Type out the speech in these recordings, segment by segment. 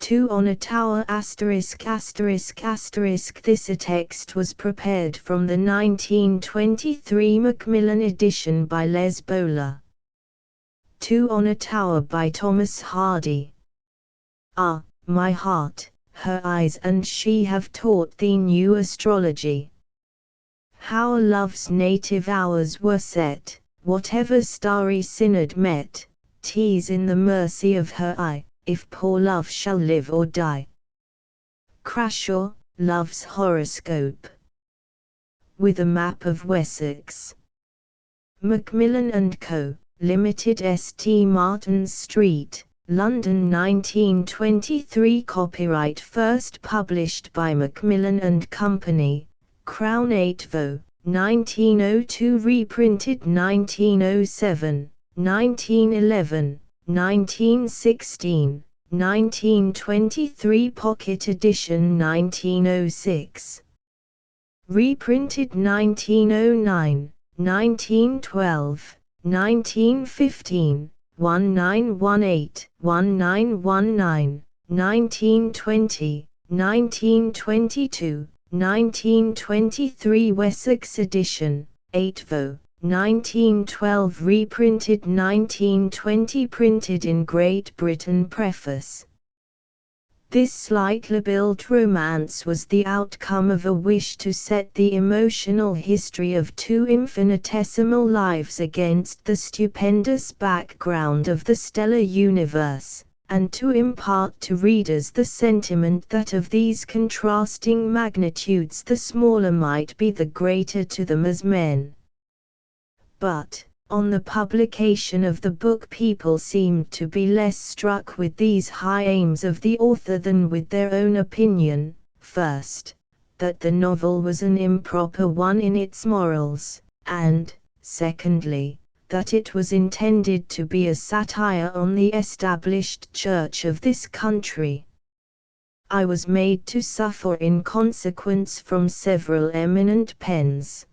2 on a tower asterisk asterisk asterisk. This text was prepared from the 1923 Macmillan edition by Les Bowler. 2 on a tower by Thomas Hardy. Ah, my heart, her eyes and she have taught thee new astrology. How love's native hours were set, whatever starry synod met, 'tis in the mercy of her eye, if poor love shall live or die. Crashaw, Love's Horoscope. With a map of Wessex. Macmillan and Co., Limited, St. Martin's Street, London, 1923. Copyright first published by Macmillan and Company, Crown 8 Vo, 1902. Reprinted 1907, 1911, 1916, 1923. Pocket edition 1906. Reprinted 1909, 1912, 1915, 1918, 1919, 1920, 1922, 1923. Wessex edition, 8 Vo, 1912. Reprinted 1920. Printed in Great Britain. Preface. This slightly built romance was the outcome of a wish to set the emotional history of two infinitesimal lives against the stupendous background of the stellar universe, and to impart to readers the sentiment that of these contrasting magnitudes the smaller might be the greater to them as men. But, on the publication of the book, people seemed to be less struck with these high aims of the author than with their own opinion, first, that the novel was an improper one in its morals, and, secondly, that it was intended to be a satire on the established church of this country. I was made to suffer in consequence from several eminent pens.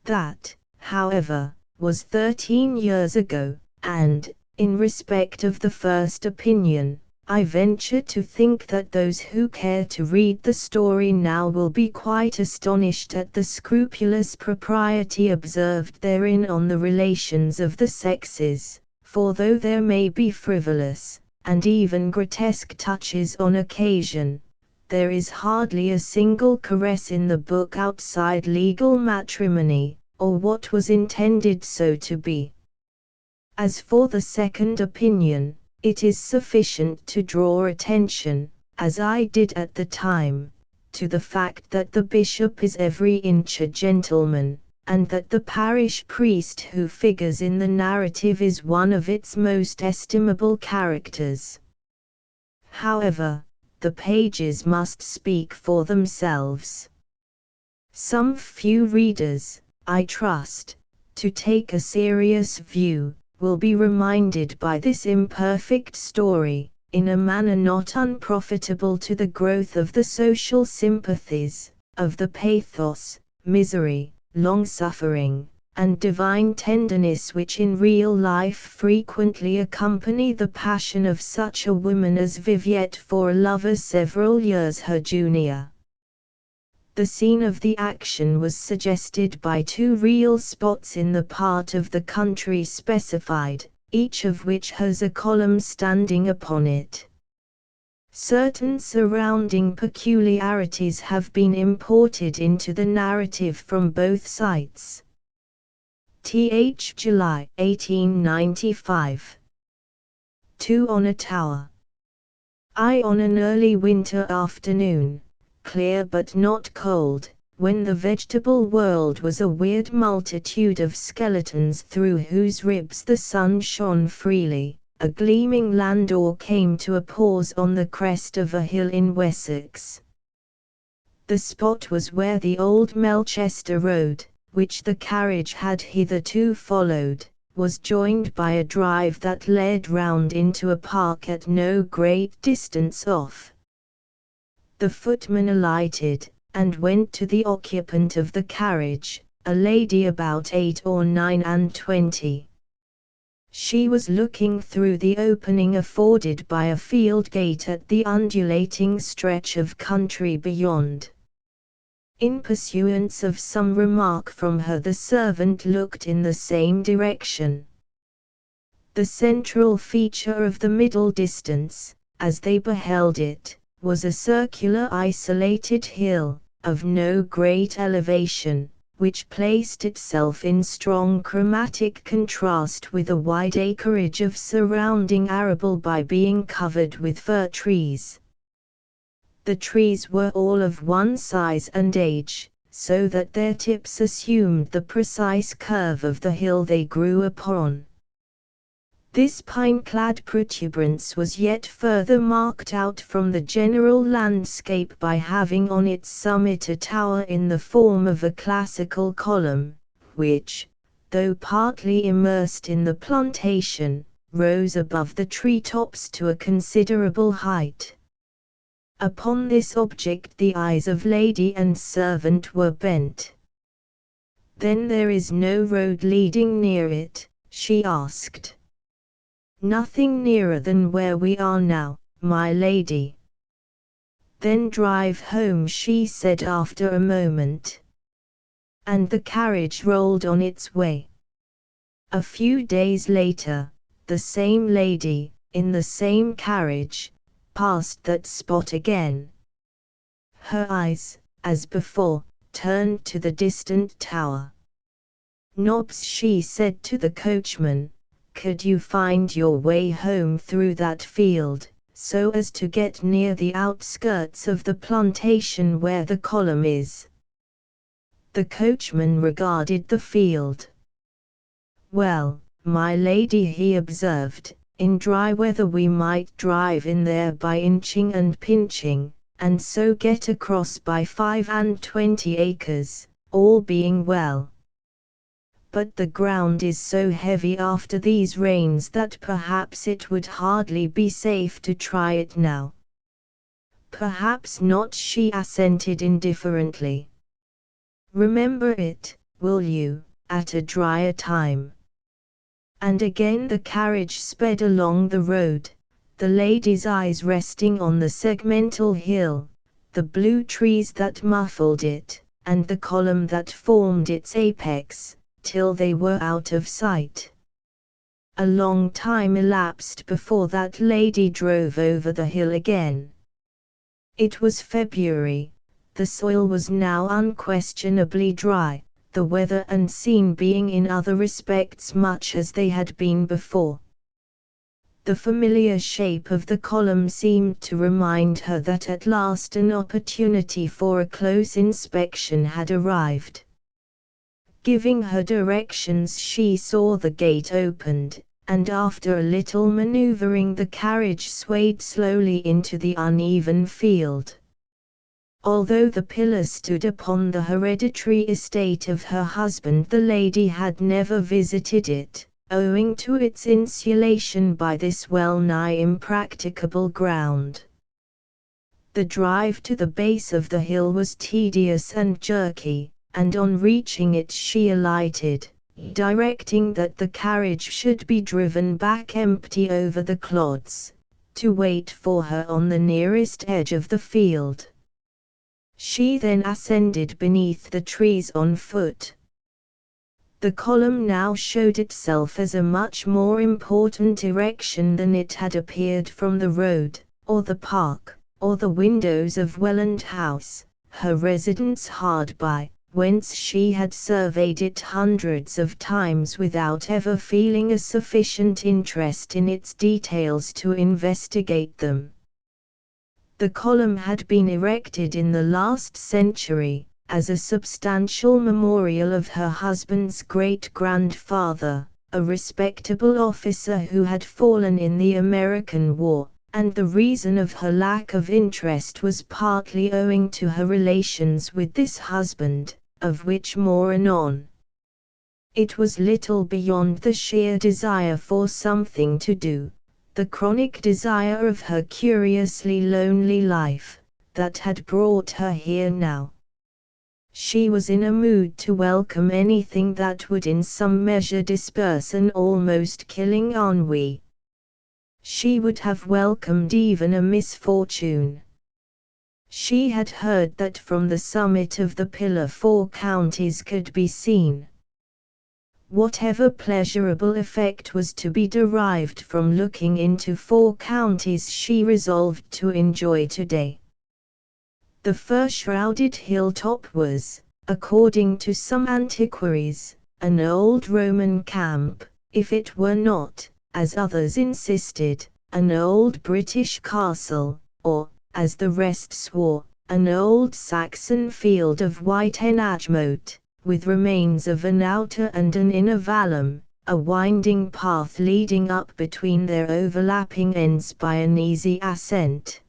That, however, was 13 years ago, and, in respect of the first opinion, I venture to think that those who care to read the story now will be quite astonished at the scrupulous propriety observed therein on the relations of the sexes, for though there may be frivolous, and even grotesque touches on occasion, there is hardly a single caress in the book outside legal matrimony, or what was intended so to be. As for the second opinion, it is sufficient to draw attention, as I did at the time, to the fact that the bishop is every inch a gentleman, and that the parish priest who figures in the narrative is one of its most estimable characters. However, the pages must speak for themselves. Some few readers, I trust, to take a serious view, will be reminded by this imperfect story, in a manner not unprofitable to the growth of the social sympathies, of the pathos, misery, long-suffering, and divine tenderness which in real life frequently accompany the passion of such a woman as Viviette for a lover several years her junior. The scene of the action was suggested by two real spots in the part of the country specified, each of which has a column standing upon it. Certain surrounding peculiarities have been imported into the narrative from both sites. Th. July 1895. 2 on a tower. I on an early winter afternoon, clear but not cold, when the vegetable world was a weird multitude of skeletons through whose ribs the sun shone freely, a gleaming landau came to a pause on the crest of a hill in Wessex. The spot was where the old Melchester Road, which the carriage had hitherto followed, was joined by a drive that led round into a park at no great distance off. The footman alighted, and went to the occupant of the carriage, a lady about 8 or 29. She was looking through the opening afforded by a field gate at the undulating stretch of country beyond. In pursuance of some remark from her, the servant looked in the same direction. The central feature of the middle distance, as they beheld it, was a circular isolated hill, of no great elevation, which placed itself in strong chromatic contrast with a wide acreage of surrounding arable by being covered with fir trees. The trees were all of one size and age, so that their tips assumed the precise curve of the hill they grew upon. This pine-clad protuberance was yet further marked out from the general landscape by having on its summit a tower in the form of a classical column, which, though partly immersed in the plantation, rose above the tree-tops to a considerable height. Upon this object the eyes of lady and servant were bent. "Then there is no road leading near it?" she asked. "Nothing nearer than where we are now, my lady." "Then drive home," she said after a moment. And the carriage rolled on its way. A few days later, the same lady, in the same carriage, passed that spot again. Her eyes, as before, turned to the distant tower. "Nobbs," she said to the coachman, "could you find your way home through that field, so as to get near the outskirts of the plantation where the column is?" The coachman regarded the field. "Well, my lady," he observed, "in dry weather we might drive in there by inching and pinching, and so get across by 25 acres, all being well. But the ground is so heavy after these rains that perhaps it would hardly be safe to try it now." "Perhaps not," she assented indifferently. "Remember it, will you, at a drier time." And again the carriage sped along the road, the lady's eyes resting on the segmental hill, the blue trees that muffled it, and the column that formed its apex, till they were out of sight. A long time elapsed before that lady drove over the hill again. It was February, the soil was now unquestionably dry, the weather and scene being in other respects much as they had been before. The familiar shape of the column seemed to remind her that at last an opportunity for a close inspection had arrived. Giving her directions, she saw the gate opened, and after a little maneuvering the carriage swayed slowly into the uneven field. Although the pillar stood upon the hereditary estate of her husband, the lady had never visited it, owing to its insulation by this well-nigh impracticable ground. The drive to the base of the hill was tedious and jerky, and on reaching it she alighted, directing that the carriage should be driven back empty over the clods, to wait for her on the nearest edge of the field. She then ascended beneath the trees on foot. The column now showed itself as a much more important erection than it had appeared from the road, or the park, or the windows of Welland House, her residence hard by, whence she had surveyed it hundreds of times without ever feeling a sufficient interest in its details to investigate them. The column had been erected in the last century, as a substantial memorial of her husband's great-grandfather, a respectable officer who had fallen in the American War, and the reason of her lack of interest was partly owing to her relations with this husband, of which more anon. It was little beyond the sheer desire for something to do, the chronic desire of her curiously lonely life, that had brought her here now. She was in a mood to welcome anything that would in some measure disperse an almost killing ennui. She would have welcomed even a misfortune. She had heard that from the summit of the pillar 4 counties could be seen. Whatever pleasurable effect was to be derived from looking into 4 counties she resolved to enjoy today. The fir-shrouded hilltop was, according to some antiquaries, an old Roman camp, if it were not, as others insisted, an old British castle, or, as the rest swore, an old Saxon field of white enagmote, with remains of an outer and an inner vallum, a winding path leading up between their overlapping ends by an easy ascent.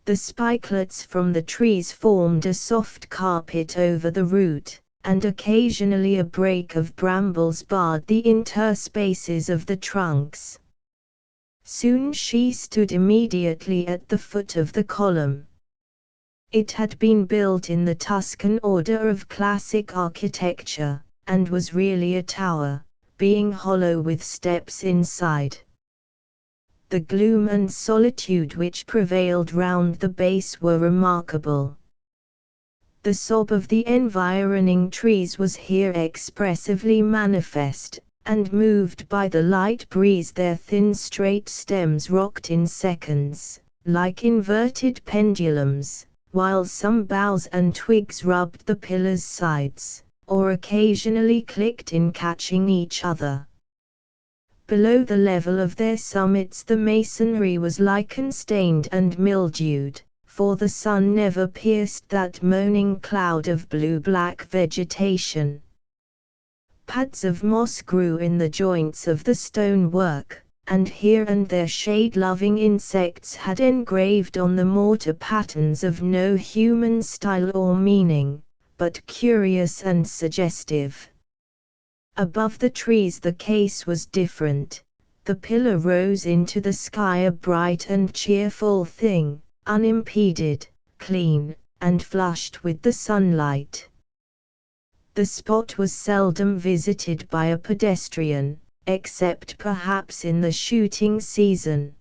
The spikelets from the trees formed a soft carpet over the route, and occasionally a brake of brambles barred the interspaces of the trunks. Soon she stood immediately at the foot of the column. It had been built in the Tuscan order of classic architecture, and was really a tower, being hollow with steps inside. The gloom and solitude which prevailed round the base were remarkable. The sob of the environing trees was here expressively manifest, and moved by the light breeze their thin straight stems rocked in seconds, like inverted pendulums, while some boughs and twigs rubbed the pillars' sides, or occasionally clicked in catching each other. Below the level of their summits the masonry was lichen-stained and mildewed, for the sun never pierced that moaning cloud of blue-black vegetation. Pads of moss grew in the joints of the stonework, and here and there shade-loving insects had engraved on the mortar patterns of no human style or meaning, but curious and suggestive. Above the trees the case was different. The pillar rose into the sky a bright and cheerful thing, unimpeded, clean, and flushed with the sunlight. The spot was seldom visited by a pedestrian, except perhaps in the shooting season.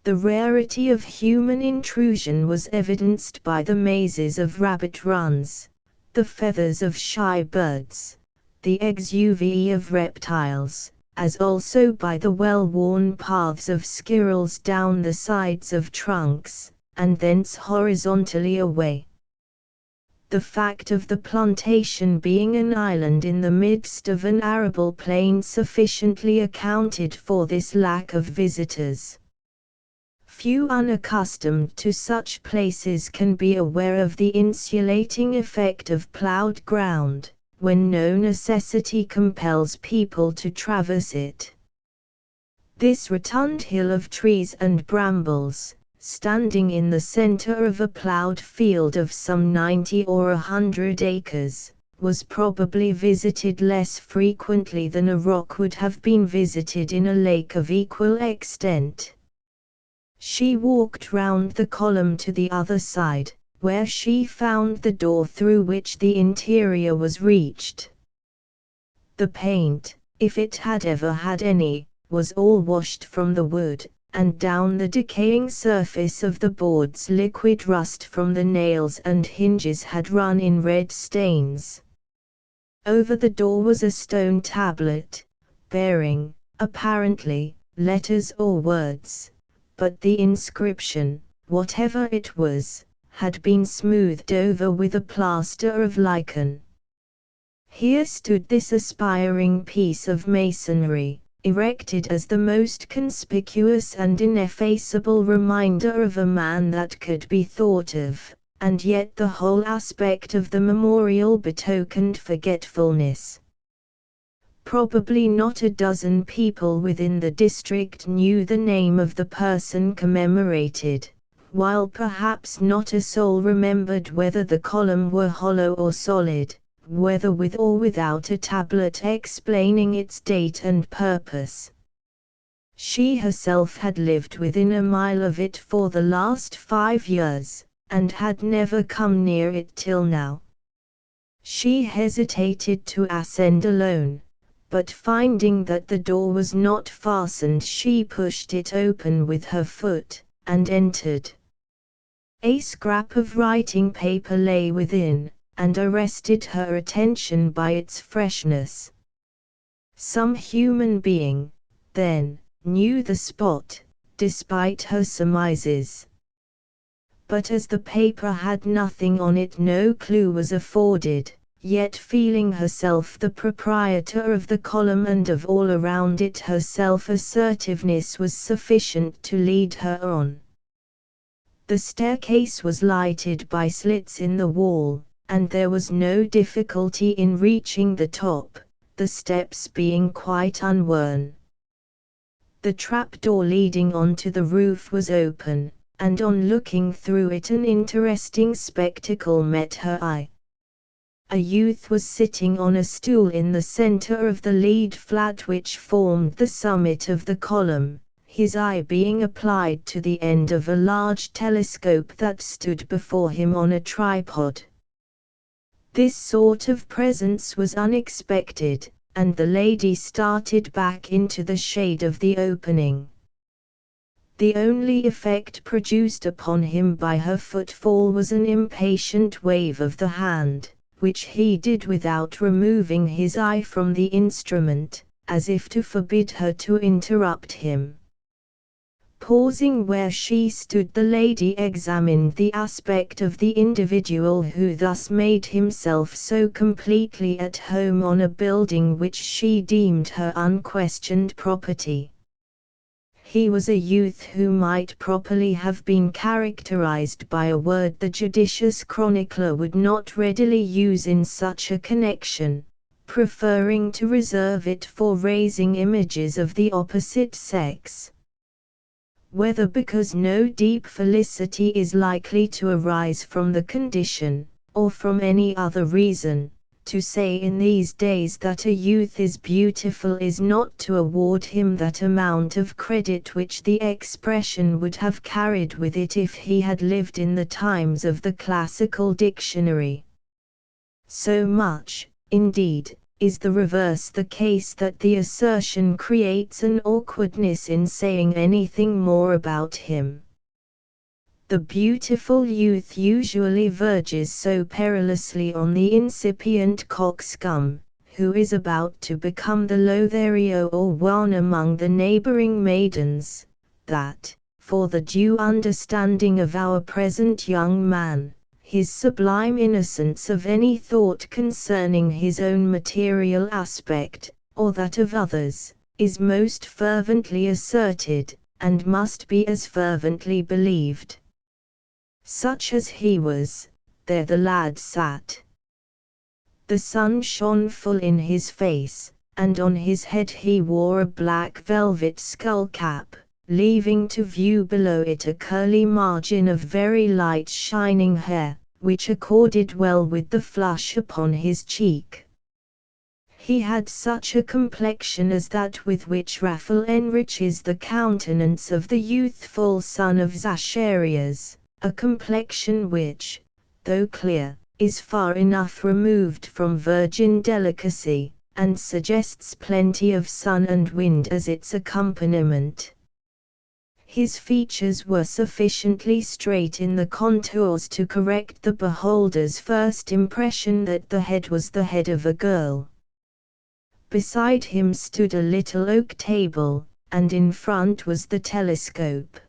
The rarity of human intrusion was evidenced by the mazes of rabbit runs, the feathers of shy birds, the exuviae of reptiles, as also by the well-worn paths of squirrels down the sides of trunks, and thence horizontally away. The fact of the plantation being an island in the midst of an arable plain sufficiently accounted for this lack of visitors. Few unaccustomed to such places can be aware of the insulating effect of plowed ground, when no necessity compels people to traverse it. This rotund hill of trees and brambles, standing in the center of a plowed field of some 90 or 100 acres, was probably visited less frequently than a rock would have been visited in a lake of equal extent. She walked round the column to the other side, where she found the door through which the interior was reached. The paint, if it had ever had any, was all washed from the wood, and down the decaying surface of the boards liquid rust from the nails and hinges had run in red stains. Over the door was a stone tablet, bearing, apparently, letters or words, but the inscription, whatever it was, had been smoothed over with a plaster of lichen. Here stood this aspiring piece of masonry, erected as the most conspicuous and ineffaceable reminder of a man that could be thought of, and yet the whole aspect of the memorial betokened forgetfulness. Probably not a dozen people within the district knew the name of the person commemorated, while perhaps not a soul remembered whether the column were hollow or solid, whether with or without a tablet explaining its date and purpose. She herself had lived within a mile of it for the last 5 years, and had never come near it till now. She hesitated to ascend alone, but finding that the door was not fastened, she pushed it open with her foot, and entered. A scrap of writing paper lay within, and arrested her attention by its freshness. Some human being, then, knew the spot, despite her surmises. But as the paper had nothing on it, no clue was afforded, yet feeling herself the proprietor of the column and of all around it, her self-assertiveness was sufficient to lead her on. The staircase was lighted by slits in the wall, and there was no difficulty in reaching the top, the steps being quite unworn. The trapdoor leading onto the roof was open, and on looking through it an interesting spectacle met her eye. A youth was sitting on a stool in the center of the lead flat which formed the summit of the column, his eye being applied to the end of a large telescope that stood before him on a tripod. This sort of presence was unexpected, and the lady started back into the shade of the opening. The only effect produced upon him by her footfall was an impatient wave of the hand, which he did without removing his eye from the instrument, as if to forbid her to interrupt him. Pausing where she stood, the lady examined the aspect of the individual who thus made himself so completely at home on a building which she deemed her unquestioned property. He was a youth who might properly have been characterized by a word the judicious chronicler would not readily use in such a connection, preferring to reserve it for raising images of the opposite sex. Whether because no deep felicity is likely to arise from the condition, or from any other reason, to say in these days that a youth is beautiful is not to award him that amount of credit which the expression would have carried with it if he had lived in the times of the classical dictionary. So much, indeed, is the reverse the case that the assertion creates an awkwardness in saying anything more about him. The beautiful youth usually verges so perilously on the incipient coxcomb, who is about to become the Lothario or one among the neighboring maidens, that, for the due understanding of our present young man, his sublime innocence of any thought concerning his own material aspect, or that of others, is most fervently asserted, and must be as fervently believed. Such as he was, there the lad sat. The sun shone full in his face, and on his head he wore a black velvet skull cap, leaving to view below it a curly margin of very light shining hair, which accorded well with the flush upon his cheek. He had such a complexion as that with which Raphael enriches the countenance of the youthful son of Zacharias, a complexion which, though clear, is far enough removed from virgin delicacy, and suggests plenty of sun and wind as its accompaniment. His features were sufficiently straight in the contours to correct the beholder's first impression that the head was the head of a girl. Beside him stood a little oak table, and in front was the telescope.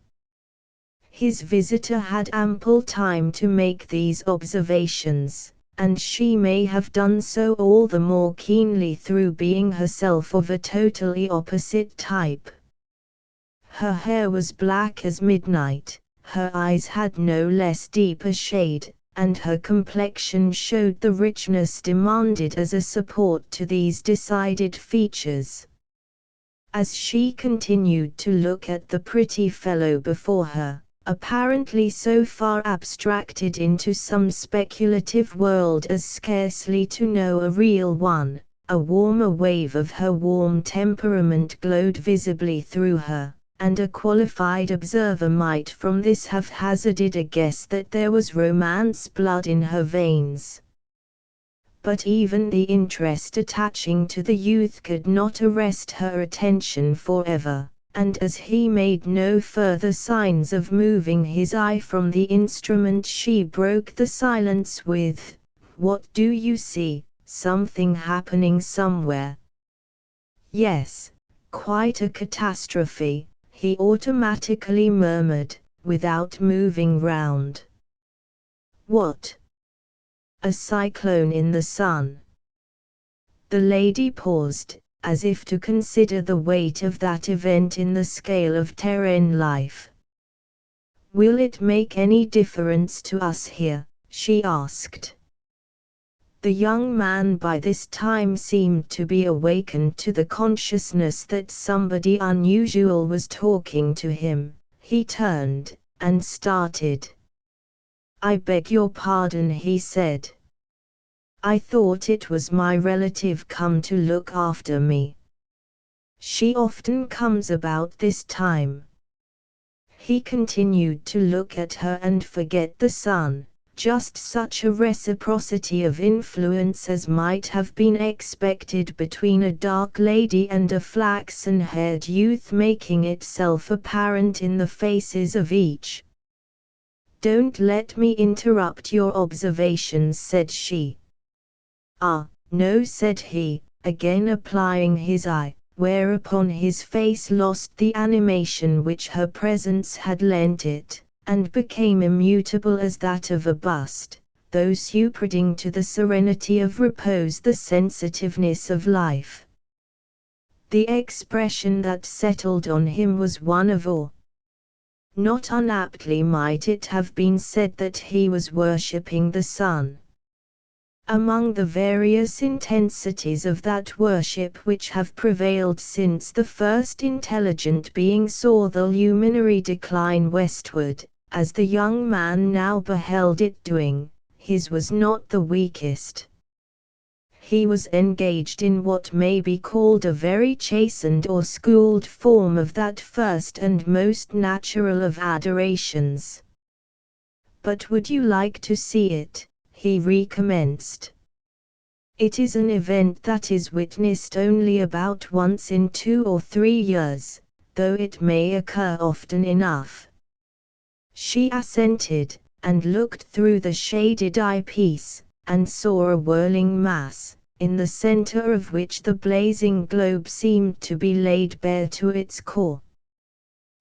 His visitor had ample time to make these observations, and she may have done so all the more keenly through being herself of a totally opposite type. Her hair was black as midnight, her eyes had no less deep a shade, and her complexion showed the richness demanded as a support to these decided features. As she continued to look at the pretty fellow before her, apparently so far abstracted into some speculative world as scarcely to know a real one, a warmer wave of her warm temperament glowed visibly through her, and a qualified observer might from this have hazarded a guess that there was romance blood in her veins. But even the interest attaching to the youth could not arrest her attention forever, and as he made no further signs of moving his eye from the instrument, she broke the silence with, "What do you see? Something happening somewhere?" "Yes, quite a catastrophe," he automatically murmured, without moving round. "What?" "A cyclone in the sun." The lady paused, as if to consider the weight of that event in the scale of terrene life. "Will it make any difference to us here?" she asked. The young man by this time seemed to be awakened to the consciousness that somebody unusual was talking to him. He turned, and started. "I beg your pardon," he said. "I thought it was my relative come to look after me. She often comes about this time." He continued to look at her and forget the sun. Just such a reciprocity of influence as might have been expected between a dark lady and a flaxen-haired youth making itself apparent in the faces of each. "Don't let me interrupt your observations," said she. "Ah, no," said he, again applying his eye, whereupon his face lost the animation which her presence had lent it, and became immutable as that of a bust, though superadding to the serenity of repose the sensitiveness of life. The expression that settled on him was one of awe. Not unaptly might it have been said that he was worshipping the sun. Among the various intensities of that worship which have prevailed since the first intelligent being saw the luminary decline westward, as the young man now beheld it doing, his was not the weakest. He was engaged in what may be called a very chastened or schooled form of that first and most natural of adorations. "But would you like to see it?" he recommenced. "It is an event that is witnessed only about once in 2 or 3 years, though it may occur often enough." She assented, and looked through the shaded eyepiece, and saw a whirling mass, in the center of which the blazing globe seemed to be laid bare to its core.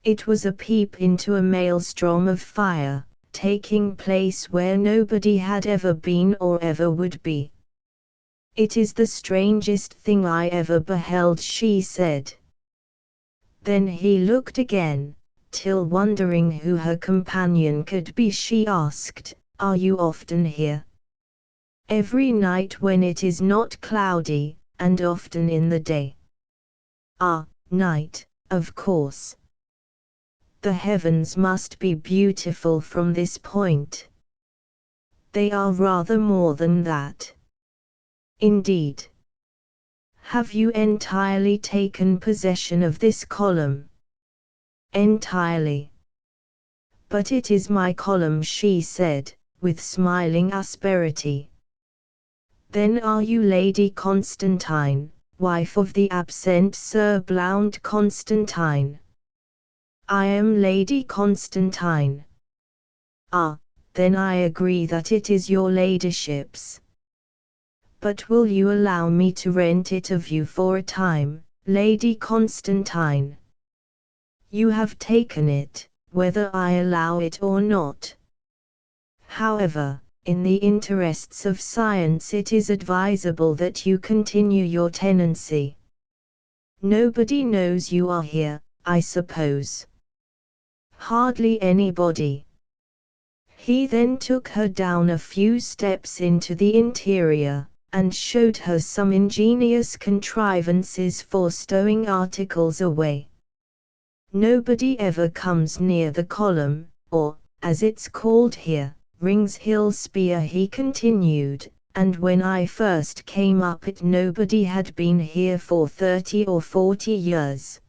It was a peep into a maelstrom of fire, taking place where nobody had ever been or ever would be. "It is the strangest thing I ever beheld," she said. Then he looked again, till wondering who her companion could be she asked, "Are you often here?" "Every night when it is not cloudy, and often in the day." "Ah, night, of course. The heavens must be beautiful from this point." "They are rather more than that." "Indeed. Have you entirely taken possession of this column?" "Entirely." "But it is my column," she said, with smiling asperity. "Then are you Lady Constantine, wife of the absent Sir Blount Constantine?" "I am Lady Constantine." "Ah, then I agree that it is your ladyship's. But will you allow me to rent it of you for a time, Lady Constantine?" "You have taken it, whether I allow it or not. However, in the interests of science it is advisable that you continue your tenancy. Nobody knows you are here, I suppose?" "Hardly anybody." He then took her down a few steps into the interior, and showed her some ingenious contrivances for stowing articles away. "Nobody ever comes near the column, or, as it's called here, Rings Hill Spear," he continued, "and when I first came up it nobody had been here for 30 or 40 years.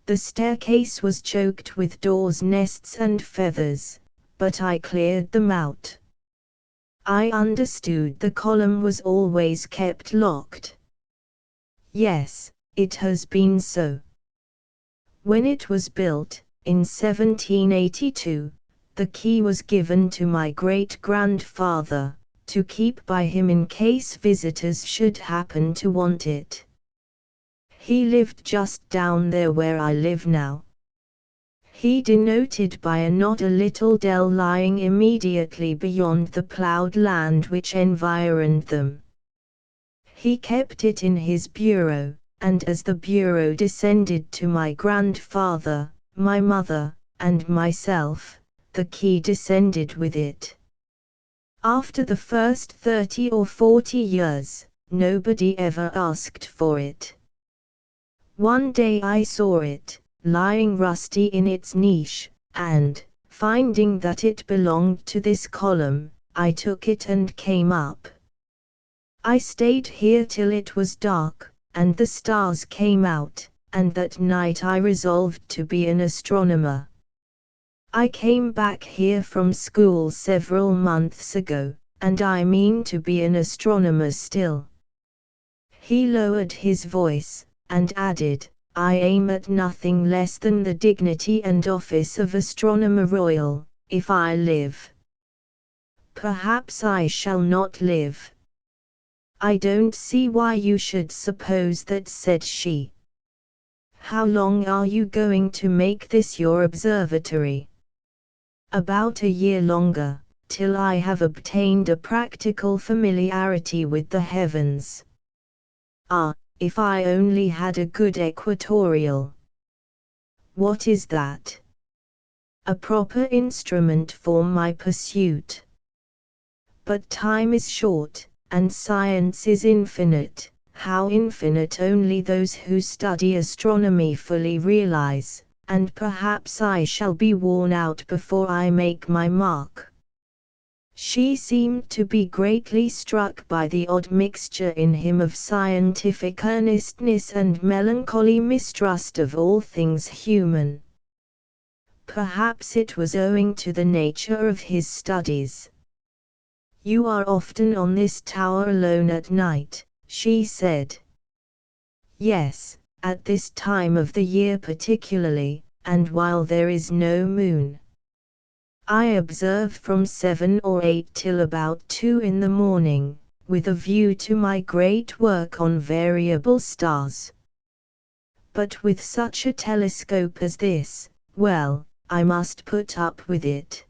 The staircase was choked with doors' nests and feathers, but I cleared them out. I understood the column was always kept locked. Yes, it has been so. When it was built, in 1782, the key was given to my great-grandfather, to keep by him in case visitors should happen to want it. He lived just down there where I live now. He denoted by a nod a little dell lying immediately beyond the ploughed land which environed them. He kept it in his bureau, and as the bureau descended to my grandfather, my mother, and myself, the key descended with it. After the first 30 or 40 years, nobody ever asked for it. One day I saw it, lying rusty in its niche, and, finding that it belonged to this column, I took it and came up. I stayed here till it was dark, and the stars came out, and that night I resolved to be an astronomer. I came back here from school several months ago, and I mean to be an astronomer still. He lowered his voice, and added, I aim at nothing less than the dignity and office of Astronomer Royal, if I live. Perhaps I shall not live. I don't see why you should suppose that, said she. How long are you going to make this your observatory? About a year longer, till I have obtained a practical familiarity with the heavens. Ah, if I only had a good equatorial. What is that? A proper instrument for my pursuit. But time is short, and science is infinite, how infinite only those who study astronomy fully realize, and perhaps I shall be worn out before I make my mark. She seemed to be greatly struck by the odd mixture in him of scientific earnestness and melancholy mistrust of all things human. Perhaps it was owing to the nature of his studies. You are often on this tower alone at night, she said. Yes, at this time of the year particularly, and while there is no moon. I observe from 7 or 8 till about 2 in the morning, with a view to my great work on variable stars. But with such a telescope as this, well, I must put up with it.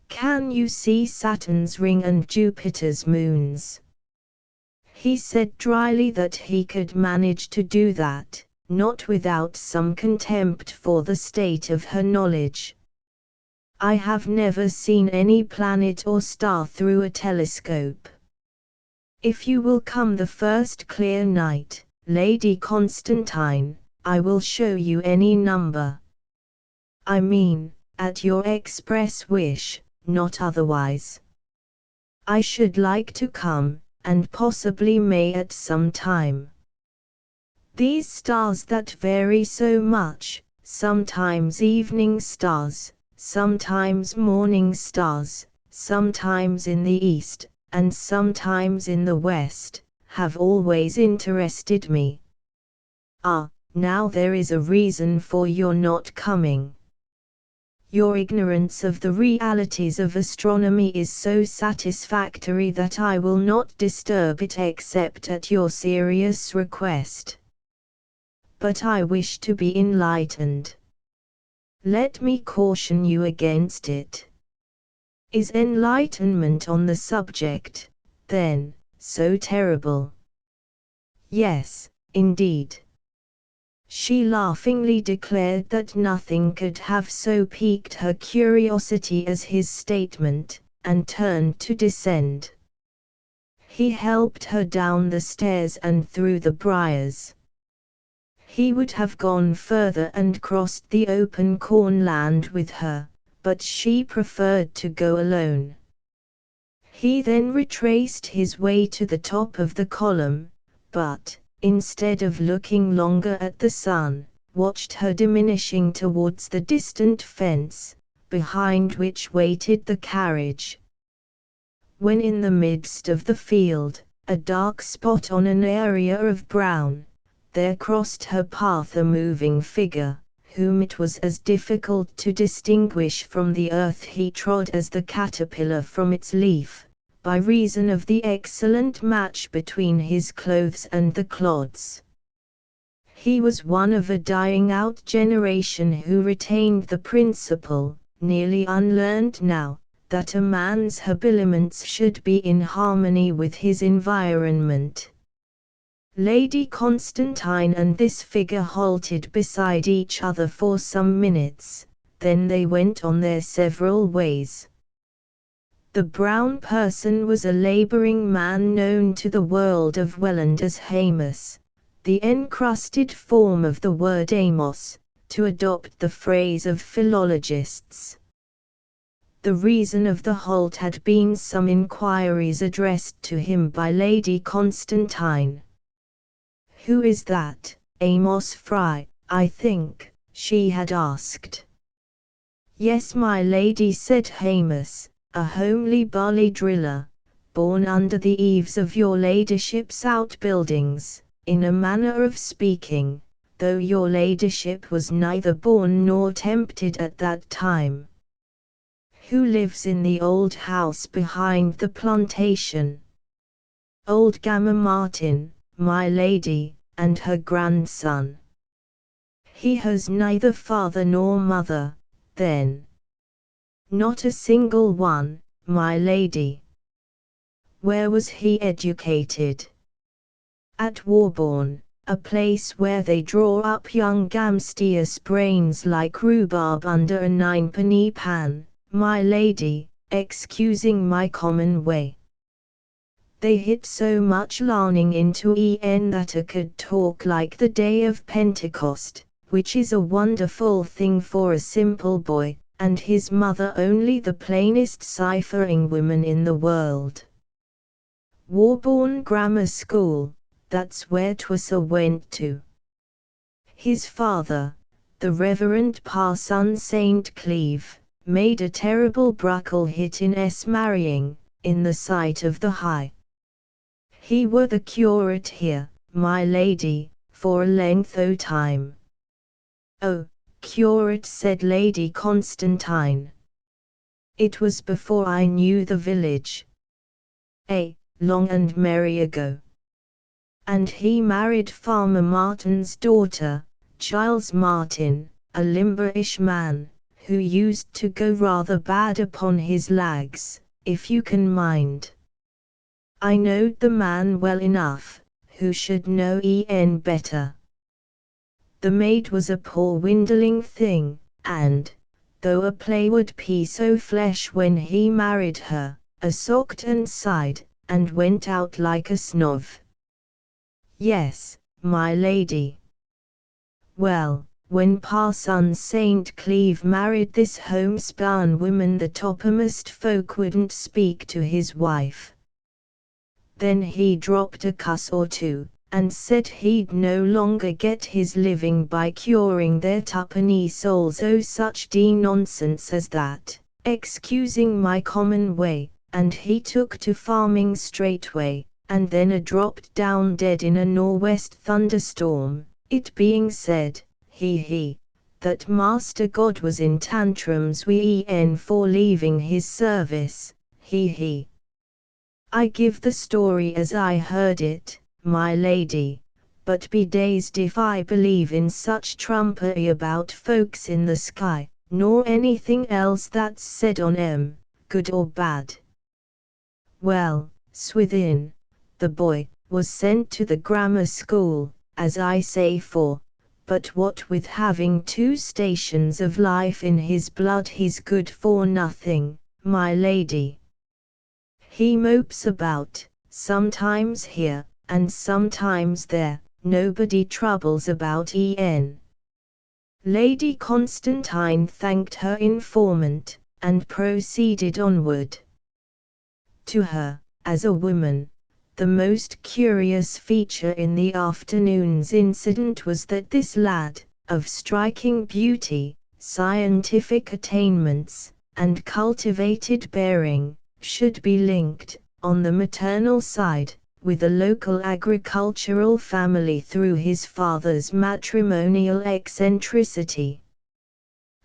Can you see Saturn's ring and Jupiter's moons? He said dryly that he could manage to do that, not without some contempt for the state of her knowledge. I have never seen any planet or star through a telescope. If you will come the first clear night, Lady Constantine, I will show you any number. I mean, at your express wish, not otherwise. I should like to come, and possibly may at some time. These stars that vary so much, sometimes evening stars, sometimes morning stars, sometimes in the east, and sometimes in the west, have always interested me. Ah, now there is a reason for your not coming. Your ignorance of the realities of astronomy is so satisfactory that I will not disturb it except at your serious request. But I wish to be enlightened. Let me caution you against it. Is enlightenment on the subject, then, so terrible? Yes, indeed. She laughingly declared that nothing could have so piqued her curiosity as his statement, and turned to descend. He helped her down the stairs and through the briars. He would have gone further and crossed the open cornland with her, but she preferred to go alone. He then retraced his way to the top of the column, but, instead of looking longer at the sun, watched her diminishing towards the distant fence, behind which waited the carriage. When in the midst of the field, a dark spot on an area of brown, there crossed her path a moving figure, whom it was as difficult to distinguish from the earth he trod as the caterpillar from its leaf, by reason of the excellent match between his clothes and the clods. He was one of a dying-out generation who retained the principle, nearly unlearned now, that a man's habiliments should be in harmony with his environment. Lady Constantine and this figure halted beside each other for some minutes, then they went on their several ways. The brown person was a labouring man known to the world of Welland as Hamus, the encrusted form of the word Amos, to adopt the phrase of philologists. The reason of the halt had been some inquiries addressed to him by Lady Constantine. "Who is that, Amos Fry, I think?" she had asked. "Yes, my lady," said Hamus, "a homely barley driller, born under the eaves of your ladyship's outbuildings, in a manner of speaking, though your ladyship was neither born nor tempted at that time." "Who lives in the old house behind the plantation?" "Old Gamma Martin, my lady, and her grandson." "He has neither father nor mother, then?" "Not a single one, my lady." "Where was he educated?" "At Warborne, a place where they draw up young gamsteers' brains like rhubarb under a ninepenny pan, my lady, excusing my common way. They hit so much larning into that a could talk like the day of Pentecost, which is a wonderful thing for a simple boy, and his mother only the plainest ciphering woman in the world." "Warborne Grammar School, that's where Twisser went to." "His father, the Reverend Parson St. Cleeve, made a terrible bruckle hit in marrying, in the sight of the high. He were the curate here, my lady, for a length o' time." "Oh, curate," said Lady Constantine. "It was before I knew the village." Long and merry ago." "And he married Farmer Martin's daughter, Giles Martin, a limberish man, who used to go rather bad upon his lags, if you can mind." "I knowed the man well enough, who should know better." "The maid was a poor windling thing, and, though a playward piece o' flesh when he married her, a socked and sighed, and went out like a snov." "Yes, my lady." "Well, when Parson St. Cleeve married this homespun woman the toppermost folk wouldn't speak to his wife. Then he dropped a cuss or two, and said he'd no longer get his living by curing their tuppenny souls o' such nonsense as that, excusing my common way, and he took to farming straightway, and then dropped down dead in a nor'west thunderstorm, it being said, that Master God was in tantrums wi' for leaving his service, I give the story as I heard it, my lady, but be dazed if I believe in such trumpery about folks in the sky, nor anything else that's said on 'em, good or bad." "Well, Swithin, the boy, was sent to the grammar school, as I say but what with having 2 stations of life in his blood he's good for nothing, my lady. He mopes about, sometimes here, and sometimes there, nobody troubles about Lady Constantine thanked her informant, and proceeded onward. To her, as a woman, the most curious feature in the afternoon's incident was that this lad, of striking beauty, scientific attainments, and cultivated bearing, should be linked, on the maternal side, with a local agricultural family through his father's matrimonial eccentricity.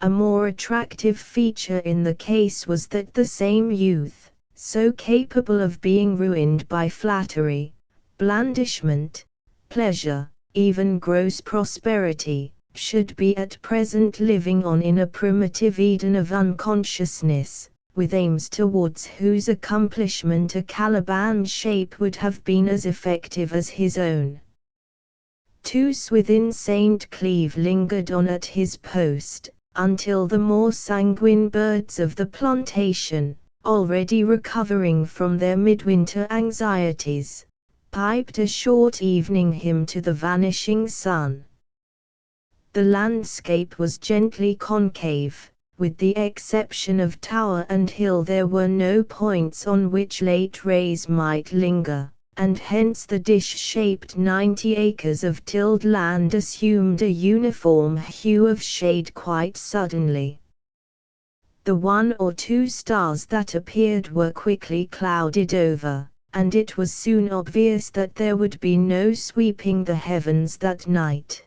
A more attractive feature in the case was that the same youth, so capable of being ruined by flattery, blandishment, pleasure, even gross prosperity, should be at present living on in a primitive Eden of unconsciousness, with aims towards whose accomplishment a Caliban shape would have been as effective as his own. Tous within St. Cleeve lingered on at his post, until the more sanguine birds of the plantation, already recovering from their midwinter anxieties, piped a short evening hymn to the vanishing sun. The landscape was gently concave. With the exception of tower and hill, there were no points on which late rays might linger, and hence the dish-shaped 90 acres of tilled land assumed a uniform hue of shade quite suddenly. The one or two stars that appeared were quickly clouded over, and it was soon obvious that there would be no sweeping the heavens that night.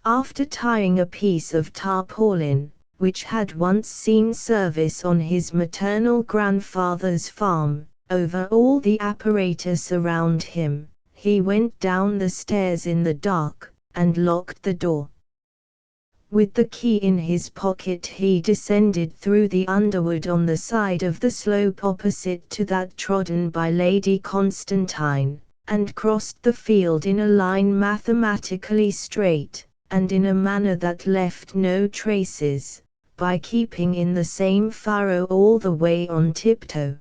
After tying a piece of tarpaulin, which had once seen service on his maternal grandfather's farm, over all the apparatus around him, he went down the stairs in the dark, and locked the door. With the key in his pocket he descended through the underwood on the side of the slope opposite to that trodden by Lady Constantine, and crossed the field in a line mathematically straight, and in a manner that left no traces, by keeping in the same furrow all the way on tiptoe.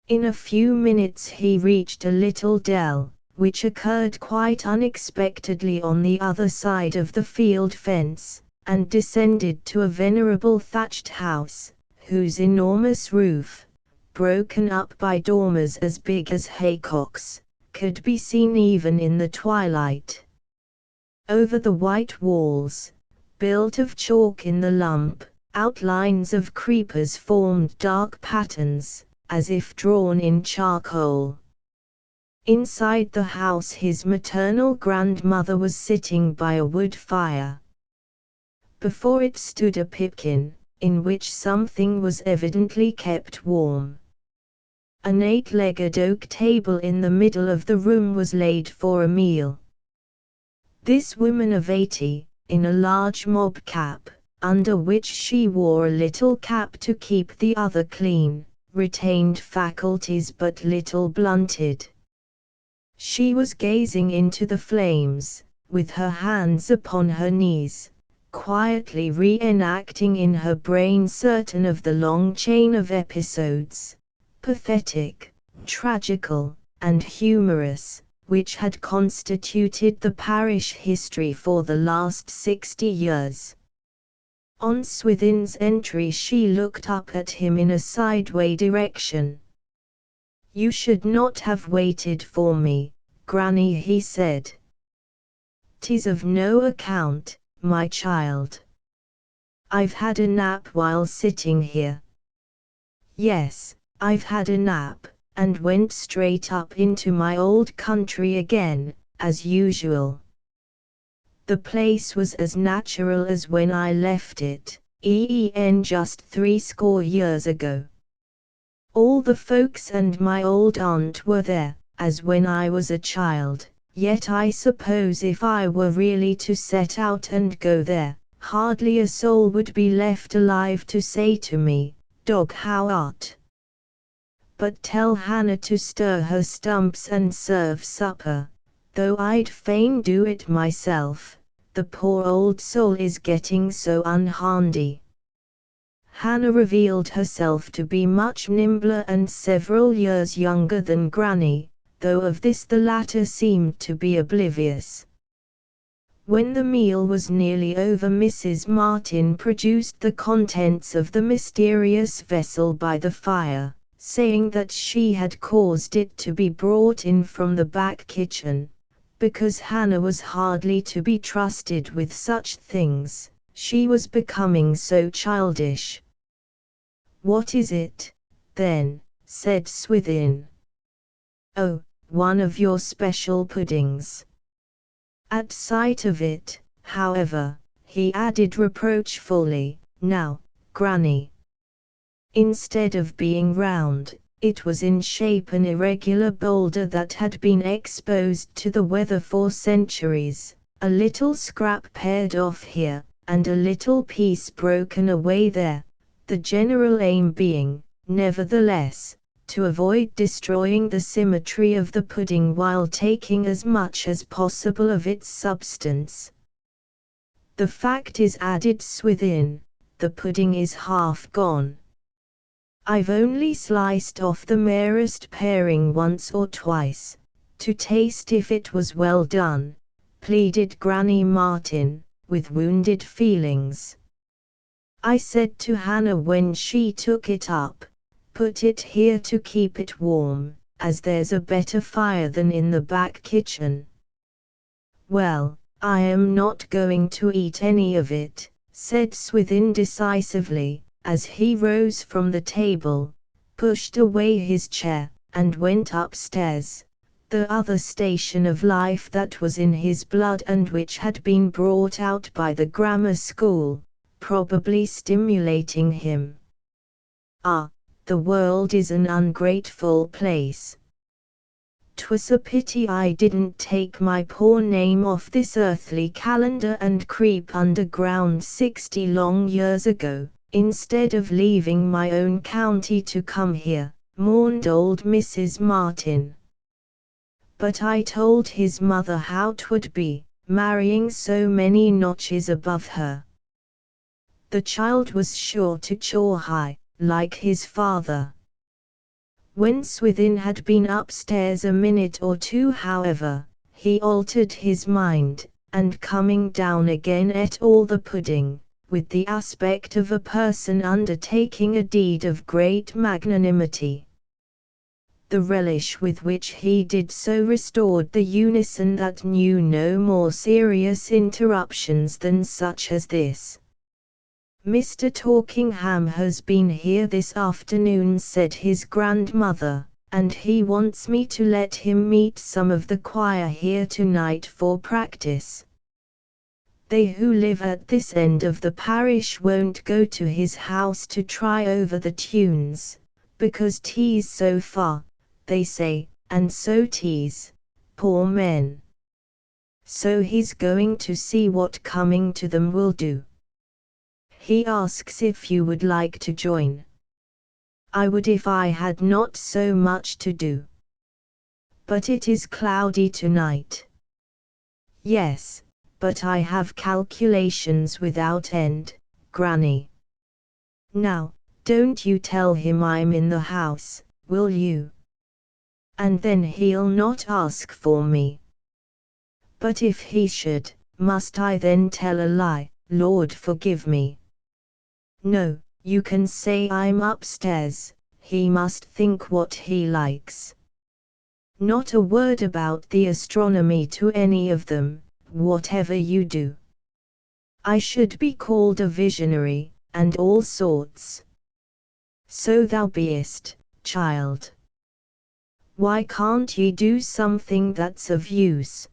In a few minutes he reached a little dell, which occurred quite unexpectedly on the other side of the field fence, and descended to a venerable thatched house, whose enormous roof, broken up by dormers as big as haycocks, could be seen even in the twilight. Over the white walls, built of chalk in the lump, outlines of creepers formed dark patterns, as if drawn in charcoal. Inside the house his maternal grandmother was sitting by a wood fire. Before it stood a pipkin, in which something was evidently kept warm. An 8-legged oak table in the middle of the room was laid for a meal. This woman of 80, in a large mob cap, under which she wore a little cap to keep the other clean, retained faculties but little blunted. She was gazing into the flames, with her hands upon her knees, quietly re-enacting in her brain certain of the long chain of episodes, pathetic, tragical, and humorous, which had constituted the parish history for the last 60 years. On Swithin's entry she looked up at him in a sideway direction. "You should not have waited for me, Granny," he said. "'Tis of no account, my child. I've had a nap while sitting here." "Yes, I've had a nap, and went straight up into my old country again, as usual. The place was as natural as when I left it, just 80 years ago. All the folks and my old aunt were there, as when I was a child, yet I suppose if I were really to set out and go there, hardly a soul would be left alive to say to me, 'Dog, how art?' But tell Hannah to stir her stumps and serve supper, though I'd fain do it myself, the poor old soul is getting so unhandy." Hannah revealed herself to be much nimbler and several years younger than Granny, though of this the latter seemed to be oblivious. When the meal was nearly over, Mrs. Martin produced the contents of the mysterious vessel by the fire, saying that she had caused it to be brought in from the back kitchen, because Hannah was hardly to be trusted with such things. She was becoming so childish. "What is it, then?" said Swithin. "Oh, one of your special puddings." At sight of it, however, he added reproachfully, "Now, Granny." Instead of being round, it was in shape an irregular boulder that had been exposed to the weather for centuries, a little scrap pared off here, and a little piece broken away there, the general aim being, nevertheless, to avoid destroying the symmetry of the pudding while taking as much as possible of its substance. "The fact is," added Swithin, "the pudding is half gone. I've only sliced off the merest paring once or twice, to taste if it was well done," pleaded Granny Martin, with wounded feelings. "I said to Hannah when she took it up, 'Put it here to keep it warm, as there's a better fire than in the back kitchen.'" "Well, I am not going to eat any of it," said Swithin decisively, as he rose from the table, pushed away his chair, and went upstairs, the other station of life that was in his blood and which had been brought out by the grammar school, probably stimulating him. Ah, the world is an ungrateful place. "'Twas a pity I didn't take my poor name off this earthly calendar and creep underground 60 long years ago, instead of leaving my own county to come here," mourned old Mrs. Martin. "But I told his mother how 'twould be, marrying so many notches above her. The child was sure to chaw high, like his father." When Swithin had been upstairs a minute or two, however, he altered his mind, and coming down again ate all the pudding, with the aspect of a person undertaking a deed of great magnanimity. The relish with which he did so restored the unison that knew no more serious interruptions than such as this. "Mr. Torkingham has been here this afternoon," said his grandmother, "and he wants me to let him meet some of the choir here tonight for practice. They who live at this end of the parish won't go to his house to try over the tunes, because 'tis so far, they say, and so 'tis, poor men. So he's going to see what coming to them will do. He asks if you would like to join." "I would if I had not so much to do. But it is cloudy tonight." "Yes, but I have calculations without end, Granny. Now, don't you tell him I'm in the house, will you? And then he'll not ask for me." "But if he should, must I then tell a lie, Lord forgive me?" "No, you can say I'm upstairs, he must think what he likes. Not a word about the astronomy to any of them, whatever you do. I should be called a visionary, and all sorts." "So thou beest, child. Why can't ye do something that's of use?"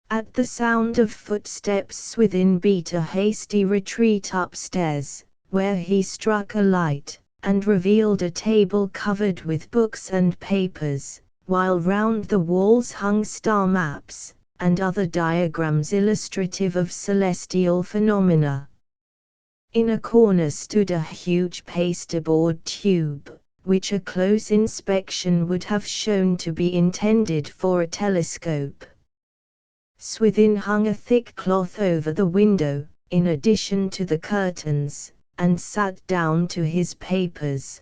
At the sound of footsteps Swithin beat a hasty retreat upstairs, where he struck a light, and revealed a table covered with books and papers, while round the walls hung star maps, and other diagrams illustrative of celestial phenomena. In a corner stood a huge pasteboard tube, which a close inspection would have shown to be intended for a telescope. Swithin hung a thick cloth over the window, in addition to the curtains, and sat down to his papers.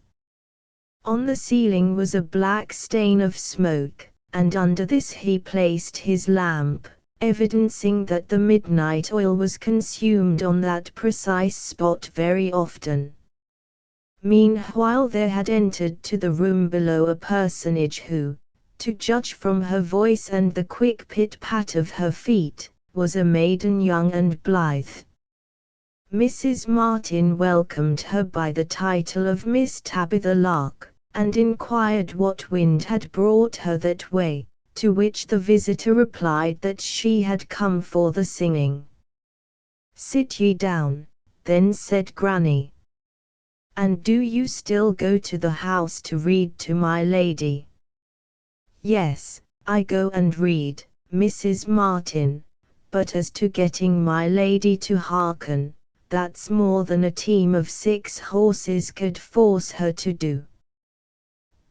On the ceiling was a black stain of smoke, and under this he placed his lamp, evidencing that the midnight oil was consumed on that precise spot very often. Meanwhile there had entered to the room below a personage who, to judge from her voice and the quick pit-pat of her feet, was a maiden young and blithe. Mrs. Martin welcomed her by the title of Miss Tabitha Lark, and inquired what wind had brought her that way, to which the visitor replied that she had come for the singing. "Sit ye down," then said Granny. "And do you still go to the house to read to my lady?" "Yes, I go and read, Mrs. Martin, but as to getting my lady to hearken, that's more than a team of 6 horses could force her to do."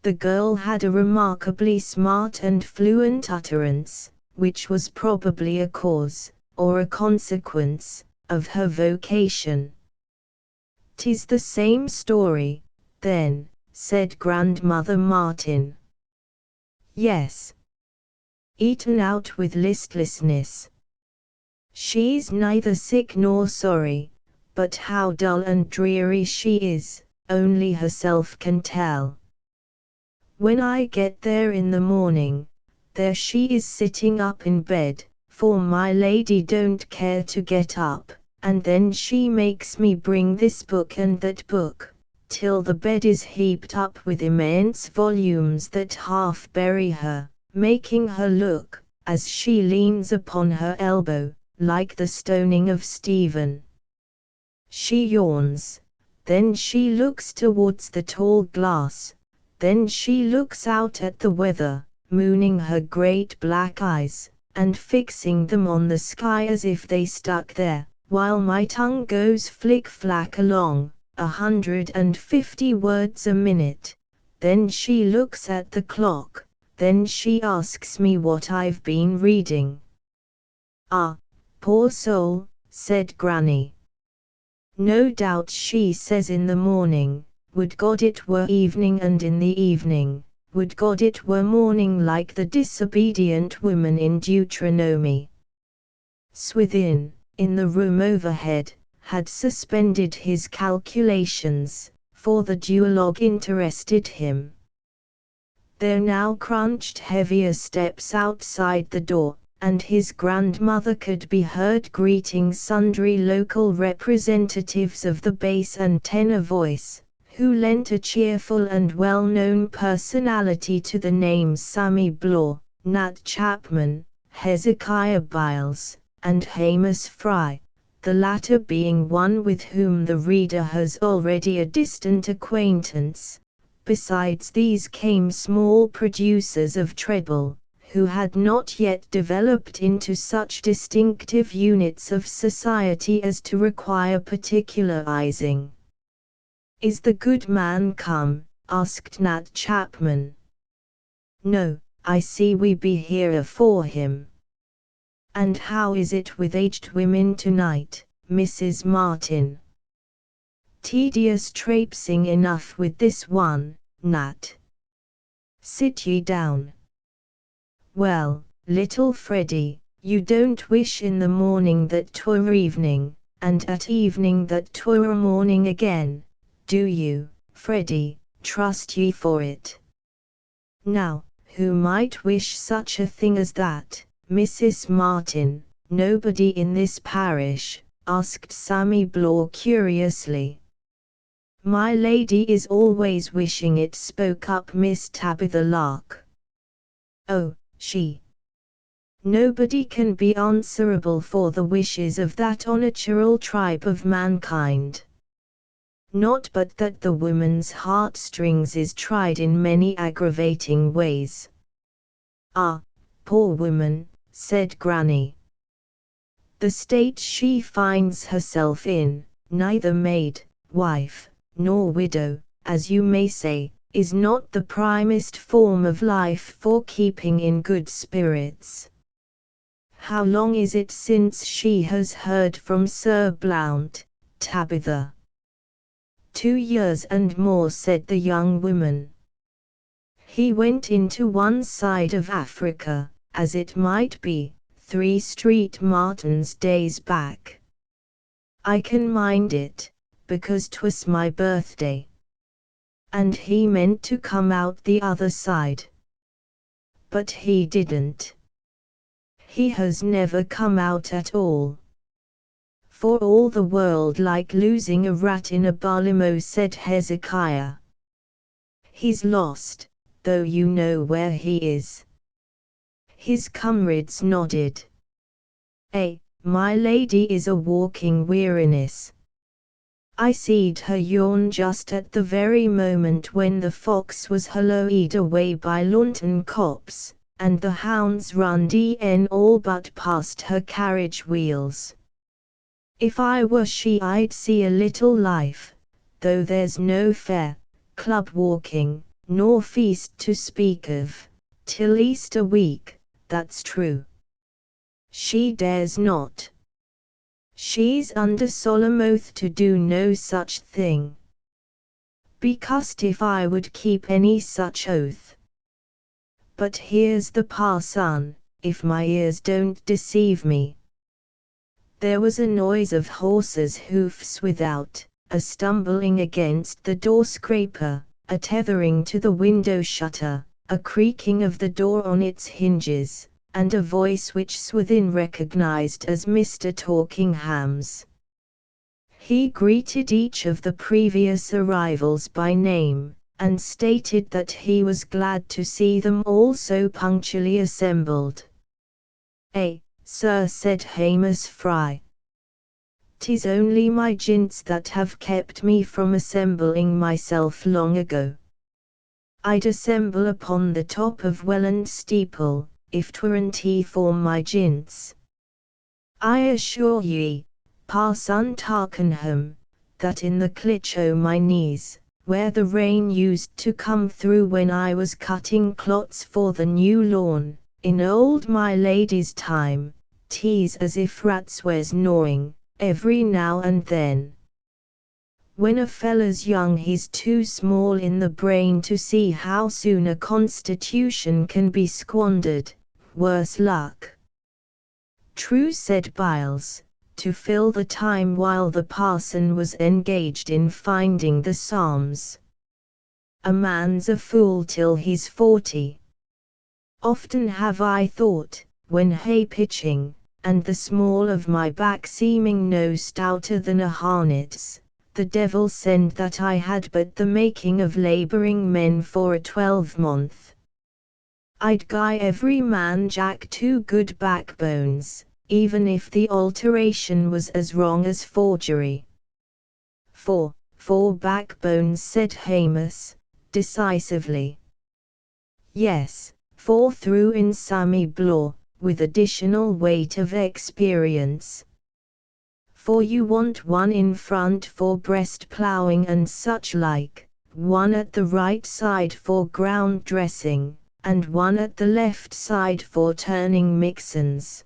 The girl had a remarkably smart and fluent utterance, which was probably a cause, or a consequence, of her vocation. "'Tis the same story, then," said Grandmother Martin. "Yes. Eaten out with listlessness. She's neither sick nor sorry, but how dull and dreary she is, only herself can tell. When I get there in the morning, there she is sitting up in bed, for my lady don't care to get up, and then she makes me bring this book and that book, till the bed is heaped up with immense volumes that half bury her, making her look, as she leans upon her elbow, like the stoning of Stephen. She yawns, then she looks towards the tall glass, then she looks out at the weather, mooning her great black eyes, and fixing them on the sky as if they stuck there, while my tongue goes flick-flack along, 150 words a minute. Then she looks at the clock, then she asks me what I've been reading." "Ah, poor soul," said Granny. "No doubt she says in the morning, 'Would God it were evening,' and in the evening, 'Would God it were morning,' like the disobedient woman in Deuteronomy." Swithin, in the room overhead, had suspended his calculations, for the duologue interested him. There now crunched heavier steps outside the door, and his grandmother could be heard greeting sundry local representatives of the bass and tenor voice, who lent a cheerful and well-known personality to the names Sammy Blaw, Nat Chapman, Hezekiah Biles, and Amos Fry, the latter being one with whom the reader has already a distant acquaintance. Besides these came small producers of treble, who had not yet developed into such distinctive units of society as to require particularizing. "Is the good man come?" asked Nat Chapman. "No, I see we be here afore him." "And how is it with aged women tonight, Mrs. Martin?" "Tedious traipsing enough with this one, Nat." "Sit ye down." "Well, little Freddy, you don't wish in the morning that 'twere evening, and at evening that 'twere morning again, do you, Freddy? Trust ye for it." "Now, who might wish such a thing as that, Mrs. Martin?" "Nobody in this parish?" asked Sammy Blaw curiously. "My lady is always wishing it," spoke up Miss Tabitha Lark. "Oh, she. Nobody can be answerable for the wishes of that unnatural tribe of mankind. Not but that the woman's heartstrings is tried in many aggravating ways." "Ah, poor woman," said Granny. "The state she finds herself in, neither maid, wife, nor widow, as you may say, is not the primest form of life for keeping in good spirits. How long is it since she has heard from Sir Blount, Tabitha?" "2 years and more," said the young woman. "He went into one side of Africa, as it might be, 3 Street Martin's days back. I can mind it, because 'twas my birthday. And he meant to come out the other side. but he didn't. He has never come out at all. For all the world like losing a rat in a barlimo, said Hezekiah. He's lost, though you know where he is. His comrades nodded. My lady is a walking weariness. I seed her yawn just at the very moment when the fox was hallooed away by Launton Copse, and the hounds run DN all but past her carriage wheels. If I were she, I'd see a little life, though there's no fair, club walking, nor feast to speak of, till Easter week, that's true. She dares not. She's under solemn oath to do no such thing. Be cussed if I would keep any such oath. But here's the parson, if my ears don't deceive me. There was a noise of horses' hoofs without, a stumbling against the door scraper, a tethering to the window shutter, a creaking of the door on its hinges, and a voice which Swithin recognized as Mr. Talkingham's. He greeted each of the previous arrivals by name, and stated that he was glad to see them all so punctually assembled. Sir, said Hamus Fry. 'Tis only my jints that have kept me from assembling myself long ago. I'd assemble upon the top of Welland steeple, if 'tweren't for my jints. I assure ye, Parson Tarkenham, that in the clitch o' my knees, where the rain used to come through when I was cutting clots for the new lawn, in old my lady's time, 'tis as if rats was gnawing, every now and then. When a feller's young he's too small in the brain to see how soon a constitution can be squandered, worse luck. True, said Biles, to fill the time while the parson was engaged in finding the psalms. A man's a fool till he's 40. Often have I thought, when hay pitching, and the small of my back seeming no stouter than a harnet's, the devil send that I had but the making of labouring men for a 12-month. I'd gie every man Jack 2 good backbones, even if the alteration was as wrong as forgery. Four backbones, said Hamus, decisively. Yes, 4 through in Sammy Blaw, with additional weight of experience. For you want one in front for breast ploughing and such like, one at the right side for ground dressing, and one at the left side for turning mixins.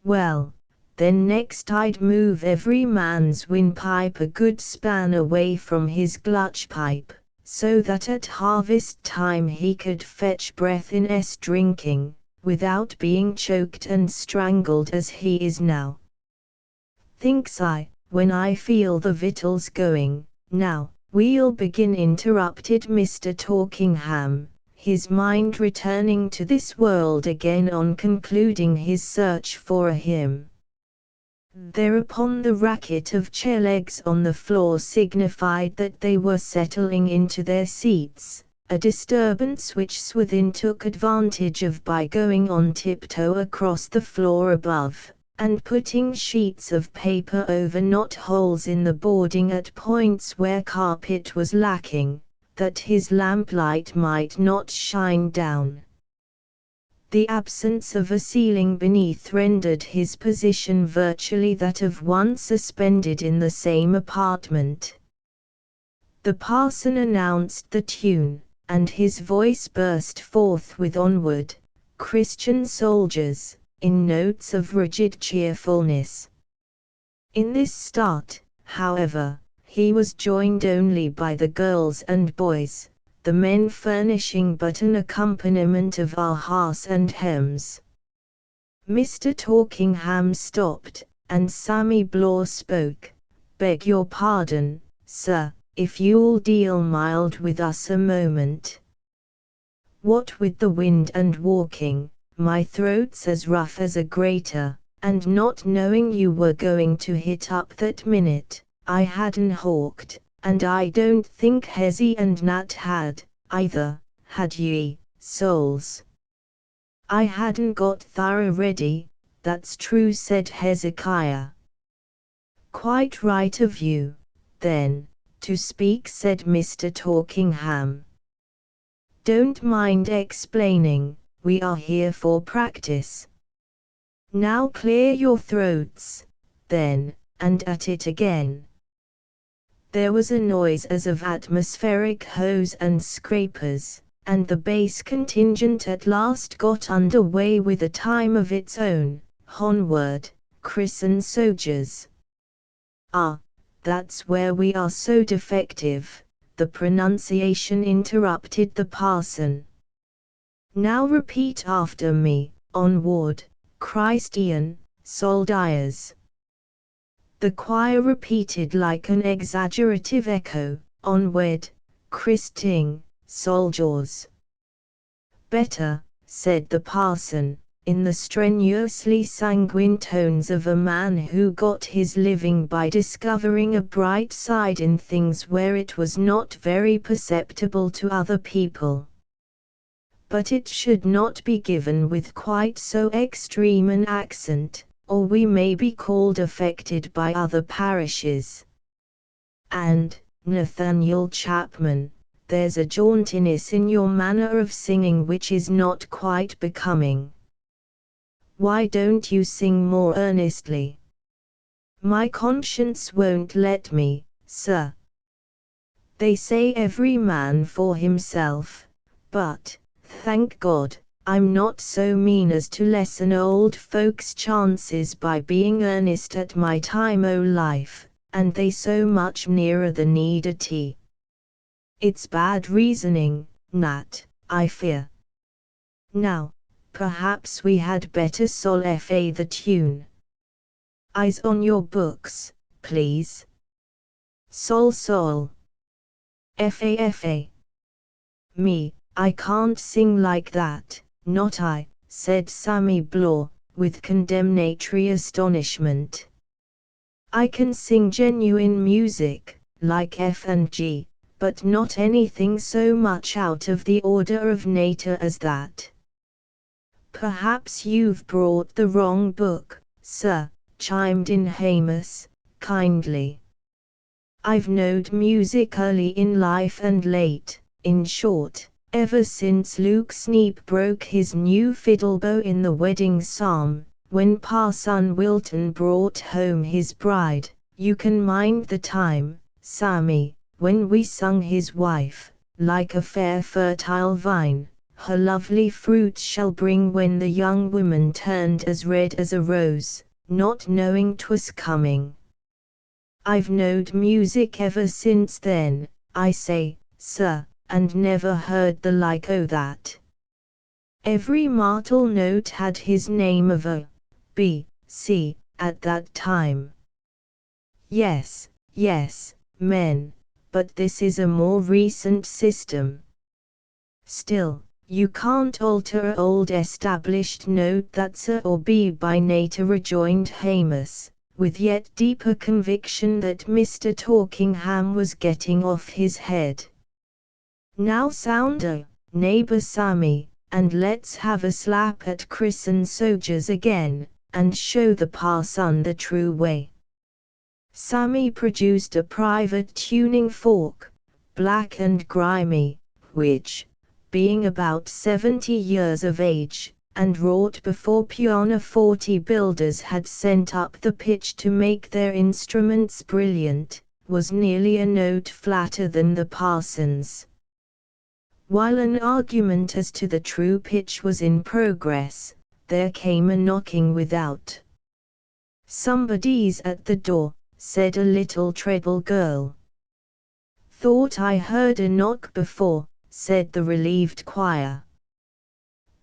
Well, then next I'd move every man's windpipe a good span away from his glutch pipe, so that at harvest time he could fetch breath in drinking, without being choked and strangled as he is now. Thinks I, when I feel the victuals going, now, we'll begin, interrupted Mr. Talkingham, his mind returning to this world again on concluding his search for a hymn. Thereupon the racket of chair legs on the floor signified that they were settling into their seats, a disturbance which Swithin took advantage of by going on tiptoe across the floor above, and putting sheets of paper over knot-holes in the boarding at points where carpet was lacking, that his lamplight might not shine down. The absence of a ceiling beneath rendered his position virtually that of one suspended in the same apartment. The parson announced the tune, and his voice burst forth with "Onward, Christian soldiers," in notes of rigid cheerfulness. In this start, however, he was joined only by the girls and boys, the men furnishing but an accompaniment of ahas and hems. Mr. Talkingham stopped, and Sammy Blaw spoke. "Beg your pardon, sir, if you'll deal mild with us a moment. What with the wind and walking, my throat's as rough as a grater, and not knowing you were going to hit up that minute, I hadn't hawked, and I don't think Hezzy and Nat had, either, had ye, souls? I hadn't got thorough ready, that's true, said Hezekiah. Quite right of you, then, to speak, said Mr. Talkingham. Don't mind explaining, we are here for practice. Now clear your throats, then, and at it again. There was a noise as of atmospheric hose and scrapers, and the bass contingent at last got under way with a time of its own. Onward, Chris and Soldiers. Ah, that's where we are so defective, the pronunciation interrupted the parson. Now repeat after me, onward, Christian, soldiers. The choir repeated like an exaggerative echo, onward, Christing, soldiers. Better, said the parson, in the strenuously sanguine tones of a man who got his living by discovering a bright side in things where it was not very perceptible to other people. But it should not be given with quite so extreme an accent, or we may be called affected by other parishes. And, Nathaniel Chapman, there's a jauntiness in your manner of singing which is not quite becoming. Why don't you sing more earnestly? My conscience won't let me, sir. They say every man for himself, but, thank God, I'm not so mean as to lessen old folks' chances by being earnest at my time o' life, and they so much nearer the needity. It's bad reasoning, Nat, I fear. Now, perhaps we had better solfa the tune. Eyes on your books, please. Sol sol. Fa. Me, I can't sing like that, not I, said Sammy Blore, with condemnatory astonishment. I can sing genuine music, like F and G, but not anything so much out of the order of nature as that. Perhaps you've brought the wrong book, sir, chimed in Hamus, kindly. I've knowed music early in life and late, in short, ever since Luke Sneap broke his new fiddle bow in the wedding psalm, when Parson Wilton brought home his bride. You can mind the time, Sammy, when we sung his wife, like a fair fertile vine, her lovely fruit shall bring, when the young woman turned as red as a rose, not knowing 'twas coming. I've knowed music ever since then, I say, sir, and never heard the like o' that. Every martel note had his name of A, B, C, at that time. Yes, men, but this is a more recent system. Still, you can't alter a old established note that's A or B by nature, rejoined Hamus, with yet deeper conviction that Mr. Talkingham was getting off his head. Now sound A, neighbour Sammy, and let's have a slap at Chris and Soldiers again, and show the parson the true way. Sammy produced a private tuning fork, black and grimy, which, being about 70 years of age, and wrought before pianoforte builders had sent up the pitch to make their instruments brilliant, was nearly a note flatter than the parson's. While an argument as to the true pitch was in progress, there came a knocking without. "Somebody's at the door," said a little treble girl. "Thought I heard a knock before," said the relieved choir.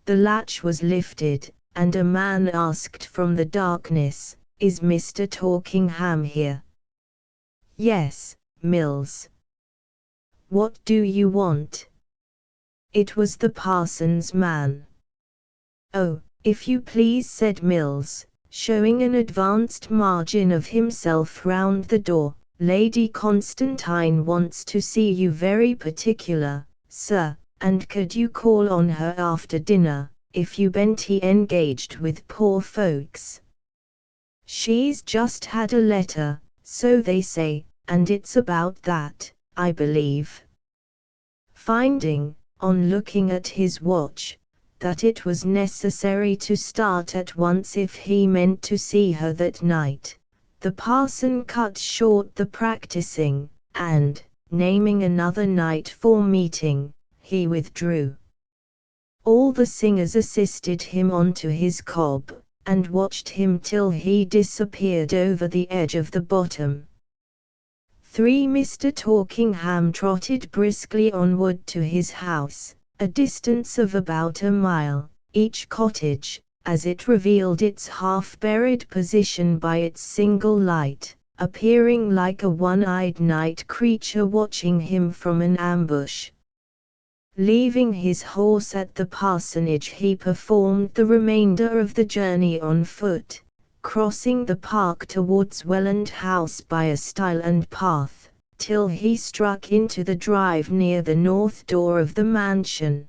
The latch was lifted, and a man asked from the darkness, "Is Mr. Talkingham here?" "Yes, Mills." "What do you want?" It was the parson's man. "Oh, if you please," said Mills, showing an advanced margin of himself round the door, "Lady Constantine wants to see you very particular, sir, and could you call on her after dinner, if you ben't engaged with poor folks? She's just had a letter, so they say, and it's about that, I believe." Finding, on looking at his watch, that it was necessary to start at once if he meant to see her that night, the parson cut short the practicing, and, naming another night for meeting, he withdrew. All the singers assisted him onto his cob, and watched him till he disappeared over the edge of the bottom. Mr. Torkingham trotted briskly onward to his house, a distance of about a mile, each cottage, as it revealed its half-buried position by its single light, appearing like a one-eyed night creature watching him from an ambush. Leaving his horse at the parsonage, he performed the remainder of the journey on foot, crossing the park towards Welland House by a stile and path, till he struck into the drive near the north door of the mansion.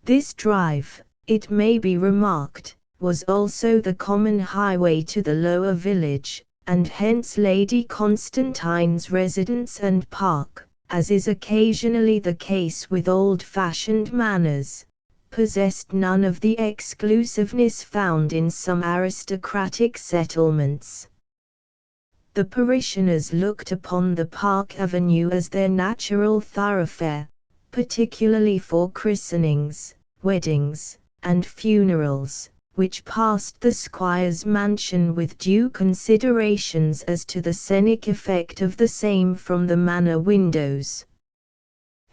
This drive, it may be remarked, was also the common highway to the lower village, and hence Lady Constantine's residence and park, as is occasionally the case with old-fashioned manors, possessed none of the exclusiveness found in some aristocratic settlements. The parishioners looked upon the Park Avenue as their natural thoroughfare, particularly for christenings, weddings, and funerals, which passed the squire's mansion with due considerations as to the scenic effect of the same from the manor windows.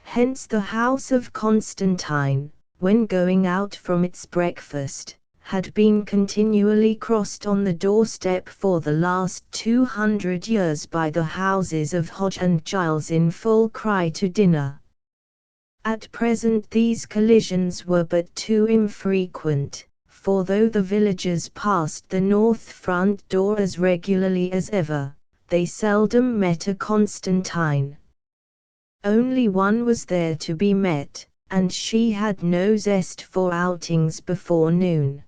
Hence the house of Constantine, when going out from its breakfast, had been continually crossed on the doorstep for the last 200 years by the houses of Hodge and Giles in full cry to dinner. At present these collisions were but too infrequent, for though the villagers passed the north front door as regularly as ever, they seldom met a Constantine. Only one was there to be met, and she had no zest for outings before noon.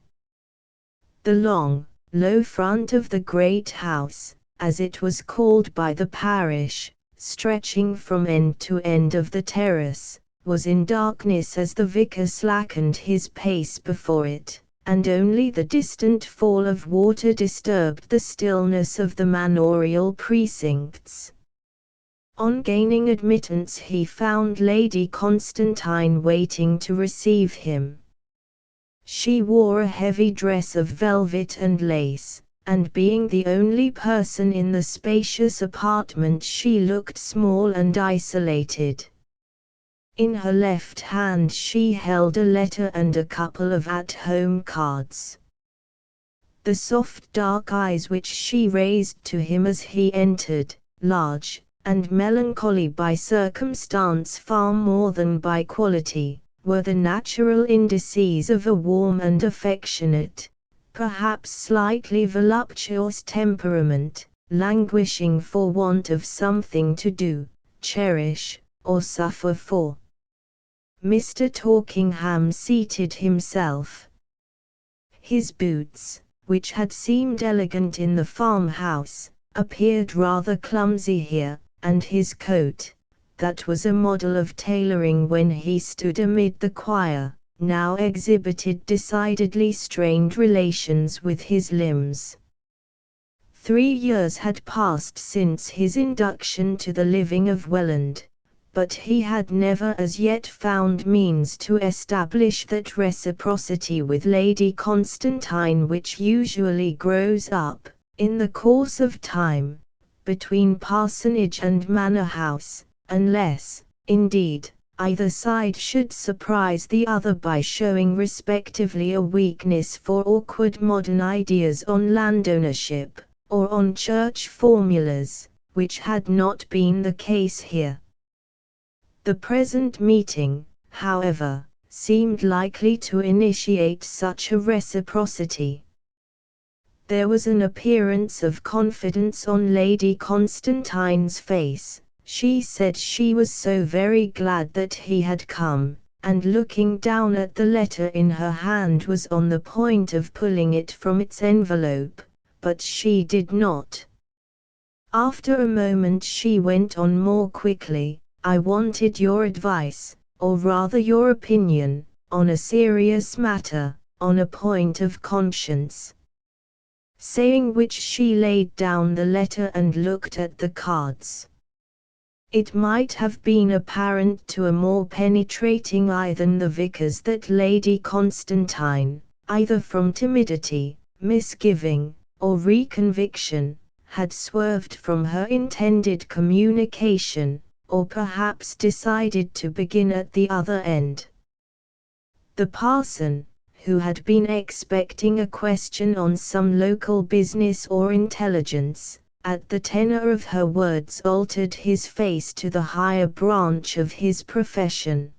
The long, low front of the great house, as it was called by the parish, stretching from end to end of the terrace, was in darkness as the vicar slackened his pace before it, and only the distant fall of water disturbed the stillness of the manorial precincts. On gaining admittance he found Lady Constantine waiting to receive him. She wore a heavy dress of velvet and lace, and being the only person in the spacious apartment she looked small and isolated. In her left hand she held a letter and a couple of at-home cards. The soft dark eyes which she raised to him as he entered, large, and melancholy by circumstance far more than by quality, were the natural indices of a warm and affectionate, perhaps slightly voluptuous temperament, languishing for want of something to do, cherish, or suffer for. Mr. Torkingham seated himself. His boots, which had seemed elegant in the farmhouse, appeared rather clumsy here, and his coat, that was a model of tailoring when he stood amid the choir, now exhibited decidedly strained relations with his limbs. 3 years had passed since his induction to the living of Welland, but he had never as yet found means to establish that reciprocity with Lady Constantine which usually grows up, in the course of time, between parsonage and manor house, unless, indeed, either side should surprise the other by showing respectively a weakness for awkward modern ideas on landownership, or on church formulas, which had not been the case here. The present meeting, however, seemed likely to initiate such a reciprocity. There was an appearance of confidence on Lady Constantine's face. She said she was so very glad that he had come, and looking down at the letter in her hand was on the point of pulling it from its envelope, but she did not. After a moment she went on more quickly, "I wanted your advice, or rather your opinion, on a serious matter, on a point of conscience." Saying which she laid down the letter and looked at the cards. It might have been apparent to a more penetrating eye than the vicar's that Lady Constantine, either from timidity, misgiving, or reconviction, had swerved from her intended communication, or perhaps decided to begin at the other end. The parson, who had been expecting a question on some local business or intelligence, at the tenor of her words altered his face to the higher branch of his profession.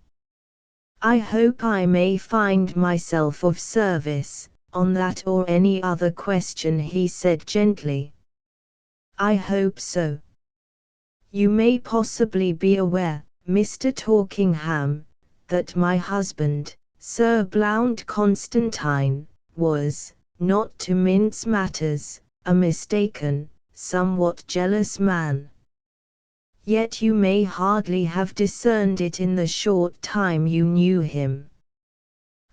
"I hope I may find myself of service, on that or any other question," he said gently. "I hope so. You may possibly be aware, Mr. Torkingham, that my husband, Sir Blount Constantine, was, not to mince matters, a mistaken, somewhat jealous man. Yet you may hardly have discerned it in the short time you knew him.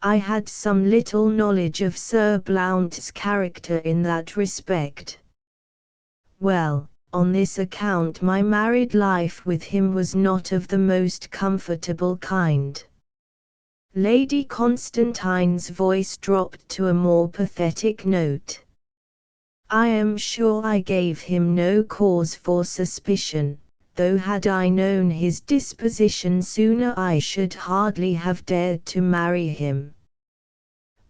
I had some little knowledge of Sir Blount's character in that respect. Well, on this account my married life with him was not of the most comfortable kind." Lady Constantine's voice dropped to a more pathetic note. "I am sure I gave him no cause for suspicion, though had I known his disposition sooner I should hardly have dared to marry him.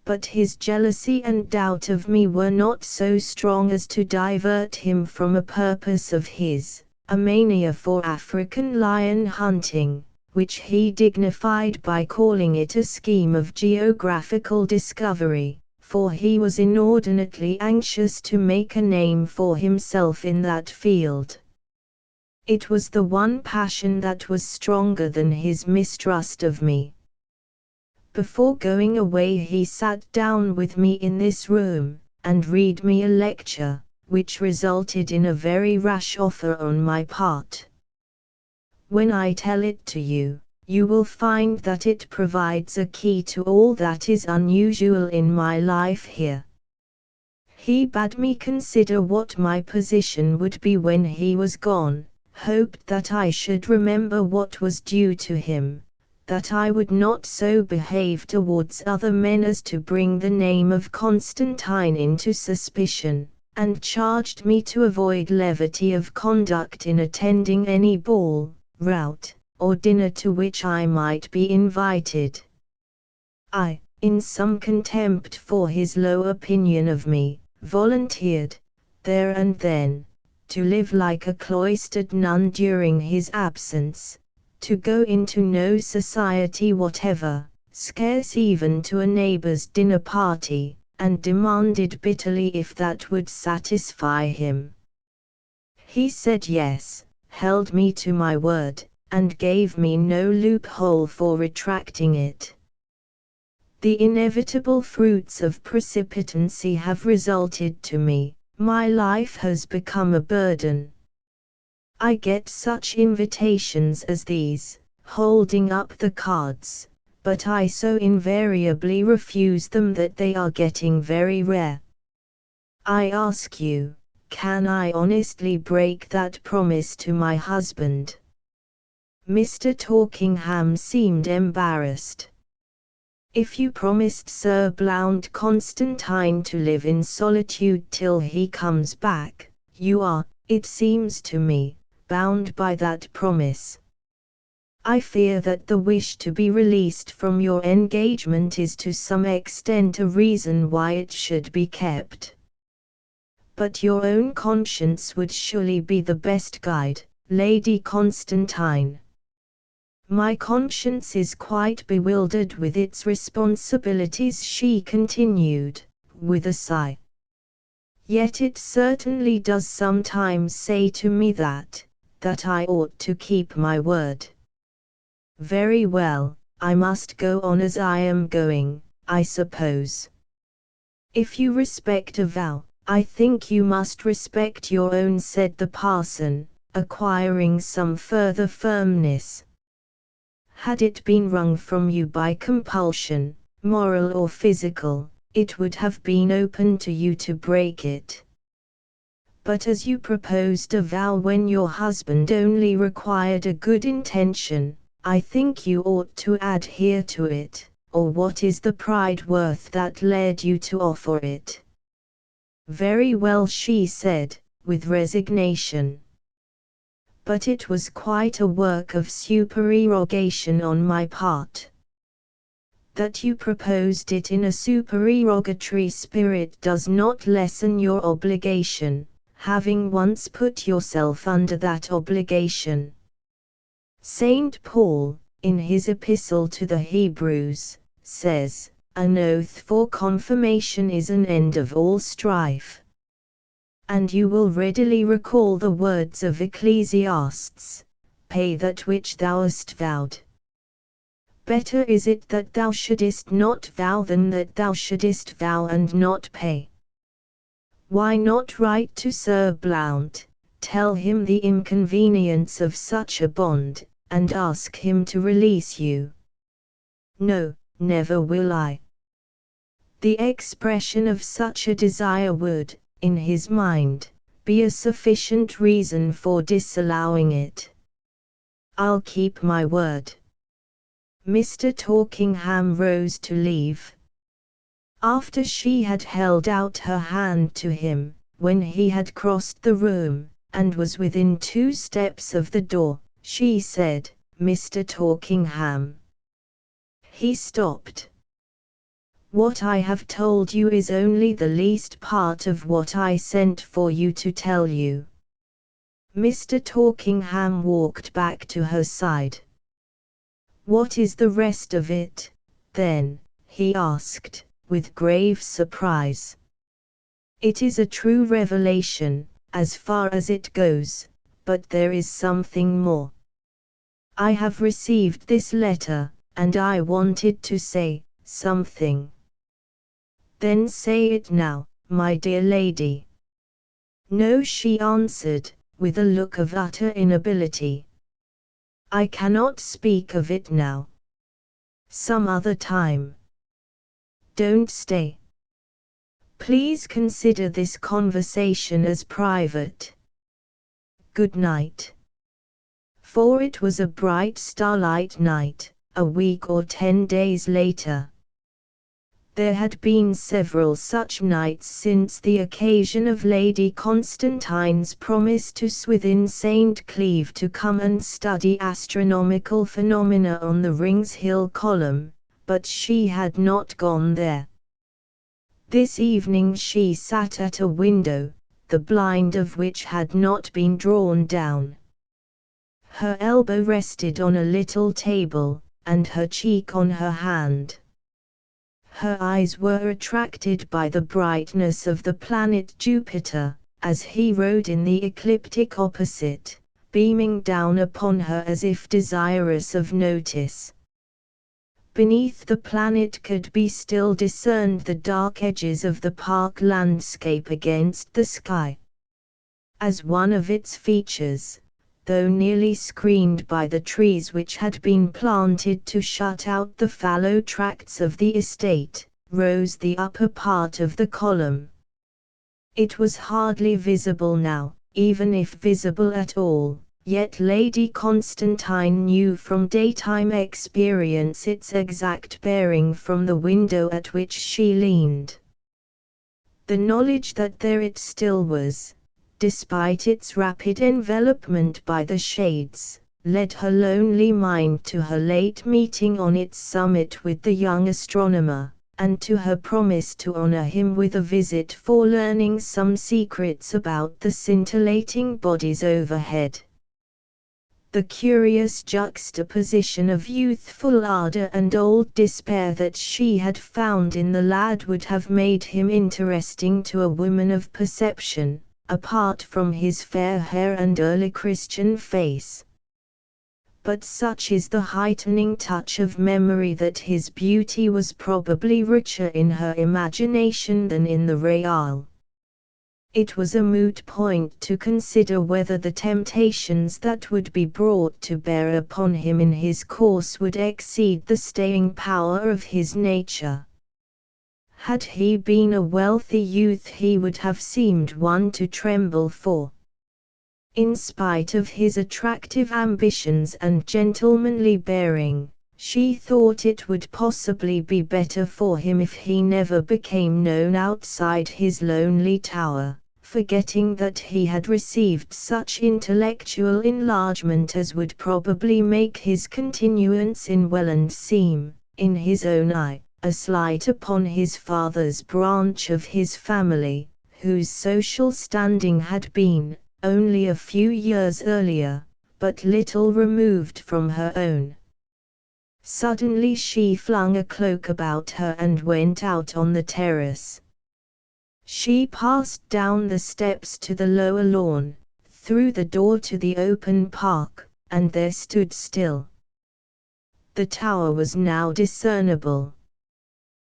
But his jealousy and doubt of me were not so strong as to divert him from a purpose of his, a mania for African lion hunting, which he dignified by calling it a scheme of geographical discovery, for he was inordinately anxious to make a name for himself in that field. It was the one passion that was stronger than his mistrust of me. Before going away he sat down with me in this room, and read me a lecture, which resulted in a very rash offer on my part. When I tell it to you, you will find that it provides a key to all that is unusual in my life here. He bade me consider what my position would be when he was gone, hoped that I should remember what was due to him, that I would not so behave towards other men as to bring the name of Constantine into suspicion, and charged me to avoid levity of conduct in attending any ball, rout, or dinner to which I might be invited. I, in some contempt for his low opinion of me, volunteered, there and then, to live like a cloistered nun during his absence, to go into no society whatever, scarce even to a neighbor's dinner party, and demanded bitterly if that would satisfy him. He said yes, held me to my word, and gave me no loophole for retracting it. The inevitable fruits of precipitancy have resulted to me. My life has become a burden. I get such invitations as these, holding up the cards, but I so invariably refuse them that they are getting very rare. I ask you, can I honestly break that promise to my husband?" Mr. Torkingham seemed embarrassed. "If you promised Sir Blount Constantine to live in solitude till he comes back, you are, it seems to me, bound by that promise. I fear that the wish to be released from your engagement is to some extent a reason why it should be kept. But your own conscience would surely be the best guide, Lady Constantine." My conscience is quite bewildered with its responsibilities, she continued, with a sigh. Yet it certainly does sometimes say to me that I ought to keep my word. Very well, I must go on as I am going, I suppose. If you respect a vow, I think you must respect your own, said the parson, acquiring some further firmness. Had it been wrung from you by compulsion, moral or physical, it would have been open to you to break it. But as you proposed a vow when your husband only required a good intention, I think you ought to adhere to it, or what is the pride worth that led you to offer it? Very well, she said, with resignation. But it was quite a work of supererogation on my part. That you proposed it in a supererogatory spirit does not lessen your obligation, having once put yourself under that obligation. Saint Paul, in his epistle to the Hebrews, says, "An oath for confirmation is an end of all strife." And you will readily recall the words of Ecclesiastes, "Pay that which thou hast vowed." Better is it that thou shouldest not vow than that thou shouldest vow and not pay. Why not write to Sir Blount, tell him the inconvenience of such a bond, and ask him to release you? No, never will I. The expression of such a desire would, in his mind, be a sufficient reason for disallowing it. I'll keep my word. Mr. Torkingham rose to leave. After she had held out her hand to him, when he had crossed the room, and was within 2 steps of the door, she said, "Mr. Torkingham." He stopped. "What I have told you is only the least part of what I sent for you to tell you." Mr. Torkingham walked back to her side. "What is the rest of it, then?" he asked, with grave surprise. "It is a true revelation, as far as it goes, but there is something more. I have received this letter, and I wanted to say something." "Then say it now, my dear lady." "No," she answered, with a look of utter inability. "I cannot speak of it now. Some other time. Don't stay. Please consider this conversation as private. Good night." For it was a bright starlight night, a week or 10 days later. There had been several such nights since the occasion of Lady Constantine's promise to Swithin St. Cleeve to come and study astronomical phenomena on the Rings Hill column, but she had not gone there. This evening she sat at a window, the blind of which had not been drawn down. Her elbow rested on a little table, and her cheek on her hand. Her eyes were attracted by the brightness of the planet Jupiter, as he rode in the ecliptic opposite, beaming down upon her as if desirous of notice. Beneath the planet could be still discerned the dark edges of the park landscape against the sky. As one of its features, though nearly screened by the trees which had been planted to shut out the fallow tracts of the estate, rose the upper part of the column. It was hardly visible now, even if visible at all. Yet Lady Constantine knew from daytime experience its exact bearing from the window at which she leaned. The knowledge that there it still was, despite its rapid envelopment by the shades, led her lonely mind to her late meeting on its summit with the young astronomer, and to her promise to honor him with a visit for learning some secrets about the scintillating bodies overhead. The curious juxtaposition of youthful ardor and old despair that she had found in the lad would have made him interesting to a woman of perception, apart from his fair hair and early Christian face. But such is the heightening touch of memory that his beauty was probably richer in her imagination than in the real. It was a moot point to consider whether the temptations that would be brought to bear upon him in his course would exceed the staying power of his nature. Had he been a wealthy youth he would have seemed one to tremble for. In spite of his attractive ambitions and gentlemanly bearing, she thought it would possibly be better for him if he never became known outside his lonely tower, forgetting that he had received such intellectual enlargement as would probably make his continuance in Welland seem, in his own eye, a slight upon his father's branch of his family, whose social standing had been, only a few years earlier, but little removed from her own. Suddenly she flung a cloak about her and went out on the terrace. She passed down the steps to the lower lawn, through the door to the open park, and there stood still. The tower was now discernible.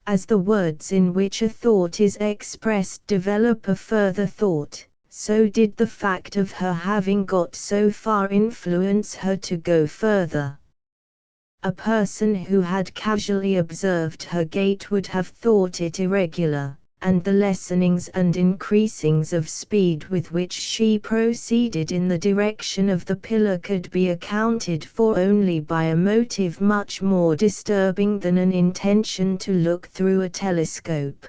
As the words in which a thought is expressed develop a further thought, so did the fact of her having got so far influence her to go further. A person who had casually observed her gait would have thought it irregular, and the lessenings and increasings of speed with which she proceeded in the direction of the pillar could be accounted for only by a motive much more disturbing than an intention to look through a telescope.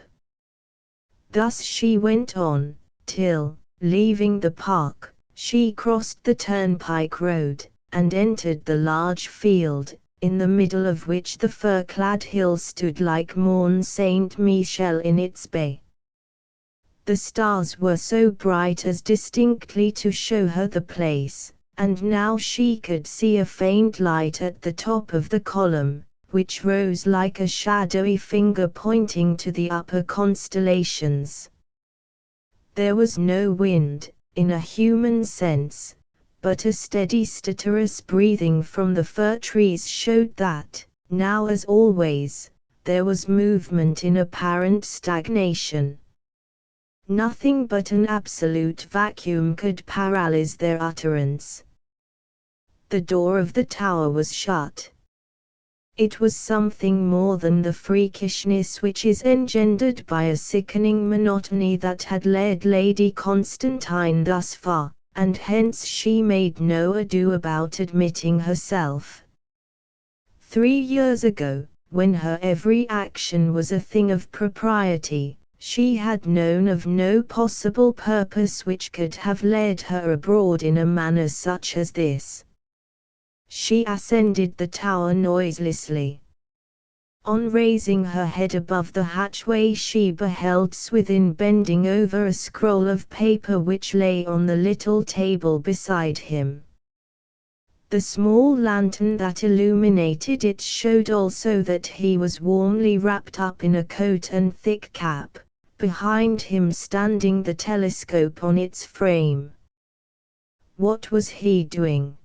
Thus she went on, till, leaving the park, she crossed the turnpike road, and entered the large field, in the middle of which the fir-clad hill stood like Mont Saint-Michel in its bay. The stars were so bright as distinctly to show her the place, and now she could see a faint light at the top of the column, which rose like a shadowy finger pointing to the upper constellations. There was no wind, in a human sense, but a steady stertorous breathing from the fir trees showed that, now as always, there was movement in apparent stagnation. Nothing but an absolute vacuum could paralyze their utterance. The door of the tower was shut. It was something more than the freakishness which is engendered by a sickening monotony that had led Lady Constantine thus far, and hence she made no ado about admitting herself. 3 years ago, when her every action was a thing of propriety, she had known of no possible purpose which could have led her abroad in a manner such as this. She ascended the tower noiselessly. On raising her head above the hatchway she beheld Swithin bending over a scroll of paper which lay on the little table beside him. The small lantern that illuminated it showed also that he was warmly wrapped up in a coat and thick cap, behind him standing the telescope on its frame. What was he doing?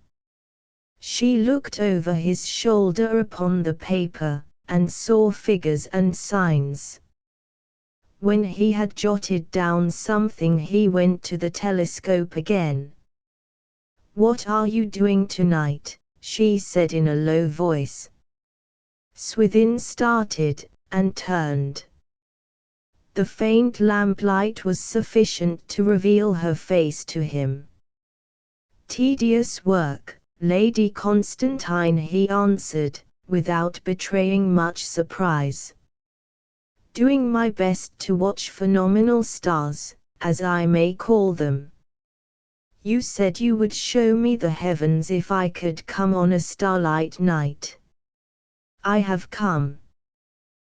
She looked over his shoulder upon the paper, and saw figures and signs. When he had jotted down something he went to the telescope again. "What are you doing tonight?" she said in a low voice. Swithin started, and turned. The faint lamplight was sufficient to reveal her face to him. "Tedious work, Lady Constantine," he answered, without betraying much surprise. "Doing my best to watch phenomenal stars, as I may call them. You said you would show me the heavens if I could come on a starlight night. I have come."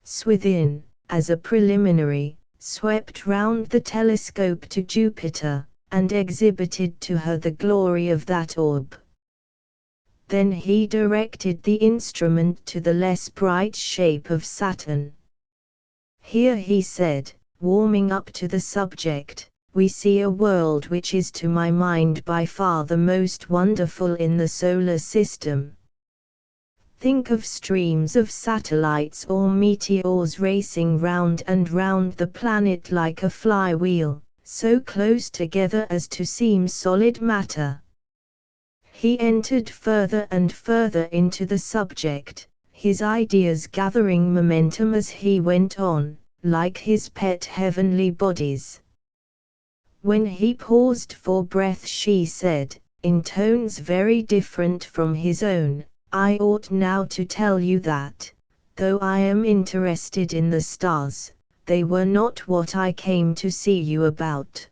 Swithin, as a preliminary, swept round the telescope to Jupiter, and exhibited to her the glory of that orb. Then he directed the instrument to the less bright shape of Saturn. Here he said, warming up to the subject, we see a world which is to my mind by far the most wonderful in the solar system. Think of streams of satellites or meteors racing round and round the planet like a flywheel, so close together as to seem solid matter. He entered further and further into the subject, his ideas gathering momentum as he went on, like his pet heavenly bodies. When he paused for breath, she said, in tones very different from his own, I ought now to tell you that, though I am interested in the stars, they were not what I came to see you about.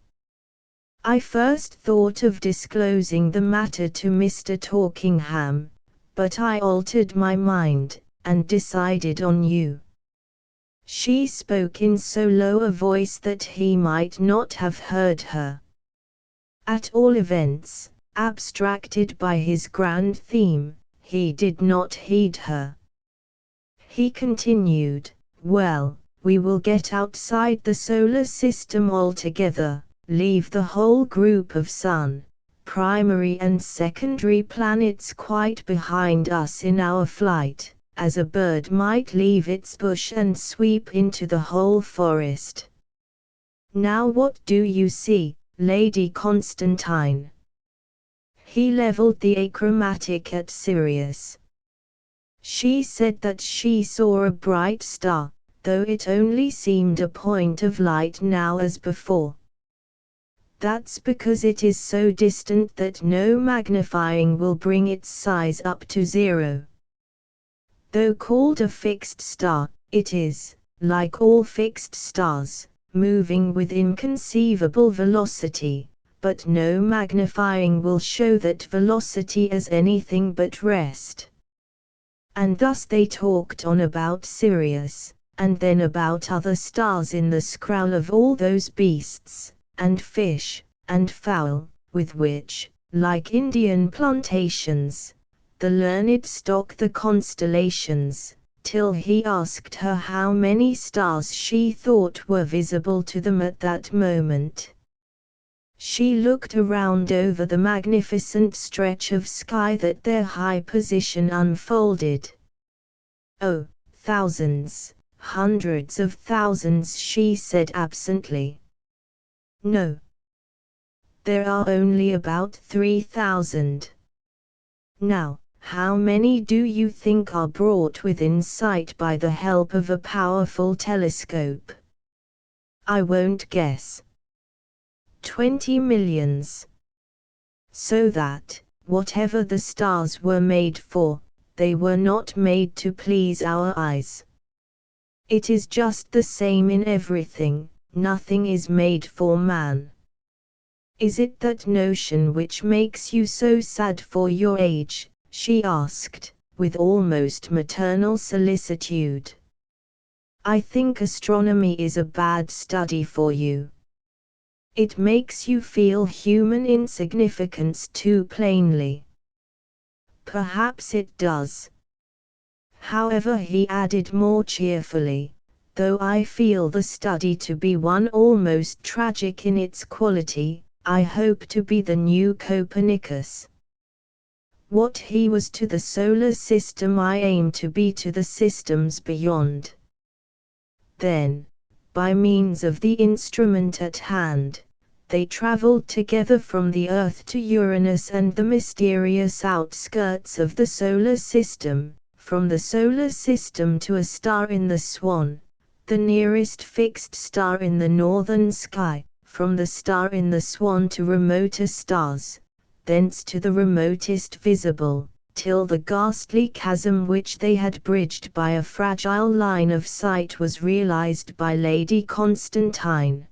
I first thought of disclosing the matter to Mr. Talkingham, but I altered my mind, and decided on you. She spoke in so low a voice that he might not have heard her. At all events, abstracted by his grand theme, he did not heed her. He continued, well, we will get outside the solar system altogether, leave the whole group of sun, primary and secondary planets quite behind us in our flight, as a bird might leave its bush and sweep into the whole forest. Now what do you see, Lady Constantine? He leveled the achromatic at Sirius. She said that she saw a bright star, though it only seemed a point of light now as before. That's because it is so distant that no magnifying will bring its size up to 0. Though called a fixed star, it is, like all fixed stars, moving with inconceivable velocity, but no magnifying will show that velocity as anything but rest. And thus they talked on about Sirius, and then about other stars in the scroll of all those beasts, and fish, and fowl, with which, like Indian plantations, the learned stock the constellations, till he asked her how many stars she thought were visible to them at that moment. She looked around over the magnificent stretch of sky that their high position unfolded. Oh, thousands, hundreds of thousands, she said absently. No. There are only about 3,000. Now, how many do you think are brought within sight by the help of a powerful telescope? I won't guess. 20 millions. So that, whatever the stars were made for, they were not made to please our eyes. It is just the same in everything. Nothing is made for man. Is it that notion which makes you so sad for your age? She asked, with almost maternal solicitude. I think astronomy is a bad study for you. It makes you feel human insignificance too plainly. Perhaps it does. However, he added more cheerfully, though I feel the study to be one almost tragic in its quality, I hope to be the new Copernicus. What he was to the solar system I aim to be to the systems beyond. Then, by means of the instrument at hand, they traveled together from the Earth to Uranus and the mysterious outskirts of the solar system, from the solar system to a star in the Swan, the nearest fixed star in the northern sky, from the star in the Swan to remoter stars, thence to the remotest visible, till the ghastly chasm which they had bridged by a fragile line of sight was realized by Lady Constantine.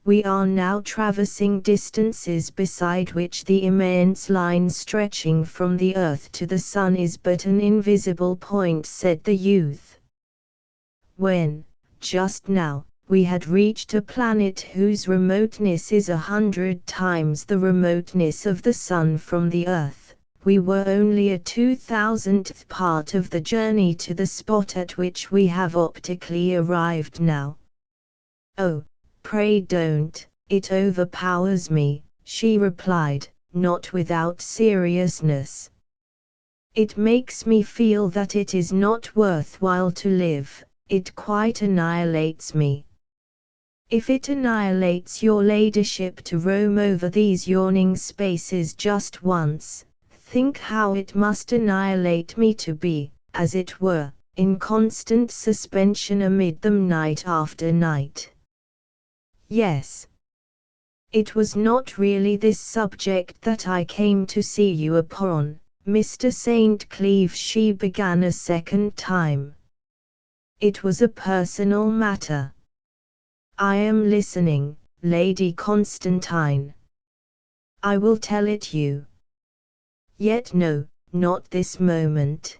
We are now traversing distances beside which the immense line stretching from the earth to the sun is but an invisible point, said the youth. When, just now, we had reached a planet whose remoteness is 100 times the remoteness of the sun from the earth, we were only a 2,000th part of the journey to the spot at which we have optically arrived now. Oh, pray don't, it overpowers me, she replied, not without seriousness. It makes me feel that it is not worthwhile to live, it quite annihilates me. If it annihilates your ladyship to roam over these yawning spaces just once, think how it must annihilate me to be, as it were, in constant suspension amid them night after night. Yes. It was not really this subject that I came to see you upon, Mr. St. Cleeve, she began a second time. It was a personal matter. I am listening, Lady Constantine. I will tell it you. Yet no, not this moment.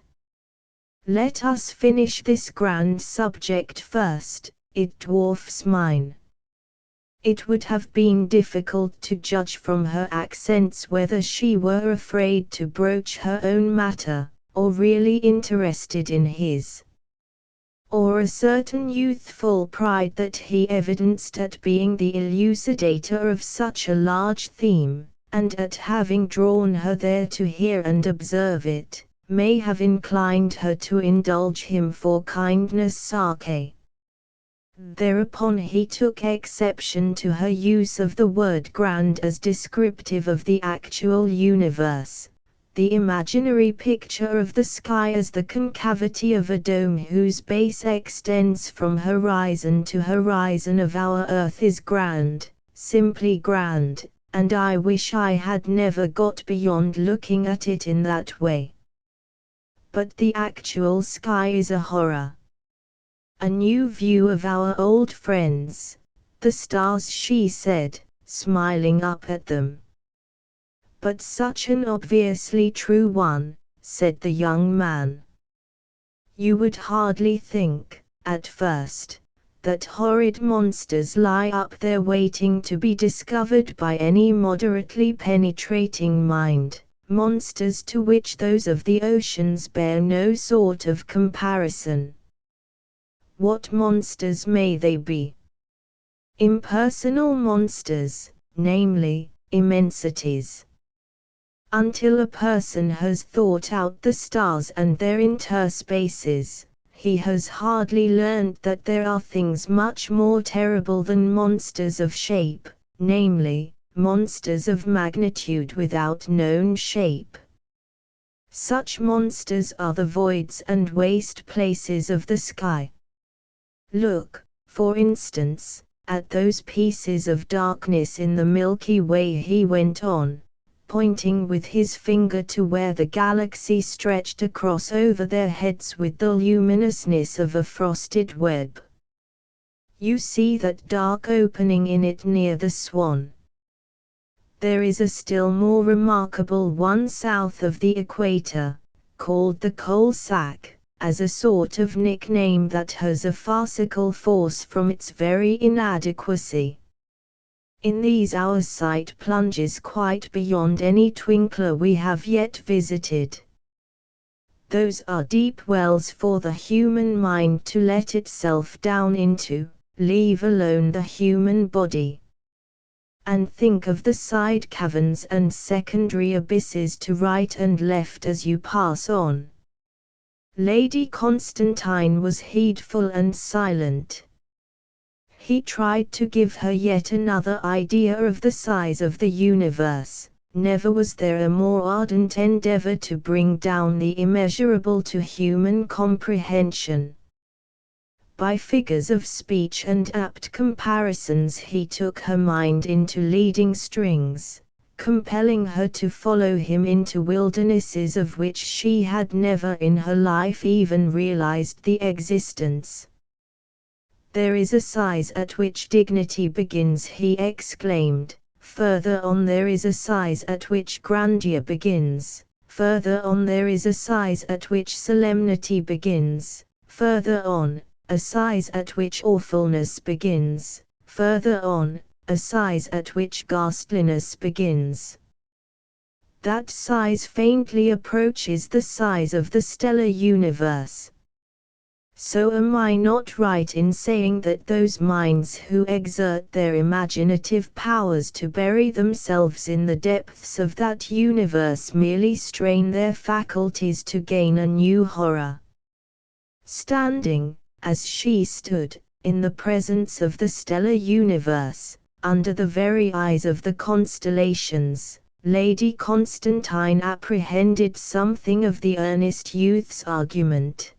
Let us finish this grand subject first, it dwarfs mine. It would have been difficult to judge from her accents whether she were afraid to broach her own matter, or really interested in his. Or a certain youthful pride that he evidenced at being the elucidator of such a large theme, and at having drawn her there to hear and observe it, may have inclined her to indulge him for kindness sake. Thereupon he took exception to her use of the word grand as descriptive of the actual universe, the imaginary picture of the sky as the concavity of a dome whose base extends from horizon to horizon of our earth is grand, simply grand, and I wish I had never got beyond looking at it in that way. But the actual sky is a horror. A new view of our old friends, the stars, she said, smiling up at them. But such an obviously true one, said the young man. You would hardly think, at first, that horrid monsters lie up there waiting to be discovered by any moderately penetrating mind, monsters to which those of the oceans bear no sort of comparison. What monsters may they be? Impersonal monsters, namely, immensities. Until a person has thought out the stars and their interspaces, he has hardly learned that there are things much more terrible than monsters of shape, namely, monsters of magnitude without known shape. Such monsters are the voids and waste places of the sky. Look, for instance, at those pieces of darkness in the Milky Way, he went on, pointing with his finger to where the galaxy stretched across over their heads with the luminousness of a frosted web. You see that dark opening in it near the Swan. There is a still more remarkable one south of the equator, called the Coal Sack, as a sort of nickname that has a farcical force from its very inadequacy. In these our sight plunges quite beyond any twinkler we have yet visited. Those are deep wells for the human mind to let itself down into, leave alone the human body. And think of the side caverns and secondary abysses to right and left as you pass on. Lady Constantine was heedful and silent. He tried to give her yet another idea of the size of the universe. Never was there a more ardent endeavor to bring down the immeasurable to human comprehension. By figures of speech and apt comparisons he took her mind into leading strings, compelling her to follow him into wildernesses of which she had never in her life even realized the existence. There is a size at which dignity begins, he exclaimed. Further on there is a size at which grandeur begins. Further on there is a size at which solemnity begins. Further on, a size at which awfulness begins. Further on, a size at which ghastliness begins. that size faintly approaches the size of the stellar universe. So am I not right in saying that those minds who exert their imaginative powers to bury themselves in the depths of that universe merely strain their faculties to gain a new horror? Standing, as she stood, in the presence of the stellar universe, under the very eyes of the constellations, Lady Constantine apprehended something of the earnest youth's argument.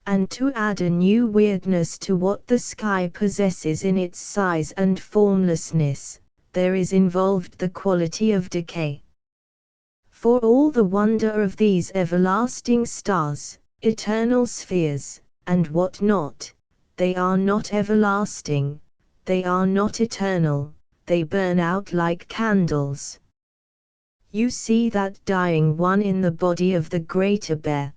And to add a new weirdness to what the sky possesses in its size and formlessness, there is involved the quality of decay. For all the wonder of these everlasting stars, eternal spheres, and what not, they are not everlasting, they are not eternal, they burn out like candles. You see that dying one in the body of the greater bear.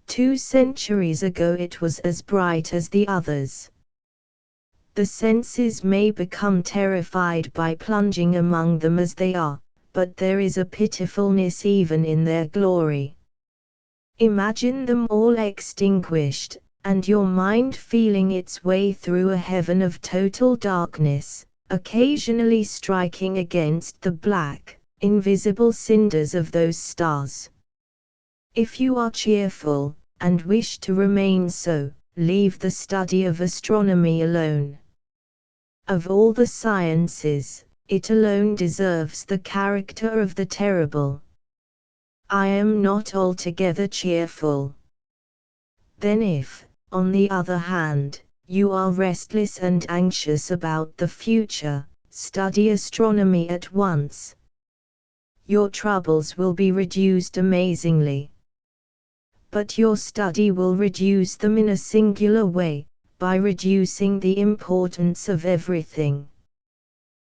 2 centuries ago it was as bright as the others. The senses may become terrified by plunging among them as they are, but there is a pitifulness even in their glory. Imagine them all extinguished, and your mind feeling its way through a heaven of total darkness, occasionally striking against the black, invisible cinders of those stars. If you are cheerful, and wish to remain so, leave the study of astronomy alone. Of all the sciences, it alone deserves the character of the terrible. I am not altogether cheerful. Then if, on the other hand, you are restless and anxious about the future, study astronomy at once. Your troubles will be reduced amazingly. But your study will reduce them in a singular way, by reducing the importance of everything.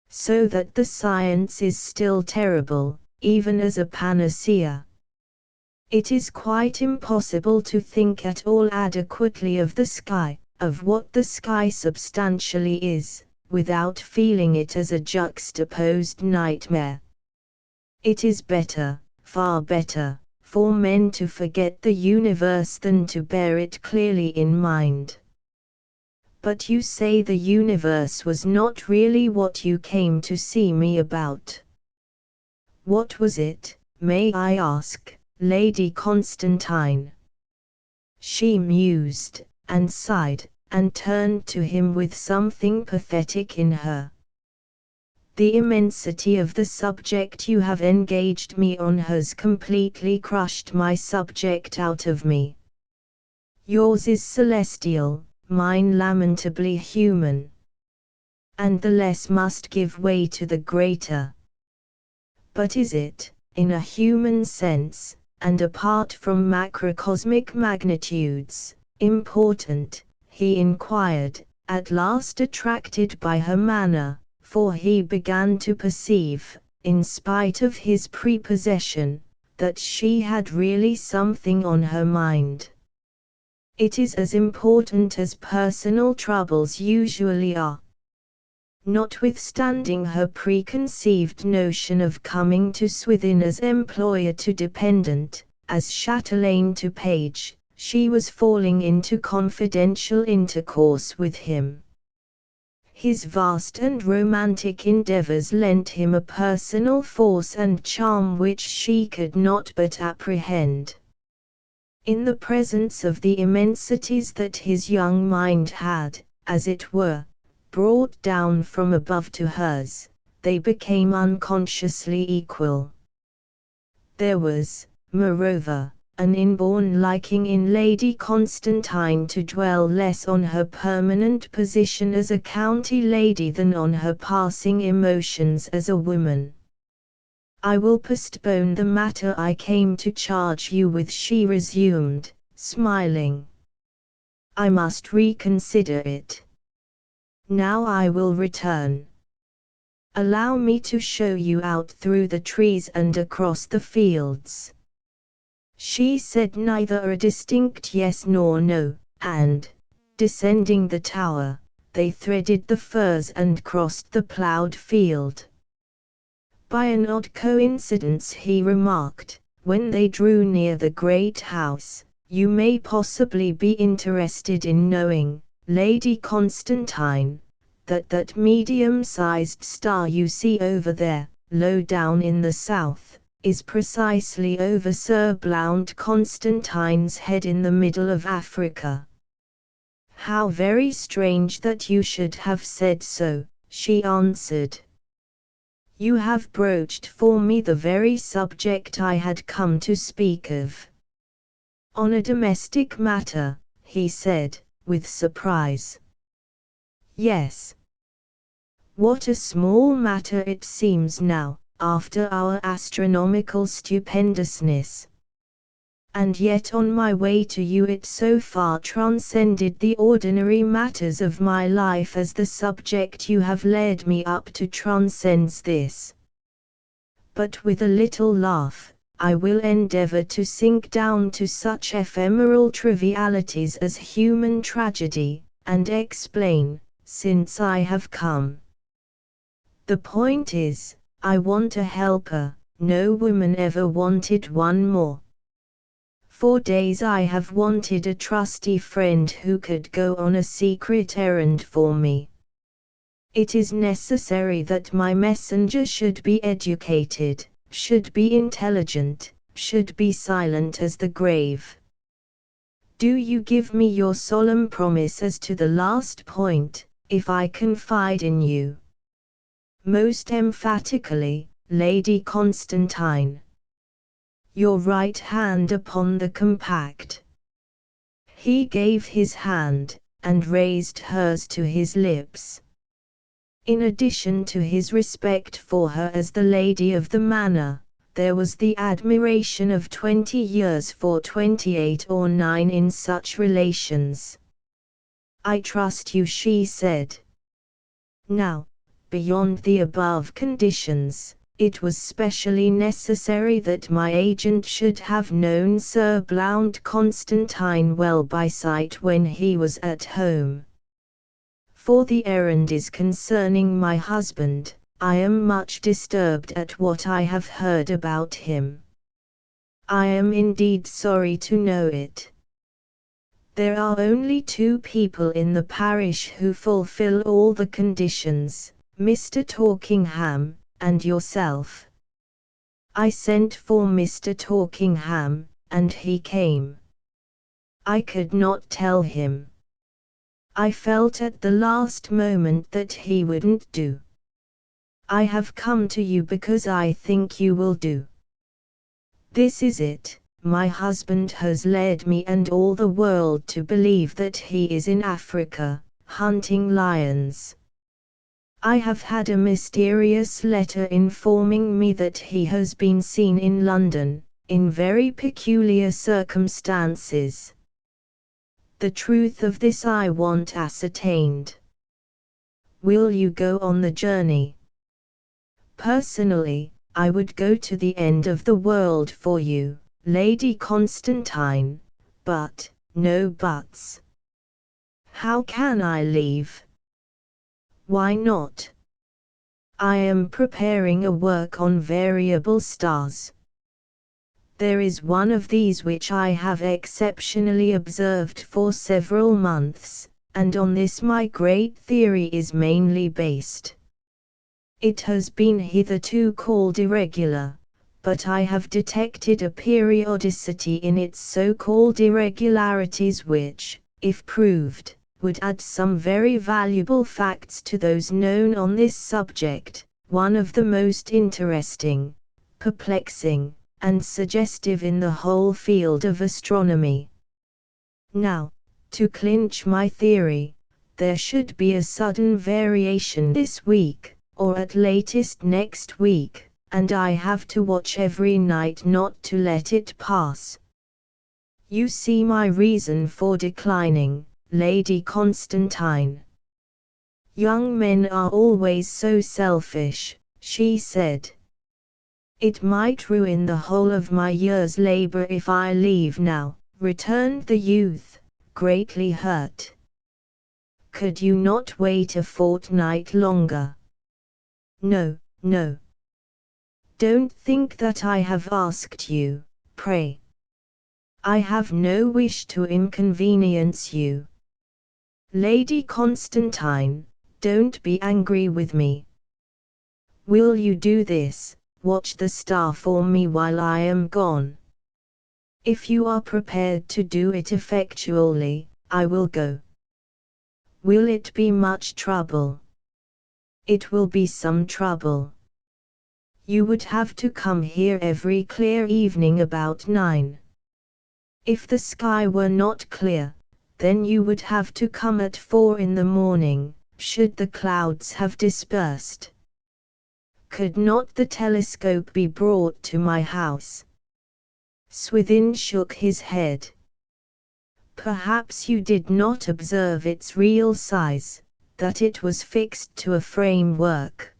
So that the science is still terrible, even as a panacea. It is quite impossible to think at all adequately of the sky, of what the sky substantially is, without feeling it as a juxtaposed nightmare. It is better, far better, for men to forget the universe than to bear it clearly in mind. But you say the universe was not really what you came to see me about. What was it, may I ask, Lady Constantine? She mused, and sighed, and turned to him with something pathetic in her. The immensity of the subject you have engaged me on has completely crushed my subject out of me. Yours is celestial, mine lamentably human. And the less must give way to the greater. But is it, in a human sense, and apart from macrocosmic magnitudes, important? He inquired, at last attracted by her manner. For he began to perceive, in spite of his prepossession, that she had really something on her mind. It is as important as personal troubles usually are. Notwithstanding her preconceived notion of coming to Swithin as employer to dependent, as chatelaine to page, she was falling into confidential intercourse with him. His vast and romantic endeavors lent him a personal force and charm which she could not but apprehend. In the presence of the immensities that his young mind had, as it were, brought down from above to hers, they became unconsciously equal. There was, moreover, an inborn liking in Lady Constantine to dwell less on her permanent position as a county lady than on her passing emotions as a woman. I will postpone the matter I came to charge you with, she resumed, smiling. I must reconsider it. Now I will return. Allow me to show you out through the trees and across the fields. She said neither a distinct yes nor no, and, descending the tower, they threaded the furze and crossed the ploughed field. by an odd coincidence, he remarked, when they drew near the great house, "You may possibly be interested in knowing, Lady Constantine, that medium-sized star you see over there, low down in the south, is precisely over Sir Blount Constantine's head in the middle of Africa." "How very strange that you should have said so," she answered. "You have broached for me the very subject I had come to speak of." "On a domestic matter," he said, with surprise. "Yes. What a small matter it seems now, after our astronomical stupendousness. And yet on my way to you it so far transcended the ordinary matters of my life as the subject you have led me up to transcends this. But with a little laugh, I will endeavor to sink down to such ephemeral trivialities as human tragedy, and explain, since I have come. The point is, I want a helper. No woman ever wanted one more. For days I have wanted a trusty friend who could go on a secret errand for me. It is necessary that my messenger should be educated, should be intelligent, should be silent as the grave. Do you give me your solemn promise as to the last point, if I confide in you?" "Most emphatically, Lady Constantine." "Your right hand upon the compact." He gave his hand, and raised hers to his lips. In addition to his respect for her as the lady of the manor, there was the admiration of 20 years for 28 or 9 in such relations. "I trust you," she said. Now, beyond the above conditions, it was specially necessary that my agent should have known Sir Blount Constantine well by sight when he was at home. For the errand is concerning my husband. I am much disturbed at what I have heard about him. I am indeed sorry to know it. There are only 2 people in the parish who fulfill all the conditions, Mr. Torkingham, and yourself. I sent for Mr. Torkingham, and he came. I could not tell him. I felt at the last moment that he wouldn't do. I have come to you because I think you will do. This is it. My husband has led me and all the world to believe that he is in Africa, hunting lions. I have had a mysterious letter informing me that he has been seen in London, in very peculiar circumstances. The truth of this I want ascertained. Will you go on the journey? Personally, I would go to the end of the world for you, Lady Constantine, but, no buts. How can I leave? Why not? I am preparing a work on variable stars. There is one of these which I have exceptionally observed for several months, and on this my great theory is mainly based. It has been hitherto called irregular, but I have detected a periodicity in its so-called irregularities which, if proved, would add some very valuable facts to those known on this subject, one of the most interesting, perplexing, and suggestive in the whole field of astronomy. Now, to clinch my theory, there should be a sudden variation this week, or at latest next week, and I have to watch every night not to let it pass. You see my reason for declining, Lady Constantine. Young men are always so selfish, she said. It might ruin the whole of my year's labor if I leave now, returned the youth, greatly hurt. Could you not wait a fortnight longer? No, no. Don't think that I have asked you, pray. I have no wish to inconvenience you. Lady Constantine, don't be angry with me. Will you do this, watch the star for me while I am gone? If you are prepared to do it effectually, I will go. Will it be much trouble? It will be some trouble. You would have to come here every clear evening about 9. If the sky were not clear, then you would have to come at 4 in the morning, should the clouds have dispersed. Could not the telescope be brought to my house? Swithin shook his head. Perhaps you did not observe its real size, that it was fixed to a framework.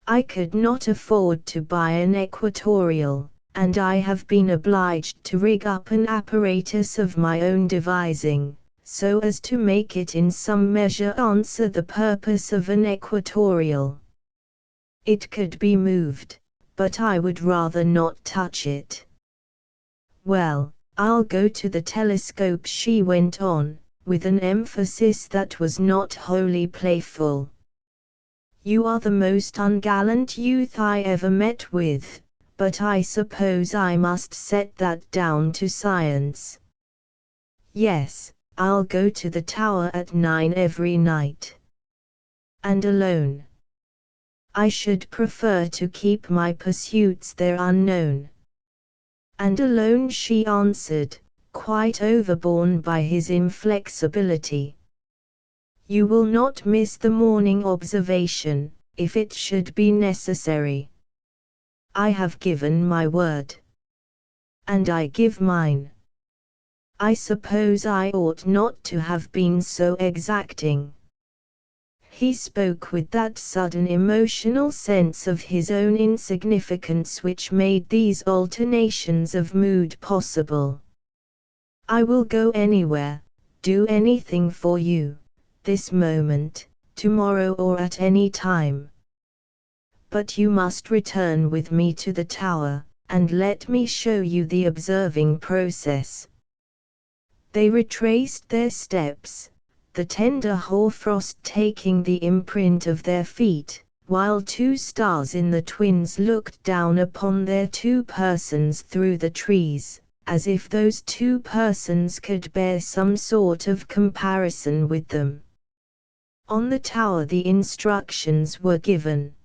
I could not afford to buy an equatorial, and I have been obliged to rig up an apparatus of my own devising, so as to make it in some measure answer the purpose of an equatorial. It could be moved, but I would rather not touch it. Well, I'll go to the telescope, she went on, with an emphasis that was not wholly playful. You are the most ungallant youth I ever met with, but I suppose I must set that down to science. Yes, I'll go to the tower at 9 every night. And alone. I should prefer to keep my pursuits there unknown. And alone, she answered, quite overborne by his inflexibility. You will not miss the morning observation, if it should be necessary. I have given my word. And I give mine. I suppose I ought not to have been so exacting. He spoke with that sudden emotional sense of his own insignificance which made these alternations of mood possible. I will go anywhere, do anything for you, this moment, tomorrow or at any time. But you must return with me to the tower, and let me show you the observing process. They retraced their steps, the tender hoarfrost taking the imprint of their feet, while 2 stars in the twins looked down upon their 2 persons through the trees, as if those 2 persons could bear some sort of comparison with them. On the tower the instructions were given.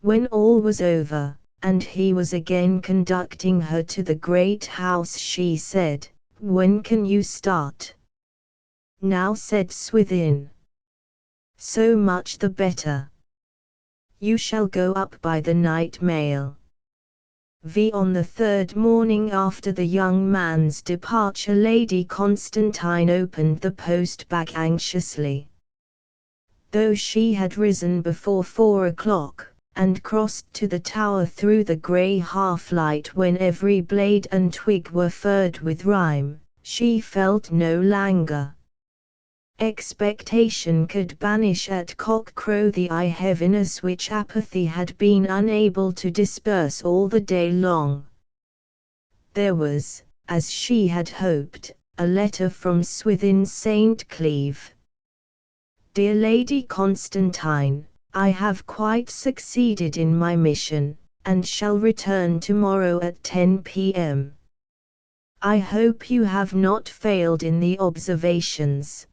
When all was over, and he was again conducting her to the great house, she said, "When can you start?" "Now," said Swithin. "So much the better. You shall go up by the night mail." On the 3rd morning after the young man's departure, Lady Constantine opened the post-bag anxiously. Though she had risen before 4 o'clock, and crossed to the tower through the grey half-light when every blade and twig were furred with rime, she felt no languor. Expectation could banish at cock-crow the eye-heaviness which apathy had been unable to disperse all the day long. There was, as she had hoped, a letter from Swithin St. Cleeve. "Dear Lady Constantine, I have quite succeeded in my mission, and shall return tomorrow at 10 p.m. I hope you have not failed in the observations.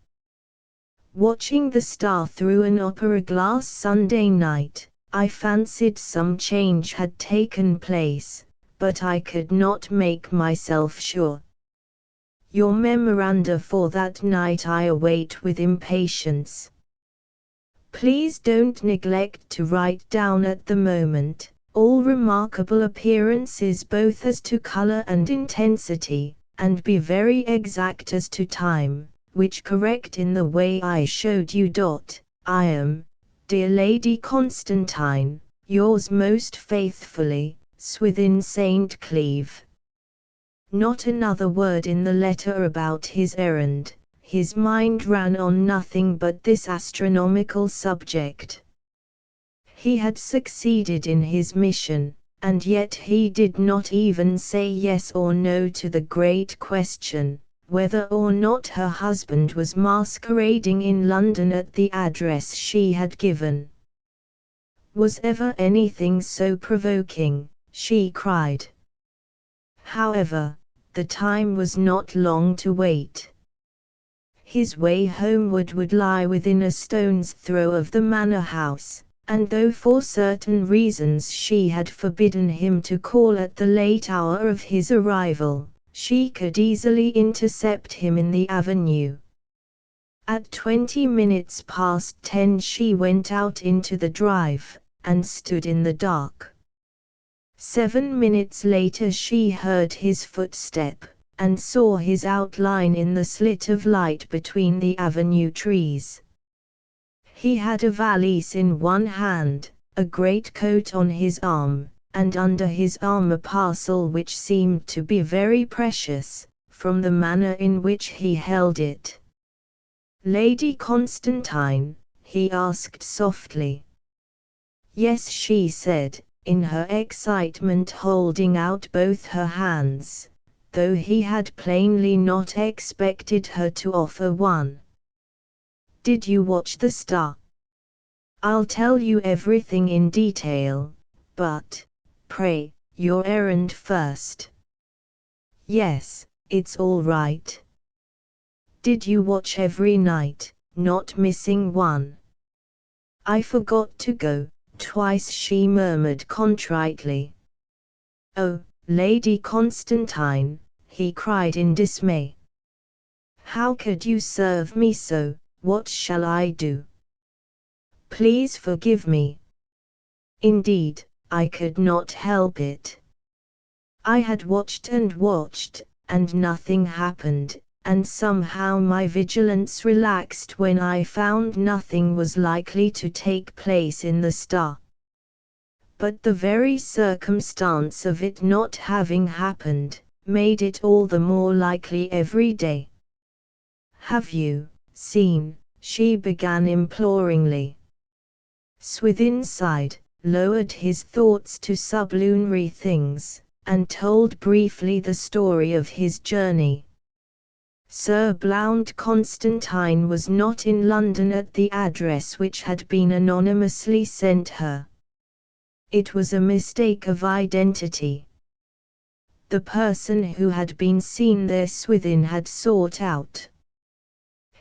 Watching the star through an opera glass Sunday night, I fancied some change had taken place, but I could not make myself sure. Your memoranda for that night I await with impatience. Please don't neglect to write down at the moment all remarkable appearances both as to color and intensity, and be very exact as to time, which correct in the way I showed you. I am, dear Lady Constantine, yours most faithfully, Swithin St. Cleeve. Not another word in the letter about his errand. His mind ran on nothing but this astronomical subject. He had succeeded in his mission, and yet he did not even say yes or no to the great question, whether or not her husband was masquerading in London at the address she had given. Was ever anything so provoking? She cried. However, the time was not long to wait. His way homeward would lie within a stone's throw of the manor house, and though for certain reasons she had forbidden him to call at the late hour of his arrival, she could easily intercept him in the avenue. At 20 minutes past 10 she went out into the drive, and stood in the dark. 7 minutes later she heard his footstep, and saw his outline in the slit of light between the avenue trees. He had a valise in one hand, a greatcoat on his arm, and under his arm a parcel which seemed to be very precious, from the manner in which he held it. "Lady Constantine?" he asked softly. "Yes," she said, in her excitement holding out both her hands, though he had plainly not expected her to offer one. "Did you watch the star?" "I'll tell you everything in detail, but, pray, your errand first." "Yes, it's all right." "Did you watch every night, not missing one?" "I forgot to go twice," she murmured contritely. "Oh, Lady Constantine," he cried in dismay. "How could you serve me so? What shall I do?" "Please forgive me." "Indeed, I could not help it. I had watched, and nothing happened, and somehow my vigilance relaxed when I found nothing was likely to take place in the star. But the very circumstance of it not having happened, made it all the more likely every day." "Have you seen?" she began imploringly. Swithin sighed, lowered his thoughts to sublunary things, and told briefly the story of his journey. Sir Blount Constantine was not in London at the address which had been anonymously sent her. It was a mistake of identity. The person who had been seen there Swithin had sought out.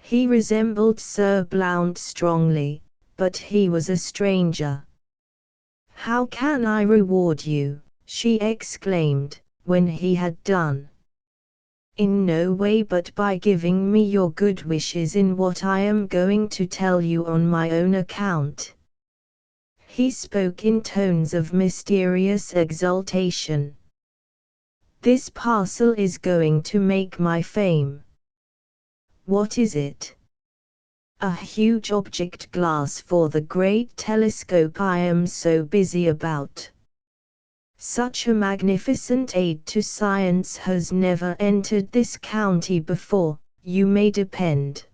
He resembled Sir Blount strongly, but he was a stranger. "How can I reward you?" she exclaimed, when he had done. "In no way but by giving me your good wishes in what I am going to tell you on my own account." He spoke in tones of mysterious exultation. "This parcel is going to make my fame." "What is it?" "A huge object glass for the great telescope I am so busy about. Such a magnificent aid to science has never entered this county before, you may depend."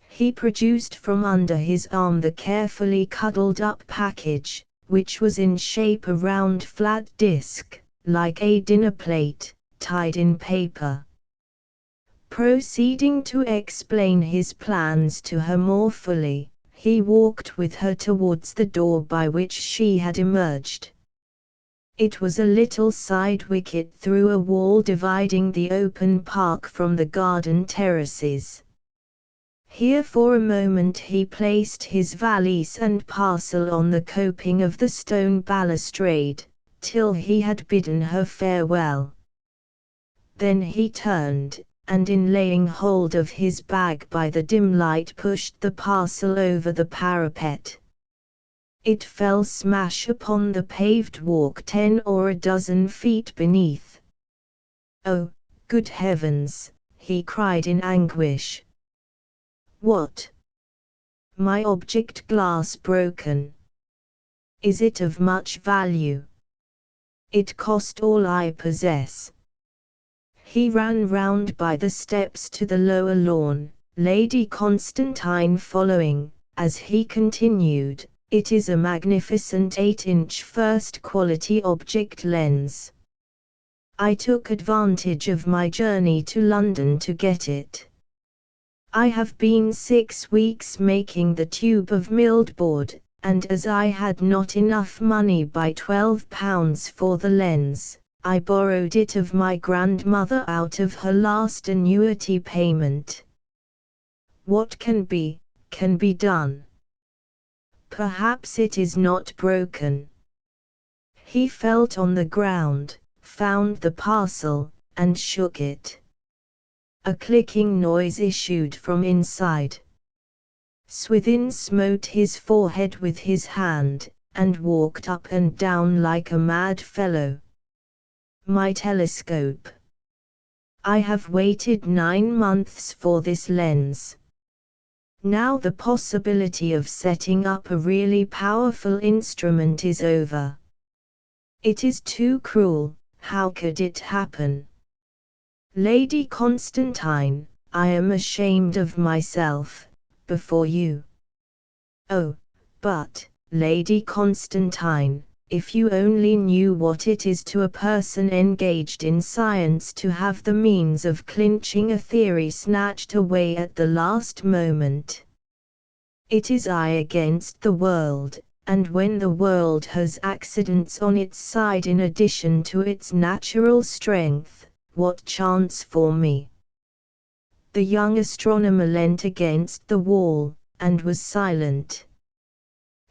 He produced from under his arm the carefully cuddled-up package, which was in shape a round flat disc, like a dinner plate, tied in paper. Proceeding to explain his plans to her more fully, he walked with her towards the door by which she had emerged. It was a little side wicket through a wall dividing the open park from the garden terraces. Here for a moment he placed his valise and parcel on the coping of the stone balustrade, till he had bidden her farewell. Then he turned, and in laying hold of his bag by the dim light pushed the parcel over the parapet. It fell smash upon the paved walk 10 or a dozen feet beneath. "Oh, good heavens!" he cried in anguish. "What?" "My object glass broken." "Is it of much value?" "It cost all I possess." He ran round by the steps to the lower lawn, Lady Constantine following, as he continued, It is a magnificent 8-inch first-quality object lens. I took advantage of my journey to London to get it. I have been 6 weeks making the tube of milled board, and as I had not enough money by £12 for the lens, I borrowed it of my grandmother out of her last annuity payment. What can be done. Perhaps it is not broken. He felt on the ground, found the parcel, and shook it. A clicking noise issued from inside. Swithin smote his forehead with his hand, and walked up and down like a mad fellow. My telescope. I have waited 9 months for this lens. Now the possibility of setting up a really powerful instrument is over. It is too cruel. How could it happen? Lady Constantine, I am ashamed of myself, before you. Oh, but, Lady Constantine, if you only knew what it is to a person engaged in science to have the means of clinching a theory snatched away at the last moment. It is I against the world, and when the world has accidents on its side in addition to its natural strength, what chance for me? The young astronomer leant against the wall, and was silent.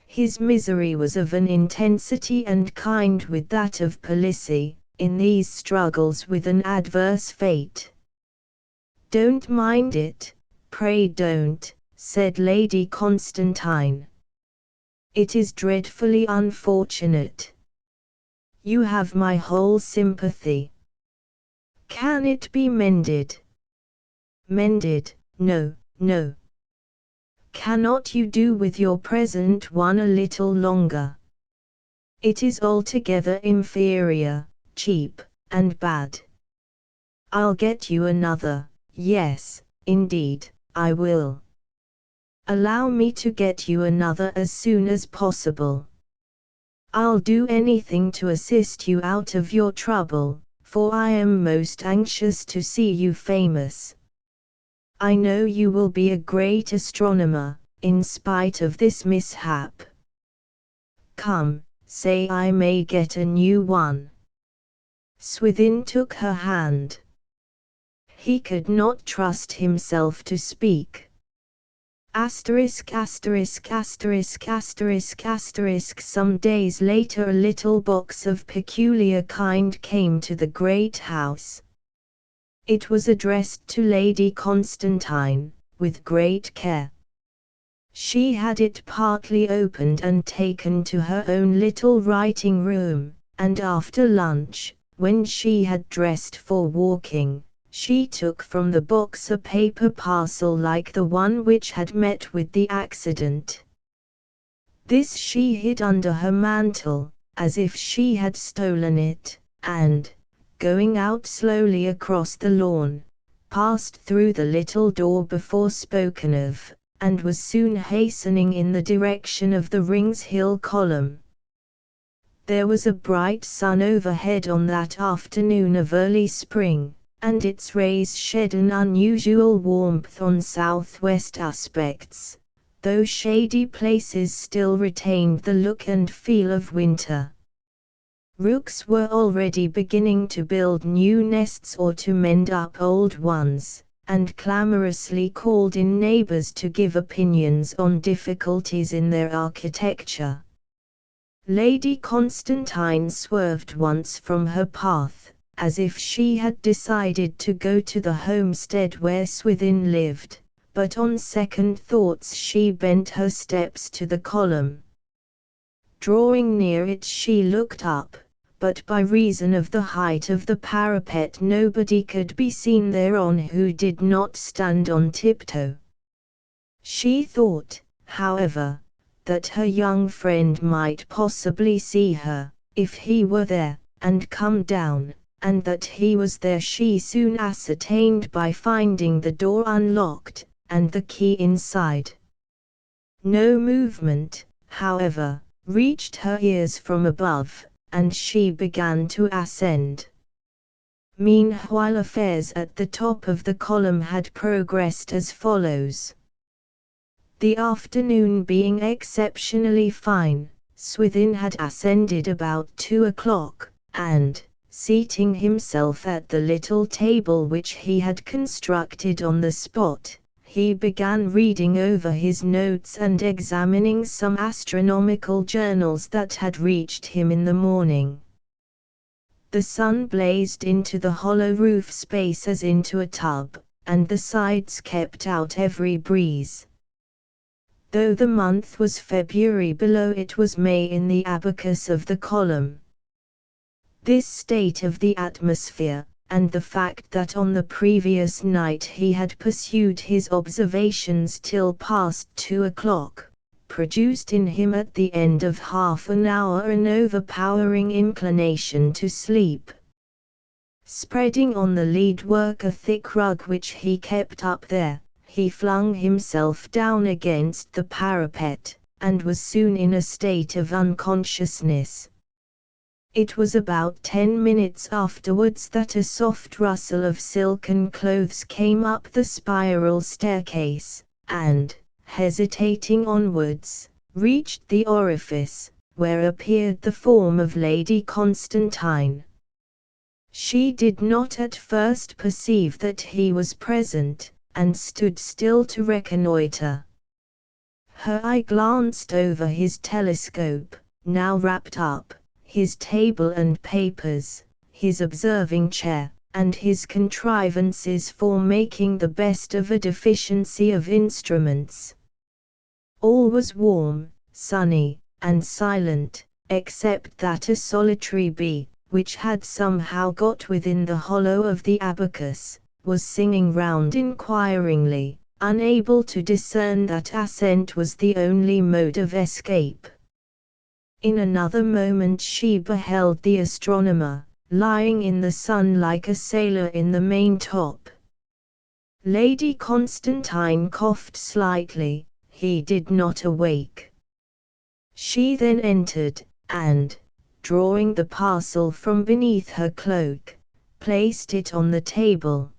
His misery was of an intensity and kind with that of Palissy, in these struggles with an adverse fate. Don't mind it, pray don't, said Lady Constantine. It is dreadfully unfortunate. You have my whole sympathy. Can it be mended? Mended, no, no. Cannot you do with your present one a little longer? It is altogether inferior, cheap, and bad. I'll get you another, yes, indeed, I will. Allow me to get you another as soon as possible. I'll do anything to assist you out of your trouble, for I am most anxious to see you famous. I know you will be a great astronomer, in spite of this mishap. Come, say I may get a new one. Swithin took her hand. He could not trust himself to speak. **********. Some days later a little box of peculiar kind came to the great house. It was addressed to Lady Constantine, with great care. She had it partly opened and taken to her own little writing room, and after lunch, when she had dressed for walking, she took from the box a paper parcel like the one which had met with the accident. This she hid under her mantle, as if she had stolen it, and, going out slowly across the lawn, passed through the little door before spoken of, and was soon hastening in the direction of the Rings Hill column. There was a bright sun overhead on that afternoon of early spring, and its rays shed an unusual warmth on southwest aspects, though shady places still retained the look and feel of winter. Rooks were already beginning to build new nests or to mend up old ones, and clamorously called in neighbors to give opinions on difficulties in their architecture. Lady Constantine swerved once from her path, as if she had decided to go to the homestead where Swithin lived, but on second thoughts she bent her steps to the column. Drawing near it she looked up, but by reason of the height of the parapet nobody could be seen thereon who did not stand on tiptoe. She thought, however, that her young friend might possibly see her, if he were there, and come down, and that he was there she soon ascertained by finding the door unlocked, and the key inside. No movement, however, reached her ears from above, and she began to ascend. Meanwhile, affairs at the top of the column had progressed as follows. The afternoon being exceptionally fine, Swithin had ascended about 2 o'clock, and, seating himself at the little table which he had constructed on the spot, he began reading over his notes and examining some astronomical journals that had reached him in the morning. The sun blazed into the hollow roof space as into a tub, and the sides kept out every breeze. Though the month was February, below it was May in the abacus of the column. This state of the atmosphere, and the fact that on the previous night he had pursued his observations till past 2 o'clock, produced in him at the end of half an hour an overpowering inclination to sleep. Spreading on the leadwork a thick rug which he kept up there, he flung himself down against the parapet, and was soon in a state of unconsciousness. It was about 10 minutes afterwards that a soft rustle of silken clothes came up the spiral staircase, and, hesitating onwards, reached the orifice, where appeared the form of Lady Constantine. She did not at first perceive that he was present, and stood still to reconnoitre. Her eye glanced over his telescope, now wrapped up, his table and papers, his observing chair, and his contrivances for making the best of a deficiency of instruments. All was warm, sunny, and silent, except that a solitary bee, which had somehow got within the hollow of the abacus, was singing round inquiringly, unable to discern that ascent was the only mode of escape. In another moment she beheld the astronomer, lying in the sun like a sailor in the maintop. Lady Constantine coughed slightly. He did not awake. She then entered, and, drawing the parcel from beneath her cloak, placed it on the table.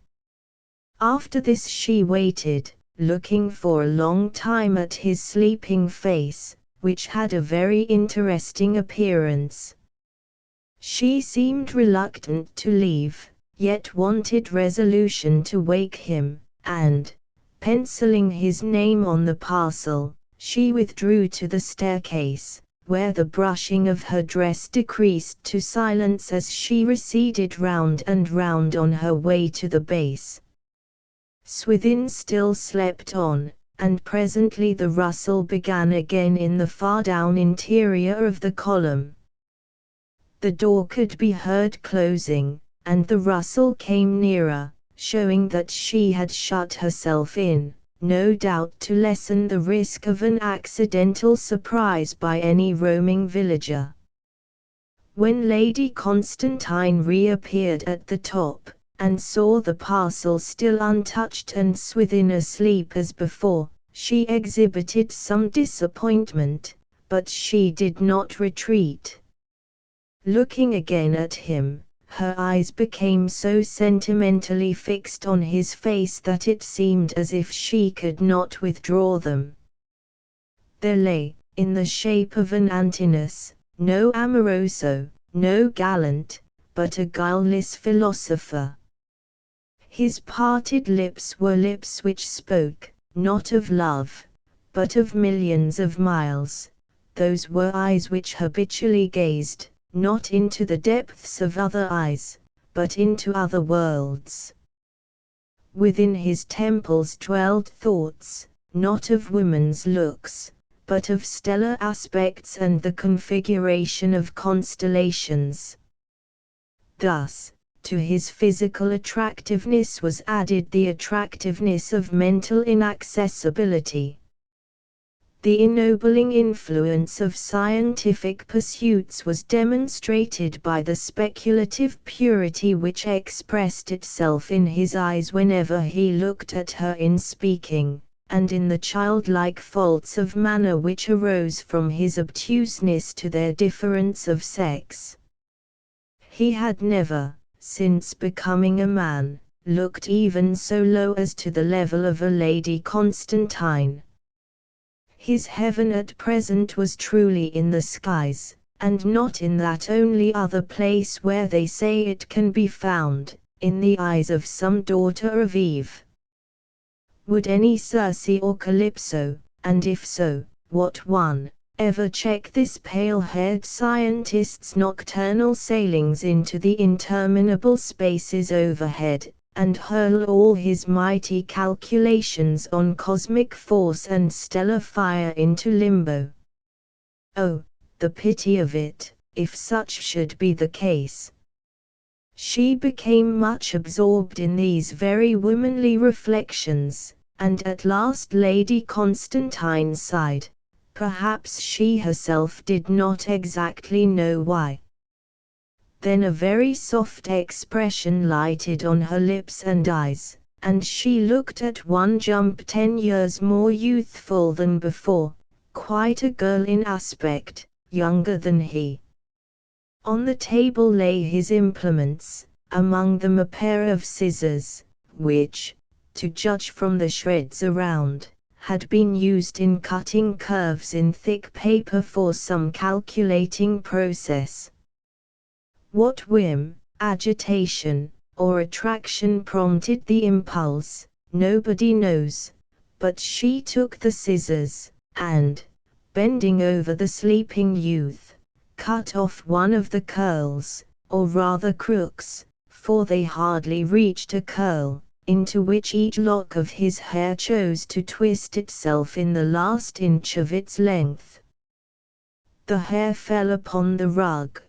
After this she waited, looking for a long time at his sleeping face, which had a very interesting appearance. She seemed reluctant to leave, yet wanted resolution to wake him, and, penciling his name on the parcel, she withdrew to the staircase, where the brushing of her dress decreased to silence as she receded round and round on her way to the base. Swithin still slept on, and presently the rustle began again in the far down interior of the column. The door could be heard closing, and the rustle came nearer, showing that she had shut herself in, no doubt to lessen the risk of an accidental surprise by any roaming villager. When Lady Constantine reappeared at the top, and saw the parcel still untouched and Swithin asleep as before, she exhibited some disappointment, but she did not retreat. Looking again at him, her eyes became so sentimentally fixed on his face that it seemed as if she could not withdraw them. There lay, in the shape of an Antinous, no amoroso, no gallant, but a guileless philosopher. His parted lips were lips which spoke, not of love, but of millions of miles. Those were eyes which habitually gazed, not into the depths of other eyes, but into other worlds. Within his temples dwelled thoughts, not of woman's looks, but of stellar aspects and the configuration of constellations. Thus, to his physical attractiveness was added the attractiveness of mental inaccessibility. The ennobling influence of scientific pursuits was demonstrated by the speculative purity which expressed itself in his eyes whenever he looked at her in speaking, and in the childlike faults of manner which arose from his obtuseness to their difference of sex. He had never, since becoming a man, looked even so low as to the level of a Lady Constantine. His heaven at present was truly in the skies, and not in that only other place where they say it can be found, in the eyes of some daughter of Eve. Would any Circe or Calypso, and if so, what one, ever check this pale-haired scientist's nocturnal sailings into the interminable spaces overhead, and hurl all his mighty calculations on cosmic force and stellar fire into limbo? Oh, the pity of it, if such should be the case. She became much absorbed in these very womanly reflections, and at last Lady Constantine sighed. Perhaps she herself did not exactly know why. Then a very soft expression lighted on her lips and eyes, and she looked at one jump 10 years more youthful than before, quite a girl in aspect, younger than he. On the table lay his implements, among them a pair of scissors, which, to judge from the shreds around, had been used in cutting curves in thick paper for some calculating process. What whim, agitation, or attraction prompted the impulse, nobody knows, but she took the scissors, and, bending over the sleeping youth, cut off one of the curls, or rather crooks, for they hardly reached a curl, into which each lock of his hair chose to twist itself in the last inch of its length. The hair fell upon the rug.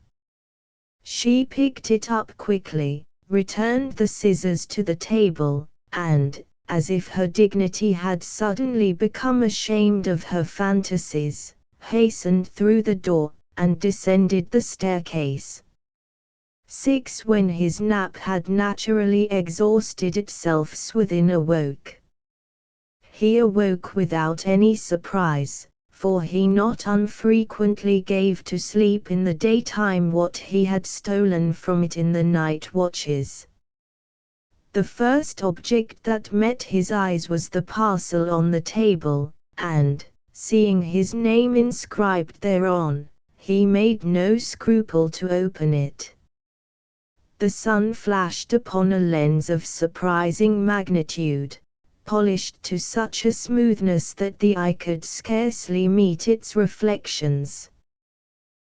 She picked it up quickly, returned the scissors to the table, and, as if her dignity had suddenly become ashamed of her fantasies, hastened through the door, and descended the staircase. 6. When his nap had naturally exhausted itself, Swithin awoke. He awoke without any surprise, for he not unfrequently gave to sleep in the daytime what he had stolen from it in the night watches. The first object that met his eyes was the parcel on the table, and, seeing his name inscribed thereon, he made no scruple to open it. The sun flashed upon a lens of surprising magnitude, polished to such a smoothness that the eye could scarcely meet its reflections.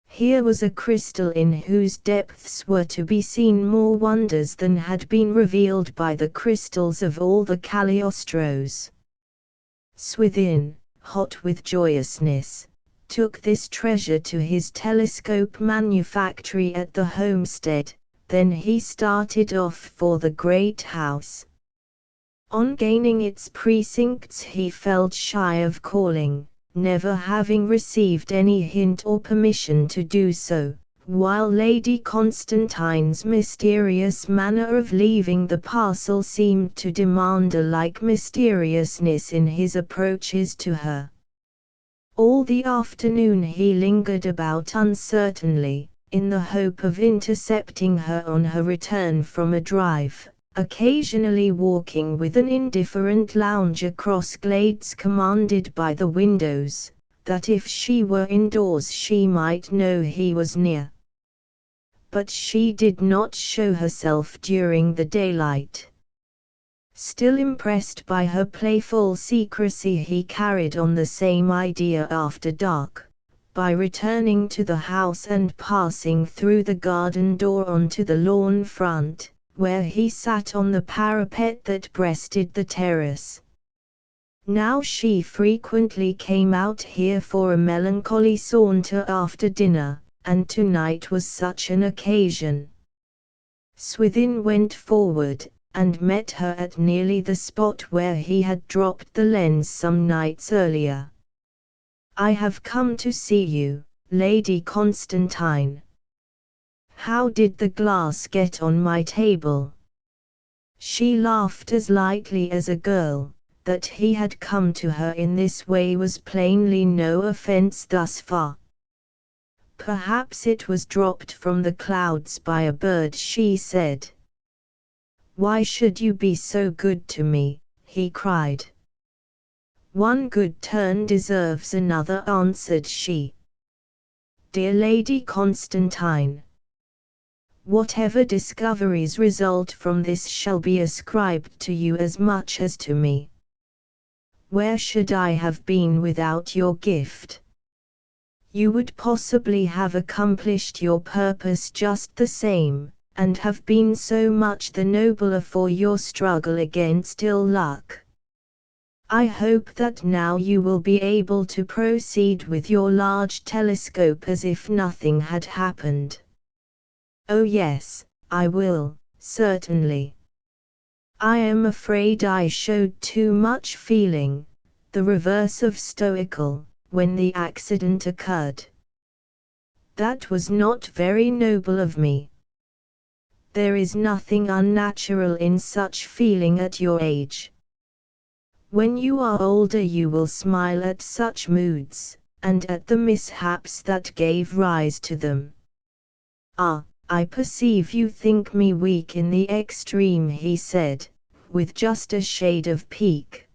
Here was a crystal in whose depths were to be seen more wonders than had been revealed by the crystals of all the Cagliostros. Swithin, hot with joyousness, took this treasure to his telescope manufactory at the homestead. Then he started off for the great house. On gaining its precincts he felt shy of calling, never having received any hint or permission to do so, while Lady Constantine's mysterious manner of leaving the parcel seemed to demand a like mysteriousness in his approaches to her. All the afternoon he lingered about uncertainly, in the hope of intercepting her on her return from a drive, occasionally walking with an indifferent lounge across glades commanded by the windows, that if she were indoors she might know he was near. But she did not show herself during the daylight. Still impressed by her playful secrecy, he carried on the same idea after dark, by returning to the house and passing through the garden door onto the lawn front, where he sat on the parapet that breasted the terrace. Now she frequently came out here for a melancholy saunter after dinner, and tonight was such an occasion. Swithin went forward, and met her at nearly the spot where he had dropped the lens some nights earlier. "I have come to see you, Lady Constantine. How did the glass get on my table?" She laughed as lightly as a girl, that he had come to her in this way was plainly no offense thus far. Perhaps it was dropped from the clouds by a bird, she said. Why should you be so good to me? He cried. One good turn deserves another, answered she. Dear Lady Constantine, whatever discoveries result from this shall be ascribed to you as much as to me. Where should I have been without your gift? You would possibly have accomplished your purpose just the same, and have been so much the nobler for your struggle against ill luck. I hope that now you will be able to proceed with your large telescope as if nothing had happened. Oh yes, I will, certainly. I am afraid I showed too much feeling, the reverse of stoical, when the accident occurred. That was not very noble of me. There is nothing unnatural in such feeling at your age. When you are older you will smile at such moods, and at the mishaps that gave rise to them. Ah, I perceive you think me weak in the extreme, he said, with just a shade of pique.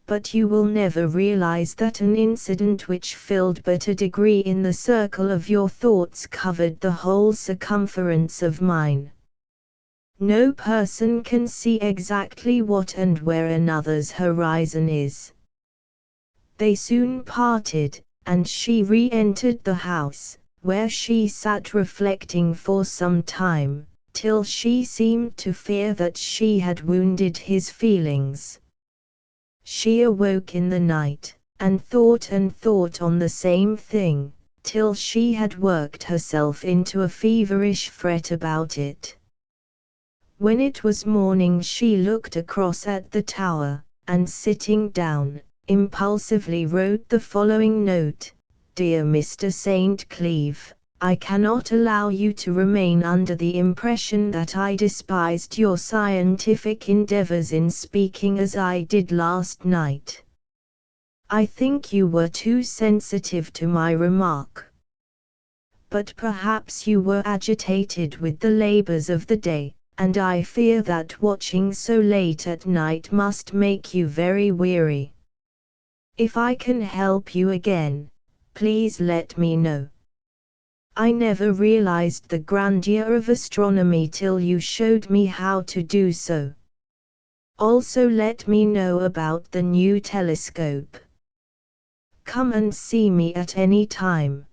But you will never realize that an incident which filled but a degree in the circle of your thoughts covered the whole circumference of mine. No person can see exactly what and where another's horizon is. They soon parted, and she re-entered the house, where she sat reflecting for some time, till she seemed to fear that she had wounded his feelings. She awoke in the night, and thought on the same thing, till she had worked herself into a feverish fret about it. When it was morning she looked across at the tower, and sitting down, impulsively wrote the following note: Dear Mr. St. Cleeve, I cannot allow you to remain under the impression that I despised your scientific endeavors in speaking as I did last night. I think you were too sensitive to my remark. But perhaps you were agitated with the labors of the day, and I fear that watching so late at night must make you very weary. If I can help you again, please let me know. I never realized the grandeur of astronomy till you showed me how to do so. Also let me know about the new telescope. Come and see me at any time.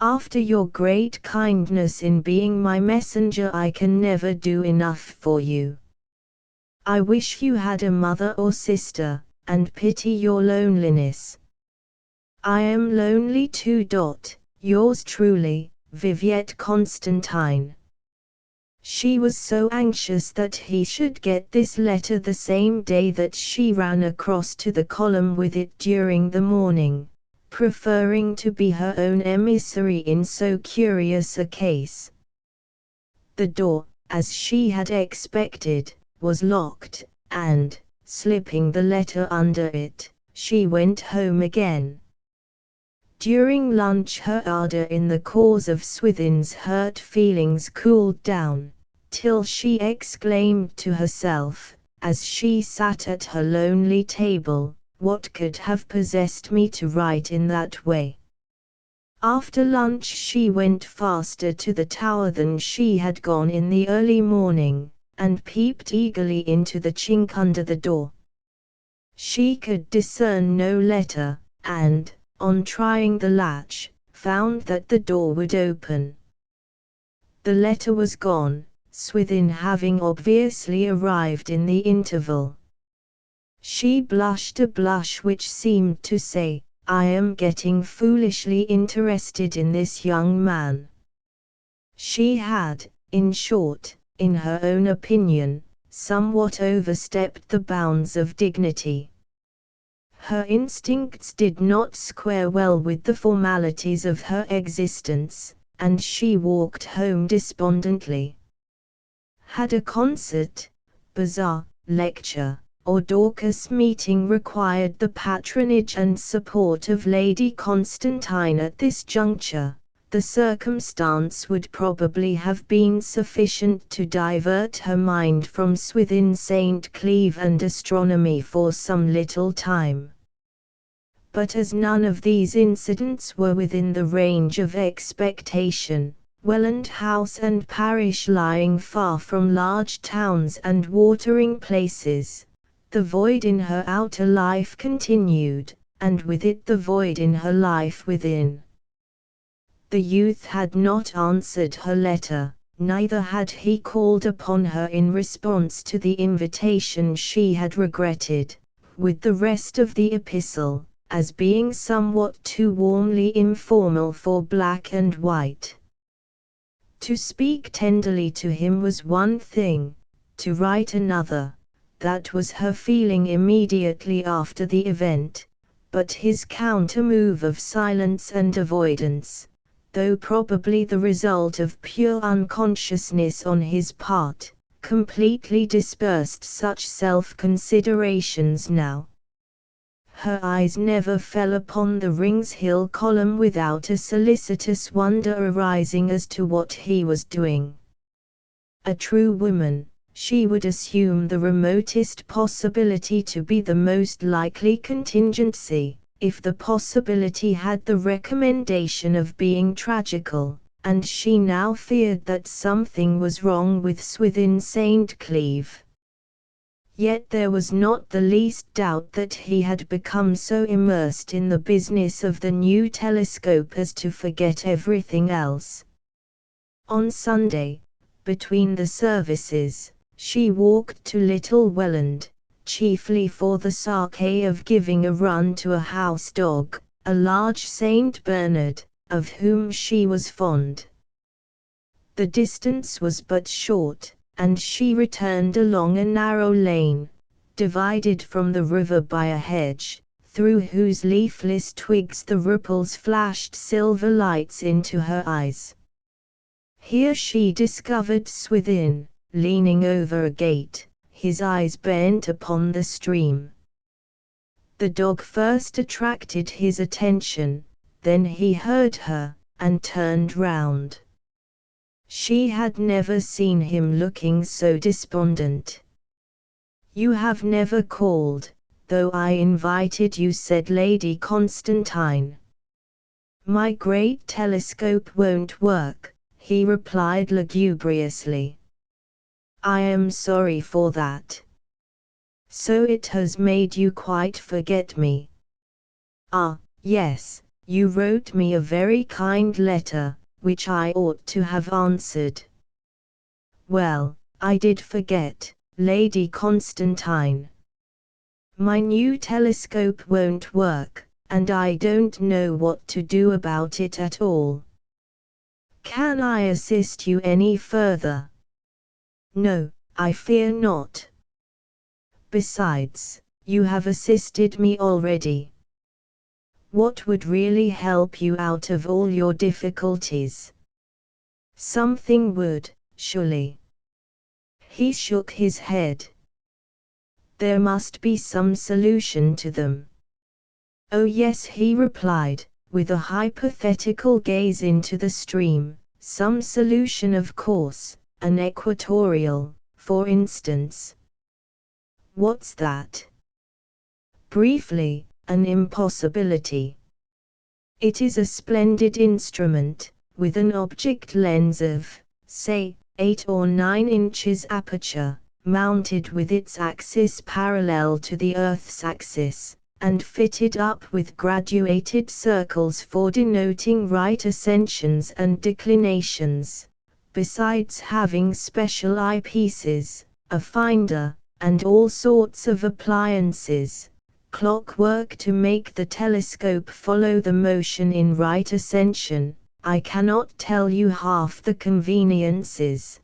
After your great kindness in being my messenger, I can never do enough for you. I wish you had a mother or sister, and pity your loneliness. I am lonely too. Yours truly, Viviette Constantine. She was so anxious that he should get this letter the same day that she ran across to the column with it during the morning, preferring to be her own emissary in so curious a case. The door, as she had expected, was locked, and, slipping the letter under it, she went home again. During lunch her ardor in the cause of Swithin's hurt feelings cooled down, till she exclaimed to herself, as she sat at her lonely table, what could have possessed me to write in that way? After lunch she went faster to the tower than she had gone in the early morning, and peeped eagerly into the chink under the door. She could discern no letter, and, on trying the latch, found that the door would open. The letter was gone, Swithin having obviously arrived in the interval. She blushed a blush which seemed to say, I am getting foolishly interested in this young man. She had, in short, in her own opinion, somewhat overstepped the bounds of dignity. Her instincts did not square well with the formalities of her existence, and she walked home despondently. Had a concert, bazaar, lecture, or Dorcas meeting required the patronage and support of Lady Constantine at this juncture, the circumstance would probably have been sufficient to divert her mind from Swithin St. Cleeve and astronomy for some little time. But as none of these incidents were within the range of expectation, Welland House and parish lying far from large towns and watering places, the void in her outer life continued, and with it the void in her life within. The youth had not answered her letter, neither had he called upon her in response to the invitation she had regretted, with the rest of the epistle, as being somewhat too warmly informal for black and white. To speak tenderly to him was one thing, to write another. That was her feeling immediately after the event, but his counter-move of silence and avoidance, though probably the result of pure unconsciousness on his part, completely dispersed such self-considerations now. Her eyes never fell upon the Rings Hill column without a solicitous wonder arising as to what he was doing. A true woman, she would assume the remotest possibility to be the most likely contingency, if the possibility had the recommendation of being tragical, and she now feared that something was wrong with Swithin St. Cleeve. Yet there was not the least doubt that he had become so immersed in the business of the new telescope as to forget everything else. On Sunday, between the services, she walked to Little Welland, chiefly for the sake of giving a run to a house dog, a large Saint Bernard, of whom she was fond. The distance was but short, and she returned along a narrow lane, divided from the river by a hedge, through whose leafless twigs the ripples flashed silver lights into her eyes. Here she discovered Swithin, leaning over a gate, his eyes bent upon the stream. The dog first attracted his attention, then he heard her, and turned round. She had never seen him looking so despondent. "You have never called, though I invited you," said Lady Constantine. "My great telescope won't work," he replied lugubriously. "I am sorry for that. So it has made you quite forget me." "Ah, yes, you wrote me a very kind letter, which I ought to have answered." "Well, I did forget, Lady Constantine. My new telescope won't work, and I don't know what to do about it at all. Can I assist you any further?" "No, I fear not. Besides, you have assisted me already. What would really help you out of all your difficulties?" "Something would, surely." He shook his head. "There must be some solution to them." "Oh yes," he replied, with a hypothetical gaze into the stream, "some solution of course, an equatorial, for instance." "What's that?" "Briefly, an impossibility. It is a splendid instrument, with an object lens of, say, 8 or 9 inches aperture, mounted with its axis parallel to the Earth's axis, and fitted up with graduated circles for denoting right ascensions and declinations, besides having special eyepieces, a finder, and all sorts of appliances, clockwork to make the telescope follow the motion in right ascension. I cannot tell you half the conveniences."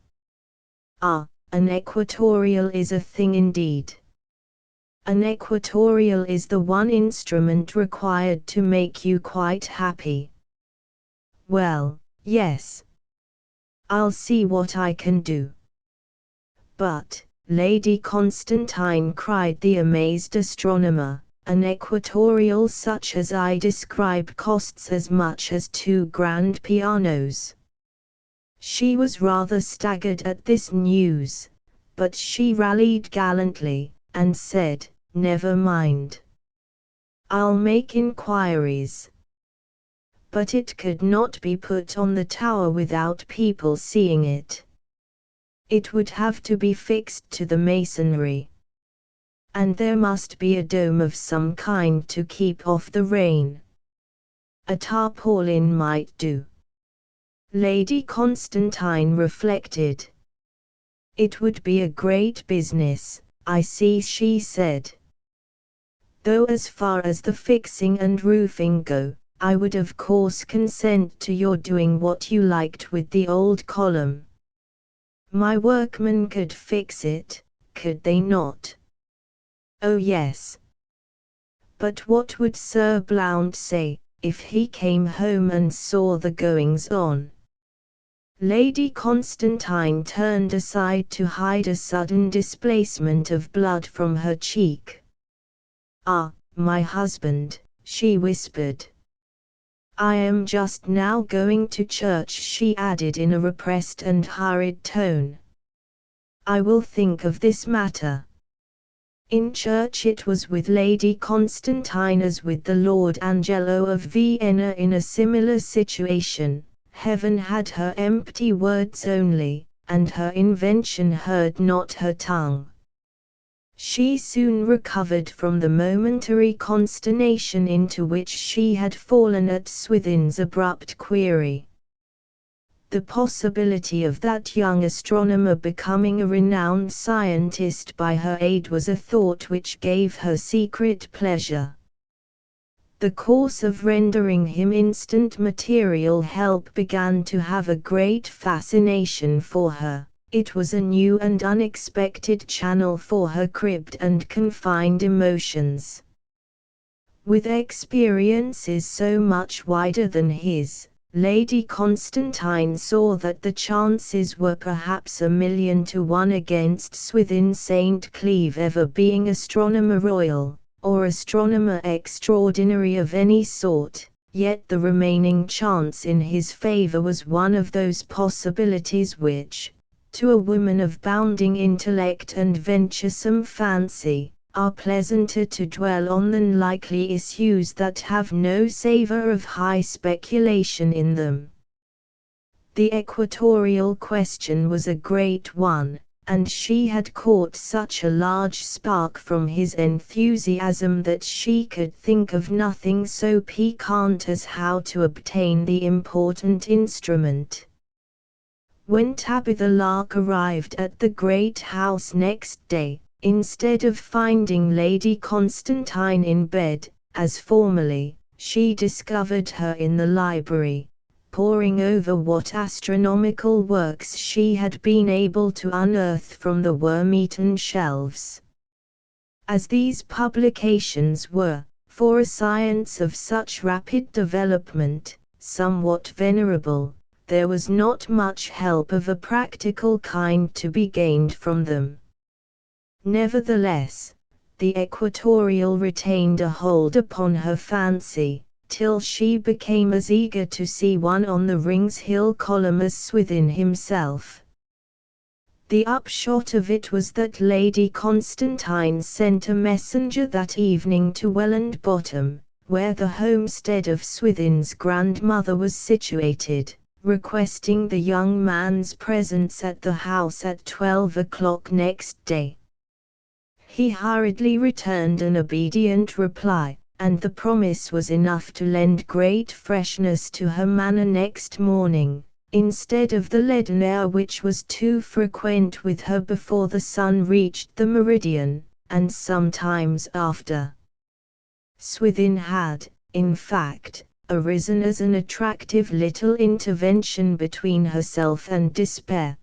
"Ah, an equatorial is a thing indeed." "An equatorial is the one instrument required to make you quite happy." "Well, yes. I'll see what I can do. But, Lady Constantine, cried the amazed astronomer. An equatorial such as I describe costs as much as 2 grand pianos. She was rather staggered at this news, but she rallied gallantly, and said, "Never mind. I'll make inquiries." But it could not be put on the tower without people seeing it. It would have to be fixed to the masonry. And there must be a dome of some kind to keep off the rain. A tarpaulin might do. Lady Constantine reflected. "It would be a great business, I see," she said. "Though as far as the fixing and roofing go, I would of course consent to your doing what you liked with the old column. My workmen could fix it, could they not?" "Oh yes. But what would Sir Blount say, if he came home and saw the goings-on?" Lady Constantine turned aside to hide a sudden displacement of blood from her cheek. "Ah, my husband," she whispered. "I am just now going to church," she added in a repressed and hurried tone. "I will think of this matter." In church it was with Lady Constantine as with the Lord Angelo of Vienna in a similar situation. Heaven had her empty words only, and her invention heard not her tongue. She soon recovered from the momentary consternation into which she had fallen at Swithin's abrupt query. The possibility of that young astronomer becoming a renowned scientist by her aid was a thought which gave her secret pleasure. The course of rendering him instant material help began to have a great fascination for her. It was a new and unexpected channel for her cribbed and confined emotions. With experiences so much wider than his, Lady Constantine saw that the chances were perhaps 1,000,000 to 1 against Swithin St. Cleeve ever being Astronomer Royal, or Astronomer Extraordinary of any sort, yet the remaining chance in his favour was one of those possibilities which, to a woman of bounding intellect and venturesome fancy, are pleasanter to dwell on than likely issues that have no savour of high speculation in them. The equatorial question was a great one, and she had caught such a large spark from his enthusiasm that she could think of nothing so piquant as how to obtain the important instrument. When Tabitha Lark arrived at the great house next day, instead of finding Lady Constantine in bed, as formerly, she discovered her in the library, poring over what astronomical works she had been able to unearth from the worm-eaten shelves. As these publications were, for a science of such rapid development, somewhat venerable, there was not much help of a practical kind to be gained from them. Nevertheless, the equatorial retained a hold upon her fancy, till she became as eager to see one on the Rings Hill column as Swithin himself. The upshot of it was that Lady Constantine sent a messenger that evening to Welland Bottom, where the homestead of Swithin's grandmother was situated, requesting the young man's presence at the house at 12 o'clock next day. He hurriedly returned an obedient reply, and the promise was enough to lend great freshness to her manner next morning, instead of the leaden air which was too frequent with her before the sun reached the meridian, and sometimes after. Swithin had, in fact, arisen as an attractive little intervention between herself and despair.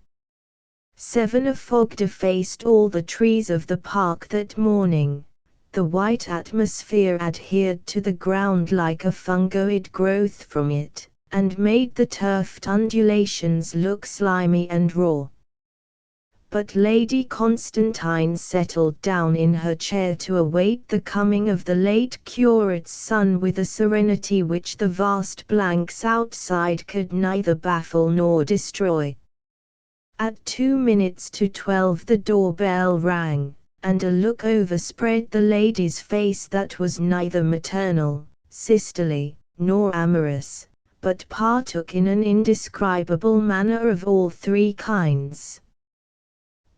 7 A fog defaced all the trees of the park that morning. The white atmosphere adhered to the ground like a fungoid growth from it, and made the turfed undulations look slimy and raw. but Lady Constantine settled down in her chair to await the coming of the late curate's son with a serenity which the vast blanks outside could neither baffle nor destroy. At 12 the doorbell rang, and a look overspread the lady's face that was neither maternal, sisterly, nor amorous, but partook in an indescribable manner of all three kinds.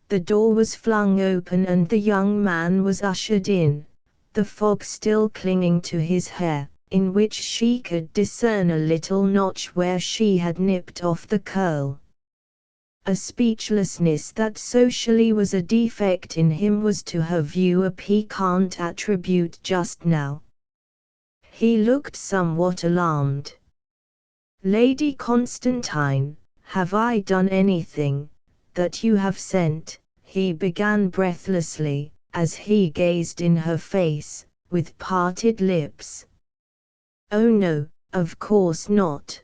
The door was flung open and the young man was ushered in, the fog still clinging to his hair, in which she could discern a little notch where she had nipped off the curl. A speechlessness that socially was a defect in him was to her view a piquant attribute just now. He looked somewhat alarmed. "Lady Constantine, have I done anything that you have sent?" he began breathlessly, as he gazed in her face, with parted lips. "Oh no, of course not.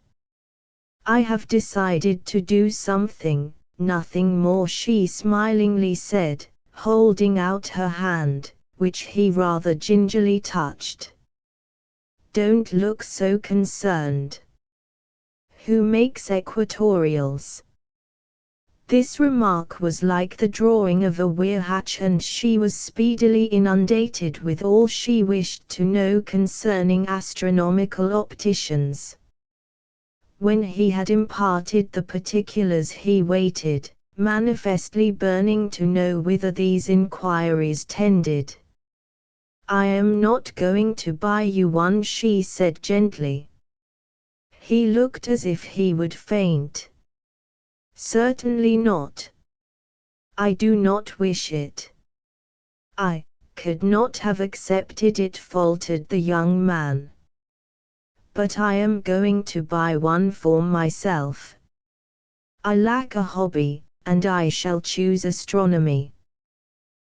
I have decided to do something, nothing more," she smilingly said, holding out her hand, which he rather gingerly touched. "Don't look so concerned. Who makes equatorials?" This remark was like the drawing of a weir hatch, and she was speedily inundated with all she wished to know concerning astronomical opticians. When he had imparted the particulars he waited, manifestly burning to know whither these inquiries tended. "I am not going to buy you one," she said gently. He looked as if he would faint. "Certainly not. I do not wish it." "I could not have accepted it," faltered the young man. "But I am going to buy one for myself. I lack a hobby, and I shall choose astronomy.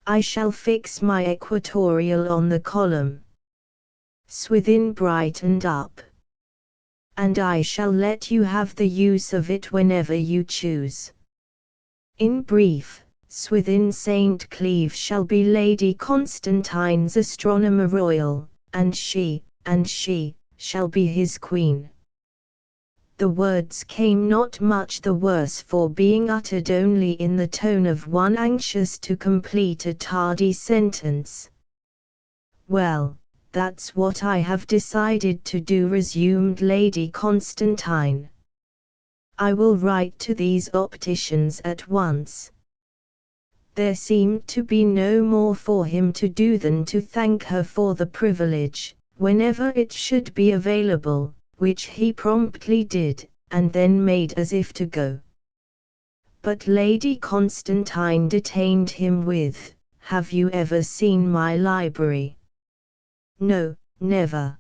I shall fix my equatorial on the column." Swithin brightened up. "And I shall let you have the use of it whenever you choose. In brief, Swithin St. Cleeve shall be Lady Constantine's astronomer royal, and she shall be his queen." The words came not much the worse for being uttered only in the tone of one anxious to complete a tardy sentence. "Well, that's what I have decided to do," resumed Lady Constantine. "I will write to these opticians at once." There seemed to be no more for him to do than to thank her for the privilege, whenever it should be available, which he promptly did, and then made as if to go. But Lady Constantine detained him with, "Have you ever seen my library?" "No, never."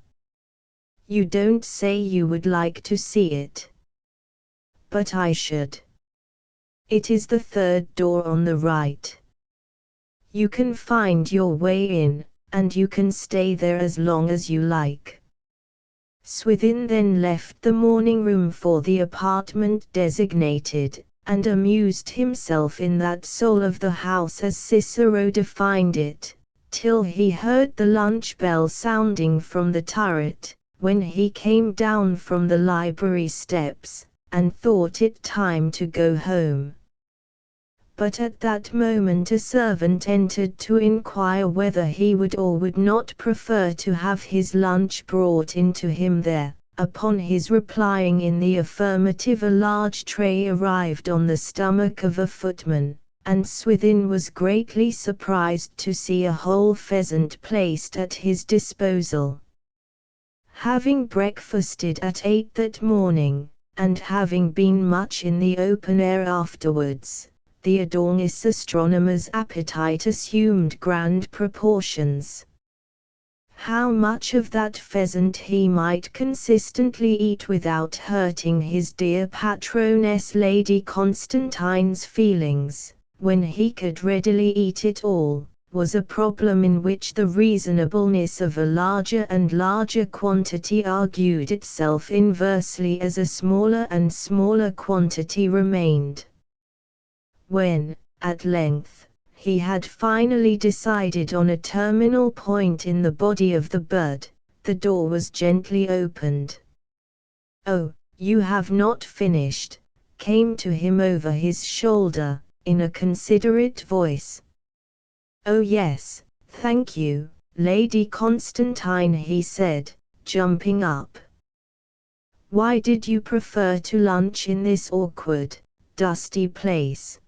"You don't say you would like to see it." "But I should. It is the third door on the right. You can find your way in, and you can stay there as long as you like." Swithin then left the morning room for the apartment designated, and amused himself in that soul of the house as Cicero defined it, till he heard the lunch bell sounding from the turret, when he came down from the library steps, and thought it time to go home. But at that moment a servant entered to inquire whether he would or would not prefer to have his lunch brought into him there. Upon his replying in the affirmative, a large tray arrived on the stomach of a footman, and Swithin was greatly surprised to see a whole pheasant placed at his disposal. Having breakfasted at 8 that morning, and having been much in the open air afterwards, the Adonis astronomer's appetite assumed grand proportions. How much of that pheasant he might consistently eat without hurting his dear patroness Lady Constantine's feelings, when he could readily eat it all, was a problem in which the reasonableness of a larger and larger quantity argued itself inversely as a smaller and smaller quantity remained. When, at length, he had finally decided on a terminal point in the body of the bird, the door was gently opened. "Oh, you have not finished," came to him over his shoulder, in a considerate voice. "Oh yes, thank you, Lady Constantine," he said, jumping up. "Why did you prefer to lunch in this awkward, dusty place?"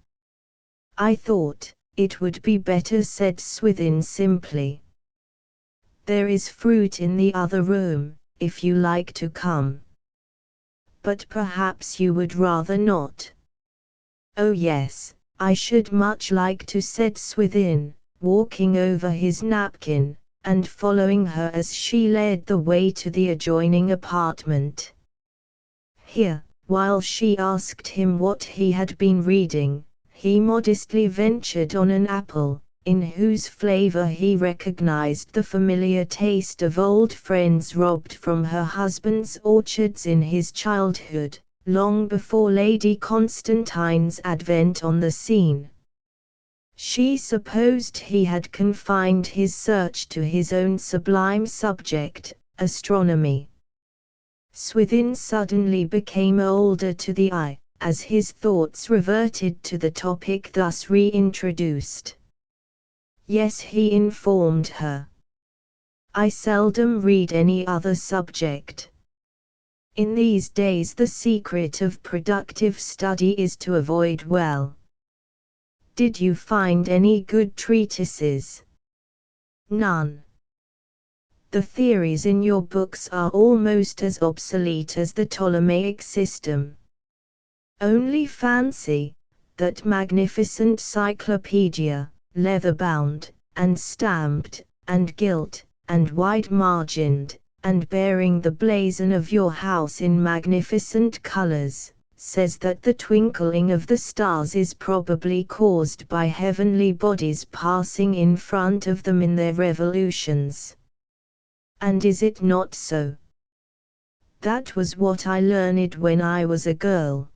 "I thought it would be better," said Swithin simply. "There is fruit in the other room, if you like to come." "But perhaps you would rather not." "Oh yes, I should much like to," said Swithin, walking over his napkin, and following her as she led the way to the adjoining apartment. Here, while she asked him what he had been reading, he modestly ventured on an apple, in whose flavor he recognized the familiar taste of old friends robbed from her husband's orchards in his childhood, long before Lady Constantine's advent on the scene. She supposed he had confined his search to his own sublime subject, astronomy. Swithin suddenly became older to the eye, as his thoughts reverted to the topic thus reintroduced. "Yes," he informed her. "I seldom read any other subject. In these days the secret of productive study is to avoid well. Did you find any good treatises?" "None. The theories in your books are almost as obsolete as the Ptolemaic system. Only fancy, that magnificent cyclopedia, leather-bound, and stamped, and gilt, and wide-margined, and bearing the blazon of your house in magnificent colors, says that the twinkling of the stars is probably caused by heavenly bodies passing in front of them in their revolutions. And is it not so? That was what I learned when I was a girl."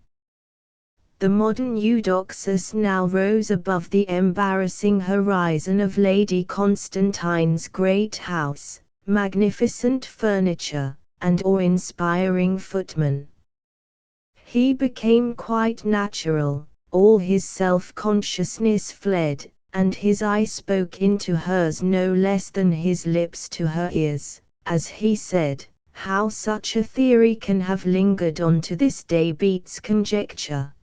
The modern Eudoxus now rose above the embarrassing horizon of Lady Constantine's great house, magnificent furniture, and awe-inspiring footmen. He became quite natural, all his self-consciousness fled, and his eye spoke into hers no less than his lips to her ears, as he said, "How such a theory can have lingered on to this day beats conjecture.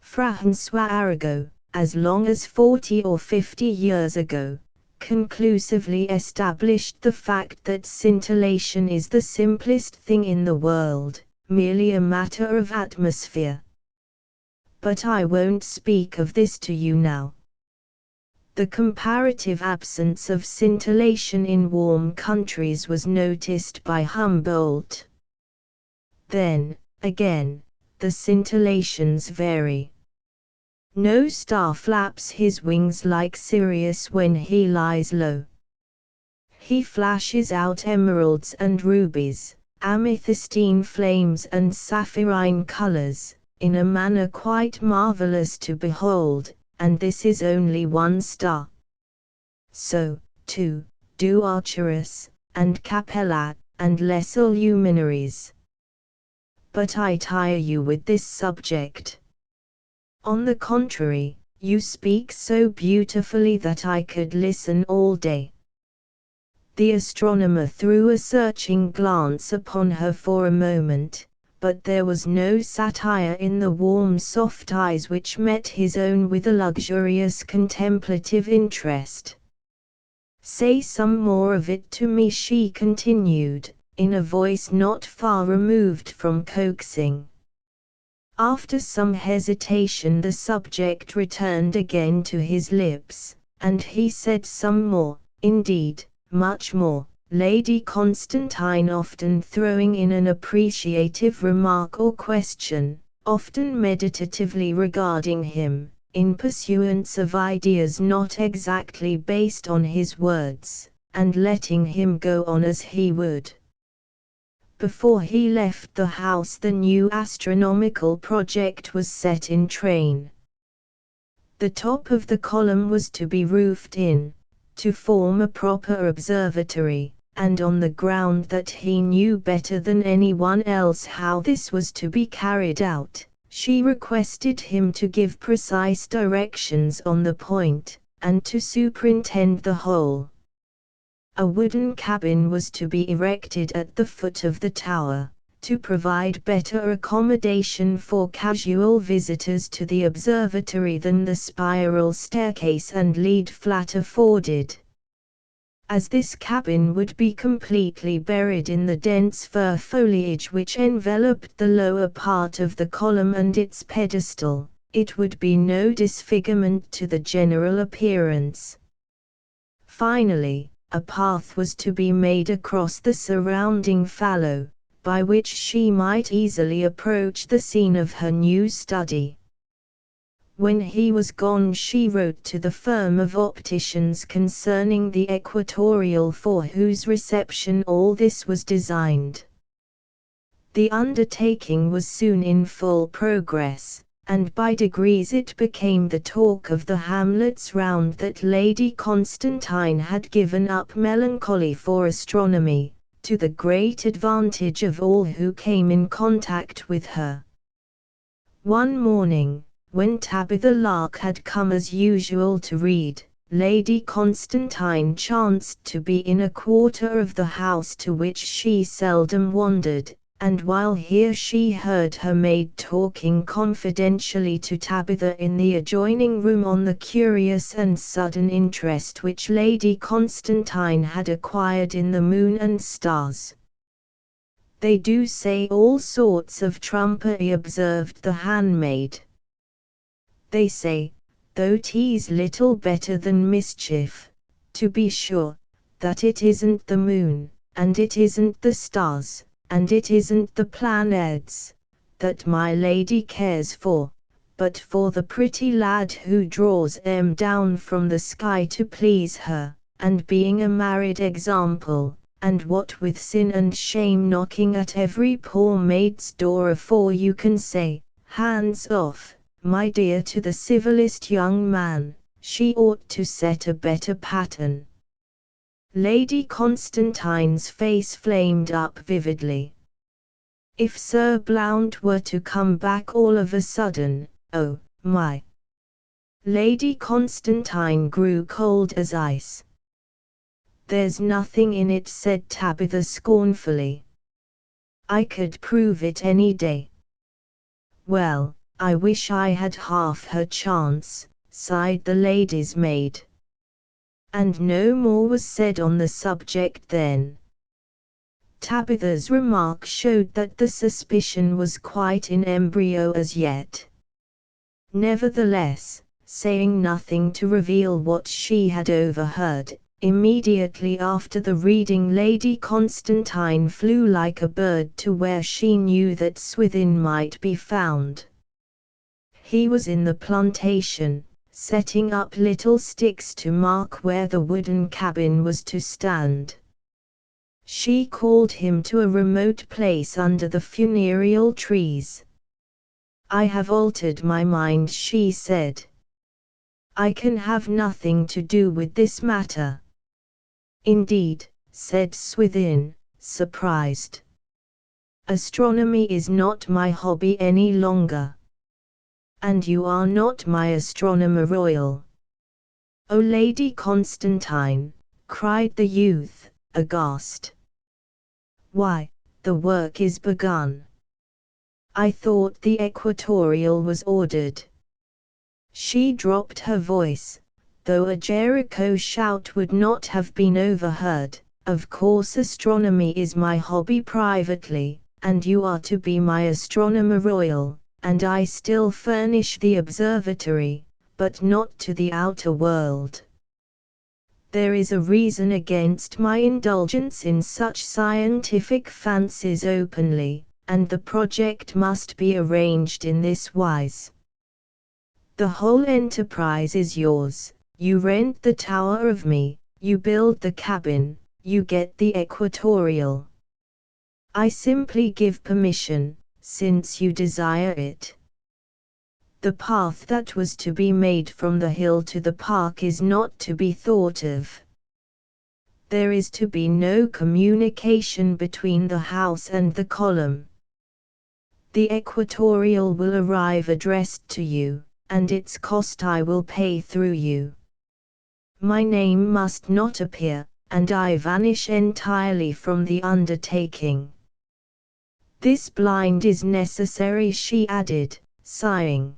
François Arago, as long as 40 or 50 years ago, conclusively established the fact that scintillation is the simplest thing in the world, merely a matter of atmosphere. But I won't speak of this to you now. The comparative absence of scintillation in warm countries was noticed by Humboldt. Then, again, the scintillations vary. No star flaps his wings like Sirius when he lies low. He flashes out emeralds and rubies, amethystine flames and saphirine colors, in a manner quite marvelous to behold, and this is only one star. So, too, do Arcturus, and Capella, and lesser luminaries. But I tire you with this subject. On the contrary, you speak so beautifully that I could listen all day." The astronomer threw a searching glance upon her for a moment, but there was no satire in the warm soft eyes which met his own with a luxurious contemplative interest. "Say some more of it to me," she continued, in a voice not far removed from coaxing. After some hesitation the subject returned again to his lips, and he said some more, indeed, much more, Lady Constantine often throwing in an appreciative remark or question, often meditatively regarding him, in pursuance of ideas not exactly based on his words, and letting him go on as he would. Before he left the house the new astronomical project was set in train. The top of the column was to be roofed in, to form a proper observatory, and on the ground that he knew better than anyone else how this was to be carried out, she requested him to give precise directions on the point, and to superintend the whole. A wooden cabin was to be erected at the foot of the tower, to provide better accommodation for casual visitors to the observatory than the spiral staircase and lead flat afforded. As this cabin would be completely buried in the dense fir foliage which enveloped the lower part of the column and its pedestal, it would be no disfigurement to the general appearance. Finally, a path was to be made across the surrounding fallow, by which she might easily approach the scene of her new study. When he was gone, she wrote to the firm of opticians concerning the equatorial for whose reception all this was designed. The undertaking was soon in full progress, and by degrees it became the talk of the hamlets round that Lady Constantine had given up melancholy for astronomy, to the great advantage of all who came in contact with her. One morning, when Tabitha Lark had come as usual to read, Lady Constantine chanced to be in a quarter of the house to which she seldom wandered, and while here she heard her maid talking confidentially to Tabitha in the adjoining room on the curious and sudden interest which Lady Constantine had acquired in the moon and stars. "They do say all sorts of trumpery," observed the handmaid. "They say, though 'tis little better than mischief, to be sure, that it isn't the moon, and it isn't the stars, and it isn't the planets, that my lady cares for, but for the pretty lad who draws 'em down from the sky to please her, and being a married example, and what with sin and shame knocking at every poor maid's door afore you can say, 'Hands off, my dear,' to the civilest young man, she ought to set a better pattern." Lady Constantine's face flamed up vividly. "If Sir Blount were to come back all of a sudden, oh, my!" Lady Constantine grew cold as ice. "There's nothing in it," said Tabitha scornfully. "I could prove it any day." "Well, I wish I had half her chance," sighed the lady's maid. And no more was said on the subject then. Tabitha's remark showed that the suspicion was quite in embryo as yet. Nevertheless, saying nothing to reveal what she had overheard, immediately after the reading Lady Constantine flew like a bird to where she knew that Swithin might be found. He was in the plantation, setting up little sticks to mark where the wooden cabin was to stand. She called him to a remote place under the funereal trees. "I have altered my mind," she said. "I can have nothing to do with this matter." "Indeed," said Swithin, surprised. "Astronomy is not my hobby any longer." "And you are not my astronomer royal." "Oh, Lady Constantine," cried the youth, aghast. "Why, the work is begun. I thought the equatorial was ordered." She dropped her voice, though a Jericho shout would not have been overheard. "Of course astronomy is my hobby privately, and you are to be my astronomer royal, and I still furnish the observatory, but not to the outer world. There is a reason against my indulgence in such scientific fancies openly, and the project must be arranged in this wise. The whole enterprise is yours. You rent the tower of me, you build the cabin, you get the equatorial. I simply give permission, since you desire it. The path that was to be made from the hill to the park is not to be thought of. There is to be no communication between the house and the column. The equatorial will arrive addressed to you, and its cost I will pay through you. My name must not appear, and I vanish entirely from the undertaking. This blind is necessary, she added, sighing.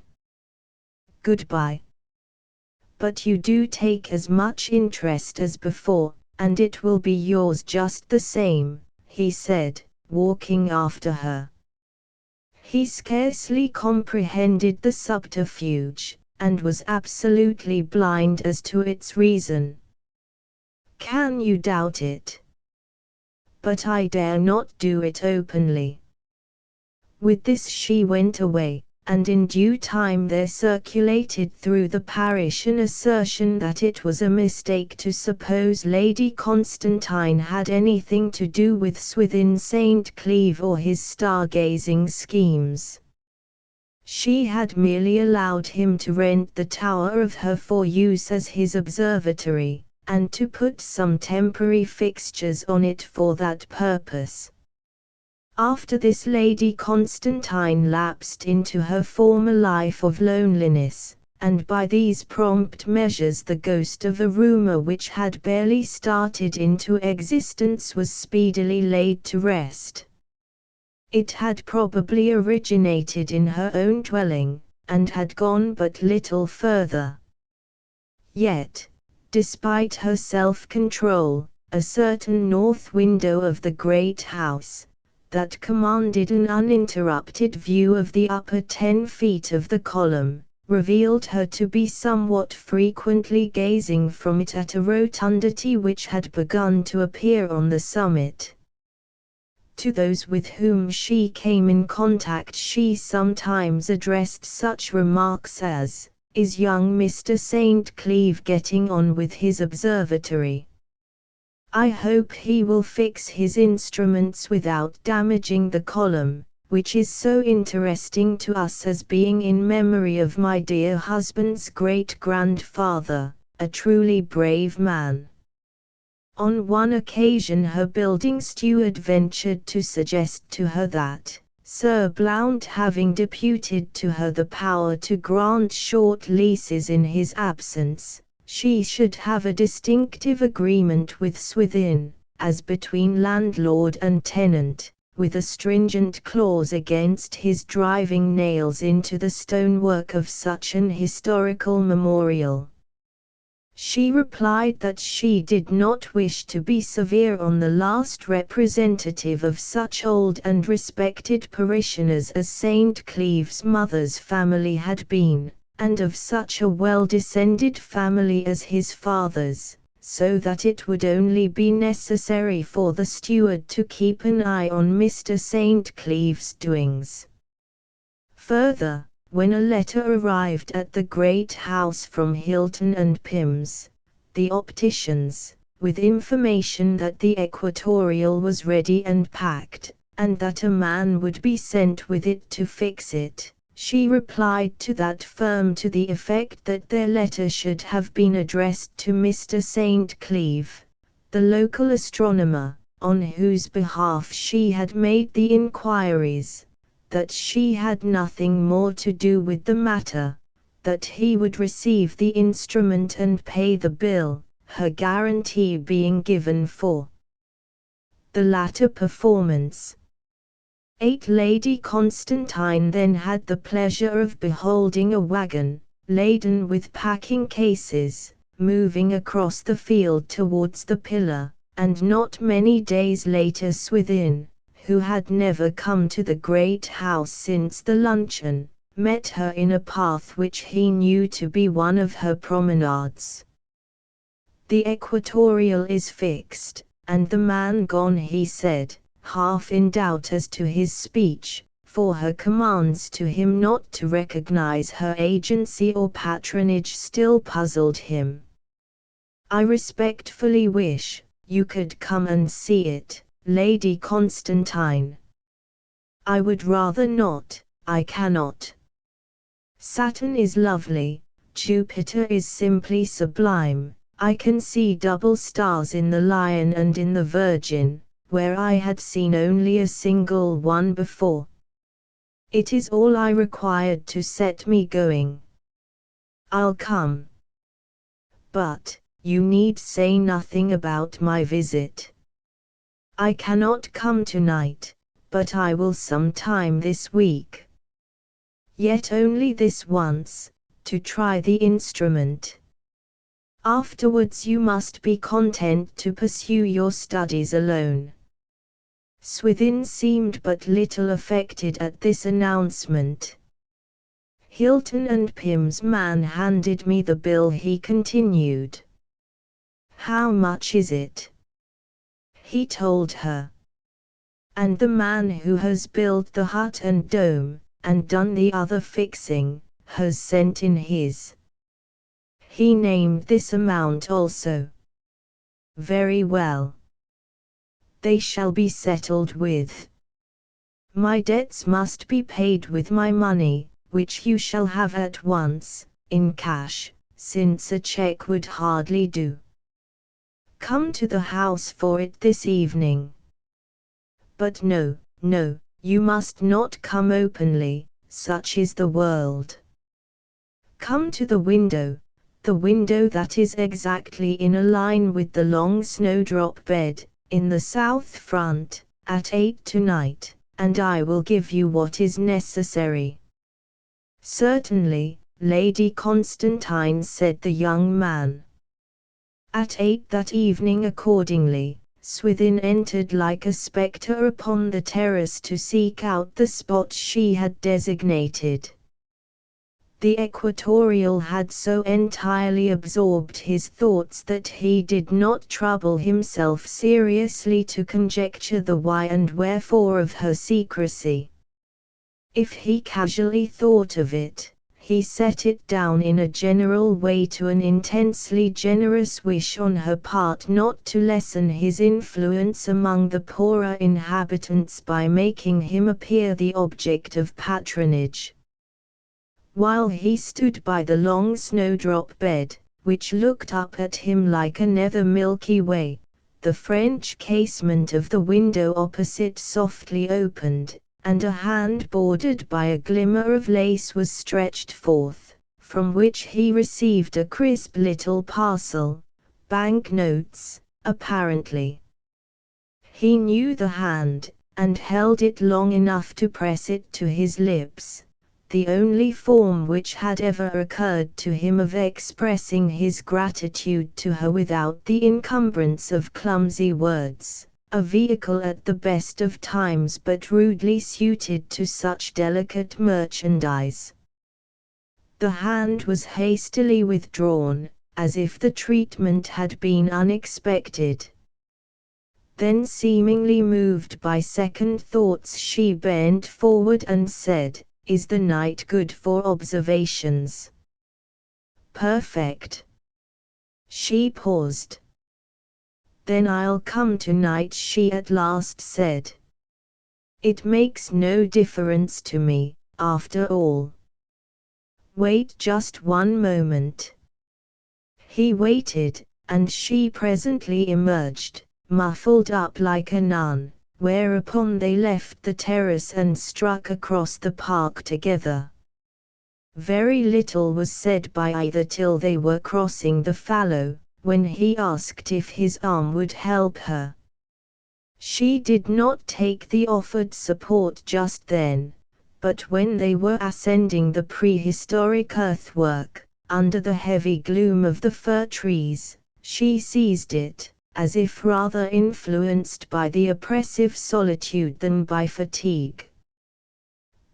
Goodbye. But you do take as much interest as before, and it will be yours just the same, he said, walking after her. He scarcely comprehended the subterfuge, and was absolutely blind as to its reason. Can you doubt it? But I dare not do it openly. With this she went away, and in due time there circulated through the parish an assertion that it was a mistake to suppose Lady Constantine had anything to do with Swithin St. Cleeve or his stargazing schemes. She had merely allowed him to rent the tower of her for use as his observatory, and to put some temporary fixtures on it for that purpose. After this Lady Constantine lapsed into her former life of loneliness, and by these prompt measures the ghost of a rumour which had barely started into existence was speedily laid to rest. It had probably originated in her own dwelling, and had gone but little further. Yet, despite her self-control, a certain north window of the great house, that commanded an uninterrupted view of the upper 10 feet of the column, revealed her to be somewhat frequently gazing from it at a rotundity which had begun to appear on the summit. To those with whom she came in contact she sometimes addressed such remarks as, "Is young Mr. St. Cleeve getting on with his observatory? I hope he will fix his instruments without damaging the column, which is so interesting to us as being in memory of my dear husband's great-grandfather, a truly brave man." On one occasion her building steward ventured to suggest to her that, Sir Blount having deputed to her the power to grant short leases in his absence, she should have a distinctive agreement with Swithin, as between landlord and tenant, with a stringent clause against his driving nails into the stonework of such an historical memorial. She replied that she did not wish to be severe on the last representative of such old and respected parishioners as St. Cleeve's mother's family had been, and of such a well-descended family as his father's, so that it would only be necessary for the steward to keep an eye on Mr. St. Cleeve's doings. Further, when a letter arrived at the great house from Hilton and Pym's, the opticians, with information that the equatorial was ready and packed, and that a man would be sent with it to fix it, she replied to that firm to the effect that their letter should have been addressed to Mr. St. Cleeve, the local astronomer, on whose behalf she had made the inquiries, that she had nothing more to do with the matter, that he would receive the instrument and pay the bill, her guarantee being given for the latter performance. 8 Lady Constantine then had the pleasure of beholding a wagon, laden with packing cases, moving across the field towards the pillar, and not many days later Swithin, who had never come to the great house since the luncheon, met her in a path which he knew to be one of her promenades. "The equatorial is fixed, and the man gone," he said, half in doubt as to his speech, for her commands to him not to recognize her agency or patronage still puzzled him. "I respectfully wish you could come and see it, Lady Constantine." "I would rather not, I cannot." Saturn is lovely, Jupiter is simply sublime. I can see double stars in the Lion and in the Virgin, where I had seen only a single one before. It is all I required to set me going. I'll come. But, you need say nothing about my visit. I cannot come tonight, but I will sometime this week. Yet only this once, to try the instrument. Afterwards you must be content to pursue your studies alone. Swithin seemed but little affected at this announcement. Hilton and Pym's man handed me the bill. He continued. How much is it? He told her. And the man who has built the hut and dome, and done the other fixing, has sent in his. He named this amount also. Very well. They shall be settled with. My debts must be paid with my money, which you shall have at once, in cash, since a check would hardly do. Come to the house for it this evening. But no, no, you must not come openly, such is the world. Come to the window that is exactly in a line with the long snowdrop bed, in the south front, at 8 tonight, and I will give you what is necessary. Certainly, Lady Constantine, said the young man. At 8 that evening accordingly, Swithin entered like a spectre upon the terrace to seek out the spot she had designated. The equatorial had so entirely absorbed his thoughts that he did not trouble himself seriously to conjecture the why and wherefore of her secrecy. If he casually thought of it, he set it down in a general way to an intensely generous wish on her part not to lessen his influence among the poorer inhabitants by making him appear the object of patronage. While he stood by the long snowdrop bed, which looked up at him like a nether Milky Way, the French casement of the window opposite softly opened, and a hand bordered by a glimmer of lace was stretched forth, from which he received a crisp little parcel, bank notes, apparently. He knew the hand, and held it long enough to press it to his lips, the only form which had ever occurred to him of expressing his gratitude to her without the encumbrance of clumsy words, a vehicle at the best of times but rudely suited to such delicate merchandise. The hand was hastily withdrawn, as if the treatment had been unexpected. Then, seemingly moved by second thoughts, she bent forward and said, "Is the night good for observations?" "Perfect." She paused. "Then I'll come tonight," she at last said. "It makes no difference to me, after all." "Wait just one moment." He waited, and she presently emerged, muffled up like a nun, whereupon they left the terrace and struck across the park together. Very little was said by either till they were crossing the fallow, when he asked if his arm would help her. She did not take the offered support just then, but when they were ascending the prehistoric earthwork, under the heavy gloom of the fir trees, she seized it, as if rather influenced by the oppressive solitude than by fatigue.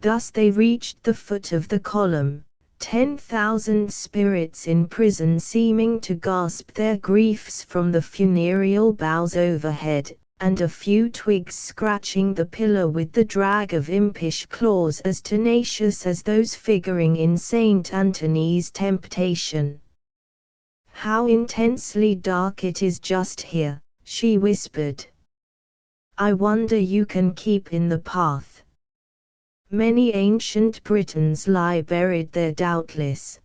Thus they reached the foot of the column, 10,000 spirits in prison seeming to gasp their griefs from the funereal boughs overhead, and a few twigs scratching the pillar with the drag of impish claws as tenacious as those figuring in Saint Anthony's Temptation. "How intensely dark it is just here," she whispered. "I wonder you can keep in the path." Many ancient Britons lie buried there doubtless.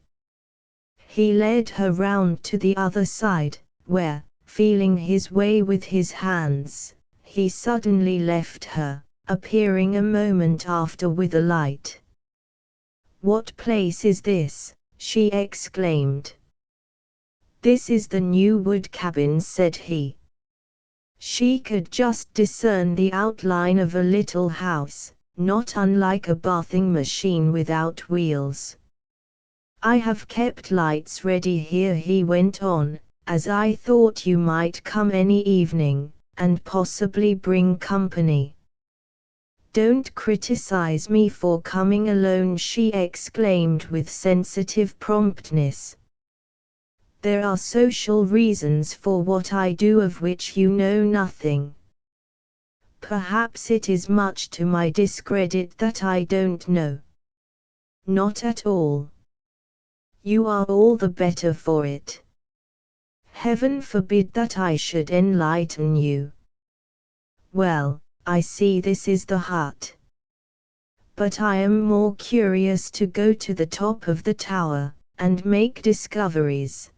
He led her round to the other side, where, feeling his way with his hands, he suddenly left her, appearing a moment after with a light. "What place is this?" she exclaimed. "This is the new wood cabin," said he. She could just discern the outline of a little house, not unlike a bathing machine without wheels. "I have kept lights ready here," he went on, "as I thought you might come any evening, and possibly bring company." "Don't criticize me for coming alone," she exclaimed with sensitive promptness. "There are social reasons for what I do of which you know nothing. Perhaps it is much to my discredit that I don't know." "Not at all. You are all the better for it. Heaven forbid that I should enlighten you. Well, I see this is the hut. But I am more curious to go to the top of the tower, and make discoveries."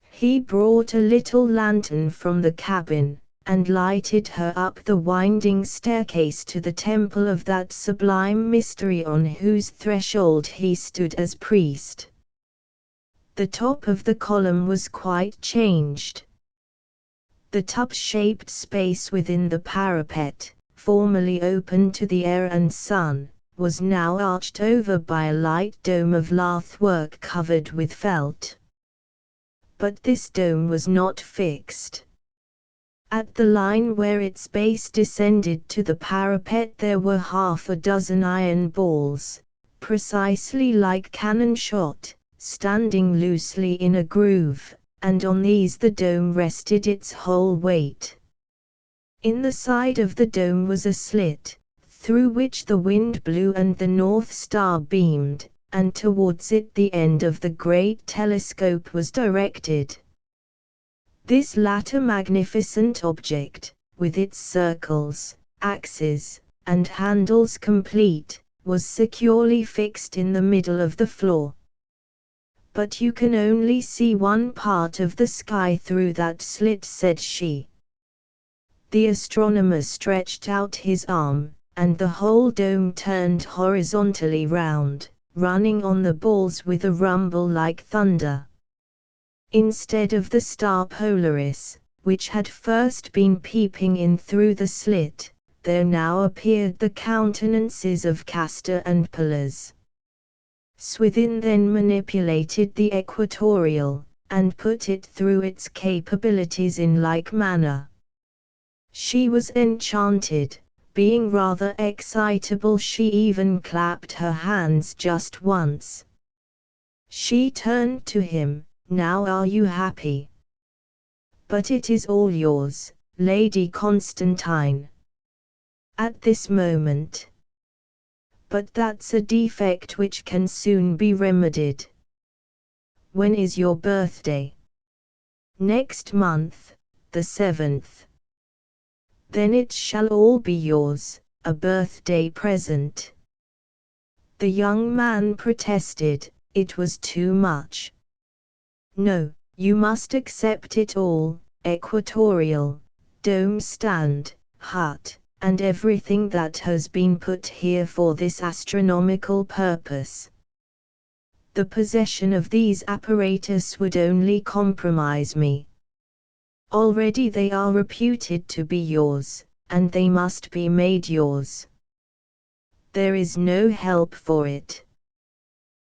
He brought a little lantern from the cabin, and lighted her up the winding staircase to the temple of that sublime mystery on whose threshold he stood as priest. The top of the column was quite changed. The tub-shaped space within the parapet, formerly open to the air and sun, was now arched over by a light dome of lathwork covered with felt. But this dome was not fixed. At the line where its base descended to the parapet there were half a dozen iron balls, precisely like cannon shot, standing loosely in a groove, and on these the dome rested its whole weight. In the side of the dome was a slit, through which the wind blew and the North Star beamed, and towards it the end of the great telescope was directed. This latter magnificent object, with its circles, axes, and handles complete, was securely fixed in the middle of the floor. "But you can only see one part of the sky through that slit," said she. The astronomer stretched out his arm, and the whole dome turned horizontally round, running on the balls with a rumble like thunder. Instead of the star Polaris, which had first been peeping in through the slit, there now appeared the countenances of Castor and Pallas. Swithin then manipulated the equatorial, and put it through its capabilities in like manner. She was enchanted. Being rather excitable, she even clapped her hands just once. She turned to him. "Now are you happy?" "But it is all yours, Lady Constantine." "At this moment." "But that's a defect which can soon be remedied." "When is your birthday?" "Next month, the 7th. "Then it shall all be yours, a birthday present." The young man protested, it was too much. "No, you must accept it all, equatorial, dome stand, hut, and everything that has been put here for this astronomical purpose. The possession of these apparatus would only compromise me. Already they are reputed to be yours, and they must be made yours. There is no help for it.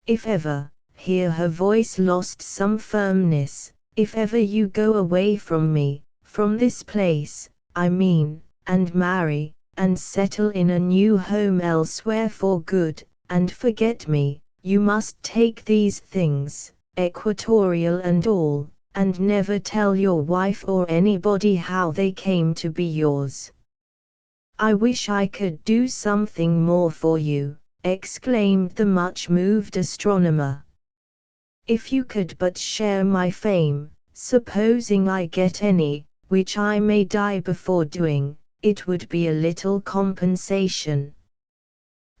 If ever," here her voice lost some firmness, "if ever you go away from me, from this place, I mean, and marry, and settle in a new home elsewhere for good, and forget me, you must take these things, equatorial and all, and never tell your wife or anybody how they came to be yours." "I wish I could do something more for you," exclaimed the much-moved astronomer. "If you could but share my fame, supposing I get any, which I may die before doing, it would be a little compensation."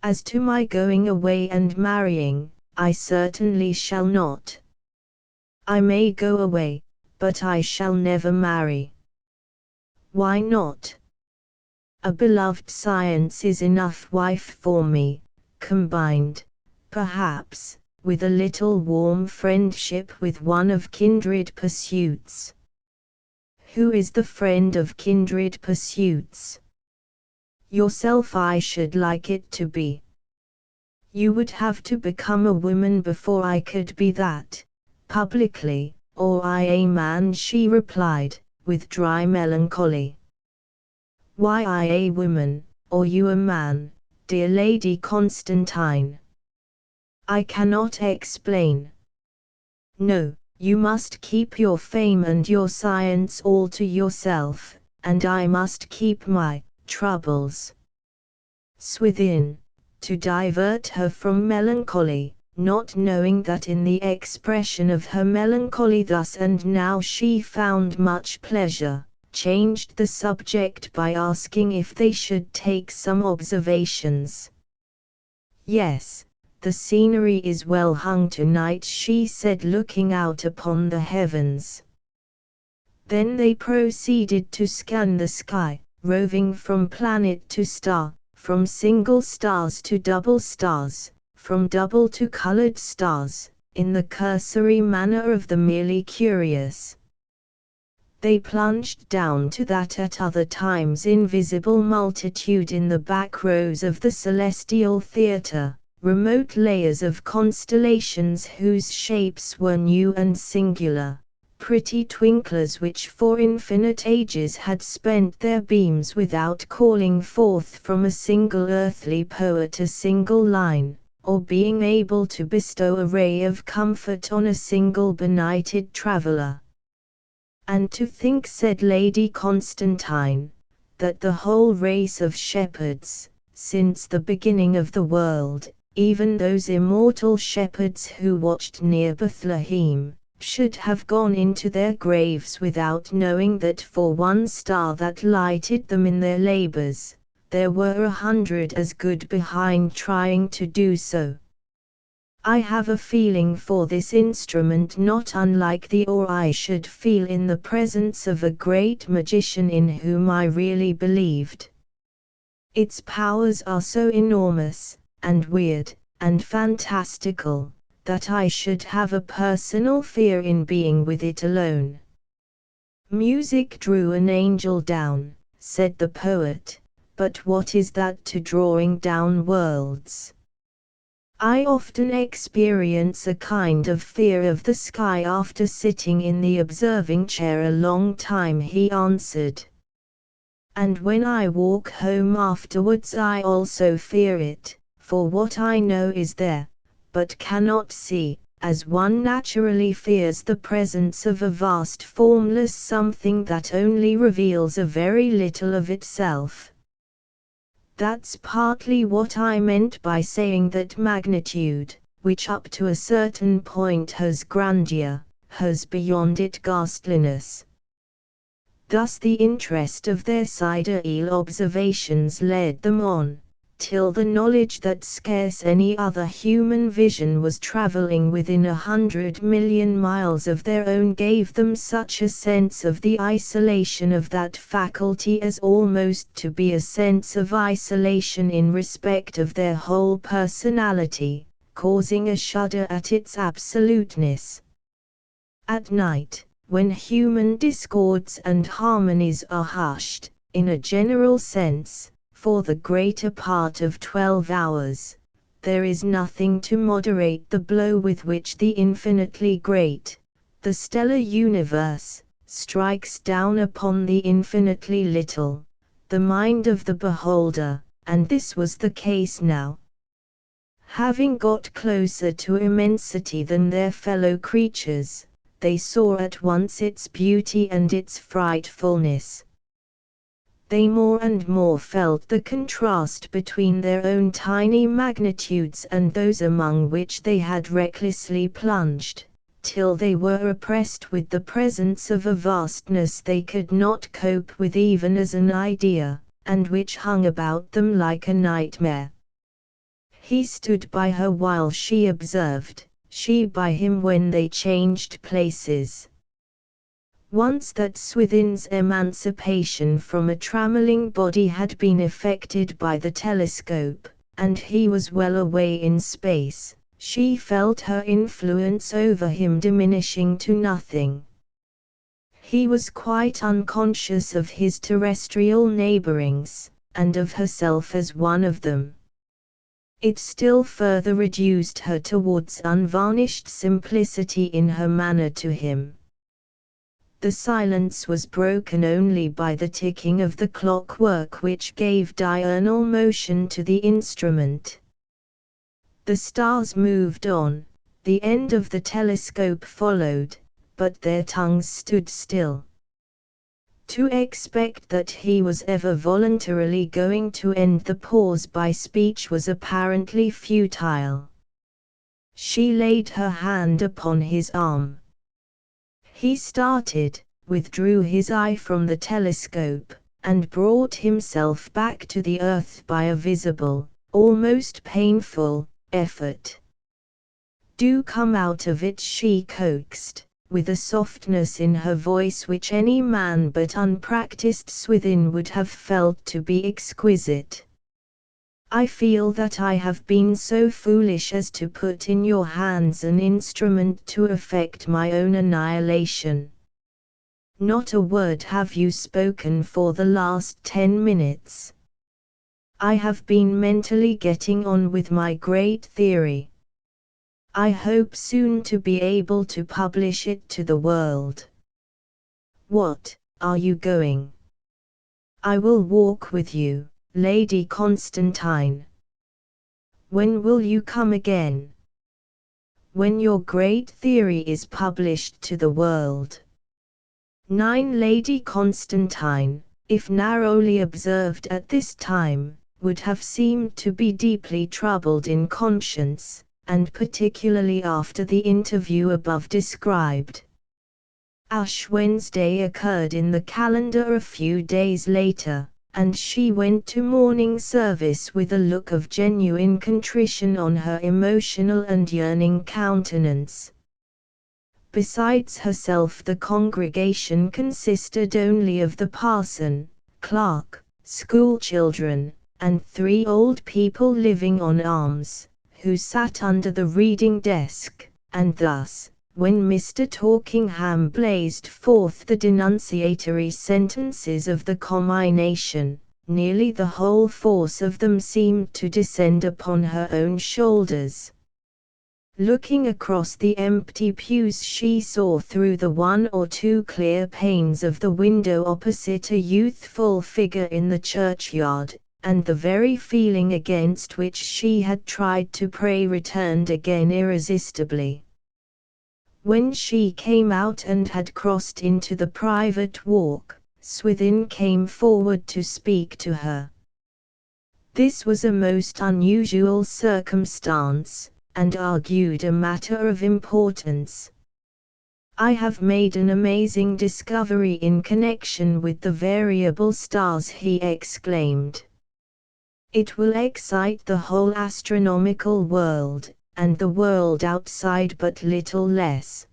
As to my going away and marrying, I certainly shall not. I may go away, but I shall never marry. Why not? A beloved science is enough wife for me, combined, perhaps, with a little warm friendship with one of kindred pursuits. Who is the friend of kindred pursuits? Yourself. I should like it to be. You would have to become a woman before I could be that, publicly, or I a man, she replied, with dry melancholy. Why I a woman, or you a man, dear Lady Constantine? I cannot explain. No, you must keep your fame and your science all to yourself, and I must keep my troubles. Swithin, to divert her from melancholy, not knowing that in the expression of her melancholy thus and now she found much pleasure, changed the subject by asking if they should take some observations. Yes, the scenery is well hung tonight, she said, looking out upon the heavens. Then they proceeded to scan the sky, roving from planet to star, from single stars to double stars, from double to colored stars, in the cursory manner of the merely curious. They plunged down to that at other times invisible multitude in the back rows of the celestial theatre, remote layers of constellations whose shapes were new and singular, pretty twinklers which for infinite ages had spent their beams without calling forth from a single earthly poet a single line, or being able to bestow a ray of comfort on a single benighted traveller. And to think, said Lady Constantine, that the whole race of shepherds, since the beginning of the world, even those immortal shepherds who watched near Bethlehem, should have gone into their graves without knowing that for one star that lighted them in their labors, there were 100 as good behind trying to do so. I have a feeling for this instrument not unlike the awe I should feel in the presence of a great magician in whom I really believed. Its powers are so enormous, and weird, and fantastical, that I should have a personal fear in being with it alone. Music drew an angel down, said the poet, but what is that to drawing down worlds? I often experience a kind of fear of the sky after sitting in the observing chair a long time, he answered. And when I walk home afterwards I also fear it, for what I know is there, but cannot see, as one naturally fears the presence of a vast formless something that only reveals a very little of itself. That's partly what I meant by saying that magnitude, which up to a certain point has grandeur, has beyond it ghastliness. Thus the interest of their sidereal observations led them on, till the knowledge that scarce any other human vision was traveling within 100 million miles of their own gave them such a sense of the isolation of that faculty as almost to be a sense of isolation in respect of their whole personality, causing a shudder at its absoluteness. At night, when human discords and harmonies are hushed, in a general sense, for the greater part of 12 hours, there is nothing to moderate the blow with which the infinitely great, the stellar universe, strikes down upon the infinitely little, the mind of the beholder, and this was the case now. Having got closer to immensity than their fellow creatures, they saw at once its beauty and its frightfulness. They more and more felt the contrast between their own tiny magnitudes and those among which they had recklessly plunged, till they were oppressed with the presence of a vastness they could not cope with even as an idea, and which hung about them like a nightmare. He stood by her while she observed, she by him when they changed places. Once that Swithin's emancipation from a trammelling body had been effected by the telescope, and he was well away in space, she felt her influence over him diminishing to nothing. He was quite unconscious of his terrestrial neighbourings, and of herself as one of them. It still further reduced her towards unvarnished simplicity in her manner to him. The silence was broken only by the ticking of the clockwork which gave diurnal motion to the instrument. The stars moved on, the end of the telescope followed, but their tongues stood still. To expect that he was ever voluntarily going to end the pause by speech was apparently futile. She laid her hand upon his arm. He started, withdrew his eye from the telescope, and brought himself back to the earth by a visible, almost painful, effort. "Do come out of it," she coaxed, with a softness in her voice which any man but unpracticed Swithin would have felt to be exquisite. "I feel that I have been so foolish as to put in your hands an instrument to effect my own annihilation. Not a word have you spoken for the last 10 minutes. I have been mentally getting on with my great theory. I hope soon to be able to publish it to the world. What, are you going? I will walk with you, Lady Constantine. When will you come again? When your great theory is published to the world. 9. Lady Constantine, if narrowly observed at this time, would have seemed to be deeply troubled in conscience, and particularly after the interview above described. Ash Wednesday occurred in the calendar a few days later, and she went to morning service with a look of genuine contrition on her emotional and yearning countenance. Besides herself, the congregation consisted only of the parson, clerk, schoolchildren, and 3 old people living on alms, who sat under the reading desk, and thus, when Mr. Talkingham blazed forth the denunciatory sentences of the commination, nearly the whole force of them seemed to descend upon her own shoulders. Looking across the empty pews, she saw through the 1 or 2 clear panes of the window opposite a youthful figure in the churchyard, and the very feeling against which she had tried to pray returned again irresistibly. When she came out and had crossed into the private walk, Swithin came forward to speak to her. This was a most unusual circumstance, and argued a matter of importance. "I have made an amazing discovery in connection with the variable stars," he exclaimed. "It will excite the whole astronomical world, and the world outside but little less.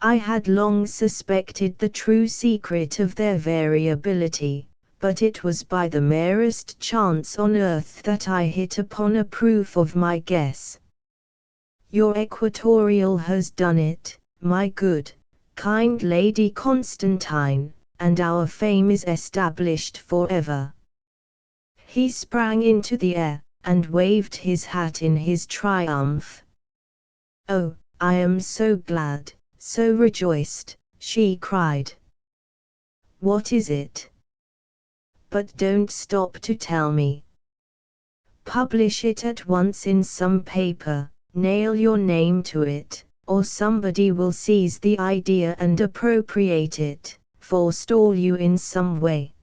I had long suspected the true secret of their variability, but it was by the merest chance on earth that I hit upon a proof of my guess. Your equatorial has done it, my good, kind Lady Constantine, and our fame is established forever." He sprang into the air, and waved his hat in his triumph. "Oh, I am so glad, so rejoiced," she cried. "What is it? But don't stop to tell me. Publish it at once in some paper, nail your name to it, or somebody will seize the idea and appropriate it, forestall you in some way.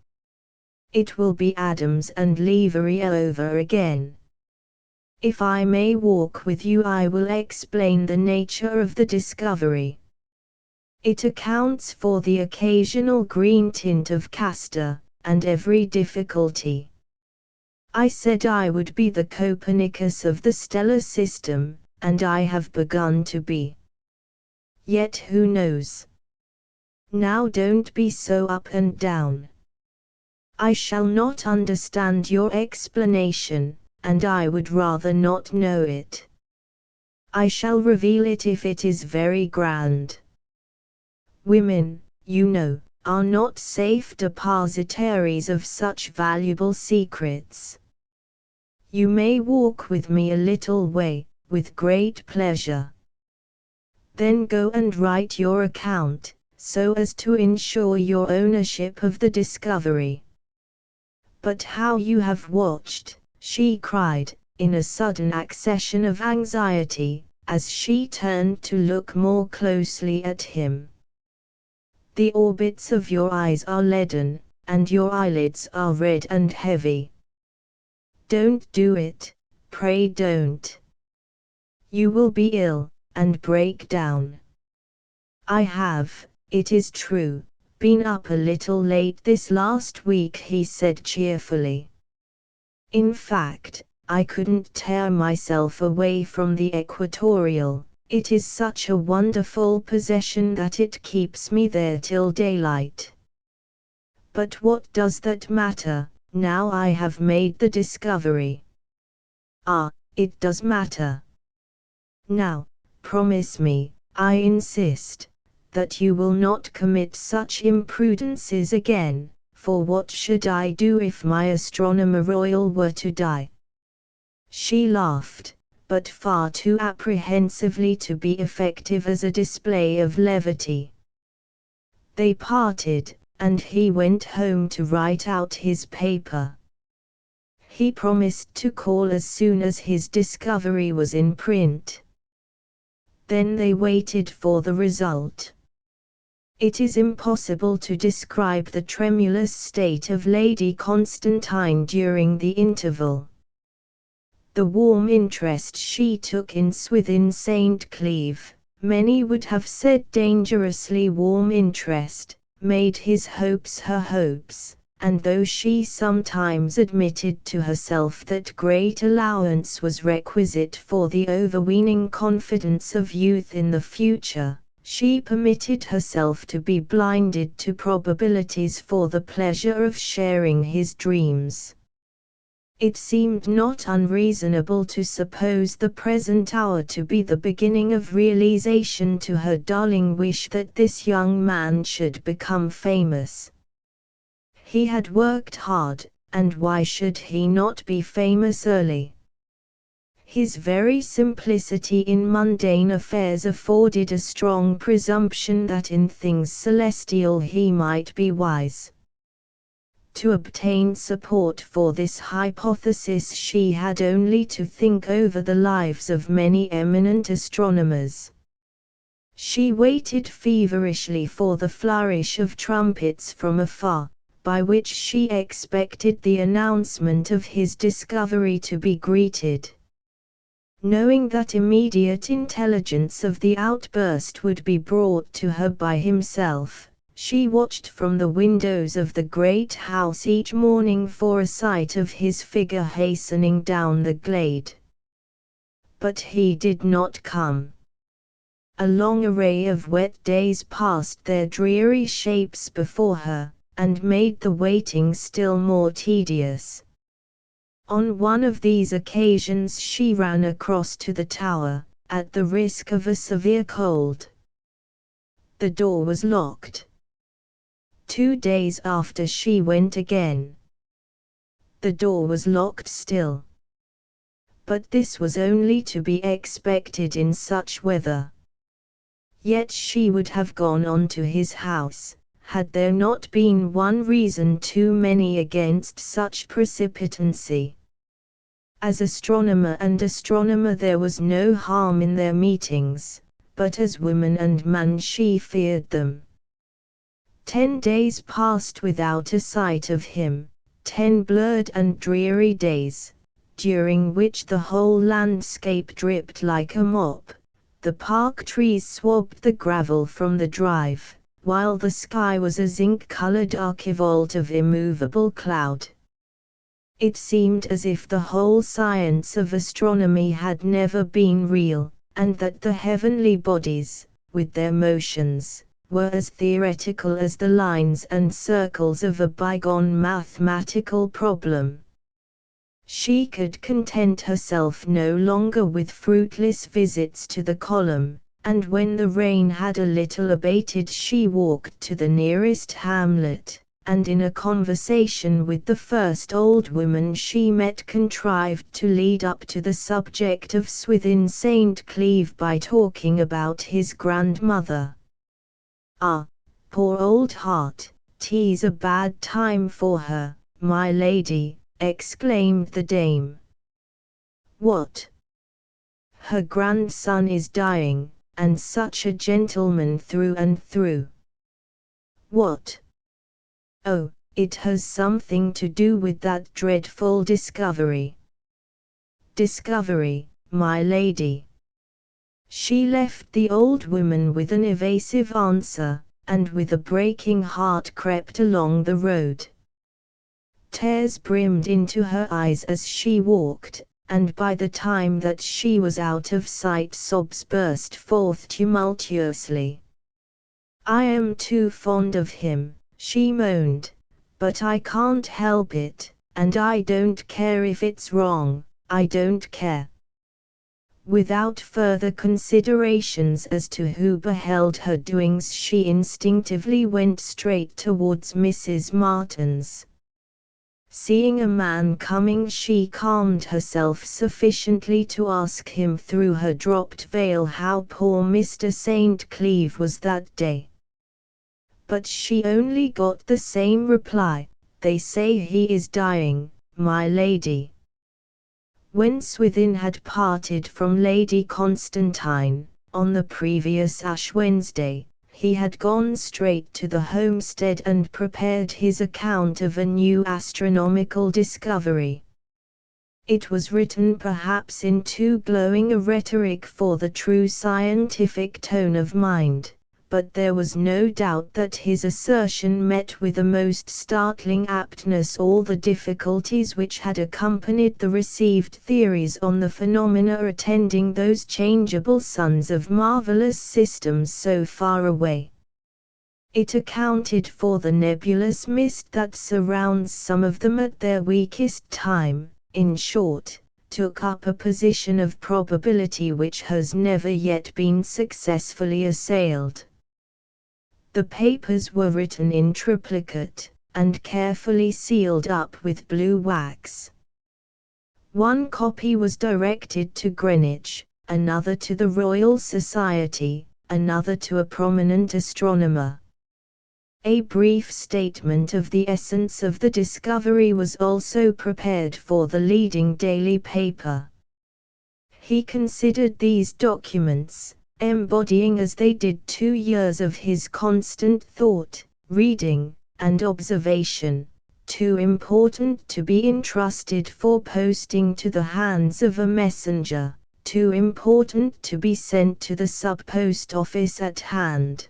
It will be Adams and Levery over again. If I may walk with you, I will explain the nature of the discovery. It accounts for the occasional green tint of castor, and every difficulty. I said I would be the Copernicus of the stellar system, and I have begun to be. Yet who knows? Now don't be so up and down. I shall not understand your explanation, and I would rather not know it. I shall reveal it if it is very grand. Women, you know, are not safe depositaries of such valuable secrets. You may walk with me a little way, with great pleasure. Then go and write your account, so as to ensure your ownership of the discovery. But how you have watched, she cried, in a sudden accession of anxiety, as she turned to look more closely at him. The orbits of your eyes are leaden, and your eyelids are red and heavy. Don't do it, pray don't. You will be ill, and break down. I have, it is true, been up a little late this last week, he said cheerfully. In fact, I couldn't tear myself away from the equatorial. It is such a wonderful possession that it keeps me there till daylight. But what does that matter, now I have made the discovery? Ah, it does matter. Now, promise me, I insist, that you will not commit such imprudences again, for what should I do if my astronomer royal were to die? She laughed, but far too apprehensively to be effective as a display of levity. They parted, and he went home to write out his paper. He promised to call as soon as his discovery was in print. Then they waited for the result. It is impossible to describe the tremulous state of Lady Constantine during the interval. The warm interest she took in Swithin St. Cleeve, many would have said dangerously warm interest, made his hopes her hopes, and though she sometimes admitted to herself that great allowance was requisite for the overweening confidence of youth in the future, she permitted herself to be blinded to probabilities for the pleasure of sharing his dreams. It seemed not unreasonable to suppose the present hour to be the beginning of realization to her darling wish that this young man should become famous. He had worked hard, and why should he not be famous early? His very simplicity in mundane affairs afforded a strong presumption that in things celestial he might be wise. To obtain support for this hypothesis she had only to think over the lives of many eminent astronomers. She waited feverishly for the flourish of trumpets from afar, by which she expected the announcement of his discovery to be greeted. Knowing that immediate intelligence of the outburst would be brought to her by himself, she watched from the windows of the great house each morning for a sight of his figure hastening down the glade. But he did not come. A long array of wet days passed their dreary shapes before her, and made the waiting still more tedious. On one of these occasions she ran across to the tower, at the risk of a severe cold. The door was locked. 2 days after she went again. The door was locked still. But this was only to be expected in such weather. Yet she would have gone on to his house, had there not been one reason too many against such precipitancy. As astronomer and astronomer there was no harm in their meetings, but as woman and man she feared them. 10 days passed without a sight of him, 10 blurred and dreary days, during which the whole landscape dripped like a mop, the park trees swabbed the gravel from the drive, while the sky was a zinc-colored archivolt of immovable cloud. It seemed as if the whole science of astronomy had never been real, and that the heavenly bodies, with their motions, were as theoretical as the lines and circles of a bygone mathematical problem. She could content herself no longer with fruitless visits to the column, and when the rain had a little abated she walked to the nearest hamlet, and in a conversation with the first old woman she met contrived to lead up to the subject of Swithin St. Cleeve by talking about his grandmother. "Ah, poor old heart, 'tis a bad time for her, my lady," exclaimed the dame. "What? Her grandson is dying, and such a gentleman through and through." "What? Oh, it has something to do with that dreadful discovery." "Discovery, my lady?" She left the old woman with an evasive answer, and with a breaking heart crept along the road. Tears brimmed into her eyes as she walked, and by the time that she was out of sight sobs burst forth tumultuously. "I am too fond of him," she moaned, "but I can't help it, and I don't care if it's wrong, I don't care." Without further considerations as to who beheld her doings she instinctively went straight towards Mrs. Martin's. Seeing a man coming she calmed herself sufficiently to ask him through her dropped veil how poor Mr. St. Cleeve was that day. But she only got the same reply, "They say he is dying, my lady." When Swithin had parted from Lady Constantine, on the previous Ash Wednesday, he had gone straight to the homestead and prepared his account of a new astronomical discovery. It was written perhaps in too glowing a rhetoric for the true scientific tone of mind, but there was no doubt that his assertion met with a most startling aptness all the difficulties which had accompanied the received theories on the phenomena attending those changeable suns of marvelous systems so far away. It accounted for the nebulous mist that surrounds some of them at their weakest time, in short, took up a position of probability which has never yet been successfully assailed. The papers were written in triplicate, and carefully sealed up with blue wax. One copy was directed to Greenwich, another to the Royal Society, another to a prominent astronomer. A brief statement of the essence of the discovery was also prepared for the leading daily paper. He considered these documents, embodying as they did 2 years of his constant thought, reading, and observation, too important to be entrusted for posting to the hands of a messenger, too important to be sent to the sub-post office at hand.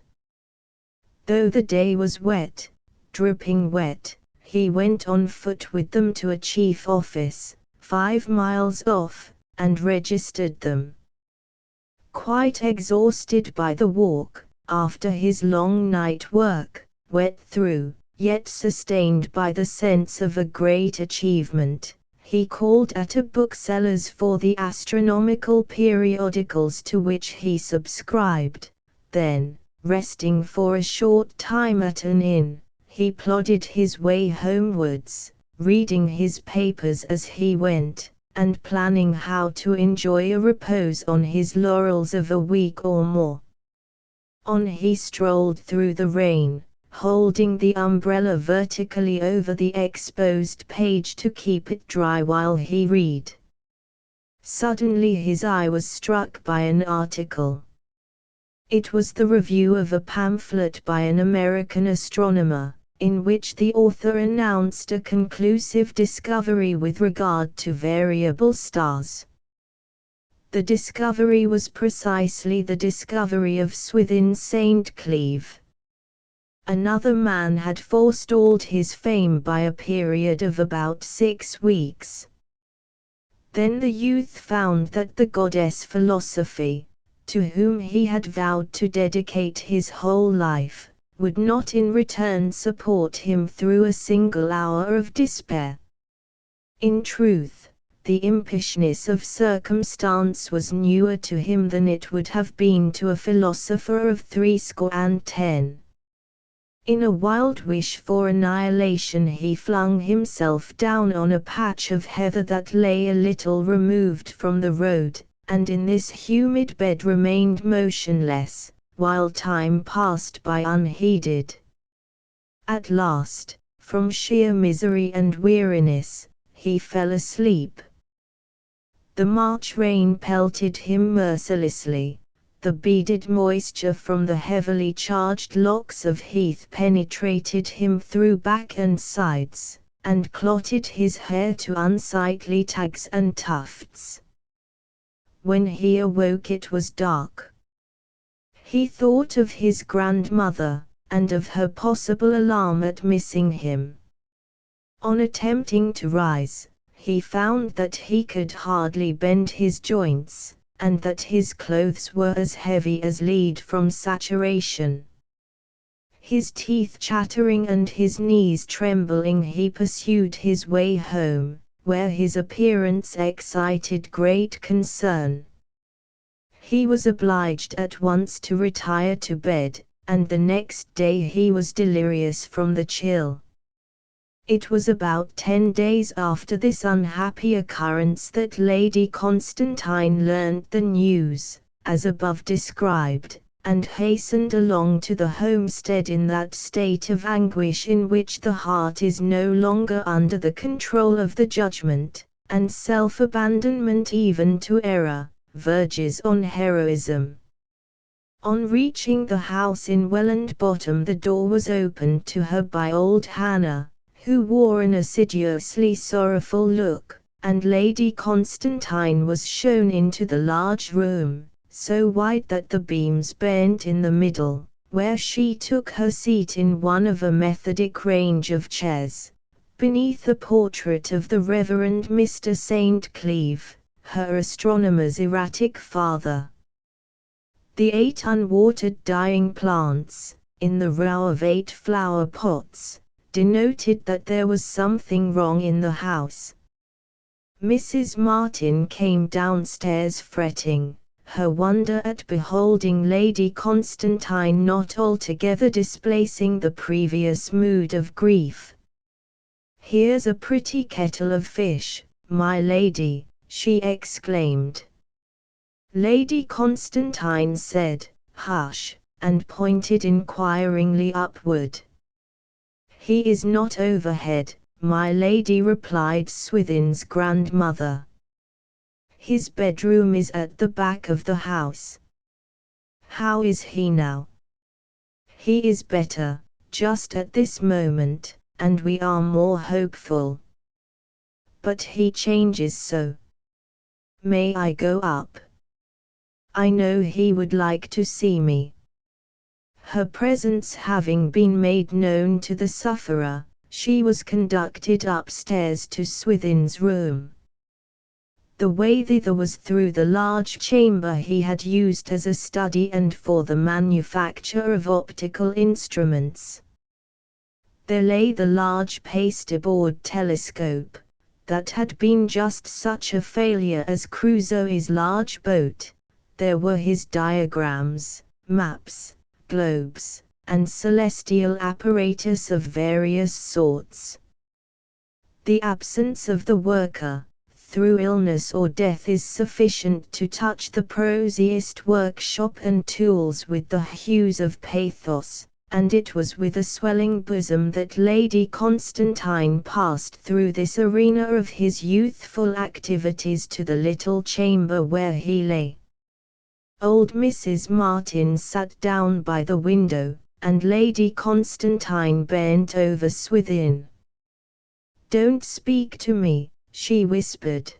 Though the day was wet, dripping wet, he went on foot with them to a chief office, 5 miles off, and registered them. Quite exhausted by the walk, after his long night work, wet through, yet sustained by the sense of a great achievement, he called at a bookseller's for the astronomical periodicals to which he subscribed. Then, resting for a short time at an inn, he plodded his way homewards, reading his papers as he went, and planning how to enjoy a repose on his laurels of a week or more. On he strolled through the rain, holding the umbrella vertically over the exposed page to keep it dry while he read. Suddenly his eye was struck by an article. It was the review of a pamphlet by an American astronomer, in which the author announced a conclusive discovery with regard to variable stars. The discovery was precisely the discovery of Swithin St. Cleeve. Another man had forestalled his fame by a period of about 6 weeks. Then the youth found that the goddess Philosophy, to whom he had vowed to dedicate his whole life, would not in return support him through a single hour of despair. In truth, the impishness of circumstance was newer to him than it would have been to a philosopher of 70. In a wild wish for annihilation he flung himself down on a patch of heather that lay a little removed from the road, and in this humid bed remained motionless, while time passed by unheeded. At last, from sheer misery and weariness, he fell asleep. The March rain pelted him mercilessly. The beaded moisture from the heavily charged locks of heath penetrated him through back and sides, and clotted his hair to unsightly tags and tufts. When he awoke it was dark. He thought of his grandmother, and of her possible alarm at missing him. On attempting to rise, he found that he could hardly bend his joints, and that his clothes were as heavy as lead from saturation. His teeth chattering and his knees trembling, he pursued his way home, where his appearance excited great concern. He was obliged at once to retire to bed, and the next day he was delirious from the chill. It was about 10 days after this unhappy occurrence that Lady Constantine learnt the news, as above described, and hastened along to the homestead in that state of anguish in which the heart is no longer under the control of the judgment, and self-abandonment even to error, verges on heroism. On reaching the house in Welland Bottom, the door was opened to her by old Hannah, who wore an assiduously sorrowful look, and Lady Constantine was shown into the large room, so wide that the beams bent in the middle, where she took her seat in one of a methodic range of chairs, beneath a portrait of the Reverend Mr. St. Cleeve, her astronomer's erratic father. The 8 unwatered dying plants, in the row of 8 flower pots, denoted that there was something wrong in the house. Mrs. Martin came downstairs fretting, her wonder at beholding Lady Constantine not altogether displacing the previous mood of grief. "Here's a pretty kettle of fish, my lady," she exclaimed. Lady Constantine said, "Hush," and pointed inquiringly upward. "He is not overhead," my lady replied Swithin's grandmother. "His bedroom is at the back of the house." "How is he now?" "He is better, just at this moment, and we are more hopeful. But he changes so." "May I go up? I know he would like to see me." Her presence having been made known to the sufferer, she was conducted upstairs to Swithin's room. The way thither was through the large chamber he had used as a study and for the manufacture of optical instruments. There lay the large pasteboard telescope, that had been just such a failure as Crusoe's large boat. There were his diagrams, maps, globes, and celestial apparatus of various sorts. The absence of the worker, through illness or death, is sufficient to touch the prosiest workshop and tools with the hues of pathos, and it was with a swelling bosom that Lady Constantine passed through this arena of his youthful activities to the little chamber where he lay. Old Mrs. Martin sat down by the window, and Lady Constantine bent over Swithin. "Don't speak to me," she whispered.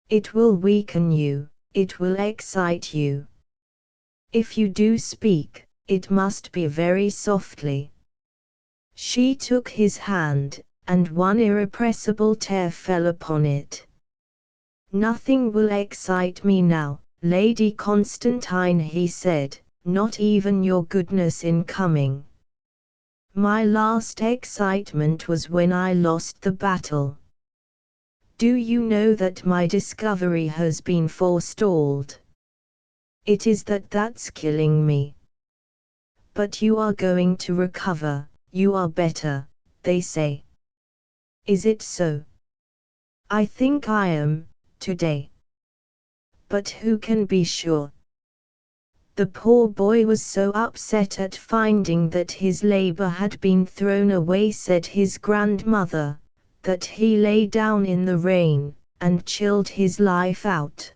"It will weaken you, it will excite you. If you do speak, it must be very softly. She took his hand, and one irrepressible tear fell upon it. Nothing will excite me now, Lady Constantine, he said, not even your goodness in coming. My last excitement was when I lost the battle. Do you know that my discovery has been forestalled? It is that's killing me. But you are going to recover, you are better, they say. Is it so? I think I am, today. But who can be sure? The poor boy was so upset at finding that his labor had been thrown away, said his grandmother, that he lay down in the rain, and chilled his life out.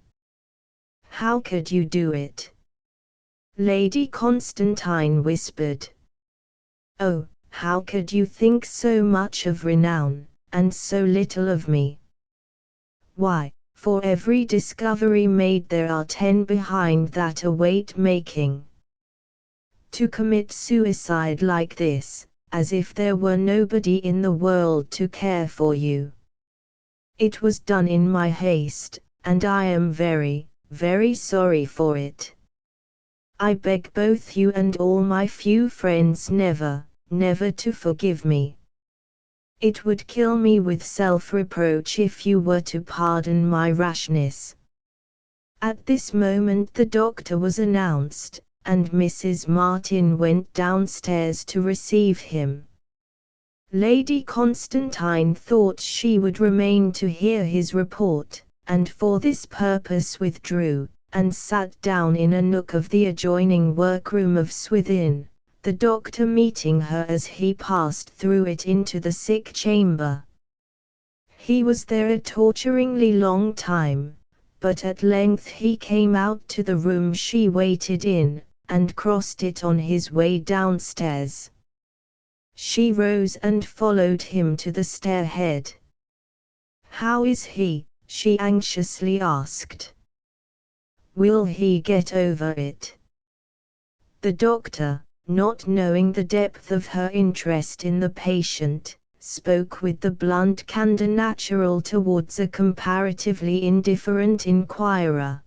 How could you do it? Lady Constantine whispered. Oh, how could you think so much of renown, and so little of me? Why, for every discovery made there are 10 behind that await making. To commit suicide like this, as if there were nobody in the world to care for you. It was done in my haste, and I am very, very sorry for it. I beg both you and all my few friends never, never to forgive me. It would kill me with self-reproach if you were to pardon my rashness. At this moment the doctor was announced, and Mrs. Martin went downstairs to receive him. Lady Constantine thought she would remain to hear his report, and for this purpose withdrew, and sat down in a nook of the adjoining workroom of Swithin, the doctor meeting her as he passed through it into the sick chamber. He was there a torturingly long time, but at length he came out to the room she waited in, and crossed it on his way downstairs. She rose and followed him to the stairhead. How is he? She anxiously asked. Will he get over it? The doctor, not knowing the depth of her interest in the patient, spoke with the blunt candor natural towards a comparatively indifferent inquirer.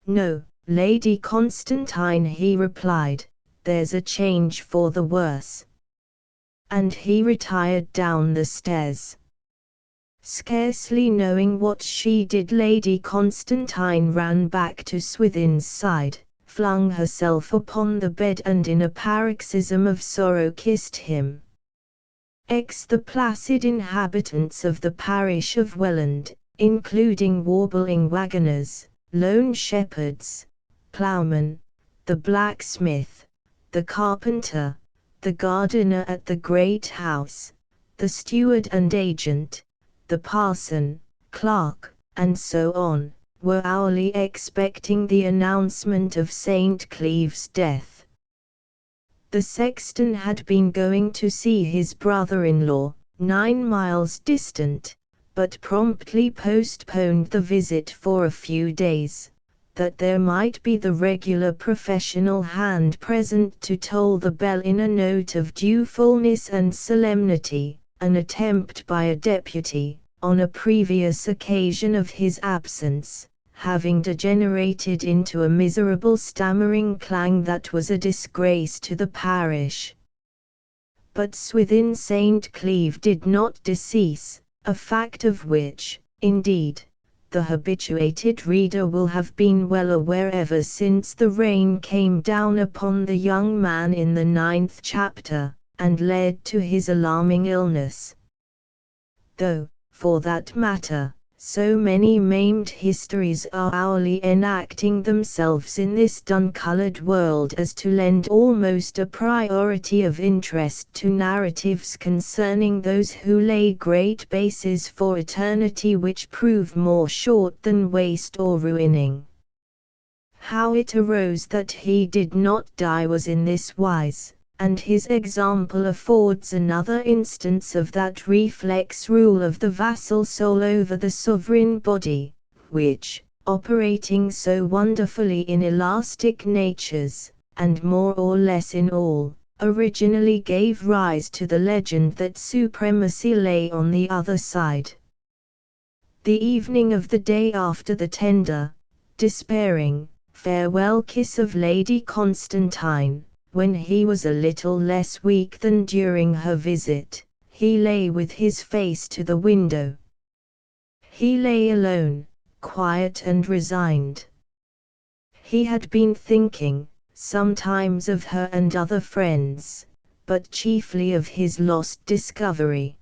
No, Lady Constantine, he replied, there's a change for the worse. And he retired down the stairs. Scarcely knowing what she did, Lady Constantine ran back to Swithin's side, flung herself upon the bed and in a paroxysm of sorrow kissed him. The placid inhabitants of the parish of Welland, including warbling waggoners, lone shepherds, ploughmen, the blacksmith, the carpenter, the gardener at the great house, the steward and agent, the parson, clerk, and so on, were hourly expecting the announcement of St. Cleeve's death. The sexton had been going to see his brother-in-law, 9 miles distant, but promptly postponed the visit for a few days, that there might be the regular professional hand present to toll the bell in a note of due fullness and solemnity, an attempt by a deputy, on a previous occasion of his absence, having degenerated into a miserable stammering clang that was a disgrace to the parish. But Swithin St. Cleeve did not decease, a fact of which, indeed, the habituated reader will have been well aware ever since the rain came down upon the young man in the 9th chapter, and led to his alarming illness. Though, for that matter, so many maimed histories are hourly enacting themselves in this dun-colored world as to lend almost a priority of interest to narratives concerning those who lay great bases for eternity which prove more short than waste or ruining. How it arose that he did not die was in this wise, and his example affords another instance of that reflex rule of the vassal soul over the sovereign body, which, operating so wonderfully in elastic natures, and more or less in all, originally gave rise to the legend that supremacy lay on the other side. The evening of the day after the tender, despairing, farewell kiss of Lady Constantine, when he was a little less weak than during her visit, he lay with his face to the window. He lay alone, quiet and resigned. He had been thinking, sometimes of her and other friends, but chiefly of his lost discovery.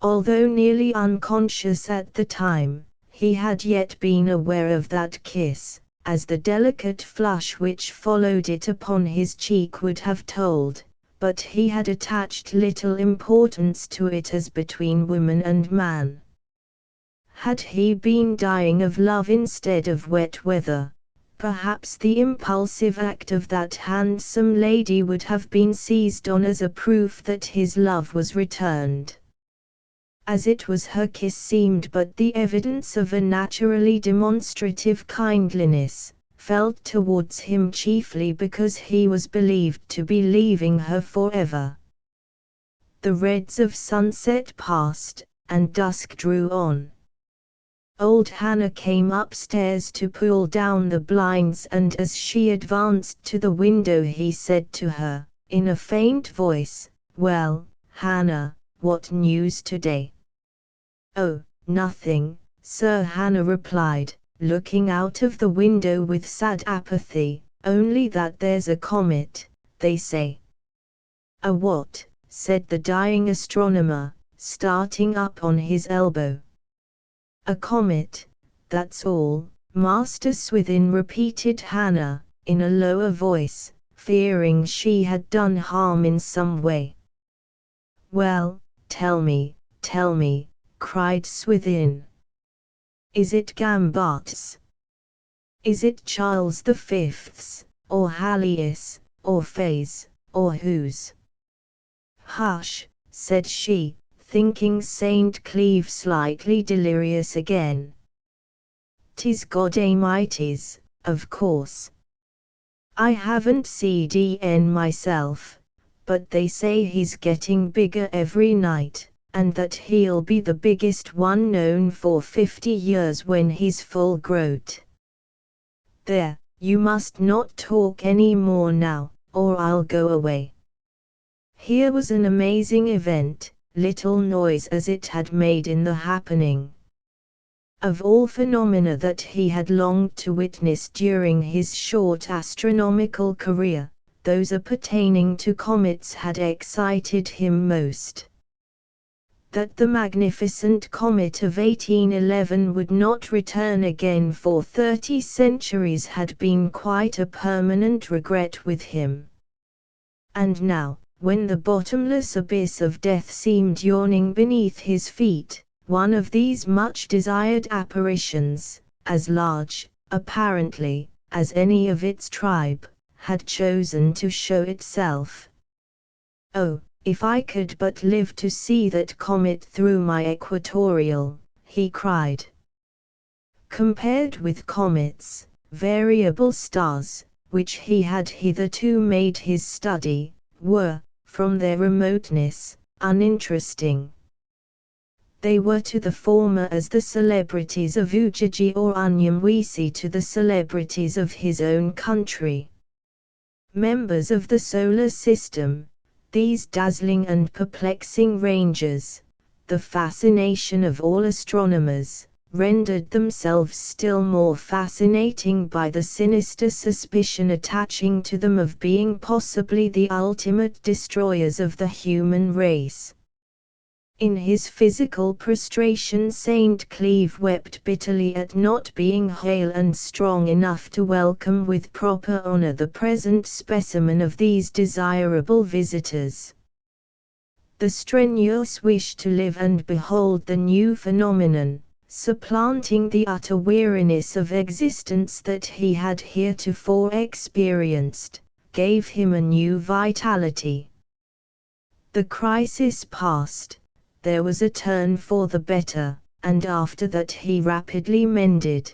Although nearly unconscious at the time, he had yet been aware of that kiss, as the delicate flush which followed it upon his cheek would have told, but he had attached little importance to it as between woman and man. Had he been dying of love instead of wet weather, perhaps the impulsive act of that handsome lady would have been seized on as a proof that his love was returned. As it was, her kiss seemed but the evidence of a naturally demonstrative kindliness, felt towards him chiefly because he was believed to be leaving her forever. The reds of sunset passed, and dusk drew on. Old Hannah came upstairs to pull down the blinds, and as she advanced to the window he said to her, in a faint voice, "Well, Hannah, what news today?" "Oh, nothing, sir," Hannah replied, looking out of the window with sad apathy, "only that there's a comet, they say." "A what?" said the dying astronomer, starting up on his elbow. "A comet, that's all, Master Swithin," repeated Hannah, in a lower voice, fearing she had done harm in some way. "Well, tell me, cried Swithin. "Is it Gambart's? Is it Charles V.'s, or Halius, or Fay's, or whose?" "Hush," said she, thinking St. Cleeve slightly delirious again. "'Tis God Amighty's, of course. I haven't seen myself, but they say he's getting bigger every night, and that he'll be the biggest one known for 50 years when he's full growth. There, you must not talk any more now, or I'll go away." Here was an amazing event, little noise as it had made in the happening. Of all phenomena that he had longed to witness during his short astronomical career, those appertaining to comets had excited him most. That the magnificent comet of 1811 would not return again for 30 centuries had been quite a permanent regret with him. And now, when the bottomless abyss of death seemed yawning beneath his feet, one of these much-desired apparitions, as large, apparently, as any of its tribe, had chosen to show itself. "Oh, if I could but live to see that comet through my equatorial," he cried. Compared with comets, variable stars, which he had hitherto made his study, were, from their remoteness, uninteresting. They were to the former as the celebrities of Ujiji or Unyamwisi to the celebrities of his own country. Members of the solar system, these dazzling and perplexing rangers, the fascination of all astronomers, rendered themselves still more fascinating by the sinister suspicion attaching to them of being possibly the ultimate destroyers of the human race. In his physical prostration St. Cleeve wept bitterly at not being hale and strong enough to welcome with proper honor the present specimen of these desirable visitors. The strenuous wish to live and behold the new phenomenon, supplanting the utter weariness of existence that he had heretofore experienced, gave him a new vitality. The crisis past, there was a turn for the better, and after that he rapidly mended.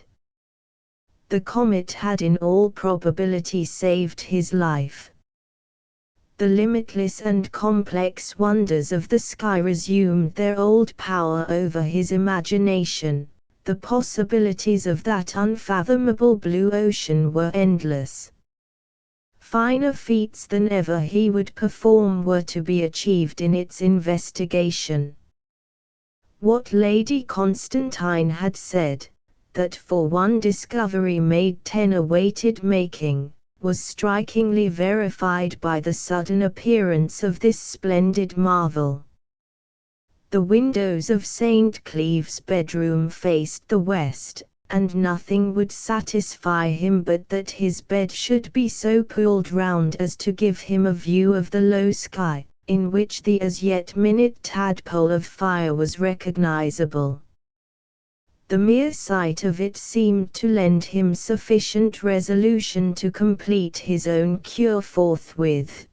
the comet had in all probability saved his life. The limitless and complex wonders of the sky resumed their old power over his imagination. The possibilities of that unfathomable blue ocean were endless. Finer feats than ever he would perform were to be achieved in its investigation. What Lady Constantine had said, that for one discovery made 10 awaited making, was strikingly verified by the sudden appearance of this splendid marvel. The windows of St. Cleeve's bedroom faced the west, and nothing would satisfy him but that his bed should be so pulled round as to give him a view of the low sky, in which the as yet minute tadpole of fire was recognizable. The mere sight of it seemed to lend him sufficient resolution to complete his own cure forthwith.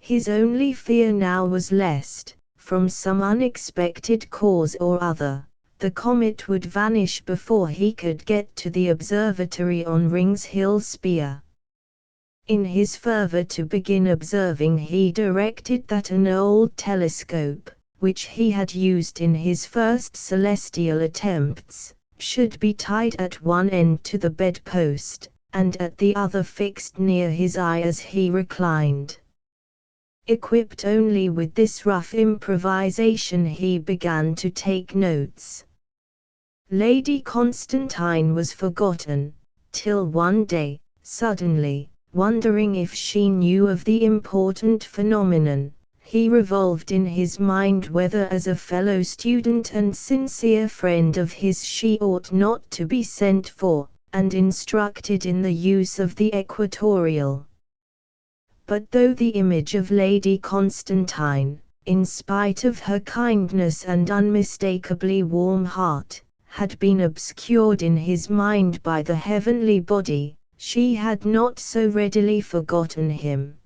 His only fear now was lest, from some unexpected cause or other, the comet would vanish before he could get to the observatory on Rings Hill Spear. In his fervor to begin observing, he directed that an old telescope, which he had used in his first celestial attempts, should be tied at one end to the bedpost, and at the other fixed near his eye as he reclined. Equipped only with this rough improvisation, he began to take notes. Lady Constantine was forgotten, till one day, suddenly, wondering if she knew of the important phenomenon, he revolved in his mind whether as a fellow student and sincere friend of his she ought not to be sent for, and instructed in the use of the equatorial. But though the image of Lady Constantine, in spite of her kindness and unmistakably warm heart, had been obscured in his mind by the heavenly body, she had not so readily forgotten him.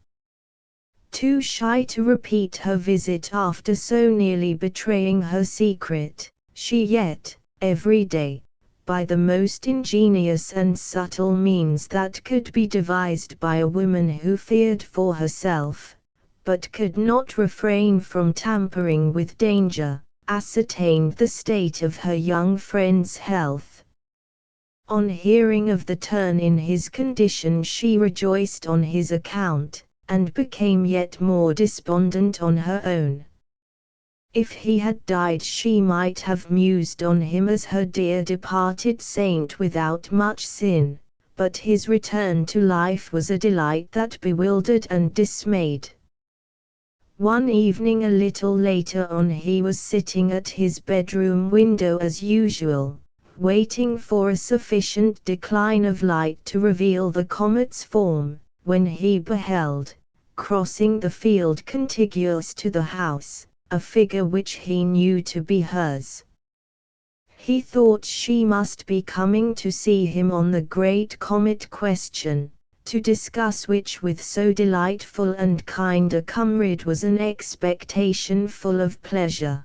Too shy to repeat her visit after so nearly betraying her secret, she yet, every day, by the most ingenious and subtle means that could be devised by a woman who feared for herself, but could not refrain from tampering with danger, ascertained the state of her young friend's health. On hearing of the turn in his condition, she rejoiced on his account, and became yet more despondent on her own. If he had died, she might have mused on him as her dear departed saint without much sin, but his return to life was a delight that bewildered and dismayed. One evening a little later on, he was sitting at his bedroom window as usual, waiting for a sufficient decline of light to reveal the comet's form, when he beheld, crossing the field contiguous to the house, a figure which he knew to be hers. He thought she must be coming to see him on the great comet question, to discuss which with so delightful and kind a comrade was an expectation full of pleasure.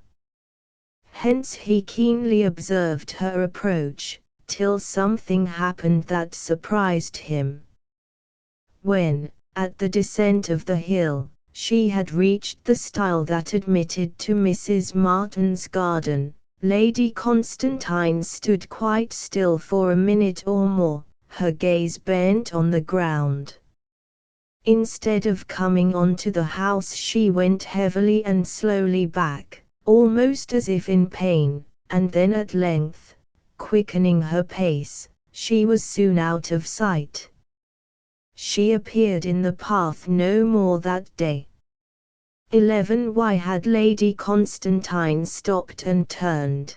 Hence he keenly observed her approach, till something happened that surprised him. When, at the descent of the hill, she had reached the stile that admitted to Mrs. Martin's garden, Lady Constantine stood quite still for a minute or more, her gaze bent on the ground. Instead of coming on to the house, she went heavily and slowly back, almost as if in pain, and then at length, quickening her pace, she was soon out of sight. She appeared in the path no more that day. 11. Why had Lady Constantine stopped and turned?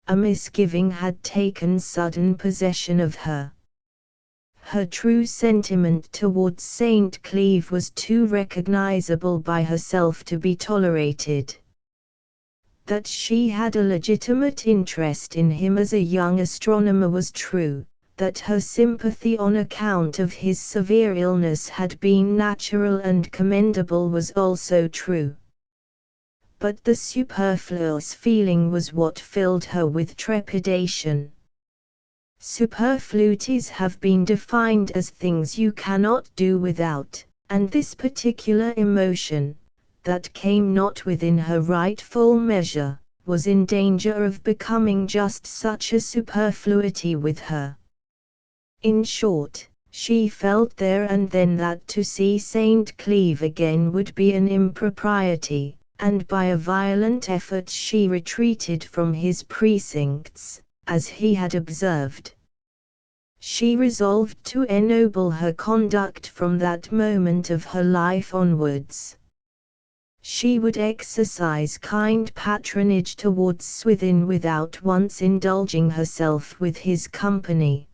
A misgiving had taken sudden possession of her. Her true sentiment towards St. Cleeve was too recognizable by herself to be tolerated. That she had a legitimate interest in him as a young astronomer was true. That her sympathy on account of his severe illness had been natural and commendable was also true. But the superfluous feeling was what filled her with trepidation. Superfluities have been defined as things you cannot do without, and this particular emotion, that came not within her rightful measure, was in danger of becoming just such a superfluity with her. In short, she felt there and then that to see St. Cleeve again would be an impropriety, and by a violent effort she retreated from his precincts, as he had observed. She resolved to ennoble her conduct from that moment of her life onwards. She would exercise kind patronage towards Swithin without once indulging herself with his company.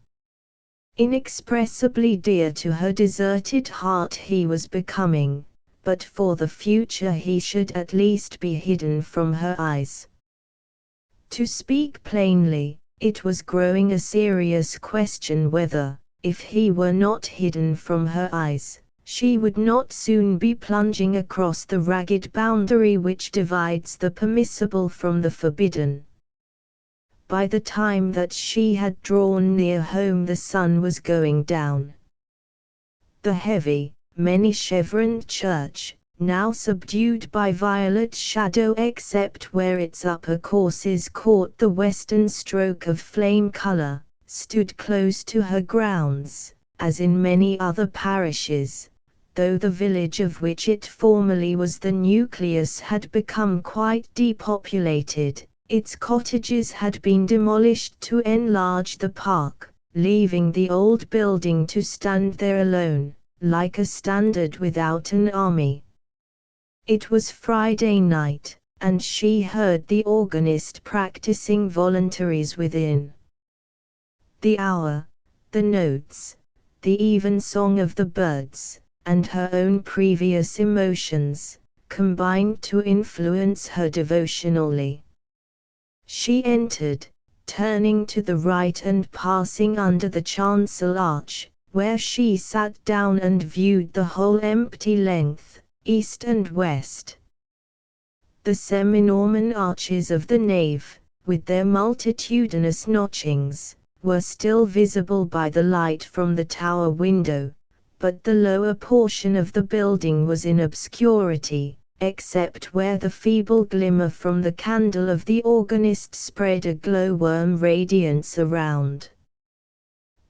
Inexpressibly dear to her deserted heart he was becoming, but for the future he should at least be hidden from her eyes. To speak plainly, it was growing a serious question whether, if he were not hidden from her eyes, she would not soon be plunging across the ragged boundary which divides the permissible from the forbidden. By the time that she had drawn near home the sun was going down. The heavy, many-chevroned church, now subdued by violet shadow except where its upper courses caught the western stroke of flame color, stood close to her grounds, as in many other parishes, though the village of which it formerly was the nucleus had become quite depopulated. Its cottages had been demolished to enlarge the park, leaving the old building to stand there alone, like a standard without an army. It was Friday night, and she heard the organist practicing voluntaries within. The hour, the notes, the even song of the birds, and her own previous emotions, combined to influence her devotionally. She entered, turning to the right and passing under the chancel arch, where she sat down and viewed the whole empty length, east and west. The semi-Norman arches of the nave, with their multitudinous notchings, were still visible by the light from the tower window, but the lower portion of the building was in obscurity, except where the feeble glimmer from the candle of the organist spread a glowworm radiance around.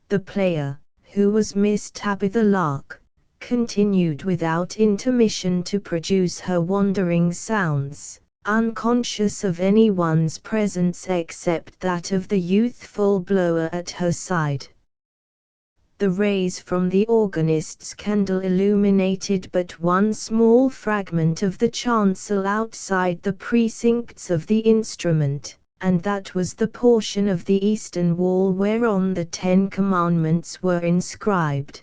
The player, who was Miss Tabitha Lark, continued without intermission to produce her wandering sounds, unconscious of anyone's presence except that of the youthful blower at her side. The rays from the organist's candle illuminated but one small fragment of the chancel outside the precincts of the instrument, and that was the portion of the eastern wall whereon the 10 Commandments were inscribed.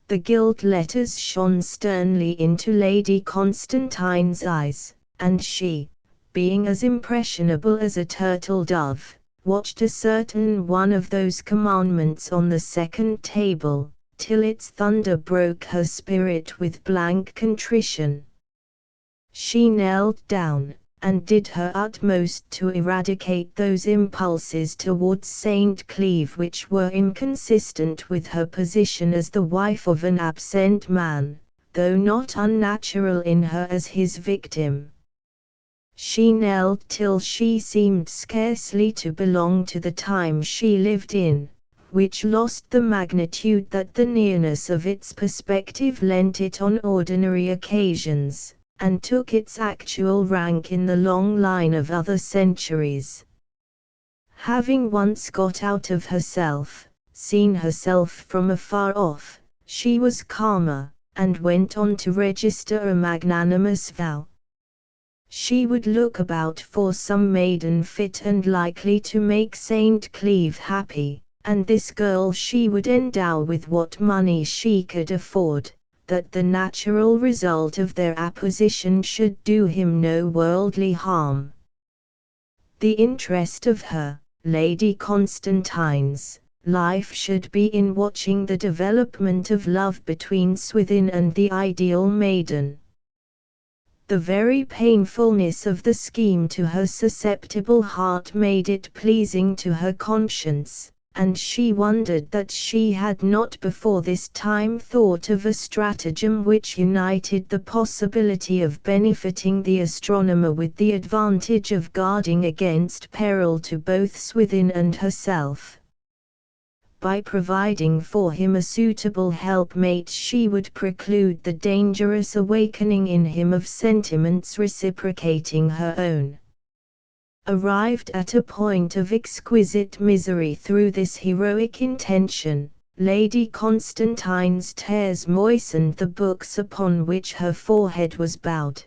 The gilt letters shone sternly into Lady Constantine's eyes, and she, being as impressionable as a turtle dove, watched a certain one of those commandments on the second table, till its thunder broke her spirit with blank contrition. She knelt down, and did her utmost to eradicate those impulses towards St. Cleeve which were inconsistent with her position as the wife of an absent man, though not unnatural in her as his victim. She knelt till she seemed scarcely to belong to the time she lived in, which lost the magnitude that the nearness of its perspective lent it on ordinary occasions, and took its actual rank in the long line of other centuries. Having once got out of herself, seen herself from afar off, she was calmer, and went on to register a magnanimous vow. She would look about for some maiden fit and likely to make St. Cleeve happy, and this girl she would endow with what money she could afford, that the natural result of their apposition should do him no worldly harm. The interest of her, Lady Constantine's, life should be in watching the development of love between Swithin and the ideal maiden. The very painfulness of the scheme to her susceptible heart made it pleasing to her conscience, and she wondered that she had not before this time thought of a stratagem which united the possibility of benefiting the astronomer with the advantage of guarding against peril to both Swithin and herself. By providing for him a suitable helpmate, she would preclude the dangerous awakening in him of sentiments reciprocating her own. Arrived at a point of exquisite misery through this heroic intention, Lady Constantine's tears moistened the books upon which her forehead was bowed.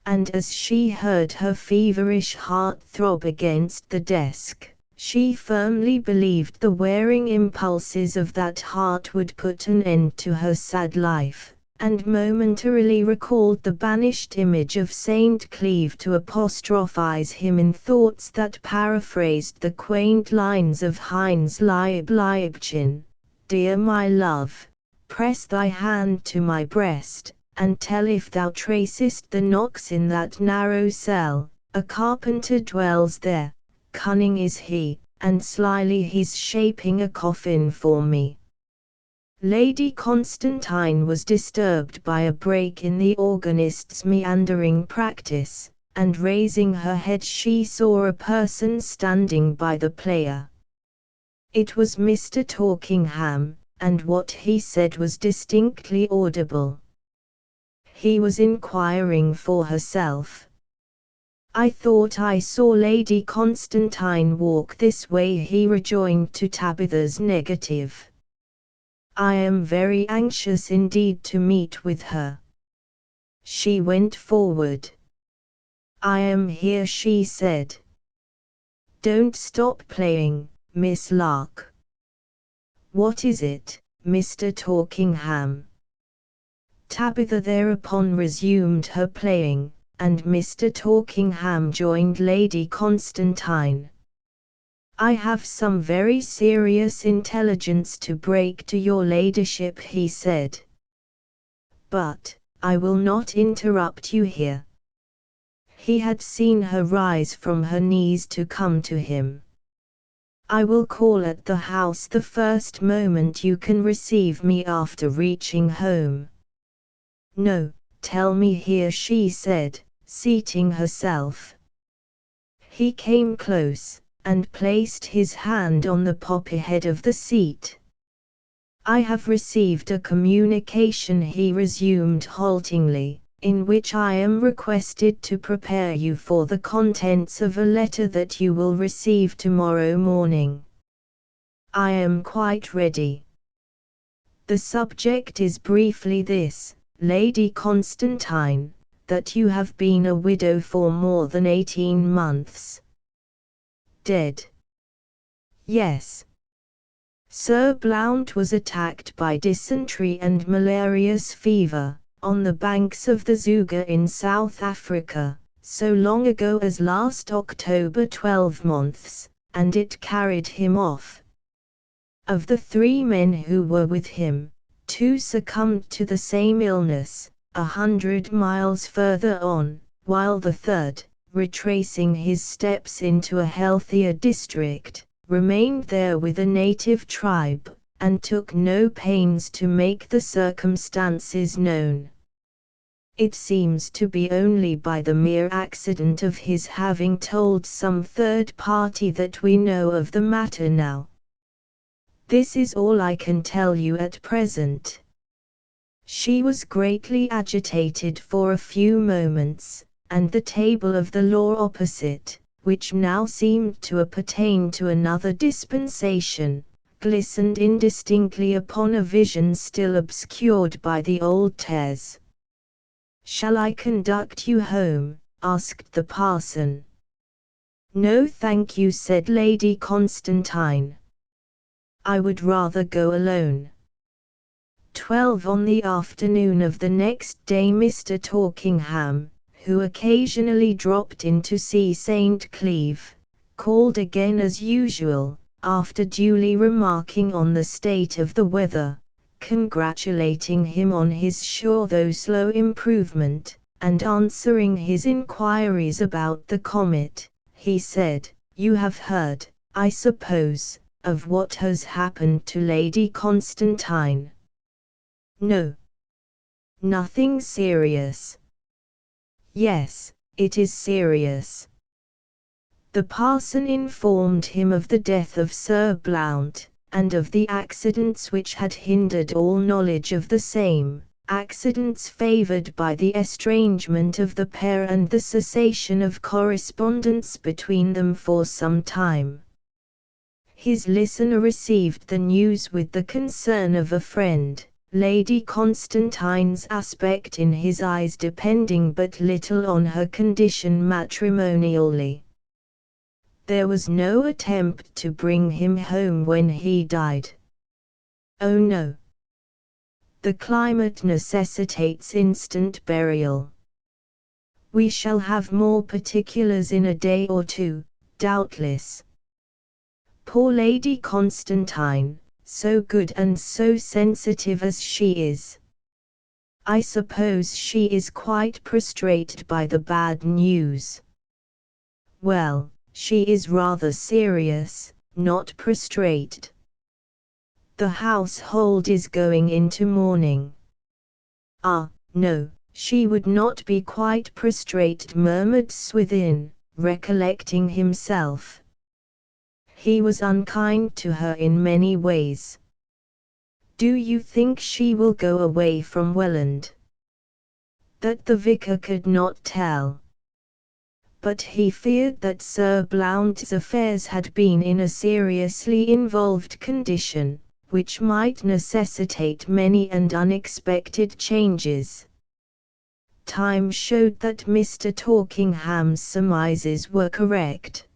And as she heard her feverish heart throb against the desk, she firmly believed the wearing impulses of that heart would put an end to her sad life, and momentarily recalled the banished image of St. Cleeve to apostrophize him in thoughts that paraphrased the quaint lines of Heine's Liebchen: "Dear my love, press thy hand to my breast, and tell if thou tracest the knocks in that narrow cell, a carpenter dwells there, cunning is he, and slyly he's shaping a coffin for me." Lady Constantine was disturbed by a break in the organist's meandering practice, and raising her head she saw a person standing by the player. It was Mr. Torkingham, and what he said was distinctly audible. He was inquiring for herself. "I thought I saw Lady Constantine walk this way," he rejoined to Tabitha's negative. "I am very anxious indeed to meet with her." She went forward. "I am here," she said. "Don't stop playing, Miss Lark." "What is it, Mr. Torkingham?" Tabitha thereupon resumed her playing, and Mr. Torkingham joined Lady Constantine. "I have some very serious intelligence to break to your ladyship," he said. "But I will not interrupt you here." He had seen her rise from her knees to come to him. "I will call at the house the first moment you can receive me after reaching home." "No, tell me here," she said, seating herself. He came close, and placed his hand on the poppy head of the seat. "I have received a communication," he resumed haltingly, "in which I am requested to prepare you for the contents of a letter that you will receive tomorrow morning." "I am quite ready." "The subject is briefly this, Lady Constantine, that you have been a widow for more than 18 months. Dead?" "Yes. Sir Blount was attacked by dysentery and malarious fever, on the banks of the Zuga in South Africa, so long ago as last October 12 months, and it carried him off. Of the 3 men who were with him, 2 succumbed to the same illness, 100 miles further on, while the third, retracing his steps into a healthier district, remained there with a native tribe, and took no pains to make the circumstances known. It seems to be only by the mere accident of his having told some third party that we know of the matter now. This is all I can tell you at present." She was greatly agitated for a few moments, and the table of the law opposite, which now seemed to appertain to another dispensation, glistened indistinctly upon a vision still obscured by the old tears. "Shall I conduct you home?" asked the parson. "No, thank you," said Lady Constantine. "I would rather go alone." 12 On the afternoon of the next day, Mr. Torkingham, who occasionally dropped in to see St. Cleeve, called again as usual, after duly remarking on the state of the weather, congratulating him on his sure though slow improvement, and answering his inquiries about the comet. He said, "You have heard, I suppose, of what has happened to Lady Constantine. No. Nothing serious. Yes, it is serious. The parson informed him of the death of Sir Blount, and of the accidents which had hindered all knowledge of the same, accidents favoured by the estrangement of the pair and the cessation of correspondence between them for some time. His listener received the news with the concern of a friend, Lady Constantine's aspect in his eyes depending but little on her condition matrimonially. There was no attempt to bring him home when he died. Oh no. The climate necessitates instant burial. We shall have more particulars in a day or two, doubtless. Poor Lady Constantine, so good and so sensitive as she is. I suppose she is quite prostrated by the bad news. Well, she is rather serious, not prostrate. The household is going into mourning. Ah, no, she would not be quite prostrate, murmured Swithin, recollecting himself. He was unkind to her in many ways. Do you think she will go away from Welland? That the vicar could not tell. But he feared that Sir Blount's affairs had been in a seriously involved condition, which might necessitate many and unexpected changes. Time showed that Mr. Torkingham's surmises were correct.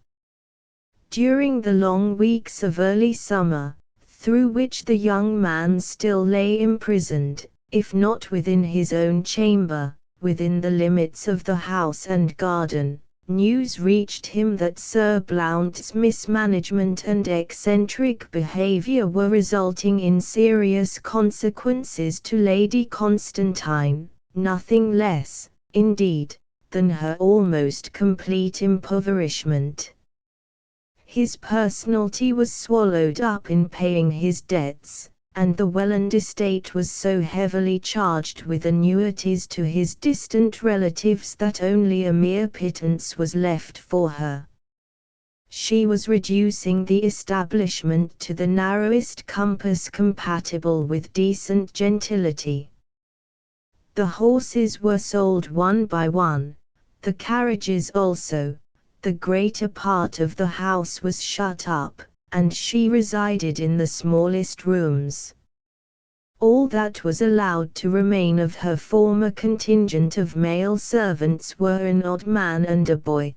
During the long weeks of early summer, through which the young man still lay imprisoned, if not within his own chamber, within the limits of the house and garden, news reached him that Sir Blount's mismanagement and eccentric behaviour were resulting in serious consequences to Lady Constantine, nothing less, indeed, than her almost complete impoverishment. His personality was swallowed up in paying his debts, and the Welland estate was so heavily charged with annuities to his distant relatives that only a mere pittance was left for her. She was reducing the establishment to the narrowest compass compatible with decent gentility. The horses were sold one by one, the carriages also, the greater part of the house was shut up, and she resided in the smallest rooms. All that was allowed to remain of her former contingent of male servants were an odd man and a boy.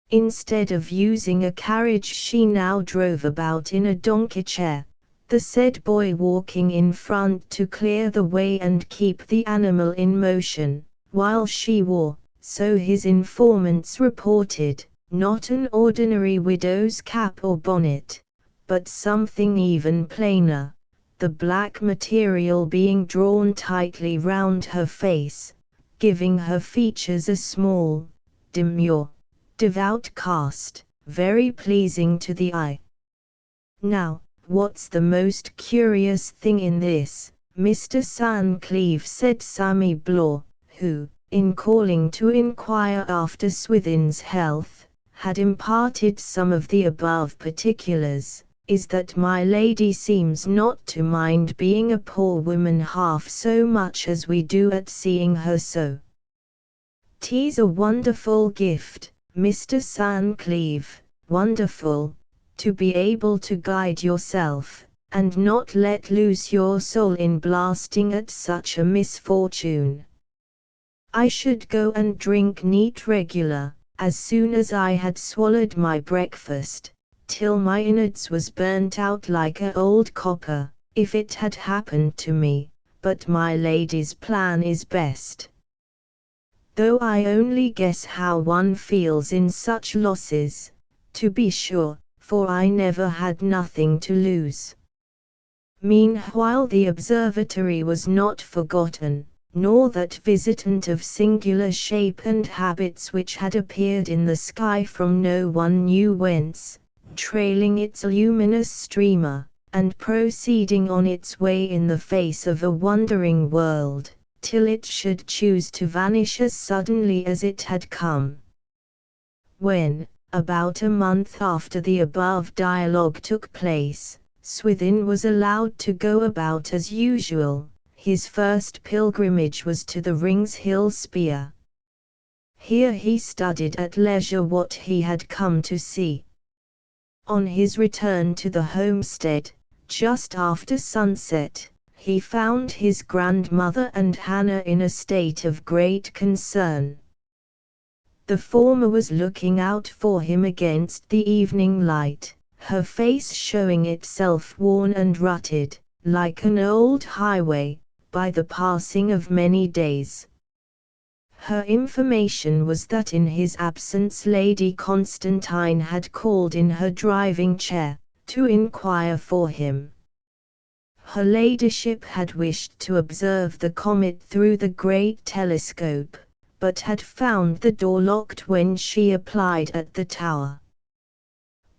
Instead of using a carriage, she now drove about in a donkey chair, the said boy walking in front to clear the way and keep the animal in motion, while she wore, so his informants reported, not an ordinary widow's cap or bonnet, but something even plainer, the black material being drawn tightly round her face, giving her features a small, demure, devout cast, very pleasing to the eye. Now, what's the most curious thing in this, Mr. Sancleve, said Sammy Blore, who, in calling to inquire after Swithin's health, had imparted some of the above particulars, is that my lady seems not to mind being a poor woman half so much as we do at seeing her so. 'Tis a wonderful gift, Mr. Sancleve, wonderful, to be able to guide yourself, and not let loose your soul in blasting at such a misfortune. I should go and drink neat regular, as soon as I had swallowed my breakfast, till my innards was burnt out like a old copper, if it had happened to me, but my lady's plan is best. Though I only guess how one feels in such losses, to be sure, for I never had nothing to lose. Meanwhile the observatory was not forgotten, nor that visitant of singular shape and habits which had appeared in the sky from no one knew whence, trailing its luminous streamer, and proceeding on its way in the face of a wondering world, till it should choose to vanish as suddenly as it had come. When, about a month after the above dialogue took place, Swithin was allowed to go about as usual. His first pilgrimage was to the Rings Hill Spear. Here he studied at leisure what he had come to see. On his return to the homestead, just after sunset, he found his grandmother and Hannah in a state of great concern. The former was looking out for him against the evening light, her face showing itself worn and rutted, like an old highway, by the passing of many days. Her information was that in his absence Lady Constantine had called in her driving chair, to inquire for him. Her ladyship had wished to observe the comet through the great telescope, but had found the door locked when she applied at the tower.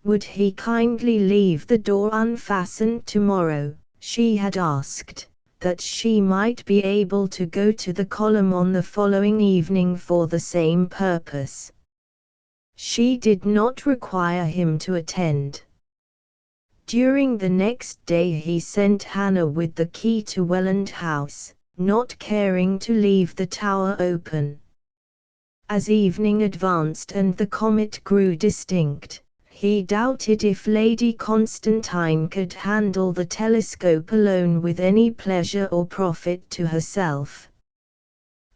Would he kindly leave the door unfastened tomorrow, she had asked, that she might be able to go to the column on the following evening for the same purpose. She did not require him to attend. During the next day he sent Hannah with the key to Welland House, not caring to leave the tower open. As evening advanced and the comet grew distinct, he doubted if Lady Constantine could handle the telescope alone with any pleasure or profit to herself.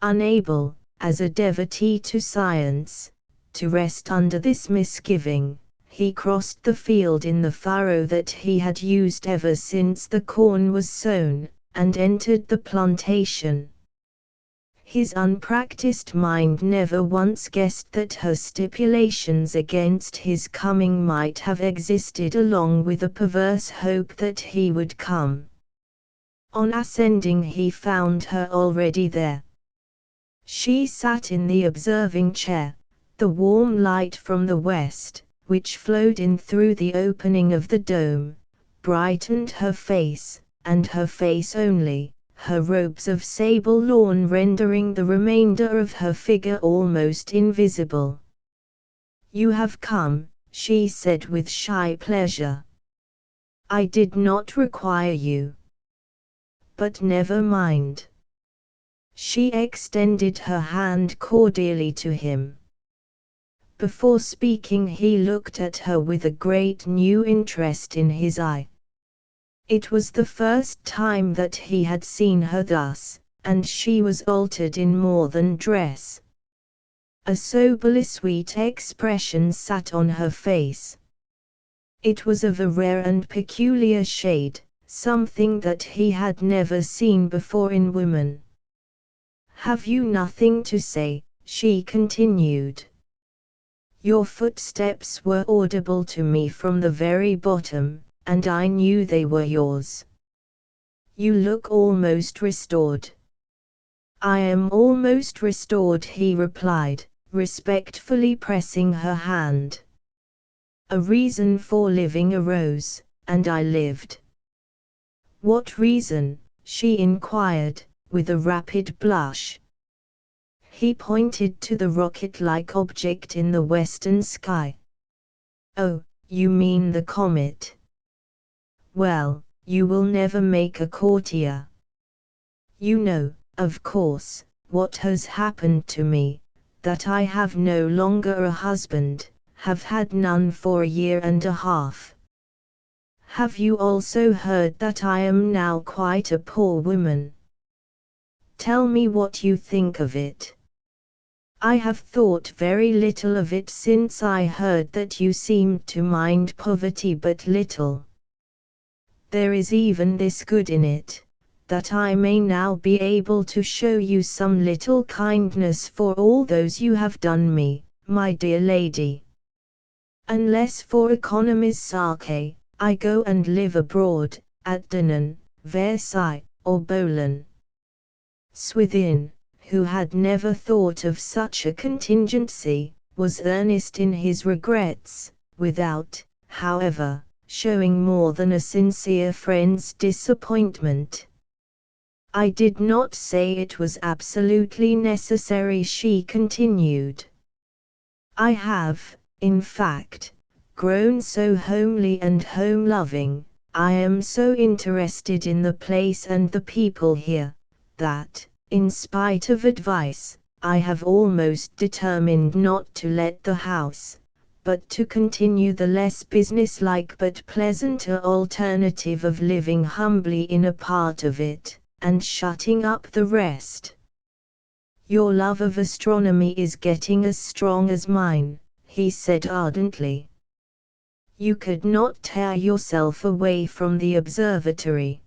Unable, as a devotee to science, to rest under this misgiving, he crossed the field in the furrow that he had used ever since the corn was sown, and entered the plantation. His unpracticed mind never once guessed that her stipulations against his coming might have existed along with a perverse hope that he would come. On ascending he found her already there. She sat in the observing chair, the warm light from the west, which flowed in through the opening of the dome, brightened her face, and her face only, her robes of sable lawn rendering the remainder of her figure almost invisible. "You have come," she said with shy pleasure. "I did not require you. But never mind." She extended her hand cordially to him. Before speaking he looked at her with a great new interest in his eye. It was the first time that he had seen her thus, and she was altered in more than dress. A soberly sweet expression sat on her face. It was of a rare and peculiar shade, something that he had never seen before in woman. "Have you nothing to say?" she continued. "Your footsteps were audible to me from the very bottom, and I knew they were yours. You look almost restored." "I am almost restored," he replied, respectfully pressing her hand. "A reason for living arose, and I lived." "What reason?" she inquired, with a rapid blush. He pointed to the rocket-like object in the western sky. "Oh, you mean the comet. Well, you will never make a courtier. You know, of course, what has happened to me, that I have no longer a husband, have had none for a year and a half. Have you also heard that I am now quite a poor woman? Tell me what you think of it." "I have thought very little of it since I heard that you seemed to mind poverty but little. There is even this good in it, that I may now be able to show you some little kindness for all those you have done me, my dear lady. Unless for economy's sake, I go and live abroad, at Denon, Versailles, or Boulogne." Swithin, who had never thought of such a contingency, was earnest in his regrets, without, however, showing more than a sincere friend's disappointment. "I did not say it was absolutely necessary," she continued. "I have, in fact, grown so homely and home-loving, I am so interested in the place and the people here, that, in spite of advice, I have almost determined not to let the house, but to continue the less businesslike but pleasanter alternative of living humbly in a part of it, and shutting up the rest." "Your love of astronomy is getting as strong as mine," he said ardently. "You could not tear yourself away from the observatory.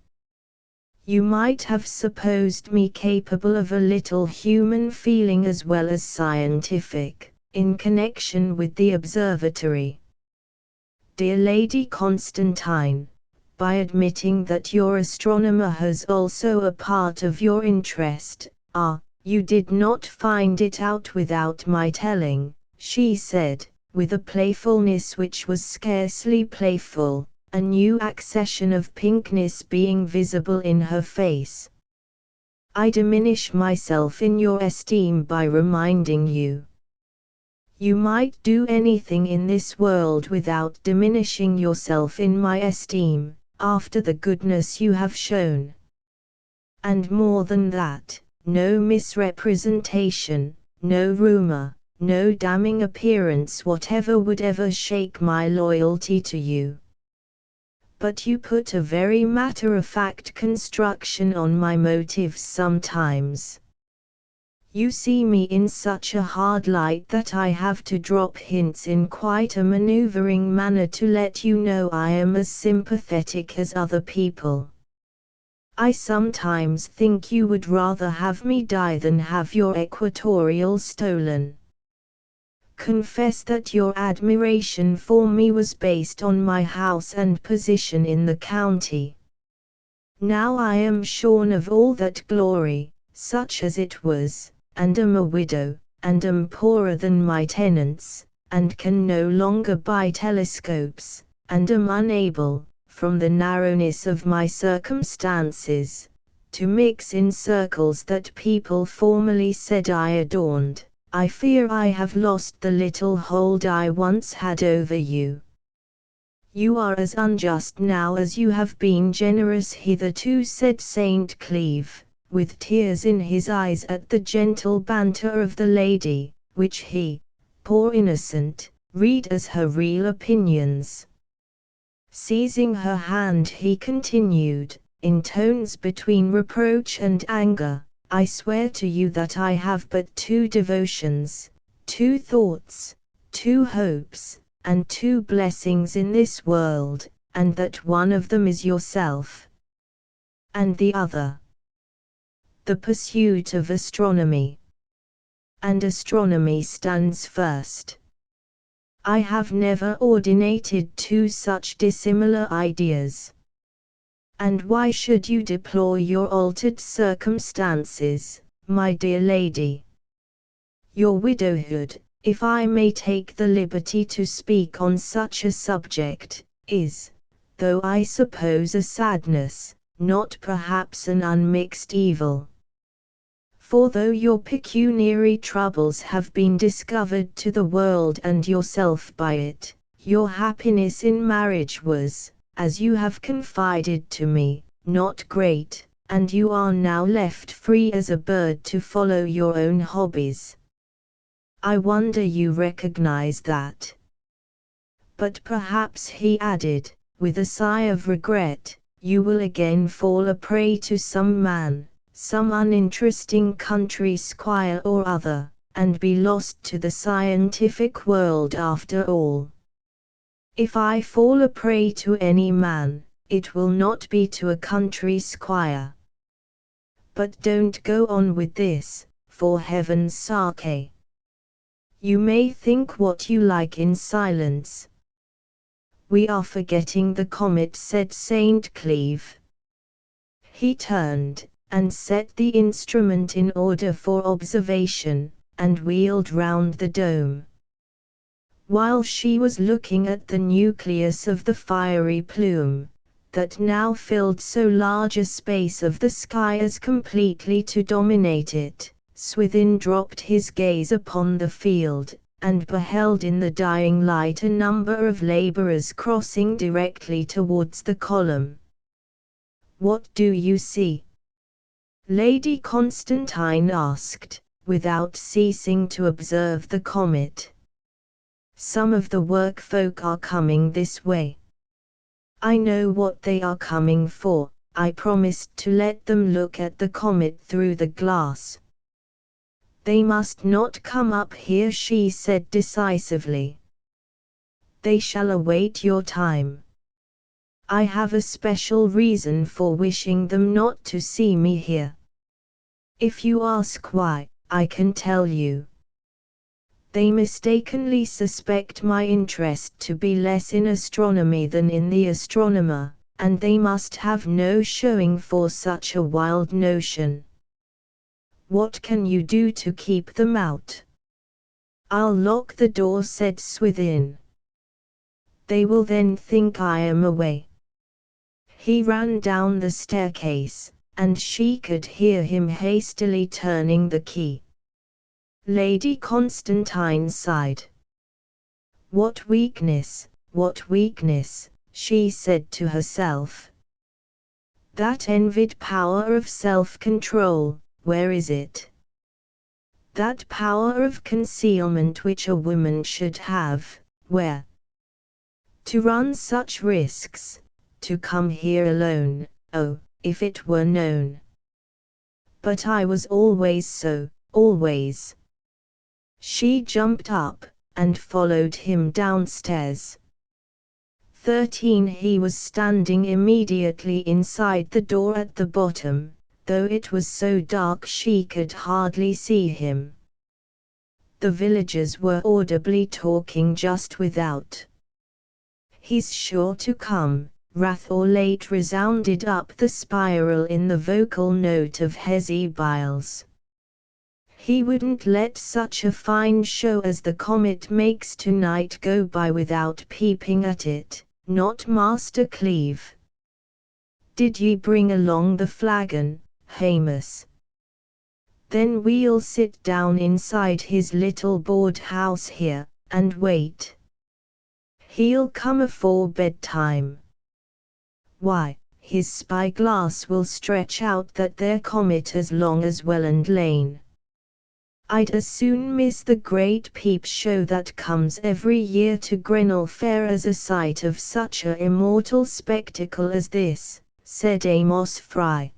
You might have supposed me capable of a little human feeling as well as scientific, in connection with the observatory. Dear Lady Constantine, by admitting that your astronomer has also a part of your interest, you did not find it out without my telling," she said, with a playfulness which was scarcely playful, a new accession of pinkness being visible in her face. "I diminish myself in your esteem by reminding you. You might do anything in this world without diminishing yourself in my esteem, after the goodness you have shown. And more than that, no misrepresentation, no rumor, no damning appearance whatever would ever shake my loyalty to you. But you put a very matter-of-fact construction on my motives sometimes. You see me in such a hard light that I have to drop hints in quite a maneuvering manner to let you know I am as sympathetic as other people. I sometimes think you would rather have me die than have your equatorial stolen. Confess that your admiration for me was based on my house and position in the county. Now I am shorn of all that glory, such as it was, and am a widow, and am poorer than my tenants, and can no longer buy telescopes, and am unable, from the narrowness of my circumstances, to mix in circles that people formerly said I adorned. I fear I have lost the little hold I once had over you. You are as unjust now as you have been generous hitherto," said St. Cleeve, with tears in his eyes at the gentle banter of the lady, which he, poor innocent, read as her real opinions. Seizing her hand he continued, in tones between reproach and anger, "I swear to you that I have but two devotions, two thoughts, two hopes, and two blessings in this world, and that one of them is yourself, and the other the pursuit of astronomy. And astronomy stands first. I have never ordinated two such dissimilar ideas. And why should you deplore your altered circumstances, my dear lady? Your widowhood, if I may take the liberty to speak on such a subject, is, though I suppose a sadness, not perhaps an unmixed evil. For though your pecuniary troubles have been discovered to the world and yourself by it, your happiness in marriage was, as you have confided to me, not great, and you are now left free as a bird to follow your own hobbies. I wonder you recognize that. But perhaps," he added, with a sigh of regret, "you will again fall a prey to some man, some uninteresting country squire or other, and be lost to the scientific world after all. If I fall a prey to any man, it will not be to a country squire. But don't go on with this, for heaven's sake. You may think what you like in silence." "We are forgetting the comet," said St. Cleeve. He turned, and set the instrument in order for observation, and wheeled round the dome. While she was looking at the nucleus of the fiery plume, that now filled so large a space of the sky as completely to dominate it, Swithin dropped his gaze upon the field, and beheld in the dying light a number of labourers crossing directly towards the column. "What do you see?" Lady Constantine asked, without ceasing to observe the comet. "Some of the workfolk are coming this way." "I know what they are coming for. I promised to let them look at the comet through the glass." "They must not come up here," she said decisively. "They shall await your time. I have a special reason for wishing them not to see me here. If you ask why, I can tell you. They mistakenly suspect my interest to be less in astronomy than in the astronomer, and they must have no showing for such a wild notion." "What can you do to keep them out?" "I'll lock the door," said Swithin. "They will then think I am away." He ran down the staircase, and she could hear him hastily turning the key. Lady Constantine sighed. "What weakness, what weakness," she said to herself. "That envied power of self-control, where is it? That power of concealment which a woman should have, where? To run such risks, to come here alone, oh, if it were known! But I was always so, always." She jumped up, and followed him downstairs. 13 He was standing immediately inside the door at the bottom, though it was so dark she could hardly see him. The villagers were audibly talking just without. "He's sure to come," Wrath or late resounded up the spiral in the vocal note of Hezzy Biles. "He wouldn't let such a fine show as the comet makes tonight go by without peeping at it, not Master Cleeve. Did ye bring along the flagon, Hamus? Then we'll sit down inside his little board house here, and wait. He'll come afore bedtime. Why, his spyglass will stretch out that there comet as long as Welland Lane. I'd as soon miss the great peep show that comes every year to Grinnell Fair as a sight of such a immortal spectacle as this," said Amos Fry.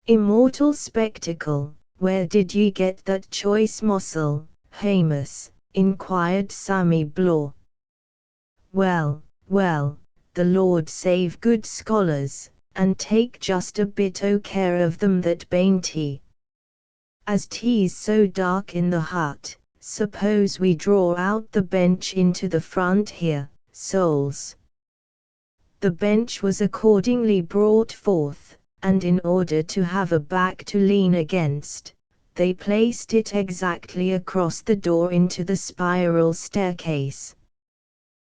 "Immortal spectacle, where did ye get that choice mossel, Hamus?" inquired Sammy Blaw. Well, well, the Lord save good scholars, and take just a bit o' care of them that bain't he. As 'tis so dark in the hut, suppose we draw out the bench into the front here, souls." The bench was accordingly brought forth, and in order to have a back to lean against, they placed it exactly across the door into the spiral staircase.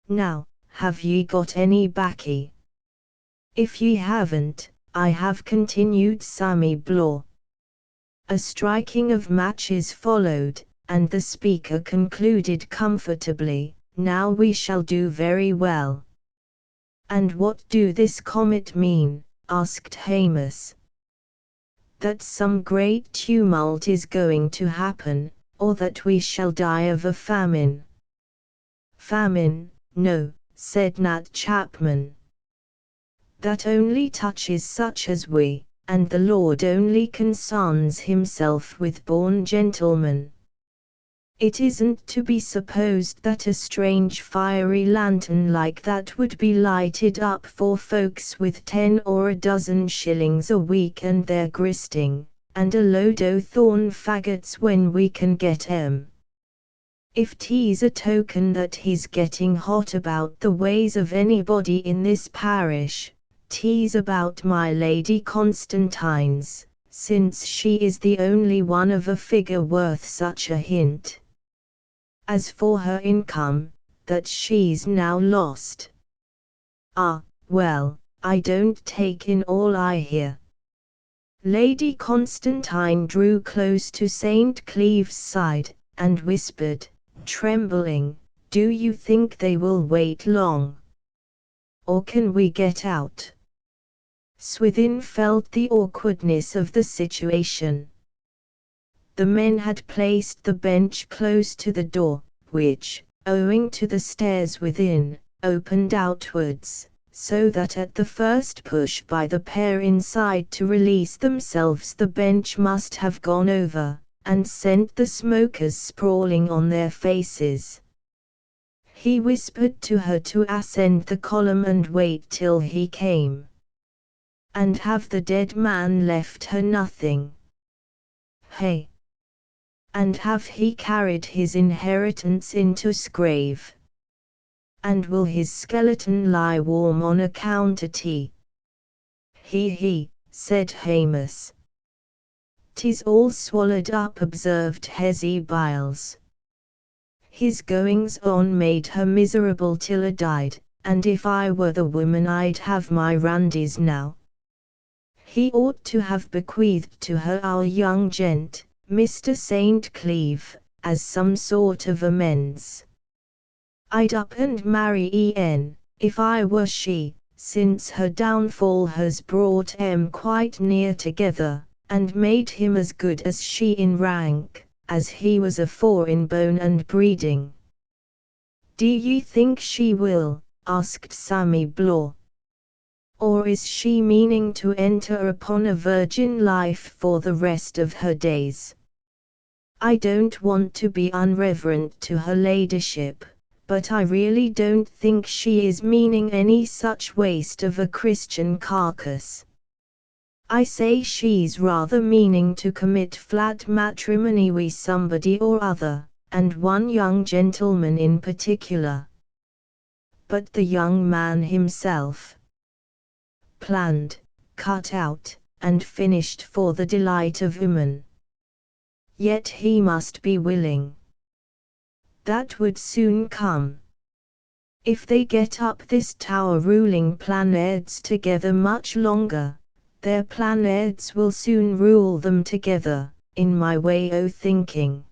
"Now, have ye got any baccy?" "If ye haven't, I have," continued Sammy Blaw. A striking of matches followed, and the speaker concluded comfortably, "Now we shall do very well." "And what do this comet mean?" asked Hamus. "That some great tumult is going to happen, or that we shall die of a famine." "Famine, no," said Nat Chapman. "That only touches such as we, and the Lord only concerns himself with born gentlemen. It isn't to be supposed that a strange fiery lantern like that would be lighted up for folks with 10 or a dozen shillings a week and their gristing, and a load o' thorn faggots when we can get 'em. If 'tis a token that he's getting hot about the ways of anybody in this parish, 'tis about my Lady Constantine's, since she is the only one of a figure worth such a hint. As for her income, that she's now lost. Ah, well, I don't take in all I hear. Lady Constantine drew close to St. Cleeve's side, and whispered, trembling, do you think they will wait long? Or can we get out? Swithin felt the awkwardness of the situation. The men had placed the bench close to the door, which, owing to the stairs within, opened outwards, so that at the first push by the pair inside to release themselves the bench must have gone over, and sent the smokers sprawling on their faces. He whispered to her to ascend the column and wait till he came. And have the dead man left her nothing? Hey! And have he carried his inheritance into his grave? And will his skeleton lie warm on a counter tea? He, said Hamus. 'Tis all swallowed up, observed Hezzy Biles. His goings on made her miserable till I died, and if I were the woman I'd have my randies now. He ought to have bequeathed to her our young gent, Mr. St. Cleeve, as some sort of amends. I'd up and marry En, if I were she, since her downfall has brought 'em quite near together, and made him as good as she in rank, as he was afore in bone and breeding. Do ye think she will? Asked Sammy Blaw. Or is she meaning to enter upon a virgin life for the rest of her days? I don't want to be unreverent to her ladyship, but I really don't think she is meaning any such waste of a Christian carcass. I say she's rather meaning to commit flat matrimony with somebody or other, and one young gentleman in particular. But the young man himself, planned, cut out, and finished for the delight of women. Yet he must be willing. That would soon come. If they get up this tower ruling planets together much longer, their planets will soon rule them together, in my way o' thinking.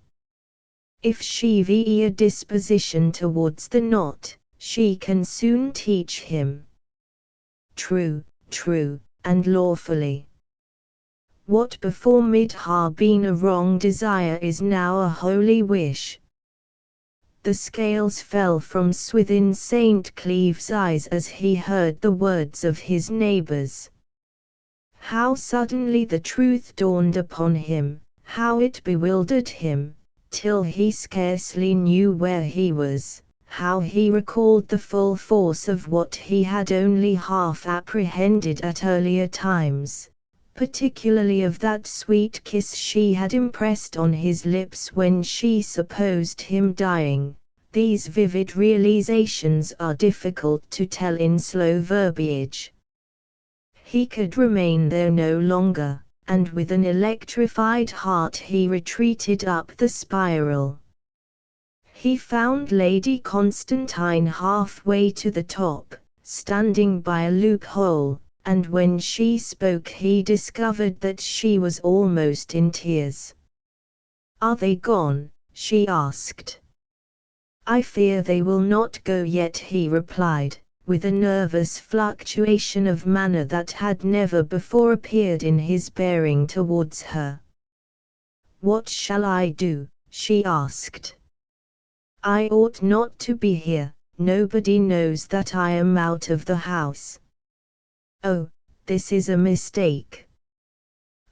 If she be a disposition towards the knot, she can soon teach him. True, and lawfully. What before mid ha been a wrong desire is now a holy wish. The scales fell from Swithin St. Cleeve's eyes as he heard the words of his neighbours. How suddenly the truth dawned upon him, how it bewildered him, till he scarcely knew where he was, how he recalled the full force of what he had only half apprehended at earlier times, particularly of that sweet kiss she had impressed on his lips when she supposed him dying. These vivid realizations are difficult to tell in slow verbiage. He could remain there no longer, and with an electrified heart he retreated up the spiral. He found Lady Constantine halfway to the top, standing by a loophole, and when she spoke he discovered that she was almost in tears. Are they gone? She asked. I fear they will not go yet, he replied, with a nervous fluctuation of manner that had never before appeared in his bearing towards her. What shall I do? She asked. I ought not to be here, nobody knows that I am out of the house. Oh, this is a mistake.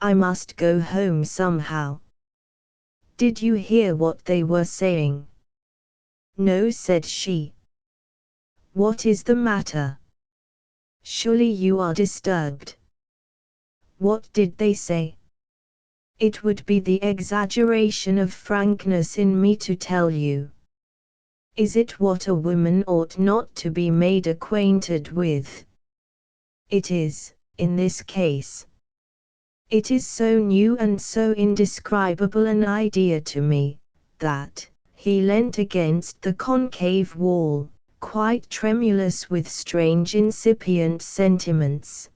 I must go home somehow. Did you hear what they were saying? No, said she. What is the matter? Surely you are disturbed. What did they say? It would be the exaggeration of frankness in me to tell you. Is it what a woman ought not to be made acquainted with? It is, in this case. It is so new and so indescribable an idea to me, that, He leant against the concave wall, quite tremulous with strange incipient sentiments.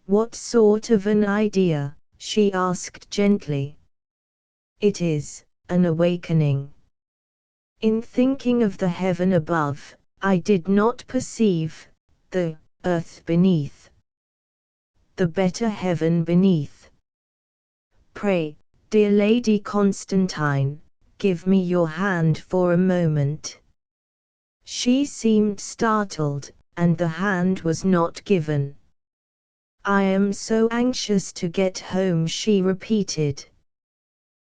"What sort of an idea?" she asked gently. "It is an awakening. In thinking of the heaven above, I did not perceive the earth beneath. The better heaven beneath. Pray, dear Lady Constantine, give me your hand for a moment." She seemed startled, and the hand was not given. "I am so anxious to get home," she repeated.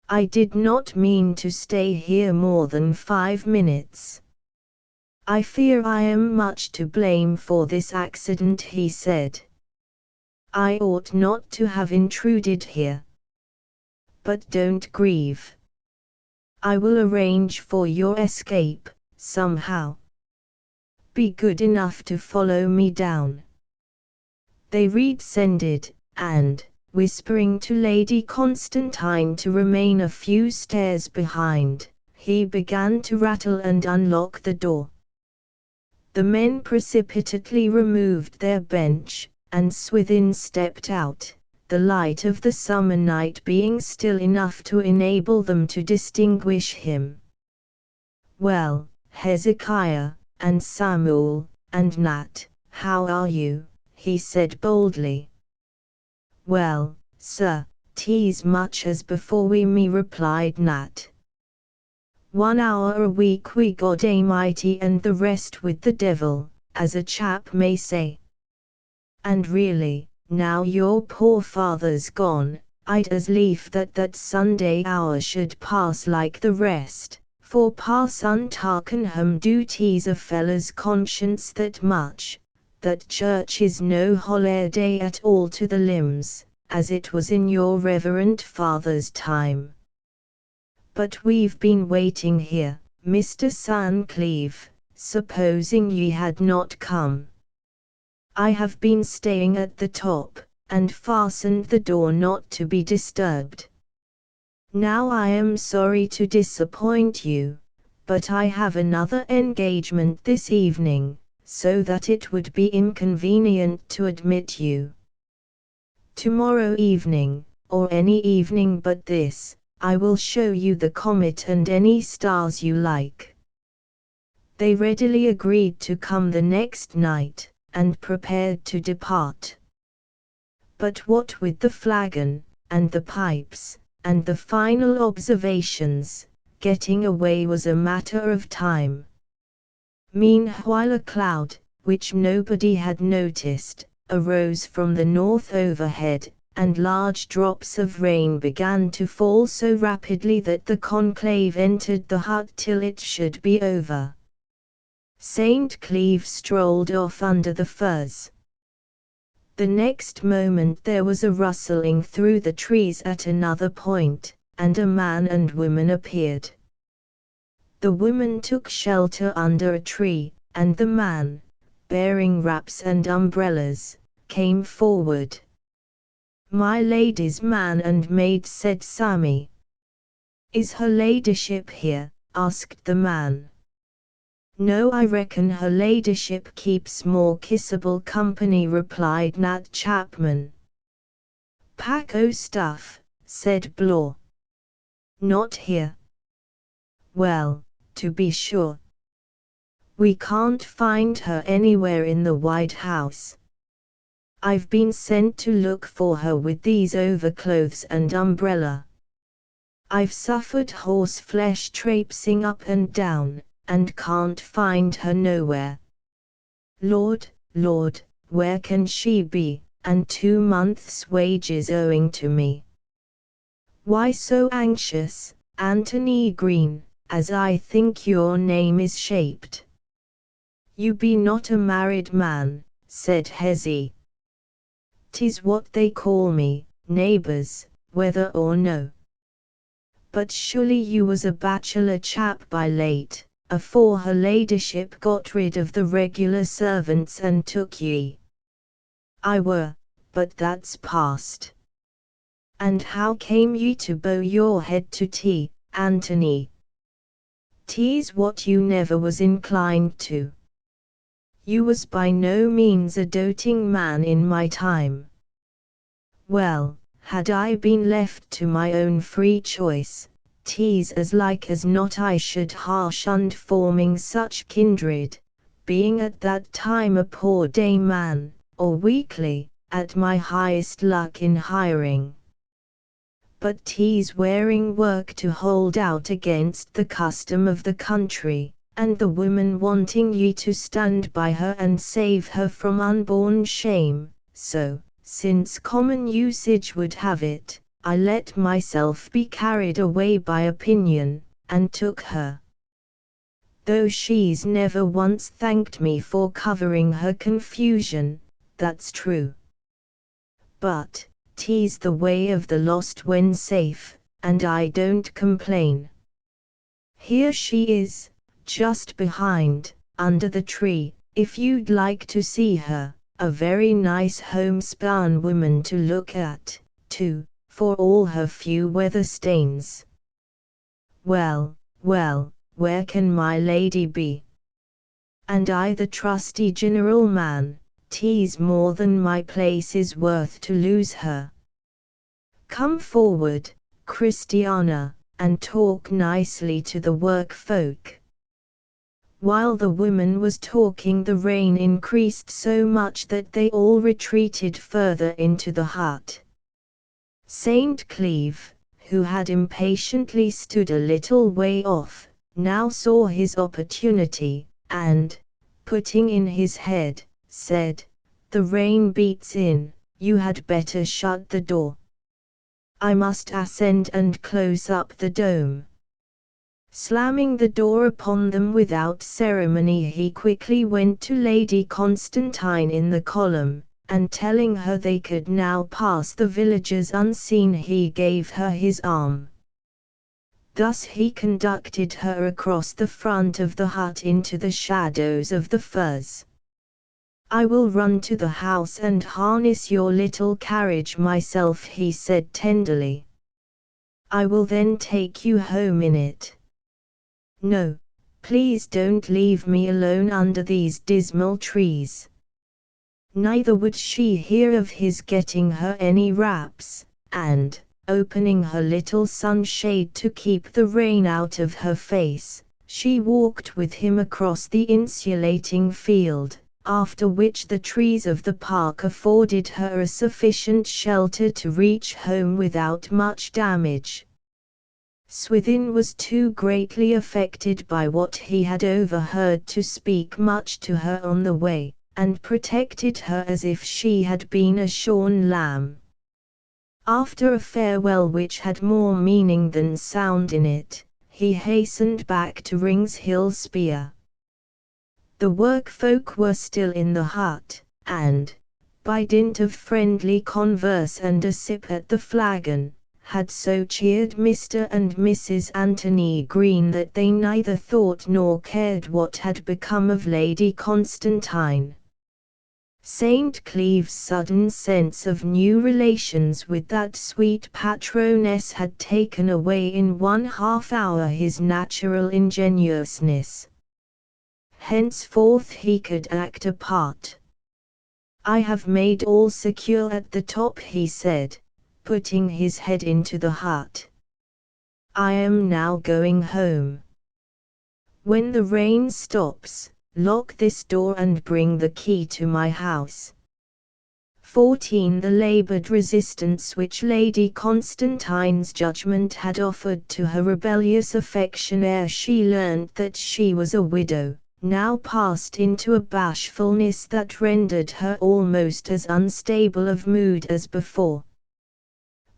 "I did not mean to stay here more than 5 minutes. I fear I am much to blame for this accident," he said. "I ought not to have intruded here. But don't grieve. I will arrange for your escape, somehow. Be good enough to follow me down." They redescended, and, whispering to Lady Constantine to remain a few stairs behind, he began to rattle and unlock the door. The men precipitately removed their bench, and Swithin stepped out, the light of the summer night being still enough to enable them to distinguish him. "Well, Hezekiah, and Samuel, and Nat, how are you?" he said boldly. "Well, sir, 'tis much as before me," replied Nat. "1 hour a week wi' God A'mighty and the rest with the devil, as a chap may say. And really, now your poor father's gone, I'd as lief that Sunday hour should pass like the rest, for Parson Tarkenham do tease a feller's conscience that much, that church is no holiday at all to the limbs, as it was in your reverend father's time. But we've been waiting here, Mr. Sancleve, supposing ye had not come. I have been staying at the top, and fastened the door not to be disturbed. Now I am sorry to disappoint you, but I have another engagement this evening, so that it would be inconvenient to admit you. Tomorrow evening, or any evening but this, I will show you the comet and any stars you like." They readily agreed to come the next night, and prepared to depart. But what with the flagon, and the pipes, and the final observations, getting away was a matter of time. Meanwhile a cloud, which nobody had noticed, arose from the north overhead, and large drops of rain began to fall so rapidly that the conclave entered the hut till it should be over. St. Cleeve strolled off under the firs. The next moment there was a rustling through the trees at another point, and a man and woman appeared. The woman took shelter under a tree, and the man, bearing wraps and umbrellas, came forward. "My lady's man and maid," said Sammy. "Is her ladyship here?" asked the man. "No, I reckon her ladyship keeps more kissable company," replied Nat Chapman. "Pack o' stuff," said Blore. "Not here." "Well, to be sure. We can't find her anywhere in the White House. I've been sent to look for her with these overclothes and umbrella. I've suffered horseflesh traipsing up and down, and can't find her nowhere. Lord, Lord, where can she be, and 2 months' wages owing to me? Why so anxious, Anthony Green, as I think your name is shaped?" "You be not a married man," said Hezzy. "'Tis what they call me, neighbours, whether or no. But surely you was a bachelor chap by late, afore her ladyship got rid of the regular servants and took ye." "I were, but that's past." "And how came ye to bow your head to tea, Anthony?" 'Tis what you never was inclined to. You was by no means a doting man in my time. Well, had I been left to my own free choice, 'tis as like as not I should ha' shunned forming such kindred, being at that time a poor day man, or weakly, at my highest luck in hiring. But 'tis wearing work to hold out against the custom of the country, and the woman wanting ye to stand by her and save her from unborn shame, so, since common usage would have it, I let myself be carried away by opinion, and took her. Though she's never once thanked me for covering her confusion, that's true. But 'tis the way of the lost when safe, and I don't complain. Here she is, just behind, under the tree, if you'd like to see her, a very nice homespun woman to look at, too, for all her few weather stains. Well, well, where can my lady be? And I the trusty general man, 'tis more than my place is worth to lose her. Come forward, Christiana, and talk nicely to the work folk. While the woman was talking, the rain increased so much that they all retreated further into the hut. Saint Cleeve, who had impatiently stood a little way off, now saw his opportunity, and, putting in his head, said, "The rain beats in, you had better shut the door. I must ascend and close up the dome." Slamming the door upon them without ceremony, he quickly went to Lady Constantine in the column, and telling her they could now pass the villagers unseen, he gave her his arm. Thus he conducted her across the front of the hut into the shadows of the firs. "I will run to the house and harness your little carriage myself," he said tenderly. "I will then take you home in it. No, please don't leave me alone under these dismal trees." Neither would she hear of his getting her any wraps, and, opening her little sunshade to keep the rain out of her face, she walked with him across the insulating field, after which the trees of the park afforded her a sufficient shelter to reach home without much damage. Swithin was too greatly affected by what he had overheard to speak much to her on the way, and protected her as if she had been a shorn lamb. After a farewell which had more meaning than sound in it, he hastened back to Ringshill Spear. The workfolk were still in the hut, and, by dint of friendly converse and a sip at the flagon, had so cheered Mr. and Mrs. Anthony Green that they neither thought nor cared what had become of Lady Constantine. St. Cleeve's sudden sense of new relations with that sweet patroness had taken away in 1/2 hour his natural ingenuousness. Henceforth he could act a part. "I have made all secure at the top," he said, putting his head into the hut. "I am now going home. When the rain stops, lock this door and bring the key to my house." 14. The laboured resistance which Lady Constantine's judgment had offered to her rebellious affection ere she learned that she was a widow, now passed into a bashfulness that rendered her almost as unstable of mood as before.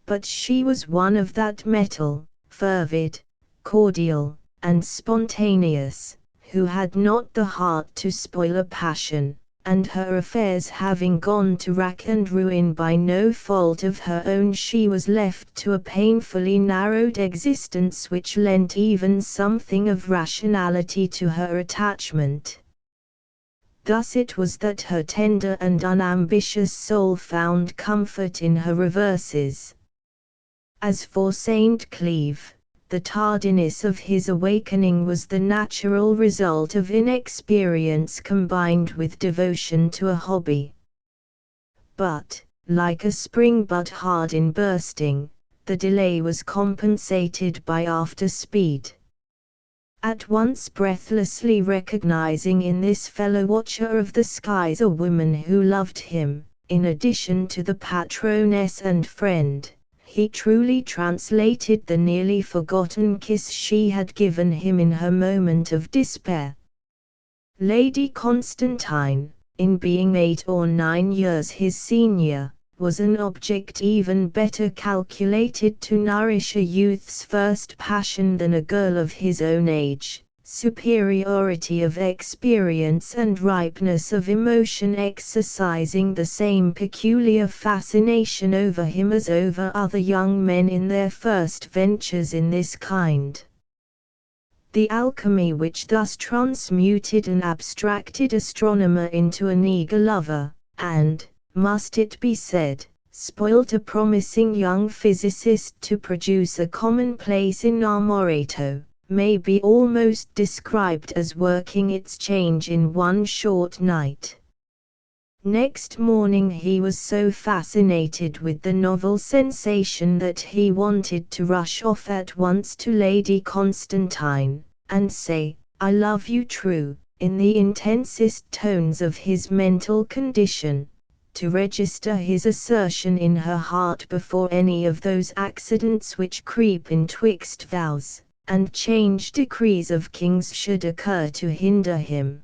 But she was one of that metal, fervid, cordial, and spontaneous, who had not the heart to spoil a passion, and her affairs having gone to rack and ruin by no fault of her own, she was left to a painfully narrowed existence which lent even something of rationality to her attachment. Thus it was that her tender and unambitious soul found comfort in her reverses. As for St. Cleeve, the tardiness of his awakening was the natural result of inexperience combined with devotion to a hobby. But, like a spring bud hard in bursting, the delay was compensated by after speed. At once breathlessly recognizing in this fellow watcher of the skies a woman who loved him, in addition to the patroness and friend, he truly translated the nearly forgotten kiss she had given him in her moment of despair. Lady Constantine, in being 8 or 9 years his senior, was an object even better calculated to nourish a youth's first passion than a girl of his own age. Superiority of experience and ripeness of emotion exercising the same peculiar fascination over him as over other young men in their first ventures in this kind. The alchemy which thus transmuted an abstracted astronomer into an eager lover, and, must it be said, spoilt a promising young physicist to produce a commonplace inamorato, may be almost described as working its change in one short night. Next morning he was so fascinated with the novel sensation that he wanted to rush off at once to Lady Constantine, and say, "I love you true," in the intensest tones of his mental condition, to register his assertion in her heart before any of those accidents which creep in twixt vows and change decrees of kings should occur to hinder him.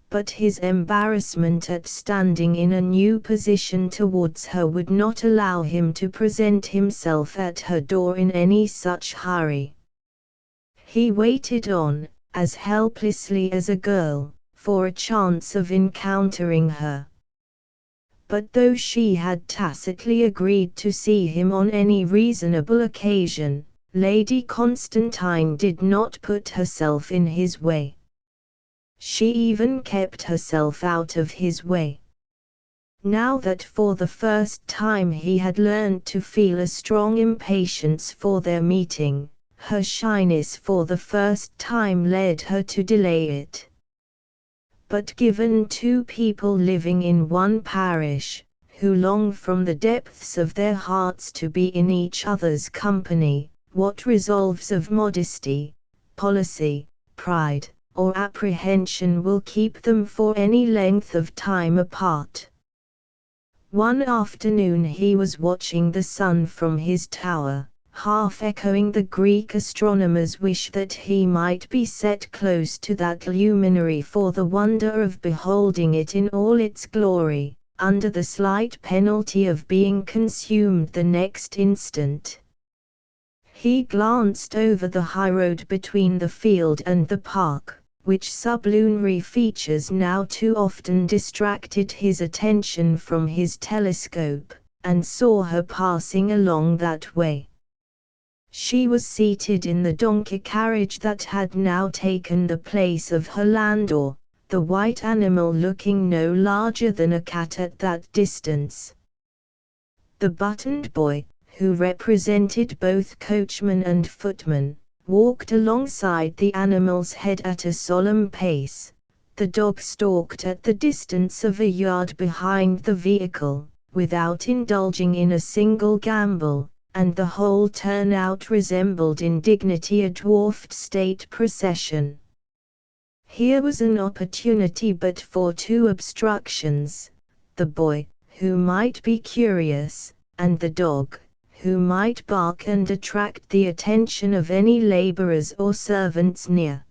But his embarrassment at standing in a new position towards her would not allow him to present himself at her door in any such hurry. He waited on, as helplessly as a girl, for a chance of encountering her. But though she had tacitly agreed to see him on any reasonable occasion, Lady Constantine did not put herself in his way. She even kept herself out of his way. Now that for the first time he had learned to feel a strong impatience for their meeting, her shyness for the first time led her to delay it. But given two people living in one parish, who long from the depths of their hearts to be in each other's company, what resolves of modesty, policy, pride, or apprehension will keep them for any length of time apart? One afternoon he was watching the sun from his tower, half echoing the Greek astronomer's wish that he might be set close to that luminary for the wonder of beholding it in all its glory, under the slight penalty of being consumed the next instant. He glanced over the highroad between the field and the park, which sublunary features now too often distracted his attention from his telescope, and saw her passing along that way. She was seated in the donkey carriage that had now taken the place of her landau, the white animal looking no larger than a cat at that distance. The buttoned boy, who represented both coachman and footman, walked alongside the animal's head at a solemn pace. The dog stalked at the distance of a yard behind the vehicle, without indulging in a single gambol, and the whole turnout resembled in dignity a dwarfed state procession. Here was an opportunity but for two obstructions: the boy, who might be curious, and the dog, who might bark and attract the attention of any laborers or servants near.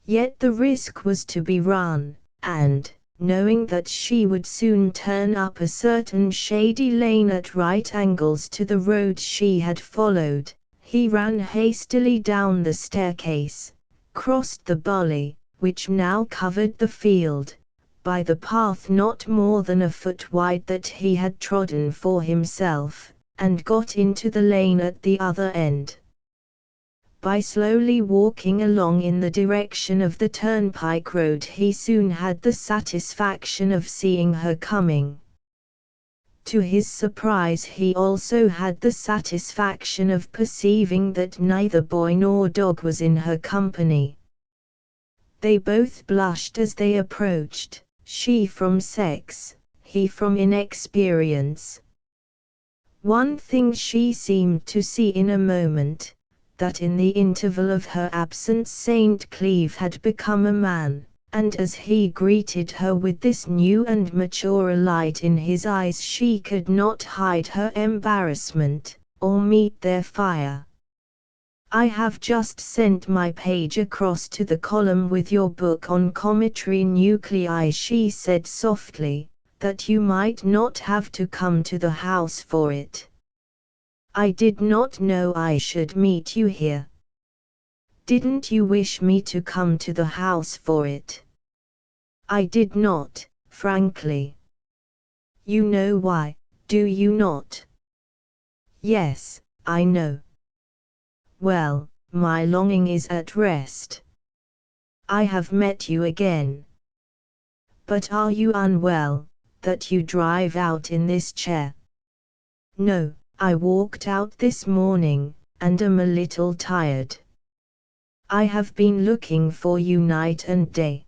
Yet the risk was to be run, and, knowing that she would soon turn up a certain shady lane at right angles to the road she had followed, he ran hastily down the staircase, crossed the gully, which now covered the field, by the path not more than a foot wide that he had trodden for himself, and got into the lane at the other end. By slowly walking along in the direction of the turnpike road he soon had the satisfaction of seeing her coming. To his surprise, he also had the satisfaction of perceiving that neither boy nor dog was in her company. They both blushed as they approached, she from sex, he from inexperience. One thing she seemed to see in a moment, that in the interval of her absence St. Cleeve had become a man. And as he greeted her with this new and mature light in his eyes, she could not hide her embarrassment, or meet their fire. "I have just sent my page across to the column with your book on cometary nuclei," she said softly, "that you might not have to come to the house for it. I did not know I should meet you here." "Didn't you wish me to come to the house for it?" "I did not, frankly." "You know why, do you not?" "Yes, I know." "Well, my longing is at rest. I have met you again. But are you unwell, that you drive out in this chair?" "No, I walked out this morning, and am a little tired. I have been looking for you night and day."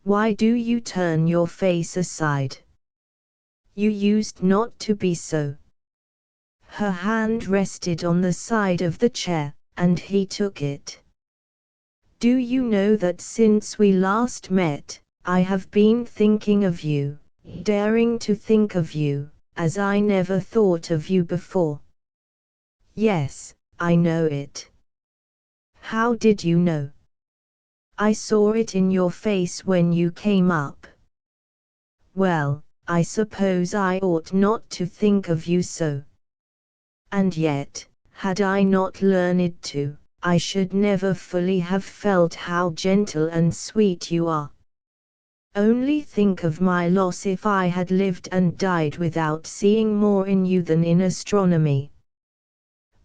"Why do you turn your face aside? You used not to be so." Her hand rested on the side of the chair, and he took it. "Do you know that since we last met, I have been thinking of you, daring to think of you, as I never thought of you before?" "Yes, I know it." "How did you know?" "I saw it in your face when you came up." "Well, I suppose I ought not to think of you so. And yet, had I not learned to, I should never fully have felt how gentle and sweet you are. Only think of my loss if I had lived and died without seeing more in you than in astronomy.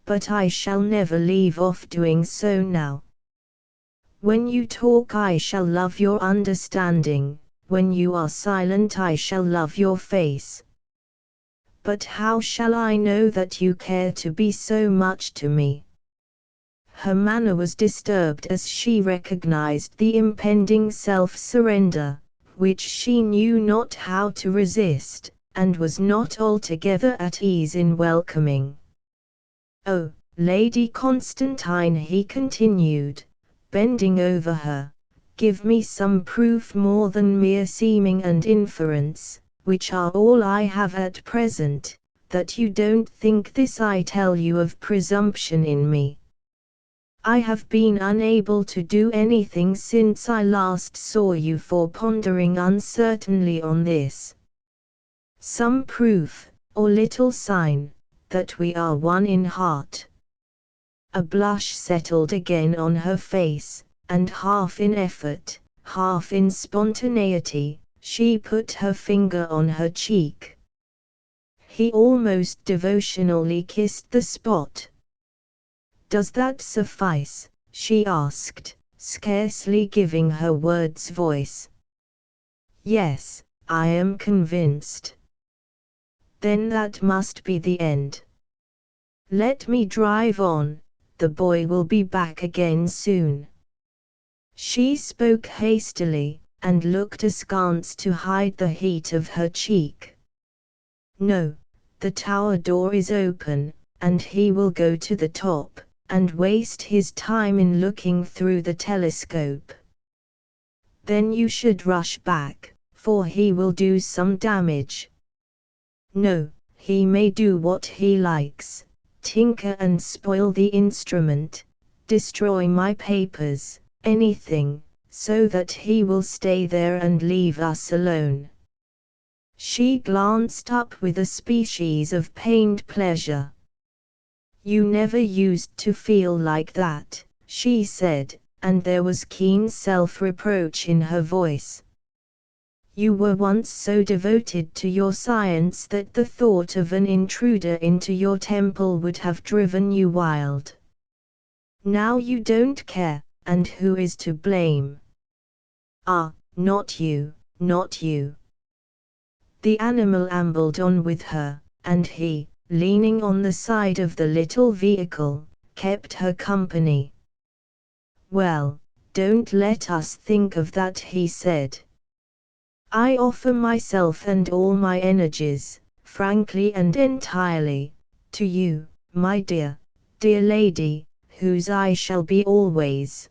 But I shall never leave off doing so now. When you talk I shall love your understanding, when you are silent I shall love your face. But how shall I know that you care to be so much to me?" Her manner was disturbed as she recognized the impending self-surrender, which she knew not how to resist, and was not altogether at ease in welcoming. "Oh, Lady Constantine," he continued, bending over her, "give me some proof more than mere seeming and inference, which are all I have at present, that you don't think this I tell you of presumption in me. I have been unable to do anything since I last saw you for pondering uncertainly on this. Some proof, or little sign, that we are one in heart." A blush settled again on her face, and half in effort, half in spontaneity, she put her finger on her cheek. He almost devotionally kissed the spot. "Does that suffice?" she asked, scarcely giving her words voice. "Yes, I am convinced." "Then that must be the end. Let me drive on, the boy will be back again soon." She spoke hastily, and looked askance to hide the heat of her cheek. "No, the tower door is open, and he will go to the top, and waste his time in looking through the telescope. Then you should rush back, for he will do some damage." "No, he may do what he likes, tinker and spoil the instrument, destroy my papers, anything, so that he will stay there and leave us alone." She glanced up with a species of pained pleasure. "You never used to feel like that," she said, and there was keen self-reproach in her voice. "You were once so devoted to your science that the thought of an intruder into your temple would have driven you wild. Now you don't care, and who is to blame?" "Ah, not you, not you. The animal ambled on with her, and he, leaning on the side of the little vehicle, kept her company. "Well, don't let us think of that," he said. "I offer myself and all my energies, frankly and entirely, to you, my dear, dear lady, whose I shall be always.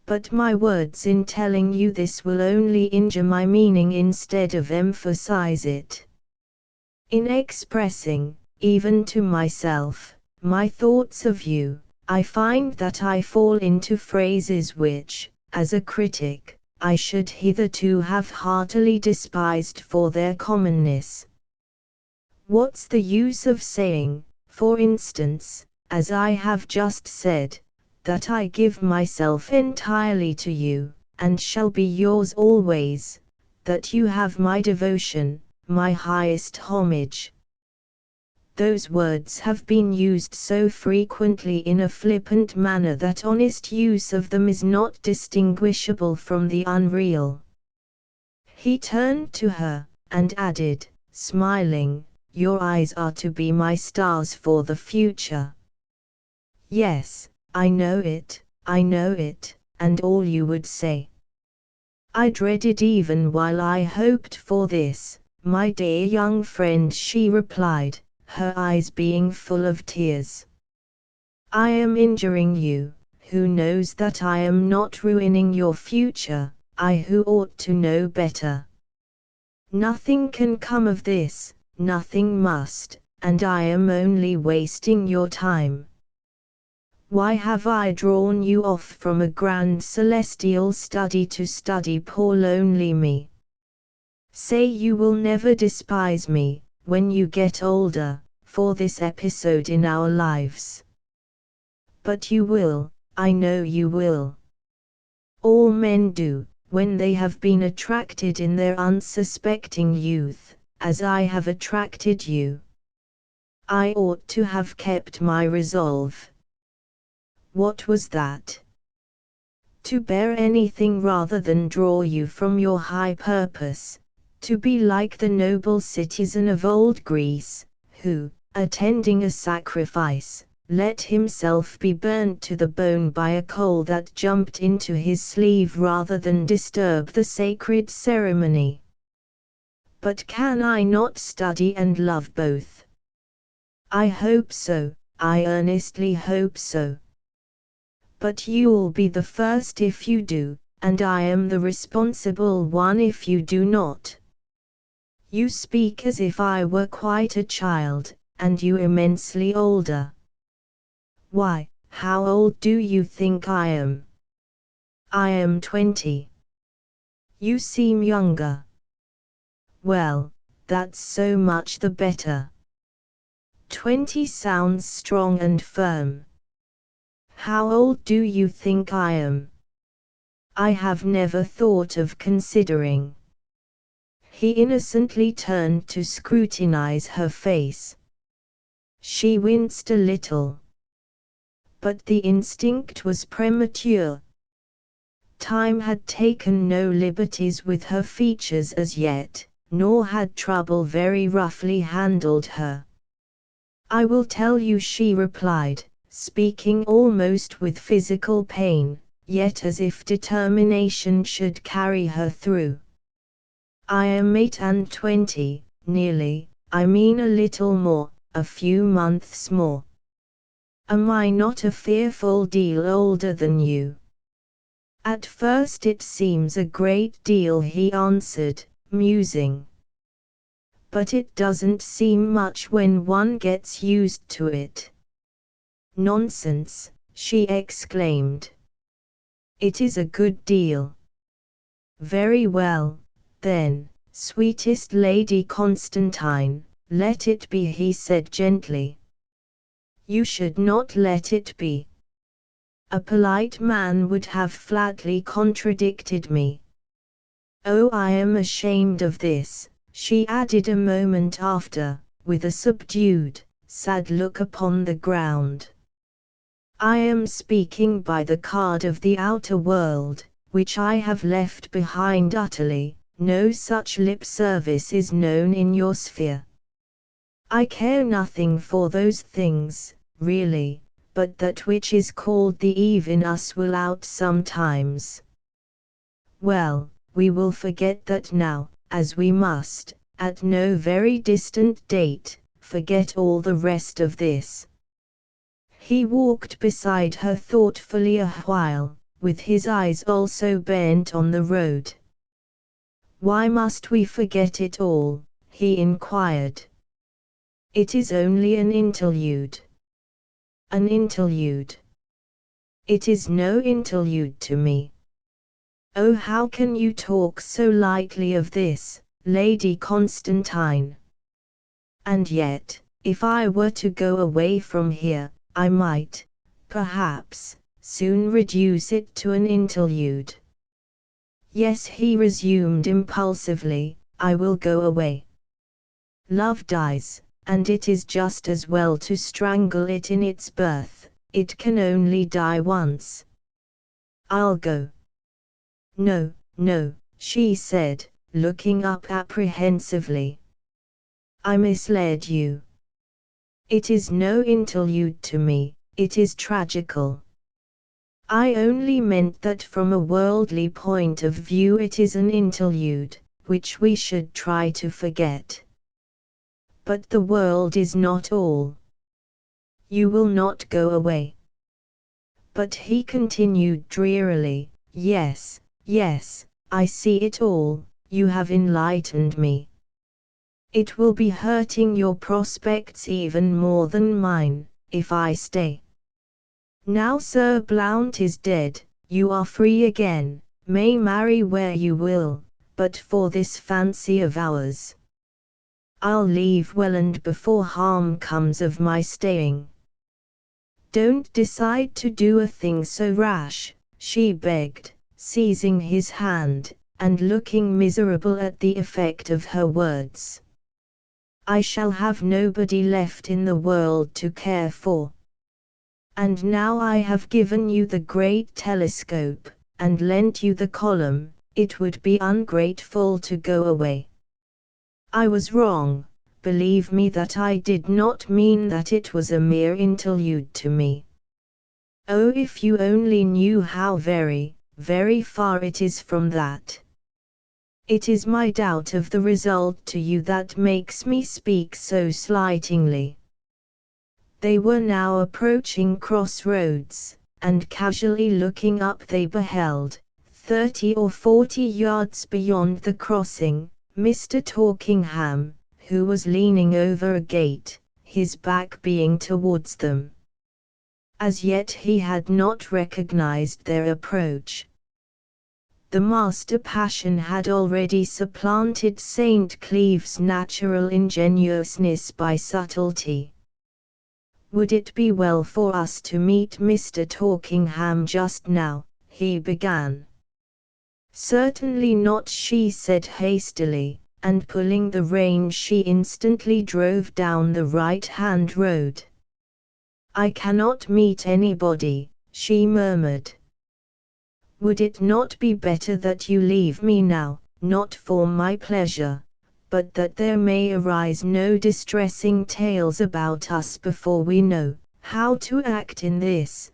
But my words in telling you this will only injure my meaning instead of emphasize it. In expressing, even to myself, my thoughts of you, I find that I fall into phrases which, as a critic, I should hitherto have heartily despised for their commonness. What's the use of saying, for instance, as I have just said, that I give myself entirely to you, and shall be yours always, that you have my devotion, my highest homage? Those words have been used so frequently in a flippant manner that honest use of them is not distinguishable from the unreal." He turned to her, and added, smiling, "Your eyes are to be my stars for the future." "Yes, I know it, and all you would say. I dreaded even while I hoped for this, my dear young friend," she replied, her eyes being full of tears. "I am injuring you, who knows that I am not ruining your future, I who ought to know better. Nothing can come of this, nothing must, and I am only wasting your time. Why have I drawn you off from a grand celestial study to study poor lonely me? Say you will never despise me, when you get older, for this episode in our lives. But you will, I know you will. All men do, when they have been attracted in their unsuspecting youth, as I have attracted you. I ought to have kept my resolve." "What was that?" "To bear anything rather than draw you from your high purpose, to be like the noble citizen of old Greece, who, attending a sacrifice, let himself be burnt to the bone by a coal that jumped into his sleeve rather than disturb the sacred ceremony. But can I not study and love both? I hope so, I earnestly hope so. But you'll be the first if you do, and I am the responsible one if you do not. You speak as if I were quite a child, and you immensely older. Why, how old do you think I am?" "I am 20. You seem younger." "Well, that's so much the better. 20 sounds strong and firm. How old do you think I am?" "I have never thought of considering." He innocently turned to scrutinize her face. She winced a little. But the instinct was premature. Time had taken no liberties with her features as yet, nor had trouble very roughly handled her. "I will tell you," she replied, speaking almost with physical pain, yet as if determination should carry her through. "I am 28, nearly, I mean a little more, a few months more." "Am I not a fearful deal older than you?" "At first it seems a great deal," he answered, musing. "But it doesn't seem much when one gets used to it." "Nonsense," she exclaimed. "It is a good deal." "Very well, then, sweetest Lady Constantine, let it be," he said gently. "You should not let it be. A polite man would have flatly contradicted me." "Oh, I am ashamed of this," she added a moment after, with a subdued, sad look upon the ground. "I am speaking by the card of the outer world, which I have left behind utterly, no such lip service is known in your sphere. I care nothing for those things, really, but that which is called the Eve in us will out sometimes. Well, we will forget that now, as we must, at no very distant date, forget all the rest of this. He walked beside her thoughtfully a while, with his eyes also bent on the road. Why must we forget it all? He inquired. It is only an interlude. An interlude. It is no interlude to me. Oh, how can you talk so lightly of this, Lady Constantine? And yet, if I were to go away from here, I might, perhaps, soon reduce it to an interlude. Yes, he resumed impulsively, I will go away. Love dies, and it is just as well to strangle it in its birth, it can only die once. I'll go. No, no, she said, looking up apprehensively. I misled you. It is no interlude to me, it is tragical. I only meant that from a worldly point of view it is an interlude, which we should try to forget. But the world is not all. You will not go away. But he continued drearily, yes, yes, I see it all, you have enlightened me. It will be hurting your prospects even more than mine, if I stay. Now Sir Blount is dead, you are free again, may marry where you will, but for this fancy of ours. I'll leave Welland before harm comes of my staying. Don't decide to do a thing so rash, she begged, seizing his hand, and looking miserable at the effect of her words. I shall have nobody left in the world to care for. And now I have given you the great telescope, and lent you the column, it would be ungrateful to go away. I was wrong, believe me that I did not mean that it was a mere interlude to me. Oh, if you only knew how very, very far it is from that. It is my doubt of the result to you that makes me speak so slightingly. They were now approaching crossroads, and casually looking up they beheld, 30 or 40 yards beyond the crossing, Mr. Torkingham, who was leaning over a gate, his back being towards them. As yet he had not recognized their approach. The master passion had already supplanted St. Cleeve's natural ingenuousness by subtlety. Would it be well for us to meet Mr. Torkingham just now? He began. Certainly not, she said hastily, and pulling the rein she instantly drove down the right-hand road. I cannot meet anybody, she murmured. Would it not be better that you leave me now, not for my pleasure, but that there may arise no distressing tales about us before we know how to act in this,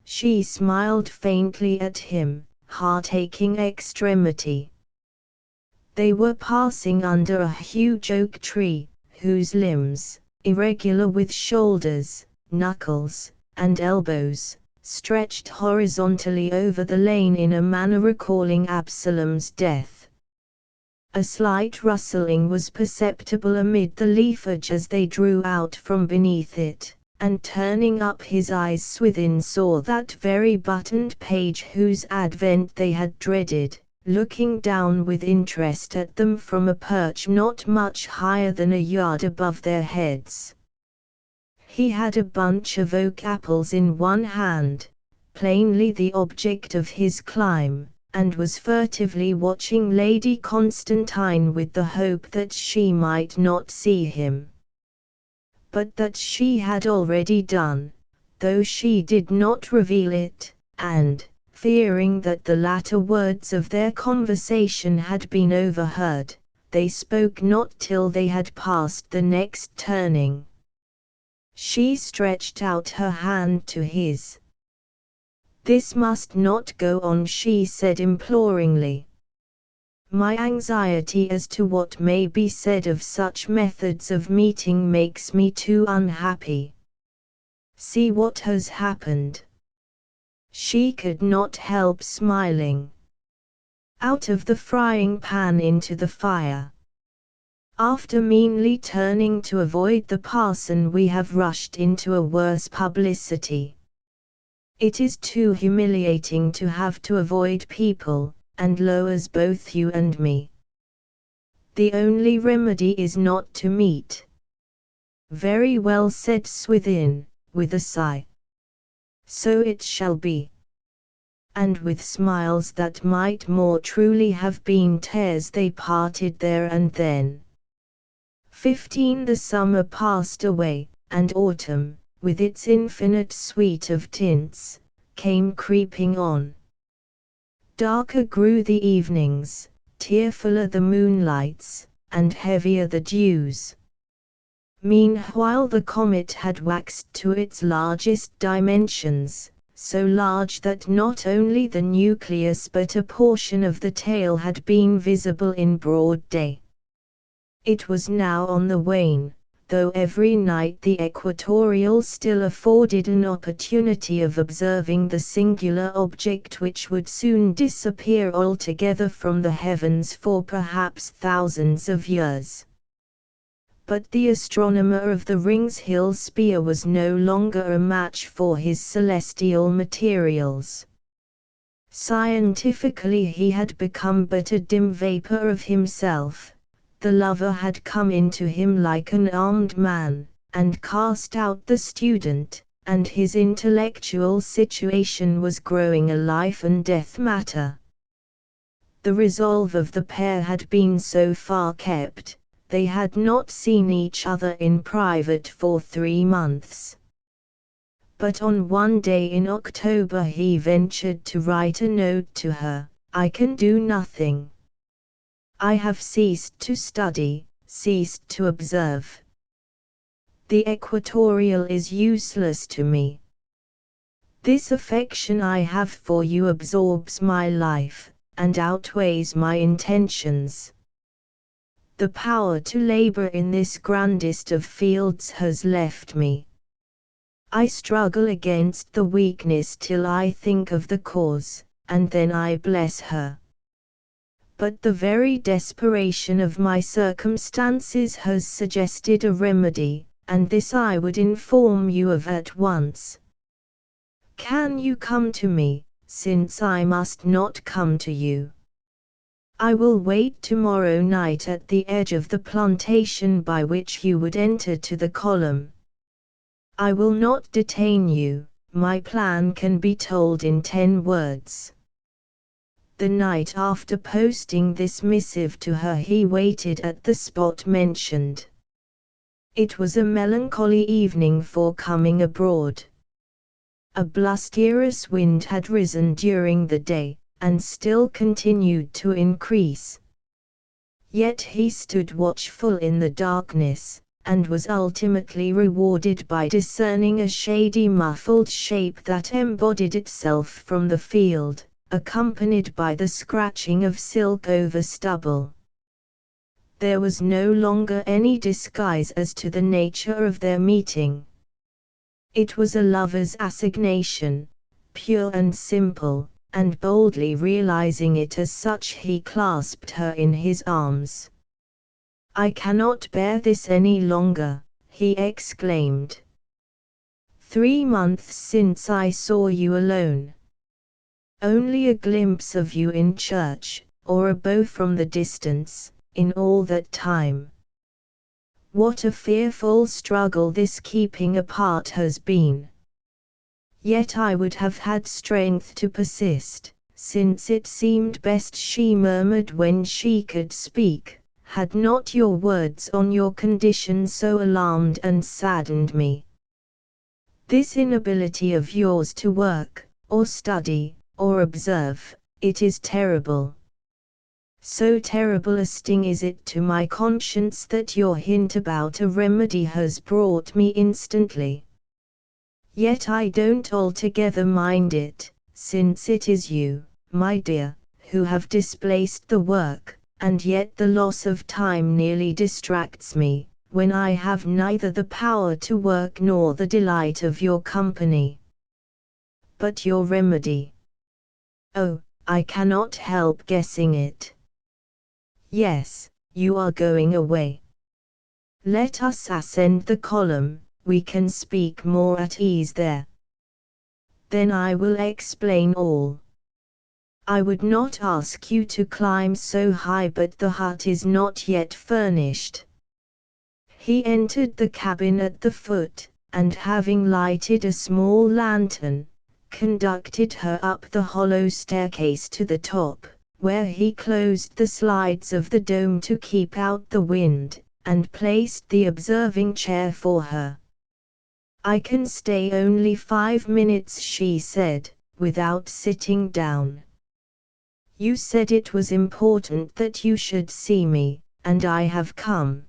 she smiled faintly at him, heart-aching extremity. They were passing under a huge oak tree, whose limbs, irregular with shoulders, knuckles, and elbows, stretched horizontally over the lane in a manner recalling Absalom's death. A slight rustling was perceptible amid the leafage as they drew out from beneath it, and turning up his eyes Swithin saw that very buttoned page whose advent they had dreaded, looking down with interest at them from a perch not much higher than a yard above their heads. He had a bunch of oak apples in one hand, plainly the object of his climb, and was furtively watching Lady Constantine with the hope that she might not see him. But that she had already done, though she did not reveal it, and, Fearing that the latter words of their conversation had been overheard, they spoke not till they had passed the next turning. She stretched out her hand to his. "This must not go on," she said imploringly. "My anxiety as to what may be said of such methods of meeting makes me too unhappy. See what has happened." She could not help smiling. Out of the frying pan into the fire. After meanly turning to avoid the parson, we have rushed into a worse publicity. It is too humiliating to have to avoid people, and lowers both you and me. The only remedy is not to meet. "Very well," said Swithin, with a sigh. "So it shall be." And with smiles that might more truly have been tears, they parted there and then. 15 The summer passed away, and autumn, with its infinite suite of tints, came creeping on. Darker grew the evenings, tearfuller the moonlights, and heavier the dews. Meanwhile the comet had waxed to its largest dimensions, so large that not only the nucleus but a portion of the tail had been visible in broad day. It was now on the wane, though every night the equatorial still afforded an opportunity of observing the singular object which would soon disappear altogether from the heavens for perhaps thousands of years. But the astronomer of the Rings Hill sphere was no longer a match for his celestial materials. Scientifically he had become but a dim vapor of himself. The lover had come into him like an armed man, and cast out the student, and his intellectual situation was growing a life and death matter. The resolve of the pair had been so far kept. They had not seen each other in private for 3 months. But on one day in October he ventured to write a note to her. "I can do nothing. I have ceased to study, ceased to observe. The equatorial is useless to me. This affection I have for you absorbs my life, and outweighs my intentions. The power to labor in this grandest of fields has left me. I struggle against the weakness till I think of the cause, and then I bless her. But the very desperation of my circumstances has suggested a remedy, and this I would inform you of at once. Can you come to me, since I must not come to you? I will wait tomorrow night at the edge of the plantation by which you would enter to the column. I will not detain you, my plan can be told in 10 words." The night after posting this missive to her he waited at the spot mentioned. It was a melancholy evening for coming abroad. A blusterous wind had risen during the day, and still continued to increase. Yet he stood watchful in the darkness, and was ultimately rewarded by discerning a shady muffled shape that embodied itself from the field, accompanied by the scratching of silk over stubble. There was no longer any disguise as to the nature of their meeting. It was a lover's assignation, pure and simple, and boldly realizing it as such he clasped her in his arms. "I cannot bear this any longer," he exclaimed. 3 months since I saw you alone. Only a glimpse of you in church, or a bow from the distance, in all that time. What a fearful struggle this keeping apart has been. Yet I would have had strength to persist, since it seemed best, she murmured when she could speak, had not your words on your condition so alarmed and saddened me. This inability of yours to work, or study, or observe, it is terrible. So terrible a sting is it to my conscience that your hint about a remedy has brought me instantly. Yet I don't altogether mind it, since it is you, my dear, who have displaced the work, and yet the loss of time nearly distracts me, when I have neither the power to work nor the delight of your company. But your remedy? Oh, I cannot help guessing it. Yes, you are going away. Let us ascend the column, we can speak more at ease there. Then I will explain all. I would not ask you to climb so high, but the hut is not yet furnished. He entered the cabin at the foot, and having lighted a small lantern, conducted her up the hollow staircase to the top, where he closed the slides of the dome to keep out the wind, and placed the observing chair for her. I can stay only 5 minutes, she said, without sitting down. You said it was important that you should see me, and I have come.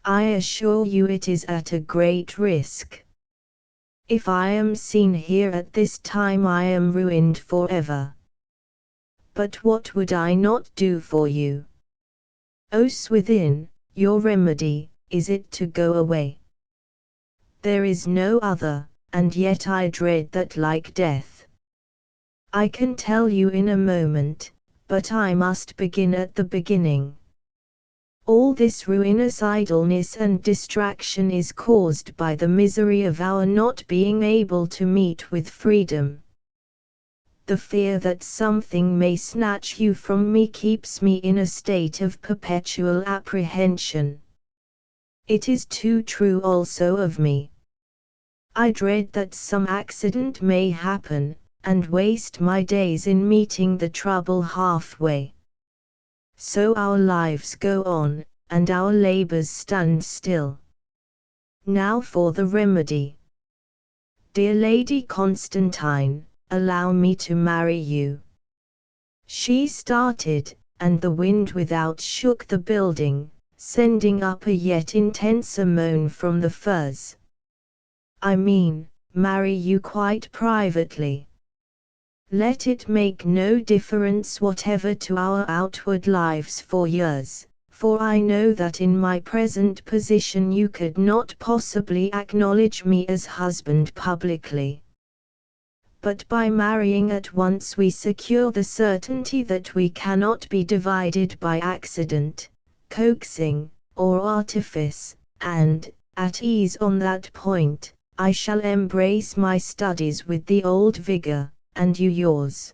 I assure you it is at a great risk. If I am seen here at this time I am ruined forever. But what would I not do for you? O Swithin, your remedy, is it to go away? There is no other, and yet I dread that like death. I can tell you in a moment, but I must begin at the beginning. All this ruinous idleness and distraction is caused by the misery of our not being able to meet with freedom. The fear that something may snatch you from me keeps me in a state of perpetual apprehension. It is too true also of me. I dread that some accident may happen, and waste my days in meeting the trouble halfway. So our lives go on, and our labors stand still. Now for the remedy. Dear Lady Constantine, allow me to marry you. She started, and the wind without shook the building, sending up a yet intenser moan from the firs. I mean, marry you quite privately. Let it make no difference whatever to our outward lives for years, for I know that in my present position you could not possibly acknowledge me as husband publicly. But by marrying at once we secure the certainty that we cannot be divided by accident, coaxing, or artifice, and, at ease on that point, I shall embrace my studies with the old vigor, and you yours.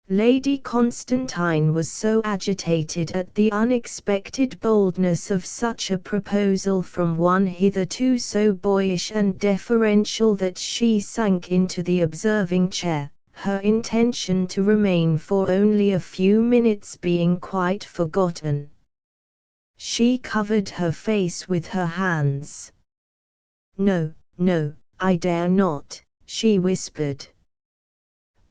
Lady Constantine was so agitated at the unexpected boldness of such a proposal from one hitherto so boyish and deferential that she sank into the observing chair, her intention to remain for only a few minutes being quite forgotten. She covered her face with her hands. No, no, I dare not, she whispered.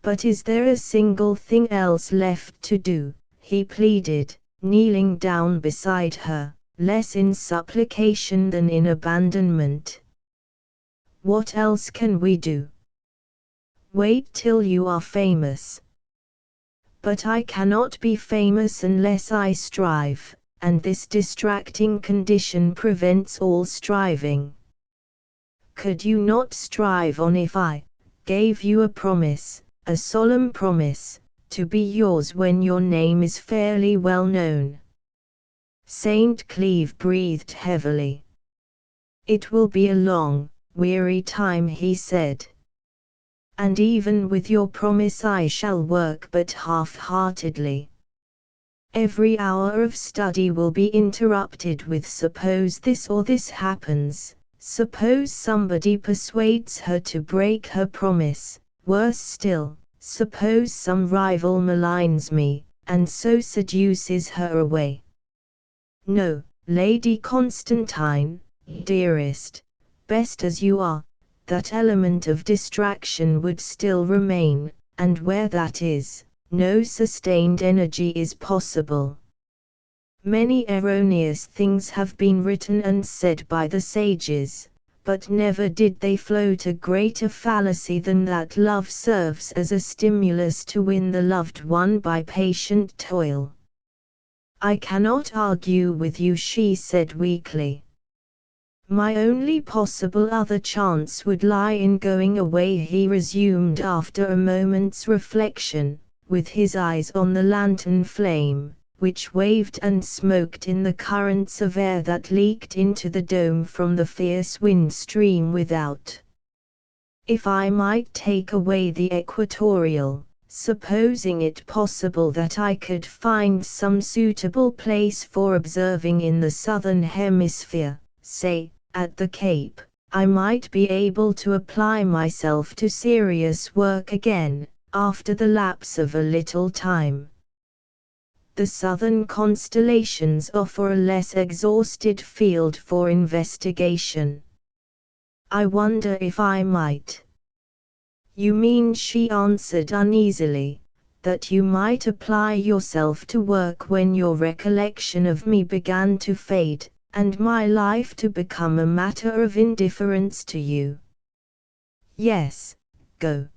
But is there a single thing else left to do? He pleaded, kneeling down beside her, less in supplication than in abandonment. What else can we do? Wait till you are famous. But I cannot be famous unless I strive, and this distracting condition prevents all striving. Could you not strive on if I gave you a promise, a solemn promise, to be yours when your name is fairly well known? St. Cleeve breathed heavily. It will be a long, weary time, he said. And even with your promise I shall work but half-heartedly. Every hour of study will be interrupted with suppose this or this happens, suppose somebody persuades her to break her promise, worse still, suppose some rival maligns me, and so seduces her away. No, Lady Constantine, dearest, best as you are, that element of distraction would still remain, and where that is, no sustained energy is possible. Many erroneous things have been written and said by the sages, but never did they flow to greater fallacy than that love serves as a stimulus to win the loved one by patient toil. I cannot argue with you, she said weakly. My only possible other chance would lie in going away, he resumed after a moment's reflection, with his eyes on the lantern flame, which waved and smoked in the currents of air that leaked into the dome from the fierce wind stream without. If I might take away the equatorial, supposing it possible that I could find some suitable place for observing in the southern hemisphere, say, at the Cape, I might be able to apply myself to serious work again, after the lapse of a little time. The southern constellations offer a less exhausted field for investigation. I wonder if I might. You mean, she answered uneasily, that you might apply yourself to work when your recollection of me began to fade, and my life to become a matter of indifference to you. Yes, go.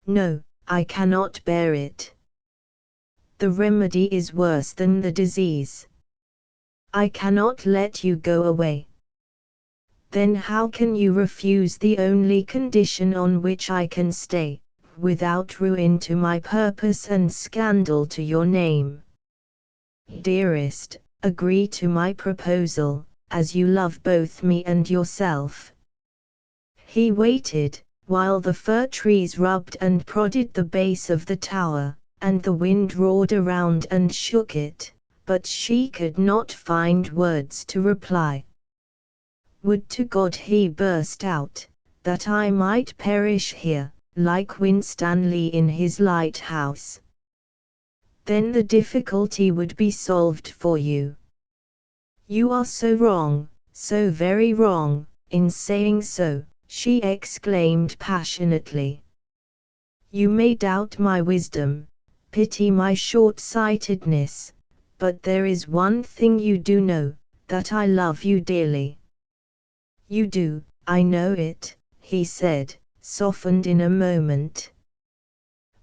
No, I cannot bear it. The remedy is worse than the disease. I cannot let you go away. Then how can you refuse the only condition on which I can stay, without ruin to my purpose and scandal to your name? Dearest, agree to my proposal, as you love both me and yourself. He waited, while the fir trees rubbed and prodded the base of the tower, and the wind roared around and shook it, but she could not find words to reply. Would to God, he burst out, that I might perish here, like Winstanley in his lighthouse. Then the difficulty would be solved for you. You are so wrong, so very wrong, in saying so, she exclaimed passionately. You may doubt my wisdom, pity my short-sightedness, but there is one thing you do know, that I love you dearly. You do, I know it, he said, softened in a moment.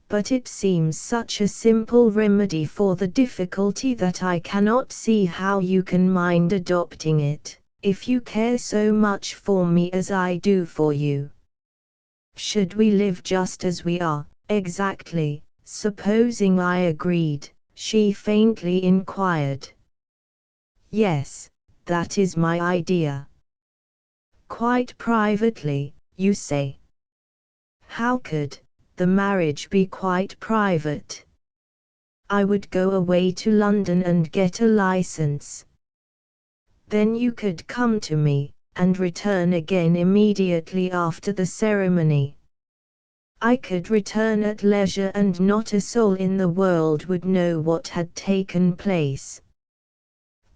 But it seems such a simple remedy for the difficulty that I cannot see how you can mind adopting it, if you care so much for me as I do for you. Should we live just as we are, exactly, supposing I agreed, she faintly inquired. Yes, that is my idea. Quite privately, you say. How could the marriage be quite private? I would go away to London and get a license. Then you could come to me, and return again immediately after the ceremony. I could return at leisure and not a soul in the world would know what had taken place.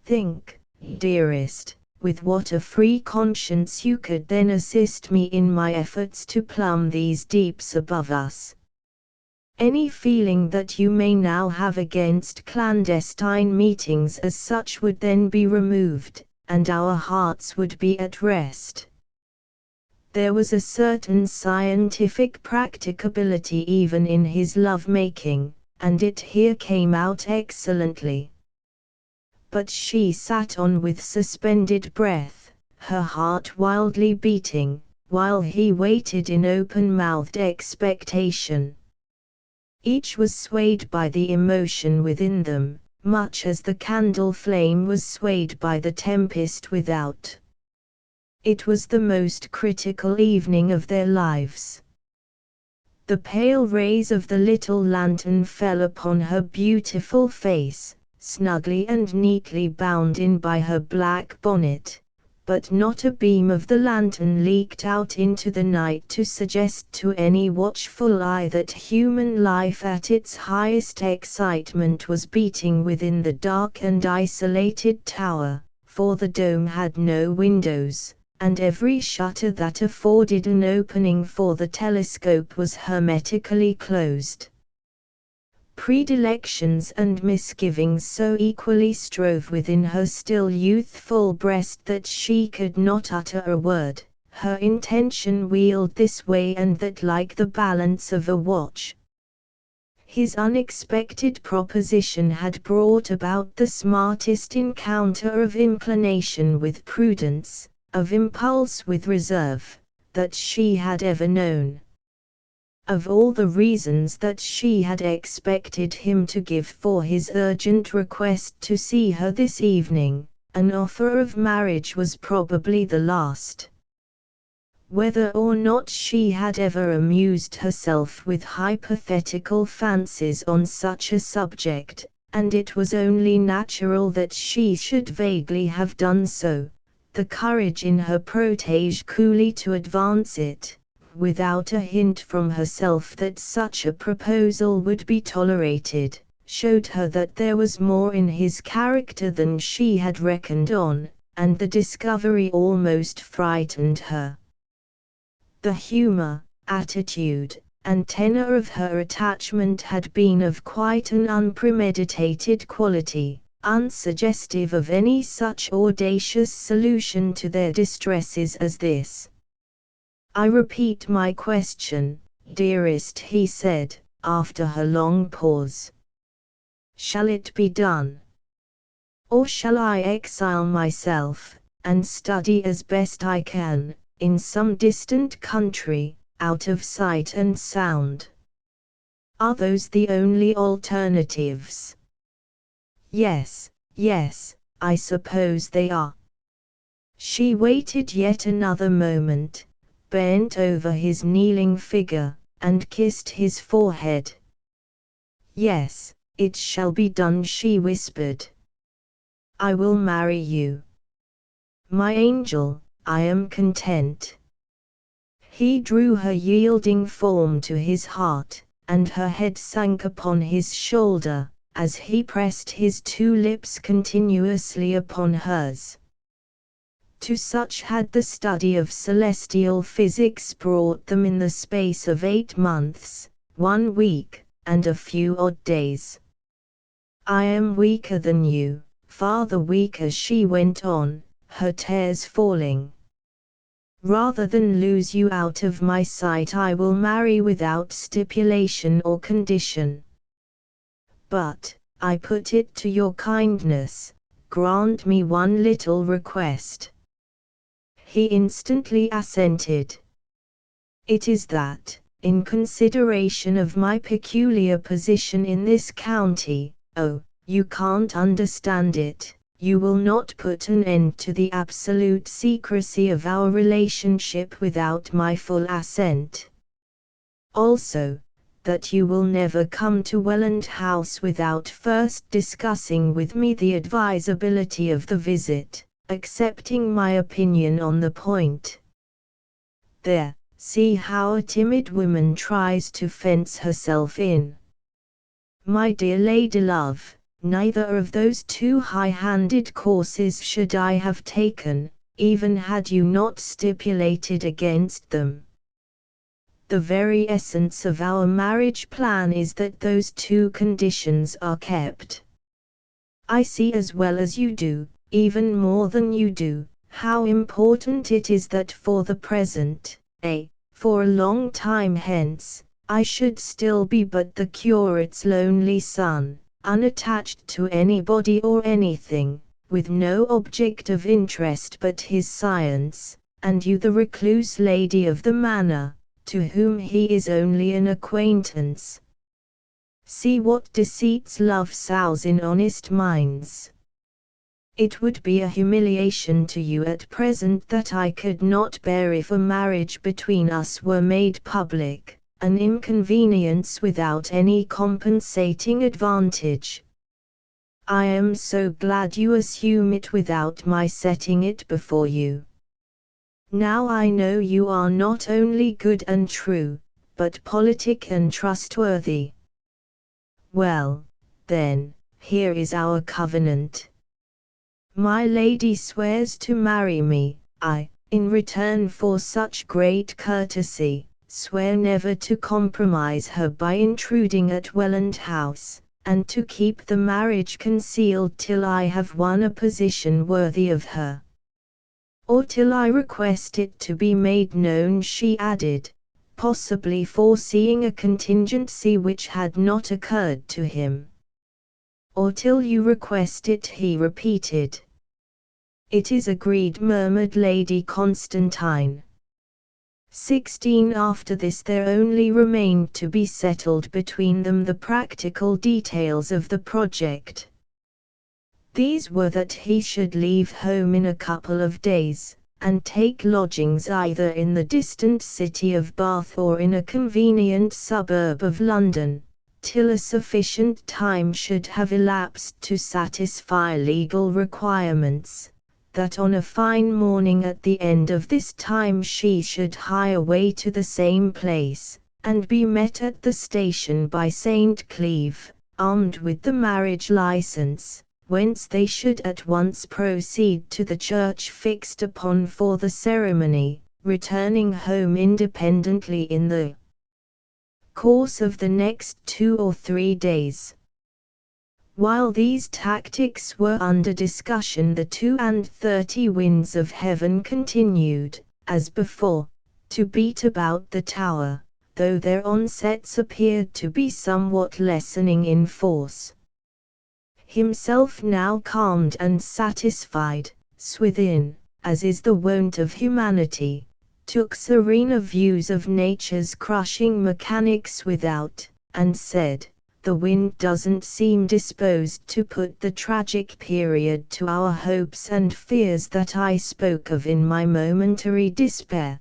Think, dearest, with what a free conscience you could then assist me in my efforts to plumb these deeps above us. Any feeling that you may now have against clandestine meetings as such would then be removed, and our hearts would be at rest. There was a certain scientific practicability even in his love-making, and it here came out excellently. But she sat on with suspended breath, her heart wildly beating, while he waited in open-mouthed expectation. Each was swayed by the emotion within them, much as the candle flame was swayed by the tempest without. It was the most critical evening of their lives. The pale rays of the little lantern fell upon her beautiful face, snugly and neatly bound in by her black bonnet, but not a beam of the lantern leaked out into the night to suggest to any watchful eye that human life at its highest excitement was beating within the dark and isolated tower, for the dome had no windows, and every shutter that afforded an opening for the telescope was hermetically closed. Predilections and misgivings so equally strove within her still youthful breast that she could not utter a word. Her intention wheeled this way and that like the balance of a watch. His unexpected proposition had brought about the smartest encounter of inclination with prudence, of impulse with reserve, that she had ever known. Of all the reasons that she had expected him to give for his urgent request to see her this evening, an offer of marriage was probably the last. Whether or not she had ever amused herself with hypothetical fancies on such a subject, and it was only natural that she should vaguely have done so, the courage in her protégé coolly to advance it, without a hint from herself that such a proposal would be tolerated, showed her that there was more in his character than she had reckoned on, and the discovery almost frightened her. The humor, attitude, and tenor of her attachment had been of quite an unpremeditated quality, unsuggestive of any such audacious solution to their distresses as this. "I repeat my question, dearest," he said, after her long pause. "Shall it be done? Or shall I exile myself, and study as best I can, in some distant country, out of sight and sound? Are those the only alternatives?" "Yes, yes, I suppose they are." She waited yet another moment, bent over his kneeling figure, and kissed his forehead. "Yes, it shall be done," she whispered. "I will marry you. My angel, I am content." He drew her yielding form to his heart, and her head sank upon his shoulder, as he pressed his two lips continuously upon hers. To such had the study of celestial physics brought them in the space of 8 months, 1 week, and a few odd days. "I am weaker than you, farther weaker," she went on, her tears falling. "Rather than lose you out of my sight I will marry without stipulation or condition. But, I put it to your kindness, grant me one little request." He instantly assented. "It is that, in consideration of my peculiar position in this county, you can't understand it, you will not put an end to the absolute secrecy of our relationship without my full assent. Also, that you will never come to Welland House without first discussing with me the advisability of the visit, accepting my opinion on the point. There, see how a timid woman tries to fence herself in. My dear lady love, neither of those two high-handed courses should I have taken, even had you not stipulated against them. The very essence of our marriage plan is that those two conditions are kept. I see as well as you do, even more than you do, how important it is that for the present, for a long time hence, I should still be but the curate's lonely son, unattached to anybody or anything, with no object of interest but his science, and you the recluse lady of the manor, to whom he is only an acquaintance. See what deceits love sows in honest minds. It would be a humiliation to you at present that I could not bear if a marriage between us were made public, an inconvenience without any compensating advantage. I am so glad you assume it without my setting it before you. Now I know you are not only good and true, but politic and trustworthy. Well, then, here is our covenant. My lady swears to marry me, In return for such great courtesy, swear never to compromise her by intruding at Welland House, and to keep the marriage concealed till I have won a position worthy of her. Or till I request it to be made known, she added, possibly foreseeing a contingency which had not occurred to him. Or till you request it, he repeated. It is agreed, murmured Lady Constantine. 16. After this there only remained to be settled between them the practical details of the project. These were that he should leave home in a couple of days, and take lodgings either in the distant city of Bath or in a convenient suburb of London, till a sufficient time should have elapsed to satisfy legal requirements, that on a fine morning at the end of this time she should hie away to the same place, and be met at the station by St. Cleeve, armed with the marriage license, whence they should at once proceed to the church fixed upon for the ceremony, returning home independently in the course of the next 2 or 3 days. While these tactics were under discussion, the 32 winds of heaven continued, as before, to beat about the tower, though their onsets appeared to be somewhat lessening in force. Himself now calmed and satisfied, Swithin, as is the wont of humanity, took serener views of nature's crushing mechanics without, and said, the wind doesn't seem disposed to put the tragic period to our hopes and fears that I spoke of in my momentary despair.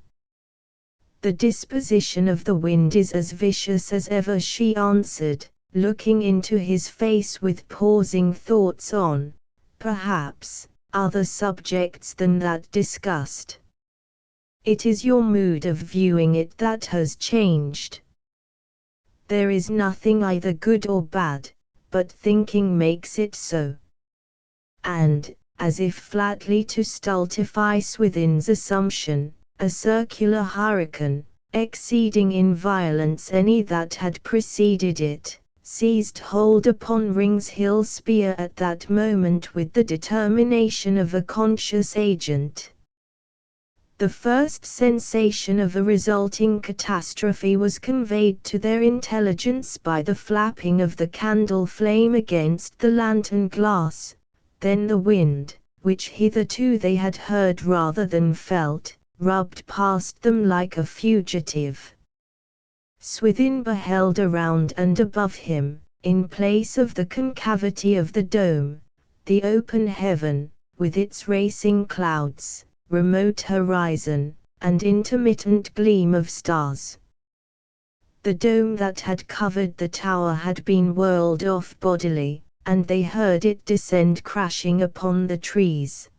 The disposition of the wind is as vicious as ever, she answered, looking into his face with pausing thoughts on, perhaps, other subjects than that discussed. It is your mood of viewing it that has changed. There is nothing either good or bad, but thinking makes it so. And, as if flatly to stultify Swithin's assumption, a circular hurricane, exceeding in violence any that had preceded it, seized hold upon Rings Hill Spear at that moment with the determination of a conscious agent. The first sensation of a resulting catastrophe was conveyed to their intelligence by the flapping of the candle flame against the lantern glass, then the wind, which hitherto they had heard rather than felt, rubbed past them like a fugitive. Swithin beheld around and above him, in place of the concavity of the dome, the open heaven, with its racing clouds, remote horizon, and intermittent gleam of stars. The dome that had covered the tower had been whirled off bodily, and they heard it descend crashing upon the trees.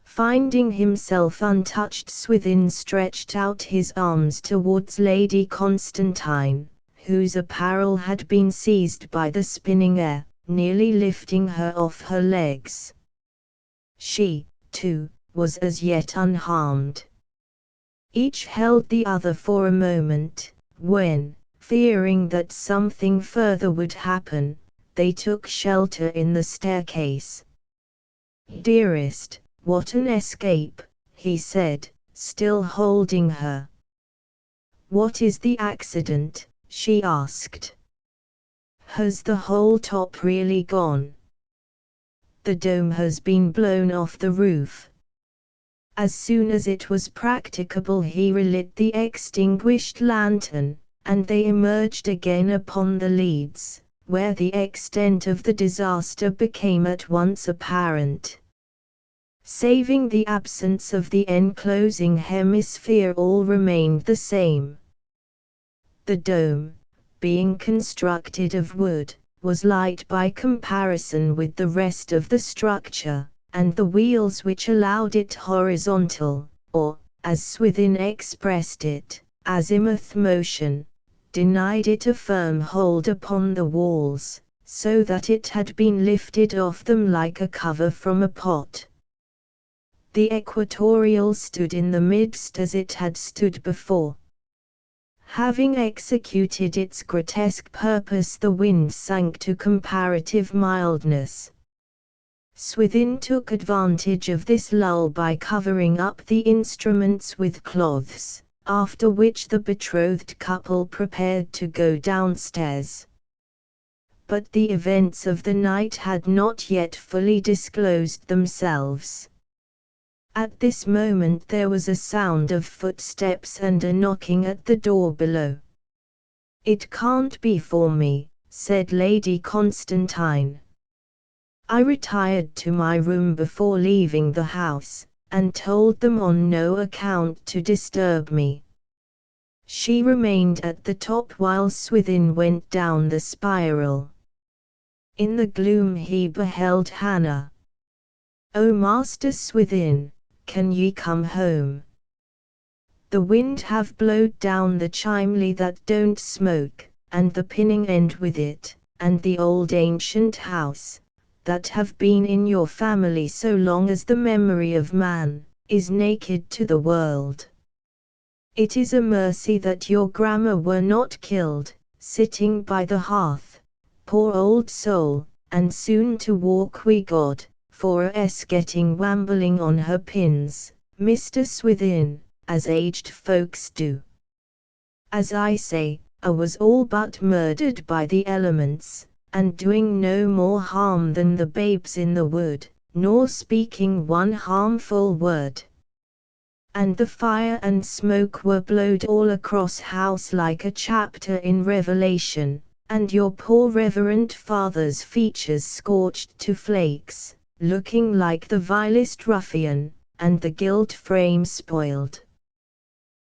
Finding himself untouched, Swithin stretched out his arms towards Lady Constantine, whose apparel had been seized by the spinning air, nearly lifting her off her legs. She, too, was as yet unharmed. Each held the other for a moment, when, fearing that something further would happen, they took shelter in the staircase. "Dearest, what an escape," he said, still holding her. "What is the accident?" she asked. "Has the whole top really gone?" "The dome has been blown off the roof." As soon as it was practicable he relit the extinguished lantern, and they emerged again upon the leads, where the extent of the disaster became at once apparent. Saving the absence of the enclosing hemisphere, all remained the same. The dome, being constructed of wood, was light by comparison with the rest of the structure, and the wheels which allowed it horizontal, or, as Swithin expressed it, azimuth motion, denied it a firm hold upon the walls, so that it had been lifted off them like a cover from a pot. The equatorial stood in the midst as it had stood before. Having executed its grotesque purpose, the wind sank to comparative mildness. Swithin took advantage of this lull by covering up the instruments with cloths, after which the betrothed couple prepared to go downstairs. But the events of the night had not yet fully disclosed themselves. At this moment there was a sound of footsteps and a knocking at the door below. "It can't be for me," said Lady Constantine. "I retired to my room before leaving the house, and told them on no account to disturb me." She remained at the top while Swithin went down the spiral. In the gloom he beheld Hannah. "O Master Swithin, can ye come home? The wind have blowed down the chimley that don't smoke, and the pinning end with it, and the old ancient house, that have been in your family so long as the memory of man, is naked to the world. It is a mercy that your grammar were not killed, sitting by the hearth, poor old soul, and soon to walk wi' God, for getting wambling on her pins, Mr. Swithin, as aged folks do. As I say, I was all but murdered by the elements, and doing no more harm than the babes in the wood, nor speaking one harmful word. And the fire and smoke were blowed all across house like a chapter in Revelation, and your poor reverend father's features scorched to flakes, looking like the vilest ruffian, and the gilt frame spoiled.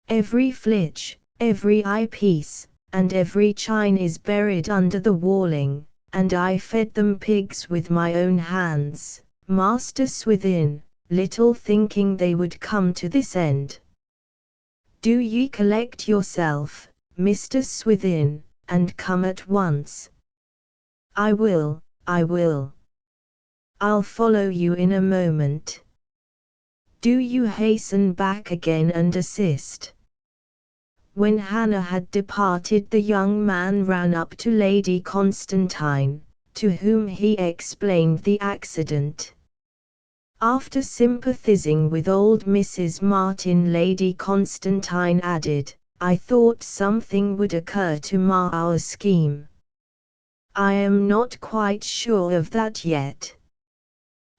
Every flitch, every eyepiece, and every chine is buried under the walling, and I fed them pigs with my own hands, Master Swithin, little thinking they would come to this end. Do ye collect yourself, Mr. Swithin, and come at once." I will. I'll follow you in a moment. Do you hasten back again and assist." When Hannah had departed, the young man ran up to Lady Constantine, to whom he explained the accident. After sympathizing with old Mrs. Martin, Lady Constantine added, "I thought something would occur to mar our scheme. I am not quite sure of that yet."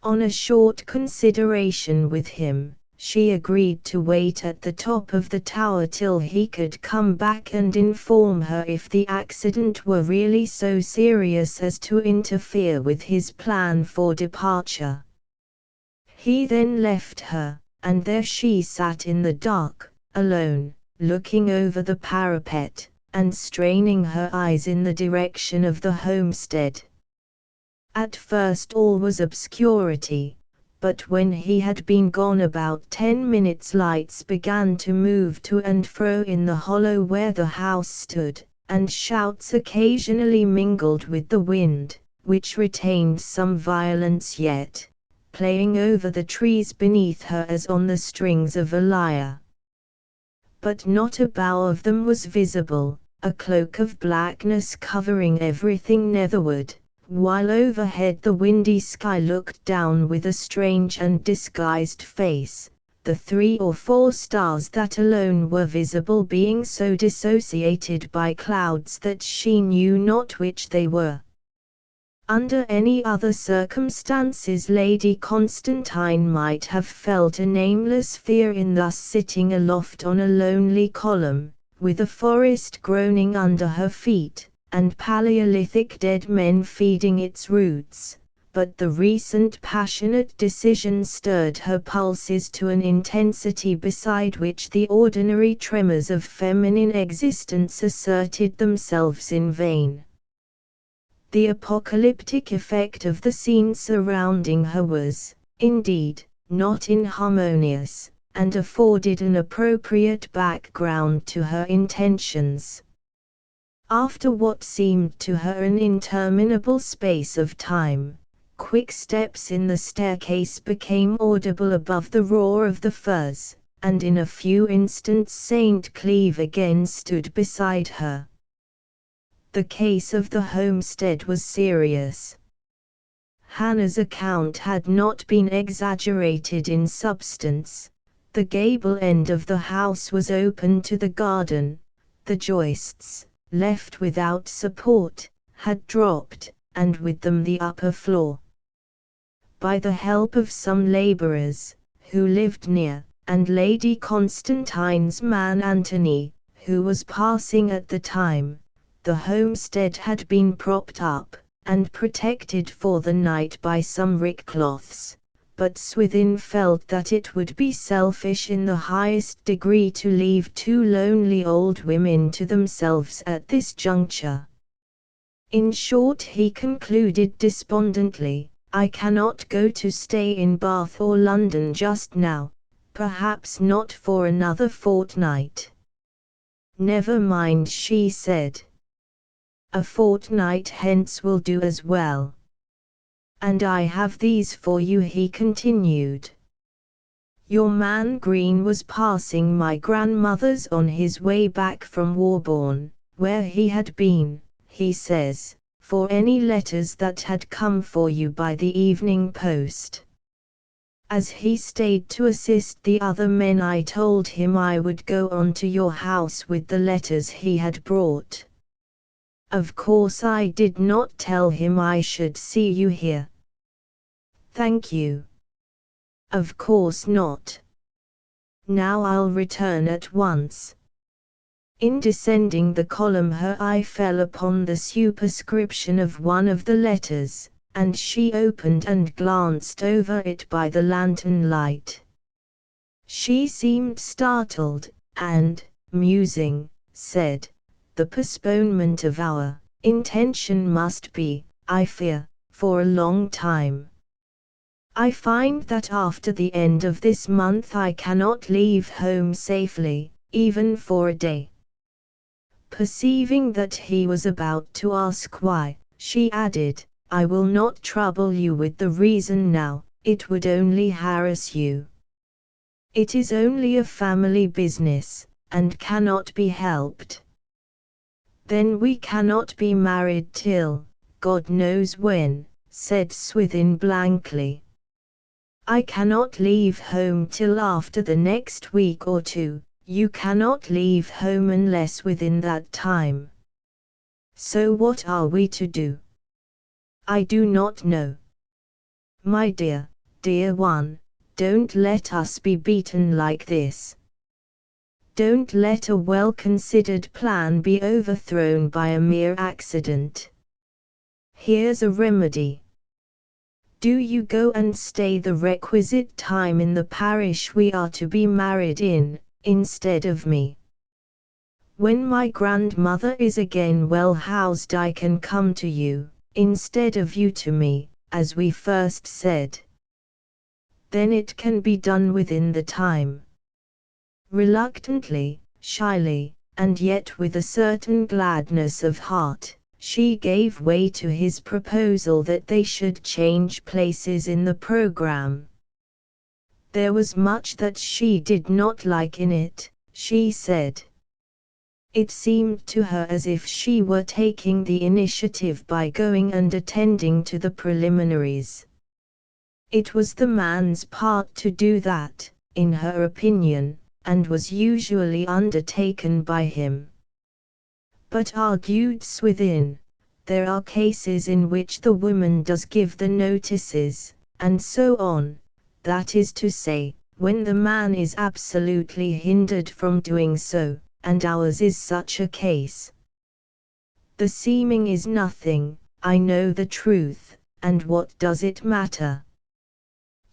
On a short consideration with him, she agreed to wait at the top of the tower till he could come back and inform her if the accident were really so serious as to interfere with his plan for departure. He then left her, and there she sat in the dark, alone, looking over the parapet, and straining her eyes in the direction of the homestead. At first all was obscurity, but when he had been gone about 10 minutes, lights began to move to and fro in the hollow where the house stood, and shouts occasionally mingled with the wind, which retained some violence yet, playing over the trees beneath her as on the strings of a lyre. But not a bough of them was visible, a cloak of blackness covering everything netherward, while overhead the windy sky looked down with a strange and disguised face, the 3 or 4 stars that alone were visible being so dissociated by clouds that she knew not which they were. Under any other circumstances Lady Constantine might have felt a nameless fear in thus sitting aloft on a lonely column, with a forest groaning under her feet, and Paleolithic dead men feeding its roots, but the recent passionate decision stirred her pulses to an intensity beside which the ordinary tremors of feminine existence asserted themselves in vain. The apocalyptic effect of the scene surrounding her was, indeed, not inharmonious, and afforded an appropriate background to her intentions. After what seemed to her an interminable space of time, quick steps in the staircase became audible above the roar of the firs, and in a few instants St. Cleeve again stood beside her. The case of the homestead was serious. Hannah's account had not been exaggerated in substance. The gable end of the house was open to the garden. The joists, left without support, had dropped, and with them the upper floor. By the help of some labourers, who lived near, and Lady Constantine's man Anthony, who was passing at the time, the homestead had been propped up, and protected for the night by some rick cloths, but Swithin felt that it would be selfish in the highest degree to leave two lonely old women to themselves at this juncture. In short, he concluded despondently, I cannot go to stay in Bath or London just now, perhaps not for another fortnight. Never mind, she said. A fortnight hence will do as well. And I have these for you, he continued. Your man Green was passing my grandmother's on his way back from Warborne, where he had been, he says, for any letters that had come for you by the evening post. As he stayed to assist the other men, I told him I would go on to your house with the letters he had brought. Of course I did not tell him I should see you here. Thank you. Of course not. Now I'll return at once. In descending the column her eye fell upon the superscription of one of the letters, and she opened and glanced over it by the lantern light. She seemed startled, and, musing, said, the postponement of our intention must be, I fear, for a long time. I find that after the end of this month I cannot leave home safely, even for a day. Perceiving that he was about to ask why, she added, I will not trouble you with the reason now, it would only harass you. It is only a family business, and cannot be helped. Then we cannot be married till, God knows when, said Swithin blankly. I cannot leave home till after the next week or two. You cannot leave home unless within that time. So what are we to do? I do not know. My dear, dear one, don't let us be beaten like this. Don't let a well-considered plan be overthrown by a mere accident. Here's a remedy. Do you go and stay the requisite time in the parish we are to be married in, instead of me. When my grandmother is again well housed I can come to you, instead of you to me, as we first said. Then it can be done within the time. Reluctantly, shyly, and yet with a certain gladness of heart, she gave way to his proposal that they should change places in the program. There was much that she did not like in it, she said. It seemed to her as if she were taking the initiative by going and attending to the preliminaries. It was the man's part to do that, in her opinion, and was usually undertaken by him. But argued Swithin, there are cases in which the woman does give the notices, and so on, that is to say, when the man is absolutely hindered from doing so, and ours is such a case. The seeming is nothing, I know the truth, and what does it matter?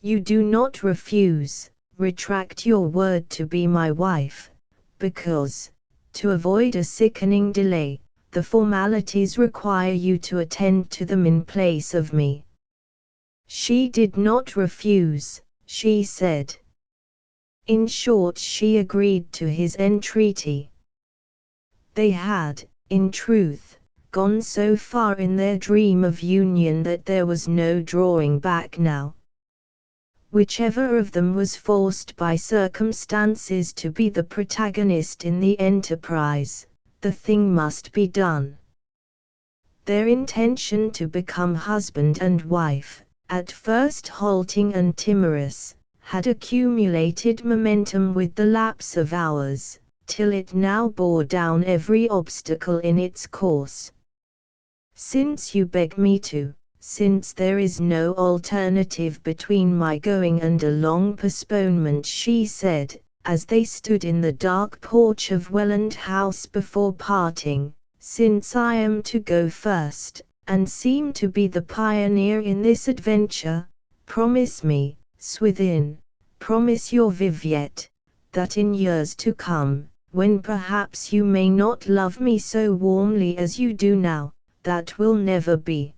You do not refuse, retract your word to be my wife, because, to avoid a sickening delay, the formalities require you to attend to them in place of me. She did not refuse, she said. In short, she agreed to his entreaty. They had, in truth, gone so far in their dream of union that there was no drawing back now. Whichever of them was forced by circumstances to be the protagonist in the enterprise, the thing must be done. Their intention to become husband and wife, at first halting and timorous, had accumulated momentum with the lapse of hours, till it now bore down every obstacle in its course. "Since you beg me to, since there is no alternative between my going and a long postponement," she said, as they stood in the dark porch of Welland House before parting, "since I am to go first, and seem to be the pioneer in this adventure, promise me, Swithin, promise your Viviette, that in years to come, when perhaps you may not love me so warmly as you do now, that will never be.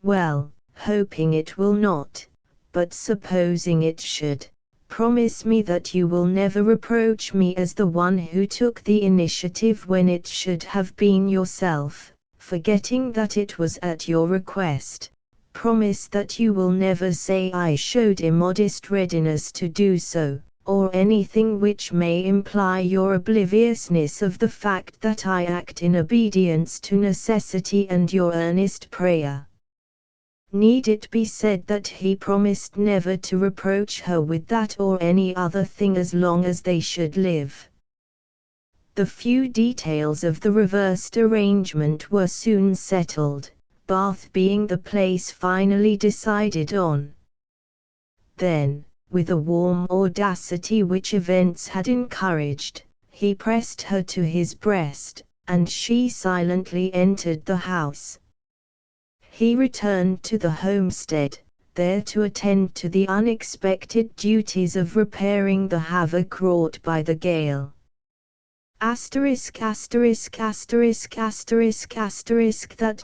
Well, hoping it will not, but supposing it should, promise me that you will never reproach me as the one who took the initiative when it should have been yourself, forgetting that it was at your request. Promise that you will never say I showed immodest readiness to do so, or anything which may imply your obliviousness of the fact that I act in obedience to necessity and your earnest prayer." Need it be said that he promised never to reproach her with that or any other thing as long as they should live? The few details of the reversed arrangement were soon settled, Bath being the place finally decided on. Then, with a warm audacity which events had encouraged, he pressed her to his breast, and she silently entered the house. He returned to the homestead, there to attend to the unexpected duties of repairing the havoc wrought by the gale. That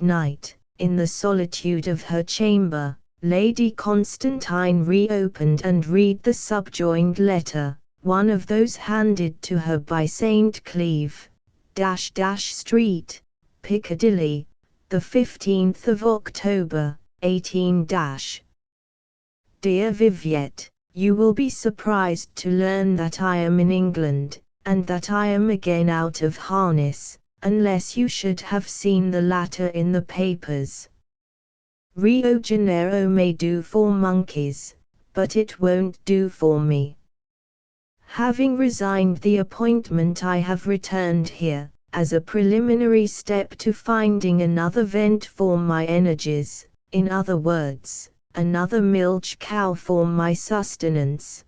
night, in the solitude of her chamber, Lady Constantine reopened and read the subjoined letter, one of those handed to her by St. Cleeve, Street, Piccadilly, the 15th of October, 18 Dear Viviette, you will be surprised to learn that I am in England, and that I am again out of harness, unless you should have seen the latter in the papers. Rio Janeiro may do for monkeys, but it won't do for me. Having resigned the appointment, I have returned here, as a preliminary step to finding another vent for my energies, in other words, another milch cow for my sustenance.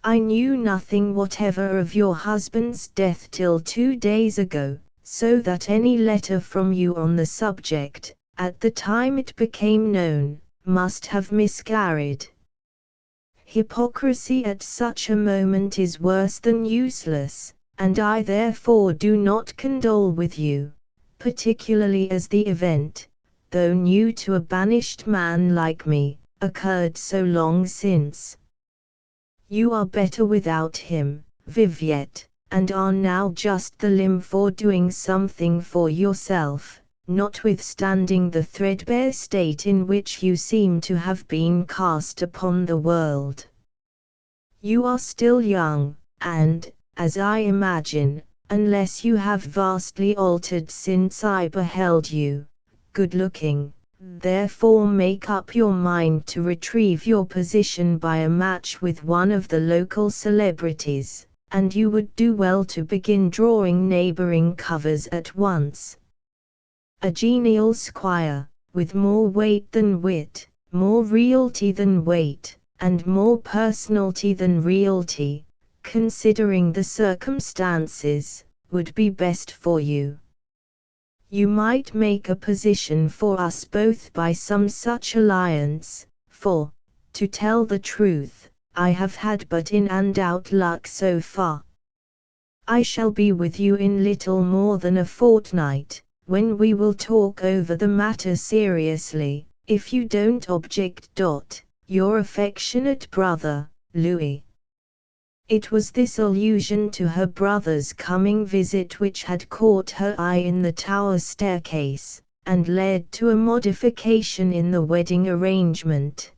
I knew nothing whatever of your husband's death till 2 days ago, so that any letter from you on the subject, at the time it became known, must have miscarried. Hypocrisy at such a moment is worse than useless, and I therefore do not condole with you, particularly as the event, though new to a banished man like me, occurred so long since. You are better without him, Viviette, and are now just the limb for doing something for yourself, notwithstanding the threadbare state in which you seem to have been cast upon the world. You are still young, and, as I imagine, unless you have vastly altered since I beheld you, good-looking. Therefore make up your mind to retrieve your position by a match with one of the local celebrities, and you would do well to begin drawing neighboring covers at once. A genial squire, with more weight than wit, more realty than weight, and more personality than realty, considering the circumstances, would be best for you. You might make a position for us both by some such alliance, for, to tell the truth, I have had but in and out luck so far. I shall be with you in little more than a fortnight, when we will talk over the matter seriously, if you don't object. Your affectionate brother, Louis. It was this allusion to her brother's coming visit which had caught her eye in the tower staircase, and led to a modification in the wedding arrangement.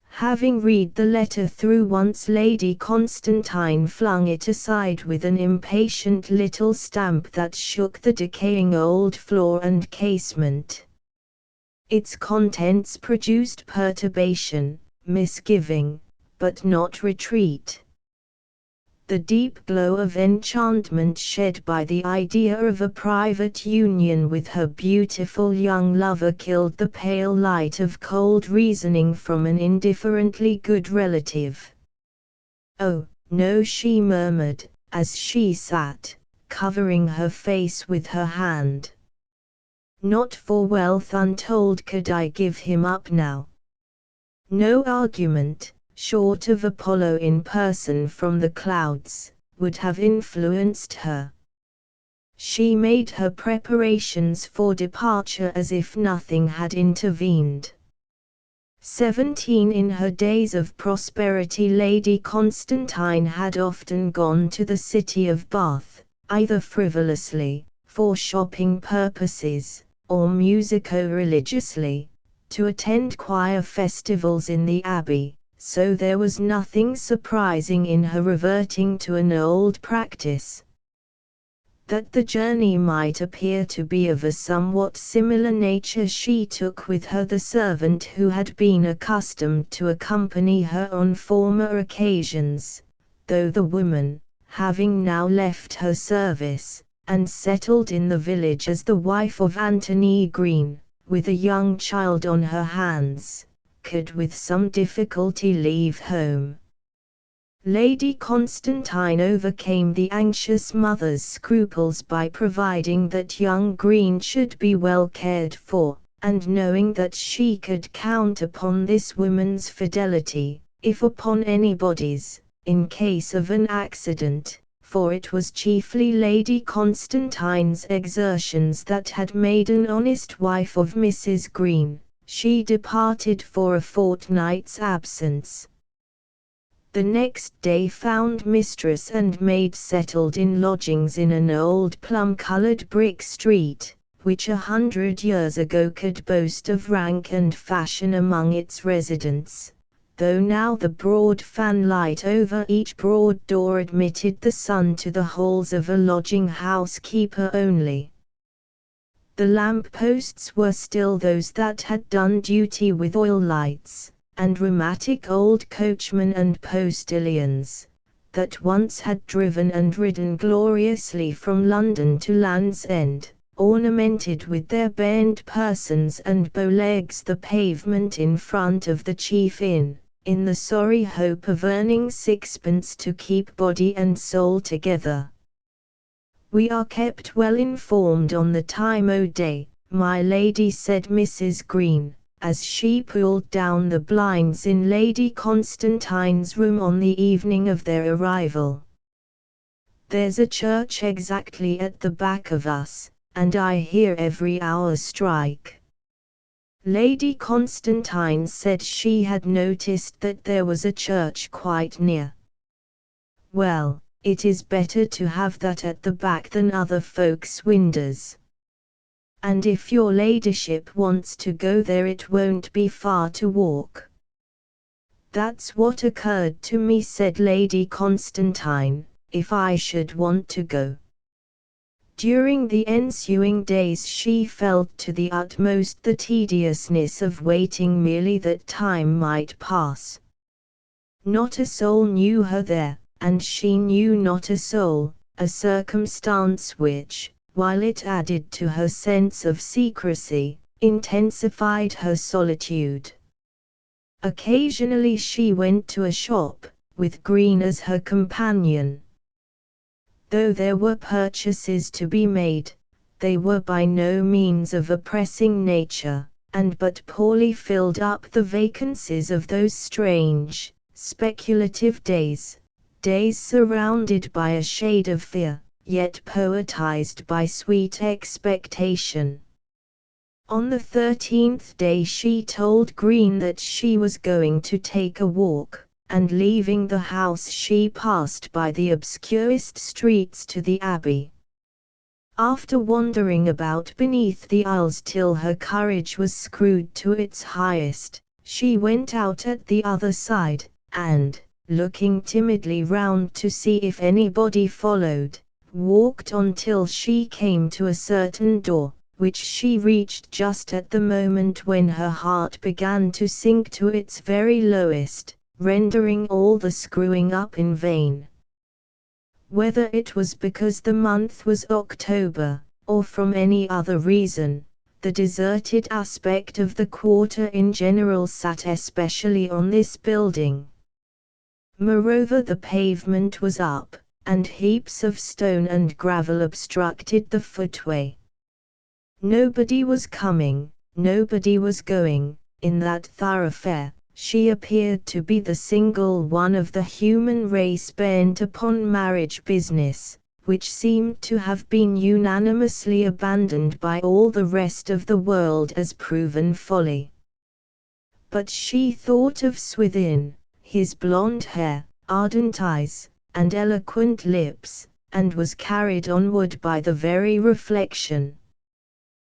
Having read the letter through once, Lady Constantine flung it aside with an impatient little stamp that shook the decaying old floor and casement. Its contents produced perturbation, misgiving, but not retreat. The deep glow of enchantment shed by the idea of a private union with her beautiful young lover killed the pale light of cold reasoning from an indifferently good relative. "Oh, no," she murmured, as she sat, covering her face with her hand. "Not for wealth untold could I give him up now." No argument, short of Apollo in person from the clouds, would have influenced her. She made her preparations for departure as if nothing had intervened. 17 in her days of prosperity, Lady Constantine had often gone to the city of Bath, either frivolously, for shopping purposes, or musico-religiously, to attend choir festivals in the Abbey. So there was nothing surprising in her reverting to an old practice. That the journey might appear to be of a somewhat similar nature, she took with her the servant who had been accustomed to accompany her on former occasions, though the woman, having now left her service, and settled in the village as the wife of Anthony Green, with a young child on her hands, could with some difficulty leave home. Lady Constantine overcame the anxious mother's scruples by providing that young Green should be well cared for, and knowing that she could count upon this woman's fidelity, if upon anybody's, in case of an accident, for it was chiefly Lady Constantine's exertions that had made an honest wife of Mrs. Green. She departed for a fortnight's absence. The next day found mistress and maid settled in lodgings in an old plum-coloured brick street, which 100 years ago could boast of rank and fashion among its residents, though now the broad fanlight over each broad door admitted the sun to the halls of a lodging-house keeper only. The lamp-posts were still those that had done duty with oil lights, and rheumatic old coachmen and postilions, that once had driven and ridden gloriously from London to Land's End, ornamented with their bairned persons and bow-legs the pavement in front of the chief inn, in the sorry hope of earning sixpence to keep body and soul together. "We are kept well informed on the time o' day, my lady," said Mrs. Green, as she pulled down the blinds in Lady Constantine's room on the evening of their arrival. "There's a church exactly at the back of us, and I hear every hour strike." Lady Constantine said she had noticed that there was a church quite near. "Well, it is better to have that at the back than other folks' windows. And if your ladyship wants to go there, it won't be far to walk." "That's what occurred to me," said Lady Constantine, "if I should want to go." During the ensuing days she felt to the utmost the tediousness of waiting merely that time might pass. Not a soul knew her there, and she knew not a soul, a circumstance which, while it added to her sense of secrecy, intensified her solitude. Occasionally she went to a shop, with Green as her companion. Though there were purchases to be made, they were by no means of a pressing nature, and but poorly filled up the vacancies of those strange, speculative days surrounded by a shade of fear, yet poetized by sweet expectation. On the 13th day she told Green that she was going to take a walk, and leaving the house she passed by the obscurest streets to the abbey. After wandering about beneath the aisles till her courage was screwed to its highest, she went out at the other side, and, looking timidly round to see if anybody followed, walked on till she came to a certain door, which she reached just at the moment when her heart began to sink to its very lowest, rendering all the screwing up in vain. Whether it was because the month was October, or from any other reason, the deserted aspect of the quarter in general sat especially on this building. Moreover, the pavement was up, and heaps of stone and gravel obstructed the footway. Nobody was coming, nobody was going, in that thoroughfare. She appeared to be the single one of the human race bent upon marriage business, which seemed to have been unanimously abandoned by all the rest of the world as proven folly. But she thought of Swithin, his blonde hair, ardent eyes, and eloquent lips, and was carried onward by the very reflection.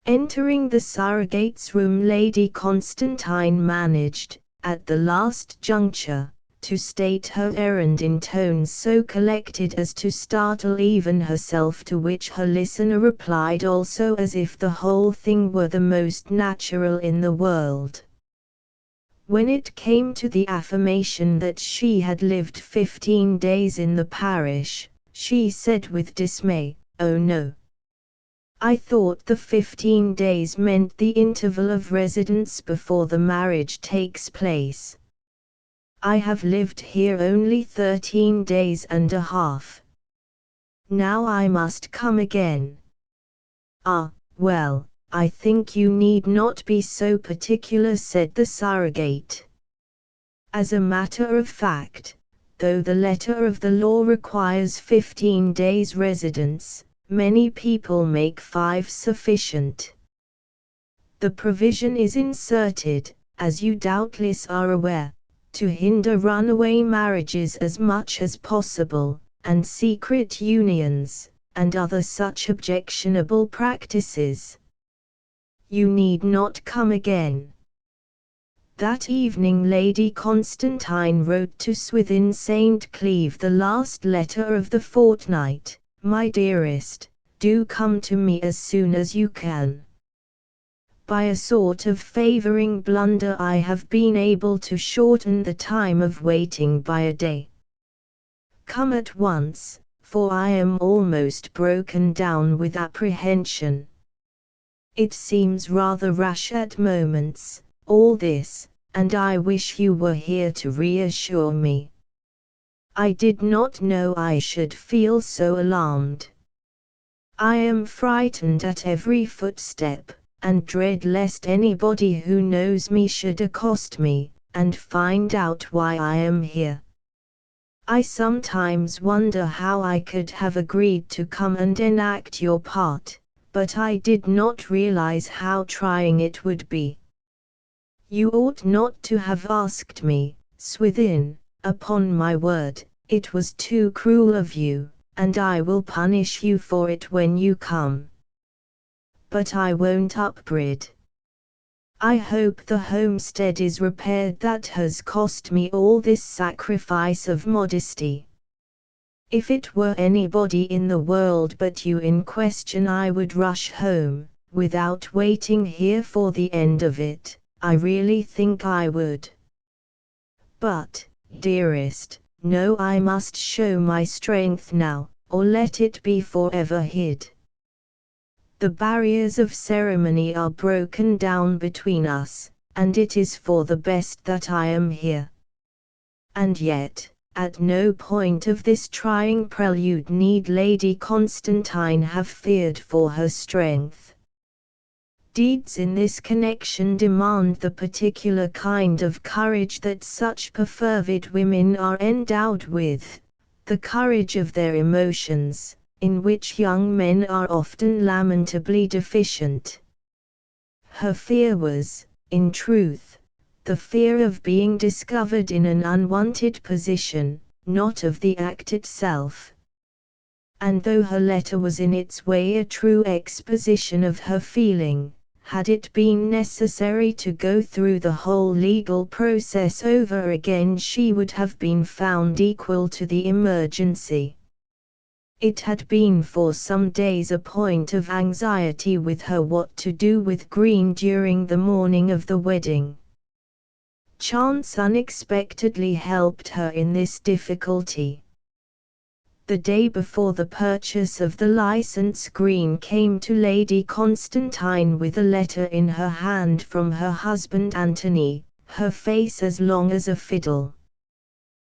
Entering the surrogate's room, Lady Constantine managed, at the last juncture, to state her errand in tones so collected as to startle even herself, to which her listener replied also as if the whole thing were the most natural in the world. When it came to the affirmation that she had lived 15 days in the parish, she said with dismay, "Oh no. I thought the 15 days meant the interval of residence before the marriage takes place. I have lived here only 13 days and a half. Now I must come again." "Ah, well, I think you need not be so particular," said the surrogate. "As a matter of fact, though the letter of the law requires 15 days residence, many people make 5 sufficient. The provision is inserted, as you doubtless are aware, to hinder runaway marriages as much as possible, and secret unions, and other such objectionable practices. You need not come again." That evening Lady Constantine wrote to Swithin St. Cleeve the last letter of the fortnight. "My dearest, do come to me as soon as you can. By a sort of favoring blunder I have been able to shorten the time of waiting by a day. Come at once, for I am almost broken down with apprehension. It seems rather rash at moments, all this, and I wish you were here to reassure me. I did not know I should feel so alarmed. I am frightened at every footstep, and dread lest anybody who knows me should accost me, and find out why I am here. I sometimes wonder how I could have agreed to come and enact your part, but I did not realize how trying it would be. You ought not to have asked me, Swithin, upon my word, it was too cruel of you, and I will punish you for it when you come. But I won't upbraid. I hope the homestead is repaired that has cost me all this sacrifice of modesty. If it were anybody in the world but you in question I would rush home, without waiting here for the end of it. I really think I would. But, dearest, no, I must show my strength now, or let it be forever hid. The barriers of ceremony are broken down between us, and it is for the best that I am here. And yet, at no point of this trying prelude need Lady Constantine have feared for her strength. Deeds in this connection demand the particular kind of courage that such perfervid women are endowed with, the courage of their emotions, in which young men are often lamentably deficient. Her fear was, in truth, the fear of being discovered in an unwanted position, not of the act itself. And though her letter was in its way a true exposition of her feeling, had it been necessary to go through the whole legal process over again, she would have been found equal to the emergency. It had been for some days a point of anxiety with her what to do with Green during the morning of the wedding. Chance unexpectedly helped her in this difficulty. The day before the purchase of the license, Green came to Lady Constantine with a letter in her hand from her husband Anthony, her face as long as a fiddle.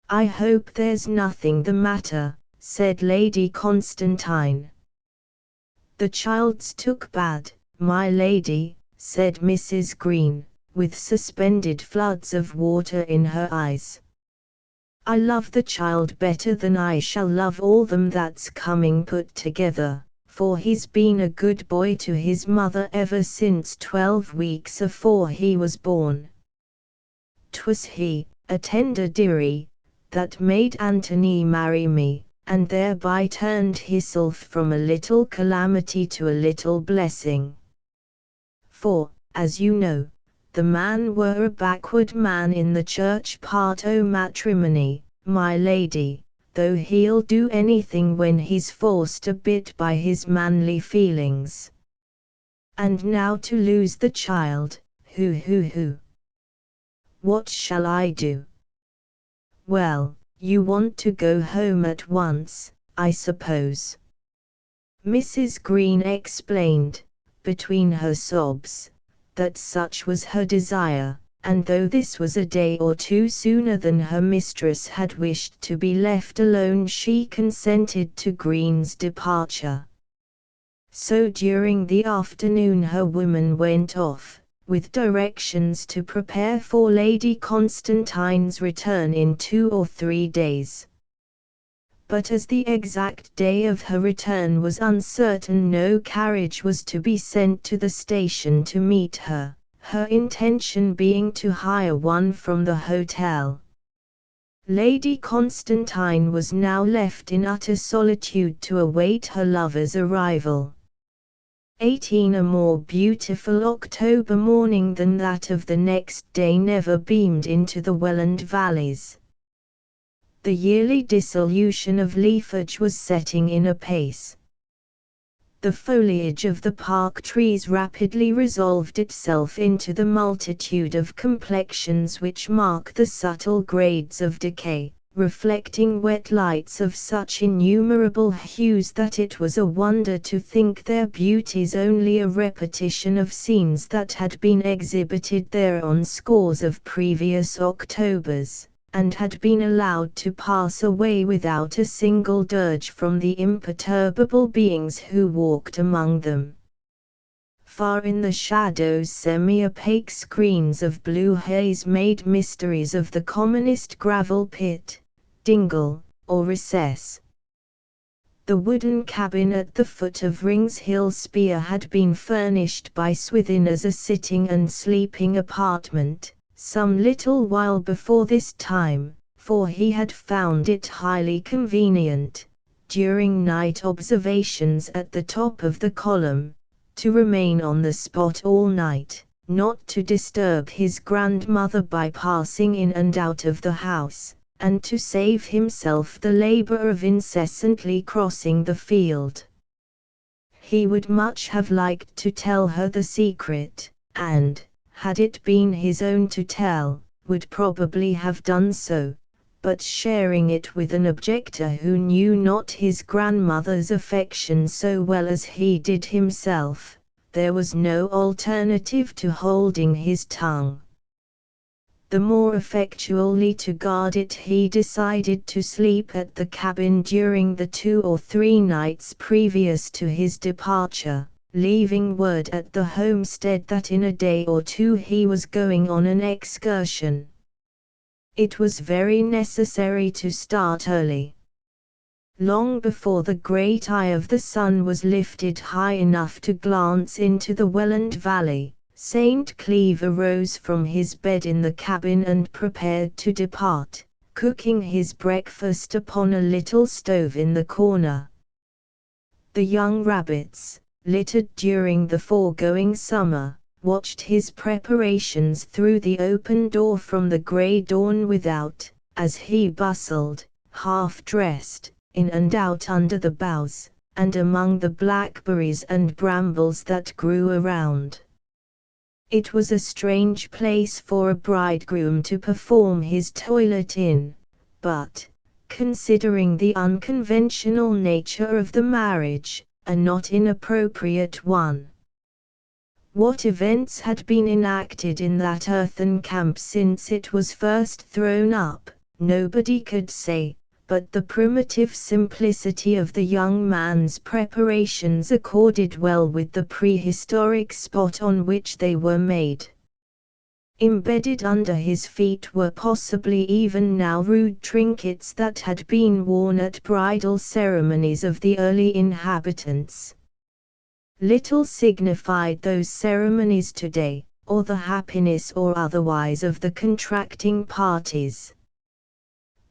"I hope there's nothing the matter," said Lady Constantine. "The child's took bad, my lady," said Mrs. Green, with suspended floods of water in her eyes. "I love the child better than I shall love all them that's coming put together, for he's been a good boy to his mother ever since 12 weeks afore he was born. 'Twas he, a tender dearie, that made Anthony marry me, and thereby turned hisself from a little calamity to a little blessing. For, as you know, the man were a backward man in the church part o' matrimony, my lady, though he'll do anything when he's forced a bit by his manly feelings. And now to lose the child, hoo. What shall I do?" "Well, you want to go home at once, I suppose," Mrs. Green explained, between her sobs, that such was her desire, and though this was a day or two sooner than her mistress had wished to be left alone, she consented to Green's departure. So during the afternoon her woman went off, with directions to prepare for Lady Constantine's return in 2 or 3 days. But as the exact day of her return was uncertain, no carriage was to be sent to the station to meet her, her intention being to hire one from the hotel. Lady Constantine was now left in utter solitude to await her lover's arrival. 18 A more beautiful October morning than that of the next day never beamed into the Welland valleys. The yearly dissolution of leafage was setting in apace. The foliage of the park trees rapidly resolved itself into the multitude of complexions which mark the subtle grades of decay, reflecting wet lights of such innumerable hues that it was a wonder to think their beauties only a repetition of scenes that had been exhibited there on scores of previous Octobers, and had been allowed to pass away without a single dirge from the imperturbable beings who walked among them. Far in the shadows semi-opaque screens of blue haze made mysteries of the commonest gravel pit, dingle, or recess. The wooden cabin at the foot of Rings Hill Spear had been furnished by Swithin as a sitting and sleeping apartment, some little while before this time, for he had found it highly convenient, during night observations at the top of the column, to remain on the spot all night, not to disturb his grandmother by passing in and out of the house, and to save himself the labor of incessantly crossing the field. He would much have liked to tell her the secret, and, had it been his own to tell, would probably have done so, but sharing it with an objector who knew not his grandmother's affection so well as he did himself, there was no alternative to holding his tongue. The more effectually to guard it, he decided to sleep at the cabin during the 2 or 3 nights previous to his departure, leaving word at the homestead that in a day or 2 he was going on an excursion. It was very necessary to start early. Long before the great eye of the sun was lifted high enough to glance into the Welland Valley, Saint Cleeve arose from his bed in the cabin and prepared to depart, cooking his breakfast upon a little stove in the corner. The young rabbits, littered during the foregoing summer, watched his preparations through the open door from the grey dawn without, as he bustled, half-dressed, in and out under the boughs, and among the blackberries and brambles that grew around. It was a strange place for a bridegroom to perform his toilet in, but, considering the unconventional nature of the marriage, a not inappropriate one. What events had been enacted in that earthen camp since it was first thrown up, nobody could say, but the primitive simplicity of the young man's preparations accorded well with the prehistoric spot on which they were made. Embedded under his feet were possibly even now rude trinkets that had been worn at bridal ceremonies of the early inhabitants. Little signified those ceremonies today, or the happiness or otherwise of the contracting parties.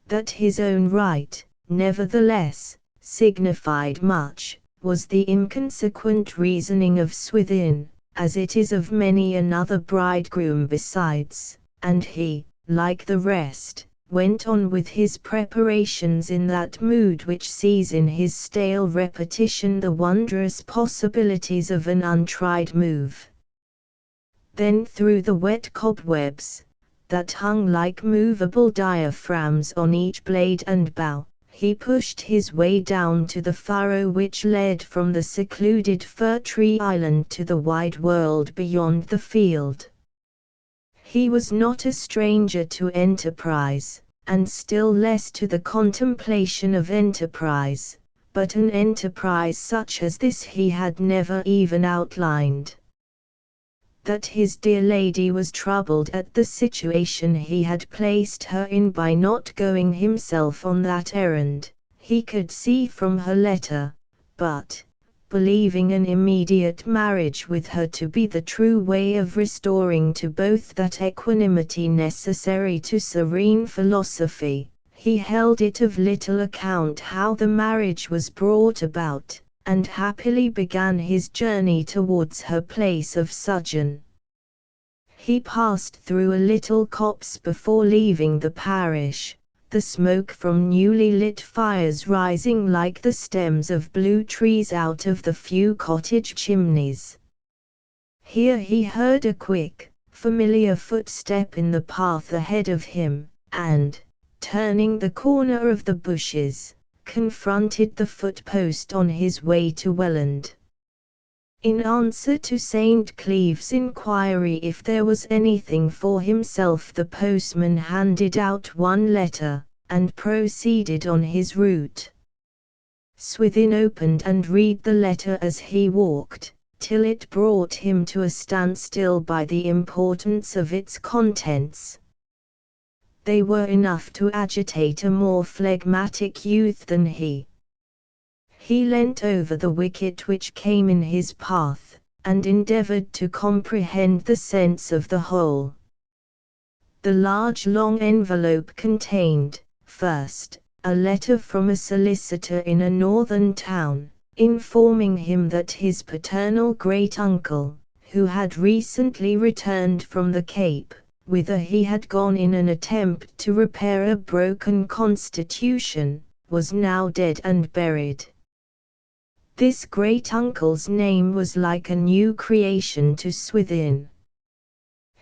That his own right, nevertheless, signified much, was the inconsequent reasoning of Swithin, as it is of many another bridegroom besides, and he, like the rest, went on with his preparations in that mood which sees in his stale repetition the wondrous possibilities of an untried move. Then through the wet cobwebs, that hung like movable diaphragms on each blade and bough, he pushed his way down to the furrow which led from the secluded fir-tree island to the wide world beyond the field. He was not a stranger to enterprise, and still less to the contemplation of enterprise, but an enterprise such as this he had never even outlined. That his dear lady was troubled at the situation he had placed her in by not going himself on that errand, he could see from her letter, but, believing an immediate marriage with her to be the true way of restoring to both that equanimity necessary to serene philosophy, he held it of little account how the marriage was brought about, and happily began his journey towards her place of sojourn. He passed through a little copse before leaving the parish, the smoke from newly lit fires rising like the stems of blue trees out of the few cottage chimneys. Here he heard a quick, familiar footstep in the path ahead of him, and, turning the corner of the bushes, confronted the footpost on his way to Welland. In answer to St. Cleeve's inquiry if there was anything for himself, the postman handed out one letter, and proceeded on his route. Swithin opened and read the letter as he walked, till it brought him to a standstill by the importance of its contents. They were enough to agitate a more phlegmatic youth than he. He leant over the wicket which came in his path, and endeavored to comprehend the sense of the whole. The large long envelope contained, first, a letter from a solicitor in a northern town, informing him that his paternal great-uncle, who had recently returned from the Cape, whither he had gone in an attempt to repair a broken constitution, was now dead and buried. This great-uncle's name was like a new creation to Swithin.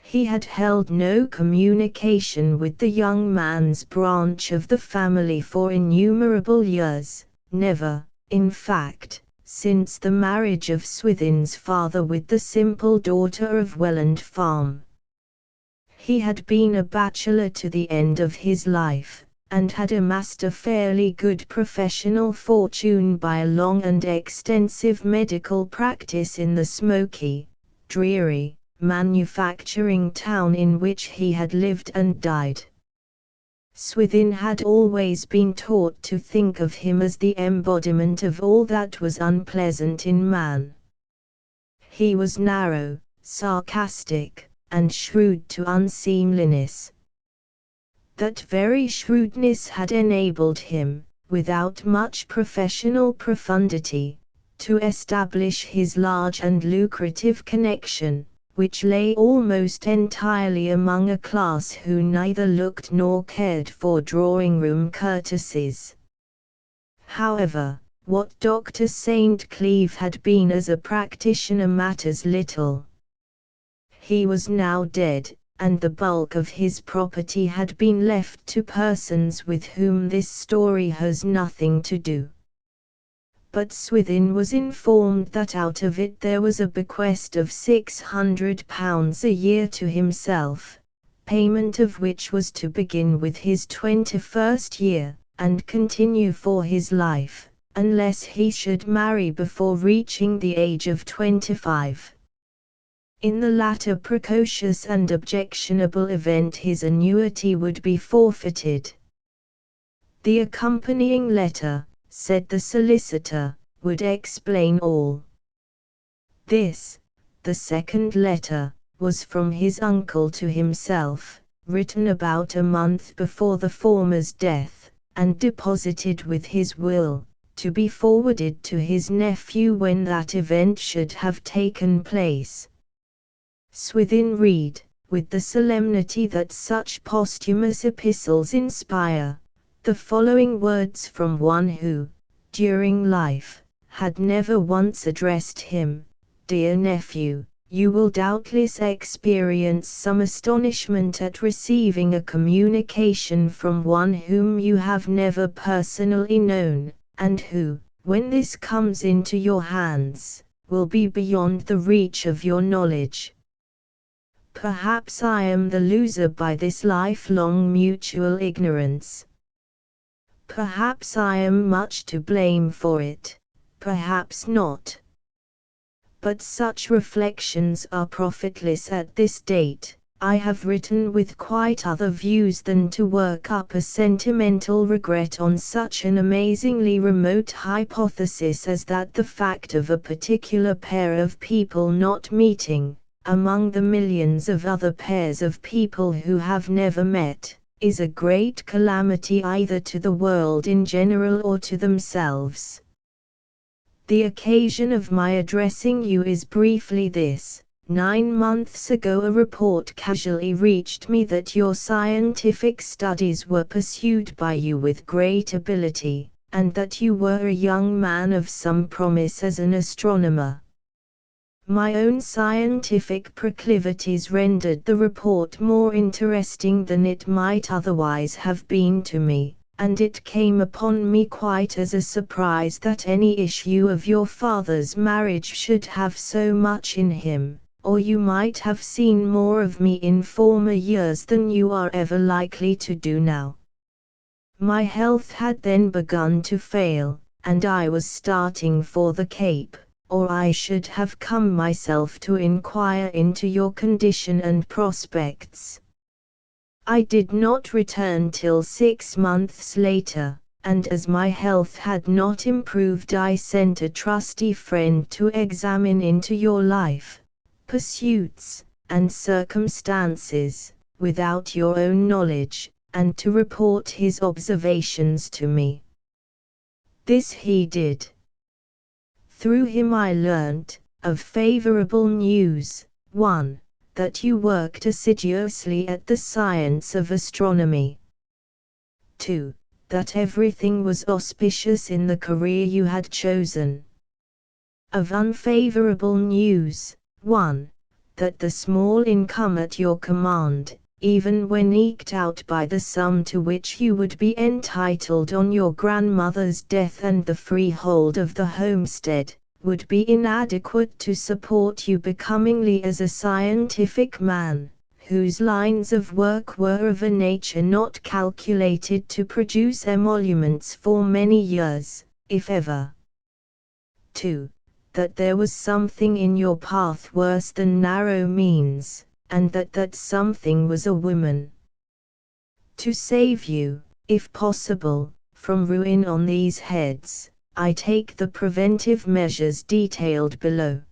He had held no communication with the young man's branch of the family for innumerable years, never, in fact, since the marriage of Swithin's father with the simple daughter of Welland Farm. He had been a bachelor to the end of his life, and had amassed a fairly good professional fortune by a long and extensive medical practice in the smoky, dreary, manufacturing town in which he had lived and died. Swithin had always been taught to think of him as the embodiment of all that was unpleasant in man. He was narrow, sarcastic, and shrewd to unseemliness. That very shrewdness had enabled him, without much professional profundity, to establish his large and lucrative connection, which lay almost entirely among a class who neither looked nor cared for drawing-room courtesies. However, what Dr. St. Cleeve had been as a practitioner matters little. He was now dead, and the bulk of his property had been left to persons with whom this story has nothing to do. But Swithin was informed that out of it there was a bequest of £600 a year to himself, payment of which was to begin with his 21st year, and continue for his life, unless he should marry before reaching the age of 25. In the latter precocious and objectionable event his annuity would be forfeited. The accompanying letter, said the solicitor, would explain all. This, the second letter, was from his uncle to himself, written about a month before the former's death, and deposited with his will, to be forwarded to his nephew when that event should have taken place. Swithin read, with the solemnity that such posthumous epistles inspire, the following words from one who, during life, had never once addressed him: "Dear nephew, you will doubtless experience some astonishment at receiving a communication from one whom you have never personally known, and who, when this comes into your hands, will be beyond the reach of your knowledge. Perhaps I am the loser by this lifelong mutual ignorance. Perhaps I am much to blame for it, perhaps not. But such reflections are profitless at this date. I have written with quite other views than to work up a sentimental regret on such an amazingly remote hypothesis as that the fact of a particular pair of people not meeting, among the millions of other pairs of people who have never met, is a great calamity either to the world in general or to themselves. The occasion of my addressing you is briefly this. 9 months ago a report casually reached me that your scientific studies were pursued by you with great ability, and that you were a young man of some promise as an astronomer. My own scientific proclivities rendered the report more interesting than it might otherwise have been to me, and it came upon me quite as a surprise that any issue of your father's marriage should have so much in him, or you might have seen more of me in former years than you are ever likely to do now. My health had then begun to fail, and I was starting for the Cape, or I should have come myself to inquire into your condition and prospects. I did not return till 6 months later, and as my health had not improved I sent a trusty friend to examine into your life, pursuits, and circumstances, without your own knowledge, and to report his observations to me. This he did. Through him I learnt, of favourable news: 1. That you worked assiduously at the science of astronomy. 2. That everything was auspicious in the career you had chosen. Of unfavourable news: 1. That the small income at your command, even when eked out by the sum to which you would be entitled on your grandmother's death and the freehold of the homestead, would be inadequate to support you becomingly as a scientific man, whose lines of work were of a nature not calculated to produce emoluments for many years, if ever. 2. That there was something in your path worse than narrow means, and that something was a woman. To save you, if possible, from ruin on these heads, I take the preventive measures detailed below.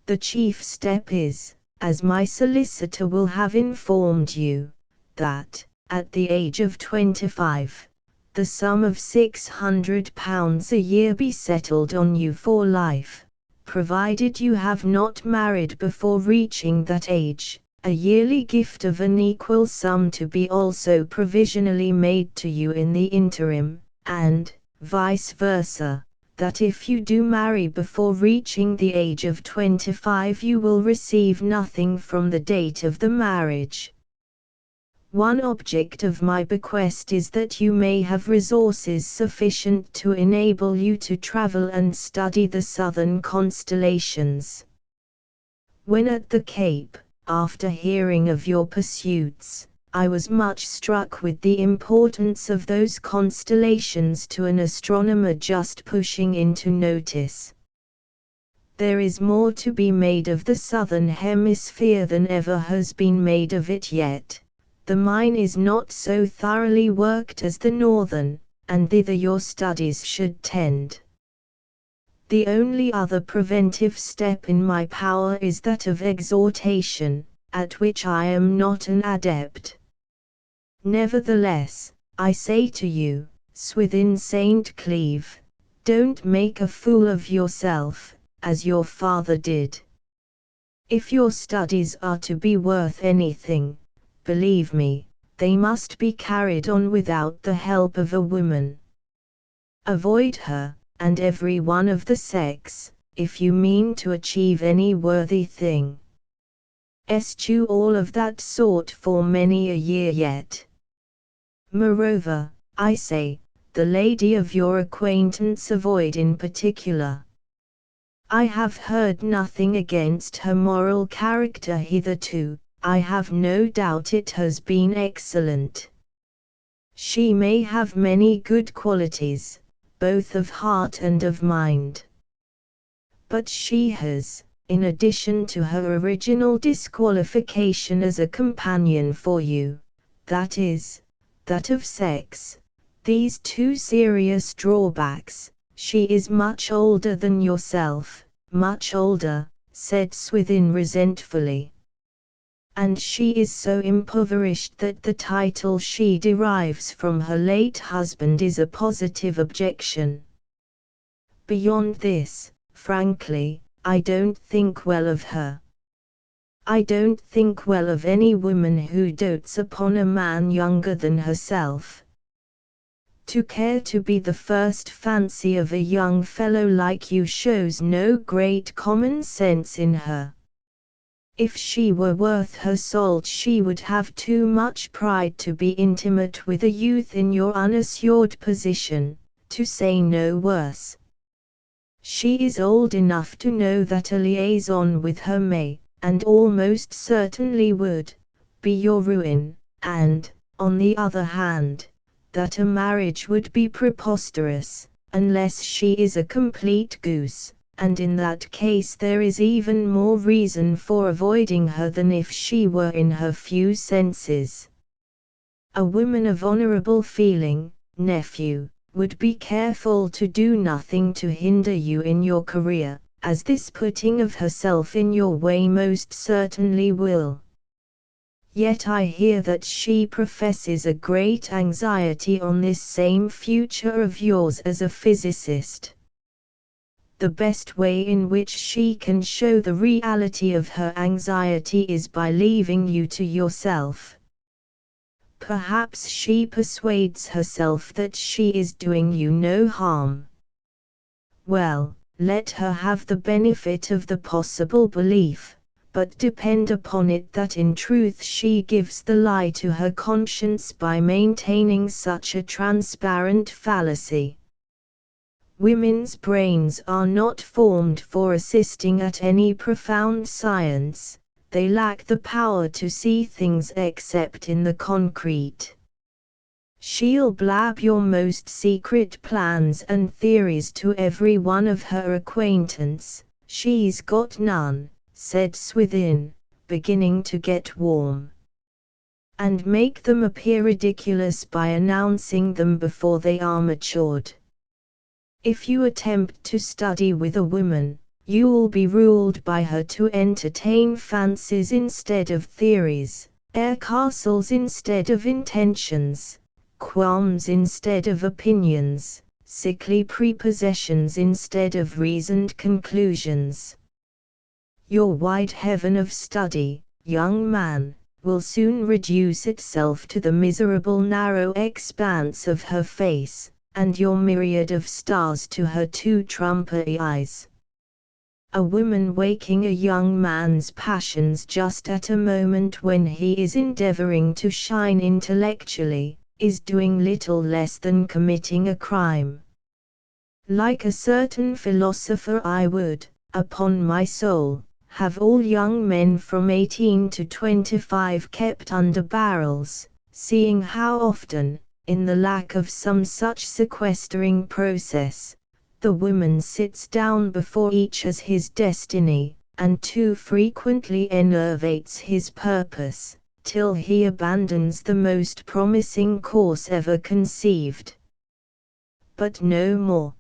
The chief step is, as my solicitor will have informed you, that, at the age of 25, the sum of £600 a year be settled on you for life, provided you have not married before reaching that age, a yearly gift of an equal sum to be also provisionally made to you in the interim, and, vice versa, that if you do marry before reaching the age of 25 you will receive nothing from the date of the marriage. One object of my bequest is that you may have resources sufficient to enable you to travel and study the southern constellations. When at the Cape, after hearing of your pursuits, I was much struck with the importance of those constellations to an astronomer just pushing into notice. There is more to be made of the southern hemisphere than ever has been made of it yet. The mine is not so thoroughly worked as the northern, and thither your studies should tend. The only other preventive step in my power is that of exhortation, at which I am not an adept. Nevertheless, I say to you, Swithin St. Cleeve, don't make a fool of yourself, as your father did. If your studies are to be worth anything, believe me, they must be carried on without the help of a woman. Avoid her, and every one of the sex, if you mean to achieve any worthy thing. Eschew all of that sort for many a year yet. Moreover, I say, the lady of your acquaintance avoid in particular. I have heard nothing against her moral character hitherto. I have no doubt it has been excellent. She may have many good qualities, both of heart and of mind. But she has, in addition to her original disqualification as a companion for you, that is, that of sex, these two serious drawbacks. She is much older than yourself, much older, said Swithin resentfully. And she is so impoverished that the title she derives from her late husband is a positive objection. Beyond this, frankly, I don't think well of her. I don't think well of any woman who dotes upon a man younger than herself. To care to be the first fancy of a young fellow like you shows no great common sense in her. If she were worth her salt she would have too much pride to be intimate with a youth in your unassured position, to say no worse. She is old enough to know that a liaison with her may, and almost certainly would, be your ruin, and, on the other hand, that a marriage would be preposterous, unless she is a complete goose. And in that case there is even more reason for avoiding her than if she were in her few senses. A woman of honorable feeling, nephew, would be careful to do nothing to hinder you in your career, as this putting of herself in your way most certainly will. Yet I hear that she professes a great anxiety on this same future of yours as a physicist. The best way in which she can show the reality of her anxiety is by leaving you to yourself. Perhaps she persuades herself that she is doing you no harm. Well, let her have the benefit of the possible belief, but depend upon it that in truth she gives the lie to her conscience by maintaining such a transparent fallacy. Women's brains are not formed for assisting at any profound science, they lack the power to see things except in the concrete. She'll blab your most secret plans and theories to every one of her acquaintance. She's got none, said Swithin, beginning to get warm. And make them appear ridiculous by announcing them before they are matured. If you attempt to study with a woman, You'll be ruled by her to entertain fancies instead of theories, air castles instead of intentions, qualms instead of opinions, sickly prepossessions instead of reasoned conclusions. Your wide heaven of study, young man, will soon reduce itself to the miserable narrow expanse of her face, and your myriad of stars to her two trumpery eyes. A woman waking a young man's passions just at a moment when he is endeavoring to shine intellectually, is doing little less than committing a crime. Like a certain philosopher, I would, upon my soul, have all young men from 18 to 25 kept under barrels, seeing how often, in the lack of some such sequestering process, the woman sits down before each as his destiny, and too frequently enervates his purpose, till he abandons the most promising course ever conceived. But no more.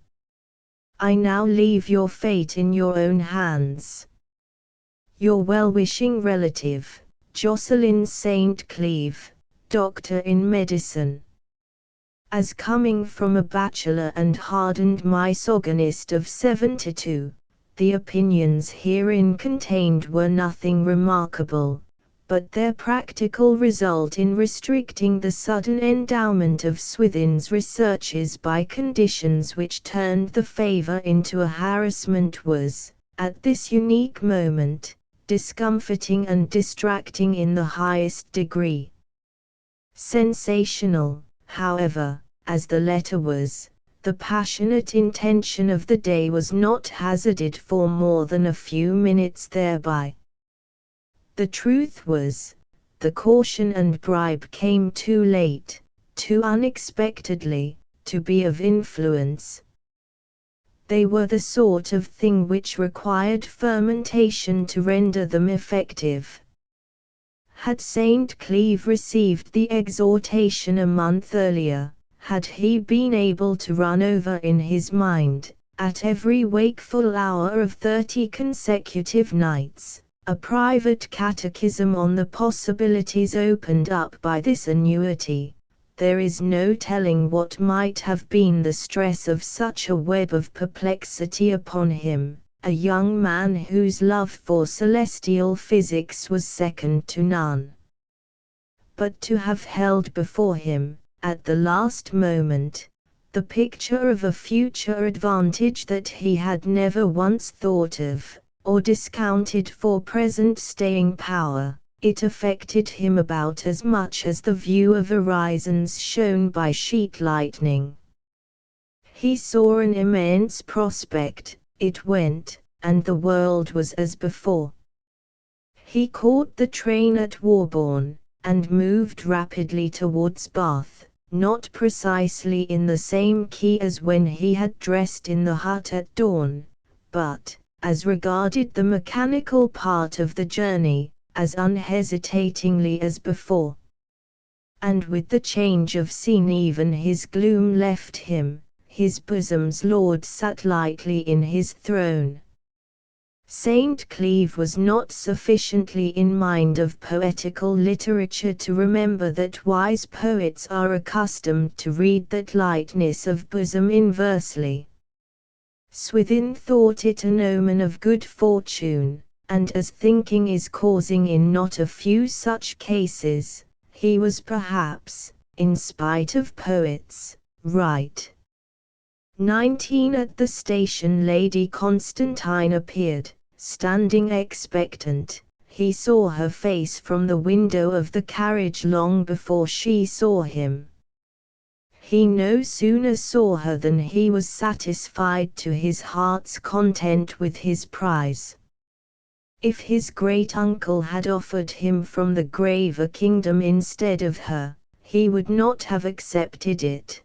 I now leave your fate in your own hands. Your well-wishing relative, Jocelyn St. Cleeve, doctor in medicine. As coming from a bachelor and hardened misogynist of 72, the opinions herein contained were nothing remarkable, but their practical result in restricting the sudden endowment of Swithin's researches by conditions which turned the favor into a harassment was, at this unique moment, discomforting and distracting in the highest degree. Sensational, however, as the letter was, the passionate intention of the day was not hazarded for more than a few minutes thereby. The truth was, the caution and bribe came too late, too unexpectedly, to be of influence. They were the sort of thing which required fermentation to render them effective. Had St. Cleeve received the exhortation a month earlier, had he been able to run over in his mind, at every wakeful hour of 30 consecutive nights, a private catechism on the possibilities opened up by this annuity, there is no telling what might have been the stress of such a web of perplexity upon him, a young man whose love for celestial physics was second to none. But to have held before him, at the last moment, the picture of a future advantage that he had never once thought of, or discounted for present staying power, it affected him about as much as the view of horizons shown by sheet lightning. He saw an immense prospect, it went, and the world was as before. He caught the train at Warborne, and moved rapidly towards Bath, not precisely in the same key as when he had dressed in the hut at dawn, but, as regarded the mechanical part of the journey, as unhesitatingly as before. And with the change of scene even his gloom left him, his bosom's lord sat lightly in his throne. St. Cleeve was not sufficiently in mind of poetical literature to remember that wise poets are accustomed to read that lightness of bosom inversely. Swithin thought it an omen of good fortune, and as thinking is causing in not a few such cases, he was perhaps, in spite of poets, right. 19 At the station Lady Constantine appeared, standing expectant. He saw her face from the window of the carriage long before she saw him. He no sooner saw her than he was satisfied to his heart's content with his prize. If his great-uncle had offered him from the grave a kingdom instead of her, he would not have accepted it.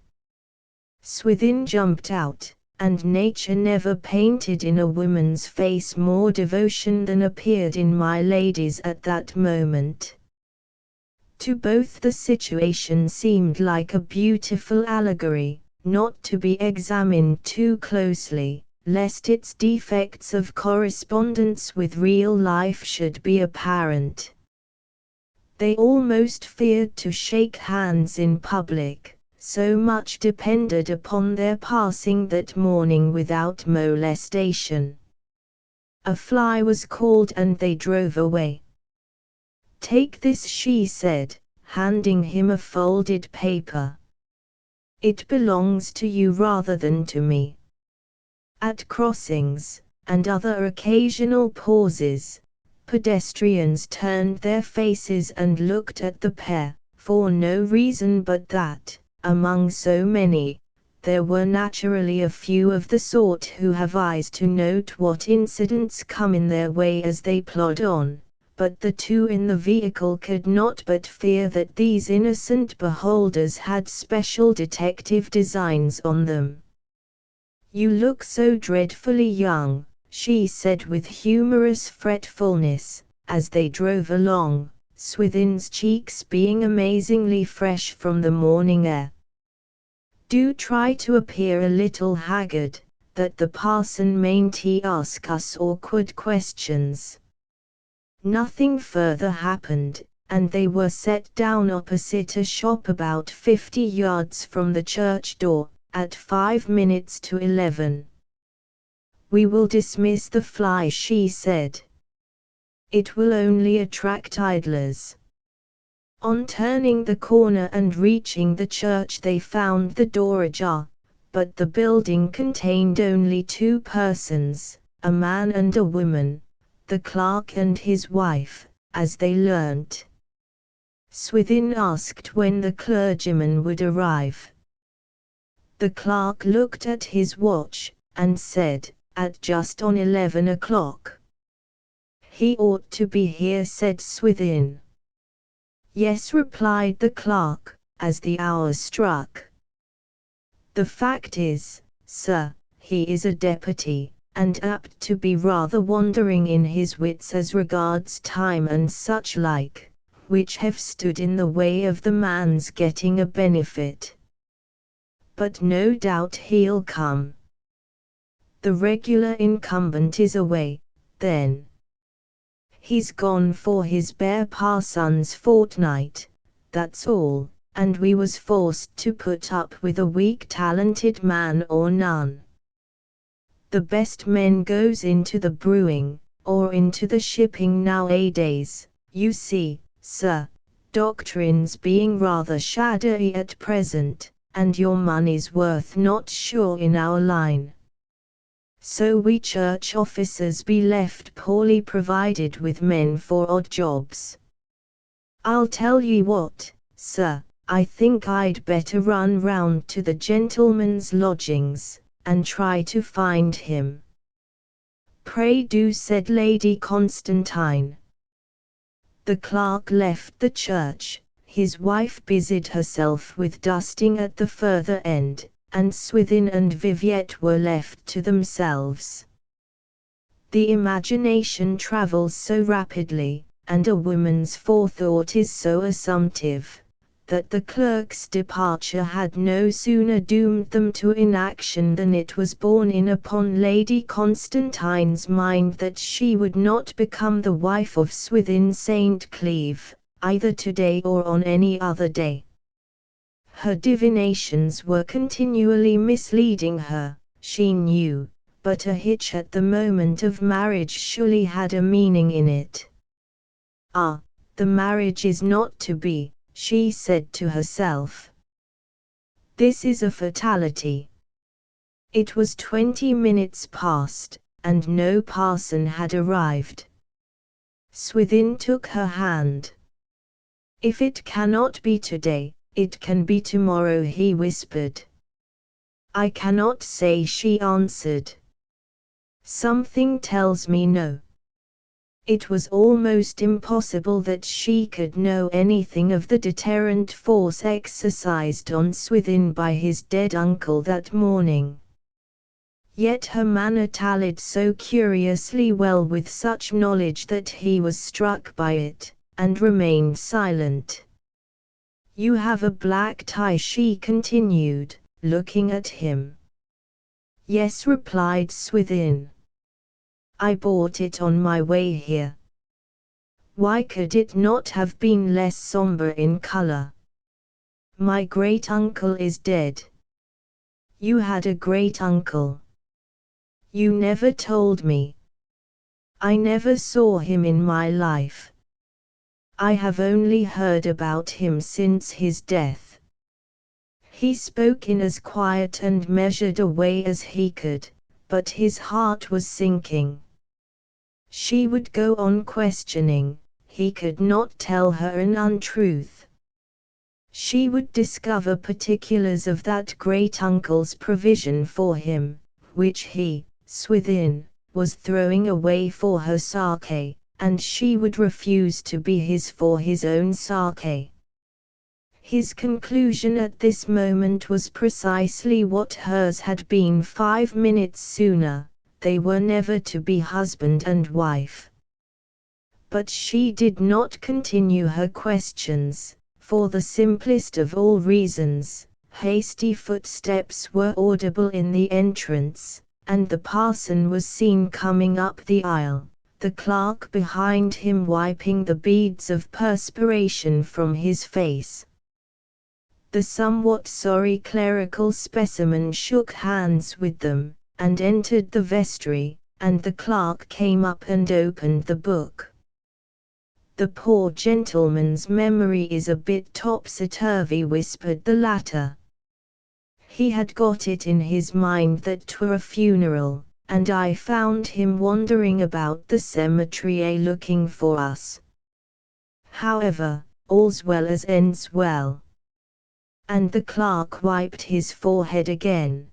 Swithin jumped out, and nature never painted in a woman's face more devotion than appeared in my lady's at that moment. To both the situation seemed like a beautiful allegory, not to be examined too closely, lest its defects of correspondence with real life should be apparent. They almost feared to shake hands in public, so much depended upon their passing that morning without molestation. A fly was called and they drove away. "Take this," she said, handing him a folded paper. "It belongs to you rather than to me." At crossings, and other occasional pauses, pedestrians turned their faces and looked at the pair, for no reason but that, among so many, there were naturally a few of the sort who have eyes to note what incidents come in their way as they plod on, but the two in the vehicle could not but fear that these innocent beholders had special detective designs on them. "You look so dreadfully young," she said with humorous fretfulness, as they drove along, Swithin's cheeks being amazingly fresh from the morning air. "Do try to appear a little haggard, that the parson mayn't ask us awkward questions." Nothing further happened, and they were set down opposite a shop about 50 yards from the church door, at 5 minutes to 11. "We will dismiss the fly," she said. "It will only attract idlers." On turning the corner and reaching the church they found the door ajar, but the building contained only two persons, a man and a woman, the clerk and his wife, as they learnt. Swithin asked when the clergyman would arrive. The clerk looked at his watch, and said, "At just on 11 o'clock. "He ought to be here," said Swithin. "Yes," replied the clerk, as the hour struck. "The fact is, sir, he is a deputy, and apt to be rather wandering in his wits as regards time and such like, which have stood in the way of the man's getting a benefit. But no doubt he'll come." "The regular incumbent is away, then?" "He's gone for his bare parson's fortnight, that's all, and we was forced to put up with a weak talented man or none. The best men goes into the brewing, or into the shipping nowadays, you see, sir, doctrines being rather shaddery at present, and your money's worth not sure in our line. So we church officers be left poorly provided with men for odd jobs. I'll tell ye what, sir, I think I'd better run round to the gentleman's lodgings, and try to find him." "Pray do," said Lady Constantine. The clerk left the church, his wife busied herself with dusting at the further end, and Swithin and Viviette were left to themselves. The imagination travels so rapidly, and a woman's forethought is so assumptive, that the clerk's departure had no sooner doomed them to inaction than it was borne in upon Lady Constantine's mind that she would not become the wife of Swithin St. Cleeve, either today or on any other day. Her divinations were continually misleading her, she knew, but a hitch at the moment of marriage surely had a meaning in it. "Ah, the marriage is not to be," she said to herself. "This is a fatality." It was 20 minutes past, and no parson had arrived. Swithin took her hand. "If it cannot be today, it can be tomorrow," he whispered. "I cannot say," she answered. "Something tells me no." It was almost impossible that she could know anything of the deterrent force exercised on Swithin by his dead uncle that morning. Yet her manner tallied so curiously well with such knowledge that he was struck by it, and remained silent. "You have a black tie," she continued, looking at him. Yes, replied Swithin. I bought it on my way here. Why could it not have been less somber in color? My great-uncle is dead. You had a great-uncle. You never told me. I never saw him in my life. I have only heard about him since his death. He spoke in as quiet and measured a way as he could, but his heart was sinking. She would go on questioning, he could not tell her an untruth. She would discover particulars of that great-uncle's provision for him, which he, Swithin, was throwing away for her sake, and she would refuse to be his for his own sake. His conclusion at this moment was precisely what hers had been 5 minutes sooner: they were never to be husband and wife. But she did not continue her questions, for the simplest of all reasons. Hasty footsteps were audible in the entrance, and the parson was seen coming up the aisle, the clerk behind him wiping the beads of perspiration from his face. The somewhat sorry clerical specimen shook hands with them, and entered the vestry, and the clerk came up and opened the book. The poor gentleman's memory is a bit topsy-turvy, whispered the latter. He had got it in his mind that 'twere a funeral, and I found him wandering about the cemetery looking for us. However, all's well as ends well. And the clerk wiped his forehead again.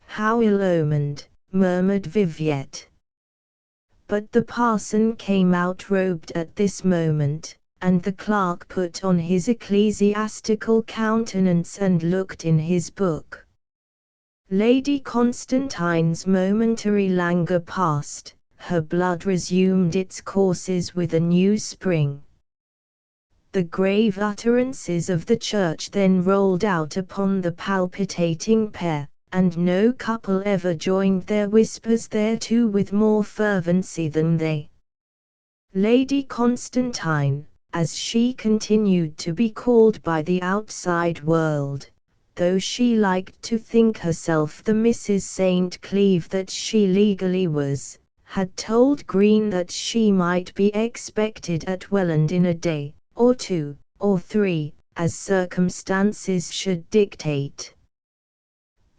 How ill-omened, murmured Viviette. But the parson came out robed at this moment, and the clerk put on his ecclesiastical countenance and looked in his book. Lady Constantine's momentary languor passed, her blood resumed its courses with a new spring. The grave utterances of the church then rolled out upon the palpitating pair, and no couple ever joined their whispers thereto with more fervency than they. Lady Constantine, as she continued to be called by the outside world, though she liked to think herself the Mrs. St. Cleeve that she legally was, had told Green that she might be expected at Welland in a day, or 2, or 3, as circumstances should dictate.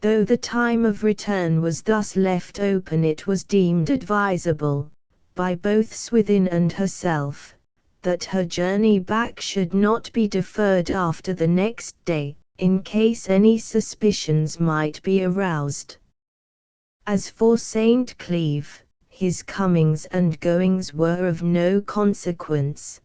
Though the time of return was thus left open, it was deemed advisable, by both Swithin and herself, that her journey back should not be deferred after the next day, in case any suspicions might be aroused. As for St. Cleeve, his comings and goings were of no consequence.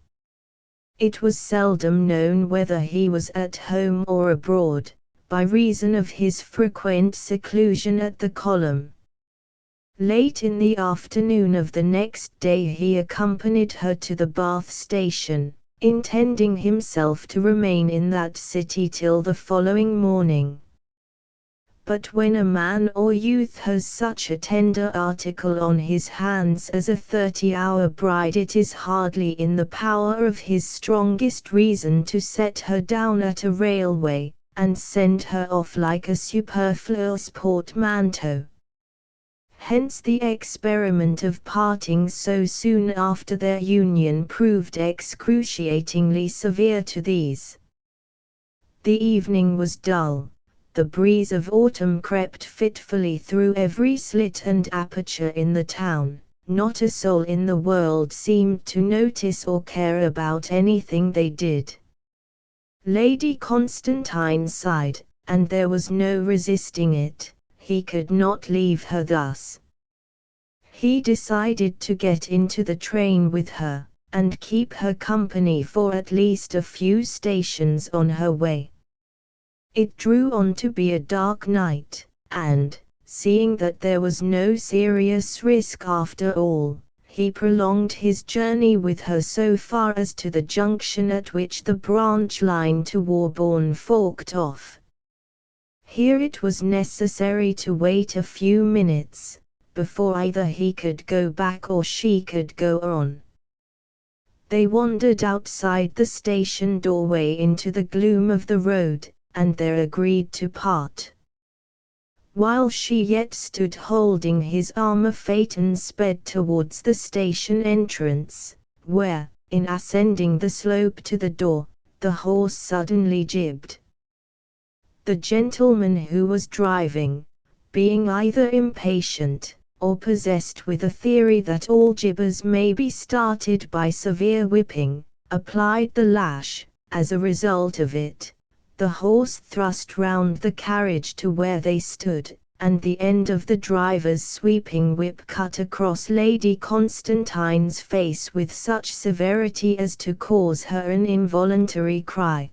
It was seldom known whether he was at home or abroad, by reason of his frequent seclusion at the column. Late in the afternoon of the next day he accompanied her to the Bath station, intending himself to remain in that city till the following morning. But when a man or youth has such a tender article on his hands as a 30-hour bride, it is hardly in the power of his strongest reason to set her down at a railway, and send her off like a superfluous portmanteau. Hence the experiment of parting so soon after their union proved excruciatingly severe to these. The evening was dull. The breeze of autumn crept fitfully through every slit and aperture in the town. Not a soul in the world seemed to notice or care about anything they did. Lady Constantine sighed, and there was no resisting it. He could not leave her thus. He decided to get into the train with her, and keep her company for at least a few stations on her way. It drew on to be a dark night, and, seeing that there was no serious risk after all, he prolonged his journey with her so far as to the junction at which the branch line to Warborne forked off. Here it was necessary to wait a few minutes, before either he could go back or she could go on. They wandered outside the station doorway into the gloom of the road, and there agreed to part. While she yet stood holding his arm, a phaeton sped towards the station entrance, where, in ascending the slope to the door, the horse suddenly jibbed. The gentleman who was driving, being either impatient, or possessed with a theory that all jibbers may be started by severe whipping, applied the lash. As a result of it, the horse thrust round the carriage to where they stood, and the end of the driver's sweeping whip cut across Lady Constantine's face with such severity as to cause her an involuntary cry.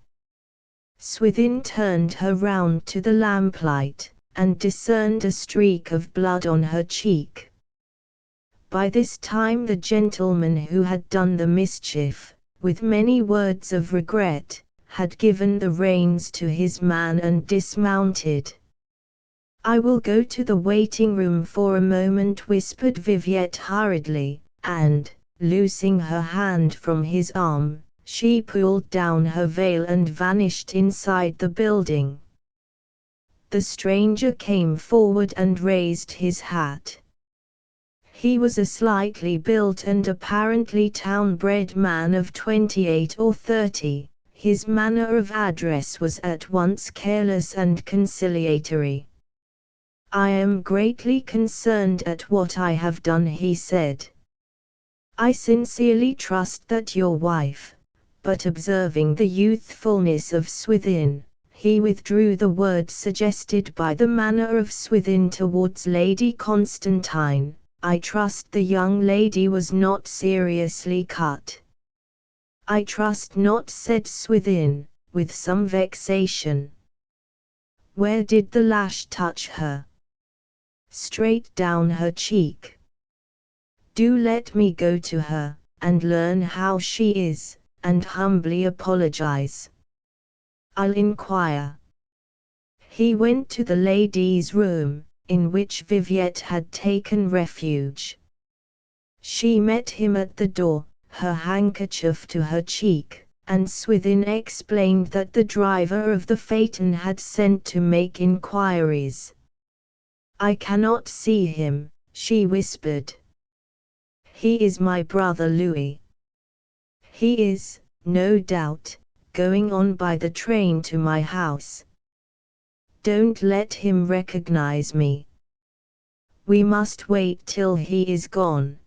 Swithin turned her round to the lamplight, and discerned a streak of blood on her cheek. By this time the gentleman who had done the mischief, with many words of regret, had given the reins to his man and dismounted. "I will go to the waiting room for a moment," whispered Viviette hurriedly, and, loosing her hand from his arm, she pulled down her veil and vanished inside the building. The stranger came forward and raised his hat. He was a slightly built and apparently town-bred man of 28 or 30. His manner of address was at once careless and conciliatory. "I am greatly concerned at what I have done," he said. "I sincerely trust that your wife—" But observing the youthfulness of Swithin, he withdrew the word suggested by the manner of Swithin towards Lady Constantine. "I trust the young lady was not seriously cut." "I trust not," said Swithin, with some vexation. "Where did the lash touch her?" "Straight down her cheek." "Do let me go to her, and learn how she is, and humbly apologize. I'll inquire." He went to the ladies' room, in which Viviette had taken refuge. She met him at the door, her handkerchief to her cheek, and Swithin explained that the driver of the phaeton had sent to make inquiries. "I cannot see him," she whispered. "He is my brother Louis. He is, no doubt, going on by the train to my house. Don't let him recognize me. We must wait till he is gone."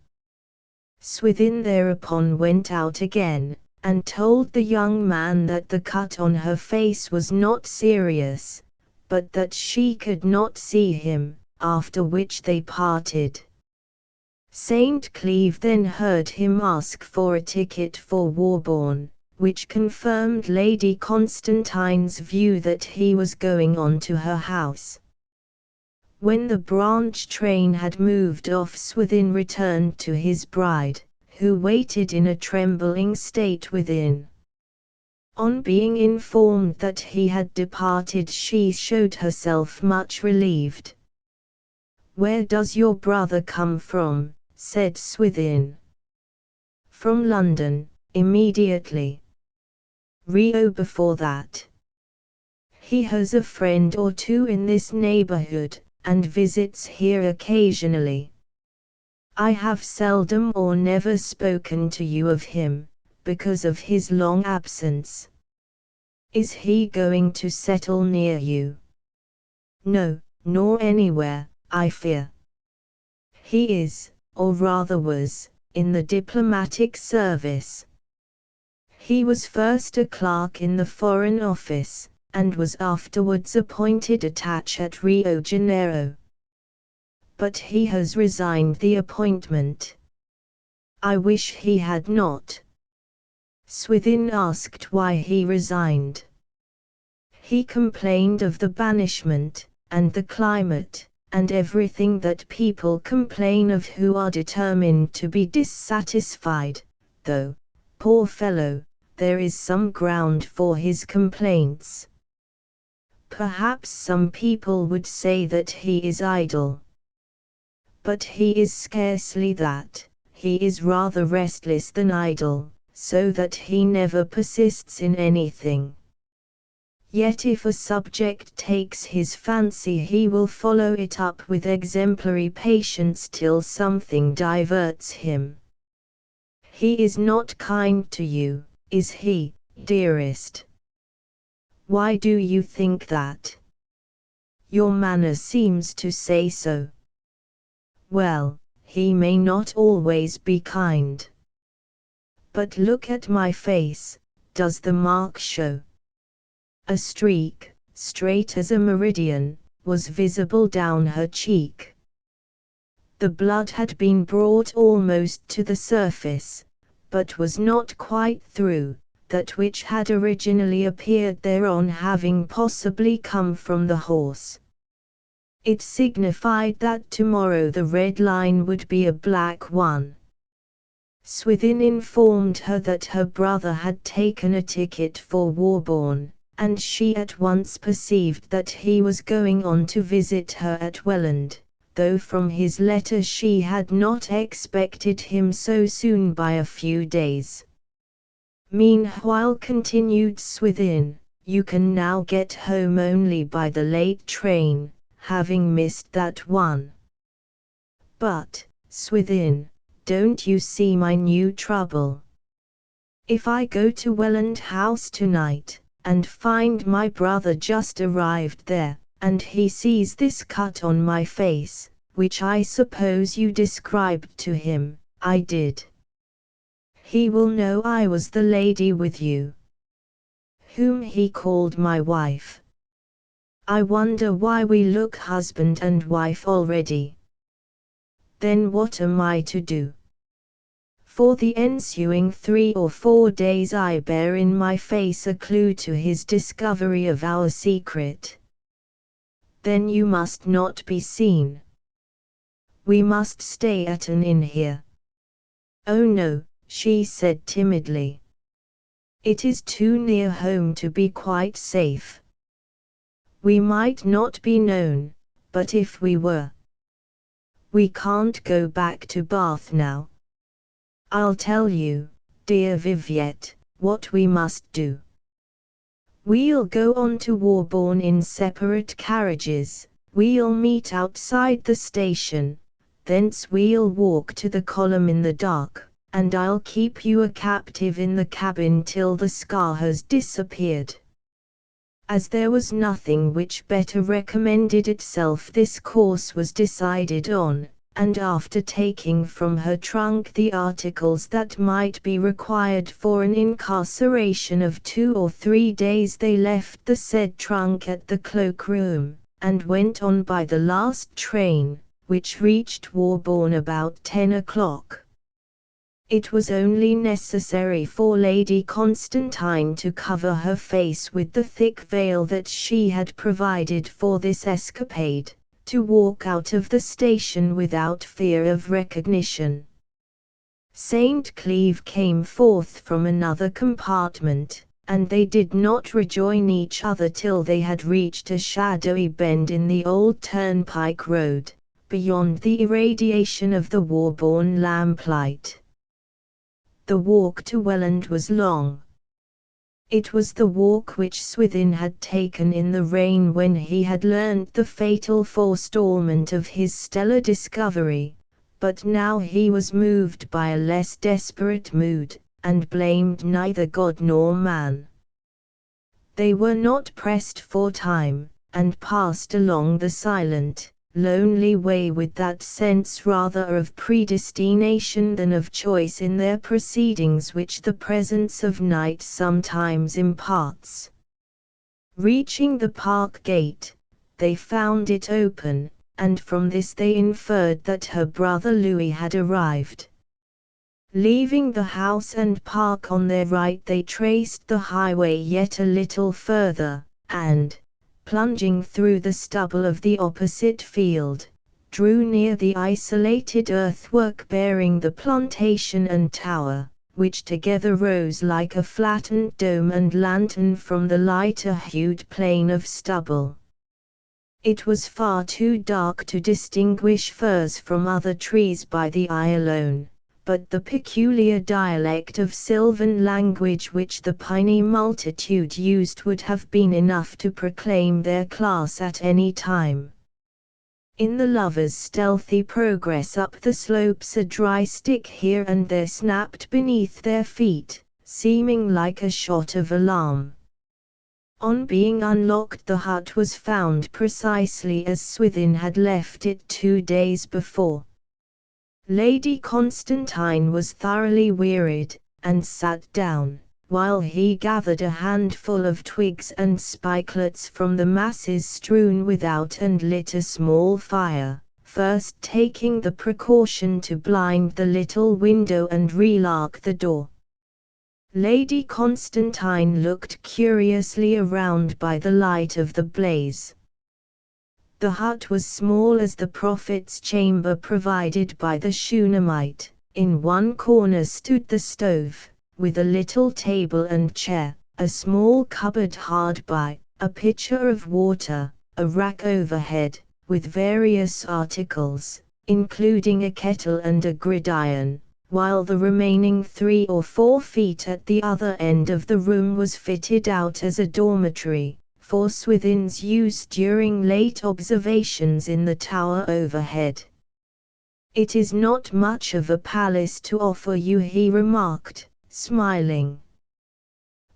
Swithin thereupon went out again, and told the young man that the cut on her face was not serious, but that she could not see him, after which they parted. St. Cleeve then heard him ask for a ticket for Warborne, which confirmed Lady Constantine's view that he was going on to her house. When the branch train had moved off, Swithin returned to his bride, who waited in a trembling state within. On being informed that he had departed, she showed herself much relieved. "Where does your brother come from?" said Swithin. "From London, immediately. Rio before that. He has a friend or two in this neighborhood, and visits here occasionally. I have seldom or never spoken to you of him, because of his long absence. Is he going to settle near you?" "No, nor anywhere, I fear. He is, or rather was, in the diplomatic service. He was first a clerk in the Foreign Office, and was afterwards appointed attaché at Rio Janeiro. But he has resigned the appointment." "I wish he had not." Swithin asked why he resigned. "He complained of the banishment, and the climate, and everything that people complain of who are determined to be dissatisfied, though, poor fellow, there is some ground for his complaints. Perhaps some people would say that he is idle. But he is scarcely that, he is rather restless than idle, so that he never persists in anything. Yet if a subject takes his fancy, he will follow it up with exemplary patience till something diverts him. He is not kind to you, is he, dearest? Why do you think that? Your manner seems to say so. Well, he may not always be kind. But look at my face, does the mark show? A streak, straight as a meridian, was visible down her cheek. The blood had been brought almost to the surface, but was not quite through, that which had originally appeared thereon having possibly come from the horse. It signified that tomorrow the red line would be a black one. Swithin informed her that her brother had taken a ticket for Warborne, and she at once perceived that he was going on to visit her at Welland, though from his letter she had not expected him so soon by a few days. Meanwhile, continued Swithin, you can now get home only by the late train, having missed that one. But, Swithin, don't you see my new trouble? If I go to Welland House tonight, and find my brother just arrived there, and he sees this cut on my face, which I suppose you described to him, I did. He will know I was the lady with you, whom he called my wife. I wonder why we look husband and wife already. Then what am I to do? For the ensuing 3 or 4 days I bear in my face a clue to his discovery of our secret. Then you must not be seen. We must stay at an inn here. Oh no, she said timidly. It is too near home to be quite safe. We might not be known, but if we were. We can't go back to Bath now. I'll tell you, dear Viviette, what we must do. We'll go on to Warborne in separate carriages, we'll meet outside the station, thence we'll walk to the column in the dark, and I'll keep you a captive in the cabin till the scar has disappeared. As there was nothing which better recommended itself, this course was decided on, and after taking from her trunk the articles that might be required for an incarceration of 2 or 3 days, they left the said trunk at the cloak-room, and went on by the last train, which reached Warborne about 10 o'clock. It was only necessary for Lady Constantine to cover her face with the thick veil that she had provided for this escapade, to walk out of the station without fear of recognition. St. Cleeve came forth from another compartment, and they did not rejoin each other till they had reached a shadowy bend in the old turnpike road, beyond the irradiation of the Warborne lamplight. The walk to Welland was long. It was the walk which Swithin had taken in the rain when he had learnt the fatal forestallment of his stellar discovery, but now he was moved by a less desperate mood, and blamed neither God nor man. They were not pressed for time, and passed along the silent, lonely way with that sense rather of predestination than of choice in their proceedings which the presence of night sometimes imparts. Reaching the park gate, they found it open, and from this they inferred that her brother Louis had arrived. Leaving the house and park on their right, they traced the highway yet a little further, and, plunging through the stubble of the opposite field, drew near the isolated earthwork bearing the plantation and tower, which together rose like a flattened dome and lantern from the lighter-hued plain of stubble. It was far too dark to distinguish firs from other trees by the eye alone, but the peculiar dialect of sylvan language which the piney multitude used would have been enough to proclaim their class at any time. In the lovers' stealthy progress up the slopes a dry stick here and there snapped beneath their feet, seeming like a shot of alarm. On being unlocked, the hut was found precisely as Swithin had left it 2 days before. Lady Constantine was thoroughly wearied, and sat down, while he gathered a handful of twigs and spikelets from the masses strewn without and lit a small fire, first taking the precaution to blind the little window and relock the door. Lady Constantine looked curiously around by the light of the blaze. The hut was small as the prophet's chamber provided by the Shunammite. In one corner stood the stove, with a little table and chair, a small cupboard hard by, a pitcher of water, a rack overhead, with various articles, including a kettle and a gridiron, while the remaining 3 or 4 feet at the other end of the room was fitted out as a dormitory, for Swithin's use during late observations in the tower overhead. "It is not much of a palace to offer you," he remarked, smiling.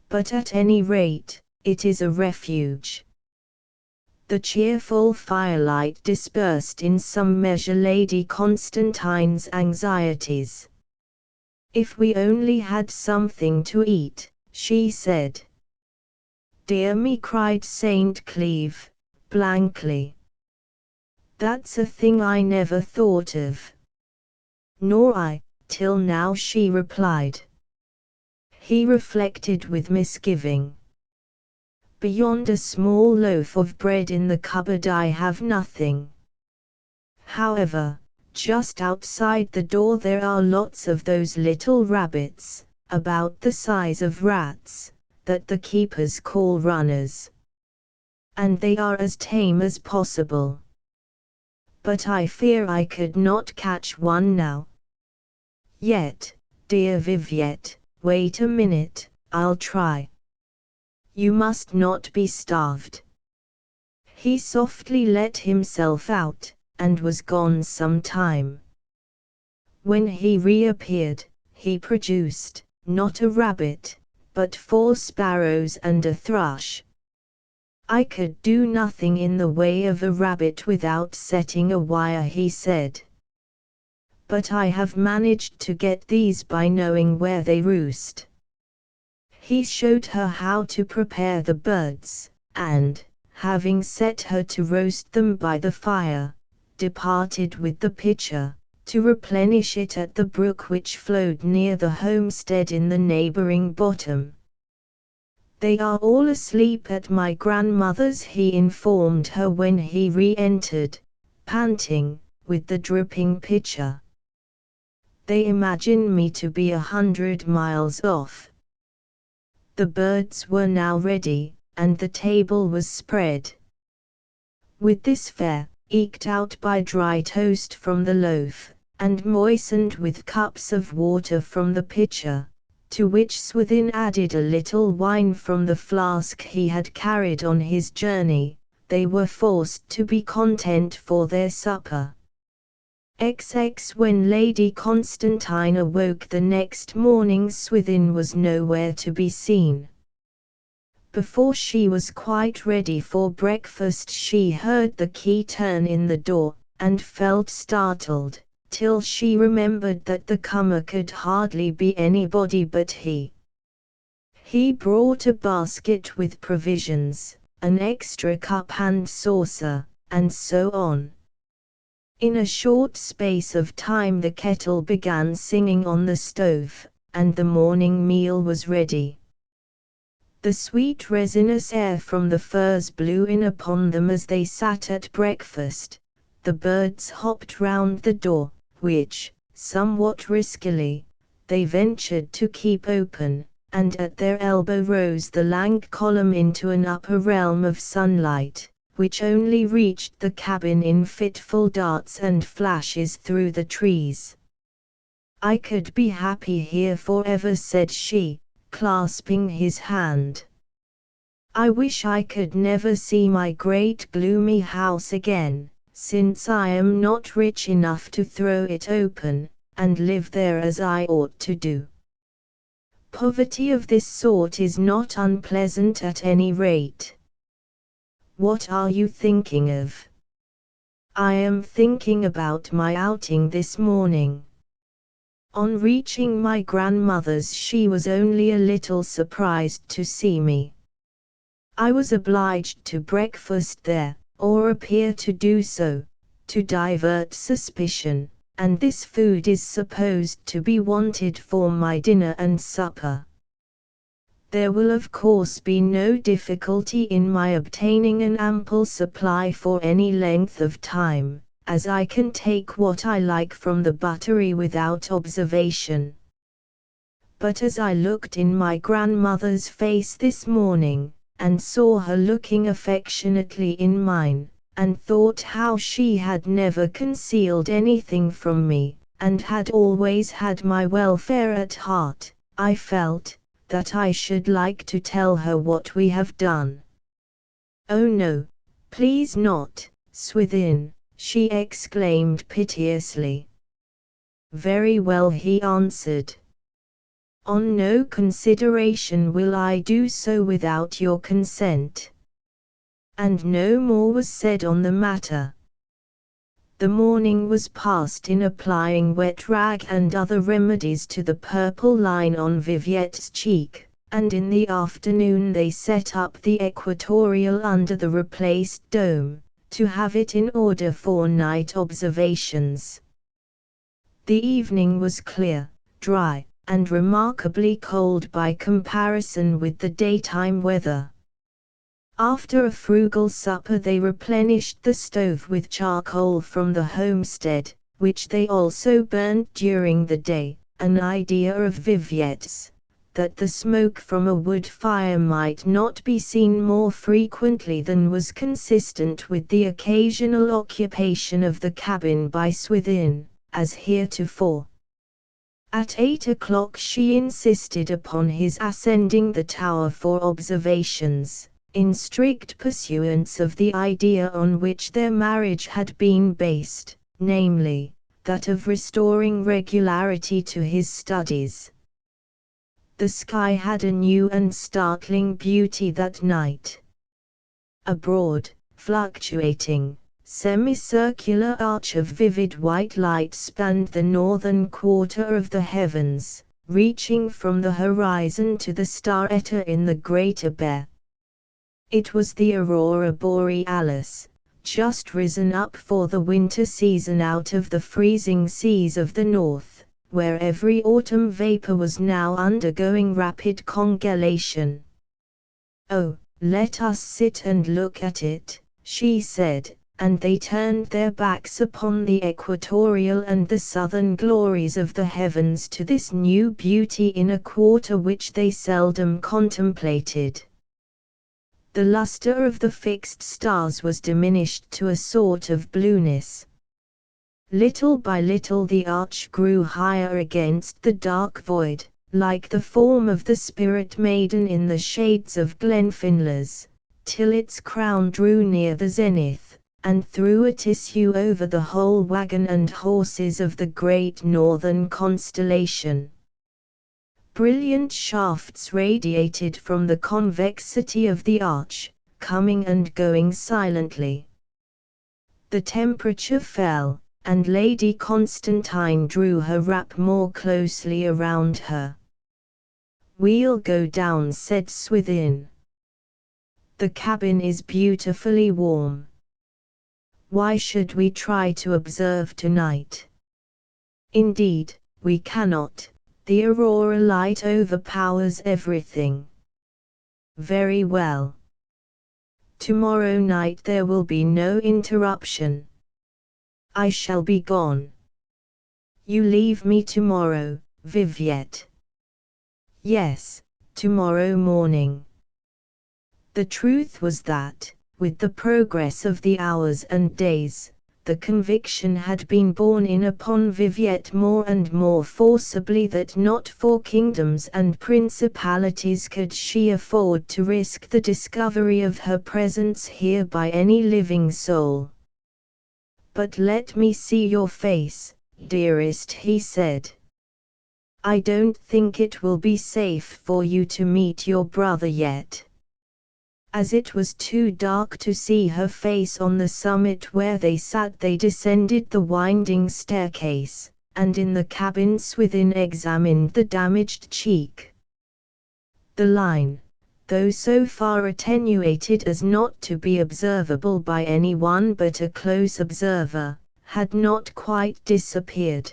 "But at any rate, it is a refuge." The cheerful firelight dispersed in some measure Lady Constantine's anxieties. "If we only had something to eat," she said. "Dear me," cried St. Cleeve, blankly. "That's a thing I never thought of." "Nor I, till now," she replied. He reflected with misgiving. "Beyond a small loaf of bread in the cupboard I have nothing. However, just outside the door there are lots of those little rabbits, about the size of rats, that the keepers call runners. And they are as tame as possible. But I fear I could not catch one now. Yet, dear Viviette, wait a minute, I'll try. You must not be starved." He softly let himself out, and was gone some time. When he reappeared, he produced, not a rabbit, but 4 sparrows and a thrush. "I could do nothing in the way of a rabbit without setting a wire," he said. "But I have managed to get these by knowing where they roost." He showed her how to prepare the birds, and, having set her to roast them by the fire, departed with the pitcher, to replenish it at the brook which flowed near the homestead in the neighboring bottom. "They are all asleep at my grandmother's," he informed her when he re-entered, panting, with the dripping pitcher. "They imagine me to be 100 miles off." The birds were now ready, and the table was spread. With this fare, eked out by dry toast from the loaf, and moistened with cups of water from the pitcher, to which Swithin added a little wine from the flask he had carried on his journey, they were forced to be content for their supper. When Lady Constantine awoke the next morning, Swithin was nowhere to be seen. Before she was quite ready for breakfast she heard the key turn in the door, and felt startled, till she remembered that the comer could hardly be anybody but he. He brought a basket with provisions, an extra cup and saucer, and so on. In a short space of time the kettle began singing on the stove, and the morning meal was ready. The sweet resinous air from the firs blew in upon them as they sat at breakfast. The birds hopped round the door, which, somewhat riskily, they ventured to keep open, and at their elbow rose the lank column into an upper realm of sunlight, which only reached the cabin in fitful darts and flashes through the trees. "I could be happy here forever," said she, clasping his hand. "I wish I could never see my great gloomy house again, since I am not rich enough to throw it open, and live there as I ought to do. Poverty of this sort is not unpleasant at any rate." "What are you thinking of?" "I am thinking about my outing this morning." On reaching my grandmother's, she was only a little surprised to see me. I was obliged to breakfast there, or appear to do so, to divert suspicion, and this food is supposed to be wanted for my dinner and supper. There will of course be no difficulty in my obtaining an ample supply for any length of time, as I can take what I like from the buttery without observation. But as I looked in my grandmother's face this morning, and saw her looking affectionately in mine, and thought how she had never concealed anything from me, and had always had my welfare at heart, I felt that I should like to tell her what we have done. "Oh no, please not, Swithin," she exclaimed piteously. "Very well," he answered. "On no consideration will I do so without your consent." And no more was said on the matter. The morning was passed in applying wet rag and other remedies to the purple line on Viviette's cheek, and in the afternoon they set up the equatorial under the replaced dome, to have it in order for night observations. The evening was clear, dry, and remarkably cold by comparison with the daytime weather. After a frugal supper they replenished the stove with charcoal from the homestead, which they also burnt during the day, an idea of Viviette's, that the smoke from a wood fire might not be seen more frequently than was consistent with the occasional occupation of the cabin by Swithin, as heretofore. At 8 o'clock she insisted upon his ascending the tower for observations, in strict pursuance of the idea on which their marriage had been based, namely, that of restoring regularity to his studies. The sky had a new and startling beauty that night. A broad, fluctuating, semicircular arch of vivid white light spanned the northern quarter of the heavens, reaching from the horizon to the star Eta in the Greater Bear. It was the aurora borealis, just risen up for the winter season out of the freezing seas of the north, where every autumn vapor was now undergoing rapid congelation. "Oh, let us sit and look at it," she said, and they turned their backs upon the equatorial and the southern glories of the heavens to this new beauty in a quarter which they seldom contemplated. The luster of the fixed stars was diminished to a sort of blueness. Little by little the arch grew higher against the dark void, like the form of the spirit maiden in the shades of Glenfinlas, till its crown drew near the zenith, and threw a tissue over the whole wagon and horses of the great northern constellation. Brilliant shafts radiated from the convexity of the arch, coming and going silently. The temperature fell, and Lady Constantine drew her wrap more closely around her. "We'll go down," said Swithin. "The cabin is beautifully warm. Why should we try to observe tonight? Indeed, we cannot. The aurora light overpowers everything." "Very well. Tomorrow night there will be no interruption. I shall be gone." "You leave me tomorrow, Viviette. Yes, tomorrow morning. The truth was that, with the progress of the hours and days, the conviction had been borne in upon Viviette more and more forcibly that not for kingdoms and principalities could she afford to risk the discovery of her presence here by any living soul. "But let me see your face, dearest," he said. "I don't think it will be safe for you to meet your brother yet." As it was too dark to see her face on the summit where they sat, they descended the winding staircase, and in the cabin Swithin examined the damaged cheek. The line, though so far attenuated as not to be observable by anyone but a close observer, had not quite disappeared.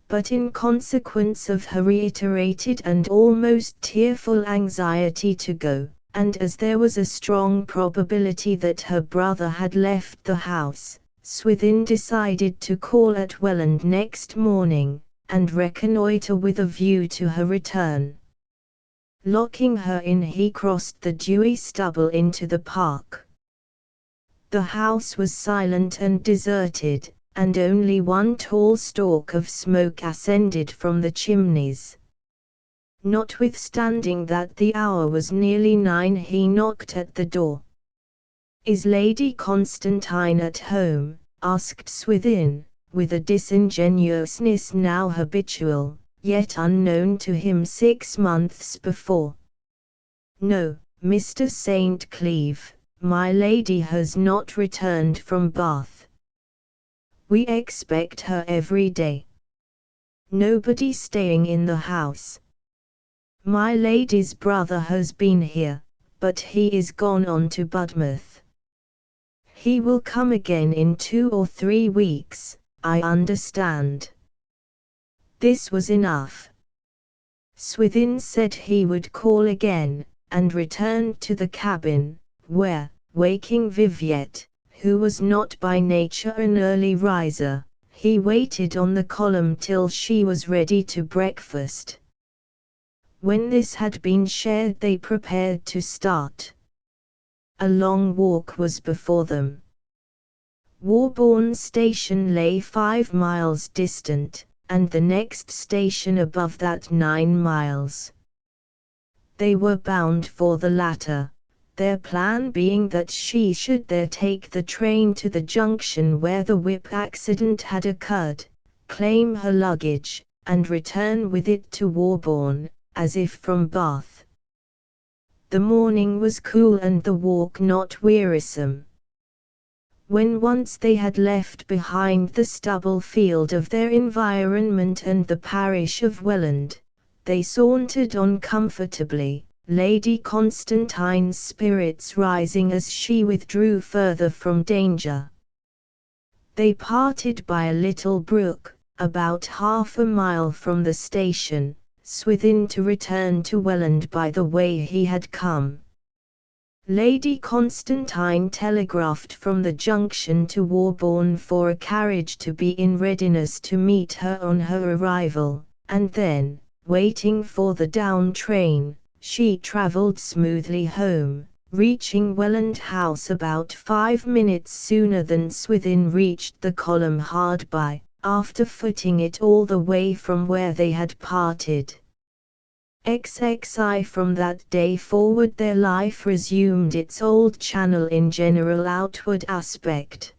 But in consequence of her reiterated and almost tearful anxiety to go, and as there was a strong probability that her brother had left the house, Swithin decided to call at Welland next morning, and reconnoitre with a view to her return. Locking her in, he crossed the dewy stubble into the park. The house was silent and deserted, and only one tall stalk of smoke ascended from the chimneys. Notwithstanding that the hour was nearly 9, he knocked at the door. "Is Lady Constantine at home?" asked Swithin, with a disingenuousness now habitual, yet unknown to him 6 months before. "No, Mr. St. Cleeve, my lady has not returned from Bath. We expect her every day. Nobody staying in the house. My lady's brother has been here, but he is gone on to Budmouth. He will come again in 2 or 3 weeks, I understand." This was enough. Swithin said he would call again, and returned to the cabin, where, waking Viviette, who was not by nature an early riser, he waited on the column till she was ready to breakfast. When this had been shared, they prepared to start. A long walk was before them. Warborne Station lay 5 miles distant, and the next station above that 9 miles. They were bound for the latter, their plan being that she should there take the train to the junction where the whip accident had occurred, claim her luggage, and return with it to Warborne, as if from Bath. The morning was cool and the walk not wearisome. When once they had left behind the stubble field of their environment and the parish of Welland, they sauntered on comfortably, Lady Constantine's spirits rising as she withdrew further from danger. They parted by a little brook, about half a mile from the station, Swithin to return to Welland by the way he had come. Lady Constantine telegraphed from the junction to Warborne for a carriage to be in readiness to meet her on her arrival, and then, waiting for the down train, she travelled smoothly home, reaching Welland House about 5 minutes sooner than Swithin reached the column hard by, after footing it all the way from where they had parted. XXI From that day forward their life resumed its old channel in general outward aspect.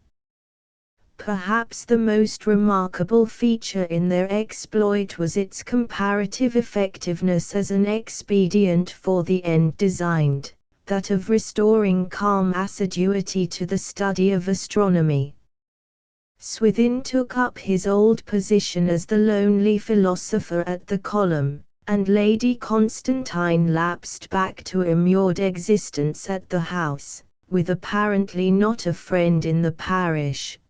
Perhaps the most remarkable feature in their exploit was its comparative effectiveness as an expedient for the end designed, that of restoring calm assiduity to the study of astronomy. Swithin took up his old position as the lonely philosopher at the column, and Lady Constantine lapsed back to immured existence at the house, with apparently not a friend in the parish.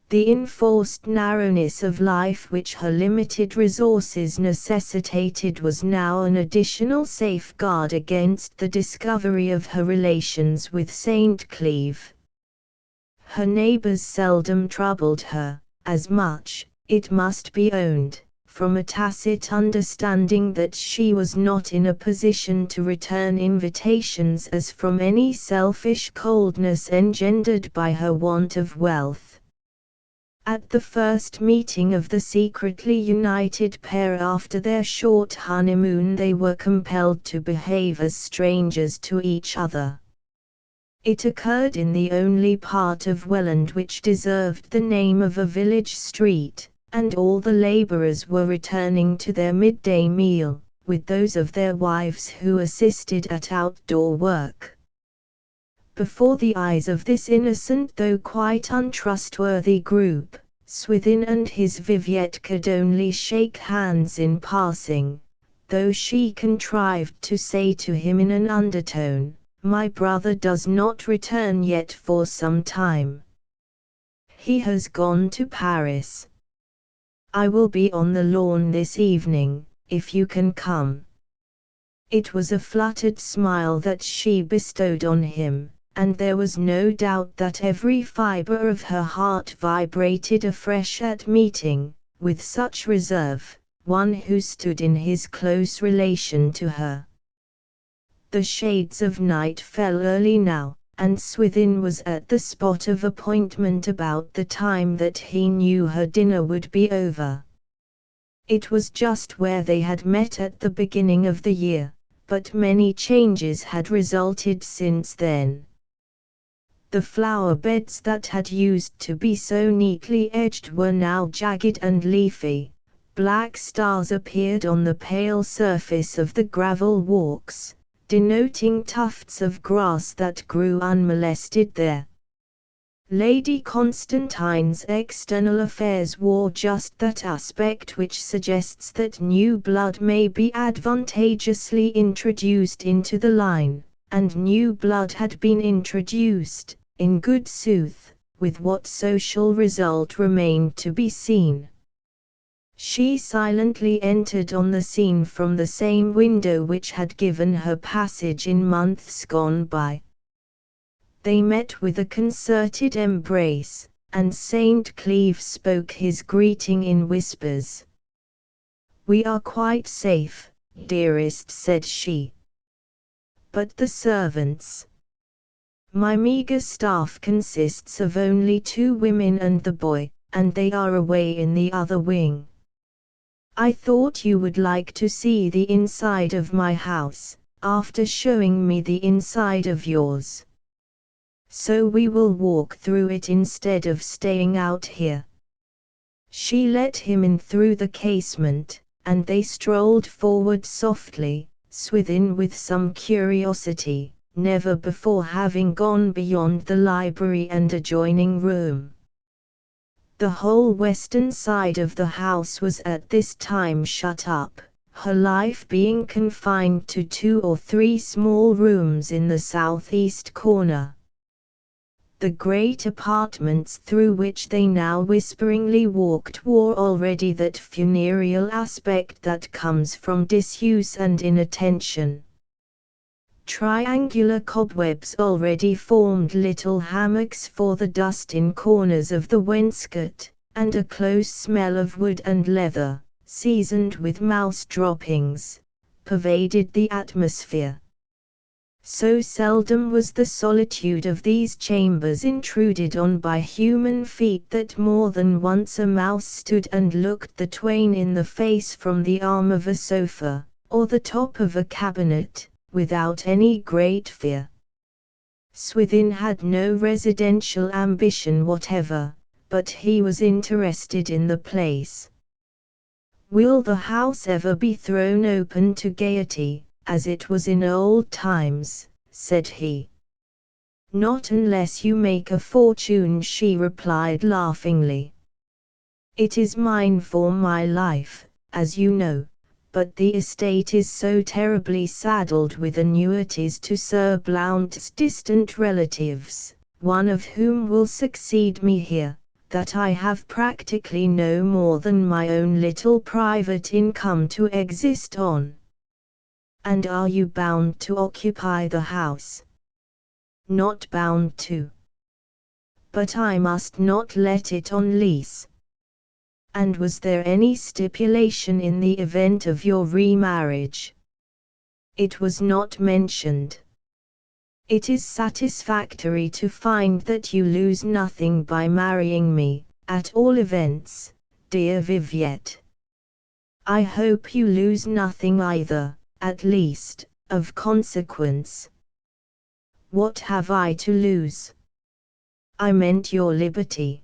The enforced narrowness of life which her limited resources necessitated was now an additional safeguard against the discovery of her relations with St. Cleeve. Her neighbours seldom troubled her, as much, it must be owned, from a tacit understanding that she was not in a position to return invitations as from any selfish coldness engendered by her want of wealth. At the first meeting of the secretly united pair after their short honeymoon, they were compelled to behave as strangers to each other. It occurred in the only part of Welland which deserved the name of a village street, and all the labourers were returning to their midday meal, with those of their wives who assisted at outdoor work. Before the eyes of this innocent though quite untrustworthy group, Swithin and his Viviette could only shake hands in passing, though she contrived to say to him in an undertone, "My brother does not return yet for some time. He has gone to Paris. I will be on the lawn this evening, if you can come." It was a fluttered smile that she bestowed on him, and there was no doubt that every fibre of her heart vibrated afresh at meeting, with such reserve, one who stood in his close relation to her. The shades of night fell early now, and Swithin was at the spot of appointment about the time that he knew her dinner would be over. It was just where they had met at the beginning of the year, but many changes had resulted since then. The flower beds that had used to be so neatly edged were now jagged and leafy. Black stars appeared on the pale surface of the gravel walks, denoting tufts of grass that grew unmolested there. Lady Constantine's external affairs wore just that aspect which suggests that new blood may be advantageously introduced into the line, and new blood had been introduced, in good sooth, with what social result remained to be seen. She silently entered on the scene from the same window which had given her passage in months gone by. They met with a concerted embrace, and St. Cleeve spoke his greeting in whispers. "We are quite safe, dearest," said she. "But the servants?" "My meagre staff consists of only 2 women and the boy, and they are away in the other wing. I thought you would like to see the inside of my house, after showing me the inside of yours. So we will walk through it instead of staying out here." She let him in through the casement, and they strolled forward softly, Swithin with some curiosity, never before having gone beyond the library and adjoining room. The whole western side of the house was at this time shut up, her life being confined to 2 or 3 small rooms in the southeast corner. The great apartments through which they now whisperingly walked wore already that funereal aspect that comes from disuse and inattention. Triangular cobwebs already formed little hammocks for the dust in corners of the wainscot, and a close smell of wood and leather, seasoned with mouse droppings, pervaded the atmosphere. So seldom was the solitude of these chambers intruded on by human feet that more than once a mouse stood and looked the twain in the face from the arm of a sofa, or the top of a cabinet, without any great fear. Swithin had no residential ambition whatever, but he was interested in the place. "Will the house ever be thrown open to gaiety, as it was in old times?" said he. "Not unless you make a fortune," she replied laughingly. "It is mine for my life, as you know, but the estate is so terribly saddled with annuities to Sir Blount's distant relatives, one of whom will succeed me here, that I have practically no more than my own little private income to exist on." "And are you bound to occupy the house?" "Not bound to. But I must not let it on lease." And was there any stipulation in the event of your remarriage? It was not mentioned. It is satisfactory to find that you lose nothing by marrying me, at all events, dear Viviette. I hope you lose nothing either, at least, of consequence. What have I to lose? I meant your liberty.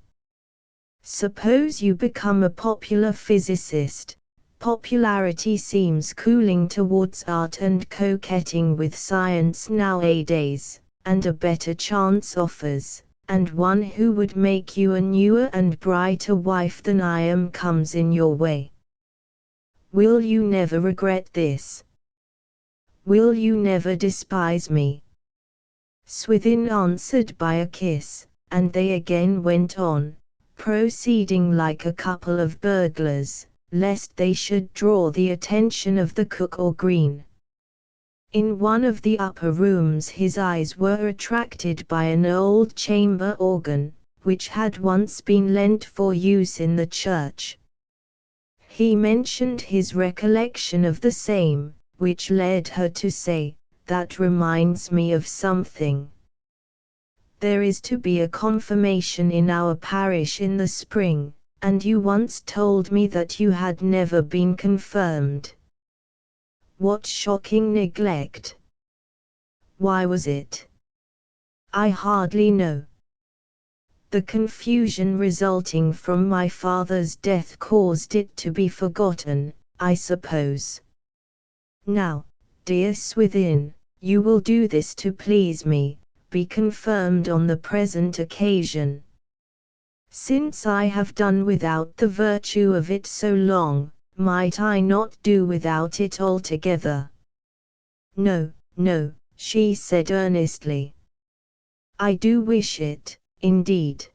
Suppose you become a popular physicist. Popularity seems cooling towards art and coquetting with science nowadays, and a better chance offers, and one who would make you a newer and brighter wife than I am comes in your way. Will you never regret this? Will you never despise me? Swithin answered by a kiss, and they again went on, proceeding like a couple of burglars, lest they should draw the attention of the cook or green. In one of the upper rooms his eyes were attracted by an old chamber organ, which had once been lent for use in the church. He mentioned his recollection of the same, which led her to say, "That reminds me of something. There is to be a confirmation in our parish in the spring, and you once told me that you had never been confirmed. What shocking neglect! Why was it? I hardly know. The confusion resulting from my father's death caused it to be forgotten, I suppose. Now, dear Swithin, you will do this to please me, be confirmed on the present occasion. Since I have done without the virtue of it so long, might I not do without it altogether? No, no, she said earnestly. I do wish it, indeed.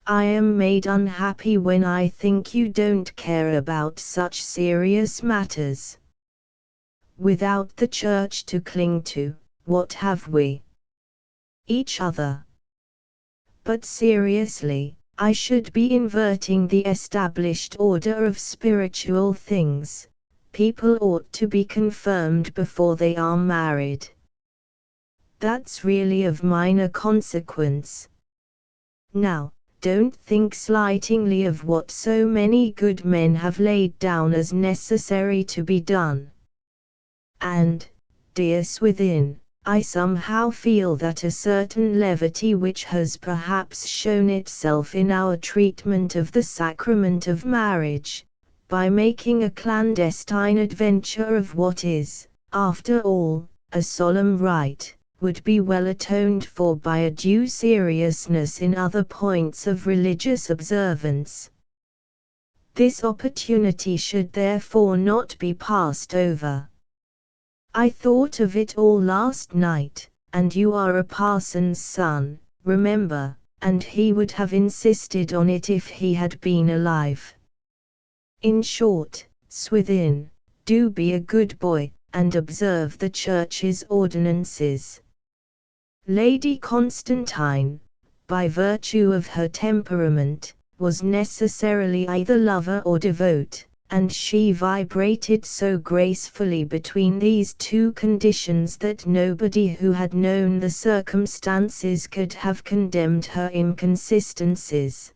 I am made unhappy when I think you don't care about such serious matters. Without the church to cling to, what have we? Each other. But seriously, I should be inverting the established order of spiritual things. People ought to be confirmed before they are married. That's really of minor consequence. Now, don't think slightingly of what so many good men have laid down as necessary to be done. And, dear Swithin, I somehow feel that a certain levity which has perhaps shown itself in our treatment of the sacrament of marriage, by making a clandestine adventure of what is, after all, a solemn rite, would be well atoned for by a due seriousness in other points of religious observance. This opportunity should therefore not be passed over. I thought of it all last night, and you are a parson's son, remember, and he would have insisted on it if he had been alive. In short, Swithin, do be a good boy, and observe the Church's ordinances. Lady Constantine, by virtue of her temperament, was necessarily either lover or devote, and she vibrated so gracefully between these two conditions that nobody who had known the circumstances could have condemned her inconsistencies.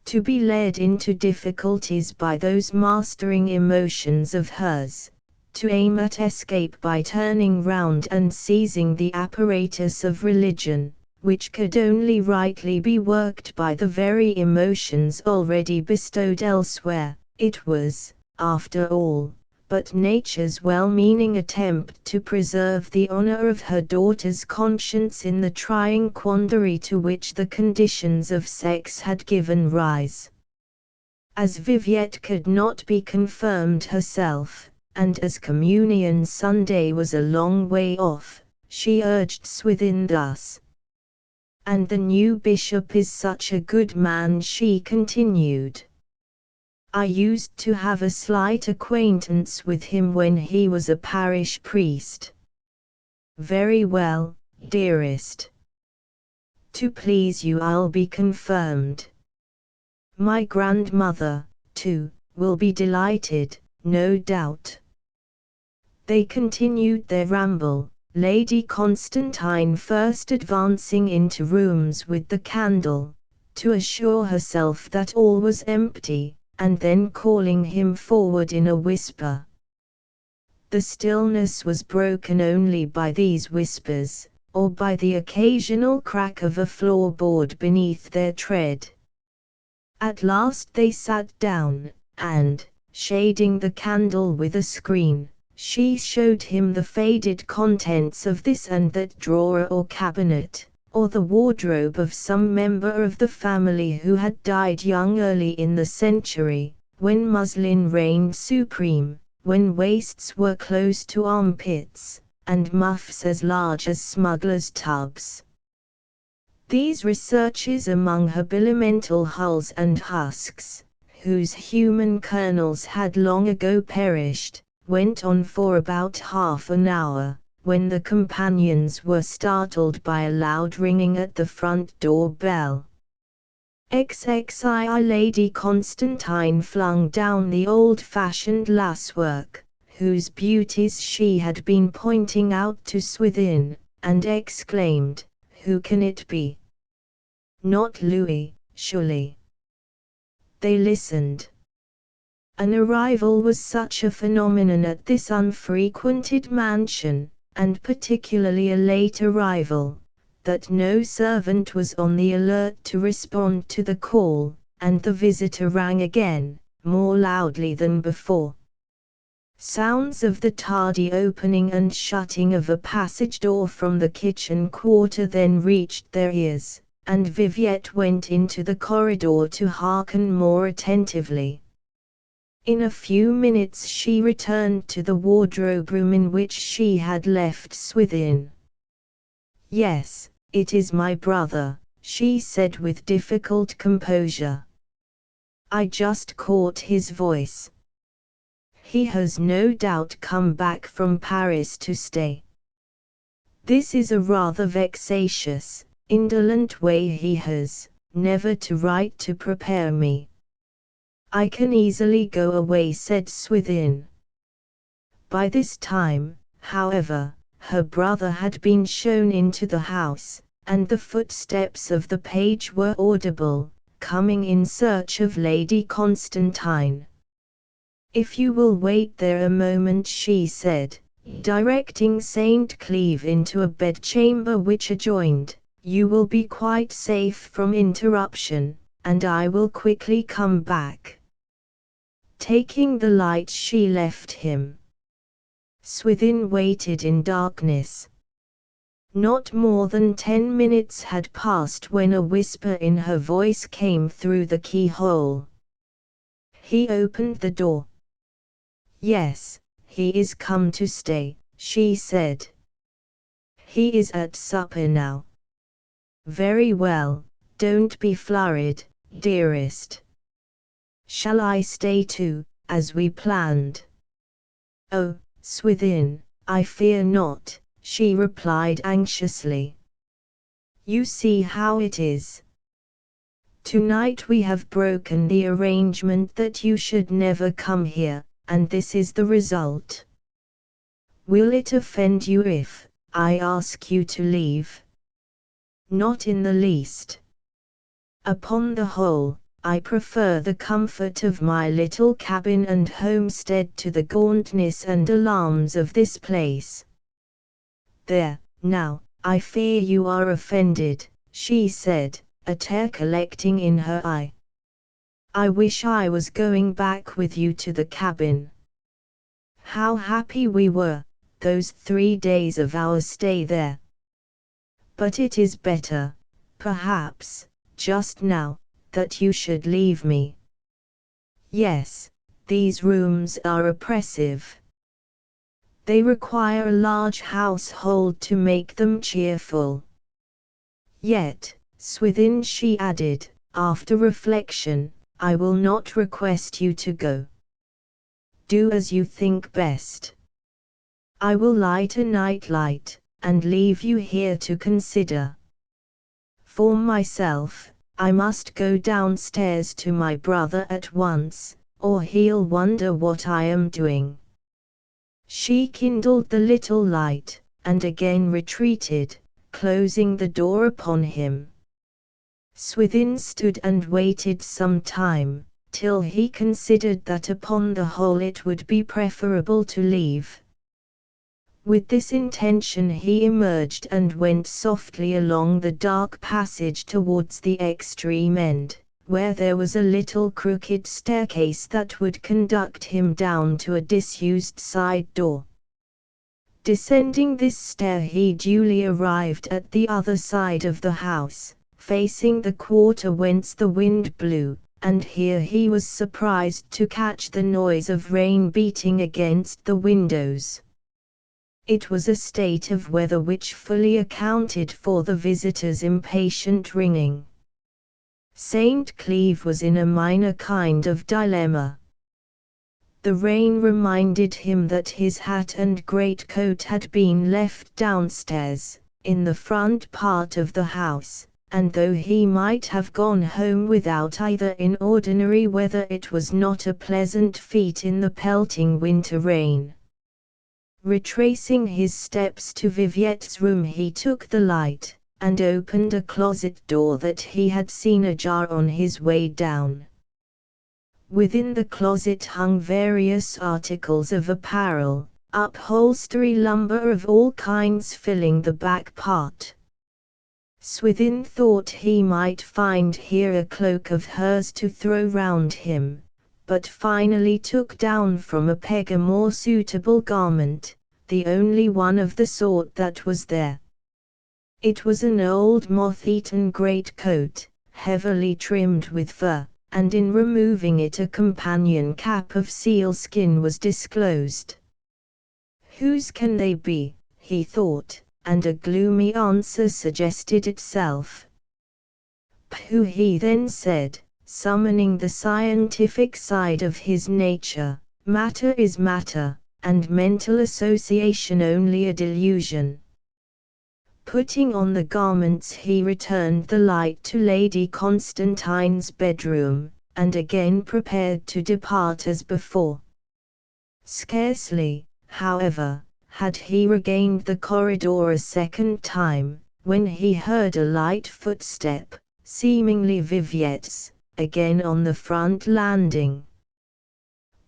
To be led into difficulties by those mastering emotions of hers, to aim at escape by turning round and seizing the apparatus of religion, which could only rightly be worked by the very emotions already bestowed elsewhere, it was, after all, but nature's well-meaning attempt to preserve the honor of her daughter's conscience in the trying quandary to which the conditions of sex had given rise. As Viviette could not be confirmed herself, and as Communion Sunday was a long way off, she urged Swithin thus. "And the new bishop is such a good man," she continued. "I used to have a slight acquaintance with him when he was a parish priest." "Very well, dearest. To please you I'll be confirmed. My grandmother, too, will be delighted, no doubt." They continued their ramble, Lady Constantine first advancing into rooms with the candle, to assure herself that all was empty, and then calling him forward in a whisper. The stillness was broken only by these whispers, or by the occasional crack of a floorboard beneath their tread. At last they sat down, and, shading the candle with a screen, she showed him the faded contents of this and that drawer or cabinet, or the wardrobe of some member of the family who had died young early in the century, when muslin reigned supreme, when waists were close to armpits, and muffs as large as smugglers' tubs. These researches among habilimental hulls and husks, whose human kernels had long ago perished, went on for about half an hour, when the companions were startled by a loud ringing at the front door bell. XXII Lady Constantine flung down the old-fashioned lacework, whose beauties she had been pointing out to Swithin, and exclaimed, "Who can it be? Not Louis, surely?" They listened. An arrival was such a phenomenon at this unfrequented mansion, and particularly a late arrival, that no servant was on the alert to respond to the call, and the visitor rang again, more loudly than before. Sounds of the tardy opening and shutting of a passage door from the kitchen quarter then reached their ears, and Viviette went into the corridor to hearken more attentively. In a few minutes she returned to the wardrobe room in which she had left Swithin. "Yes, it is my brother," she said with difficult composure. "I just caught his voice. He has no doubt come back from Paris to stay. This is a rather vexatious, indolent way he has, never to write to prepare me." "I can easily go away," said Swithin. By this time, however, her brother had been shown into the house, and the footsteps of the page were audible, coming in search of Lady Constantine. "If you will wait there a moment," she said, directing St. Cleeve into a bedchamber which adjoined, "you will be quite safe from interruption, and I will quickly come back." Taking the light she left him. Swithin waited in darkness. Not more than 10 minutes had passed when a whisper in her voice came through the keyhole. He opened the door. "Yes, he is come to stay," she said. "He is at supper now." "Very well, don't be flurried, dearest." "Shall I stay too, as we planned?" "Oh, Swithin, I fear not," she replied anxiously. "You see how it is. Tonight we have broken the arrangement that you should never come here, and this is the result. Will it offend you if I ask you to leave?" "Not in the least. Upon the whole, I prefer the comfort of my little cabin and homestead to the gauntness and alarms of this place." "There, now, I fear you are offended," she said, a tear collecting in her eye. "I wish I was going back with you to the cabin. How happy we were, those 3 days of our stay there. But it is better, perhaps, just now, that you should leave me. Yes, these rooms are oppressive. They require a large household to make them cheerful. Yet, Swithin," she added, after reflection, "I will not request you to go. Do as you think best. I will light a night light, and leave you here to consider. For myself, I must go downstairs to my brother at once, or he'll wonder what I am doing." She kindled the little light, and again retreated, closing the door upon him. Swithin stood and waited some time, till he considered that upon the whole it would be preferable to leave. With this intention he emerged and went softly along the dark passage towards the extreme end, where there was a little crooked staircase that would conduct him down to a disused side door. Descending this stair he duly arrived at the other side of the house, facing the quarter whence the wind blew, and here he was surprised to catch the noise of rain beating against the windows. It was a state of weather which fully accounted for the visitor's impatient ringing. St. Cleeve was in a minor kind of dilemma. The rain reminded him that his hat and greatcoat had been left downstairs, in the front part of the house, and though he might have gone home without either in ordinary weather, it was not a pleasant feat in the pelting winter rain. Retracing his steps to Viviette's room, he took the light, and opened a closet door that he had seen ajar on his way down. Within the closet hung various articles of apparel, upholstery, lumber of all kinds filling the back part. Swithin thought he might find here a cloak of hers to throw round him, but finally took down from a peg a more suitable garment, the only one of the sort that was there. It was an old moth-eaten greatcoat, heavily trimmed with fur, and in removing it a companion cap of sealskin was disclosed. "Whose can they be?" he thought, and a gloomy answer suggested itself. "Pooh," he then said, summoning the scientific side of his nature, "matter is matter, and mental association only a delusion." Putting on the garments he returned the light to Lady Constantine's bedroom, and again prepared to depart as before. Scarcely, however, had he regained the corridor a second time, when he heard a light footstep, seemingly Viviette's, again on the front landing.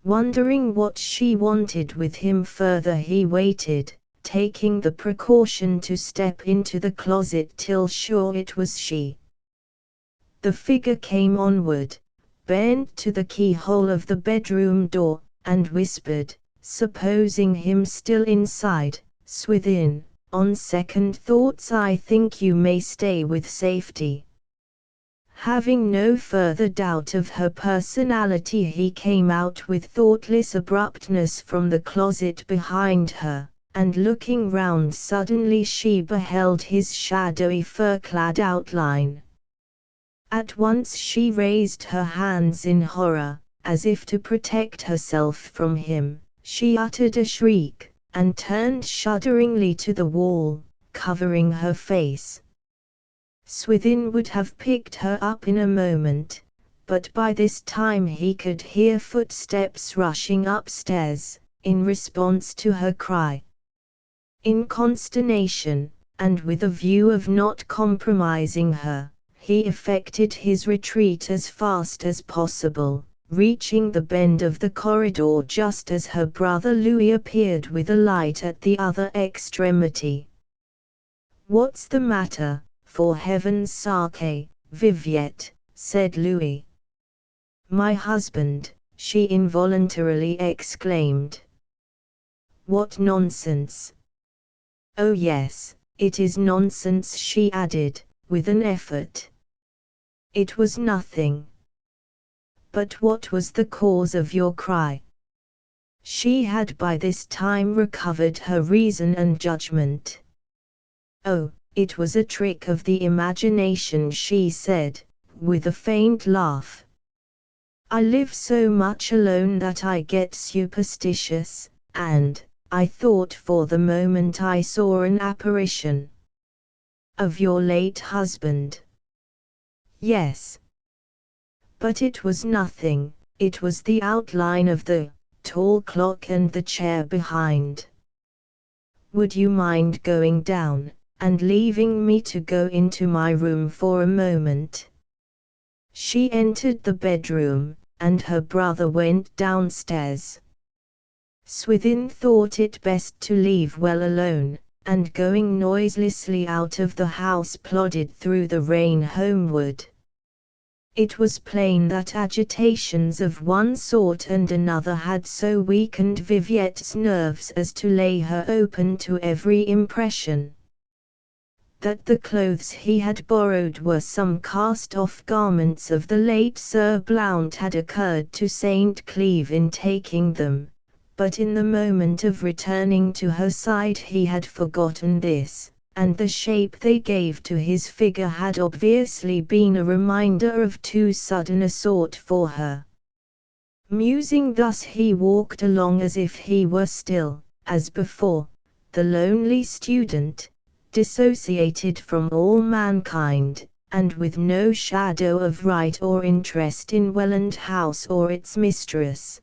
Wondering what she wanted with him further, he waited, taking the precaution to step into the closet till sure it was she. The figure came onward, bent to the keyhole of the bedroom door, and whispered, supposing him still inside, "Swithin, on second thoughts I think you may stay with safety." Having no further doubt of her personality, he came out with thoughtless abruptness from the closet behind her, and looking round suddenly she beheld his shadowy fur-clad outline. At once she raised her hands in horror, as if to protect herself from him. She uttered a shriek, and turned shudderingly to the wall, covering her face. Swithin would have picked her up in a moment, but by this time he could hear footsteps rushing upstairs, in response to her cry. In consternation, and with a view of not compromising her, he effected his retreat as fast as possible, reaching the bend of the corridor just as her brother Louis appeared with a light at the other extremity. "What's the matter, for heaven's sake, Viviette?" said Louis. "My husband," she involuntarily exclaimed. "What nonsense!" "Oh yes, it is nonsense," she added, with an effort. "It was nothing." "But what was the cause of your cry?" She had by this time recovered her reason and judgment. "Oh, it was a trick of the imagination," she said, with a faint laugh. "I live so much alone that I get superstitious, and I thought for the moment I saw an apparition." "Of your late husband?" Yes. But it was nothing, it was the outline of the tall clock and the chair behind. Would you mind going down, and leaving me to go into my room for a moment? She entered the bedroom, and her brother went downstairs. Swithin thought it best to leave well alone, and going noiselessly out of the house plodded through the rain homeward. It was plain that agitations of one sort and another had so weakened Viviette's nerves as to lay her open to every impression. That the clothes he had borrowed were some cast-off garments of the late Sir Blount had occurred to St. Cleeve in taking them, but in the moment of returning to her side he had forgotten this, and the shape they gave to his figure had obviously been a reminder of too sudden a sort for her. Musing thus he walked along as if he were still, as before, the lonely student, dissociated from all mankind, and with no shadow of right or interest in Welland House or its mistress.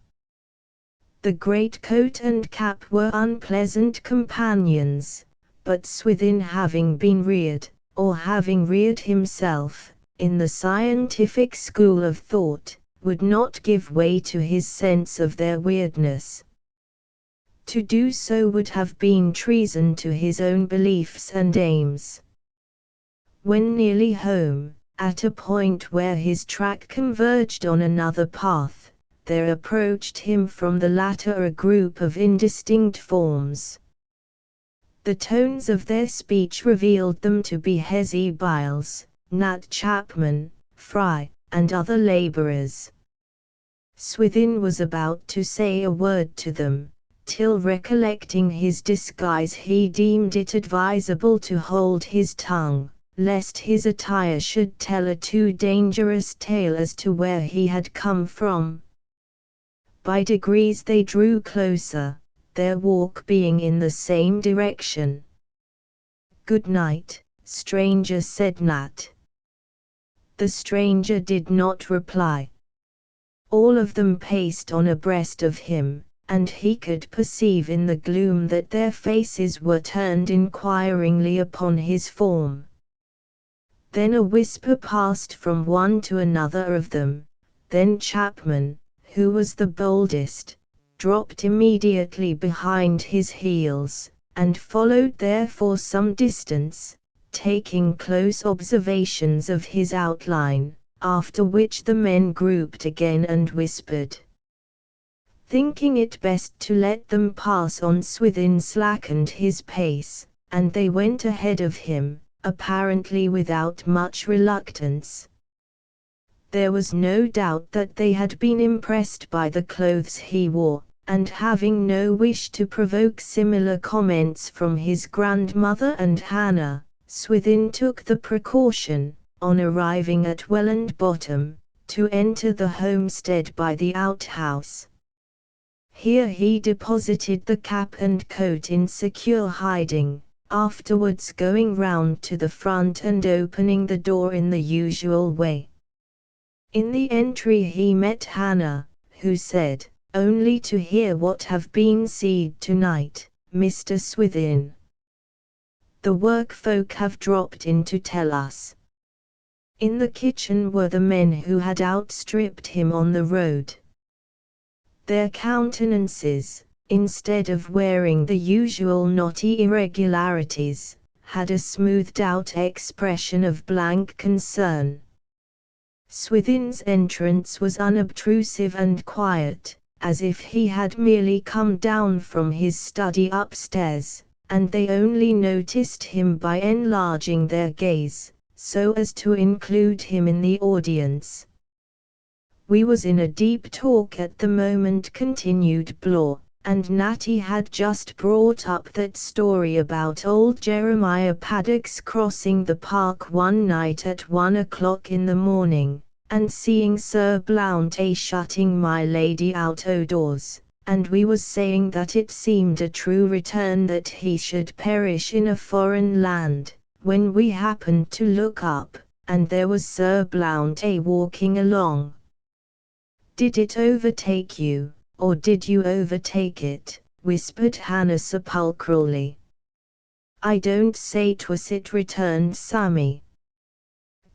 The greatcoat and cap were unpleasant companions, but Swithin, having been reared, or having reared himself, in the scientific school of thought, would not give way to his sense of their weirdness. To do so would have been treason to his own beliefs and aims. When nearly home, at a point where his track converged on another path, there approached him from the latter a group of indistinct forms. The tones of their speech revealed them to be Hezzy Biles, Nat Chapman, Fry, and other labourers. Swithin was about to say a word to them, till recollecting his disguise he deemed it advisable to hold his tongue, lest his attire should tell a too dangerous tale as to where he had come from. By degrees they drew closer, their walk being in the same direction. "Good night, stranger," said Nat. The stranger did not reply. All of them paced on abreast of him, and he could perceive in the gloom that their faces were turned inquiringly upon his form. Then a whisper passed from one to another of them, then Chapman, who was the boldest, dropped immediately behind his heels, and followed there for some distance, taking close observations of his outline, after which the men grouped again and whispered. Thinking it best to let them pass on, Swithin slackened his pace, and they went ahead of him, apparently without much reluctance. There was no doubt that they had been impressed by the clothes he wore, and having no wish to provoke similar comments from his grandmother and Hannah, Swithin took the precaution, on arriving at Welland Bottom, to enter the homestead by the outhouse. Here he deposited the cap and coat in secure hiding, afterwards going round to the front and opening the door in the usual way. In the entry he met Hannah, who said, "Only to hear what have been said tonight, Mr. Swithin. The workfolk have dropped in to tell us." In the kitchen were the men who had outstripped him on the road. Their countenances, instead of wearing the usual knotty irregularities, had a smoothed-out expression of blank concern. Swithin's entrance was unobtrusive and quiet, as if he had merely come down from his study upstairs, and they only noticed him by enlarging their gaze, so as to include him in the audience. "We was in a deep talk at the moment," continued Blore, "and Natty had just brought up that story about old Jeremiah Paddock's crossing the park one night at 1 o'clock in the morning, and seeing Sir Blount shutting my lady out o' doors, and we was saying that it seemed a true return that he should perish in a foreign land, when we happened to look up, and there was Sir Blount walking along. "Did it overtake you, or did you overtake it?" whispered Hannah sepulchrally. "I don't say 'twas it," returned Sammy.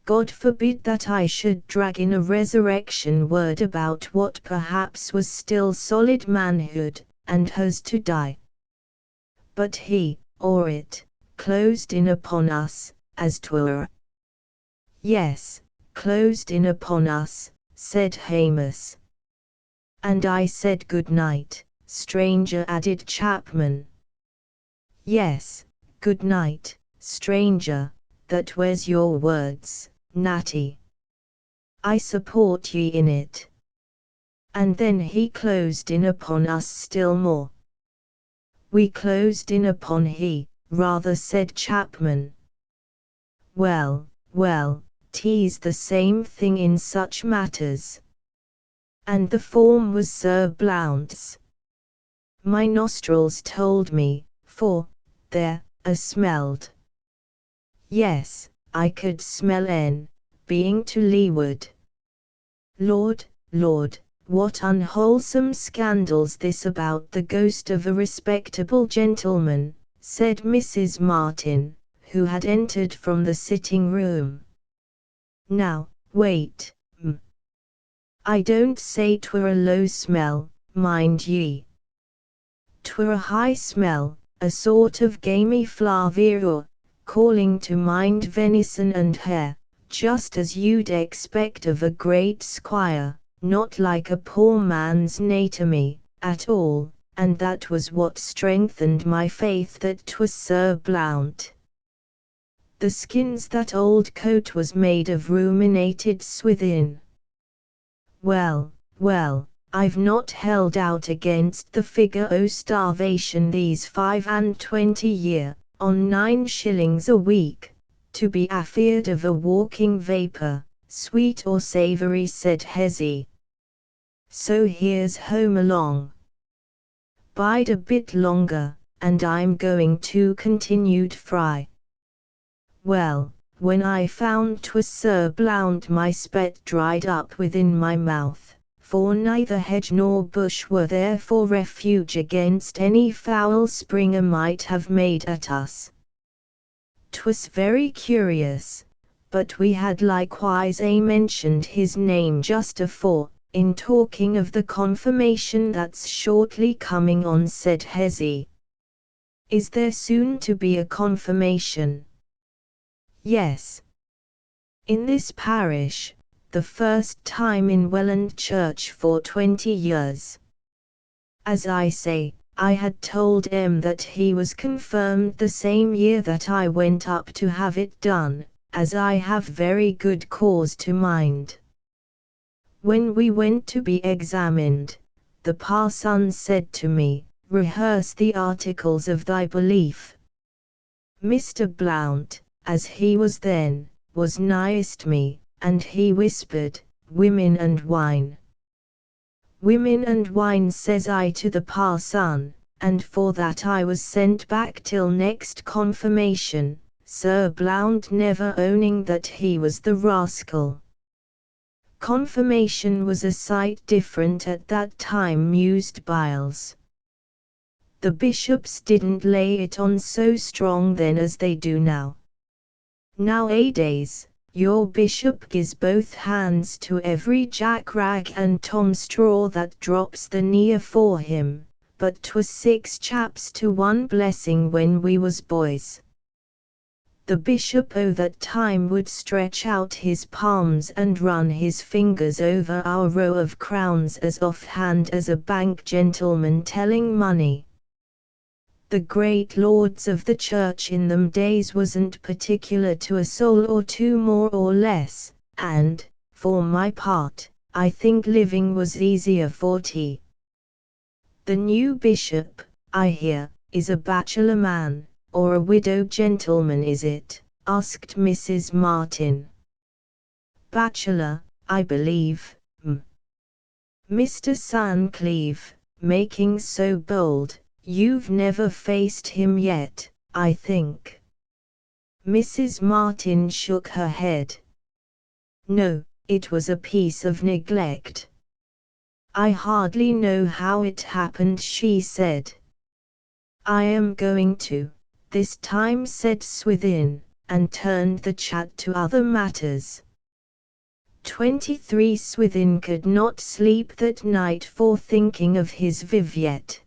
"God forbid that I should drag in a resurrection word about what perhaps was still solid manhood, and hers to die. But he, or it, closed in upon us, as 'twere." "Yes, closed in upon us," said Hamus. "And I said good night, stranger," added Chapman. "Yes, good night, stranger, that was your words, Natty. I support ye in it." "And then he closed in upon us still more." "We closed in upon he, rather," said Chapman. "Well, well, 'tis the same thing in such matters." "And the form was Sir Blount's?" "My nostrils told me, for, there, I smelled." "Yes, I could smell being to leeward." "Lord, Lord, what unwholesome scandals this about the ghost of a respectable gentleman," said Mrs. Martin, who had entered from the sitting-room. "Now, wait, I don't say 'twere a low smell, mind ye. 'Twere a high smell, a sort of gamey flavor, calling to mind venison and hare, just as you'd expect of a great squire, not like a poor man's anatomy, at all, and that was what strengthened my faith that 'twas Sir Blount. The skins that old coat was made of ruminated Swithin. Well, well, I've not held out against the figure o' starvation these 25 year, on 9 shillings a week, to be afeard of a walking vapour, sweet or savoury," said Hezzy. "So here's home along." "Bide a bit longer, and I'm going to," continued Fry. "Well, when I found 'twas Sir Blount my spit dried up within my mouth, for neither hedge nor bush were there for refuge against any foul Springer might have made at us. 'Twas very curious, but we had likewise mentioned his name just afore, in talking of the confirmation that's shortly coming on," said Hezzy. "Is there soon to be a confirmation?" "Yes. In this parish, the first time in Welland Church for 20 years. As I say, I had told that he was confirmed the same year that I went up to have it done, as I have very good cause to mind. When we went to be examined, the parson said to me, 'Rehearse the articles of thy belief.' Mr. Blount, as he was then, was nighest me, and he whispered, 'Women and wine.' 'Women and wine,' says I to the parson, and for that I was sent back till next confirmation, Sir Blount never owning that he was the rascal. Confirmation was a sight different at that time," mused Biles. "The bishops didn't lay it on so strong then as they do now. Nowadays, your bishop gives both hands to every Jack Rag and Tom Straw that drops the knee afore him, but 'twas 6 chaps to 1 blessing when we was boys. The bishop o' that time would stretch out his palms and run his fingers over our row of crowns as offhand as a bank gentleman telling money. The great lords of the church in them days wasn't particular to a soul or two more or less, and, for my part, I think living was easier for tea. The new bishop, I hear, is a bachelor man, or a widow gentleman, is it?" asked Mrs. Martin. "Bachelor, I believe, Mr. Sancleve, making so bold. You've never faced him yet, I think." Mrs. Martin shook her head. No, it was a piece of neglect. I hardly know how it happened, she said. I am going to, this time, said Swithin, and turned the chat to other matters. 23 Swithin could not sleep that night for thinking of his Viviette.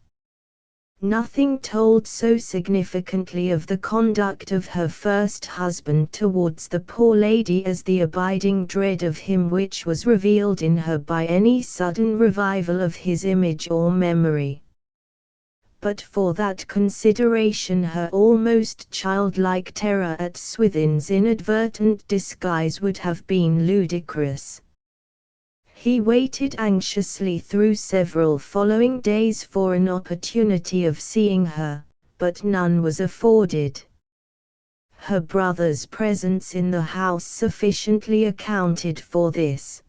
Nothing told so significantly of the conduct of her first husband towards the poor lady as the abiding dread of him which was revealed in her by any sudden revival of his image or memory. But for that consideration her almost childlike terror at Swithin's inadvertent disguise would have been ludicrous. He waited anxiously through several following days for an opportunity of seeing her, but none was afforded. Her brother's presence in the house sufficiently accounted for this.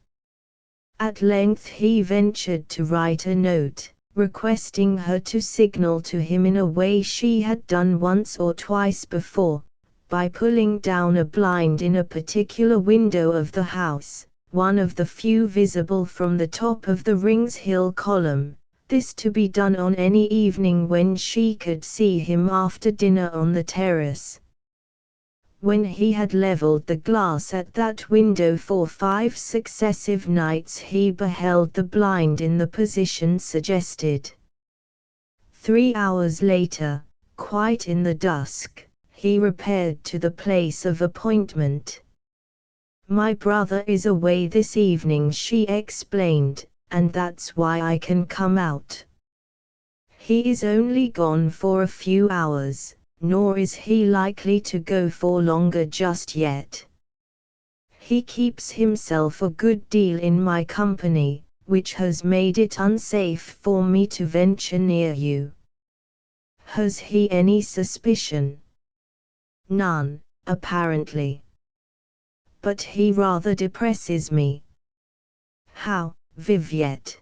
At length he ventured to write a note, requesting her to signal to him in a way she had done once or twice before, by pulling down a blind in a particular window of the house, one of the few visible from the top of the Rings Hill column, this to be done on any evening when she could see him after dinner on the terrace. When he had levelled the glass at that window for 5 successive nights he beheld the blind in the position suggested. 3 hours later, quite in the dusk, he repaired to the place of appointment. My brother is away this evening, she explained, and that's why I can come out. He is only gone for a few hours, nor is he likely to go for longer just yet. He keeps himself a good deal in my company, which has made it unsafe for me to venture near you. Has he any suspicion? None, apparently. But he rather depresses me. How, Viviette?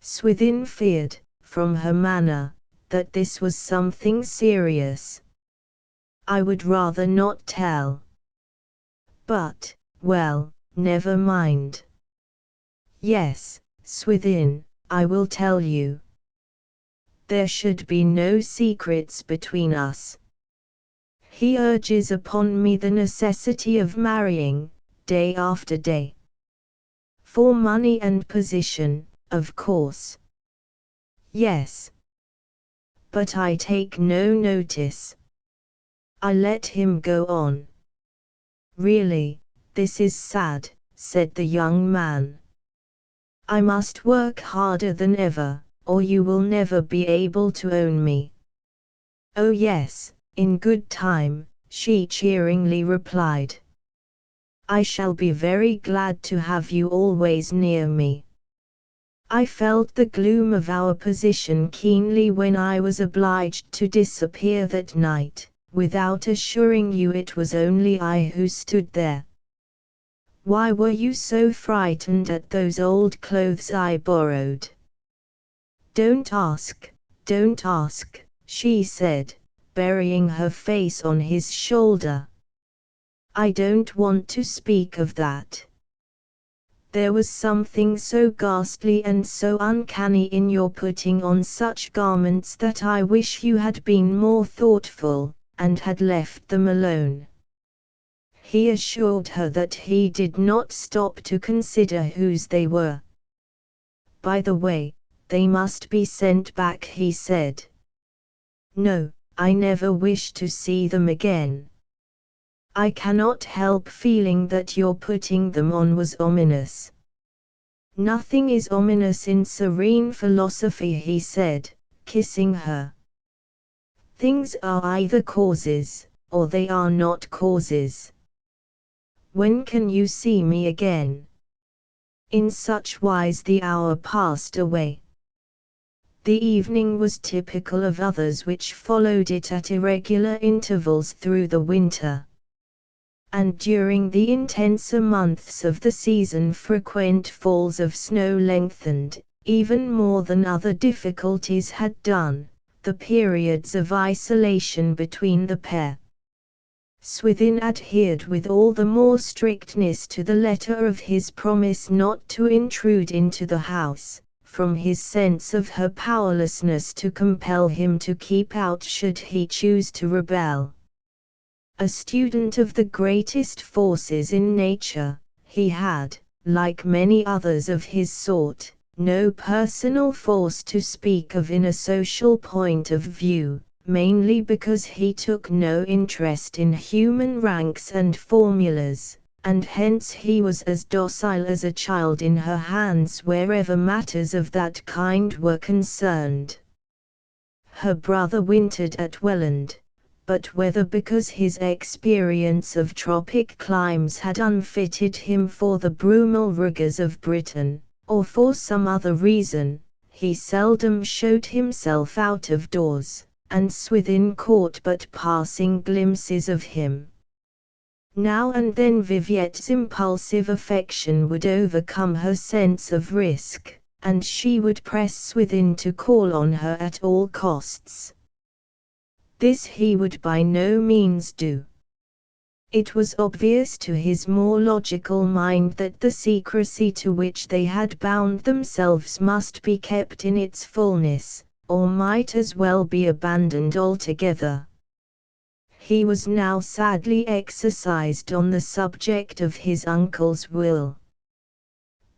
Swithin feared, from her manner, that this was something serious. I would rather not tell. But, well, never mind. Yes, Swithin, I will tell you. There should be no secrets between us. He urges upon me the necessity of marrying, day after day. For money and position, of course. Yes. But I take no notice. I let him go on. Really, this is sad, said the young man. I must work harder than ever, or you will never be able to own me. Oh yes, in good time, she cheeringly replied. I shall be very glad to have you always near me. I felt the gloom of our position keenly when I was obliged to disappear that night, without assuring you it was only I who stood there. Why were you so frightened at those old clothes I borrowed? Don't ask, she said, burying her face on his shoulder. I don't want to speak of that. There was something so ghastly and so uncanny in your putting on such garments that I wish you had been more thoughtful, and had left them alone. He assured her that he did not stop to consider whose they were. By the way, they must be sent back, he said. No, I never wish to see them again. I cannot help feeling that your putting them on was ominous. Nothing is ominous in serene philosophy, he said, kissing her. Things are either causes, or they are not causes. When can you see me again? In such wise the hour passed away. The evening was typical of others which followed it at irregular intervals through the winter. And during the intenser months of the season frequent falls of snow lengthened, even more than other difficulties had done, the periods of isolation between the pair. Swithin adhered with all the more strictness to the letter of his promise not to intrude into the house, from his sense of her powerlessness to compel him to keep out should he choose to rebel. A student of the greatest forces in nature, he had, like many others of his sort, no personal force to speak of in a social point of view, mainly because he took no interest in human ranks and formulas, and hence he was as docile as a child in her hands wherever matters of that kind were concerned. Her brother wintered at Welland, but whether because his experience of tropic climes had unfitted him for the brumal rigors of Britain, or for some other reason, he seldom showed himself out of doors, and Swithin caught but passing glimpses of him. Now and then Viviette's impulsive affection would overcome her sense of risk, and she would press Swithin to call on her at all costs. This he would by no means do. It was obvious to his more logical mind that the secrecy to which they had bound themselves must be kept in its fullness, or might as well be abandoned altogether. He was now sadly exercised on the subject of his uncle's will.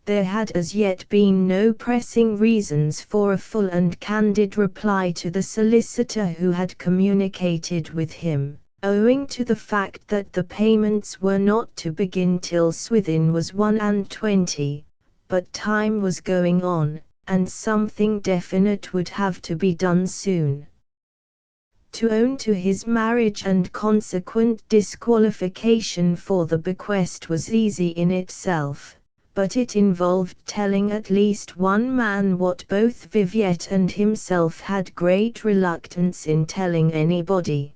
There had as yet been no pressing reasons for a full and candid reply to the solicitor who had communicated with him, owing to the fact that the payments were not to begin till Swithin was 21, but time was going on, and something definite would have to be done soon. To own to his marriage and consequent disqualification for the bequest was easy in itself, but it involved telling at least one man what both Viviette and himself had great reluctance in telling anybody.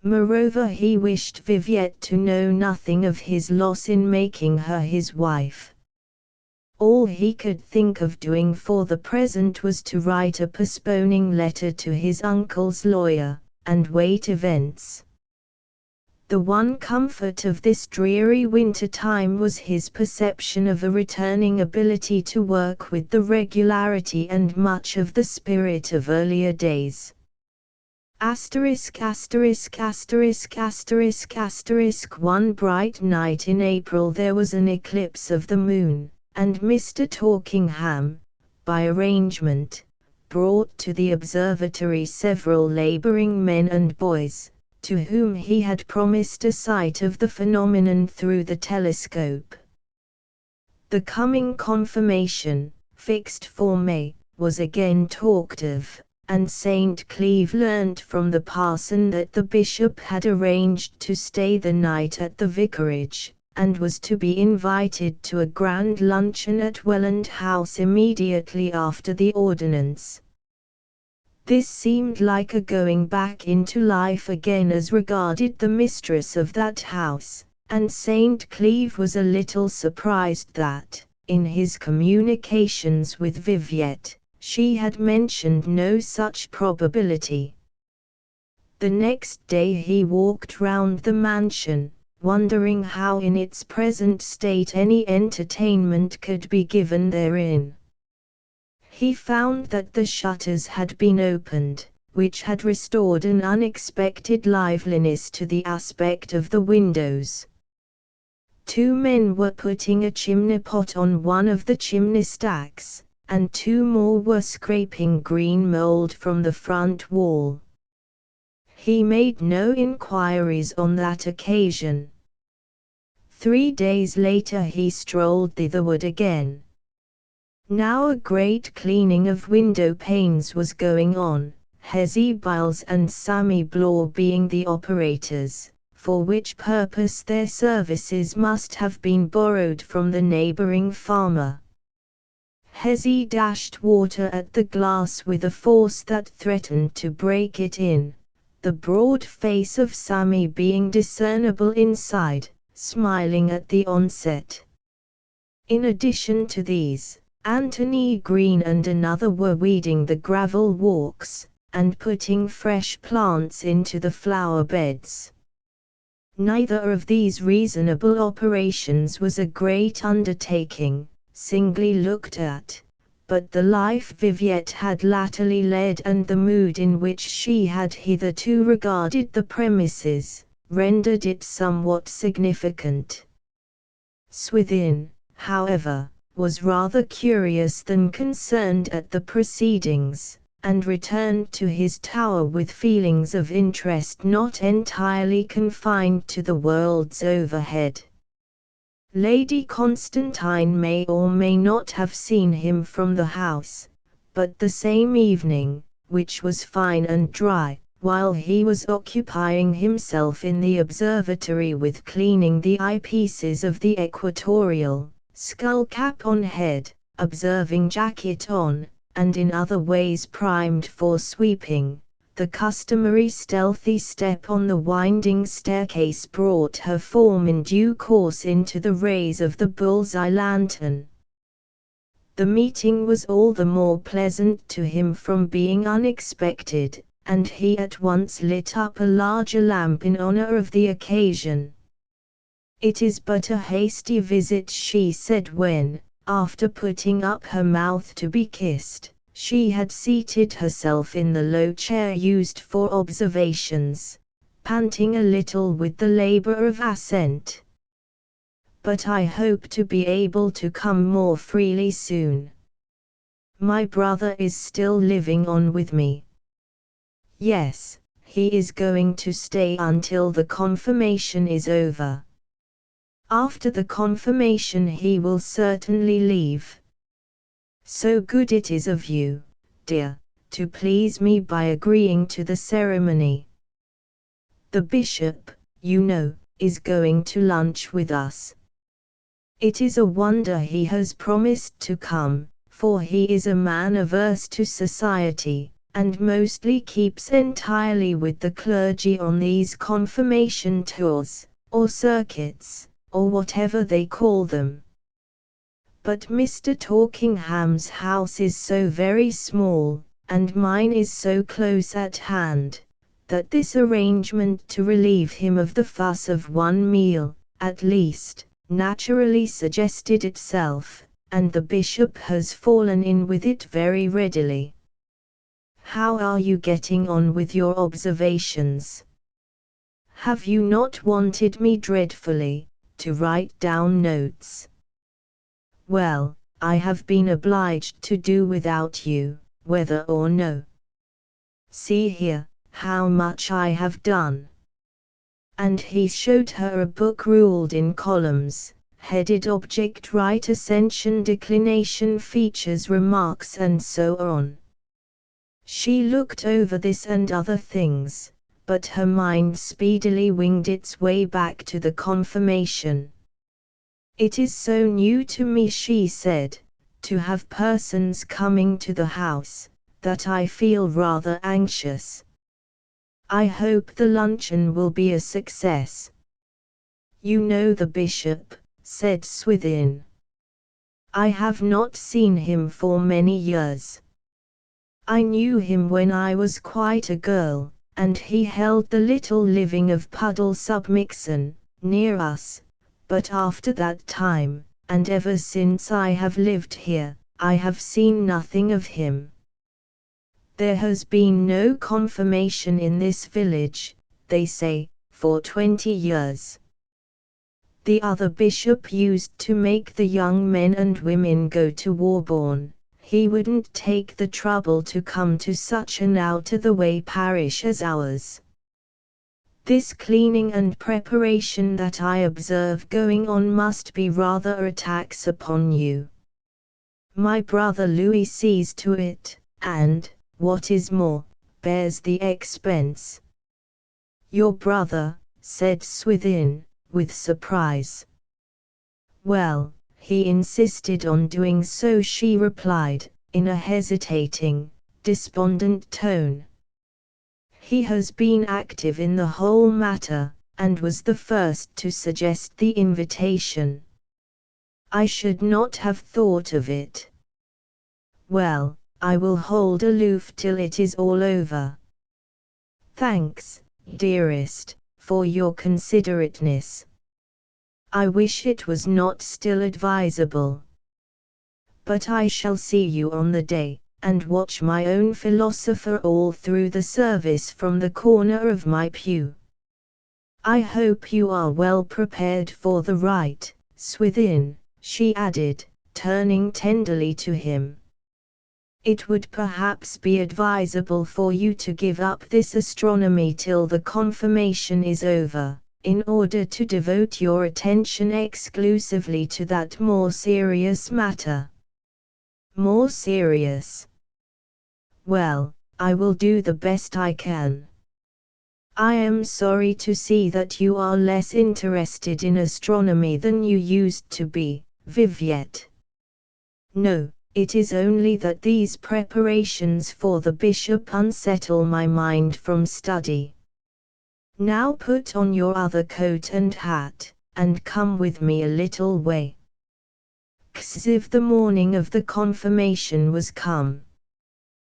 Moreover, he wished Viviette to know nothing of his loss in making her his wife. All he could think of doing for the present was to write a postponing letter to his uncle's lawyer, and wait events. The one comfort of this dreary winter time was his perception of a returning ability to work with the regularity and much of the spirit of earlier days. One bright night in April there was an eclipse of the moon, and Mr. Torkingham, by arrangement, brought to the observatory several labouring men and boys, to whom he had promised a sight of the phenomenon through the telescope. The coming confirmation, fixed for May, was again talked of, and St. Cleeve learnt from the parson that the bishop had arranged to stay the night at the vicarage, and was to be invited to a grand luncheon at Welland House immediately after the ordinance. This seemed like a going back into life again as regarded the mistress of that house, and St. Cleeve was a little surprised that, in his communications with Viviette, she had mentioned no such probability. The next day he walked round the mansion, wondering how in its present state any entertainment could be given therein. He found that the shutters had been opened, which had restored an unexpected liveliness to the aspect of the windows. 2 men were putting a chimney pot on one of the chimney stacks, and 2 more were scraping green mould from the front wall. He made no inquiries on that occasion. 3 days later he strolled thitherward again. Now a great cleaning of window panes was going on, Hezzy Biles and Sammy Blaw being the operators, for which purpose their services must have been borrowed from the neighbouring farmer. Hezzy dashed water at the glass with a force that threatened to break it in, the broad face of Sammy being discernible inside, smiling at the onset. In addition to these, Anthony Green and another were weeding the gravel walks, and putting fresh plants into the flower beds. Neither of these reasonable operations was a great undertaking, singly looked at, but the life Viviette had latterly led and the mood in which she had hitherto regarded the premises, rendered it somewhat significant. Swithin, however, was rather curious than concerned at the proceedings, and returned to his tower with feelings of interest not entirely confined to the worlds overhead. Lady Constantine may or may not have seen him from the house, but the same evening, which was fine and dry, while he was occupying himself in the observatory with cleaning the eyepieces of the equatorial, skull-cap on head, observing jacket on, and in other ways primed for sweeping, the customary stealthy step on the winding staircase brought her form in due course into the rays of the bull's-eye lantern. The meeting was all the more pleasant to him from being unexpected, and he at once lit up a larger lamp in honor of the occasion. "It is but a hasty visit," she said when, after putting up her mouth to be kissed, she had seated herself in the low chair used for observations, panting a little with the labor of ascent. "But I hope to be able to come more freely soon. My brother is still living on with me." "Yes, he is going to stay until the confirmation is over. After the confirmation he will certainly leave. So good it is of you, dear, to please me by agreeing to the ceremony. The bishop, you know, is going to lunch with us. It is a wonder he has promised to come, for he is a man averse to society, and mostly keeps entirely with the clergy on these confirmation tours, or circuits, or whatever they call them. But Mr. Torkingham's house is so very small, and mine is so close at hand, that this arrangement to relieve him of the fuss of one meal, at least, naturally suggested itself, and the bishop has fallen in with it very readily. How are you getting on with your observations? Have you not wanted me dreadfully to write down notes? Well, I have been obliged to do without you, whether or no. See here, how much I have done." And he showed her a book ruled in columns, headed Object Right Ascension Declination Features Remarks and so on. She looked over this and other things, but her mind speedily winged its way back to the confirmation. "It is so new to me," she said, "to have persons coming to the house, that I feel rather anxious. I hope the luncheon will be a success." "You know the bishop," said Swithin. "I have not seen him for many years. I knew him when I was quite a girl, and he held the little living of Puddle sub Mixen, near us, but after that time, and ever since I have lived here, I have seen nothing of him. There has been no confirmation in this village, they say, for 20 years. The other bishop used to make the young men and women go to Warborne. He wouldn't take the trouble to come to such an out-of-the-way parish as ours. This cleaning and preparation that I observe going on must be rather a tax upon you. My brother Louis sees to it, and, what is more, bears the expense." "Your brother," said Swithin, with surprise. "Well, he insisted on doing so," she replied, in a hesitating, despondent tone. "He has been active in the whole matter, and was the first to suggest the invitation. I should not have thought of it. Well, I will hold aloof till it is all over. Thanks, dearest, for your considerateness. I wish it was not still advisable. But I shall see you on the day, and watch my own philosopher all through the service from the corner of my pew. I hope you are well prepared for the rite, Swithin, she added, turning tenderly to him. It would perhaps be advisable for you to give up this astronomy till the confirmation is over, in order to devote your attention exclusively to that more serious matter. More serious? Well, I will do the best I can. I am sorry to see that you are less interested in astronomy than you used to be, Viviette. No, it is only that these preparations for the bishop unsettle my mind from study. Now put on your other coat and hat, and come with me a little way. As if the morning of the confirmation was come.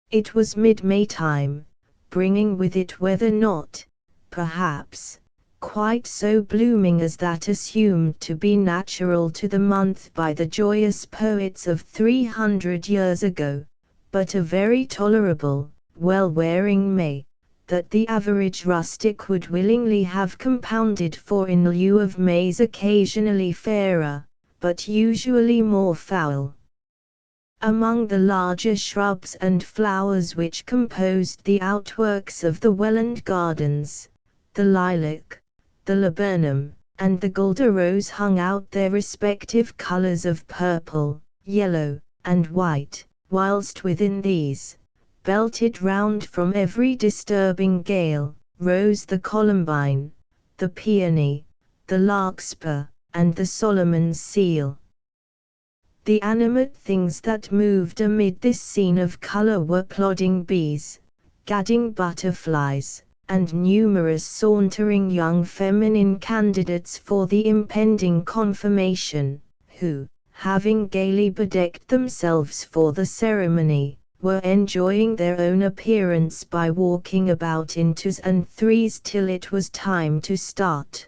It was mid-May time, bringing with it weather not, perhaps, quite so blooming as that assumed to be natural to the month by the joyous poets of 300 years ago, but a very tolerable, well-wearing May, that the average rustic would willingly have compounded for in lieu of Mays occasionally fairer, but usually more foul. Among the larger shrubs and flowers which composed the outworks of the Welland gardens, the lilac, the laburnum, and the guelder rose hung out their respective colours of purple, yellow, and white, whilst within these, belted round from every disturbing gale, rose the columbine, the peony, the larkspur, and the Solomon's seal. The animate things that moved amid this scene of colour were plodding bees, gadding butterflies, and numerous sauntering young feminine candidates for the impending confirmation, who, having gaily bedecked themselves for the ceremony, were enjoying their own appearance by walking about in twos and threes till it was time to start.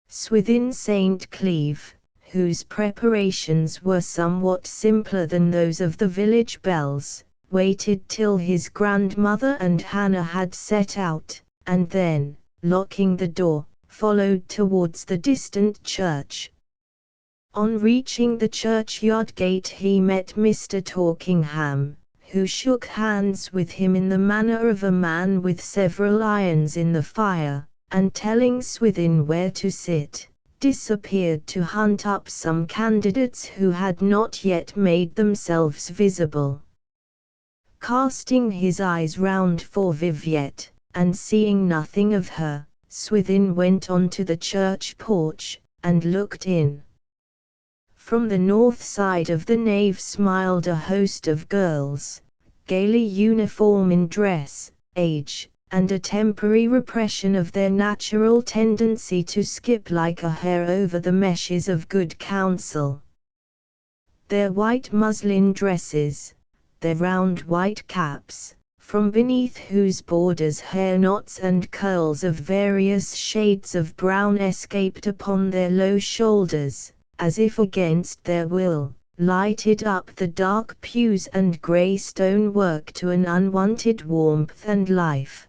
Swithin St. Cleeve, whose preparations were somewhat simpler than those of the village belles, waited till his grandmother and Hannah had set out, and then, locking the door, followed towards the distant church. On reaching the churchyard gate he met Mr. Torkingham, who shook hands with him in the manner of a man with several irons in the fire, and telling Swithin where to sit, disappeared to hunt up some candidates who had not yet made themselves visible. Casting his eyes round for Viviette, and seeing nothing of her, Swithin went on to the church porch, and looked in. From the north side of the nave smiled a host of girls, gaily uniform in dress, age, and a temporary repression of their natural tendency to skip like a hare over the meshes of good counsel. Their white muslin dresses, their round white caps, from beneath whose borders hair knots and curls of various shades of brown escaped upon their low shoulders, as if against their will, lighted up the dark pews and grey stonework to an unwonted warmth and life.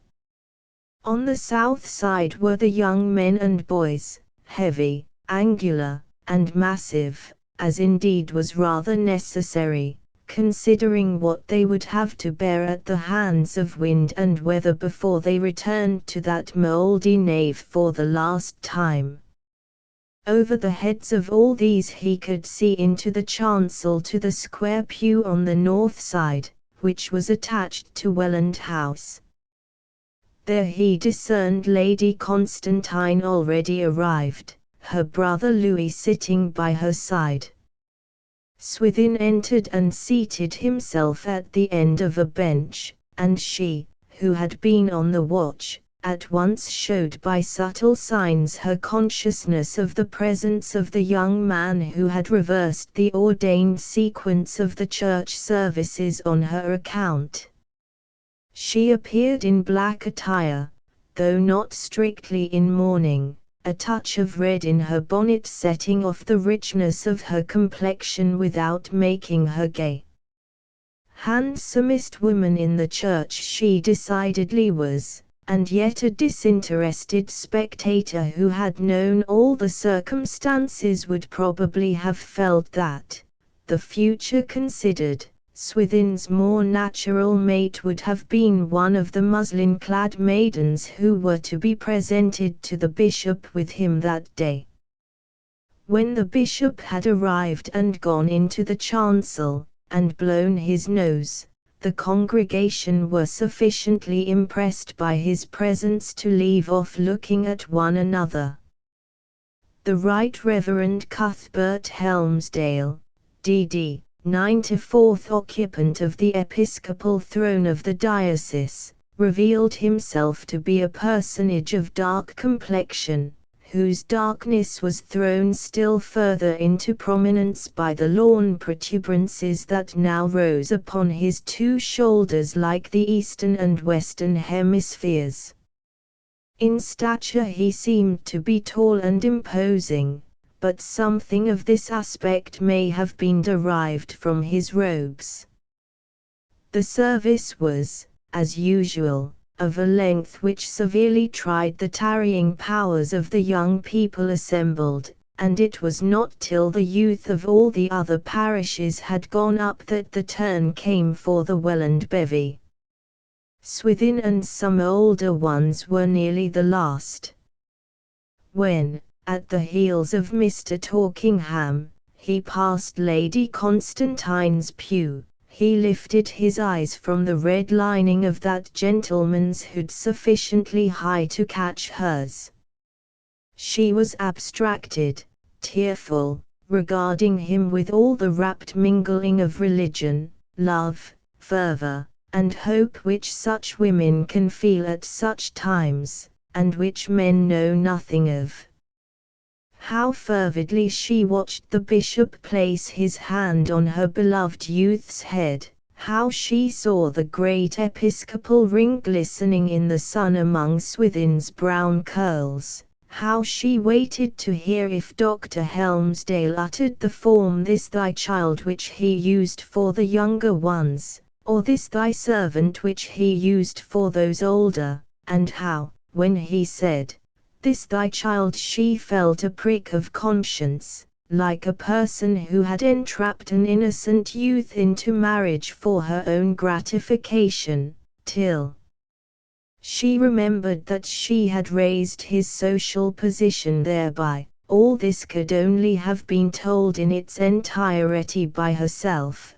On the south side were the young men and boys, heavy, angular, and massive, as indeed was rather necessary, considering what they would have to bear at the hands of wind and weather before they returned to that mouldy nave for the last time. Over the heads of all these he could see into the chancel to the square pew on the north side, which was attached to Welland House. There he discerned Lady Constantine already arrived, her brother Louis sitting by her side. Swithin entered and seated himself at the end of a bench, and she, who had been on the watch, at once showed by subtle signs her consciousness of the presence of the young man who had reversed the ordained sequence of the church services on her account. She appeared in black attire, though not strictly in mourning, a touch of red in her bonnet setting off the richness of her complexion without making her gay. Handsomest woman in the church she decidedly was, and yet a disinterested spectator who had known all the circumstances would probably have felt that, the future considered, Swithin's more natural mate would have been one of the muslin-clad maidens who were to be presented to the bishop with him that day. When the bishop had arrived and gone into the chancel, and blown his nose, the congregation were sufficiently impressed by his presence to leave off looking at one another. The Right Reverend Cuthbert Helmsdale, D.D., 94th occupant of the episcopal throne of the diocese, revealed himself to be a personage of dark complexion, whose darkness was thrown still further into prominence by the lawn protuberances that now rose upon his two shoulders like the eastern and western hemispheres. In stature he seemed to be tall and imposing, but something of this aspect may have been derived from his robes. The service was, as usual, of a length which severely tried the tarrying powers of the young people assembled, and it was not till the youth of all the other parishes had gone up that the turn came for the Welland bevy. Swithin and some older ones were nearly the last. When, at the heels of Mr. Torkingham, he passed Lady Constantine's pew, he lifted his eyes from the red lining of that gentleman's hood sufficiently high to catch hers. She was abstracted, tearful, regarding him with all the rapt mingling of religion, love, fervor, and hope which such women can feel at such times, and which men know nothing of. How fervidly she watched the bishop place his hand on her beloved youth's head, how she saw the great episcopal ring glistening in the sun among Swithin's brown curls, how she waited to hear if Dr. Helmsdale uttered the form "This thy child" which he used for the younger ones, or "This thy servant" which he used for those older, and how, when he said, "This thy child," she felt a prick of conscience, like a person who had entrapped an innocent youth into marriage for her own gratification, till she remembered that she had raised his social position thereby. All this could only have been told in its entirety by herself.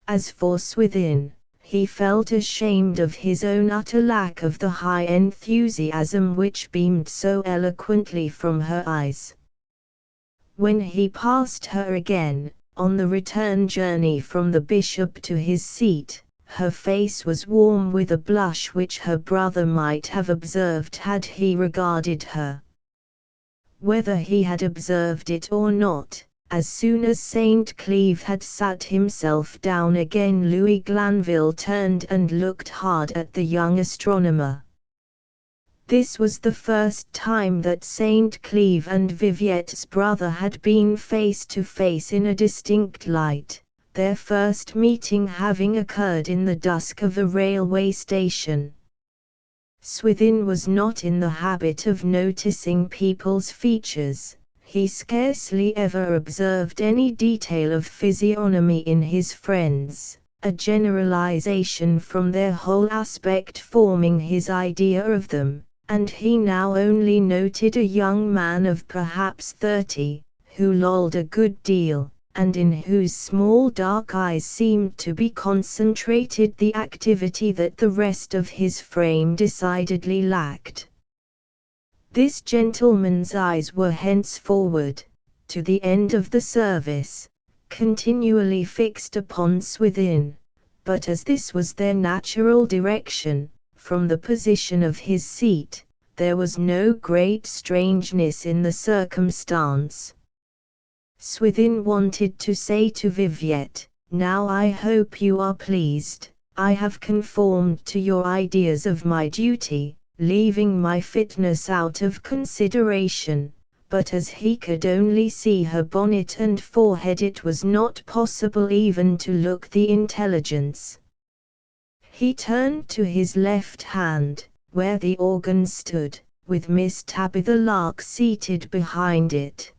As for Swithin, he felt ashamed of his own utter lack of the high enthusiasm which beamed so eloquently from her eyes. When he passed her again, on the return journey from the bishop to his seat, her face was warm with a blush which her brother might have observed had he regarded her. Whether he had observed it or not, as soon as St. Cleeve had sat himself down again, Louis Glanville turned and looked hard at the young astronomer. This was the first time that St. Cleeve and Viviette's brother had been face to face in a distinct light, their first meeting having occurred in the dusk of the railway station. Swithin was not in the habit of noticing people's features. He scarcely ever observed any detail of physiognomy in his friends, a generalization from their whole aspect forming his idea of them, and he now only noted a young man of perhaps 30, who lolled a good deal, and in whose small dark eyes seemed to be concentrated the activity that the rest of his frame decidedly lacked. This gentleman's eyes were henceforward, to the end of the service, continually fixed upon Swithin, but as this was their natural direction, from the position of his seat, there was no great strangeness in the circumstance. Swithin wanted to say to Viviette, "Now I hope you are pleased, I have conformed to your ideas of my duty, leaving my fitness out of consideration, but as he could only see her bonnet and forehead it was not possible even to look the intelligence. He turned to his left hand, where the organ stood, with Miss Tabitha Lark seated behind it.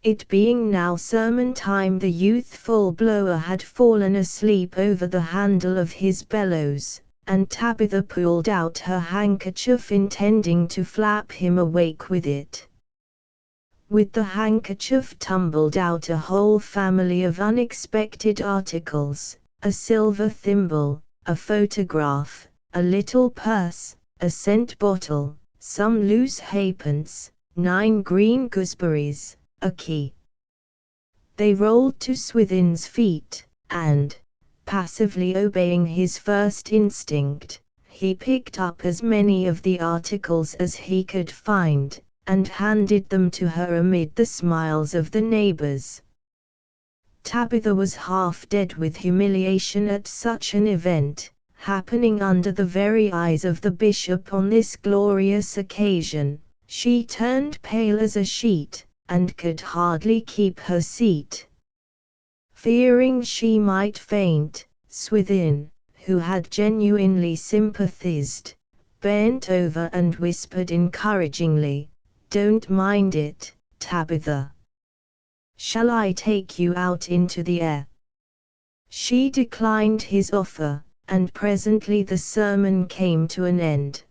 It being now sermon time, the youthful blower had fallen asleep over the handle of his bellows, and Tabitha pulled out her handkerchief intending to flap him awake with it. With the handkerchief tumbled out a whole family of unexpected articles, a silver thimble, a photograph, a little purse, a scent bottle, some loose halfpence, 9 green gooseberries, a key. They rolled to Swithin's feet, and, passively obeying his first instinct, he picked up as many of the articles as he could find, and handed them to her amid the smiles of the neighbors. Tabitha was half dead with humiliation at such an event, happening under the very eyes of the bishop on this glorious occasion. She turned pale as a sheet, and could hardly keep her seat. Fearing she might faint, Swithin, who had genuinely sympathized, bent over and whispered encouragingly, "Don't mind it, Tabitha. Shall I take you out into the air?" She declined his offer, and presently the sermon came to an end.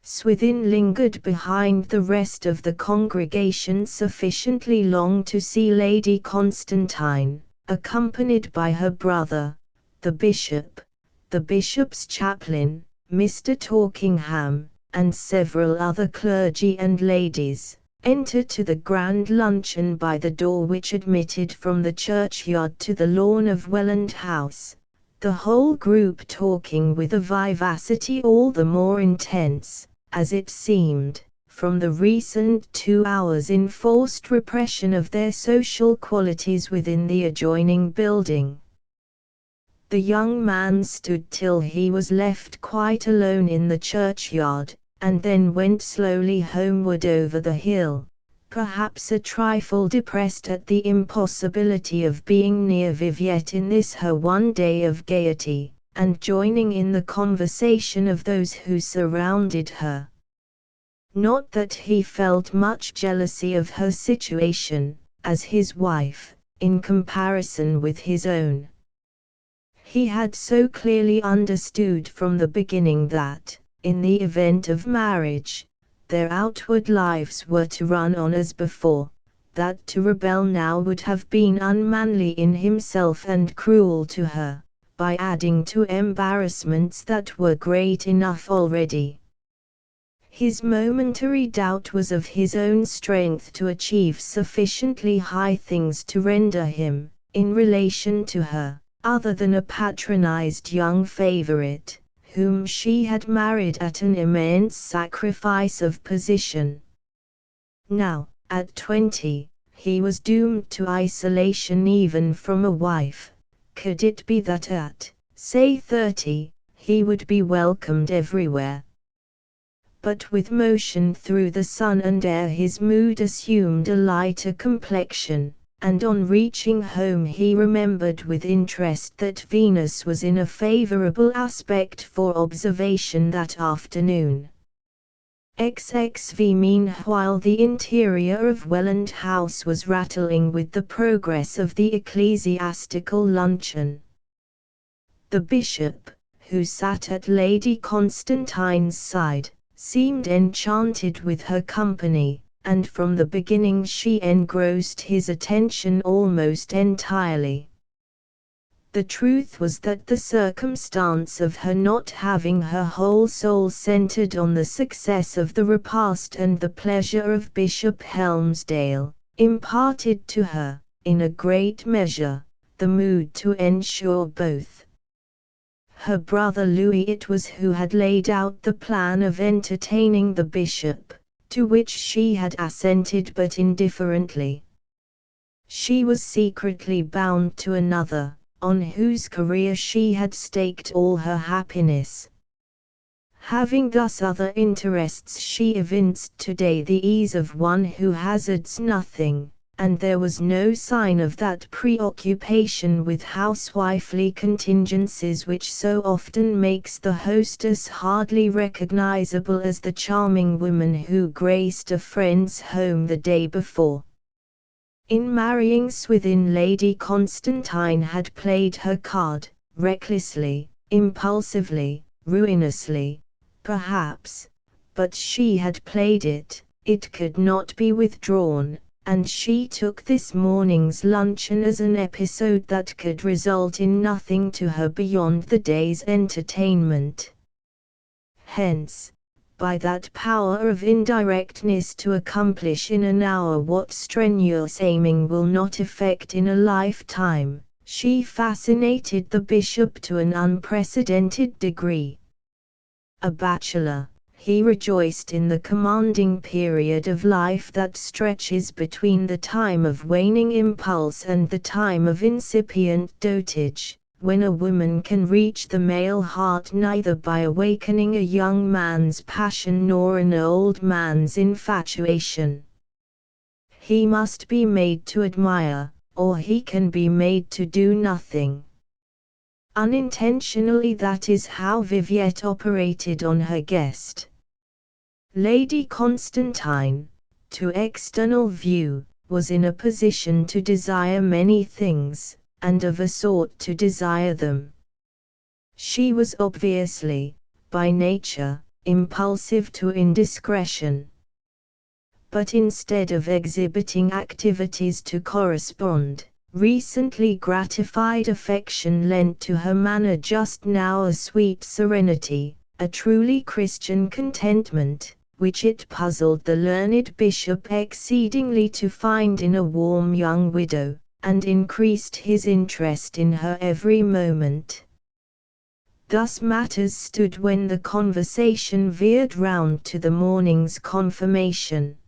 Swithin lingered behind the rest of the congregation sufficiently long to see Lady Constantine, accompanied by her brother, the bishop, the bishop's chaplain, Mr. Torkingham, and several other clergy and ladies, enter to the grand luncheon by the door which admitted from the churchyard to the lawn of Welland House, the whole group talking with a vivacity all the more intense, as it seemed, from the recent 2 hours' enforced repression of their social qualities within the adjoining building. The young man stood till he was left quite alone in the churchyard, and then went slowly homeward over the hill, perhaps a trifle depressed at the impossibility of being near Viviette in this her one day of gaiety, and joining in the conversation of those who surrounded her. Not that he felt much jealousy of her situation, as his wife, in comparison with his own. He had so clearly understood from the beginning that, in the event of marriage, their outward lives were to run on as before, that to rebel now would have been unmanly in himself and cruel to her, by adding to embarrassments that were great enough already. His momentary doubt was of his own strength to achieve sufficiently high things to render him, in relation to her, other than a patronized young favorite, whom she had married at an immense sacrifice of position. Now, at 20, he was doomed to isolation even from a wife. Could it be that at, say 30, he would be welcomed everywhere? But with motion through the sun and air his mood assumed a lighter complexion, and on reaching home he remembered with interest that Venus was in a favorable aspect for observation that afternoon. XXV. Meanwhile the interior of Welland House was rattling with the progress of the ecclesiastical luncheon. The bishop, who sat at Lady Constantine's side, seemed enchanted with her company, and from the beginning she engrossed his attention almost entirely. The truth was that the circumstance of her not having her whole soul centered on the success of the repast and the pleasure of Bishop Helmsdale, imparted to her, in a great measure, the mood to ensure both. Her brother Louis it was who had laid out the plan of entertaining the bishop, to which she had assented but indifferently. She was secretly bound to another, on whose career she had staked all her happiness. Having thus other interests, she evinced today the ease of one who hazards nothing, and there was no sign of that preoccupation with housewifely contingencies which so often makes the hostess hardly recognizable as the charming woman who graced a friend's home the day before. In marrying Swithin, Lady Constantine had played her card, recklessly, impulsively, ruinously, perhaps, but she had played it, it could not be withdrawn, and she took this morning's luncheon as an episode that could result in nothing to her beyond the day's entertainment. Hence, by that power of indirectness to accomplish in an hour what strenuous aiming will not effect in a lifetime, she fascinated the bishop to an unprecedented degree. A bachelor, he rejoiced in the commanding period of life that stretches between the time of waning impulse and the time of incipient dotage, when a woman can reach the male heart neither by awakening a young man's passion nor an old man's infatuation. He must be made to admire, or he can be made to do nothing. Unintentionally, that is how Viviette operated on her guest. Lady Constantine, to external view, was in a position to desire many things, and of a sort to desire them. She was obviously, by nature, impulsive to indiscretion. But instead of exhibiting activities to correspond, recently gratified affection lent to her manner just now a sweet serenity, a truly Christian contentment, which it puzzled the learned bishop exceedingly to find in a warm young widow, and increased his interest in her every moment. Thus matters stood when the conversation veered round to the morning's confirmation.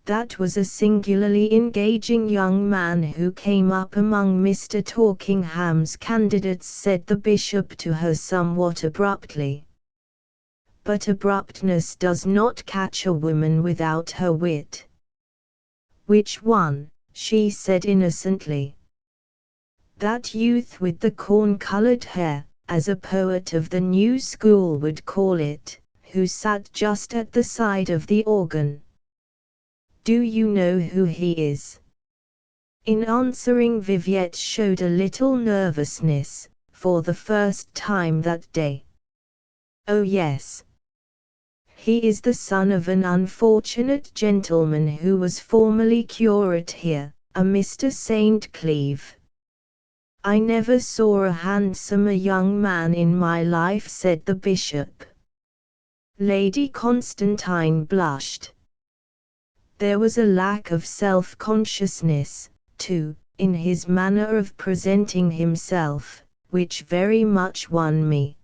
That was a singularly engaging young man who came up among Mr. Torkingham's candidates, said the bishop to her somewhat abruptly. But abruptness does not catch a woman without her wit. Which one? She said innocently. That youth with the corn-colored hair, as a poet of the new school would call it, who sat just at the side of the organ. Do you know who he is? In answering, Viviette showed a little nervousness, for the first time that day. Oh yes. He is the son of an unfortunate gentleman who was formerly curate here, a Mr. St. Cleeve. I never saw a handsomer young man in my life, said the bishop. Lady Constantine blushed. There was a lack of self-consciousness, too, in his manner of presenting himself, which very much won me.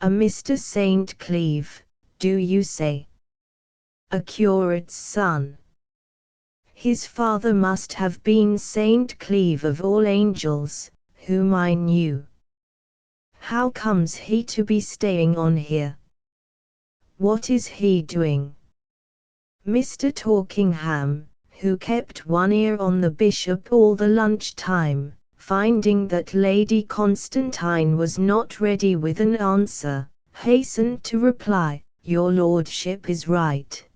A Mr. St. Cleeve, do you say? A curate's son. His father must have been St. Cleeve of all angels, whom I knew. How comes he to be staying on here? What is he doing? Mr. Torkingham, who kept one ear on the bishop all the lunch time, finding that Lady Constantine was not ready with an answer, hastened to reply, Your lordship is right.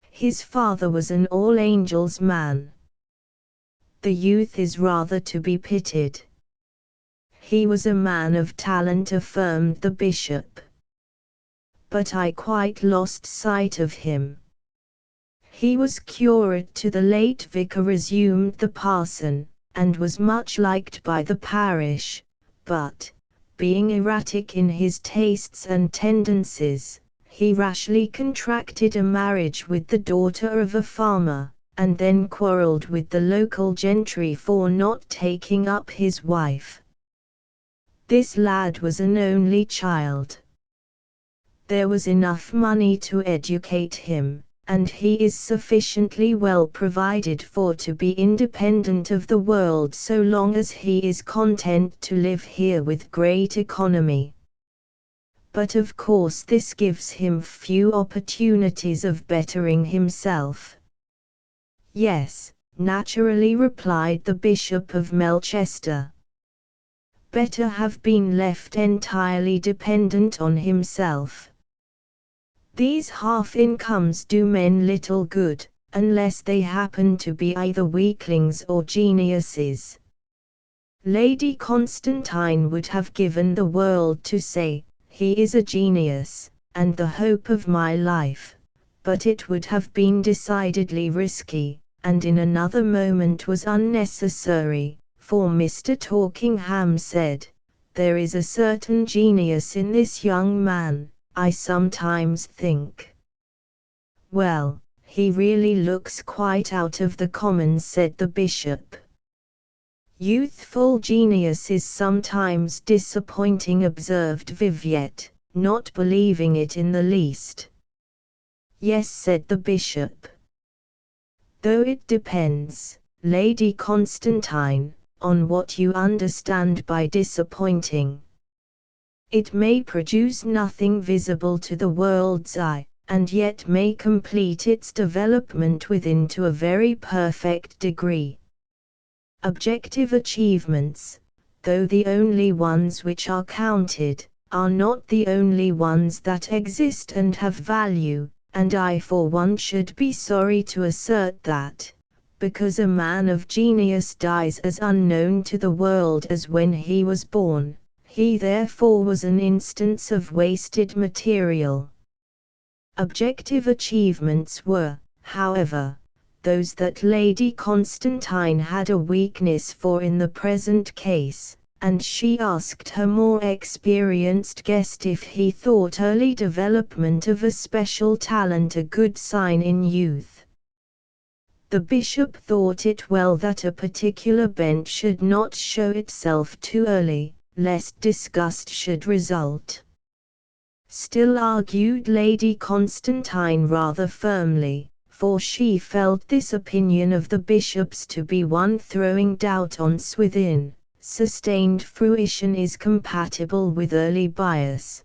His father was an all-angels man. The youth is rather to be pitied. He was a man of talent, affirmed the bishop. But I quite lost sight of him. He was curate to the late vicar, resumed the parson, and was much liked by the parish, but, being erratic in his tastes and tendencies, he rashly contracted a marriage with the daughter of a farmer, and then quarrelled with the local gentry for not taking up his wife. This lad was an only child. There was enough money to educate him, and he is sufficiently well provided for to be independent of the world so long as he is content to live here with great economy. but of course this gives him few opportunities of bettering himself. Yes, naturally, replied the Bishop of Melchester. Better have been left entirely dependent on himself. These half-incomes do men little good, unless they happen to be either weaklings or geniuses. Lady Constantine would have given the world to say, "He is a genius, and the hope of my life," but it would have been decidedly risky, and in another moment was unnecessary, for Mr. Torkingham said, "There is a certain genius in this young man, I sometimes think." "Well, he really looks quite out of the common," said the bishop. "Youthful genius is sometimes disappointing," observed Viviette, not believing it in the least. "Yes," said the bishop. "Though it depends, Lady Constantine, on what you understand by disappointing. It may produce nothing visible to the world's eye, and yet may complete its development within to a very perfect degree. Objective achievements, though the only ones which are counted, are not the only ones that exist and have value, and I for one should be sorry to assert that, because a man of genius dies as unknown to the world as when he was born, he therefore was an instance of wasted material. Objective achievements were, however, those that Lady Constantine had a weakness for in the present case, and she asked her more experienced guest if he thought early development of a special talent a good sign in youth. The bishop thought it well that a particular bent should not show itself too early, lest disgust should result. Still, argued Lady Constantine rather firmly, for she felt this opinion of the bishop's to be one throwing doubt on Swithin, sustained fruition is compatible with early bias.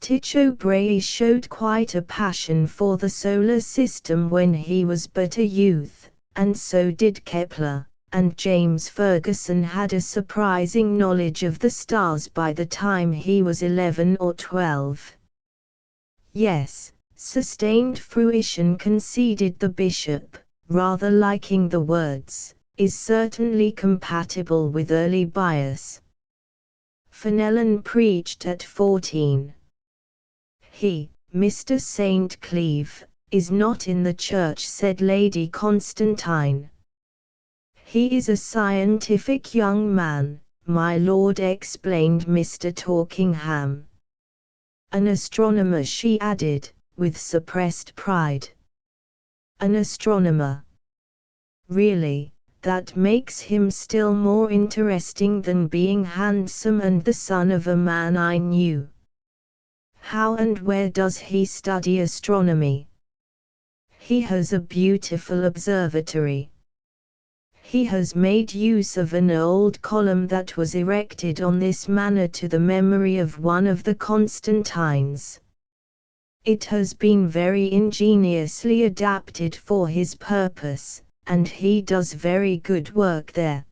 Tycho Brahe showed quite a passion for the solar system when he was but a youth, and so did Kepler, and James Ferguson had a surprising knowledge of the stars by the time he was 11 or 12. Yes, sustained fruition, conceded the bishop, rather liking the words, is certainly compatible with early bias. Fenelon preached at 14. He, Mr. St. Cleeve, is not in the church, said Lady Constantine. He is a scientific young man, my lord, explained Mr. Torkingham. An astronomer, she added, with suppressed pride. An astronomer. Really, that makes him still more interesting than being handsome and the son of a man I knew. How and where does he study astronomy? He has a beautiful observatory. He has made use of an old column that was erected on this manor to the memory of one of the Constantines. It has been very ingeniously adapted for his purpose, and he does very good work there.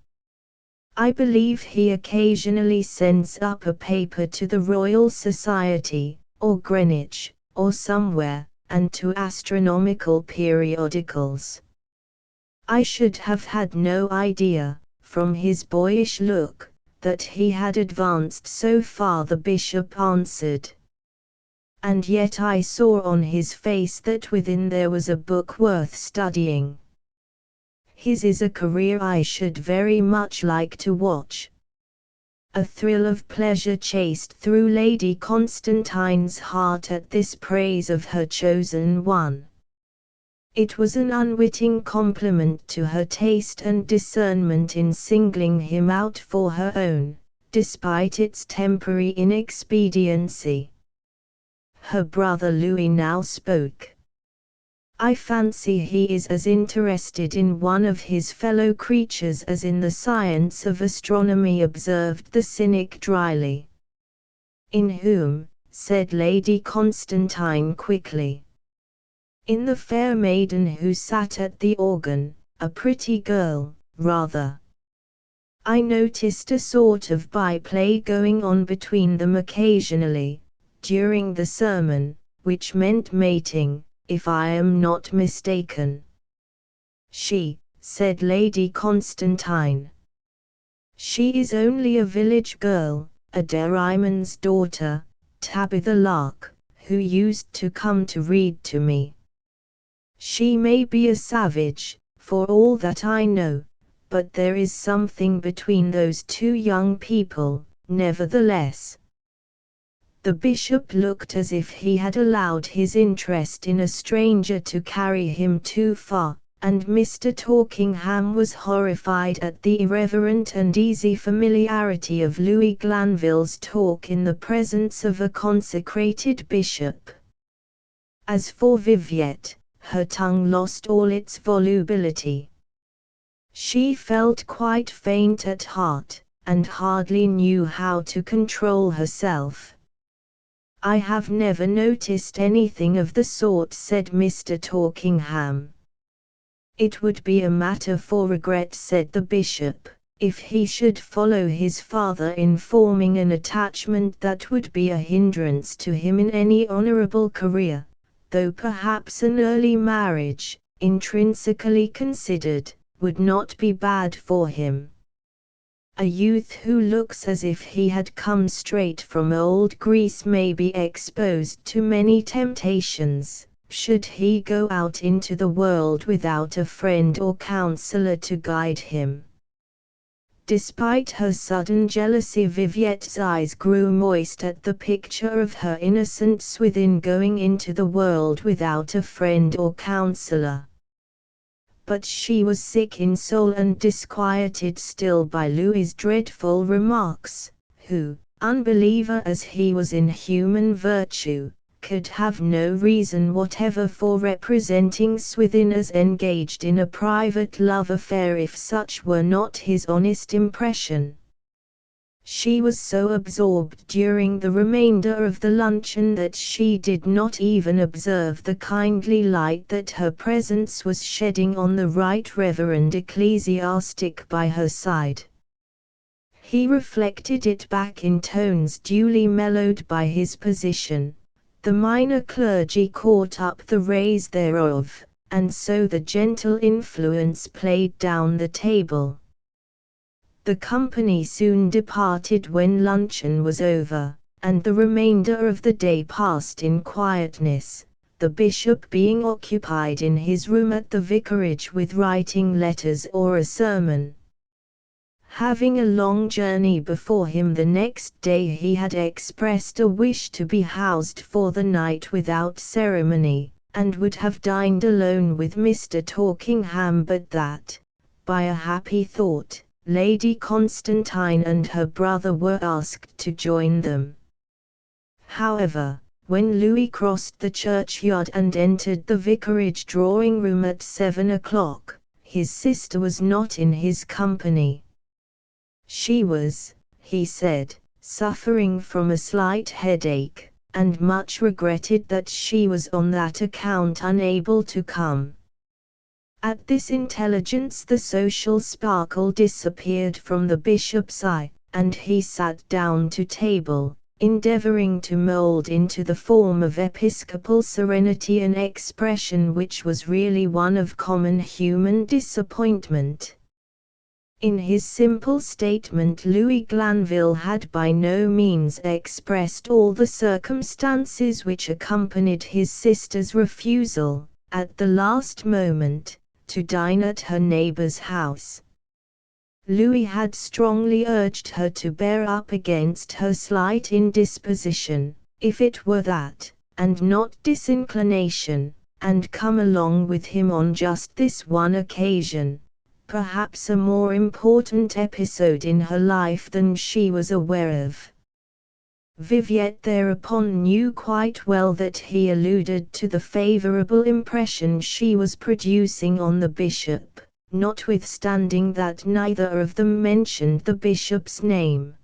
I believe he occasionally sends up a paper to the Royal Society, or Greenwich, or somewhere, and to astronomical periodicals. I should have had no idea, from his boyish look, that he had advanced so far, the bishop answered. And yet I saw on his face that within there was a book worth studying. His is a career I should very much like to watch. A thrill of pleasure chased through Lady Constantine's heart at this praise of her chosen one. It was an unwitting compliment to her taste and discernment in singling him out for her own, despite its temporary inexpediency. Her brother Louis now spoke. I fancy he is as interested in one of his fellow creatures as in the science of astronomy, observed the cynic dryly. "In whom?" said Lady Constantine quickly. "In the fair maiden who sat at the organ, a pretty girl, rather. I noticed a sort of by-play going on between them occasionally, during the sermon, which meant mating, if I am not mistaken." "She," said Lady Constantine. "She is only a village girl, a dairyman's daughter, Tabitha Lark, who used to come to read to me. She may be a savage, for all that I know, but there is something between those two young people, nevertheless." The bishop looked as if he had allowed his interest in a stranger to carry him too far, and Mr. Torkingham was horrified at the irreverent and easy familiarity of Louis Glanville's talk in the presence of a consecrated bishop. As for Viviette, her tongue lost all its volubility. She felt quite faint at heart, and hardly knew how to control herself. "I have never noticed anything of the sort," said Mr. Torkingham. "It would be a matter for regret," said the bishop, "if he should follow his father in forming an attachment that would be a hindrance to him in any honorable career, though perhaps an early marriage, intrinsically considered, would not be bad for him. A youth who looks as if he had come straight from old Greece may be exposed to many temptations, should he go out into the world without a friend or counselor to guide him." Despite her sudden jealousy, Viviette's eyes grew moist at the picture of her innocent Swithin going into the world without a friend or counselor. But she was sick in soul and disquieted still by Louis's dreadful remarks, who, unbeliever as he was in human virtue, could have no reason whatever for representing Swithin as engaged in a private love affair if such were not his honest impression. She was so absorbed during the remainder of the luncheon that she did not even observe the kindly light that her presence was shedding on the Right Reverend ecclesiastic by her side. He reflected it back in tones duly mellowed by his position. The minor clergy caught up the rays thereof, and so the gentle influence played down the table. The company soon departed when luncheon was over, and the remainder of the day passed in quietness, the bishop being occupied in his room at the vicarage with writing letters or a sermon. Having a long journey before him the next day, he had expressed a wish to be housed for the night without ceremony, and would have dined alone with Mr. Torkingham, but that, by a happy thought, Lady Constantine and her brother were asked to join them. However, when Louis crossed the churchyard and entered the vicarage drawing-room at 7 o'clock, his sister was not in his company. She was, he said, suffering from a slight headache, and much regretted that she was on that account unable to come. At this intelligence the social sparkle disappeared from the bishop's eye, and he sat down to table, endeavoring to mold into the form of episcopal serenity an expression which was really one of common human disappointment. In his simple statement Louis Glanville had by no means expressed all the circumstances which accompanied his sister's refusal, at the last moment, to dine at her neighbor's house. Louis had strongly urged her to bear up against her slight indisposition, if it were that, and not disinclination, and come along with him on just this one occasion, perhaps a more important episode in her life than she was aware of. Viviette thereupon knew quite well that he alluded to the favorable impression she was producing on the bishop, notwithstanding that neither of them mentioned the bishop's name.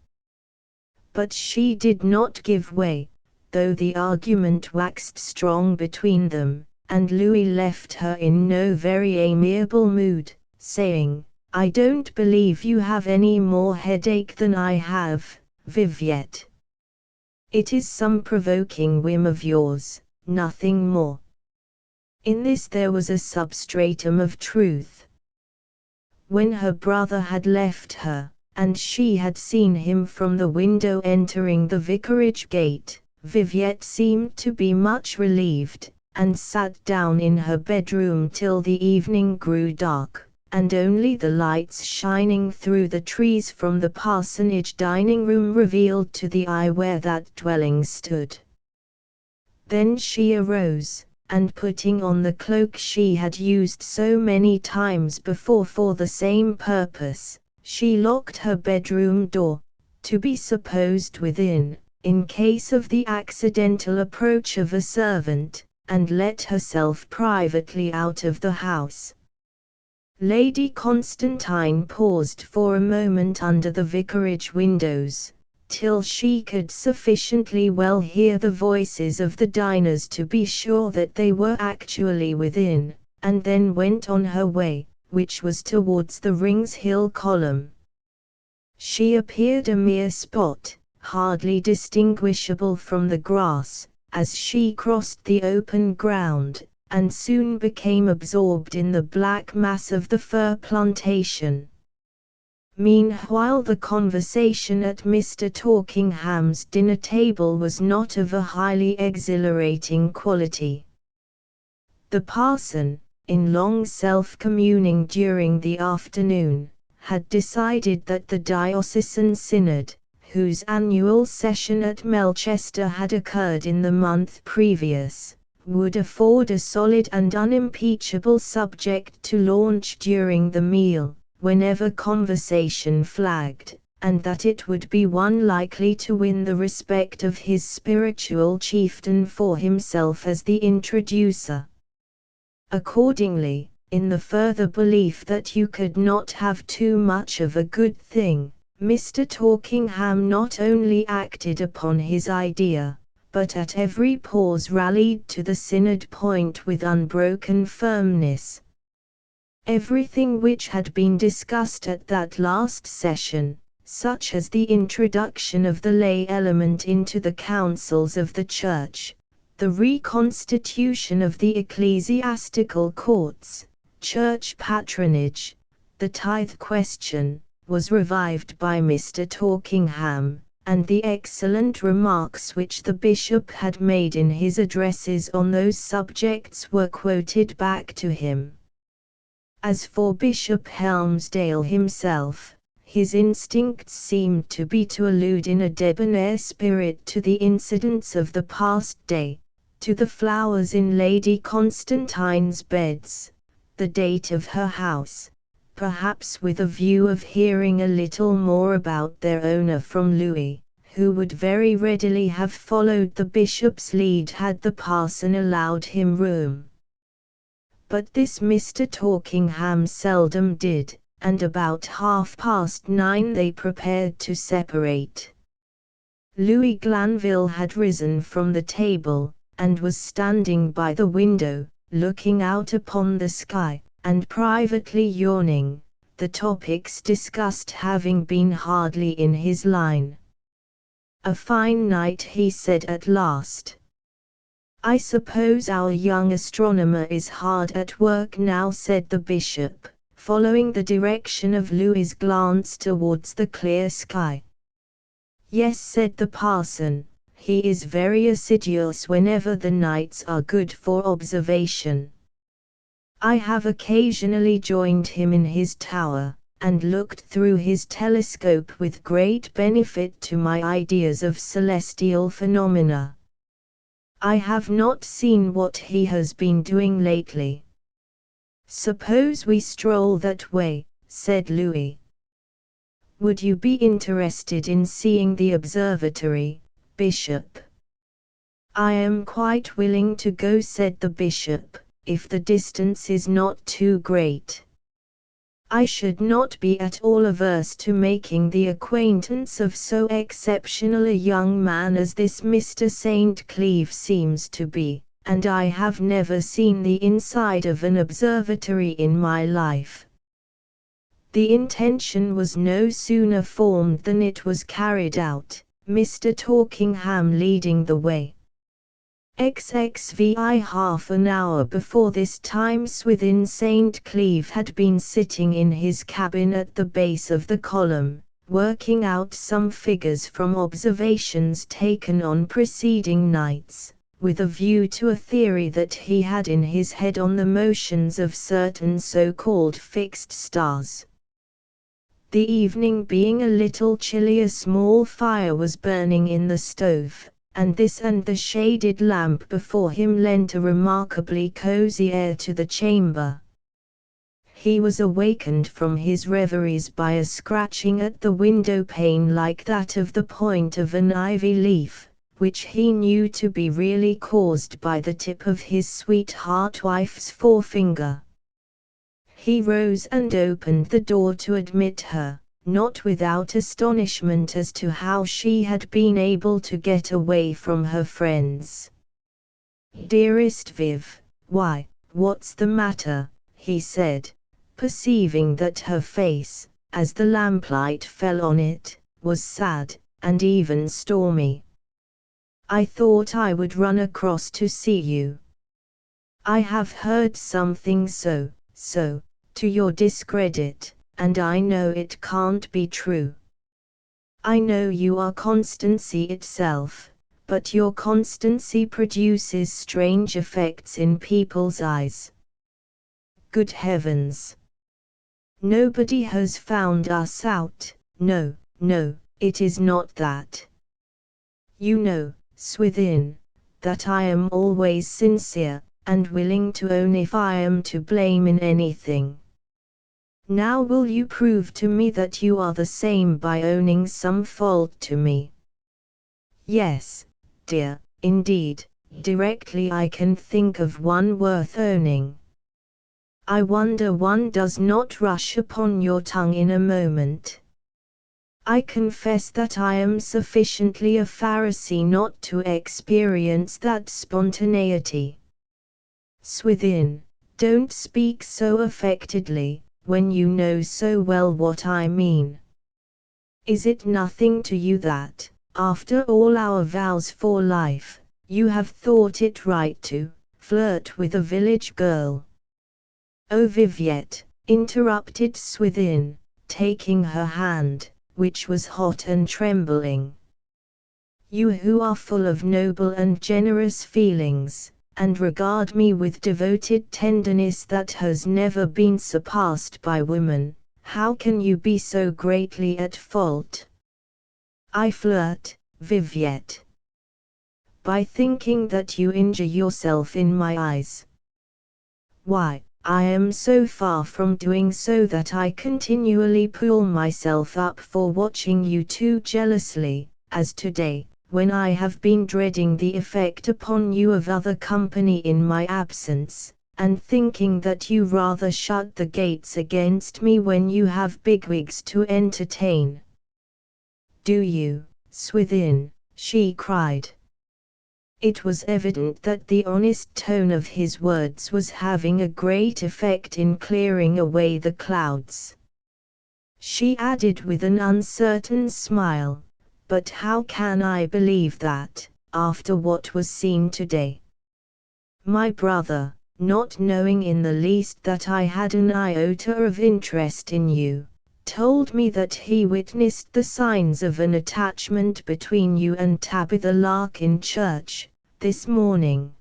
But she did not give way, though the argument waxed strong between them, and Louis left her in no very amiable mood, saying, "I don't believe you have any more headache than I have, Viviette. It is some provoking whim of yours, nothing more." In this there was a substratum of truth. When her brother had left her, and she had seen him from the window entering the vicarage gate, Viviette seemed to be much relieved, and sat down in her bedroom till the evening grew dark, and only the lights shining through the trees from the parsonage dining room revealed to the eye where that dwelling stood. Then she arose, and putting on the cloak she had used so many times before for the same purpose, she locked her bedroom door, to be supposed within, in case of the accidental approach of a servant, and let herself privately out of the house. Lady Constantine paused for a moment under the vicarage windows, till she could sufficiently well hear the voices of the diners to be sure that they were actually within, and then went on her way, which was towards the Rings Hill column. She appeared a mere spot, hardly distinguishable from the grass, as she crossed the open ground, and soon became absorbed in the black mass of the fir plantation. Meanwhile the conversation at Mr. Torkingham's dinner table was not of a highly exhilarating quality. The parson, in long self-communing during the afternoon, had decided that the diocesan synod, whose annual session at Melchester had occurred in the month previous, would afford a solid and unimpeachable subject to launch during the meal, whenever conversation flagged, and that it would be one likely to win the respect of his spiritual chieftain for himself as the introducer. Accordingly, in the further belief that you could not have too much of a good thing, Mr. Torkingham not only acted upon his idea, but at every pause rallied to the synod point with unbroken firmness. Everything which had been discussed at that last session, such as the introduction of the lay element into the councils of the Church, the reconstitution of the ecclesiastical courts, church patronage, the tithe question, was revived by Mr. Torkingham, and the excellent remarks which the bishop had made in his addresses on those subjects were quoted back to him. As for Bishop Helmsdale himself, his instincts seemed to be to allude in a debonair spirit to the incidents of the past day, to the flowers in Lady Constantine's beds, the date of her house, perhaps with a view of hearing a little more about their owner from Louis, who would very readily have followed the bishop's lead had the parson allowed him room. But this Mr. Torkingham seldom did, and about 9:30 they prepared to separate. Louis Glanville had risen from the table, and was standing by the window, looking out upon the sky, and privately yawning, the topics discussed having been hardly in his line. "A fine night," he said at last. "I suppose our young astronomer is hard at work now," said the bishop, following the direction of Louis's glance towards the clear sky. "Yes," said the parson, "he is very assiduous whenever the nights are good for observation. I have occasionally joined him in his tower, and looked through his telescope with great benefit to my ideas of celestial phenomena. I have not seen what he has been doing lately." "Suppose we stroll that way," said Louis. "Would you be interested in seeing the observatory, Bishop?" "I am quite willing to go," said the bishop, "if the distance is not too great." I should not be at all averse to making the acquaintance of so exceptional a young man as this Mr. St. Cleeve seems to be, and I have never seen the inside of an observatory in my life. The intention was no sooner formed than it was carried out, Mr. Talkingham leading the way. XXVI half an hour before this time Swithin St. Cleeve had been sitting in his cabin at the base of the column, working out some figures from observations taken on preceding nights, with a view to a theory that he had in his head on the motions of certain so-called fixed stars. The evening being a little chilly, a small fire was burning in the stove, and this and the shaded lamp before him lent a remarkably cozy air to the chamber. He was awakened from his reveries by a scratching at the window pane like that of the point of an ivy leaf, which he knew to be really caused by the tip of his sweetheart wife's forefinger. He rose and opened the door to admit her, not without astonishment as to how she had been able to get away from her friends. "Dearest Viv, why, what's the matter?" he said, perceiving that her face, as the lamplight fell on it, was sad, and even stormy. "I thought I would run across to see you. I have heard something so, to your discredit, and I know it can't be true. I know you are constancy itself, but your constancy produces strange effects in people's eyes. Good heavens! Nobody has found us out. No, it is not that. You know, Swithin, that I am always sincere, and willing to own if I am to blame in anything. Now will you prove to me that you are the same by owning some fault to me?" "Yes, dear, indeed, directly I can think of one worth owning." "I wonder one does not rush upon your tongue in a moment." "I confess that I am sufficiently a Pharisee not to experience that spontaneity." "Swithin, don't speak so affectedly, when you know so well what I mean. Is it nothing to you that, after all our vows for life, you have thought it right to flirt with a village girl?" "Oh Viviette," interrupted Swithin, taking her hand, which was hot and trembling. "You who are full of noble and generous feelings, and regard me with devoted tenderness that has never been surpassed by woman, how can you be so greatly at fault?" "I flirt, Viviette." "By thinking that you injure yourself in my eyes." "Why, I am so far from doing so that I continually pull myself up for watching you too jealously, as today, when I have been dreading the effect upon you of other company in my absence, and thinking that you rather shut the gates against me when you have bigwigs to entertain." "Do you, Swithin?" she cried. It was evident that the honest tone of his words was having a great effect in clearing away the clouds. She added with an uncertain smile, "But how can I believe that, after what was seen today? My brother, not knowing in the least that I had an iota of interest in you, told me that he witnessed the signs of an attachment between you and Tabitha Lark in church, this morning."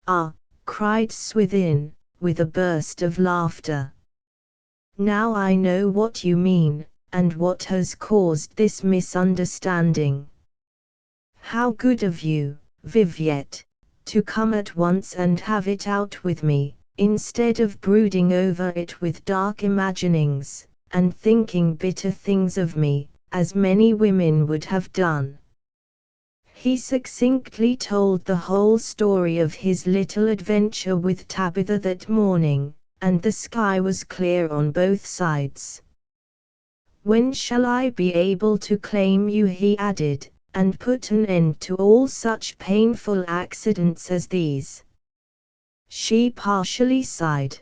"Ah," cried Swithin, with a burst of laughter. "Now I know what you mean, and what has caused this misunderstanding. How good of you, Viviette, to come at once and have it out with me, instead of brooding over it with dark imaginings, and thinking bitter things of me, as many women would have done." He succinctly told the whole story of his little adventure with Tabitha that morning, and the sky was clear on both sides. "When shall I be able to claim you?" he added, "and put an end to all such painful accidents as these?" She partially sighed.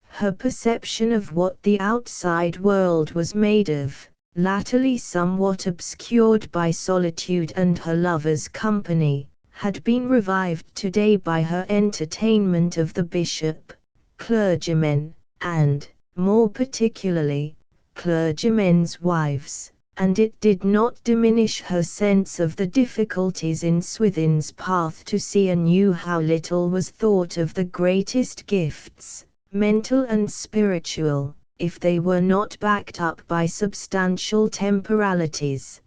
Her perception of what the outside world was made of, latterly somewhat obscured by solitude and her lover's company, had been revived today by her entertainment of the bishop, clergymen, and, more particularly, clergymen's wives, and it did not diminish her sense of the difficulties in Swithin's path to see anew how little was thought of the greatest gifts, mental and spiritual, if they were not backed up by substantial temporalities.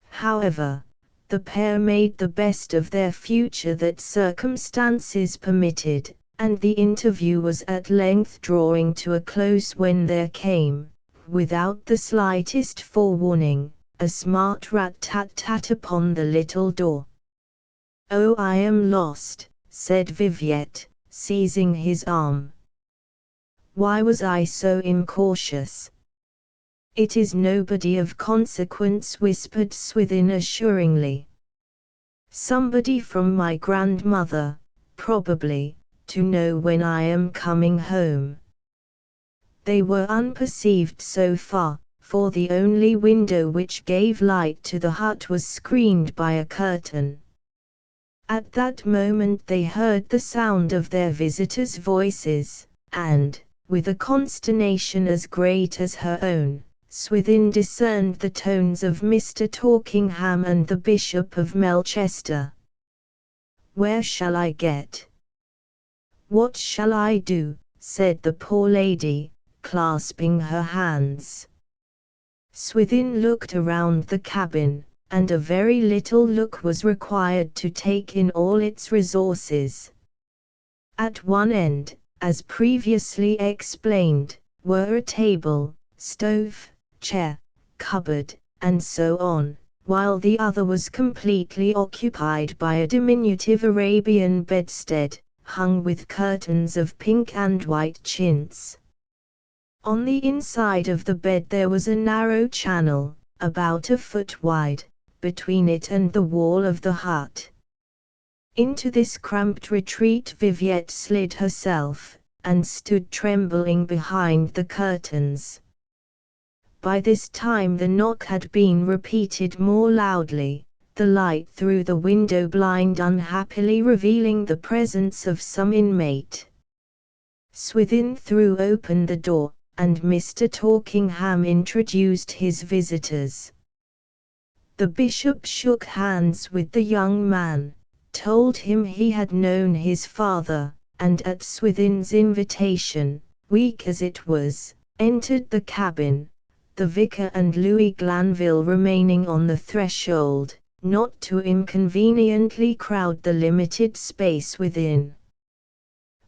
However, the pair made the best of their future that circumstances permitted, and the interview was at length drawing to a close when there came, without the slightest forewarning, a smart rat-tat-tat upon the little door. "Oh, I am lost," said Viviette, seizing his arm. "Why was I so incautious?" "It is nobody of consequence," whispered Swithin assuringly. "Somebody from my grandmother, probably, to know when I am coming home." They were unperceived so far, for the only window which gave light to the hut was screened by a curtain. At that moment they heard the sound of their visitors' voices, and, with a consternation as great as her own, Swithin discerned the tones of Mr. Torkingham and the Bishop of Melchester. "Where shall I get? What shall I do?" said the poor lady, clasping her hands. Swithin looked around the cabin, and a very little look was required to take in all its resources. At one end, as previously explained, were a table, stove, chair, cupboard, and so on, while the other was completely occupied by a diminutive Arabian bedstead, hung with curtains of pink and white chintz. On the inside of the bed there was a narrow channel, about a foot wide, between it and the wall of the hut. Into this cramped retreat Viviette slid herself, and stood trembling behind the curtains. By this time the knock had been repeated more loudly, the light through the window blind unhappily revealing the presence of some inmate. Swithin threw open the door, and Mr. Torkingham introduced his visitors. The bishop shook hands with the young man, told him he had known his father, and at Swithin's invitation, weak as it was, entered the cabin, the vicar and Louis Glanville remaining on the threshold, not to inconveniently crowd the limited space within.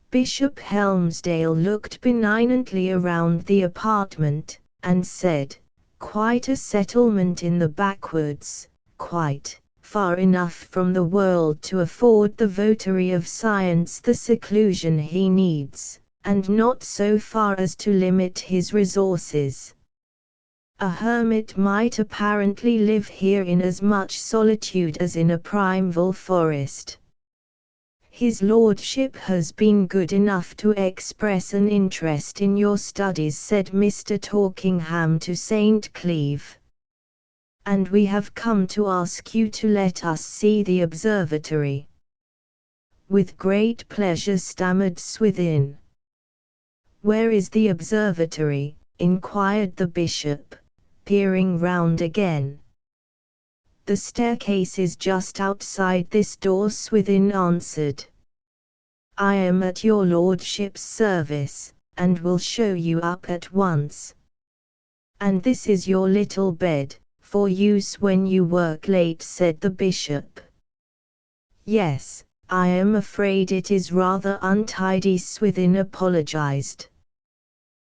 Bishop Helmsdale looked benignantly around the apartment, and said, "Quite a settlement in the backwoods, quite far enough from the world to afford the votary of science the seclusion he needs, and not so far as to limit his resources. A hermit might apparently live here in as much solitude as in a primeval forest. His lordship has been good enough to express an interest in your studies," said Mr. Torkingham to St. Cleeve. "And we have come to ask you to let us see the observatory." "With great pleasure," stammered Swithin. "Where is the observatory?" inquired the bishop, peering round again. "The staircase is just outside this door," Swithin answered. "I am at your lordship's service, and will show you up at once. And this is your little bed, for use when you work late," said the bishop. "Yes, I am afraid it is rather untidy," Swithin apologized.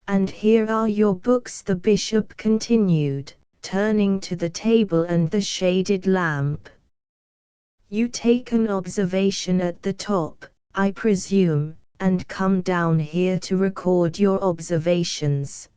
"And here are your books," the bishop continued, turning to the table and the shaded lamp. "You take an observation at the top, I presume, and come down here to record your observations."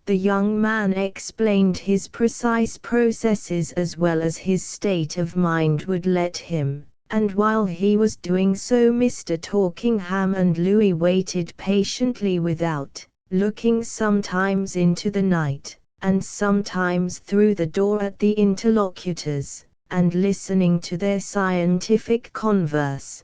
The young man explained his precise processes as well as his state of mind would let him, and while he was doing so Mr. Talkingham and Louis waited patiently without, looking sometimes into the night, and sometimes through the door at the interlocutors, and listening to their scientific converse.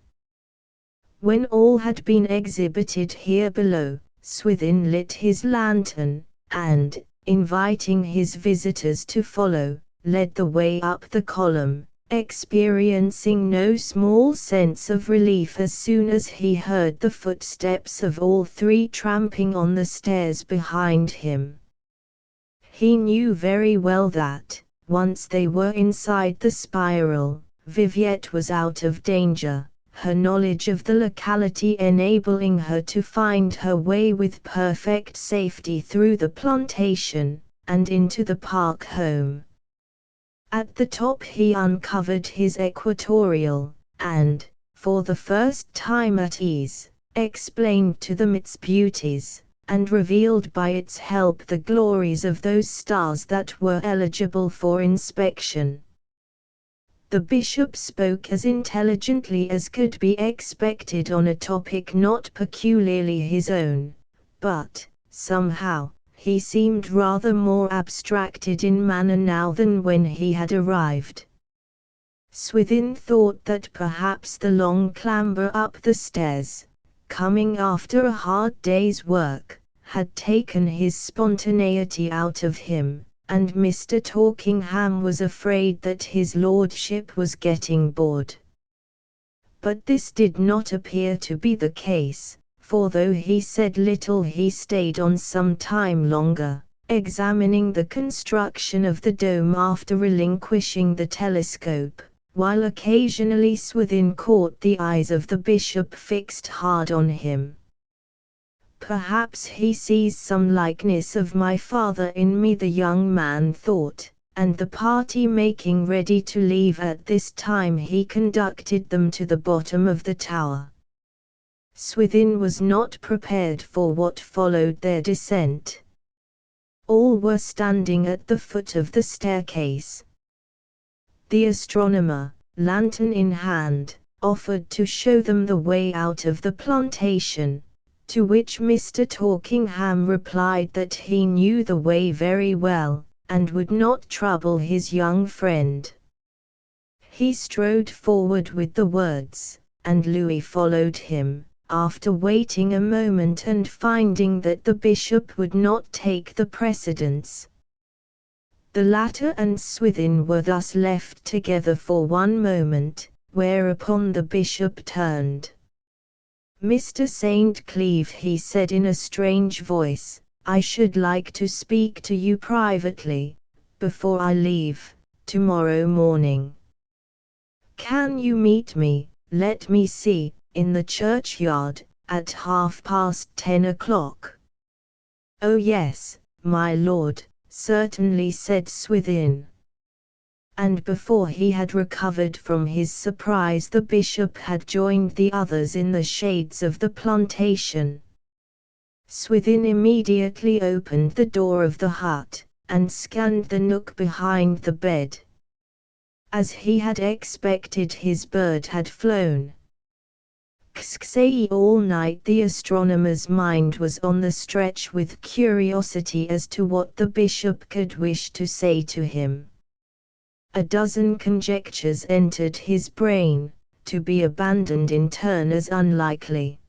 When all had been exhibited here below, Swithin lit his lantern, and, inviting his visitors to follow, led the way up the column, experiencing no small sense of relief as soon as he heard the footsteps of all three tramping on the stairs behind him. He knew very well that, once they were inside the spiral, Viviette was out of danger, her knowledge of the locality enabling her to find her way with perfect safety through the plantation, and into the Park home. At the top he uncovered his equatorial, and, for the first time at ease, explained to them its beauties, and revealed by its help the glories of those stars that were eligible for inspection. The bishop spoke as intelligently as could be expected on a topic not peculiarly his own, but, somehow, he seemed rather more abstracted in manner now than when he had arrived. Swithin thought that perhaps the long clamber up the stairs, coming after a hard day's work, had taken his spontaneity out of him, and Mr. Talkingham was afraid that his lordship was getting bored. But this did not appear to be the case, for though he said little he stayed on some time longer, examining the construction of the dome after relinquishing the telescope, while occasionally Swithin caught the eyes of the bishop fixed hard on him. "Perhaps he sees some likeness of my father in me," the young man thought, and the party making ready to leave at this time he conducted them to the bottom of the tower. Swithin was not prepared for what followed their descent. All were standing at the foot of the staircase. The astronomer, lantern in hand, offered to show them the way out of the plantation, to which Mr. Talkingham replied that he knew the way very well, and would not trouble his young friend. He strode forward with the words, and Louis followed him, after waiting a moment and finding that the bishop would not take the precedence. The latter and Swithin were thus left together for one moment, whereupon the bishop turned. "Mr. St. Cleeve," he said in a strange voice, "I should like to speak to you privately, before I leave, tomorrow morning. Can you meet me, let me see, in the churchyard, at 10:30 o'clock?" "Oh yes, my lord, certainly," said Swithin. And before he had recovered from his surprise the bishop had joined the others in the shades of the plantation. Swithin immediately opened the door of the hut, and scanned the nook behind the bed. As he had expected, his bird had flown. All night the astronomer's mind was on the stretch with curiosity as to what the bishop could wish to say to him. A dozen conjectures entered his brain, to be abandoned in turn as unlikely.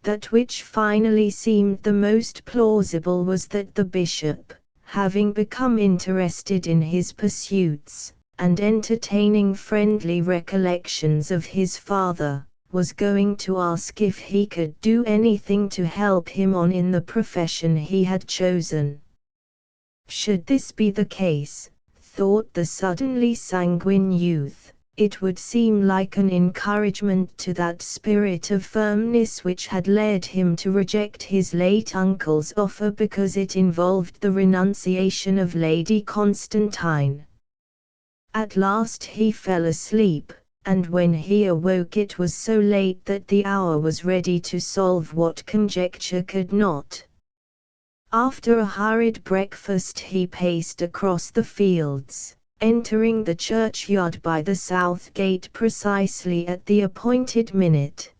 That which finally seemed the most plausible was that the bishop, having become interested in his pursuits, and entertaining friendly recollections of his father, was going to ask if he could do anything to help him on in the profession he had chosen. Should this be the case, thought the suddenly sanguine youth, it would seem like an encouragement to that spirit of firmness which had led him to reject his late uncle's offer because it involved the renunciation of Lady Constantine. At last he fell asleep, and when he awoke it was so late that the hour was ready to solve what conjecture could not. After a hurried breakfast he paced across the fields, entering the churchyard by the south gate precisely at the appointed minute.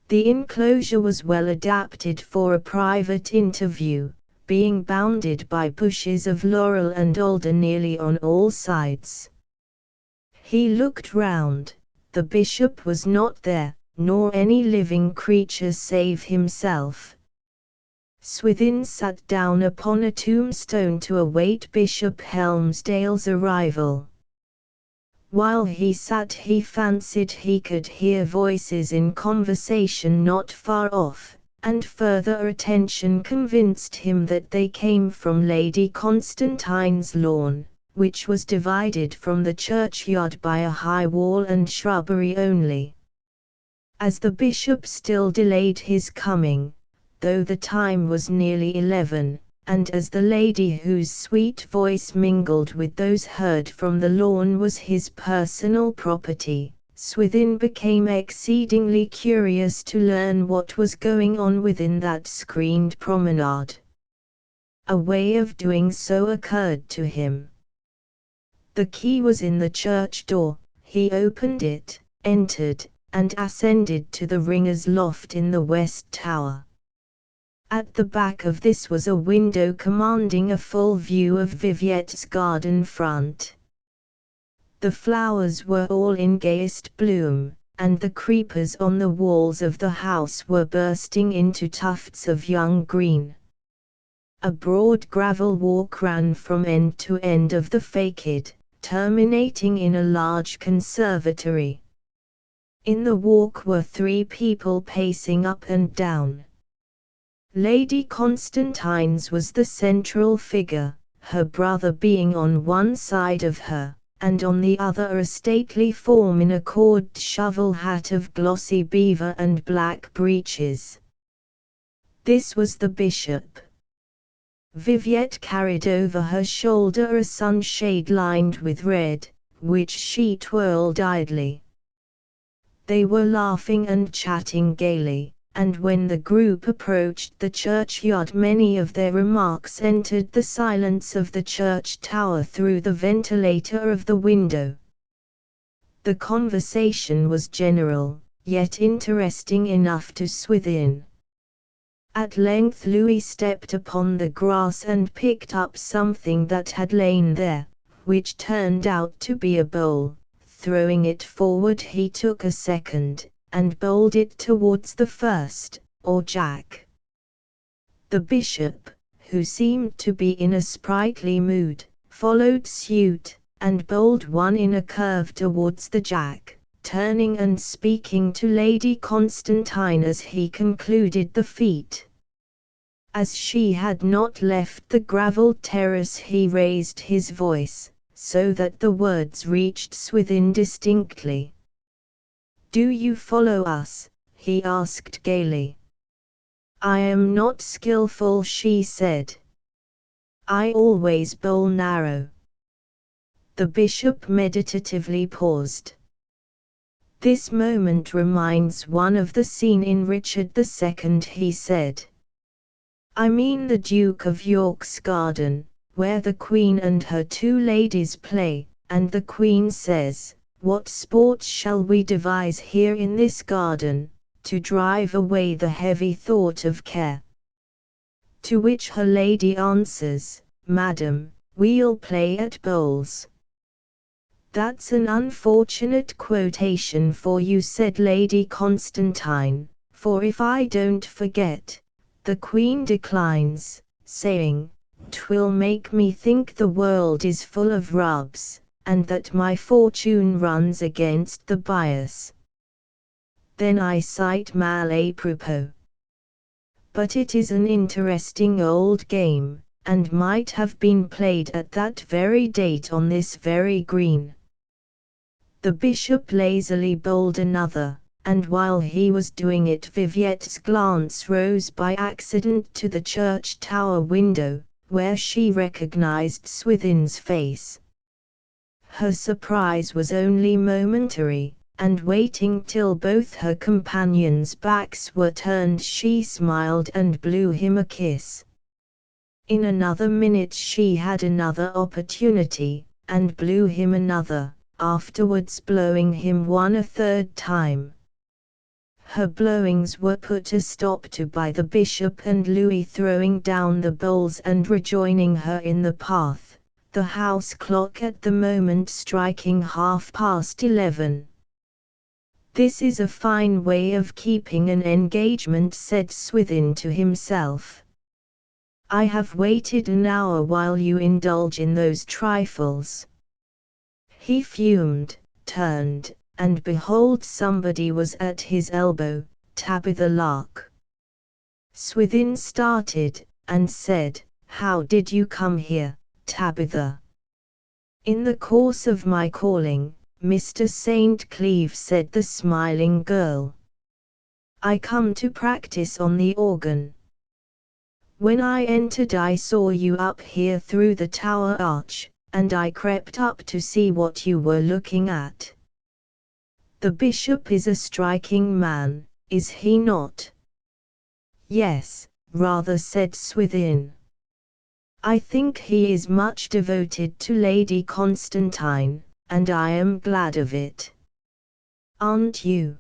The enclosure was well adapted for a private interview, being bounded by bushes of laurel and alder nearly on all sides. He looked round. The bishop was not there, nor any living creature save himself. Swithin sat down upon a tombstone to await Bishop Helmsdale's arrival. While he sat he fancied he could hear voices in conversation not far off, and further attention convinced him that they came from Lady Constantine's lawn, which was divided from the churchyard by a high wall and shrubbery only. As the bishop still delayed his coming, though the time was nearly 11, and as the lady whose sweet voice mingled with those heard from the lawn was his personal property, Swithin became exceedingly curious to learn what was going on within that screened promenade. A way of doing so occurred to him. The key was in the church door. He opened it, entered, and ascended to the ringer's loft in the west tower. At the back of this was a window commanding a full view of Viviette's garden front. The flowers were all in gayest bloom, and the creepers on the walls of the house were bursting into tufts of young green. A broad gravel walk ran from end to end of the facade, terminating in a large conservatory. In the walk were 3 people pacing up and down. Lady Constantine's was the central figure, her brother being on one side of her, and on the other a stately form in a corked shovel hat of glossy beaver and black breeches. This was the bishop. Viviette carried over her shoulder a sunshade lined with red, which she twirled idly. They were laughing and chatting gaily, and when the group approached the churchyard many of their remarks entered the silence of the church tower through the ventilator of the window. The conversation was general, yet interesting enough to Swithin. At length Louis stepped upon the grass and picked up something that had lain there, which turned out to be a bowl. Throwing it forward he took a second, and bowled it towards the first, or jack. The bishop, who seemed to be in a sprightly mood, followed suit, and bowled one in a curve towards the jack, turning and speaking to Lady Constantine as he concluded the feat. As she had not left the gravelled terrace he raised his voice, so that the words reached Swithin distinctly. "Do you follow us?" he asked gaily. "I am not skillful," she said. "I always bowl narrow." The bishop meditatively paused. "This moment reminds one of the scene in Richard II," he said. "I mean the Duke of York's garden, where the Queen and her 2 ladies play, and the Queen says, 'What sports shall we devise here in this garden, to drive away the heavy thought of care?' To which her lady answers, 'Madam, we'll play at bowls.'" "That's an unfortunate quotation for you," said Lady Constantine, "for if I don't forget, the Queen declines, saying, 'Twill make me think the world is full of rubs, and that my fortune runs against the bias. Then I cite mal à propos. But it is an interesting old game, and might have been played at that very date on this very green." The bishop lazily bowled another, and while he was doing it Viviette's glance rose by accident to the church tower window, where she recognized Swithin's face. Her surprise was only momentary, and waiting till both her companions' backs were turned, she smiled and blew him a kiss. In another minute she had another opportunity, and blew him another, afterwards blowing him one a third time. Her blowings were put a stop to by the bishop and Louis throwing down the bowls and rejoining her in the path, the house clock at the moment striking 11:30. "This is a fine way of keeping an engagement," said Swithin to himself. "I have waited an hour while you indulge in those trifles." He fumed, turned, and behold, somebody was at his elbow, Tabitha Lark. Swithin started, and said, "How did you come here, Tabitha?" "In the course of my calling, Mr. St. Cleeve," said the smiling girl. "I come to practice on the organ. When I entered I saw you up here through the tower arch, and I crept up to see what you were looking at. The bishop is a striking man, is he not?" "Yes, rather," said Swithin. "I think he is much devoted to Lady Constantine, and I am glad of it. Aren't you?"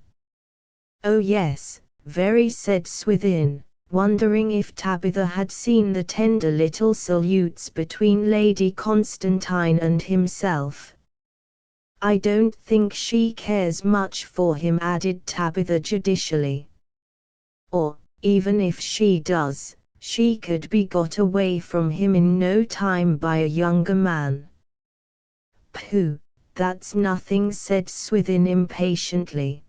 "Oh yes, very," said Swithin, wondering if Tabitha had seen the tender little salutes between Lady Constantine and himself. "I don't think she cares much for him," added Tabitha judicially. "Or, even if she does, she could be got away from him in no time by a younger man." "Pooh, that's nothing," said Swithin impatiently.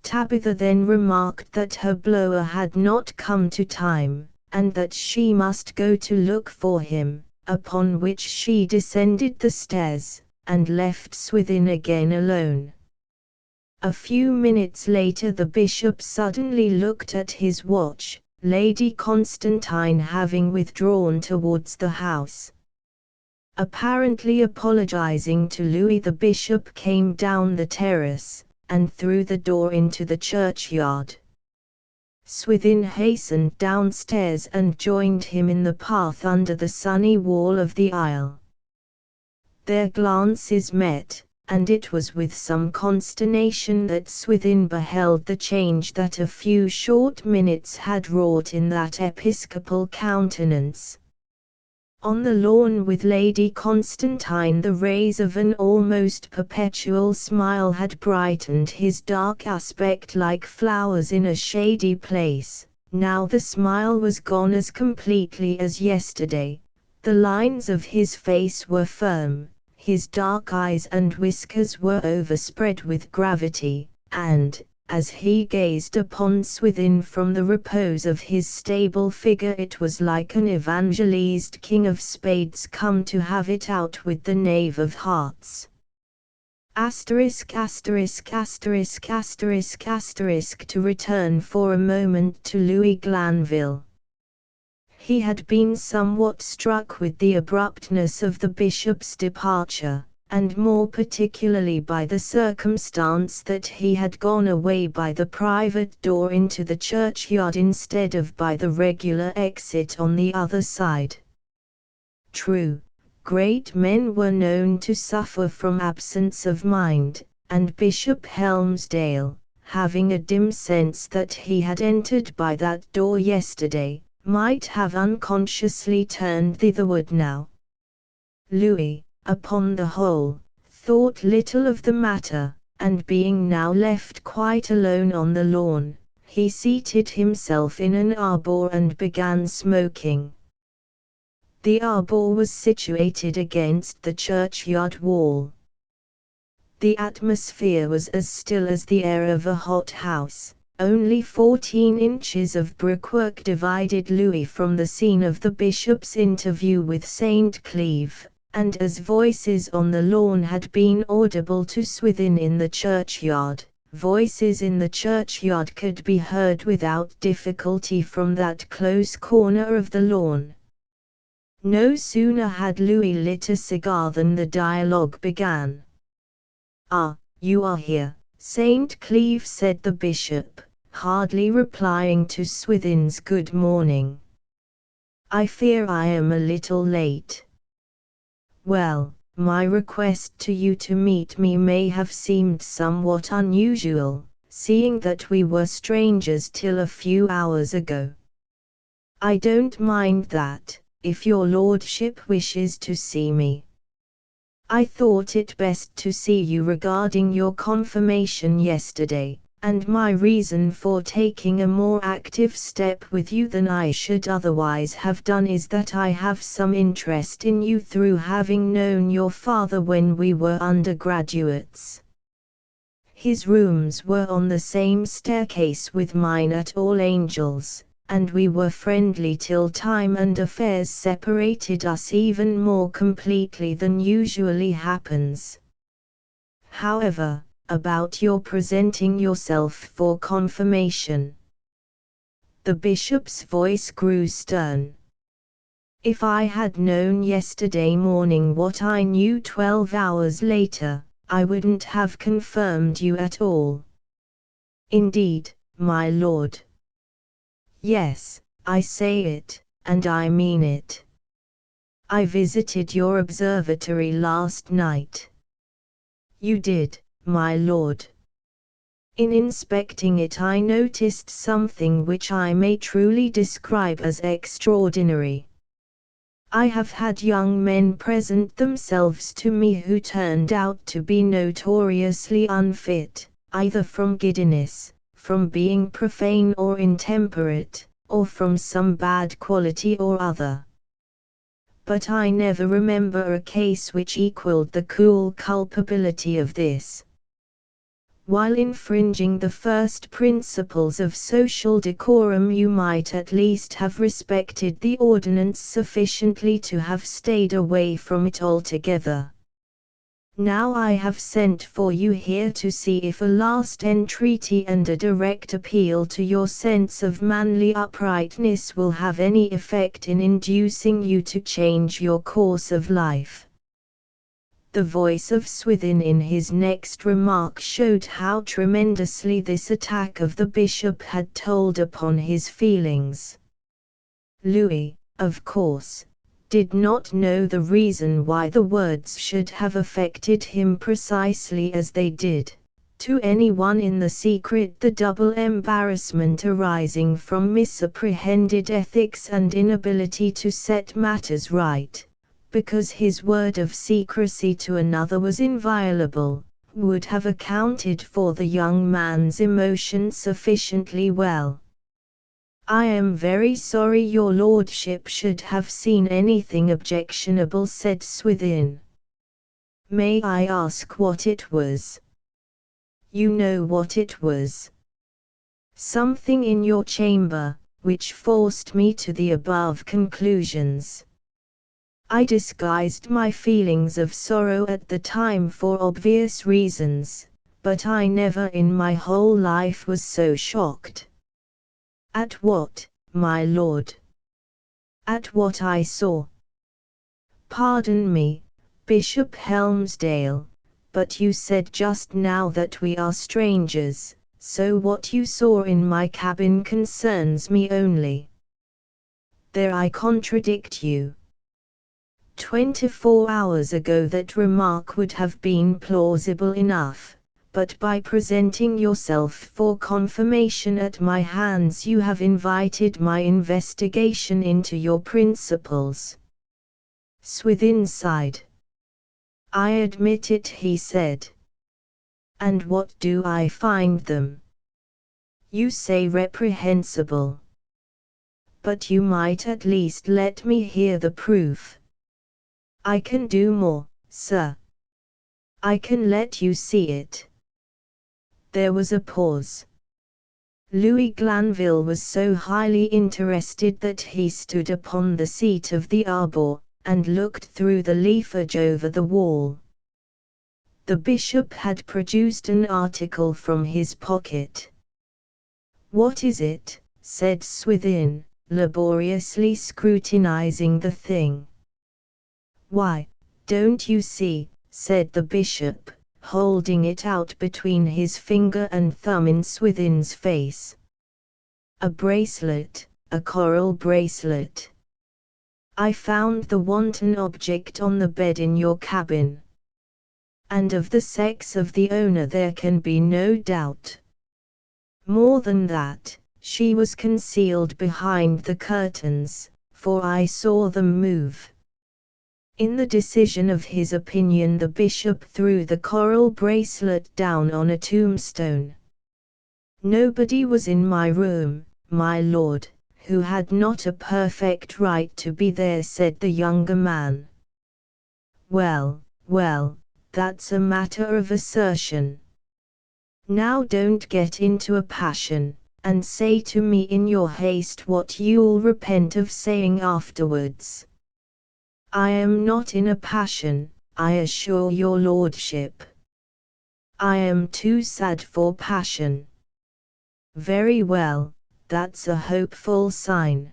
Tabitha then remarked that her blower had not come to time, and that she must go to look for him, upon which she descended the stairs, and left Swithin again alone. A few minutes later the bishop suddenly looked at his watch, Lady Constantine having withdrawn towards the house. Apparently apologizing to Louis, the bishop came down the terrace, and through the door into the churchyard. Swithin hastened downstairs and joined him in the path under the sunny wall of the aisle. Their glances met, and it was with some consternation that Swithin beheld the change that a few short minutes had wrought in that episcopal countenance. On the lawn with Lady Constantine the rays of an almost perpetual smile had brightened his dark aspect like flowers in a shady place. Now the smile was gone as completely as yesterday. The lines of his face were firm, his dark eyes and whiskers were overspread with gravity, and, as he gazed upon Swithin from the repose of his stable figure, it was like an evangelized king of spades come to have it out with the knave of hearts. ********** To return for a moment to Louis Glanville. He had been somewhat struck with the abruptness of the bishop's departure, and more particularly by the circumstance that he had gone away by the private door into the churchyard instead of by the regular exit on the other side. True, great men were known to suffer from absence of mind, and Bishop Helmsdale, having a dim sense that he had entered by that door yesterday, might have unconsciously turned thitherward now. Louis, upon the whole, thought little of the matter, and being now left quite alone on the lawn, he seated himself in an arbour and began smoking. The arbour was situated against the churchyard wall. The atmosphere was as still as the air of a hothouse. Only 14 inches of brickwork divided Louis from the scene of the bishop's interview with St. Cleeve, and as voices on the lawn had been audible to Swithin in the churchyard, voices in the churchyard could be heard without difficulty from that close corner of the lawn. No sooner had Louis lit a cigar than the dialogue began. "Ah, you are here, St. Cleeve," said the bishop, hardly replying to Swithin's good morning. "I fear I am a little late." "Well, my request to you to meet me may have seemed somewhat unusual, seeing that we were strangers till a few hours ago. I don't mind that, if your lordship wishes to see me. I thought it best to see you regarding your confirmation yesterday, and my reason for taking a more active step with you than I should otherwise have done is that I have some interest in you through having known your father when we were undergraduates. His rooms were on the same staircase with mine at All Angels, and we were friendly till time and affairs separated us even more completely than usually happens. However, about your presenting yourself for confirmation." The bishop's voice grew stern. "If I had known yesterday morning what I knew 12 hours later, I wouldn't have confirmed you at all." "Indeed, my lord." "Yes, I say it, and I mean it. I visited your observatory last night." "You did, my lord." "In inspecting it I noticed something which I may truly describe as extraordinary. I have had young men present themselves to me who turned out to be notoriously unfit, either from giddiness, from being profane or intemperate, or from some bad quality or other. But I never remember a case which equaled the cool culpability of this. While infringing the first principles of social decorum, you might at least have respected the ordinance sufficiently to have stayed away from it altogether. Now I have sent for you here to see if a last entreaty and a direct appeal to your sense of manly uprightness will have any effect in inducing you to change your course of life." The voice of Swithin in his next remark showed how tremendously this attack of the bishop had told upon his feelings. Louis, of course, did not know the reason why the words should have affected him precisely as they did. To anyone in the secret the double embarrassment arising from misapprehended ethics and inability to set matters right, because his word of secrecy to another was inviolable, would have accounted for the young man's emotion sufficiently well. "I am very sorry your lordship should have seen anything objectionable," said Swithin. "May I ask what it was?" "You know what it was. Something in your chamber, which forced me to the above conclusions. I disguised my feelings of sorrow at the time for obvious reasons, but I never in my whole life was so shocked." "At what, my lord?" "At what I saw." "Pardon me, Bishop Helmsdale, but you said just now that we are strangers, so what you saw in my cabin concerns me only." "There I contradict you. 24 hours ago that remark would have been plausible enough, but by presenting yourself for confirmation at my hands you have invited my investigation into your principles." Swithin sighed. "I admit it," he said. "And what do I find them?" "You say reprehensible. But you might at least let me hear the proof." "I can do more, sir. I can let you see it." There was a pause. Louis Glanville was so highly interested that he stood upon the seat of the arbor, and looked through the leafage over the wall. The bishop had produced an article from his pocket. "What is it?" said Swithin, laboriously scrutinizing the thing. "Why, don't you see," said the bishop, holding it out between his finger and thumb in Swithin's face. "A bracelet, a coral bracelet. I found the wanton object on the bed in your cabin. And of the sex of the owner there can be no doubt. More than that, she was concealed behind the curtains, for I saw them move." In the decision of his opinion, the bishop threw the coral bracelet down on a tombstone. "Nobody was in my room, my lord, who had not a perfect right to be there," said the younger man. "Well, well, that's a matter of assertion. Now don't get into a passion, and say to me in your haste what you'll repent of saying afterwards." "I am not in a passion, I assure your lordship. I am too sad for passion." "Very well, that's a hopeful sign.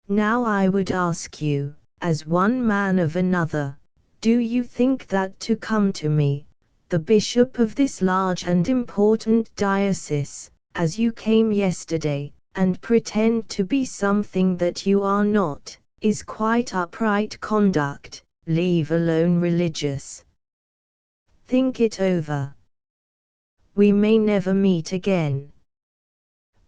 Now I would ask you, as one man of another, do you think that to come to me, the bishop of this large and important diocese, as you came yesterday, and pretend to be something that you are not, is quite upright conduct, leave alone religious? Think it over. We may never meet again.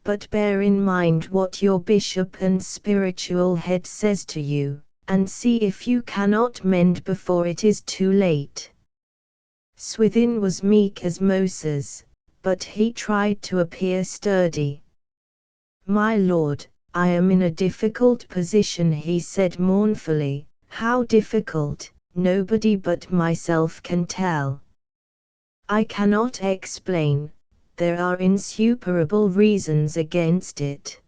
But bear in mind what your bishop and spiritual head says to you, and see if you cannot mend before it is too late." Swithin was meek as Moses, but he tried to appear sturdy. "My lord, I am in a difficult position," he said mournfully. "How difficult, nobody but myself can tell. I cannot explain, there are insuperable reasons against it.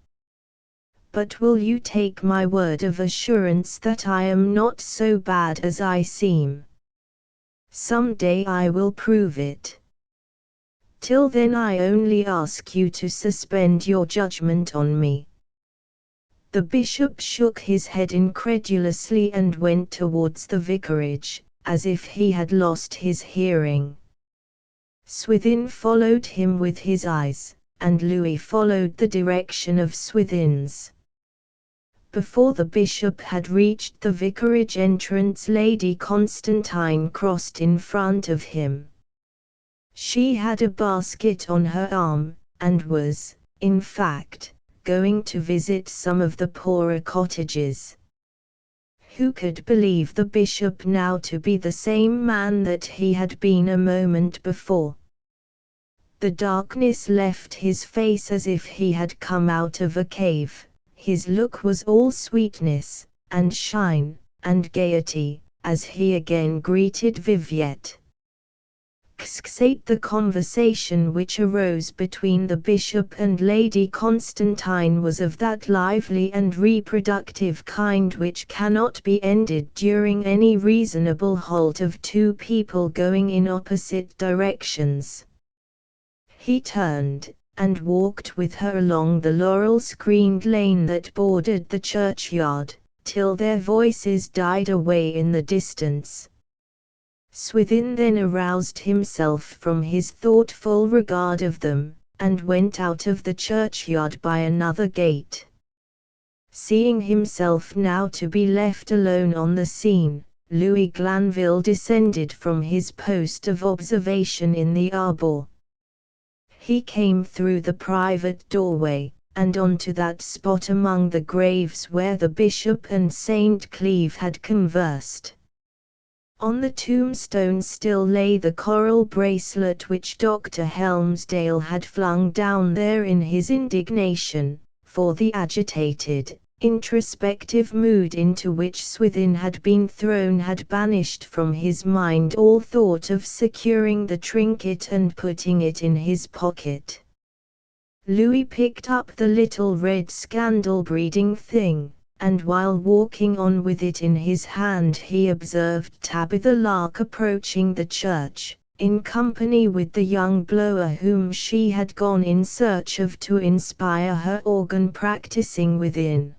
But will you take my word of assurance that I am not so bad as I seem? Some day I will prove it. Till then I only ask you to suspend your judgment on me." The bishop shook his head incredulously and went towards the vicarage, as if he had lost his hearing. Swithin followed him with his eyes, and Louis followed the direction of Swithin's. Before the bishop had reached the vicarage entrance, Lady Constantine crossed in front of him. She had a basket on her arm, and was, in fact, going to visit some of the poorer cottages. Who could believe the bishop now to be the same man that he had been a moment before? The darkness left his face as if he had come out of a cave. His look was all sweetness, and shine, and gaiety, as he again greeted Viviette. The conversation which arose between the bishop and Lady Constantine was of that lively and reproductive kind which cannot be ended during any reasonable halt of two people going in opposite directions. He turned, and walked with her along the laurel-screened lane that bordered the churchyard, till their voices died away in the distance. Swithin then aroused himself from his thoughtful regard of them, and went out of the churchyard by another gate. Seeing himself now to be left alone on the scene, Louis Glanville descended from his post of observation in the arbour. He came through the private doorway, and onto that spot among the graves where the bishop and St. Cleeve had conversed. On the tombstone still lay the coral bracelet which Dr. Helmsdale had flung down there in his indignation, for the agitated, introspective mood into which Swithin had been thrown had banished from his mind all thought of securing the trinket and putting it in his pocket. Louis picked up the little red scandal-breeding thing, and while walking on with it in his hand he observed Tabitha Lark approaching the church, in company with the young blower whom she had gone in search of to inspire her organ practicing within.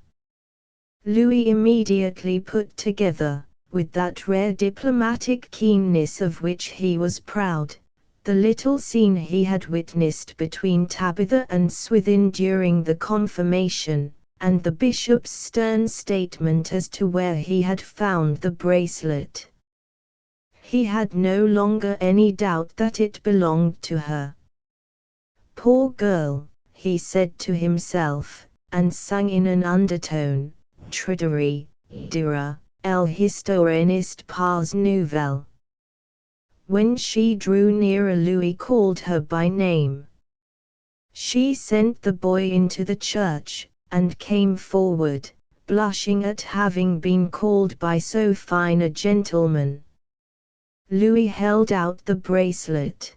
Louis immediately put together, with that rare diplomatic keenness of which he was proud, the little scene he had witnessed between Tabitha and Swithin during the confirmation, and the bishop's stern statement as to where he had found the bracelet. He had no longer any doubt that it belonged to her. "Poor girl," he said to himself, and sang in an undertone, "Trédérie, dira, el historieniste pas nouvelle." When she drew nearer, Louis called her by name. She sent the boy into the church, and came forward, blushing at having been called by so fine a gentleman. Louis held out the bracelet.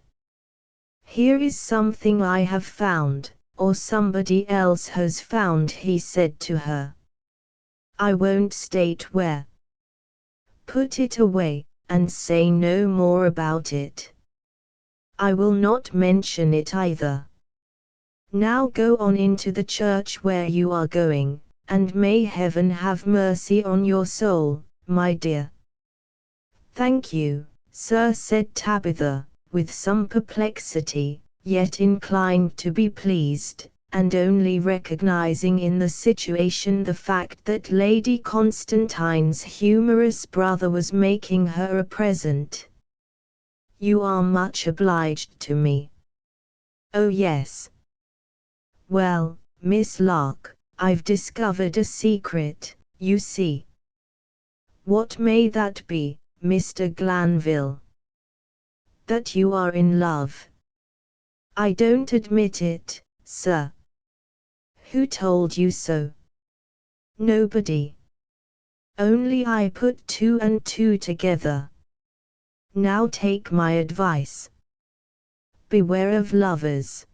"Here is something I have found, or somebody else has found," he said to her. "I won't state where. Put it away, and say no more about it. I will not mention it either. Now go on into the church where you are going, and may Heaven have mercy on your soul, my dear." "Thank you, sir," said Tabitha, with some perplexity, yet inclined to be pleased, and only recognizing in the situation the fact that Lady Constantine's humorous brother was making her a present. "You are much obliged to me." "Oh yes. Well, Miss Lark, I've discovered a secret, you see." "What may that be, Mr. Glanville?" "That you are in love." "I don't admit it, sir." "Who told you so?" "Nobody. Only I put two and two together. Now take my advice. Beware of lovers.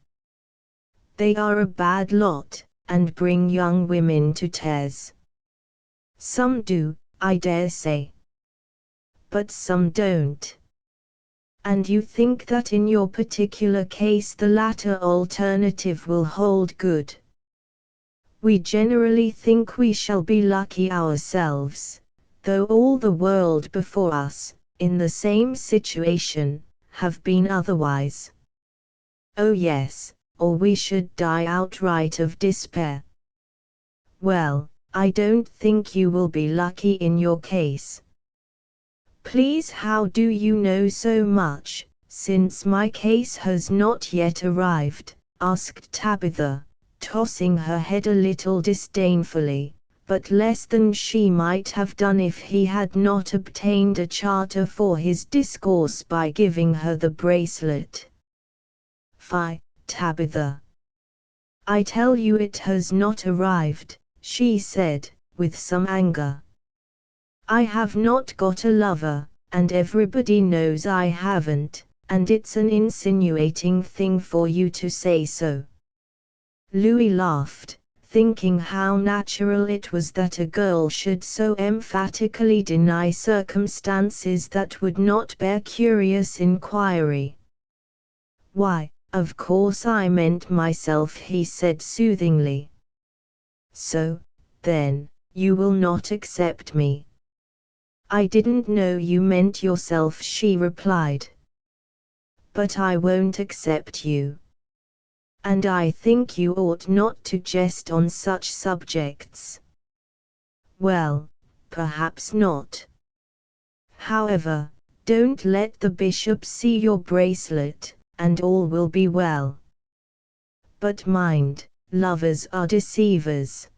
They are a bad lot, and bring young women to tears. Some do, I dare say. But some don't. And you think that in your particular case the latter alternative will hold good. We generally think we shall be lucky ourselves, though all the world before us, in the same situation, have been otherwise. Oh yes, or we should die outright of despair. Well, I don't think you will be lucky in your case." "Please, how do you know so much, since my case has not yet arrived?" asked Tabitha, tossing her head a little disdainfully, but less than she might have done if he had not obtained a charter for his discourse by giving her the bracelet. "Fie, Tabitha! I tell you it has not arrived," she said, with some anger. "I have not got a lover, and everybody knows I haven't, and it's an insinuating thing for you to say so." Louis laughed, thinking how natural it was that a girl should so emphatically deny circumstances that would not bear curious inquiry. "Why, of course I meant myself," he said soothingly. "So, then, you will not accept me?" "I didn't know you meant yourself," she replied. "But I won't accept you. And I think you ought not to jest on such subjects." "Well, perhaps not. However, don't let the bishop see your bracelet, and all will be well. But mind, lovers are deceivers."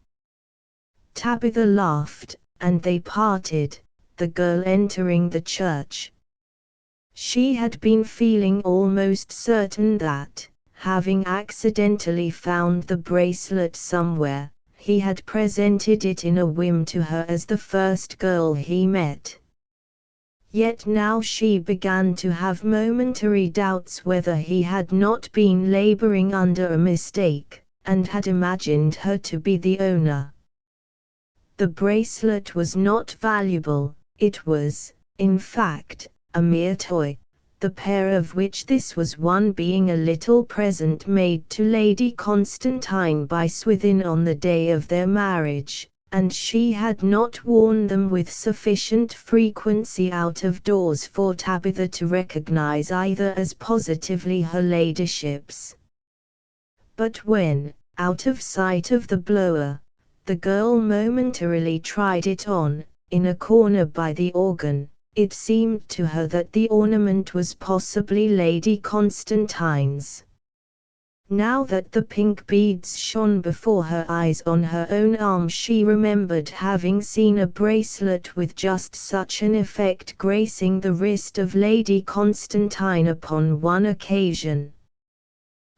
Tabitha laughed, and they parted, the girl entering the church. She had been feeling almost certain that, having accidentally found the bracelet somewhere, he had presented it in a whim to her as the first girl he met. Yet now she began to have momentary doubts whether he had not been laboring under a mistake, and had imagined her to be the owner. The bracelet was not valuable, it was, in fact, a mere toy, the pair of which this was one being a little present made to Lady Constantine by Swithin on the day of their marriage, and she had not worn them with sufficient frequency out of doors for Tabitha to recognize either as positively her ladyship's. But when, out of sight of the blower, the girl momentarily tried it on, in a corner by the organ, it seemed to her that the ornament was possibly Lady Constantine's. Now that the pink beads shone before her eyes on her own arm, she remembered having seen a bracelet with just such an effect gracing the wrist of Lady Constantine upon one occasion.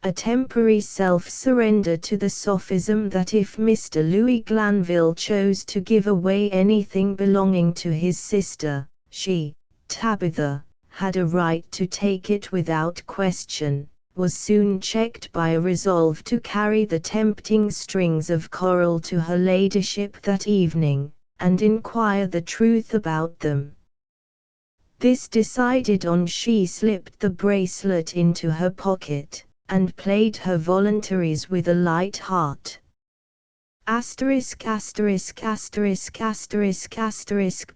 A temporary self-surrender to the sophism that if Mr. Louis Glanville chose to give away anything belonging to his sister, she, Tabitha, had a right to take it without question, was soon checked by a resolve to carry the tempting strings of coral to her ladyship that evening, and inquire the truth about them. This decided on, she slipped the bracelet into her pocket, and played her voluntaries with a light heart.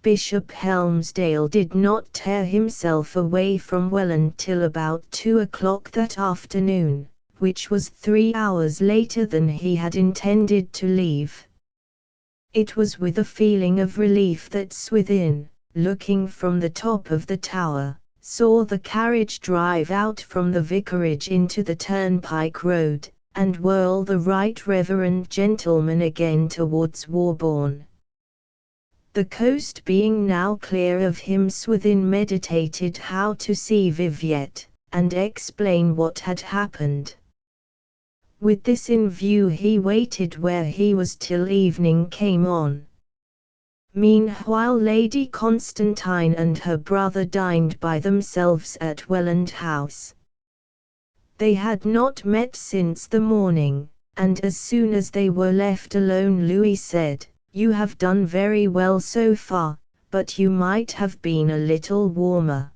Bishop Helmsdale did not tear himself away from Welland till about 2 o'clock that afternoon, which was 3 hours later than he had intended to leave. It was with a feeling of relief that Swithin, looking from the top of the tower, saw the carriage drive out from the vicarage into the turnpike road, and whirl the right reverend gentleman again towards Warborne. The coast being now clear of him, Swithin meditated how to see Viviette, and explain what had happened. With this in view he waited where he was till evening came on. Meanwhile Lady Constantine and her brother dined by themselves at Welland House. They had not met since the morning, and as soon as they were left alone Louis said, "You have done very well so far, but you might have been a little warmer."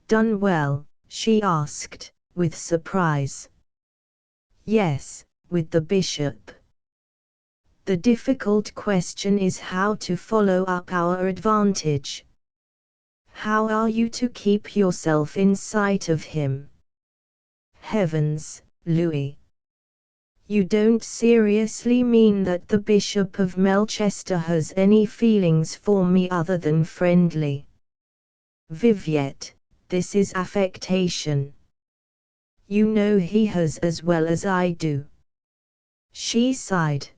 "Done well?" she asked, with surprise. "Yes, with the bishop. The difficult question is how to follow up our advantage. How are you to keep yourself in sight of him?" "Heavens, Louis! You don't seriously mean that the Bishop of Melchester has any feelings for me other than friendly?" "Viviette, this is affectation. You know he has as well as I do." She sighed.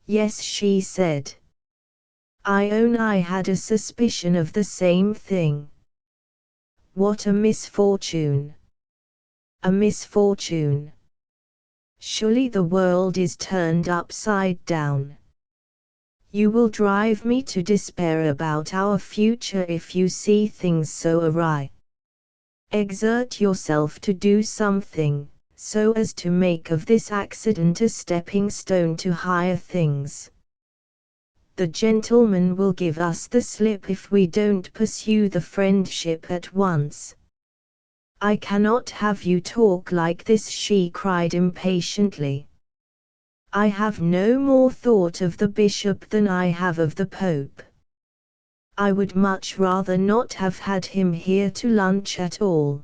"Yes," she said. "I own I had a suspicion of the same thing." "What a misfortune! A misfortune! Surely the world is turned upside down. You will drive me to despair about our future if you see things so awry. Exert yourself to do something, so as to make of this accident a stepping stone to higher things. The gentleman will give us the slip if we don't pursue the friendship at once." "I cannot have you talk like this," she cried impatiently. "I have no more thought of the bishop than I have of the Pope. I would much rather not have had him here to lunch at all.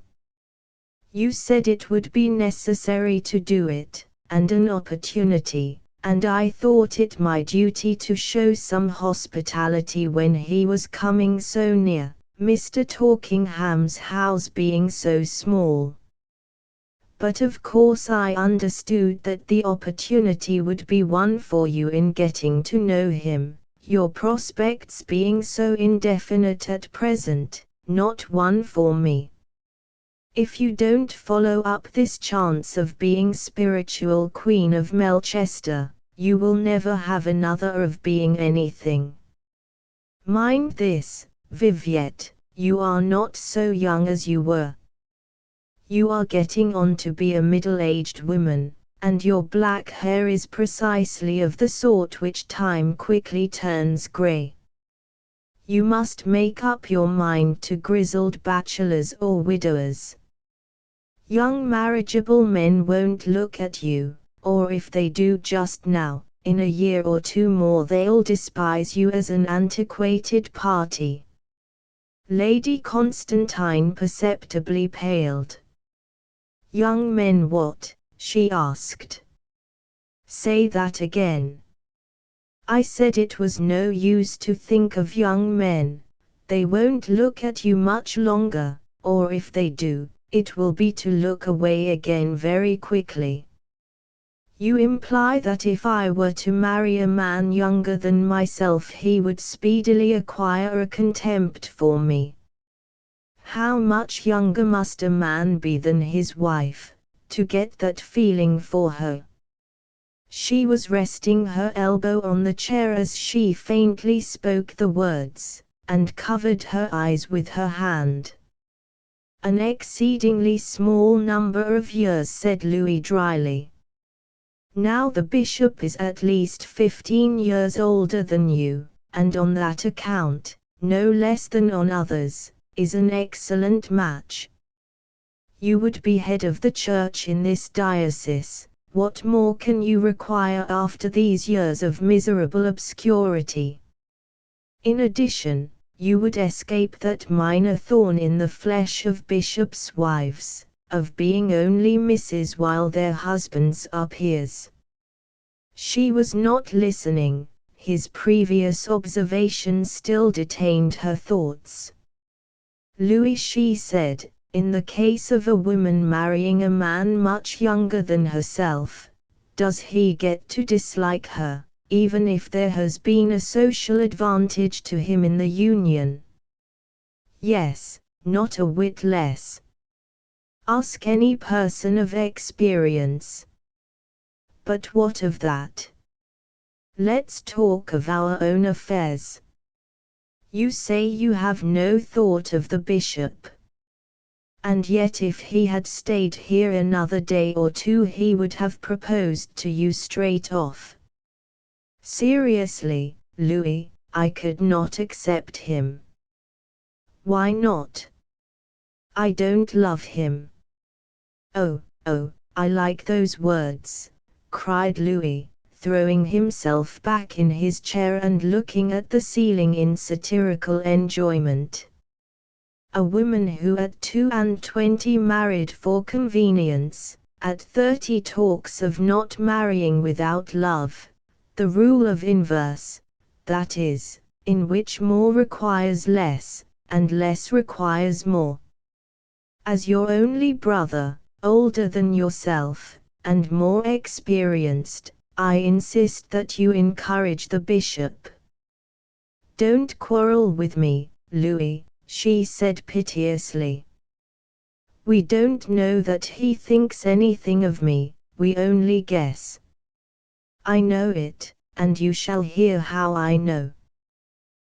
You said it would be necessary to do it, and an opportunity, and I thought it my duty to show some hospitality when he was coming so near, Mr. Torkingham's house being so small. But of course I understood that the opportunity would be one for you in getting to know him, your prospects being so indefinite at present, not one for me. If you don't follow up this chance of being spiritual Queen of Melchester, you will never have another of being anything. Mind this, Viviette, you are not so young as you were. You are getting on to be a middle-aged woman, and your black hair is precisely of the sort which time quickly turns grey. You must make up your mind to grizzled bachelors or widowers. Young marriageable men won't look at you, or if they do just now, in a year or two more they'll despise you as an antiquated party." Lady Constantine perceptibly paled. "Young men what?" she asked. "Say that again." "I said it was no use to think of young men. They won't look at you much longer, or if they do, it will be to look away again very quickly." "You imply that if I were to marry a man younger than myself he would speedily acquire a contempt for me." "How much younger must a man be than his wife, to get that feeling for her?" She was resting her elbow on the chair as she faintly spoke the words, and covered her eyes with her hand. "An exceedingly small number of years," said Louis dryly. "Now the bishop is at least 15 years older than you, and on that account, no less than on others, is an excellent match. You would be head of the church in this diocese. What more can you require after these years of miserable obscurity? In addition, you would escape that minor thorn in the flesh of bishops' wives, of being only misses while their husbands are peers." She was not listening. His previous observation still detained her thoughts. "Louis," she said, "in the case of a woman marrying a man much younger than herself, does he get to dislike her, even if there has been a social advantage to him in the union?" "Yes, not a whit less. Ask any person of experience." "But what of that? Let's talk of our own affairs. You say you have no thought of the bishop. And yet if he had stayed here another day or two he would have proposed to you straight off." "Seriously, Louis, I could not accept him." "Why not?" "I don't love him." "Oh, I like those words," cried Louis, throwing himself back in his chair and looking at the ceiling in satirical enjoyment. "A woman who at 22 married for convenience, at 30 talks of not marrying without love, the rule of inverse, that is, in which more requires less, and less requires more. As your only brother, older than yourself, and more experienced, I insist that you encourage the bishop." "Don't quarrel with me, Louis," she said piteously. "We don't know that he thinks anything of me, we only guess." "I know it, and you shall hear how I know.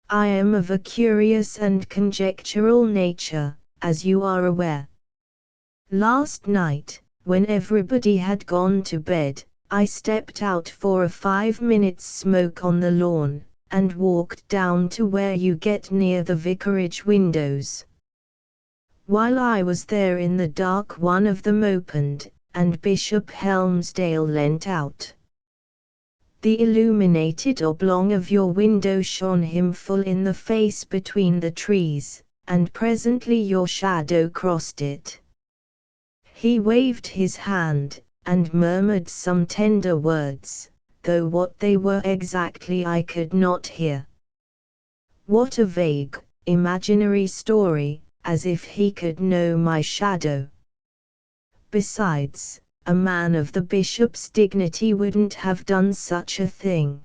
I am of a curious and conjectural nature, as you are aware. Last night, when everybody had gone to bed, I stepped out for a 5 minutes' smoke on the lawn, and walked down to where you get near the vicarage windows. While I was there in the dark one of them opened, and Bishop Helmsdale leant out. The illuminated oblong of your window shone him full in the face between the trees, and presently your shadow crossed it. He waved his hand, and murmured some tender words, though what they were exactly I could not hear. What a vague, imaginary story, as if he could know my shadow. Besides, a man of the bishop's dignity wouldn't have done such a thing.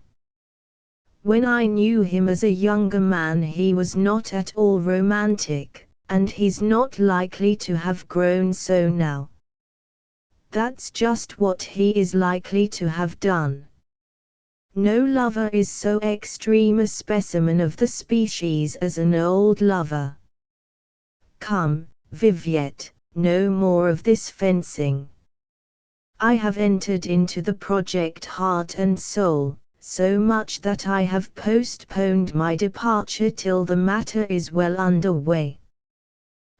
When I knew him as a younger man he was not at all romantic, and he's not likely to have grown so now. That's just what he is likely to have done. No lover is so extreme a specimen of the species as an old lover. Come, Viviette, no more of this fencing. I have entered into the project heart and soul, so much that I have postponed my departure till the matter is well under way.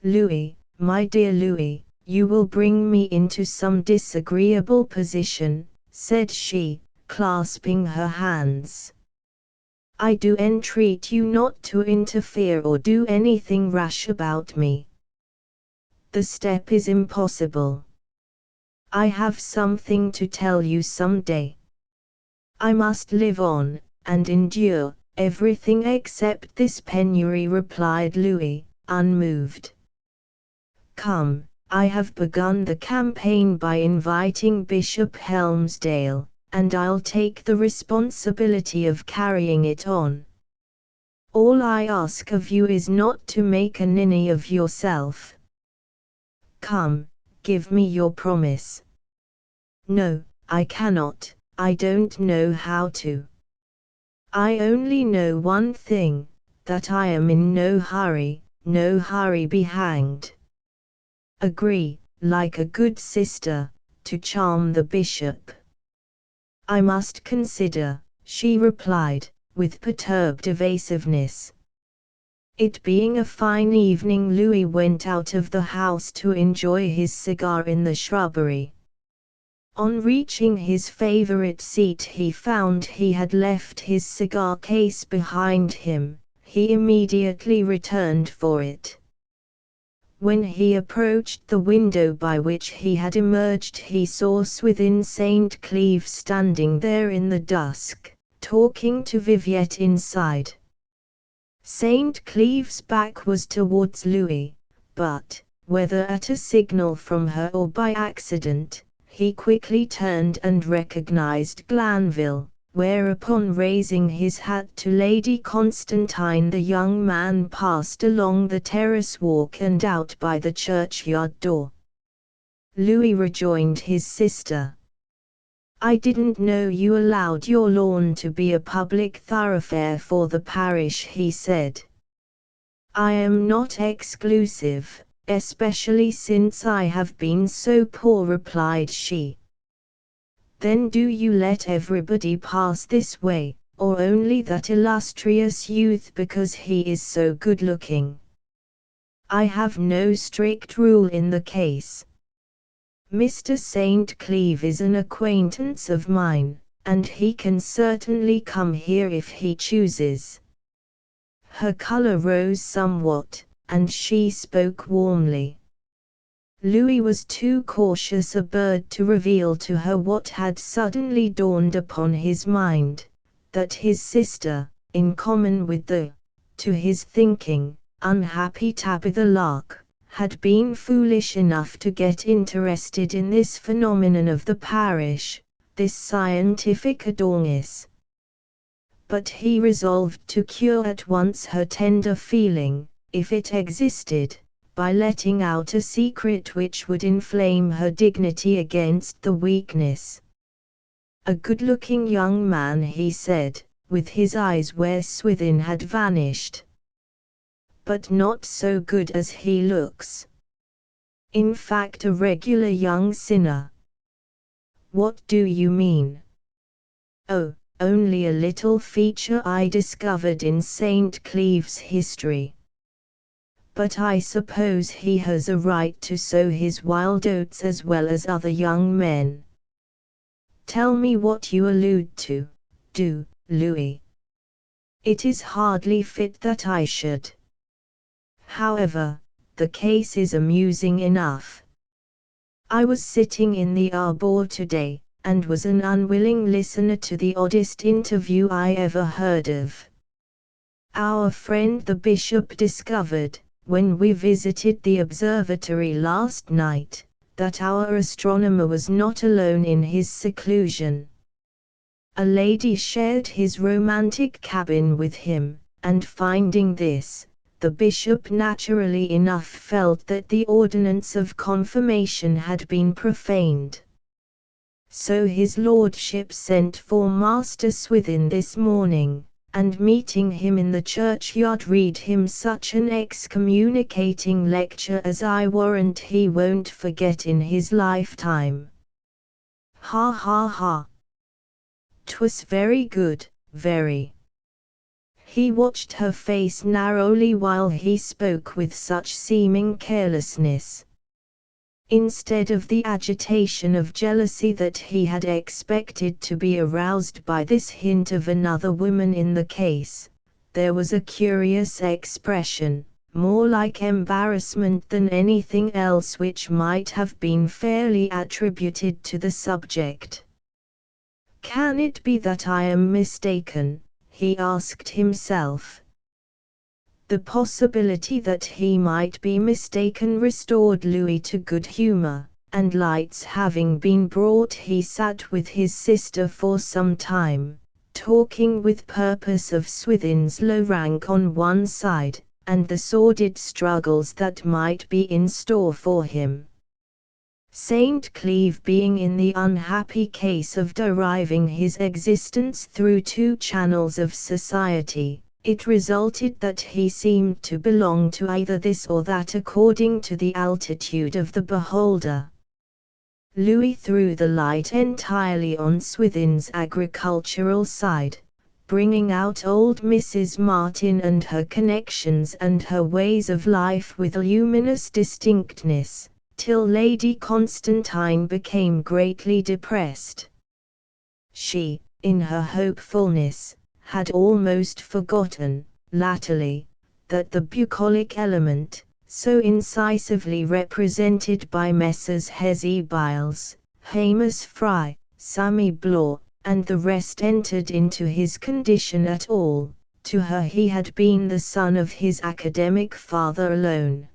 Louis, my dear Louis, you will bring me into some disagreeable position," said she, clasping her hands. I do entreat you not to interfere or do anything rash about me. The step is impossible. I have something to tell you some day. I must live on, and endure, everything except this penury, replied Louis, unmoved. Come, I have begun the campaign by inviting Bishop Helmsdale, and I'll take the responsibility of carrying it on. All I ask of you is not to make a ninny of yourself. Come, give me your promise. No, I cannot, I don't know how to. I only know one thing, that I am in no hurry be hanged. Agree, like a good sister, to charm the bishop. I must consider, she replied, with perturbed evasiveness. It being a fine evening, Louis went out of the house to enjoy his cigar in the shrubbery. On reaching his favorite seat he found he had left his cigar case behind him. He immediately returned for it. When he approached the window by which he had emerged, he saw Swithin St. Cleeve standing there in the dusk, talking to Viviette inside. St. Cleeve's back was towards Louis, but, whether at a signal from her or by accident, he quickly turned and recognized Glanville, whereupon raising his hat to Lady Constantine, the young man passed along the terrace walk and out by the churchyard door. Louis rejoined his sister. I didn't know you allowed your lawn to be a public thoroughfare for the parish, he said. I am not exclusive, especially since I have been so poor, replied she. Then do you let everybody pass this way, or only that illustrious youth because he is so good-looking? I have no strict rule in the case. Mr. St. Cleeve is an acquaintance of mine, and he can certainly come here if he chooses. Her color rose somewhat, and she spoke warmly. Louis was too cautious a bird to reveal to her what had suddenly dawned upon his mind, that his sister, in common with the, to his thinking, unhappy Tabitha Lark, had been foolish enough to get interested in this phenomenon of the parish, this scientific Adonis. But he resolved to cure at once her tender feeling, if it existed, by letting out a secret which would inflame her dignity against the weakness. A good-looking young man, he said, with his eyes where Swithin had vanished. But not so good as he looks. In fact, a regular young sinner. What do you mean? Oh, only a little feature I discovered in St. Cleeve's history. But I suppose he has a right to sow his wild oats as well as other young men. Tell me what you allude to, do, Louis. It is hardly fit that I should. However, the case is amusing enough. I was sitting in the arbour today, and was an unwilling listener to the oddest interview I ever heard of. Our friend the bishop discovered, when we visited the observatory last night, that our astronomer was not alone in his seclusion. A lady shared his romantic cabin with him, and finding this, the bishop naturally enough felt that the ordinance of confirmation had been profaned. So his lordship sent for Master Swithin this morning, and meeting him in the churchyard read him such an excommunicating lecture as I warrant he won't forget in his lifetime. Ha ha ha! 'Twas very good, very. He watched her face narrowly while he spoke with such seeming carelessness. Instead of the agitation of jealousy that he had expected to be aroused by this hint of another woman in the case, there was a curious expression, more like embarrassment than anything else, which might have been fairly attributed to the subject. "Can it be that I am mistaken?" he asked himself. The possibility that he might be mistaken restored Louis to good humor, and lights having been brought, he sat with his sister for some time, talking with purpose of Swithin's low rank on one side, and the sordid struggles that might be in store for him. St. Cleeve being in the unhappy case of deriving his existence through two channels of society, it resulted that he seemed to belong to either this or that according to the altitude of the beholder. Louis threw the light entirely on Swithin's agricultural side, bringing out old Mrs. Martin and her connections and her ways of life with luminous distinctness, till Lady Constantine became greatly depressed. She, in her hopefulness, had almost forgotten, latterly, that the bucolic element, so incisively represented by Messrs. Hezzy Biles, Hamus Fry, Sammy Blaw, and the rest, entered into his condition at all. To her he had been the son of his academic father alone.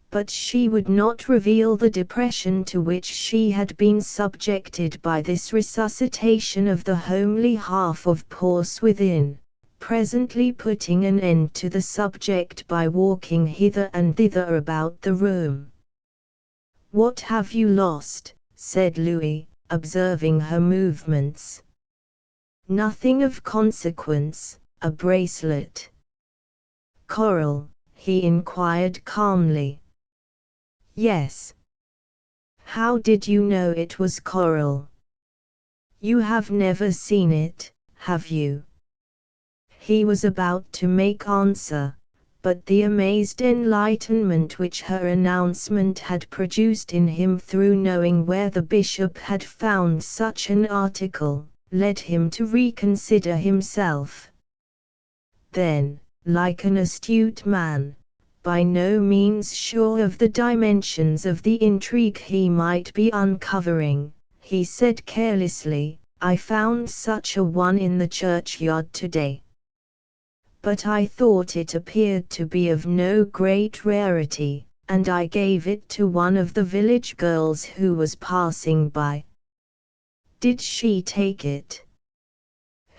But she would not reveal the depression to which she had been subjected by this resuscitation of the homely half of poor Swithin, presently putting an end to the subject by walking hither and thither about the room. "What have you lost?" said Louis, observing her movements. "Nothing of consequence, a bracelet." "Coral?" he inquired calmly. "Yes." "How did you know it was coral?" "You have never seen it, have you?" He was about to make answer, but the amazed enlightenment which her announcement had produced in him through knowing where the bishop had found such an article, led him to reconsider himself. Then, like an astute man, by no means sure of the dimensions of the intrigue he might be uncovering, he said carelessly, "I found such a one in the churchyard today. But I thought it appeared to be of no great rarity, and I gave it to one of the village girls who was passing by." "Did she take it?"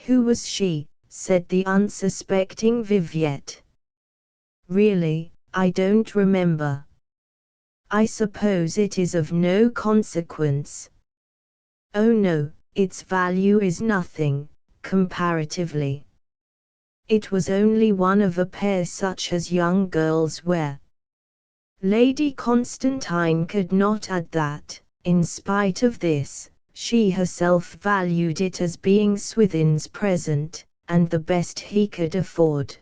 "Who was she?" said the unsuspecting Viviette. "Really, I don't remember." "I suppose it is of no consequence." "Oh no, its value is nothing, comparatively. It was only one of a pair such as young girls wear." Lady Constantine could not add that, in spite of this, she herself valued it as being Swithin's present, and the best he could afford.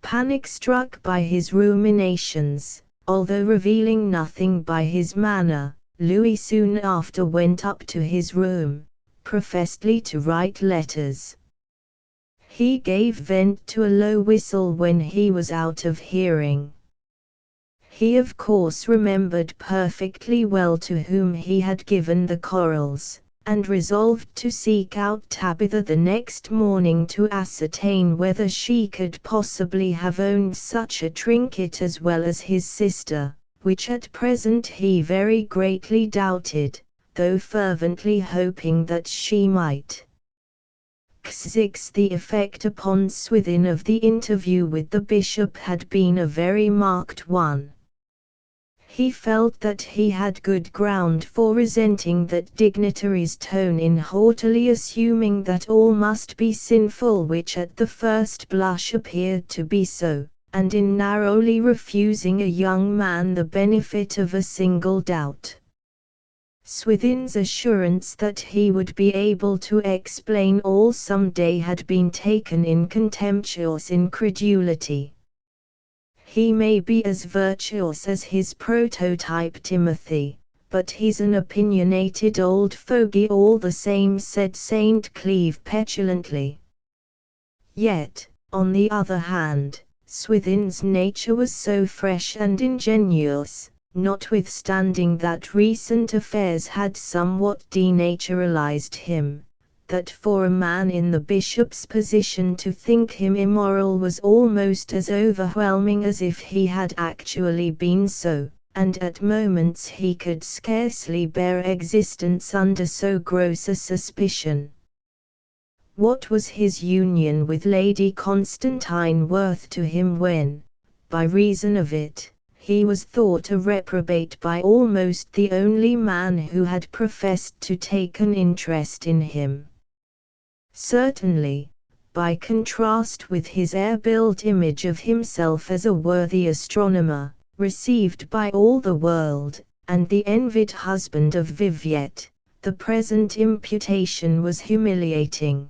Panic-struck by his ruminations, although revealing nothing by his manner, Louis soon after went up to his room, professedly to write letters. He gave vent to a low whistle when he was out of hearing. He of course remembered perfectly well to whom he had given the corals, and resolved to seek out Tabitha the next morning to ascertain whether she could possibly have owned such a trinket as well as his sister, which at present he very greatly doubted, though fervently hoping that she might. 6. The effect upon Swithin of the interview with the bishop had been a very marked one. He felt that he had good ground for resenting that dignitary's tone in haughtily assuming that all must be sinful which at the first blush appeared to be so, and in narrowly refusing a young man the benefit of a single doubt. Swithin's assurance that he would be able to explain all some day had been taken in contemptuous incredulity. He may be as virtuous as his prototype Timothy, but he's an opinionated old fogey all the same, said St. Cleeve petulantly. Yet, on the other hand, Swithin's nature was so fresh and ingenuous, notwithstanding that recent affairs had somewhat denaturalized him, that for a man in the bishop's position to think him immoral was almost as overwhelming as if he had actually been so, and at moments he could scarcely bear existence under so gross a suspicion. What was his union with Lady Constantine worth to him when, by reason of it, he was thought a reprobate by almost the only man who had professed to take an interest in him? Certainly, by contrast with his air-built image of himself as a worthy astronomer, received by all the world, and the envied husband of Viviette, the present imputation was humiliating.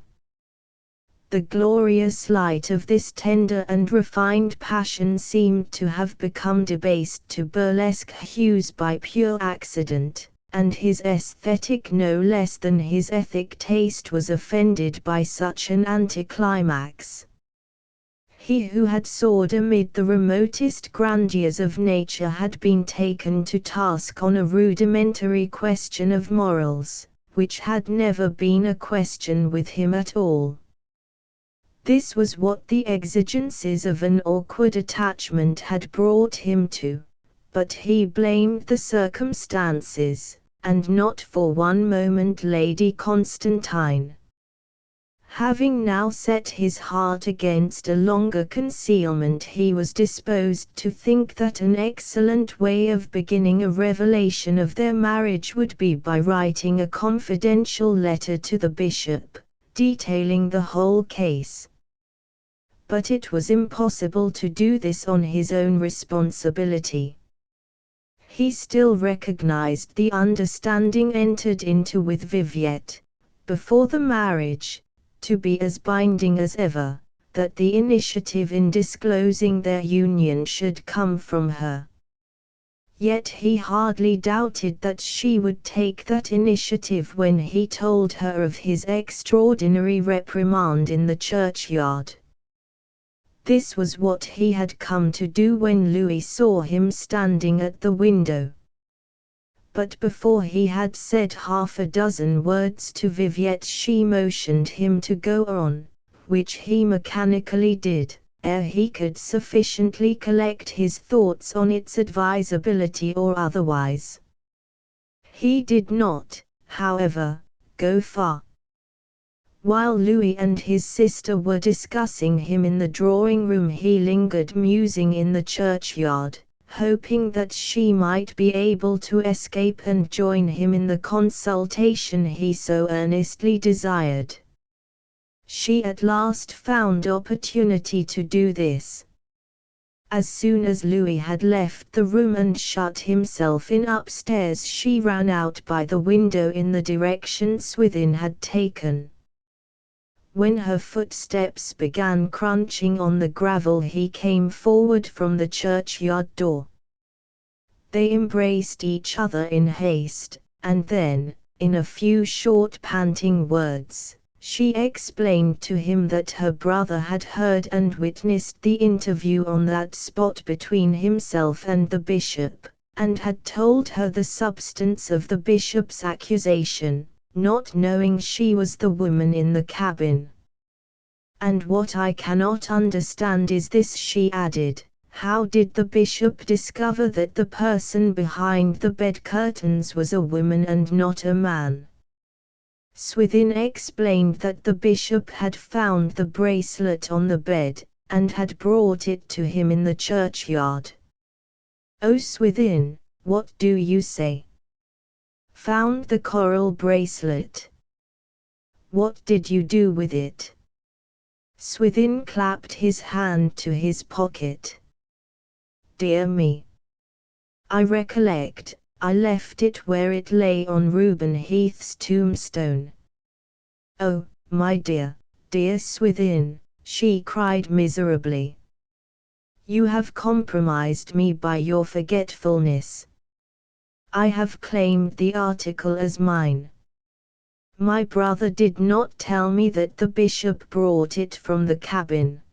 The glorious light of this tender and refined passion seemed to have become debased to burlesque hues by pure accident, and his aesthetic no less than his ethic taste was offended by such an anticlimax. He who had soared amid the remotest grandeurs of nature had been taken to task on a rudimentary question of morals, which had never been a question with him at all. This was what the exigencies of an awkward attachment had brought him to, but he blamed the circumstances, and not for one moment Lady Constantine. Having now set his heart against a longer concealment, he was disposed to think that an excellent way of beginning a revelation of their marriage would be by writing a confidential letter to the bishop, detailing the whole case. But it was impossible to do this on his own responsibility. He still recognized the understanding entered into with Viviette, before the marriage, to be as binding as ever, that the initiative in disclosing their union should come from her. Yet he hardly doubted that she would take that initiative when he told her of his extraordinary reprimand in the churchyard. This was what he had come to do when Louis saw him standing at the window. But before he had said half a dozen words to Viviette, she motioned him to go on, which he mechanically did, ere he could sufficiently collect his thoughts on its advisability or otherwise. He did not, however, go far. While Louis and his sister were discussing him in the drawing-room, he lingered musing in the churchyard, hoping that she might be able to escape and join him in the consultation he so earnestly desired. She at last found opportunity to do this. As soon as Louis had left the room and shut himself in upstairs, she ran out by the window in the direction Swithin had taken. When her footsteps began crunching on the gravel, he came forward from the churchyard door. They embraced each other in haste, and then, in a few short panting words, she explained to him that her brother had heard and witnessed the interview on that spot between himself and the bishop, and had told her the substance of the bishop's accusation, not knowing she was the woman in the cabin. "And what I cannot understand is this," she added, "how did the bishop discover that the person behind the bed curtains was a woman and not a man?" Swithin explained that the bishop had found the bracelet on the bed, and had brought it to him in the churchyard. "Oh, Swithin, what do you say? Found the coral bracelet? What did you do with it?" Swithin clapped his hand to his pocket. "Dear me! I recollect, I left it where it lay on Reuben Heath's tombstone." "Oh, my dear, dear Swithin," she cried miserably. You have compromised me by your forgetfulness. I have claimed the article as mine. My brother did not tell me that the bishop brought it from the cabin.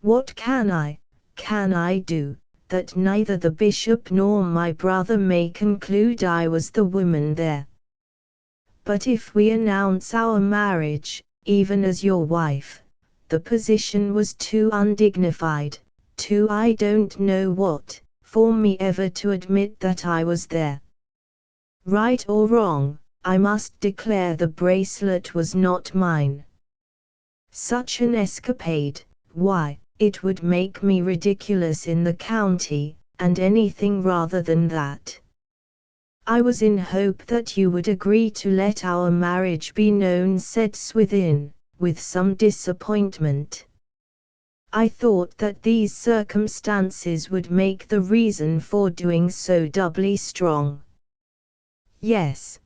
What can I do, that neither the bishop nor my brother may conclude I was the woman there? But if we announce our marriage, even as your wife, the position was too undignified, too I don't know what, for me ever to admit that I was there. Right or wrong, I must declare the bracelet was not mine. Such an escapade, why, it would make me ridiculous in the county, and anything rather than that. I was in hope that you would agree to let our marriage be known, said Swithin, with some disappointment. I thought that these circumstances would make the reason for doing so doubly strong. Yes.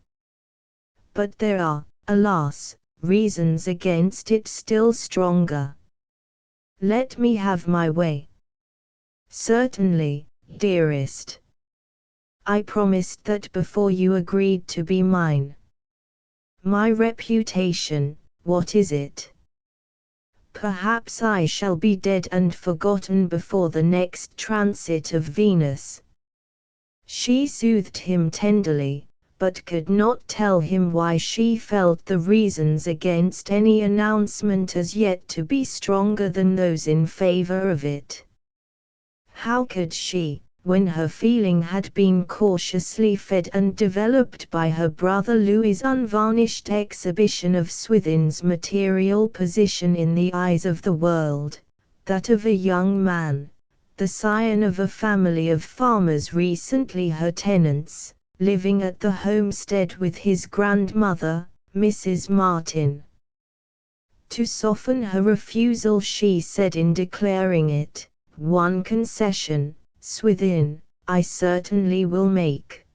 But there are, alas, reasons against it still stronger. Let me have my way. Certainly, dearest. I promised that before you agreed to be mine. My reputation, what is it? Perhaps I shall be dead and forgotten before the next transit of Venus. She soothed him tenderly, but could not tell him why she felt the reasons against any announcement as yet to be stronger than those in favor of it. How could she, when her feeling had been cautiously fed and developed by her brother Louis's unvarnished exhibition of Swithin's material position in the eyes of the world, that of a young man, the scion of a family of farmers recently her tenants, living at the homestead with his grandmother, Mrs. Martin. To soften her refusal she said in declaring it, one concession, Swithin, I certainly will make.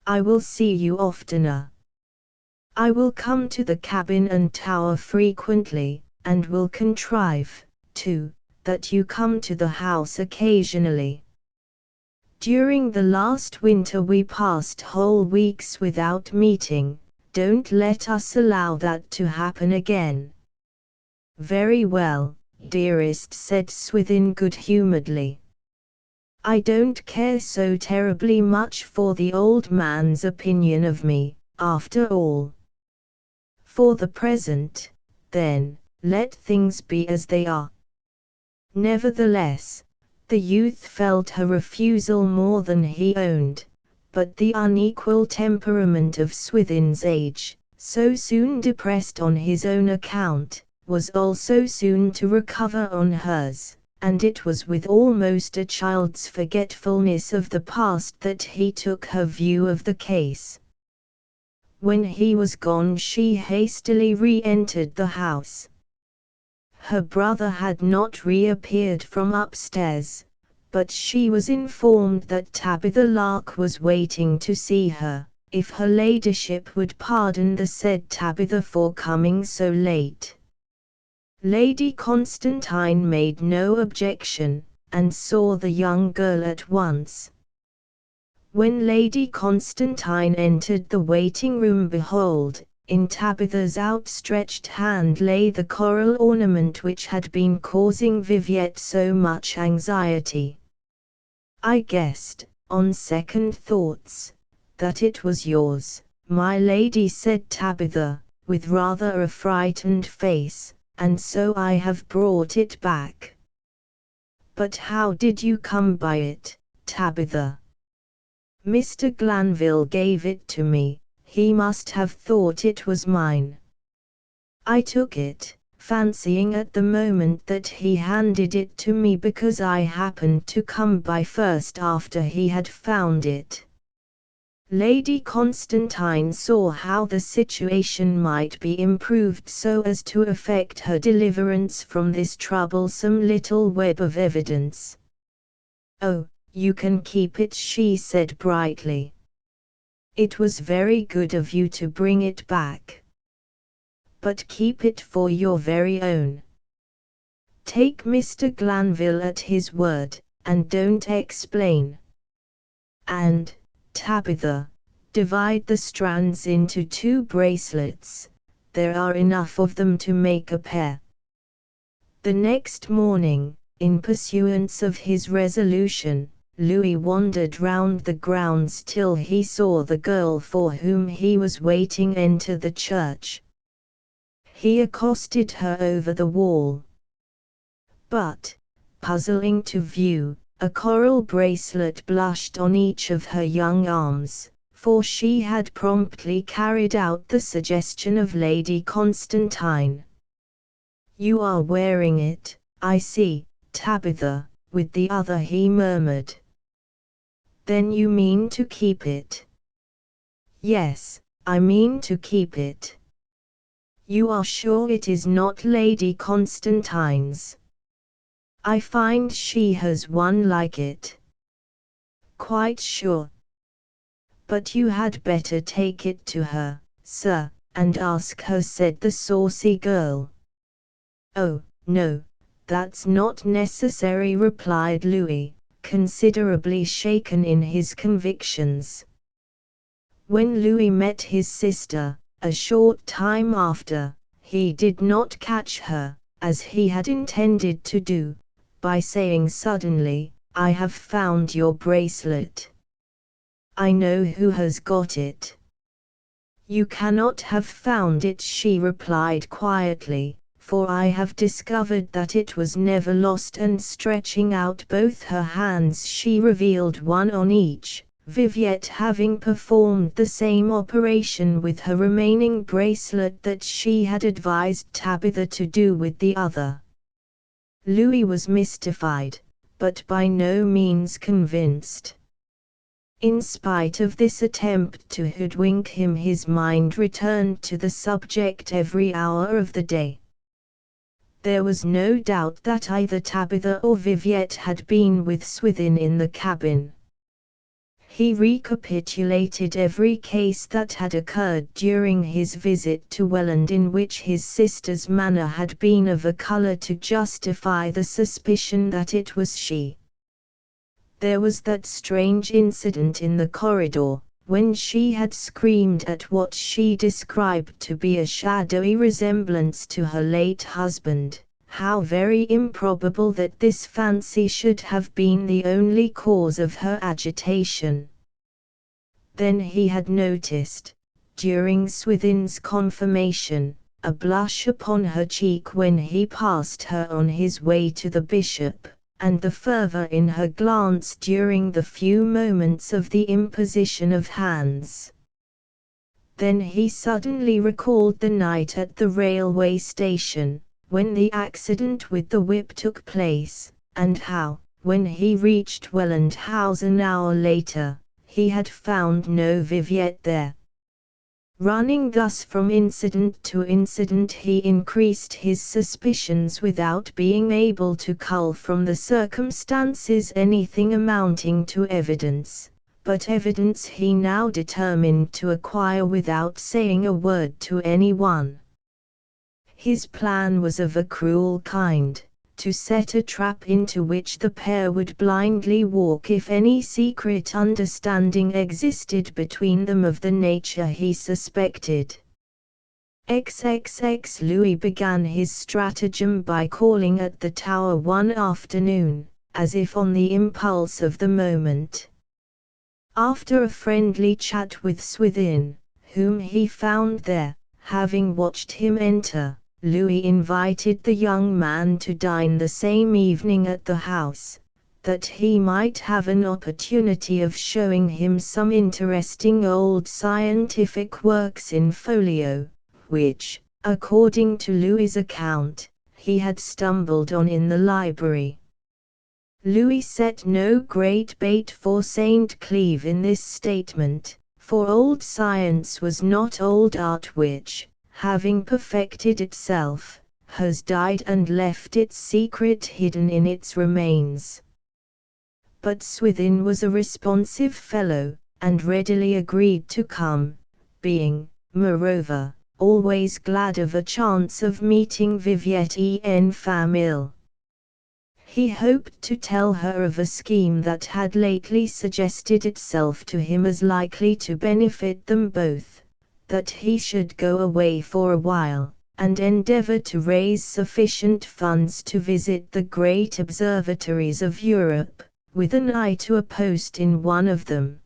I will see you oftener. I will come to the cabin and tower frequently, and will contrive, too, that you come to the house occasionally. During the last winter we passed whole weeks without meeting, don't let us allow that to happen again. Very well, dearest, said Swithin good-humouredly. I don't care so terribly much for the old man's opinion of me, after all. For the present, then, let things be as they are. Nevertheless, the youth felt her refusal more than he owned, but the unequal temperament of Swithin's age, so soon depressed on his own account, was also soon to recover on hers, and it was with almost a child's forgetfulness of the past that he took her view of the case. When he was gone she hastily re-entered the house. Her brother had not reappeared from upstairs, but she was informed that Tabitha Lark was waiting to see her, if her ladyship would pardon the said Tabitha for coming so late. Lady Constantine made no objection, and saw the young girl at once. When Lady Constantine entered the waiting-room, behold, in Tabitha's outstretched hand lay the coral ornament which had been causing Viviette so much anxiety. I guessed, on second thoughts, that it was yours, my lady, said Tabitha, with rather a frightened face, and so I have brought it back. But how did you come by it, Tabitha? Mr. Glanville gave it to me. He must have thought it was mine. I took it, fancying at the moment that he handed it to me because I happened to come by first after he had found it. Lady Constantine saw how the situation might be improved so as to effect her deliverance from this troublesome little web of evidence. Oh, you can keep it, she said brightly. It was very good of you to bring it back. But keep it for your very own. Take Mr. Glanville at his word, and don't explain. And, Tabitha, divide the strands into 2 bracelets, there are enough of them to make a pair. The next morning, in pursuance of his resolution, Louis wandered round the grounds till he saw the girl for whom he was waiting enter the church. He accosted her over the wall. But, puzzling to view, a coral bracelet blushed on each of her young arms, for she had promptly carried out the suggestion of Lady Constantine. "You are wearing it, I see, Tabitha," with the other he murmured. "Then you mean to keep it?" "Yes, I mean to keep it." "You are sure it is not Lady Constantine's?" "I find she has one like it." "Quite sure." "But you had better take it to her, sir, and ask her," said the saucy girl. "Oh, no, that's not necessary," replied Louis, considerably shaken in his convictions. When Louis met his sister, a short time after, he did not catch her, as he had intended to do, by saying suddenly, "I have found your bracelet. I know who has got it." "You cannot have found it," she replied quietly, "for I have discovered that it was never lost," and stretching out both her hands she revealed one on each, Viviette having performed the same operation with her remaining bracelet that she had advised Tabitha to do with the other. Louis was mystified, but by no means convinced. In spite of this attempt to hoodwink him, his mind returned to the subject every hour of the day. There was no doubt that either Tabitha or Viviette had been with Swithin in the cabin. He recapitulated every case that had occurred during his visit to Welland in which his sister's manner had been of a colour to justify the suspicion that it was she. There was that strange incident in the corridor, when she had screamed at what she described to be a shadowy resemblance to her late husband. How very improbable that this fancy should have been the only cause of her agitation. Then he had noticed, during Swithin's confirmation, a blush upon her cheek when he passed her on his way to the bishop, and the fervour in her glance during the few moments of the imposition of hands. Then he suddenly recalled the night at the railway station, when the accident with the whip took place, and how, when he reached Welland House an hour later, he had found no Viviette there. Running thus from incident to incident, he increased his suspicions without being able to cull from the circumstances anything amounting to evidence, but evidence he now determined to acquire without saying a word to anyone. His plan was of a cruel kind, to set a trap into which the pair would blindly walk if any secret understanding existed between them of the nature he suspected. Louis began his stratagem by calling at the tower one afternoon, as if on the impulse of the moment. After a friendly chat with Swithin, whom he found there, having watched him enter, Louis invited the young man to dine the same evening at the house, that he might have an opportunity of showing him some interesting old scientific works in folio, which, according to Louis's account, he had stumbled on in the library. Louis set no great bait for St. Cleeve in this statement, for old science was not old art which, having perfected itself, has died and left its secret hidden in its remains. But Swithin was a responsive fellow, and readily agreed to come, being, moreover, always glad of a chance of meeting Viviette en famille. He hoped to tell her of a scheme that had lately suggested itself to him as likely to benefit them both, that he should go away for a while, and endeavor to raise sufficient funds to visit the great observatories of Europe, with an eye to a post in one of them.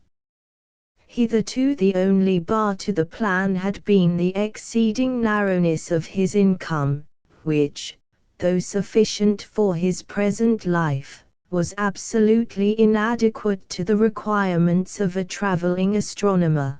Hitherto the only bar to the plan had been the exceeding narrowness of his income, which, though sufficient for his present life, was absolutely inadequate to the requirements of a traveling astronomer.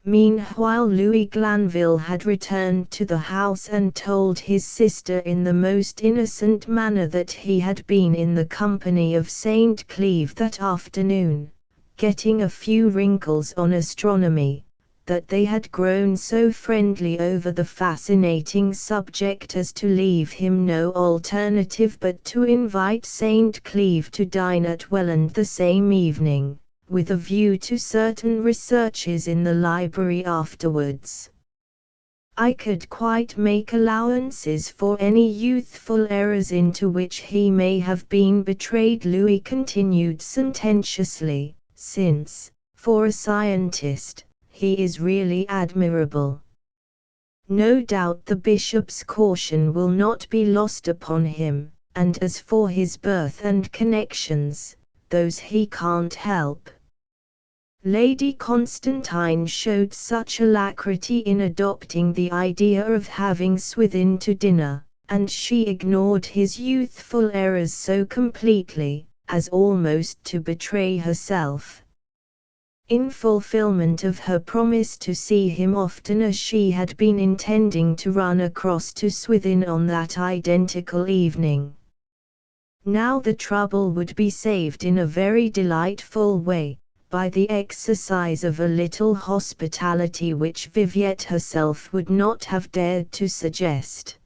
Meanwhile Louis Glanville had returned to the house and told his sister in the most innocent manner that he had been in the company of St. Cleeve that afternoon, getting a few wrinkles on astronomy, that they had grown so friendly over the fascinating subject as to leave him no alternative but to invite St. Cleeve to dine at Welland the same evening, with a view to certain researches in the library afterwards. I could quite make allowances for any youthful errors into which he may have been betrayed, Louis continued sententiously, since, for a scientist, he is really admirable. No doubt the bishop's caution will not be lost upon him, and as for his birth and connections, those he can't help. Lady Constantine showed such alacrity in adopting the idea of having Swithin to dinner, and she ignored his youthful errors so completely, as almost to betray herself. In fulfillment of her promise to see him often as she had been intending to run across to Swithin on that identical evening. Now the trouble would be saved in a very delightful way, by the exercise of a little hospitality which Viviette herself would not have dared to suggest.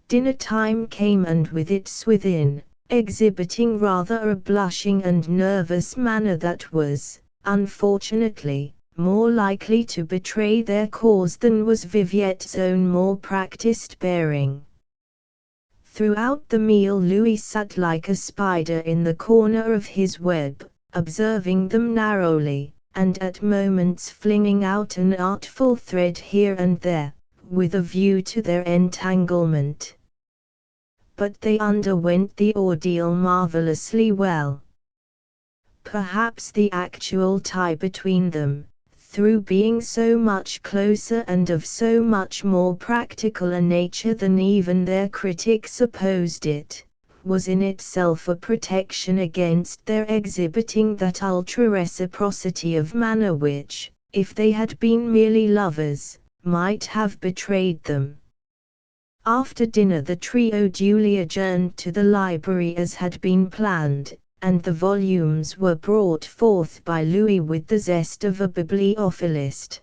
Dinner time came, and with it Swithin, exhibiting rather a blushing and nervous manner that was, unfortunately, more likely to betray their cause than was Viviette's own more practiced bearing. Throughout the meal Louis sat like a spider in the corner of his web, observing them narrowly, and at moments flinging out an artful thread here and there, with a view to their entanglement. But they underwent the ordeal marvelously well. Perhaps the actual tie between them, through being so much closer and of so much more practical a nature than even their critics supposed it, was in itself a protection against their exhibiting that ultra-reciprocity of manner which, if they had been merely lovers, might have betrayed them. After dinner the trio duly adjourned to the library as had been planned, and the volumes were brought forth by Louis with the zest of a bibliophilist.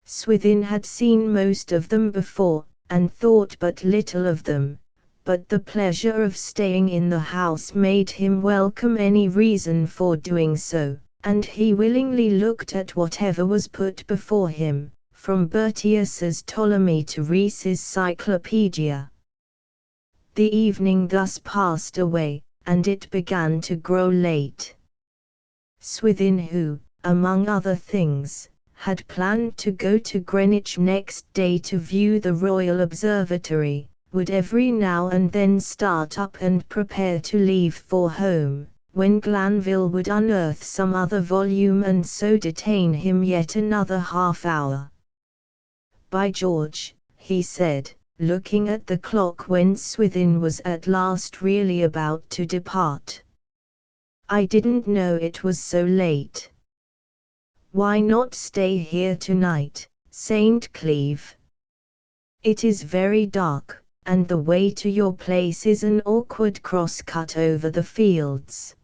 Swithin had seen most of them before, and thought but little of them, but the pleasure of staying in the house made him welcome any reason for doing so, and he willingly looked at whatever was put before him, from Bertius's Ptolemy to Rees's Cyclopedia. The evening thus passed away, and it began to grow late. Swithin, who, among other things, had planned to go to Greenwich next day to view the Royal Observatory, would every now and then start up and prepare to leave for home, when Glanville would unearth some other volume and so detain him yet another half-hour. "By George," he said, looking at the clock when Swithin was at last really about to depart. "I didn't know it was so late. Why not stay here tonight, St. Cleeve? It is very dark, and the way to your place is an awkward cross-cut over the fields.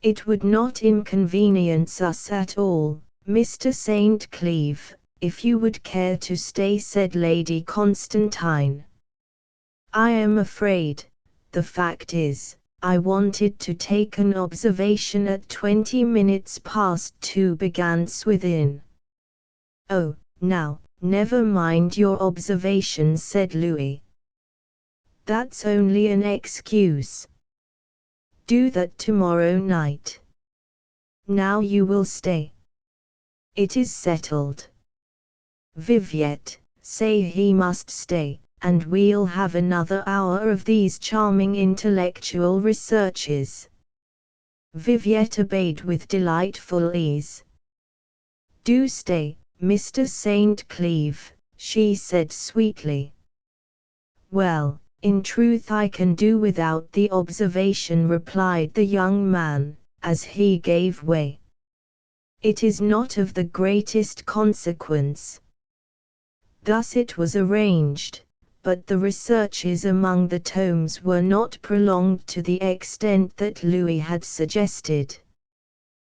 It would not inconvenience us at all, Mr. St. Cleeve, if you would care to stay," said Lady Constantine. "I am afraid, the fact is, I wanted to take an observation at 20 minutes past 2, began Swithin. "Oh, now, never mind your observations," said Louis. That's only an excuse. Do that tomorrow night. Now you will stay. It is settled. Viviette, say he must stay, and we'll have another hour of these charming intellectual researches. Viviette obeyed with delightful ease. Do stay, Mr. St. Cleeve, she said sweetly. Well, in truth I can do without the observation, replied the young man, as he gave way. It is not of the greatest consequence. Thus it was arranged, but the researches among the tomes were not prolonged to the extent that Louis had suggested.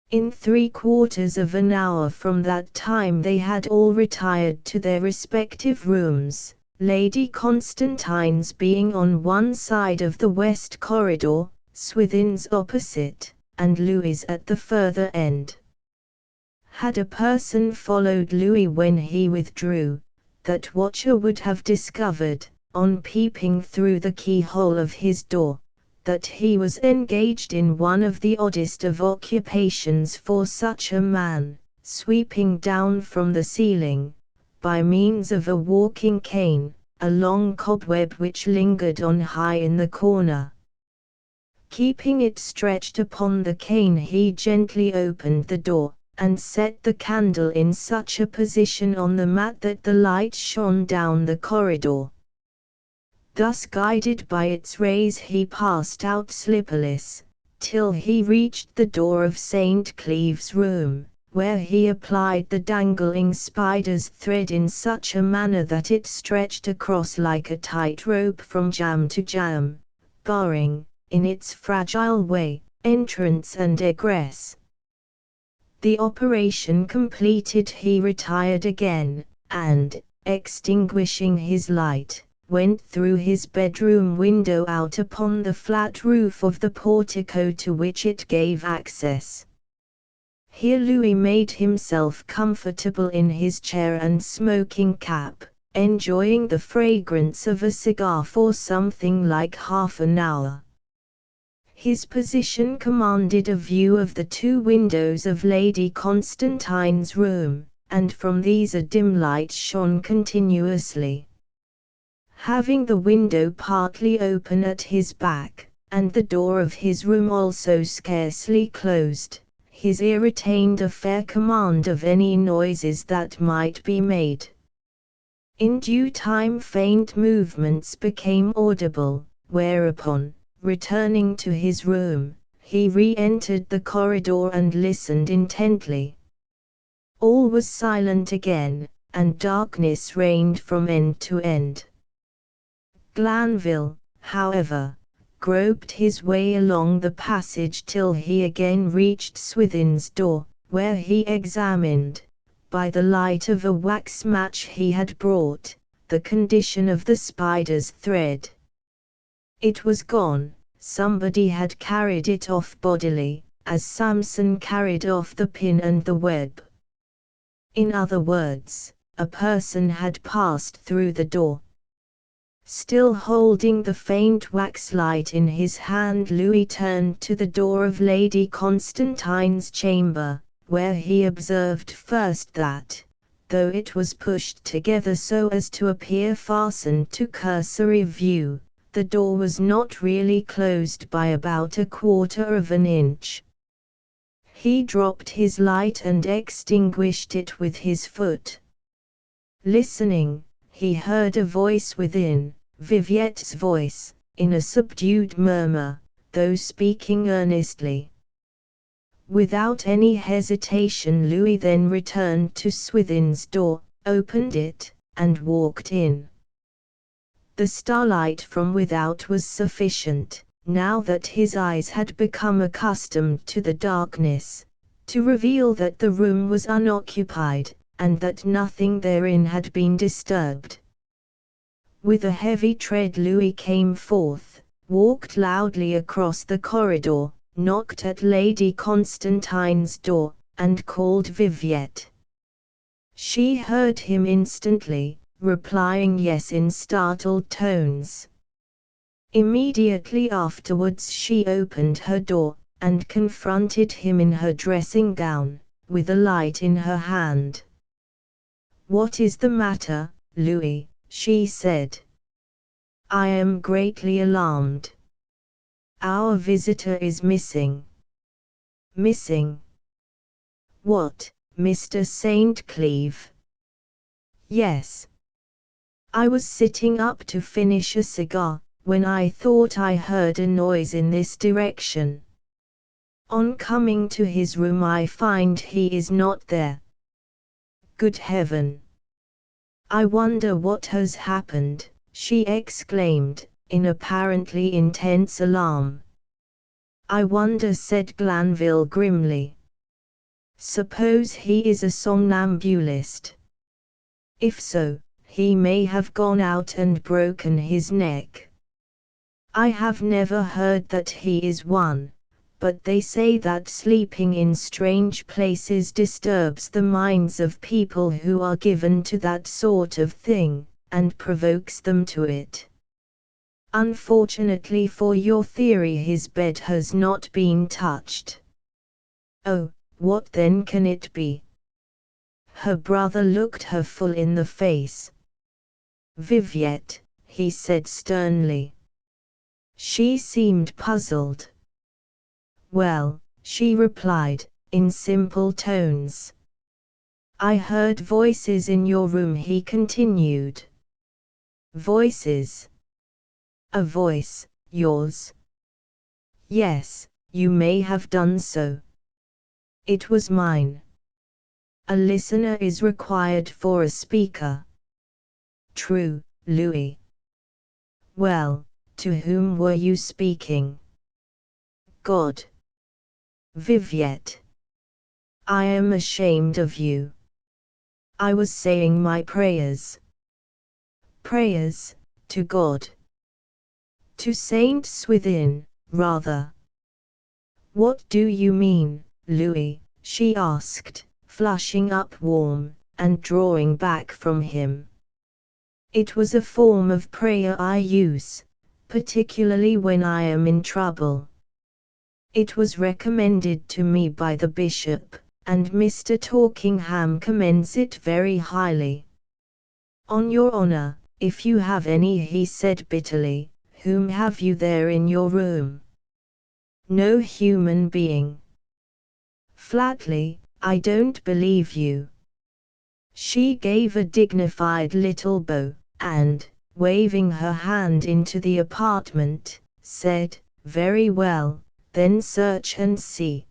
In 3/4 of an hour from that time they had all retired to their respective rooms, Lady Constantine's being on one side of the west corridor, Swithin's opposite, and Louis at the further end. Had a person followed Louis when he withdrew, that watcher would have discovered, on peeping through the keyhole of his door, that he was engaged in one of the oddest of occupations for such a man, sweeping down from the ceiling, by means of a walking cane, a long cobweb which lingered on high in the corner. Keeping it stretched upon the cane, he gently opened the door, and set the candle in such a position on the mat that the light shone down the corridor. Thus guided by its rays he passed out slipperless, till he reached the door of St. Cleeve's room, where he applied the dangling spider's thread in such a manner that it stretched across like a tight rope from jamb to jamb, barring, in its fragile way, entrance and egress. The operation completed, he retired again, and, extinguishing his light, went through his bedroom window out upon the flat roof of the portico to which it gave access. Here Louis made himself comfortable in his chair and smoking cap, enjoying the fragrance of a cigar for something like half an hour. His position commanded a view of the 2 windows of Lady Constantine's room, and from these a dim light shone continuously. Having the window partly open at his back, and the door of his room also scarcely closed, his ear retained a fair command of any noises that might be made. In due time faint movements became audible, whereupon, returning to his room, he re-entered the corridor and listened intently. All was silent again, and darkness reigned from end to end. Glanville, however, groped his way along the passage till he again reached Swithin's door, where he examined, by the light of a wax match he had brought, the condition of the spider's thread. It was gone. Somebody had carried it off bodily, as Samson carried off the pin and the web. In other words, a person had passed through the door. Still holding the faint wax light in his hand, Louis turned to the door of Lady Constantine's chamber, where he observed first that, though it was pushed together so as to appear fastened to cursory view, the door was not really closed by about 1/4 of an inch. He dropped his light and extinguished it with his foot. Listening, he heard a voice within, Viviette's voice, in a subdued murmur, though speaking earnestly. Without any hesitation Louis then returned to Swithin's door, opened it, and walked in. The starlight from without was sufficient, now that his eyes had become accustomed to the darkness, to reveal that the room was unoccupied, and that nothing therein had been disturbed. With a heavy tread Louis came forth, walked loudly across the corridor, knocked at Lady Constantine's door, and called Viviette. She heard him instantly, replying yes in startled tones. Immediately afterwards she opened her door, and confronted him in her dressing gown, with a light in her hand. "What is the matter, Louis?" she said. "I am greatly alarmed. Our visitor is missing." "Missing? What, Mr. St. Cleeve?" "Yes. I was sitting up to finish a cigar, when I thought I heard a noise in this direction. On coming to his room I find he is not there. Good heaven! I wonder what has happened," she exclaimed, in apparently intense alarm. "I wonder," said Glanville grimly. "Suppose he is a somnambulist? If so, he may have gone out and broken his neck. I have never heard that he is one, but they say that sleeping in strange places disturbs the minds of people who are given to that sort of thing, and provokes them to it. Unfortunately for your theory, his bed has not been touched." "Oh, what then can it be?" Her brother looked her full in the face. "Viviette," he said sternly. She seemed puzzled. "Well," she replied, in simple tones. "I heard voices in your room," he continued. "Voices? A voice, yours?" "Yes, you may have done so. It was mine. A listener is required for a speaker." "True, Louis. Well, to whom were you speaking?" "God." "Viviette, I am ashamed of you." "I was saying my prayers." "Prayers, to God?" "To Saint Swithin, rather." "What do you mean, Louis?" she asked, flushing up warm, and drawing back from him. "It was a form of prayer I use, particularly when I am in trouble. It was recommended to me by the bishop, and Mr. Torkingham commends it very highly." "On your honor, if you have any," he said bitterly. "Whom have you there in your room?" "No human being." "Flatly, I don't believe you." She gave a dignified little bow, and, waving her hand into the apartment, said, "Very well, then search and see."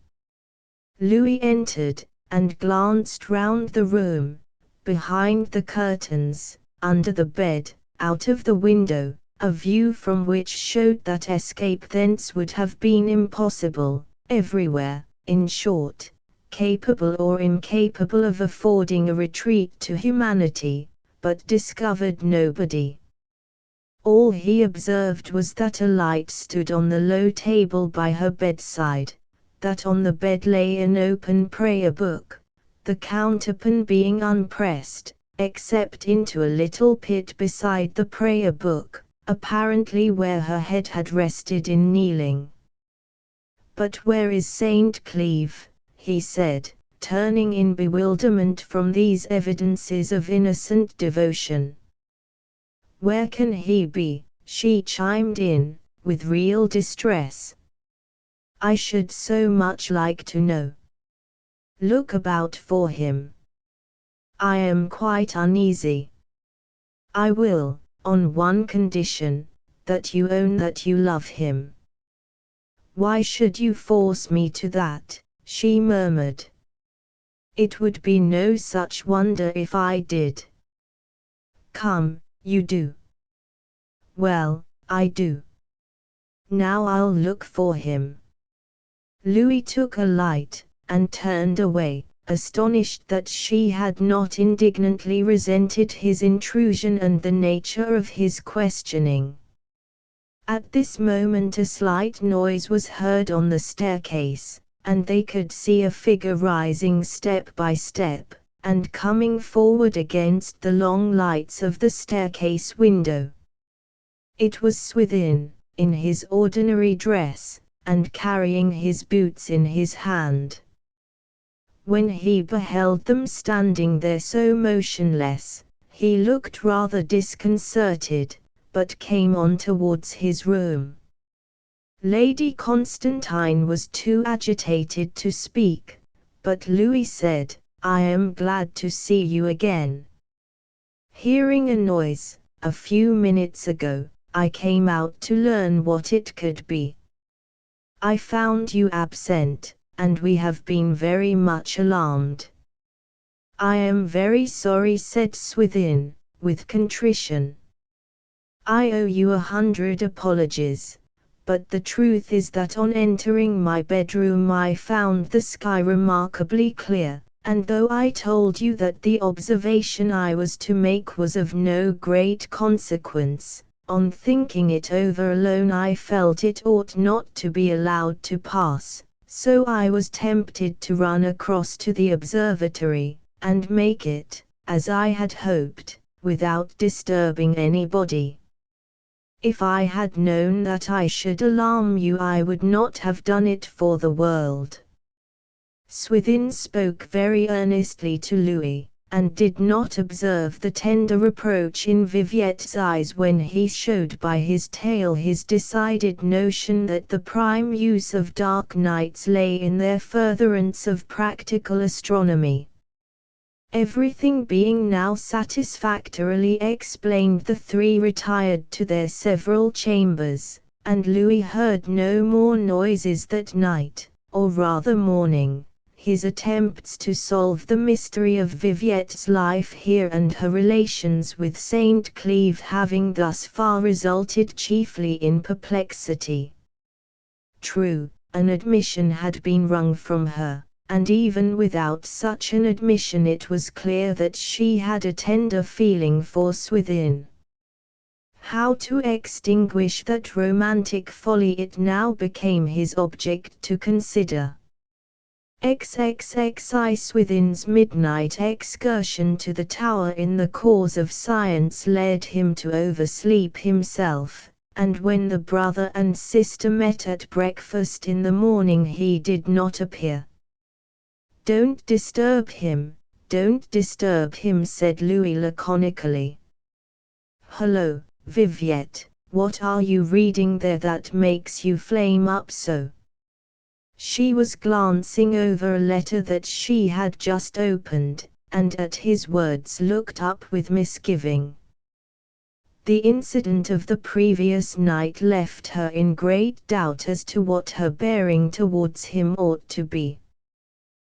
Louis entered, and glanced round the room, behind the curtains, under the bed, out of the window, a view from which showed that escape thence would have been impossible, everywhere, in short, capable or incapable of affording a retreat to humanity, but discovered nobody. All he observed was that a light stood on the low table by her bedside, that on the bed lay an open prayer book, the counterpane being unpressed, except into a little pit beside the prayer book, apparently where her head had rested in kneeling. "But where is St. Cleeve?" he said, turning in bewilderment from these evidences of innocent devotion. "Where can he be?" she chimed in, with real distress. "I should so much like to know. Look about for him. I am quite uneasy." "I will, on one condition, that you own that you love him." "Why should you force me to that?" she murmured. "It would be no such wonder if I did." "Come, you do." "Well, I do. Now I'll look for him." Louis took a light, and turned away, astonished that she had not indignantly resented his intrusion and the nature of his questioning. At this moment a slight noise was heard on the staircase, and they could see a figure rising step by step, and coming forward against the long lights of the staircase window. It was Swithin, in his ordinary dress, and carrying his boots in his hand. When he beheld them standing there so motionless, he looked rather disconcerted, but came on towards his room. Lady Constantine was too agitated to speak, but Louis said, "I am glad to see you again. Hearing a noise, a few minutes ago, I came out to learn what it could be. I found you absent, and we have been very much alarmed." "I am very sorry," said Swithin, with contrition. "I owe you 100 apologies, but the truth is that on entering my bedroom I found the sky remarkably clear, and though I told you that the observation I was to make was of no great consequence, on thinking it over alone I felt it ought not to be allowed to pass, so I was tempted to run across to the observatory, and make it, as I had hoped, without disturbing anybody. If I had known that I should alarm you I would not have done it for the world." Swithin spoke very earnestly to Louis, and did not observe the tender reproach in Viviette's eyes when he showed by his tale his decided notion that the prime use of dark nights lay in their furtherance of practical astronomy. Everything being now satisfactorily explained, the three retired to their several chambers, and Louis heard no more noises that night, or rather morning, his attempts to solve the mystery of Viviette's life here and her relations with St. Cleeve having thus far resulted chiefly in perplexity. True, an admission had been wrung from her, and even without such an admission it was clear that she had a tender feeling for Swithin. How to extinguish that romantic folly it now became his object to consider. XXXI Swithin's midnight excursion to the tower in the cause of science led him to oversleep himself, and when the brother and sister met at breakfast in the morning he did not appear. "Don't disturb him, don't disturb him," said Louis laconically. "Hullo, Viviette, what are you reading there that makes you flame up so?" She was glancing over a letter that she had just opened, and at his words looked up with misgiving. The incident of the previous night left her in great doubt as to what her bearing towards him ought to be.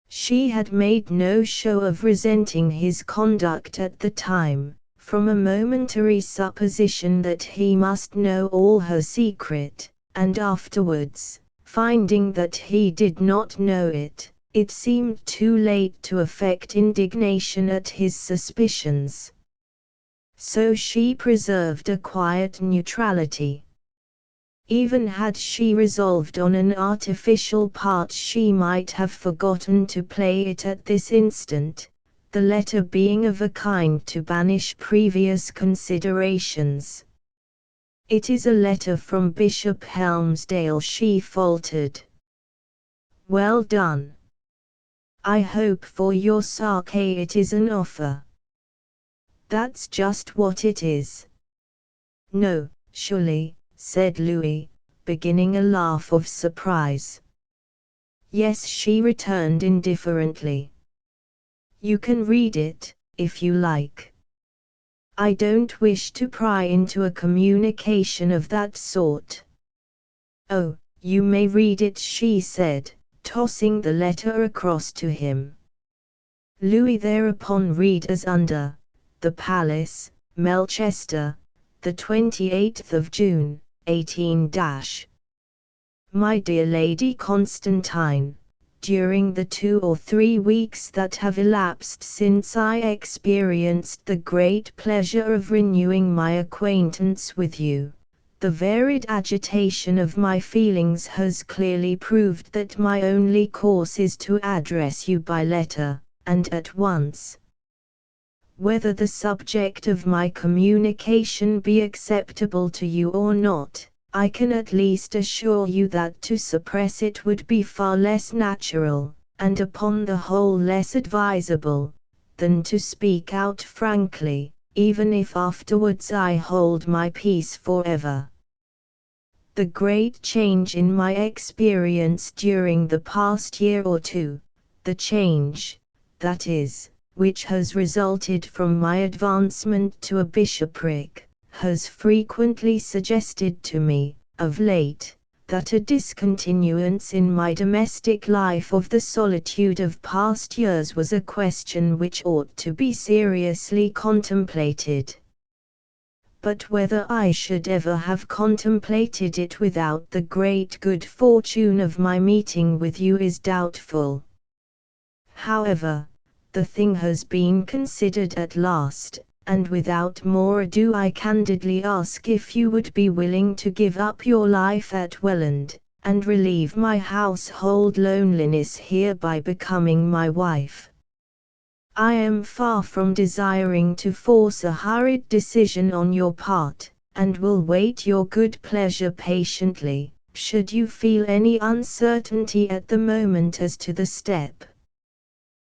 She had made no show of resenting his conduct at the time, from a momentary supposition that he must know all her secret, and afterwards, finding that he did not know it, it seemed too late to affect indignation at his suspicions. So she preserved a quiet neutrality. Even had she resolved on an artificial part she might have forgotten to play it at this instant, the letter being of a kind to banish previous considerations. "It is a letter from Bishop Helmsdale," she faltered. "Well done. I hope for your sake it is an offer." "That's just what it is." "No, surely," said Louis, beginning a laugh of surprise. "Yes," she returned indifferently. "You can read it, if you like. I don't wish to pry into a communication of that sort." "Oh, you may read it," she said, tossing the letter across to him. Louis thereupon read as under: "The Palace, Melchester, the 28th of June, 18 My dear Lady Constantine, during the 2 or 3 weeks that have elapsed since I experienced the great pleasure of renewing my acquaintance with you, the varied agitation of my feelings has clearly proved that my only course is to address you by letter, and at once. Whether the subject of my communication be acceptable to you or not, I can at least assure you that to suppress it would be far less natural, and upon the whole less advisable, than to speak out frankly, even if afterwards I hold my peace forever. The great change in my experience during the past year or two, the change, that is, which has resulted from my advancement to a bishopric, has frequently suggested to me, of late, that a discontinuance in my domestic life of the solitude of past years was a question which ought to be seriously contemplated. But whether I should ever have contemplated it without the great good fortune of my meeting with you is doubtful. However, the thing has been considered at last, and without more ado I candidly ask if you would be willing to give up your life at Welland, and relieve my household loneliness here by becoming my wife. I am far from desiring to force a hurried decision on your part, and will wait your good pleasure patiently, should you feel any uncertainty at the moment as to the step.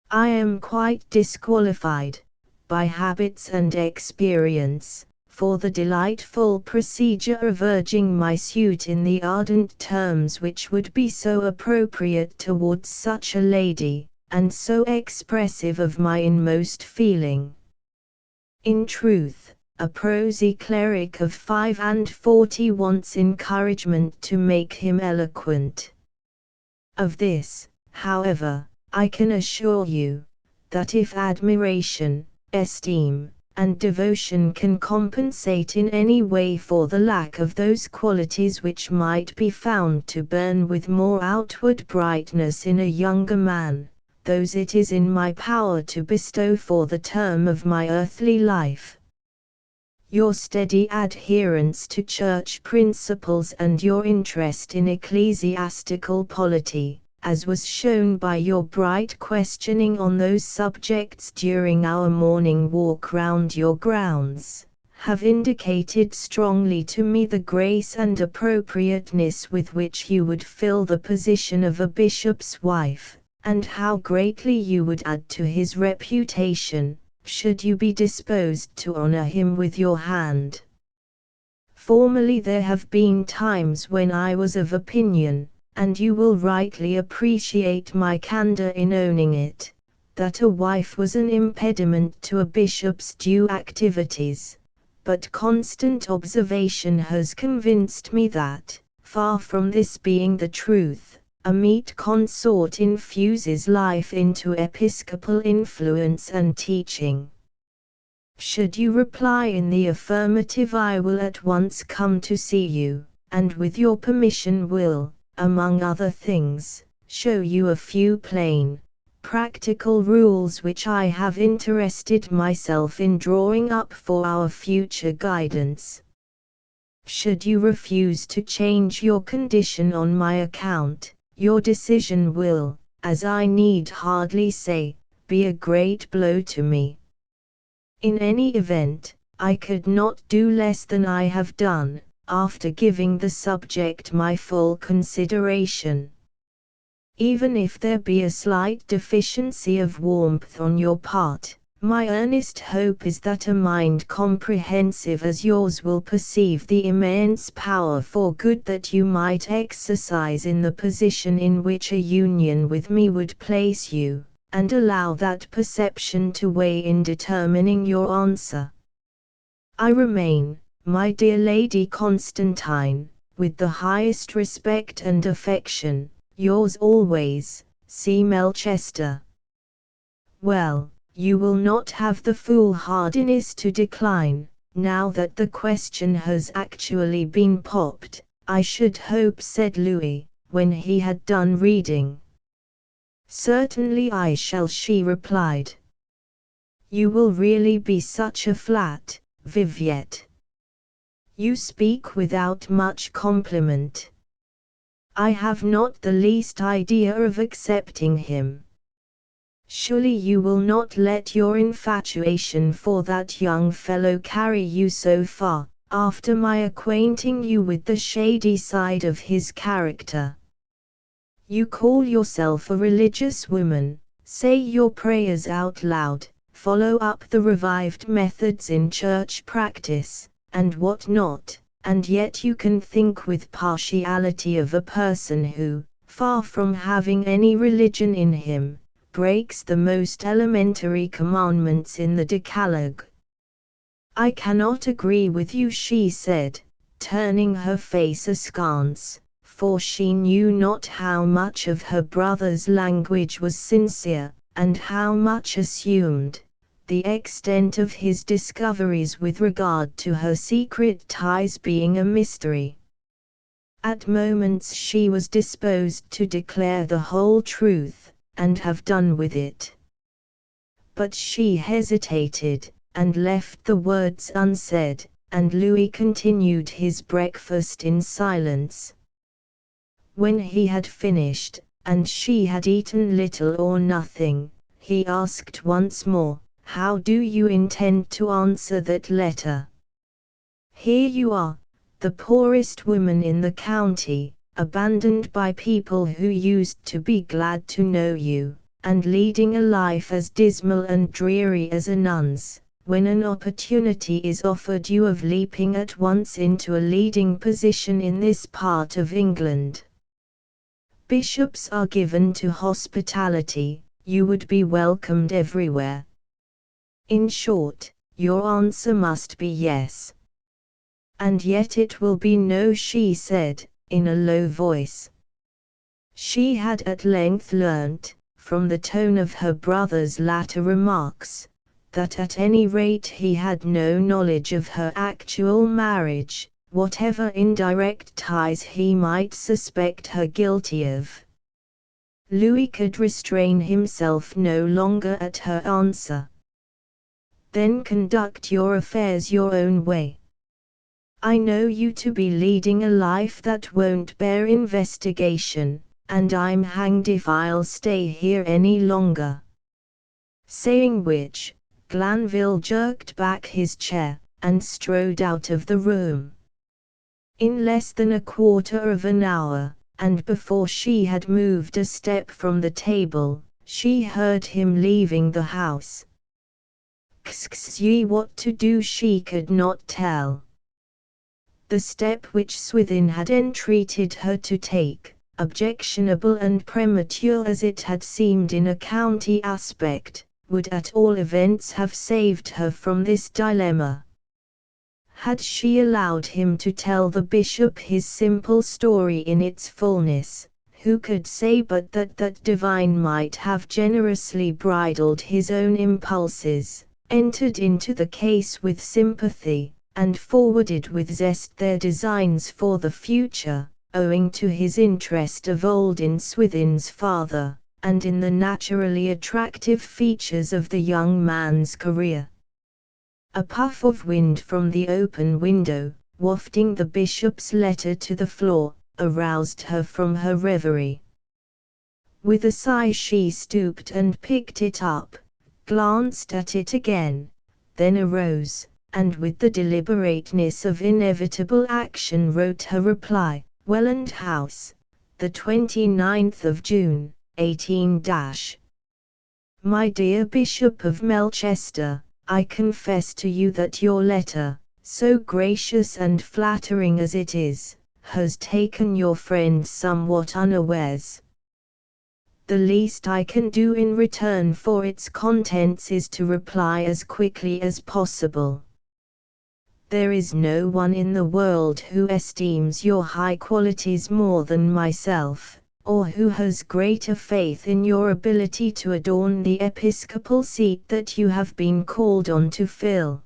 I am quite disqualified, by habits and experience, for the delightful procedure of urging my suit in the ardent terms which would be so appropriate towards such a lady, and so expressive of my inmost feeling. In truth, a prosy cleric of 45 wants encouragement to make him eloquent. Of this, however, I can assure you, that if admiration, esteem, and devotion can compensate in any way for the lack of those qualities which might be found to burn with more outward brightness in a younger man, those it is in my power to bestow for the term of my earthly life. Your steady adherence to church principles and your interest in ecclesiastical polity, as was shown by your bright questioning on those subjects during our morning walk round your grounds, have indicated strongly to me the grace and appropriateness with which you would fill the position of a bishop's wife, and how greatly you would add to his reputation, should you be disposed to honor him with your hand. Formerly there have been times when I was of opinion, and you will rightly appreciate my candor in owning it, that a wife was an impediment to a bishop's due activities, but constant observation has convinced me that, far from this being the truth, a meet consort infuses life into episcopal influence and teaching. Should you reply in the affirmative, I will at once come to see you, and with your permission will, among other things, show you a few plain, practical rules which I have interested myself in drawing up for our future guidance. Should you refuse to change your condition on my account, your decision will, as I need hardly say, be a great blow to me. In any event, I could not do less than I have done, after giving the subject my full consideration. Even if there be a slight deficiency of warmth on your part, my earnest hope is that a mind comprehensive as yours will perceive the immense power for good that you might exercise in the position in which a union with me would place you, and allow that perception to weigh in determining your answer. I remain, my dear Lady Constantine, with the highest respect and affection, yours always, C. Melchester. Well, you will not have the foolhardiness to decline, now that the question has actually been popped, I should hope, said Louis, when he had done reading. Certainly I shall, she replied. You will really be such a flat, Viviette. You speak without much compliment. I have not the least idea of accepting him. Surely you will not let your infatuation for that young fellow carry you so far, after my acquainting you with the shady side of his character. You call yourself a religious woman, say your prayers out loud, follow up the revived methods in church practice, and what not, and yet you can think with partiality of a person who, far from having any religion in him, breaks the most elementary commandments in the Decalogue. I cannot agree with you, she said, turning her face askance, for she knew not how much of her brother's language was sincere, and how much assumed, the extent of his discoveries with regard to her secret ties being a mystery. At moments she was disposed to declare the whole truth, and have done with it. But she hesitated, and left the words unsaid, and Louis continued his breakfast in silence. When he had finished, and she had eaten little or nothing, he asked once more, "How do you intend to answer that letter? Here you are, the poorest woman in the county, abandoned by people who used to be glad to know you, and leading a life as dismal and dreary as a nun's, when an opportunity is offered you of leaping at once into a leading position in this part of England. Bishops are given to hospitality, you would be welcomed everywhere. In short, your answer must be yes." "And yet it will be no," she said, in a low voice. She had at length learnt, from the tone of her brother's latter remarks, that at any rate he had no knowledge of her actual marriage, whatever indirect ties he might suspect her guilty of. Louis could restrain himself no longer at her answer. "Then conduct your affairs your own way. I know you to be leading a life that won't bear investigation, and I'm hanged if I'll stay here any longer." Saying which, Glanville jerked back his chair, and strode out of the room. In less than a quarter of an hour, and before she had moved a step from the table, she heard him leaving the house. What to do she could not tell. The step which Swithin had entreated her to take, objectionable and premature as it had seemed in a county aspect, would at all events have saved her from this dilemma. Had she allowed him to tell the bishop his simple story in its fullness, who could say but that divine might have generously bridled his own impulses, entered into the case with sympathy, and forwarded with zest their designs for the future, owing to his interest of old in Swithin's father, and in the naturally attractive features of the young man's career. A puff of wind from the open window, wafting the bishop's letter to the floor, aroused her from her reverie. With a sigh she stooped and picked it up, glanced at it again, then arose, and with the deliberateness of inevitable action wrote her reply, Welland House, the 29th of June, 18 My dear Bishop of Melchester, I confess to you that your letter, so gracious and flattering as it is, has taken your friend somewhat unawares. The least I can do in return for its contents is to reply as quickly as possible. There is no one in the world who esteems your high qualities more than myself, or who has greater faith in your ability to adorn the episcopal seat that you have been called on to fill.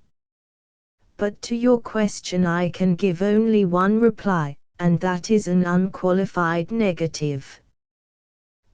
But to your question I can give only one reply, and that is an unqualified negative.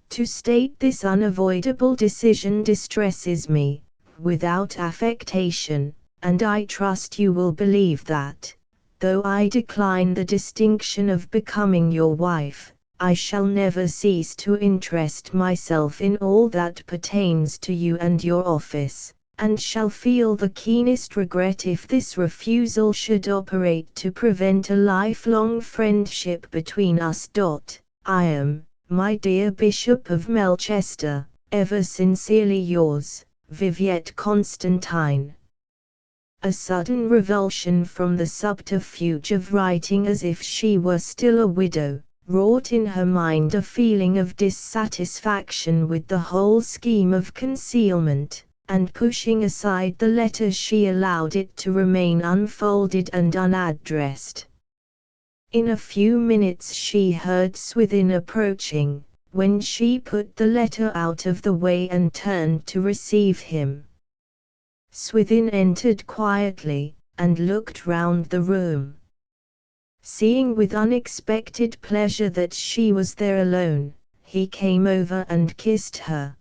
To state this unavoidable decision distresses me, without affectation, and I trust you will believe that, though I decline the distinction of becoming your wife, I shall never cease to interest myself in all that pertains to you and your office, and shall feel the keenest regret if this refusal should operate to prevent a lifelong friendship between us. I am, my dear Bishop of Melchester, ever sincerely yours, Viviette Constantine. A sudden revulsion from the subterfuge of writing as if she were still a widow, wrought in her mind a feeling of dissatisfaction with the whole scheme of concealment, and pushing aside the letter she allowed it to remain unfolded and unaddressed. In a few minutes she heard Swithin approaching, when she put the letter out of the way and turned to receive him. Swithin entered quietly, and looked round the room. Seeing with unexpected pleasure that she was there alone, he came over and kissed her.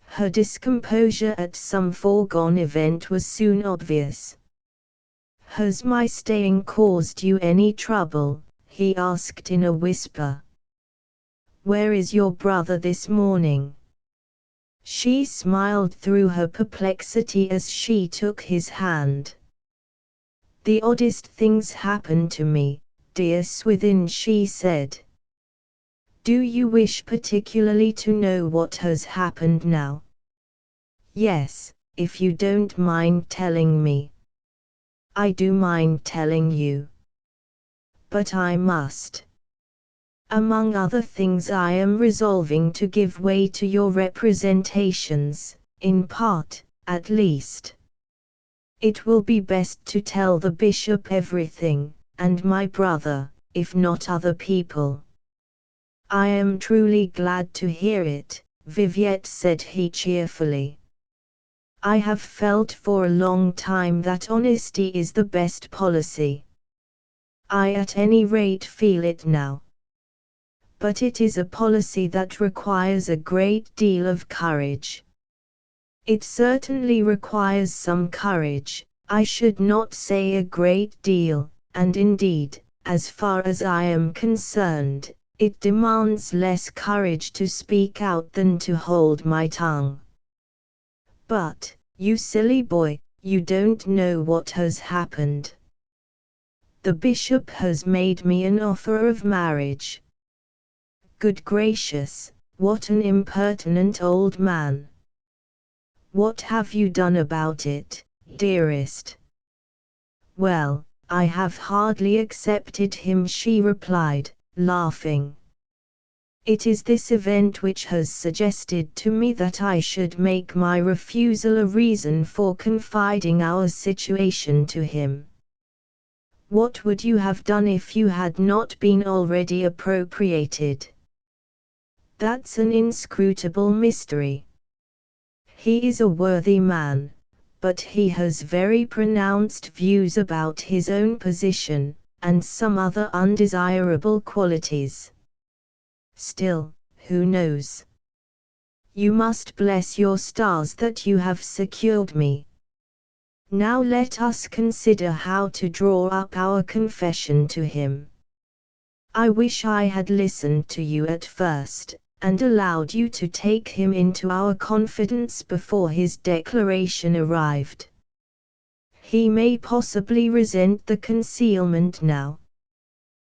Her discomposure at some foregone event was soon obvious. "Has my staying caused you any trouble?" he asked in a whisper. "Where is your brother this morning?" She smiled through her perplexity as she took his hand. "The oddest things happen to me, dear Swithin," she said. "Do you wish particularly to know what has happened now?" "Yes, if you don't mind telling me." "I do mind telling you. But I must. Among other things, I am resolving to give way to your representations, in part, at least. It will be best to tell the bishop everything, and my brother, if not other people." "I am truly glad to hear it," Viviette said he cheerfully. "I have felt for a long time that honesty is the best policy. I at any rate feel it now. But it is a policy that requires a great deal of courage. It certainly requires some courage, I should not say a great deal, and indeed, as far as I am concerned, it demands less courage to speak out than to hold my tongue. But, you silly boy, you don't know what has happened. The bishop has made me an offer of marriage." "Good gracious, what an impertinent old man! What have you done about it, dearest?" "Well, I have hardly accepted him," she replied, laughing. "It is this event which has suggested to me that I should make my refusal a reason for confiding our situation to him." "What would you have done if you had not been already appropriated?" "That's an inscrutable mystery. He is a worthy man, but he has very pronounced views about his own position, and some other undesirable qualities. Still, who knows? You must bless your stars that you have secured me. Now let us consider how to draw up our confession to him. I wish I had listened to you at first, and allowed you to take him into our confidence before his declaration arrived. He may possibly resent the concealment now.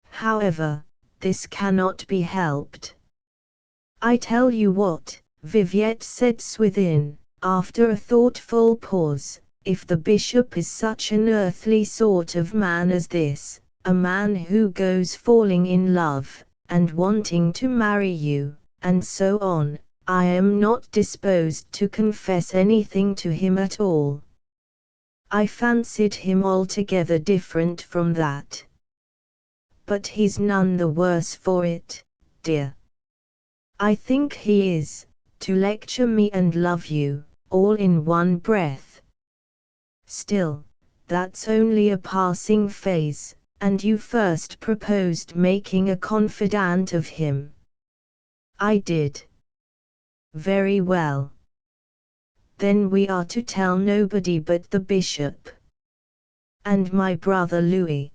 However, this cannot be helped. I tell you what," Viviette said Swithin, after a thoughtful pause, "if the bishop is such an earthly sort of man as this, a man who goes falling in love, and wanting to marry you, and so on, I am not disposed to confess anything to him at all. I fancied him altogether different from that. But he's none the worse for it, dear. I think he is, to lecture me and love you, all in one breath. Still, that's only a passing phase, and you first proposed making a confidant of him." "I did." "Very well. Then we are to tell nobody but the bishop. And my brother Louis?"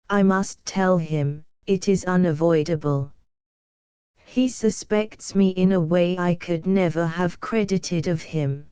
"I must tell him, it is unavoidable. He suspects me in a way I could never have credited of him.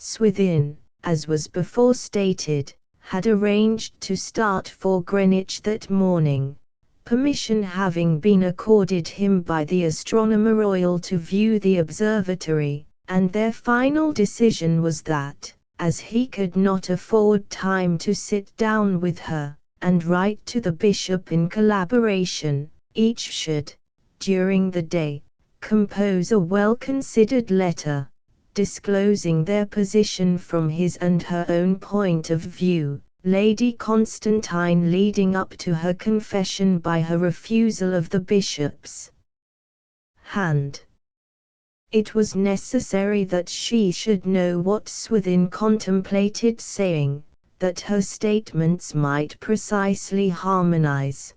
Swithin, as was before stated, had arranged to start for Greenwich that morning, permission having been accorded him by the Astronomer Royal to view the observatory, and their final decision was that, as he could not afford time to sit down with her, and write to the bishop in collaboration, each should, during the day, compose a well-considered letter, disclosing their position from his and her own point of view, Lady Constantine leading up to her confession by her refusal of the bishop's hand. It was necessary that she should know what Swithin contemplated saying, that her statements might precisely harmonize.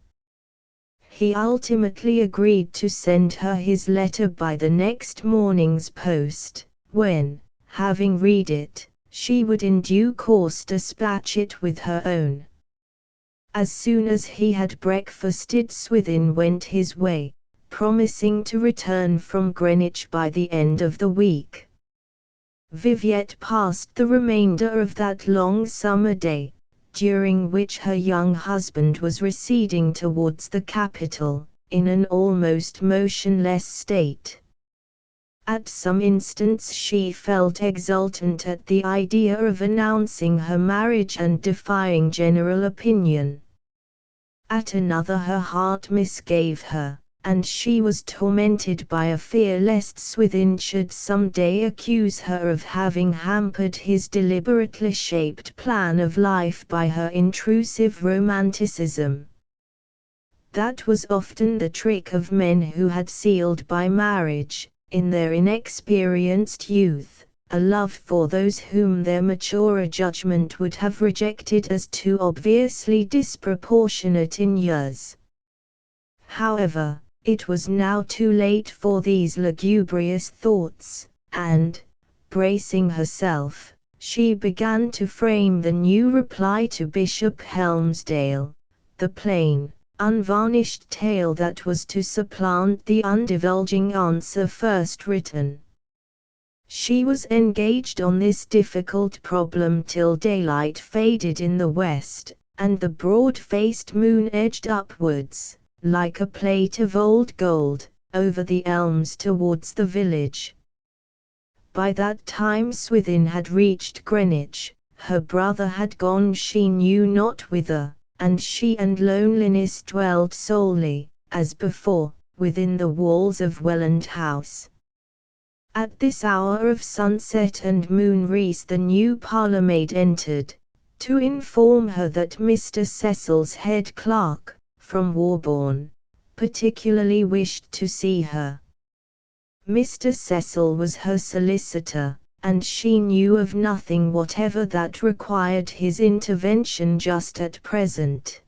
He ultimately agreed to send her his letter by the next morning's post, when, having read it, she would in due course dispatch it with her own. As soon as he had breakfasted, Swithin went his way, promising to return from Greenwich by the end of the week. Viviette passed the remainder of that long summer day, during which her young husband was receding towards the capital, in an almost motionless state. At some instants she felt exultant at the idea of announcing her marriage and defying general opinion. At another her heart misgave her, and she was tormented by a fear lest Swithin should some day accuse her of having hampered his deliberately shaped plan of life by her intrusive romanticism. That was often the trick of men who had sealed by marriage, in their inexperienced youth, a love for those whom their maturer judgment would have rejected as too obviously disproportionate in years. However, it was now too late for these lugubrious thoughts, and, bracing herself, she began to frame the new reply to Bishop Helmsdale, the plain, unvarnished tale that was to supplant the undivulging answer first written. She was engaged on this difficult problem till daylight faded in the west, and the broad-faced moon edged upwards, like a plate of old gold, over the elms towards the village. By that time Swithin had reached Greenwich, her brother had gone she knew not whither, and she and loneliness dwelt solely, as before, within the walls of Welland House. At this hour of sunset and moonrise the new parlourmaid entered, to inform her that Mr. Cecil's head clerk, from Warborne, particularly wished to see her. Mr. Cecil was her solicitor, and she knew of nothing whatever that required his intervention just at present.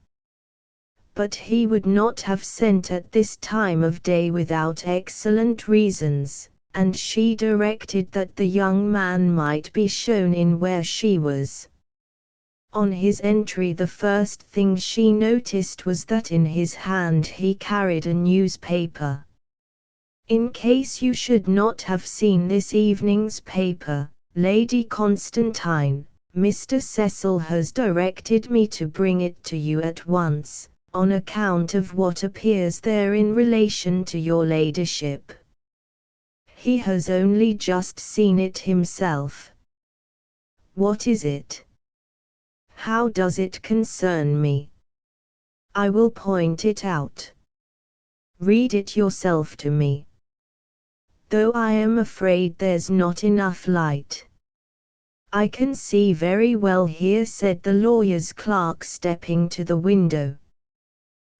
But he would not have sent at this time of day without excellent reasons, and she directed that the young man might be shown in where she was. On his entry the first thing she noticed was that in his hand he carried a newspaper. "In case you should not have seen this evening's paper, Lady Constantine, Mr. Cecil has directed me to bring it to you at once, on account of what appears there in relation to your ladyship. He has only just seen it himself." "What is it? How does it concern me?" "I will point it out. Read it yourself to me. Though I am afraid there's not enough light." "I can see very well here," said the lawyer's clerk, stepping to the window.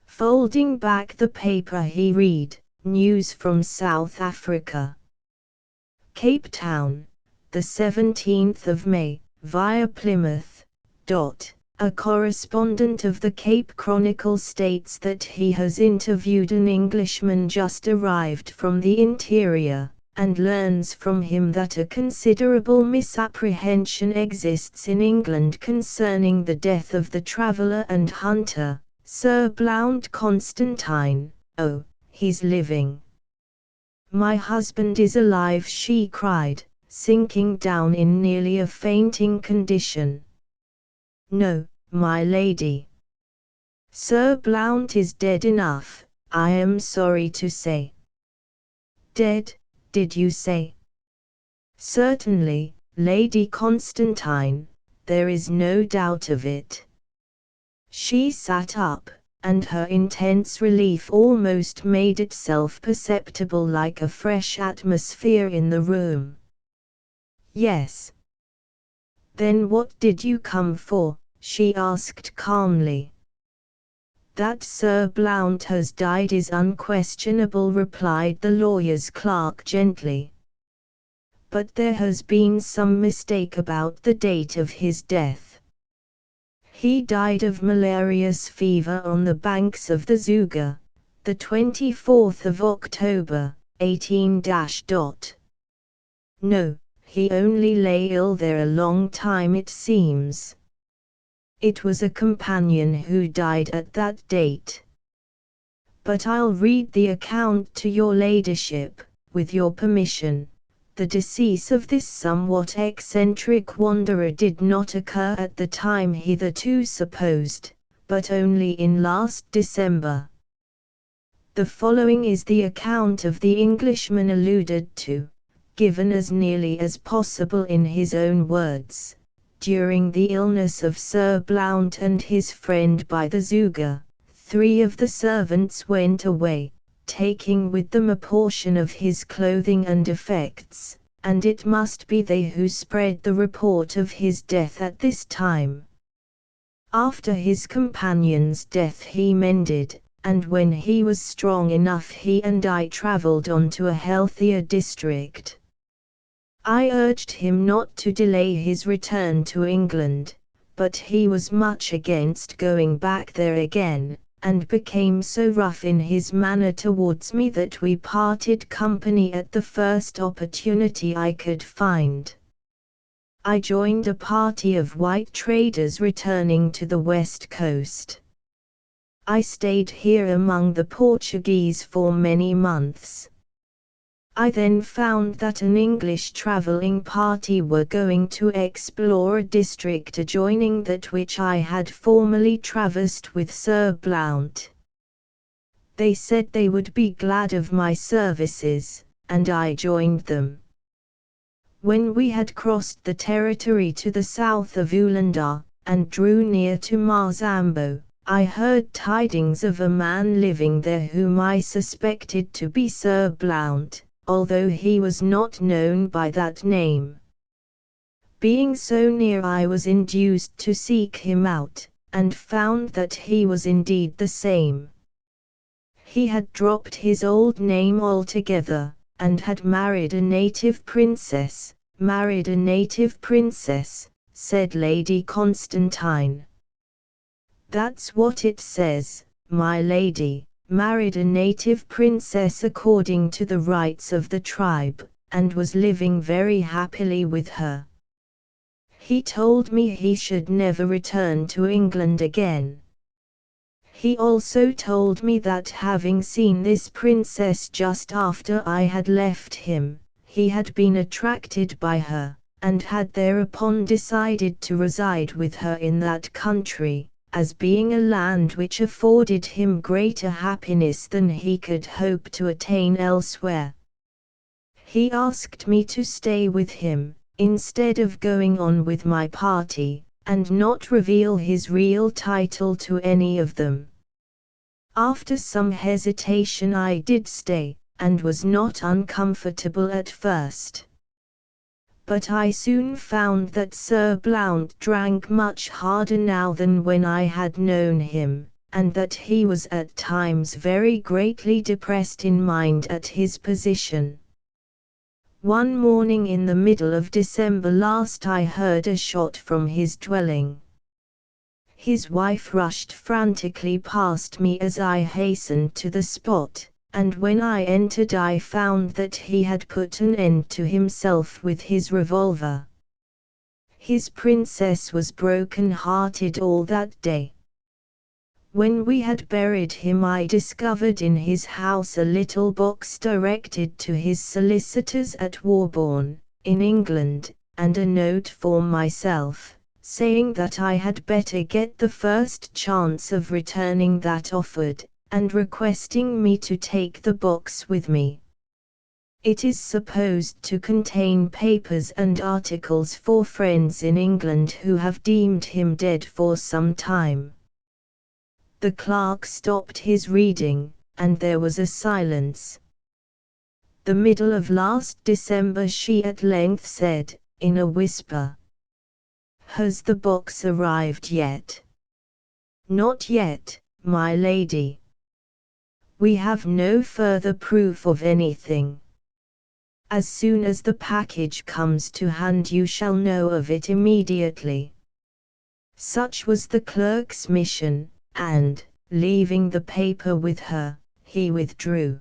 Folding back the paper he read, "News from South Africa. Cape Town, the 17th of May, via Plymouth. A correspondent of the Cape Chronicle states that he has interviewed an Englishman just arrived from the interior, and learns from him that a considerable misapprehension exists in England concerning the death of the traveller and hunter, Sir Blount Constantine. Oh, he's living." "My husband is alive," she cried, sinking down in nearly a fainting condition. "No, my lady. Sir Blount is dead enough, I am sorry to say." "Dead, did you say?" "Certainly, Lady Constantine, there is no doubt of it." She sat up, and her intense relief almost made itself perceptible like a fresh atmosphere in the room. "Yes." "Then what did you come for?" she asked calmly. "That Sir Blount has died is unquestionable," replied the lawyer's clerk gently. "But there has been some mistake about the date of his death. He died of malarious fever on the banks of the Zuga, the 24th of October, 18 No, he only lay ill there a long time it seems. It was a companion who died at that date. But I'll read the account to your ladyship, with your permission. The decease of this somewhat eccentric wanderer did not occur at the time hitherto supposed, but only in last December. The following is the account of the Englishman alluded to, given as nearly as possible in his own words. During the illness of Sir Blount and his friend by the Zuga, 3 of the servants went away, taking with them a portion of his clothing and effects, and it must be they who spread the report of his death at this time. After his companion's death he mended, and when he was strong enough he and I travelled on to a healthier district. I urged him not to delay his return to England, but he was much against going back there again, and became so rough in his manner towards me that we parted company at the first opportunity I could find. I joined a party of white traders returning to the west coast. I stayed here among the Portuguese for many months. I then found that an English travelling party were going to explore a district adjoining that which I had formerly traversed with Sir Blount. They said they would be glad of my services, and I joined them. When we had crossed the territory to the south of Ulanda, and drew near to Marzambo, I heard tidings of a man living there whom I suspected to be Sir Blount, although he was not known by that name. Being so near I was induced to seek him out, and found that he was indeed the same. He had dropped his old name altogether, and had married a native princess, said Lady Constantine. "That's what it says, my lady. Married a native princess according to the rights of the tribe, and was living very happily with her. He told me he should never return to England again. He also told me that having seen this princess just after I had left him, he had been attracted by her, and had thereupon decided to reside with her in that country, as being a land which afforded him greater happiness than he could hope to attain elsewhere. He asked me to stay with him, instead of going on with my party, and not reveal his real title to any of them. After some hesitation I did stay, and was not uncomfortable at first. But I soon found that Sir Blount drank much harder now than when I had known him, and that he was at times very greatly depressed in mind at his position. One morning in the middle of December last I heard a shot from his dwelling. His wife rushed frantically past me as I hastened to the spot, and when I entered I found that he had put an end to himself with his revolver. His princess was broken-hearted all that day. When we had buried him I discovered in his house a little box directed to his solicitors at Warborne, in England, and a note for myself, saying that I had better get the first chance of returning that offered, and requesting me to take the box with me. It is supposed to contain papers and articles for friends in England who have deemed him dead for some time. The clerk stopped his reading, and there was a silence. The middle of last December, she at length said, in a whisper. Has the box arrived yet? Not yet, my lady. We have no further proof of anything. As soon as the package comes to hand you shall know of it immediately. Such was the clerk's mission, and, leaving the paper with her, he withdrew.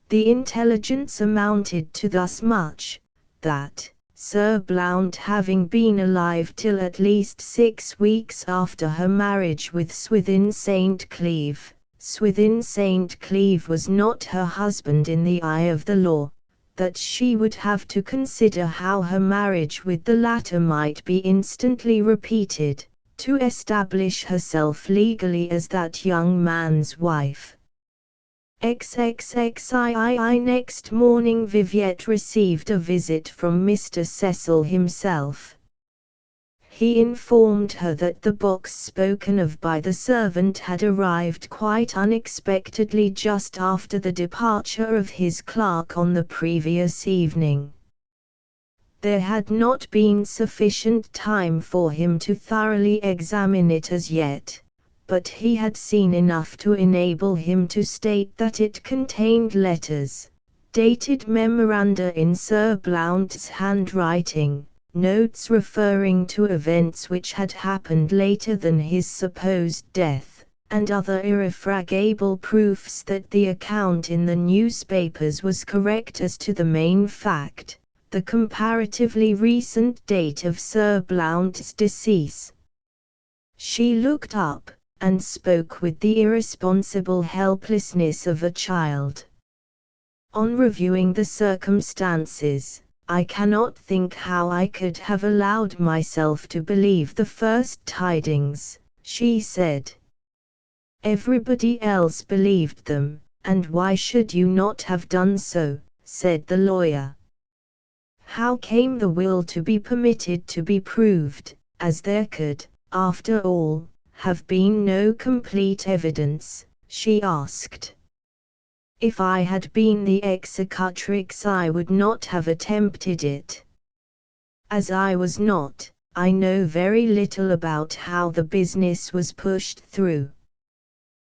The intelligence amounted to thus much, that, Sir Blount having been alive till at least 6 weeks after her marriage with Swithin St. Cleeve, Swithin St. Cleeve was not her husband in the eye of the law, that she would have to consider how her marriage with the latter might be instantly repeated, to establish herself legally as that young man's wife. XXXII. Next morning Viviette received a visit from Mr. Cecil himself. He informed her that the box spoken of by the servant had arrived quite unexpectedly just after the departure of his clerk on the previous evening. There had not been sufficient time for him to thoroughly examine it as yet, but he had seen enough to enable him to state that it contained letters, dated memoranda in Sir Blount's handwriting, notes referring to events which had happened later than his supposed death, and other irrefragable proofs that the account in the newspapers was correct as to the main fact, the comparatively recent date of Sir Blount's decease. She looked up, and spoke with the irresponsible helplessness of a child. On reviewing the circumstances, I cannot think how I could have allowed myself to believe the first tidings, she said. Everybody else believed them, and why should you not have done so, said the lawyer. How came the will to be permitted to be proved, as there could, after all, have been no complete evidence, she asked. If I had been the executrix I would not have attempted it. As I was not, I know very little about how the business was pushed through.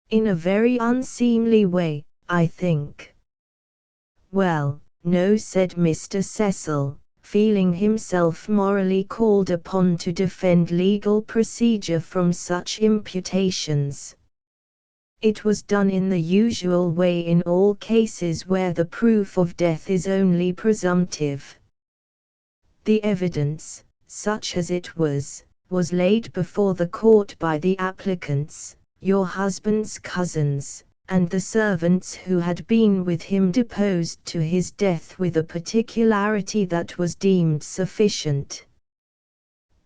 In a very unseemly way, I think. Well, no, said Mr. Cecil, feeling himself morally called upon to defend legal procedure from such imputations. It was done in the usual way in all cases where the proof of death is only presumptive. The evidence, such as it was laid before the court by the applicants, your husband's cousins, and the servants who had been with him deposed to his death with a particularity that was deemed sufficient.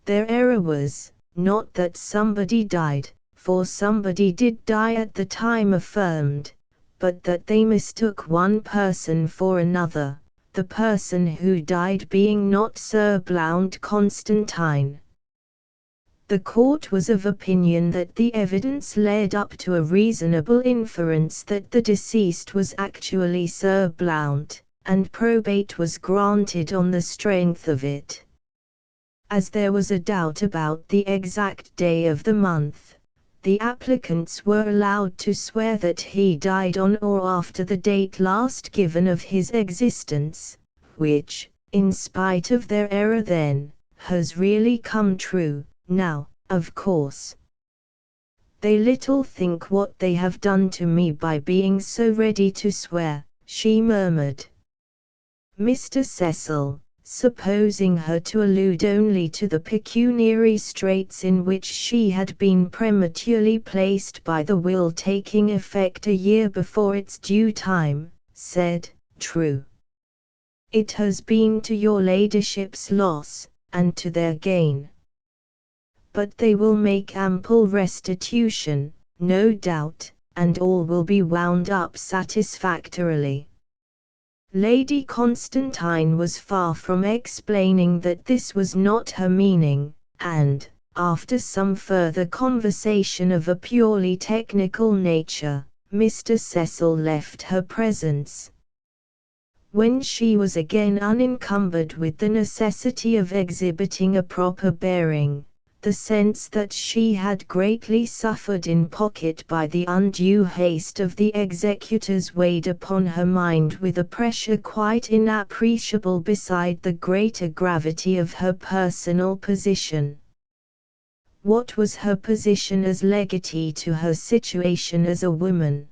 Their error was, not that somebody died, for somebody did die at the time affirmed, but that they mistook one person for another, the person who died being not Sir Blount Constantine. The court was of opinion that the evidence led up to a reasonable inference that the deceased was actually Sir Blount, and probate was granted on the strength of it. As there was a doubt about the exact day of the month, the applicants were allowed to swear that he died on or after the date last given of his existence, which, in spite of their error then, has really come true. Now, of course, they little think what they have done to me by being so ready to swear, she murmured. Mr. Cecil, supposing her to allude only to the pecuniary straits in which she had been prematurely placed by the will taking effect a year before its due time, said, "True. It has been to your ladyship's loss, and to their gain. But they will make ample restitution, no doubt, and all will be wound up satisfactorily. Lady Constantine was far from explaining that this was not her meaning, and, after some further conversation of a purely technical nature, Mr. Cecil left her presence. When she was again unencumbered with the necessity of exhibiting a proper bearing, the sense that she had greatly suffered in pocket by the undue haste of the executors weighed upon her mind with a pressure quite inappreciable beside the greater gravity of her personal position. What was her position as legatee to her situation as a woman?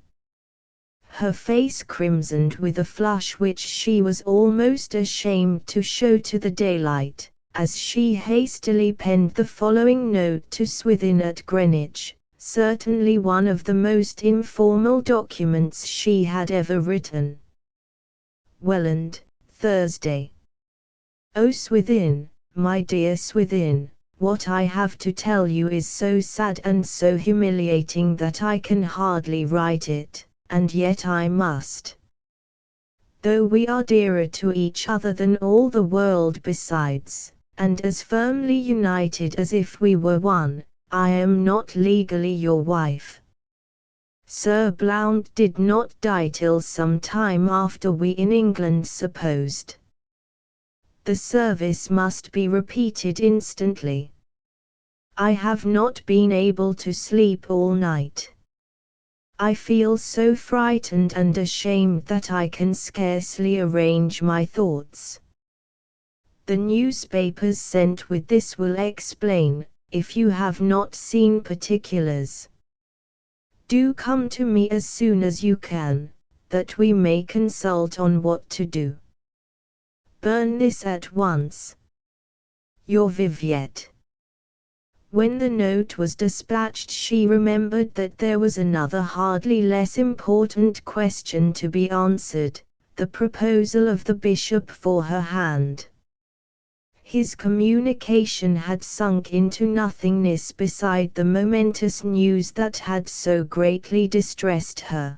Her face crimsoned with a flush which she was almost ashamed to show to the daylight, as she hastily penned the following note to Swithin at Greenwich, certainly one of the most informal documents she had ever written. Welland, Thursday. Oh Swithin, my dear Swithin, what I have to tell you is so sad and so humiliating that I can hardly write it, and yet I must. Though we are dearer to each other than all the world besides, and as firmly united as if we were one, I am not legally your wife. Sir Blount did not die till some time after we in England supposed. The service must be repeated instantly. I have not been able to sleep all night. I feel so frightened and ashamed that I can scarcely arrange my thoughts. The newspapers sent with this will explain, if you have not seen particulars. Do come to me as soon as you can, that we may consult on what to do. Burn this at once. Your Viviette. When the note was dispatched, she remembered that there was another hardly less important question to be answered, the proposal of the bishop for her hand. His communication had sunk into nothingness beside the momentous news that had so greatly distressed her.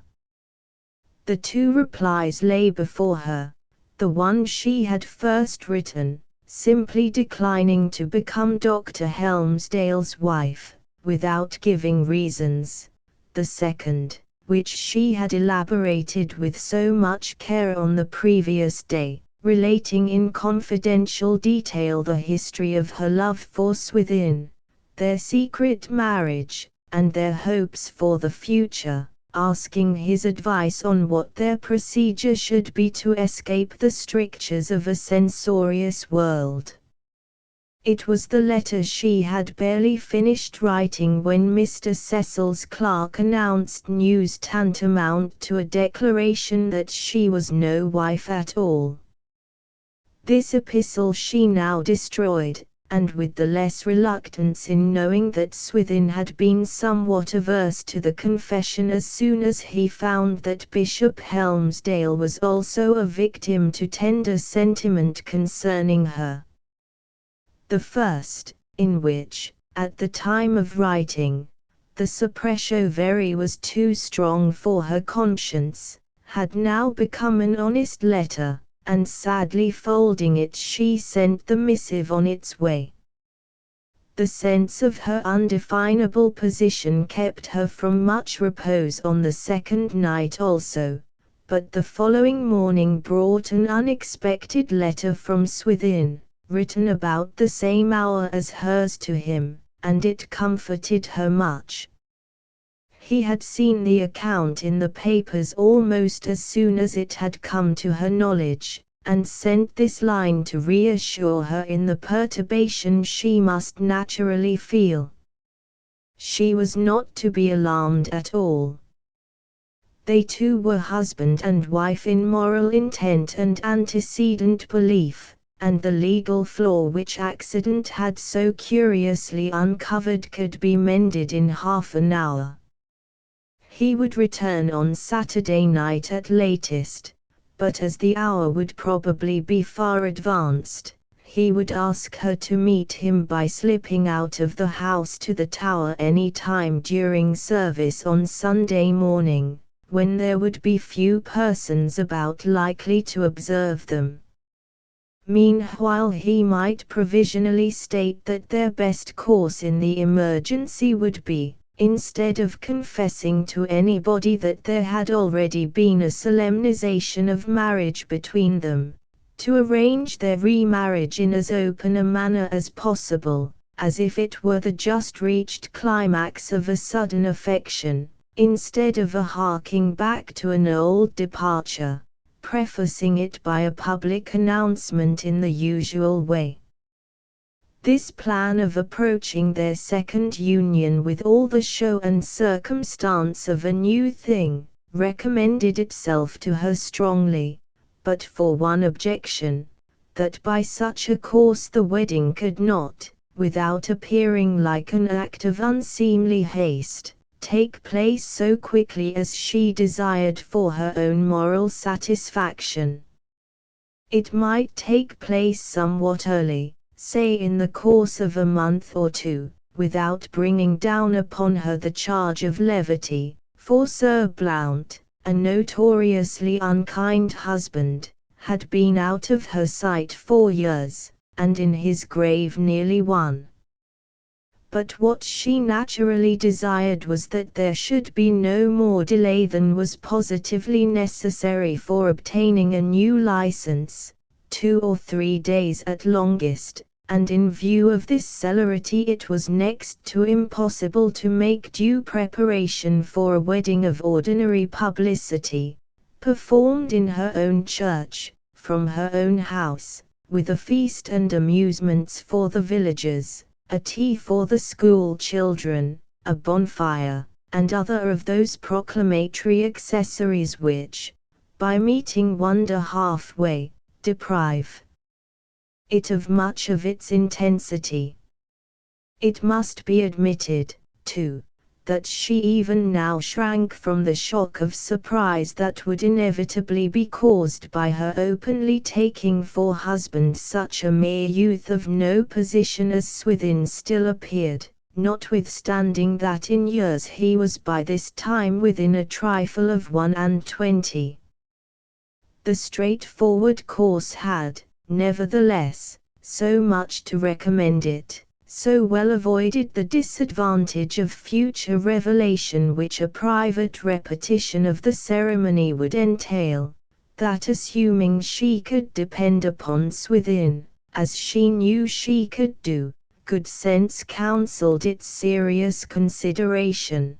The two replies lay before her, the one she had first written, simply declining to become Dr. Helmsdale's wife, without giving reasons, the second, which she had elaborated with so much care on the previous day, relating in confidential detail the history of her love for Swithin, their secret marriage, and their hopes for the future, asking his advice on what their procedure should be to escape the strictures of a censorious world. It was the letter she had barely finished writing when Mr. Cecil's clerk announced news tantamount to a declaration that she was no wife at all. This epistle she now destroyed, and with the less reluctance in knowing that Swithin had been somewhat averse to the confession as soon as he found that Bishop Helmsdale was also a victim to tender sentiment concerning her. The first, in which, at the time of writing, the suppressio veri was too strong for her conscience, had now become an honest letter, and sadly folding it she sent the missive on its way. The sense of her undefinable position kept her from much repose on the second night also, but the following morning brought an unexpected letter from Swithin, written about the same hour as hers to him, and it comforted her much. He had seen the account in the papers almost as soon as it had come to her knowledge, and sent this line to reassure her in the perturbation she must naturally feel. She was not to be alarmed at all. They two were husband and wife in moral intent and antecedent belief, and the legal flaw which accident had so curiously uncovered could be mended in half an hour. He would return on Saturday night at latest, but as the hour would probably be far advanced, he would ask her to meet him by slipping out of the house to the tower any time during service on Sunday morning, when there would be few persons about likely to observe them. Meanwhile he might provisionally state that their best course in the emergency would be, instead of confessing to anybody that there had already been a solemnization of marriage between them, to arrange their remarriage in as open a manner as possible, as if it were the just reached climax of a sudden affection, instead of a harking back to an old departure, prefacing it by a public announcement in the usual way. This plan of approaching their second union with all the show and circumstance of a new thing, recommended itself to her strongly, but for one objection, that by such a course the wedding could not, without appearing like an act of unseemly haste, take place so quickly as she desired for her own moral satisfaction. It might take place somewhat early, say in the course of a month or two, without bringing down upon her the charge of levity, for Sir Blount, a notoriously unkind husband, had been out of her sight 4 years, and in his grave nearly 1. But what she naturally desired was that there should be no more delay than was positively necessary for obtaining a new license, 2 or 3 days at longest, and in view of this celerity it was next to impossible to make due preparation for a wedding of ordinary publicity, performed in her own church, from her own house, with a feast and amusements for the villagers, a tea for the school children, a bonfire, and other of those proclamatory accessories which, by meeting wonder halfway, deprive it of much of its intensity. It must be admitted, too, that she even now shrank from the shock of surprise that would inevitably be caused by her openly taking for husband such a mere youth of no position as Swithin still appeared, notwithstanding that in years he was by this time within a trifle of 21. The straightforward course had, nevertheless, so much to recommend it, so well avoided the disadvantage of future revelation which a private repetition of the ceremony would entail, that assuming she could depend upon Swithin, as she knew she could do, good sense counselled its serious consideration.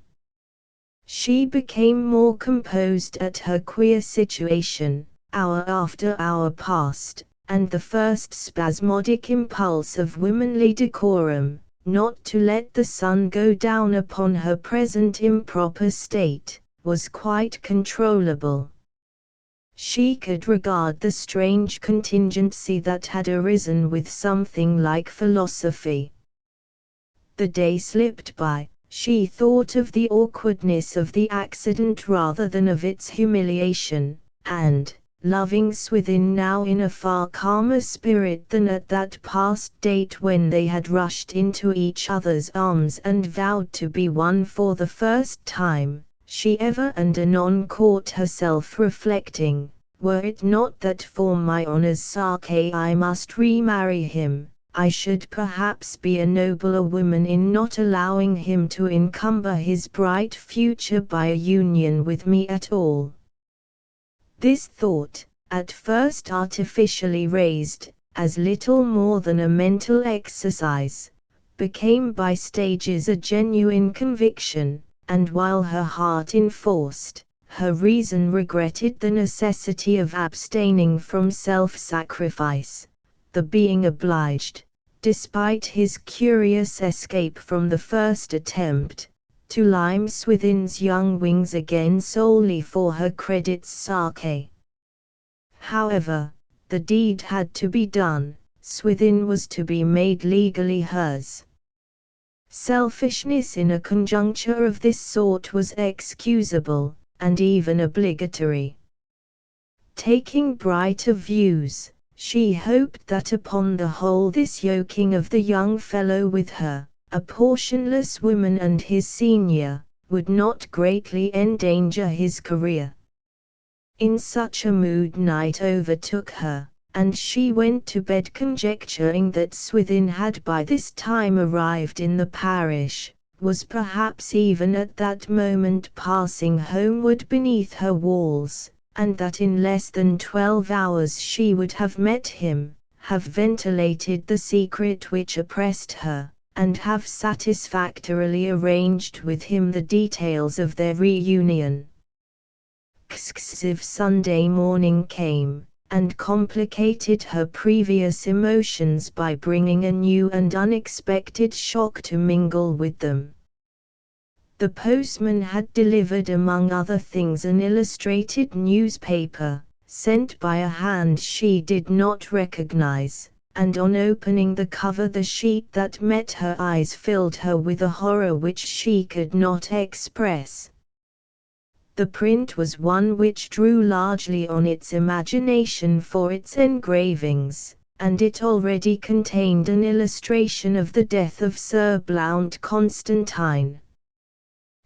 She became more composed at her queer situation, hour after hour passed, and the first spasmodic impulse of womanly decorum, not to let the sun go down upon her present improper state, was quite controllable. She could regard the strange contingency that had arisen with something like philosophy. The day slipped by. She thought of the awkwardness of the accident rather than of its humiliation, and, loving Swithin now in a far calmer spirit than at that past date when they had rushed into each other's arms and vowed to be one for the first time, she ever and anon caught herself reflecting, were it not that for my honour's sake I must remarry him, I should perhaps be a nobler woman in not allowing him to encumber his bright future by a union with me at all. This thought, at first artificially raised, as little more than a mental exercise, became by stages a genuine conviction, and while her heart enforced, her reason regretted the necessity of abstaining from self-sacrifice, the being obliged, despite his curious escape from the first attempt, to lime Swithin's young wings again solely for her credit's sake. However, the deed had to be done, Swithin was to be made legally hers. Selfishness in a conjuncture of this sort was excusable, and even obligatory. Taking brighter views, she hoped that upon the whole this yoking of the young fellow with her, a portionless woman and his senior, would not greatly endanger his career. In such a mood night overtook her, and she went to bed conjecturing that Swithin had by this time arrived in the parish, was perhaps even at that moment passing homeward beneath her walls, and that in less than 12 hours she would have met him, have ventilated the secret which oppressed her, and have satisfactorily arranged with him the details of their reunion. Successive Sunday morning came, and complicated her previous emotions by bringing a new and unexpected shock to mingle with them. The postman had delivered among other things an illustrated newspaper, sent by a hand she did not recognize, and on opening the cover the sheet that met her eyes filled her with a horror which she could not express. The print was one which drew largely on its imagination for its engravings, and it already contained an illustration of the death of Sir Blount Constantine.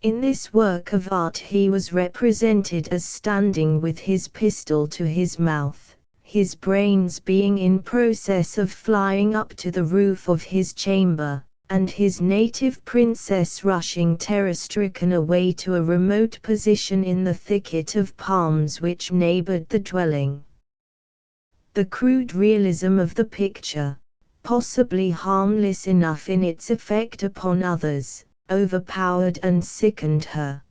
In this work of art he was represented as standing with his pistol to his mouth, his brains being in process of flying up to the roof of his chamber, and his native princess rushing terror-stricken away to a remote position in the thicket of palms which neighbored the dwelling. The crude realism of the picture, possibly harmless enough in its effect upon others, overpowered and sickened her.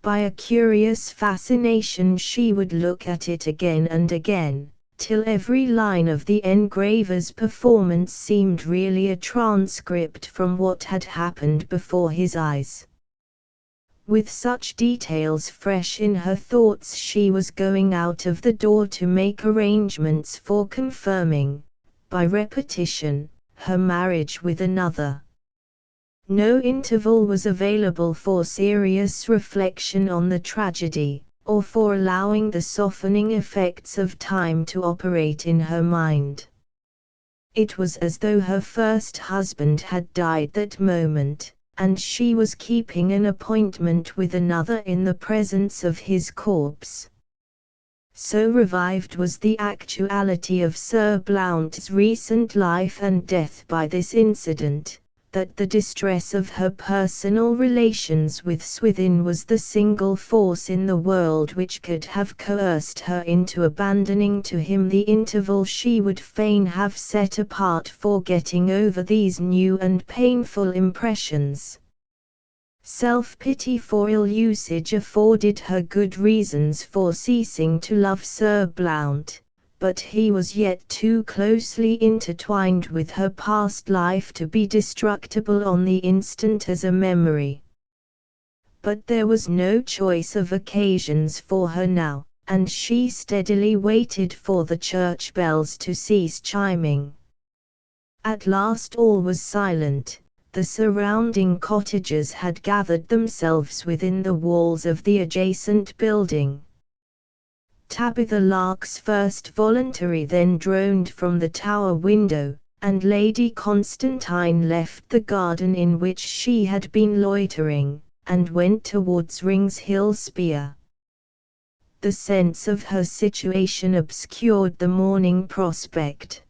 By a curious fascination she would look at it again and again, till every line of the engraver's performance seemed really a transcript from what had happened before his eyes. With such details fresh in her thoughts she was going out of the door to make arrangements for confirming, by repetition, her marriage with another. No interval was available for serious reflection on the tragedy, or for allowing the softening effects of time to operate in her mind. It was as though her first husband had died that moment, and she was keeping an appointment with another in the presence of his corpse. So revived was the actuality of Sir Blount's recent life and death by this incident, that the distress of her personal relations with Swithin was the single force in the world which could have coerced her into abandoning to him the interval she would fain have set apart for getting over these new and painful impressions. Self-pity for ill usage afforded her good reasons for ceasing to love Sir Blount, but he was yet too closely intertwined with her past life to be destructible on the instant as a memory. But there was no choice of occasions for her now, and she steadily waited for the church bells to cease chiming. At last all was silent. The surrounding cottages had gathered themselves within the walls of the adjacent building. Tabitha Lark's first voluntary then droned from the tower window, and Lady Constantine left the garden in which she had been loitering, and went towards Rings Hill Spear. The sense of her situation obscured the morning prospect.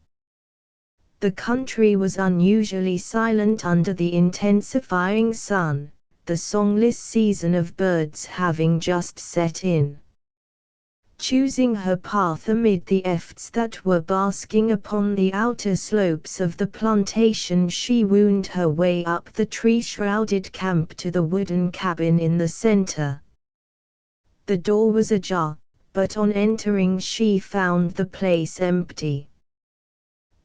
The country was unusually silent under the intensifying sun, the songless season of birds having just set in. Choosing her path amid the efts that were basking upon the outer slopes of the plantation, she wound her way up the tree-shrouded camp to the wooden cabin in the center. The door was ajar, but on entering she found the place empty.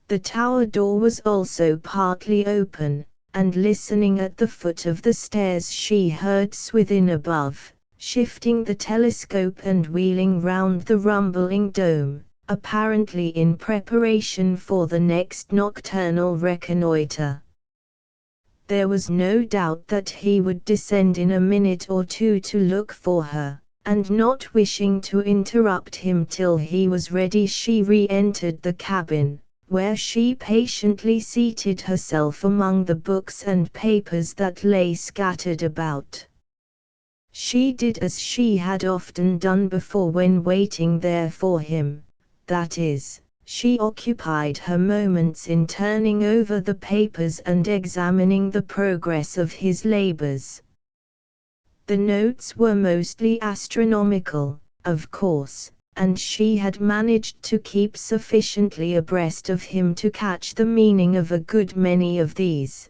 The tower door was also partly open, and listening at the foot of the stairs she heard Swithin above, shifting the telescope and wheeling round the rumbling dome, apparently in preparation for the next nocturnal reconnoitre. There was no doubt that he would descend in a minute or two to look for her, and not wishing to interrupt him till he was ready, she re-entered the cabin, where she patiently seated herself among the books and papers that lay scattered about. She did as she had often done before when waiting there for him, that is, she occupied her moments in turning over the papers and examining the progress of his labors. The notes were mostly astronomical, of course, and she had managed to keep sufficiently abreast of him to catch the meaning of a good many of these.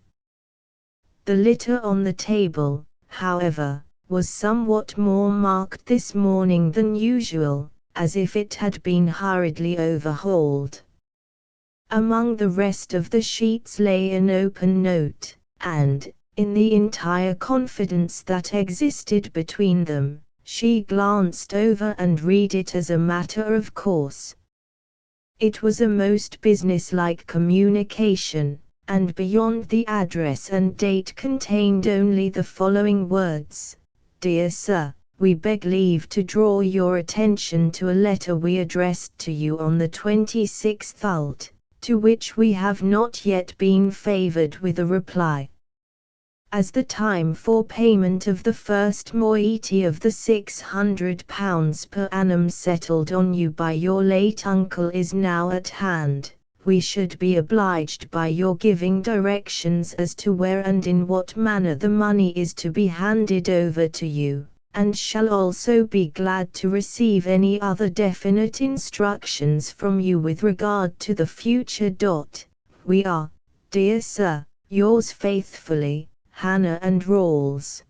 The litter on the table, however, was somewhat more marked this morning than usual, as if it had been hurriedly overhauled. Among the rest of the sheets lay an open note, and, in the entire confidence that existed between them, she glanced over and read it as a matter of course. It was a most businesslike communication, and beyond the address and date contained only the following words: "Dear Sir, we beg leave to draw your attention to a letter we addressed to you on the 26th ult., to which we have not yet been favored with a reply. As the time for payment of the first moiety of the £600 per annum settled on you by your late uncle is now at hand, we should be obliged by your giving directions as to where and in what manner the money is to be handed over to you, and shall also be glad to receive any other definite instructions from you with regard to the future. We are, dear Sir, yours faithfully, Hannah and Rawls.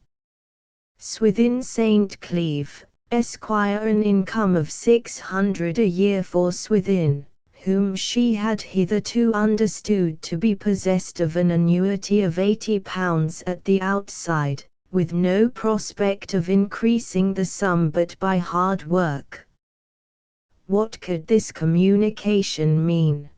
Swithin St. Cleeve, Esquire. An income of £600 a year for Swithin, whom she had hitherto understood to be possessed of an annuity of £80 at the outside, with no prospect of increasing the sum but by hard work. What could this communication mean?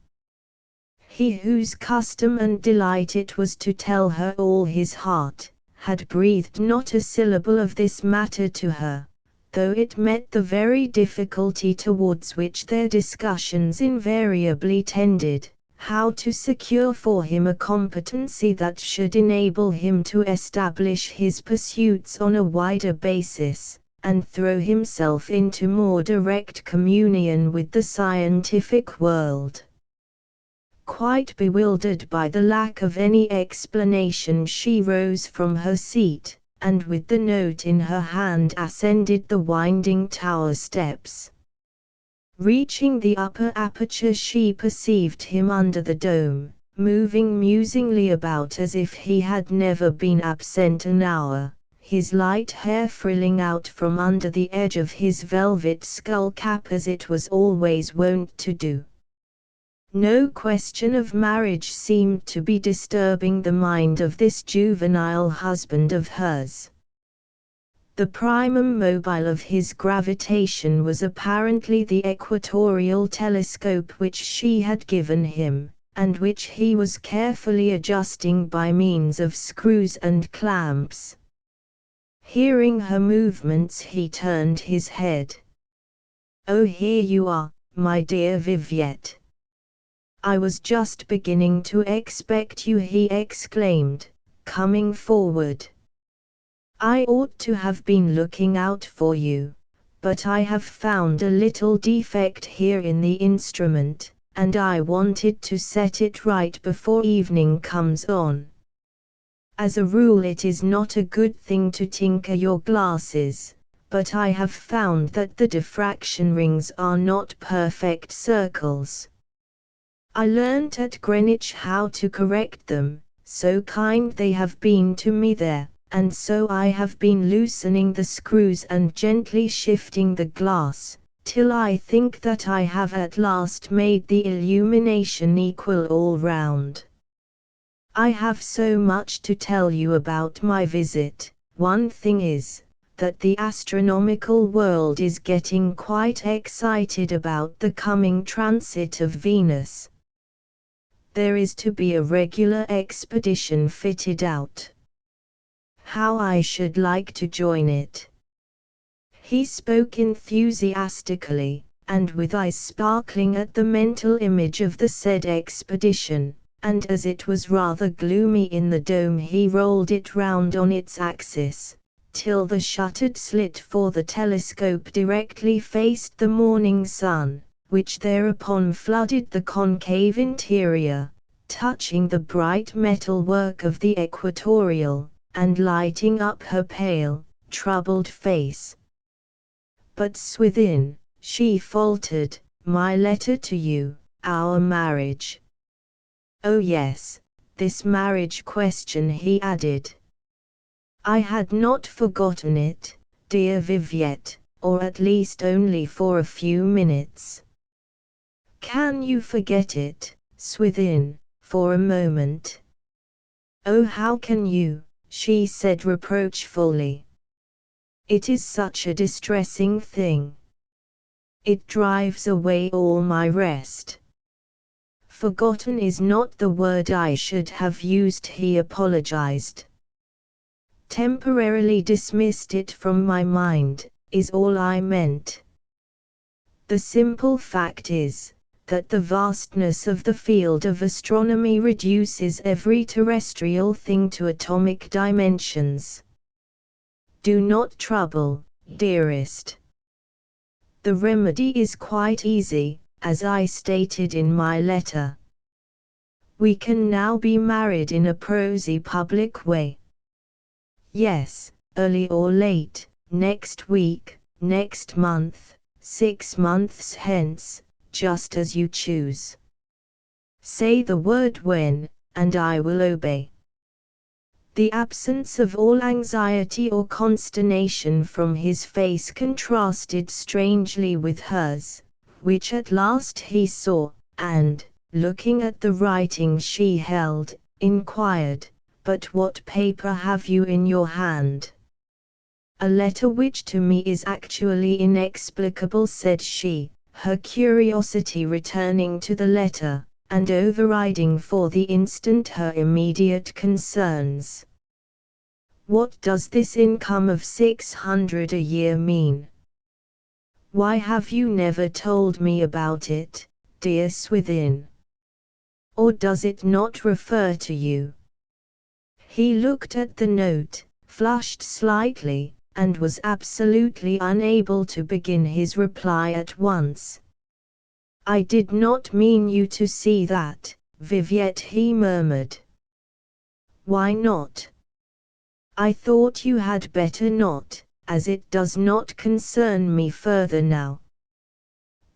He whose custom and delight it was to tell her all his heart, had breathed not a syllable of this matter to her, though it met the very difficulty towards which their discussions invariably tended, how to secure for him a competency that should enable him to establish his pursuits on a wider basis, and throw himself into more direct communion with the scientific world. Quite bewildered by the lack of any explanation, she rose from her seat, and with the note in her hand ascended the winding tower steps. Reaching the upper aperture, she perceived him under the dome, moving musingly about as if he had never been absent an hour, his light hair frilling out from under the edge of his velvet skull cap as it was always wont to do. No question of marriage seemed to be disturbing the mind of this juvenile husband of hers. The primum mobile of his gravitation was apparently the equatorial telescope which she had given him, and which he was carefully adjusting by means of screws and clamps. Hearing her movements, he turned his head. "Oh, here you are, my dear Viviette. I was just beginning to expect you," he exclaimed, coming forward. "I ought to have been looking out for you, but I have found a little defect here in the instrument, and I wanted to set it right before evening comes on. As a rule it is not a good thing to tinker your glasses, but I have found that the diffraction rings are not perfect circles. I learnt at Greenwich how to correct them, so kind they have been to me there, and so I have been loosening the screws and gently shifting the glass, till I think that I have at last made the illumination equal all round. I have so much to tell you about my visit. One thing is, that the astronomical world is getting quite excited about the coming transit of Venus. There is to be a regular expedition fitted out. How I should like to join it. He spoke enthusiastically, and with eyes sparkling at the mental image of the said expedition, and as it was rather gloomy in the dome he rolled it round on its axis, till the shuttered slit for the telescope directly faced the morning sun, which thereupon flooded the concave interior, touching the bright metal work of the equatorial, and lighting up her pale, troubled face. "But Swithin," she faltered, "my letter to you, our marriage." "Oh yes, this marriage question," he added. "I had not forgotten it, dear Viviette, or at least only for a few minutes." "Can you forget it, Swithin, for a moment?" "Oh, how can you?" she said reproachfully. "It is such a distressing thing. It drives away all my rest." "Forgotten is not the word I should have used," he apologized. "Temporarily dismissed it from my mind, is all I meant. The simple fact is, that the vastness of the field of astronomy reduces every terrestrial thing to atomic dimensions. Do not trouble, dearest. The remedy is quite easy, as I stated in my letter. We can now be married in a prosy public way. Yes, early or late, next week, next month, 6 months hence, just as you choose. Say the word when, and I will obey." The absence of all anxiety or consternation from his face contrasted strangely with hers, which at last he saw, and, looking at the writing she held, inquired, "But what paper have you in your hand?" "A letter which to me is actually inexplicable," said she, her curiosity returning to the letter, and overriding for the instant her immediate concerns. "What does this income of 600 a year mean? Why have you never told me about it, dear Swithin? Or does it not refer to you?" He looked at the note, flushed slightly, and was absolutely unable to begin his reply at once. "I did not mean you to see that, Viviette," he murmured. "Why not?" "I thought you had better not, as it does not concern me further now.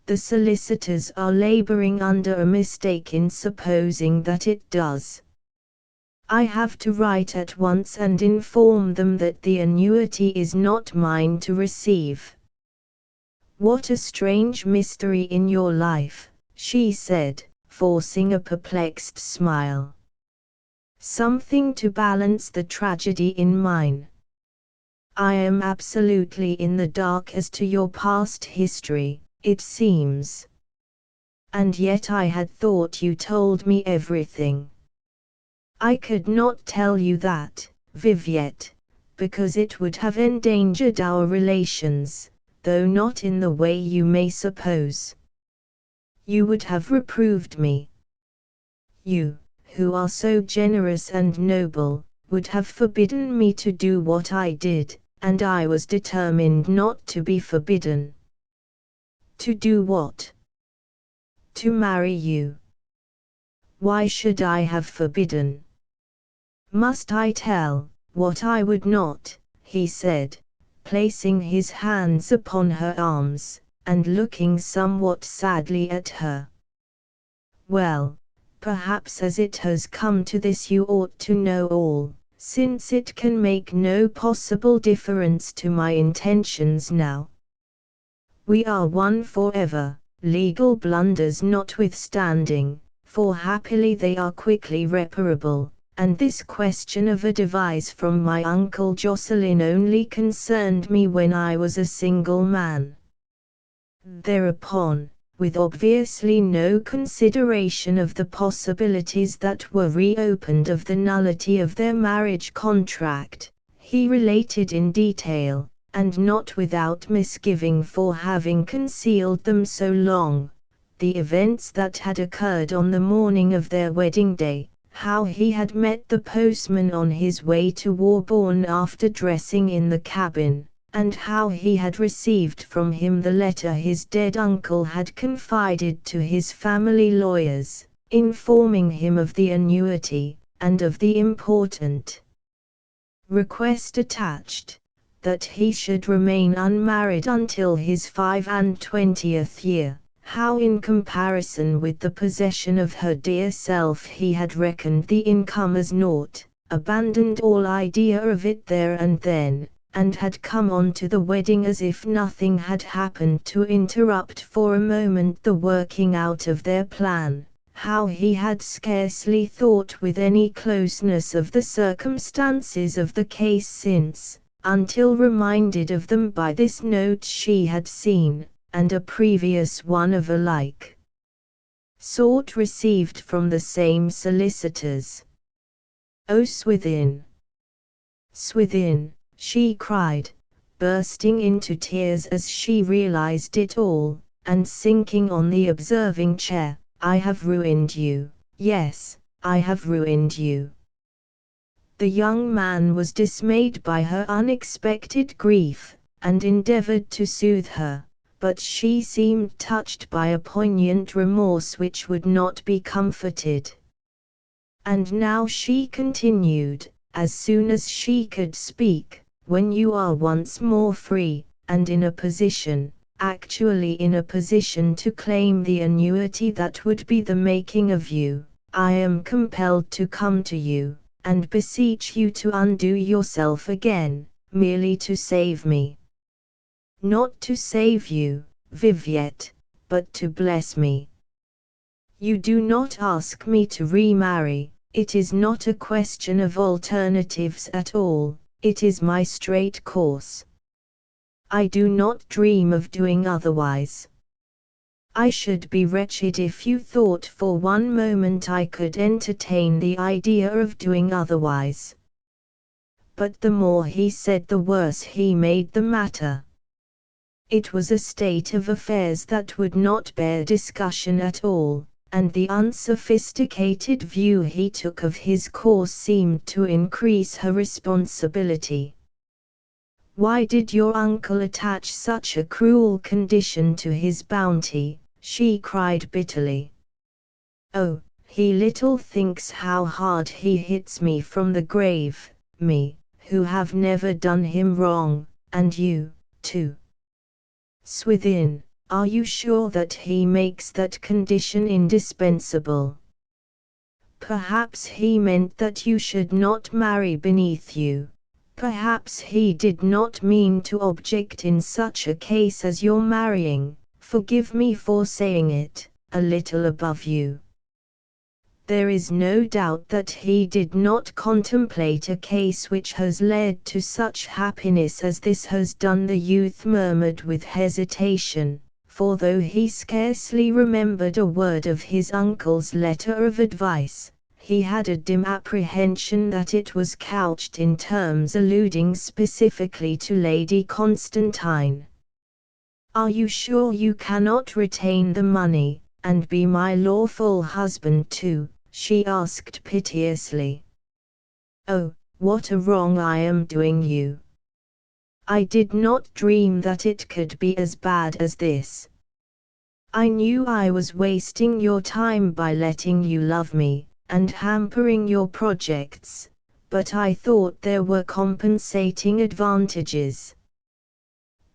The solicitors are laboring under a mistake in supposing that it does. I have to write at once and inform them that the annuity is not mine to receive." "What a strange mystery in your life," she said, forcing a perplexed smile. "Something to balance the tragedy in mine. I am absolutely in the dark as to your past history, it seems. And yet I had thought you told me everything." "I could not tell you that, Viviette, because it would have endangered our relations, though not in the way you may suppose. You would have reproved me. You, who are so generous and noble, would have forbidden me to do what I did, and I was determined not to be forbidden." "To do what?" "To marry you." "Why should I have forbidden?" "Must I tell what I would not?" he said, placing his hands upon her arms, and looking somewhat sadly at her. "Well, perhaps as it has come to this you ought to know all, since it can make no possible difference to my intentions now. We are one forever, legal blunders notwithstanding, for happily they are quickly reparable, and this question of a devise from my uncle Jocelyn only concerned me when I was a single man." Thereupon, with obviously no consideration of the possibilities that were reopened of the nullity of their marriage contract, he related in detail, and not without misgiving for having concealed them so long, the events that had occurred on the morning of their wedding day, how he had met the postman on his way to Warborne after dressing in the cabin, and how he had received from him the letter his dead uncle had confided to his family lawyers, informing him of the annuity, and of the important request attached, that he should remain unmarried until his 25th year. How in comparison with the possession of her dear self he had reckoned the income as naught, abandoned all idea of it there and then, and had come on to the wedding as if nothing had happened to interrupt for a moment the working out of their plan. How he had scarcely thought with any closeness of the circumstances of the case since, until reminded of them by this note she had seen, and a previous one of a like sort received from the same solicitors. "Oh, Swithin! Swithin!" she cried, bursting into tears as she realized it all, and sinking on the observing chair. "I have ruined you. Yes, I have ruined you." The young man was dismayed by her unexpected grief, and endeavored to soothe her, but she seemed touched by a poignant remorse which would not be comforted. "And now," she continued, as soon as she could speak, "when you are once more free, and in a position, actually in a position to claim the annuity that would be the making of you, I am compelled to come to you, and beseech you to undo yourself again, merely to save me. Not to save you, Viviette, but to bless me. You do not ask me to remarry, it is not a question of alternatives at all, it is my straight course. I do not dream of doing otherwise. I should be wretched if you thought for one moment I could entertain the idea of doing otherwise." But the more he said the worse he made the matter. It was a state of affairs that would not bear discussion at all, and the unsophisticated view he took of his course seemed to increase her responsibility. "Why did your uncle attach such a cruel condition to his bounty?" she cried bitterly. "Oh, he little thinks how hard he hits me from the grave, me, who have never done him wrong, and you, too. Swithin, are you sure that he makes that condition indispensable? Perhaps he meant that you should not marry beneath you. Perhaps he did not mean to object in such a case as your marrying, forgive me for saying it, a little above you. There is no doubt that he did not contemplate a case which has led to such happiness as this has done." The youth murmured with hesitation, for though he scarcely remembered a word of his uncle's letter of advice, he had a dim apprehension that it was couched in terms alluding specifically to Lady Constantine. "Are you sure you cannot retain the money, and be my lawful husband too?" she asked piteously. "Oh, what a wrong I am doing you! I did not dream that it could be as bad as this. I knew I was wasting your time by letting you love me, and hampering your projects, but I thought there were compensating advantages.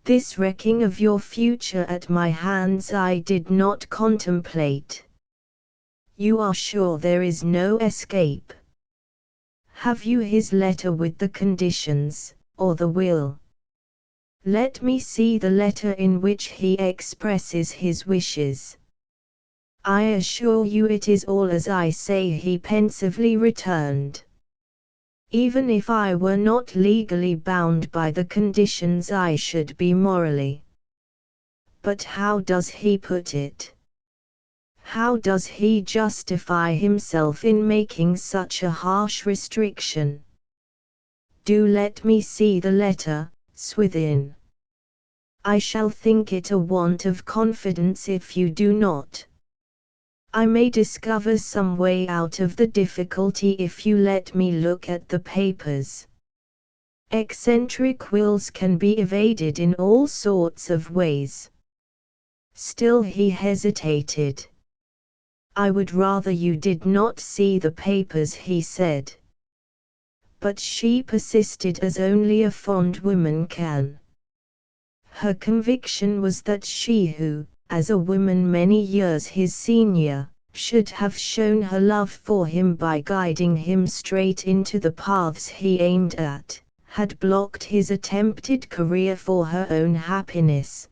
This wrecking of your future at my hands I did not contemplate. You are sure there is no escape? Have you his letter with the conditions, or the will? Let me see the letter in which he expresses his wishes." "I assure you it is all as I say," he pensively returned. "Even if I were not legally bound by the conditions I should be morally. But how does he put it? How does he justify himself in making such a harsh restriction? Do let me see the letter," Swithin. I shall think it a want of confidence if you do not. I may discover some way out of the difficulty if you let me look at the papers. Eccentric wills can be evaded in all sorts of ways. Still he hesitated. I would rather you did not see the papers, he said. But she persisted as only a fond woman can. Her conviction was that she who, as a woman many years his senior, should have shown her love for him by guiding him straight into the paths he aimed at, had blocked his attempted career for her own happiness.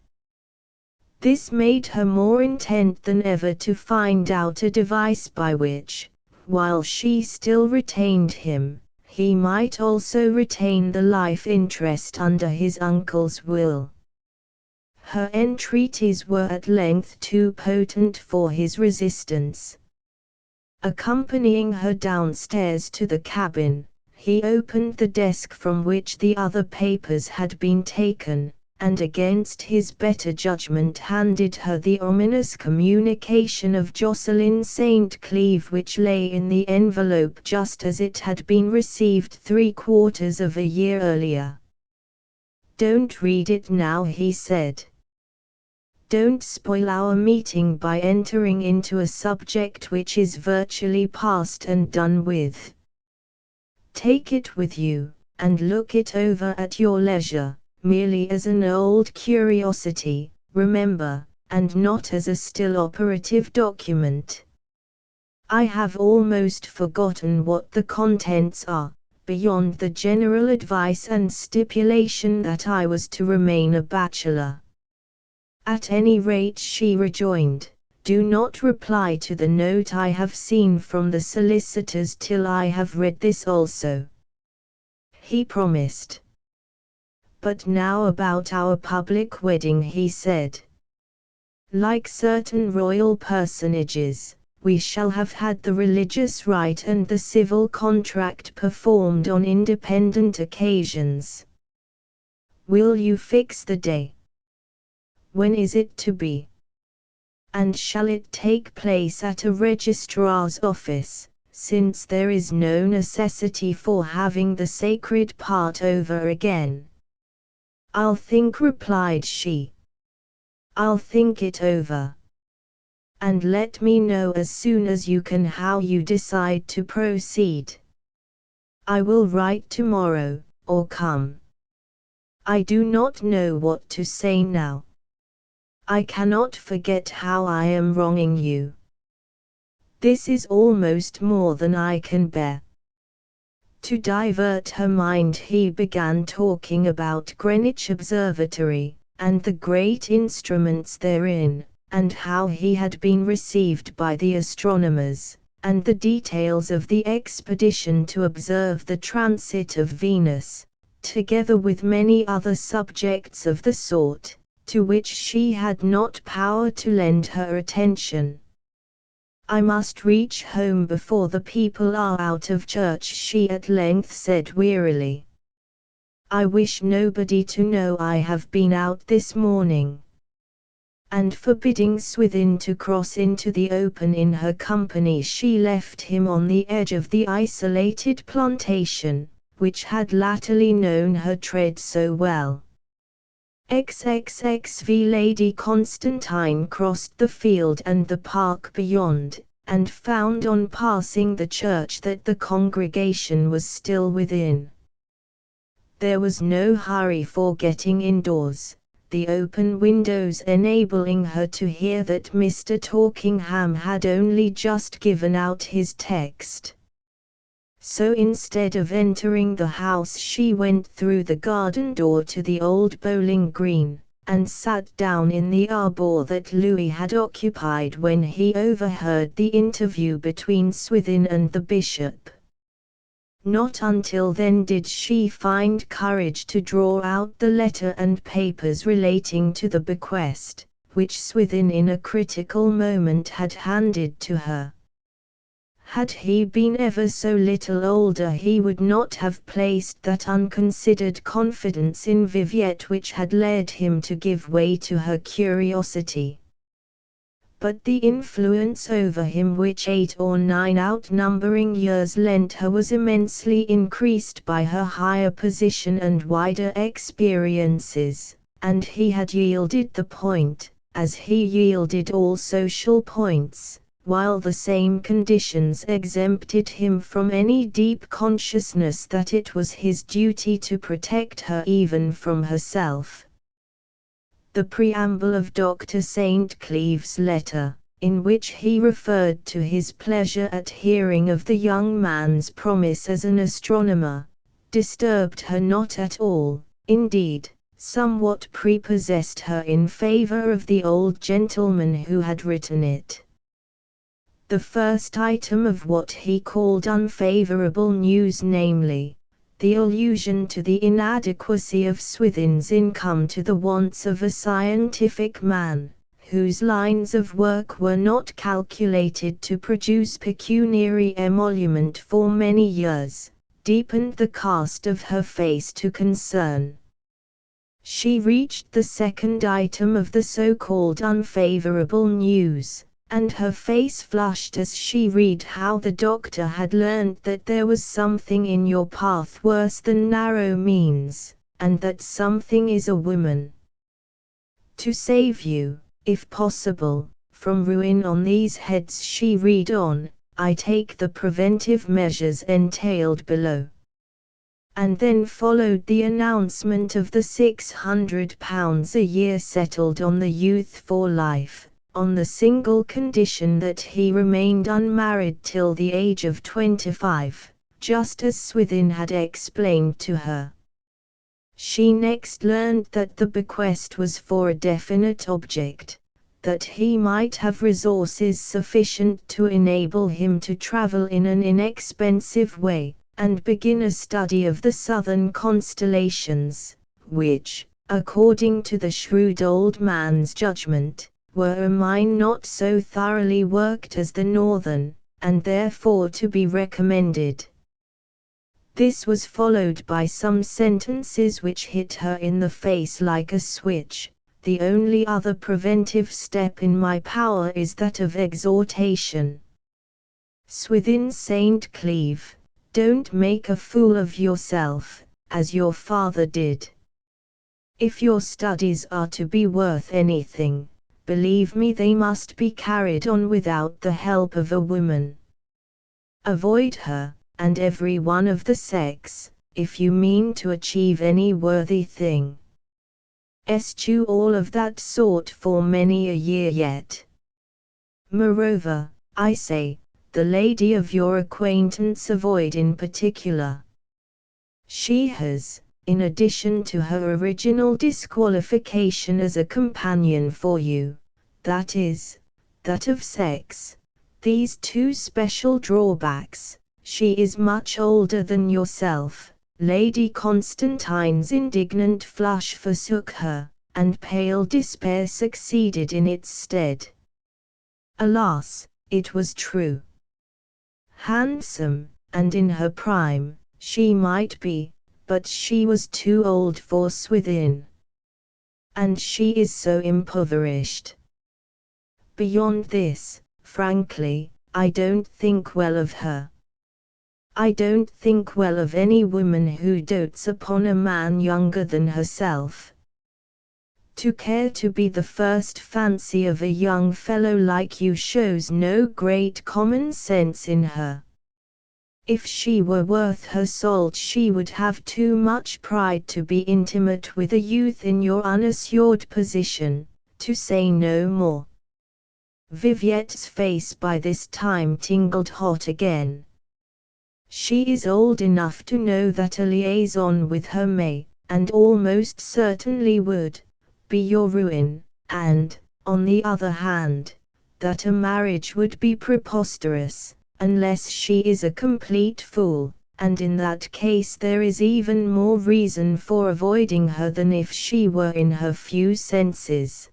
This made her more intent than ever to find out a device by which, while she still retained him, he might also retain the life interest under his uncle's will. Her entreaties were at length too potent for his resistance. Accompanying her downstairs to the cabin, he opened the desk from which the other papers had been taken, and against his better judgment handed her the ominous communication of Jocelyn St. Cleeve, which lay in the envelope just as it had been received 3/4 of a year earlier. "Don't read it now," he said. "Don't spoil our meeting by entering into a subject which is virtually past and done with. Take it with you, and look it over at your leisure, merely as an old curiosity, remember, and not as a still operative document. I have almost forgotten what the contents are, beyond the general advice and stipulation that I was to remain a bachelor." "At any rate," she rejoined, "do not reply to the note I have seen from the solicitors till I have read this also." He promised. "But now about our public wedding," he said. "Like certain royal personages, we shall have had the religious rite and the civil contract performed on independent occasions. Will you fix the day? When is it to be? And shall it take place at a registrar's office, since there is no necessity for having the sacred part over again?" "I'll think," replied she. "I'll think it over. And let me know as soon as you can how you decide to proceed. I will write tomorrow, or come. I do not know what to say now. I cannot forget how I am wronging you. This is almost more than I can bear." To divert her mind he began talking about Greenwich Observatory, and the great instruments therein, and how he had been received by the astronomers, and the details of the expedition to observe the transit of Venus, together with many other subjects of the sort, to which she had not power to lend her attention. "I must reach home before the people are out of church," she at length said wearily. "I wish nobody to know I have been out this morning." And forbidding Swithin to cross into the open in her company, she left him on the edge of the isolated plantation, which had latterly known her tread so well. XXXV Lady Constantine crossed the field and the park beyond, and found on passing the church that the congregation was still within. There was no hurry for getting indoors, the open windows enabling her to hear that Mr. Torkingham had only just given out his text. So instead of entering the house she went through the garden door to the old bowling green, and sat down in the arbour that Louis had occupied when he overheard the interview between Swithin and the bishop. Not until then did she find courage to draw out the letter and papers relating to the bequest, which Swithin in a critical moment had handed to her. Had he been ever so little older, he would not have placed that unconsidered confidence in Viviette which had led him to give way to her curiosity. But the influence over him which 8 or 9 outnumbering years lent her was immensely increased by her higher position and wider experiences, and he had yielded the point, as he yielded all social points, while the same conditions exempted him from any deep consciousness that it was his duty to protect her even from herself. The preamble of Dr. St. Cleeve's letter, in which he referred to his pleasure at hearing of the young man's promise as an astronomer, disturbed her not at all, indeed, somewhat prepossessed her in favor of the old gentleman who had written it. The first item of what he called unfavorable news, namely, the allusion to the inadequacy of Swithin's income to the wants of a scientific man, whose lines of work were not calculated to produce pecuniary emolument for many years, deepened the cast of her face to concern. She reached the second item of the so-called unfavorable news, and her face flushed as she read how the doctor had learned that there was something in your path worse than narrow means, and that something is a woman. To save you, if possible, from ruin on these heads, she read on, I take the preventive measures entailed below. And then followed the announcement of the £600 a year settled on the youth for life, on the single condition that he remained unmarried till the age of 25, just as Swithin had explained to her. She next learned that the bequest was for a definite object, that he might have resources sufficient to enable him to travel in an inexpensive way, and begin a study of the southern constellations, which, according to the shrewd old man's judgment, were a mine not so thoroughly worked as the northern, and therefore to be recommended. This was followed by some sentences which hit her in the face like a switch. The only other preventive step in my power is that of exhortation. Swithin St. Cleeve, don't make a fool of yourself, as your father did. If your studies are to be worth anything, believe me they must be carried on without the help of a woman. Avoid her, and every one of the sex, if you mean to achieve any worthy thing. Eschew all of that sort for many a year yet. Moreover, I say, the lady of your acquaintance avoid in particular. She has, in addition to her original disqualification as a companion for you, that is, that of sex, these two special drawbacks. She is much older than yourself. Lady Constantine's indignant flush forsook her, and pale despair succeeded in its stead. Alas, it was true. Handsome, and in her prime, she might be, but she was too old for Swithin. And she is so impoverished. Beyond this, frankly, I don't think well of her. I don't think well of any woman who dotes upon a man younger than herself. To care to be the first fancy of a young fellow like you shows no great common sense in her. If she were worth her salt she would have too much pride to be intimate with a youth in your unassured position, to say no more. Viviette's face by this time tingled hot again. She is old enough to know that a liaison with her may, and almost certainly would, be your ruin, and, on the other hand, that a marriage would be preposterous, unless she is a complete fool, and in that case there is even more reason for avoiding her than if she were in her few senses.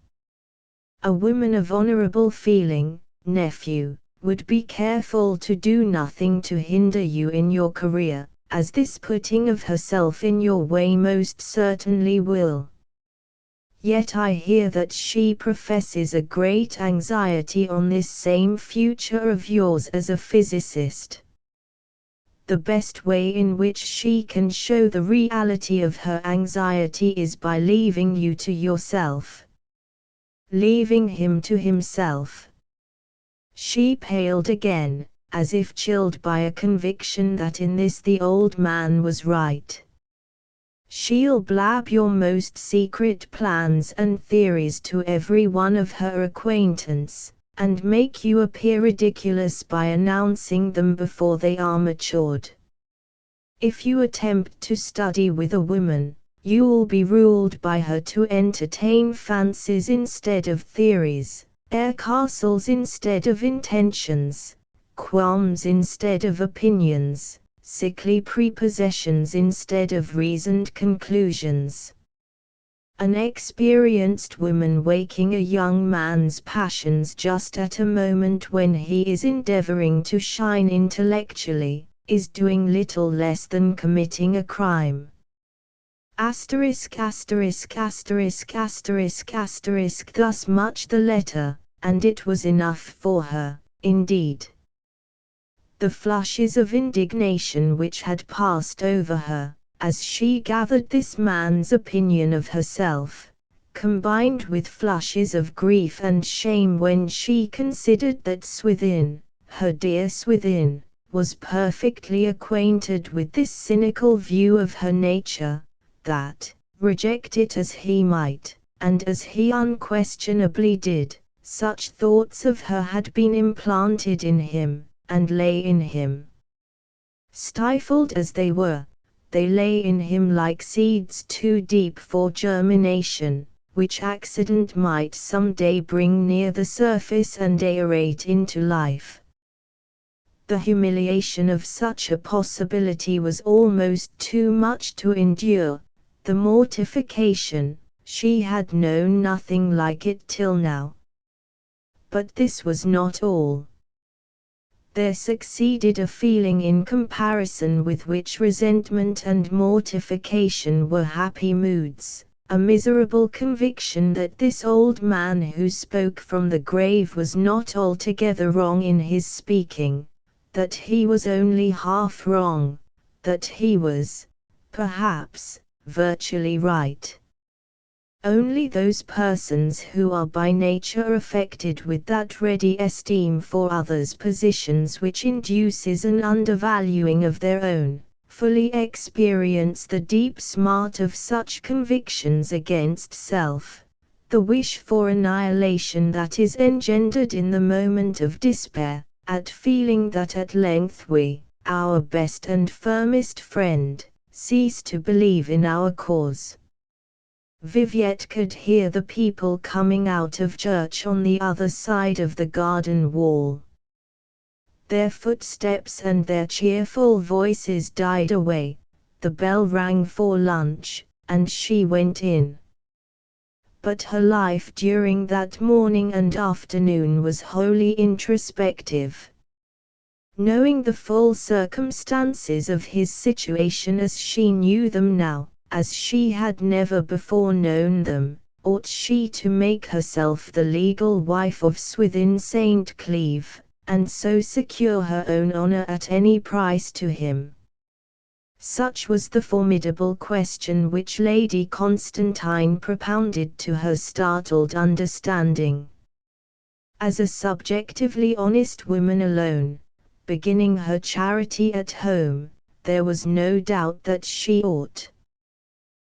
A woman of honorable feeling, nephew, would be careful to do nothing to hinder you in your career, as this putting of herself in your way most certainly will. Yet I hear that she professes a great anxiety on this same future of yours as a physicist. The best way in which she can show the reality of her anxiety is by leaving you to yourself. Leaving him to himself. She paled again, as if chilled by a conviction that in this the old man was right. She'll blab your most secret plans and theories to every one of her acquaintance, and make you appear ridiculous by announcing them before they are matured. If you attempt to study with a woman, you'll be ruled by her to entertain fancies instead of theories, air castles instead of intentions, qualms instead of opinions, sickly prepossessions instead of reasoned conclusions. An experienced woman waking a young man's passions just at a moment when he is endeavoring to shine intellectually, is doing little less than committing a crime. Asterisk asterisk asterisk asterisk asterisk. Thus much the letter, and it was enough for her, indeed. The flushes of indignation which had passed over her, as she gathered this man's opinion of herself, combined with flushes of grief and shame when she considered that Swithin, her dear Swithin, was perfectly acquainted with this cynical view of her nature, that, reject it as he might, and as he unquestionably did, such thoughts of her had been implanted in him, and lay in him. Stifled as they were, they lay in him like seeds too deep for germination, which accident might some day bring near the surface and aerate into life. The humiliation of such a possibility was almost too much to endure. The mortification, she had known nothing like it till now. But this was not all. There succeeded a feeling in comparison with which resentment and mortification were happy moods, a miserable conviction that this old man who spoke from the grave was not altogether wrong in his speaking, that he was only half wrong, that he was, perhaps, virtually right. Only those persons who are by nature affected with that ready esteem for others' positions which induces an undervaluing of their own, fully experience the deep smart of such convictions against self, the wish for annihilation that is engendered in the moment of despair, at feeling that at length we, our best and firmest friend, cease to believe in our cause. Viviette could hear the people coming out of church on the other side of the garden wall. Their footsteps and their cheerful voices died away, the bell rang for lunch, and she went in. But her life during that morning and afternoon was wholly introspective. Knowing the full circumstances of his situation as she knew them now, as she had never before known them, ought she to make herself the legal wife of Swithin St. Cleeve, and so secure her own honour at any price to him? Such was the formidable question which Lady Constantine propounded to her startled understanding. As a subjectively honest woman alone, beginning her charity at home, there was no doubt that she ought.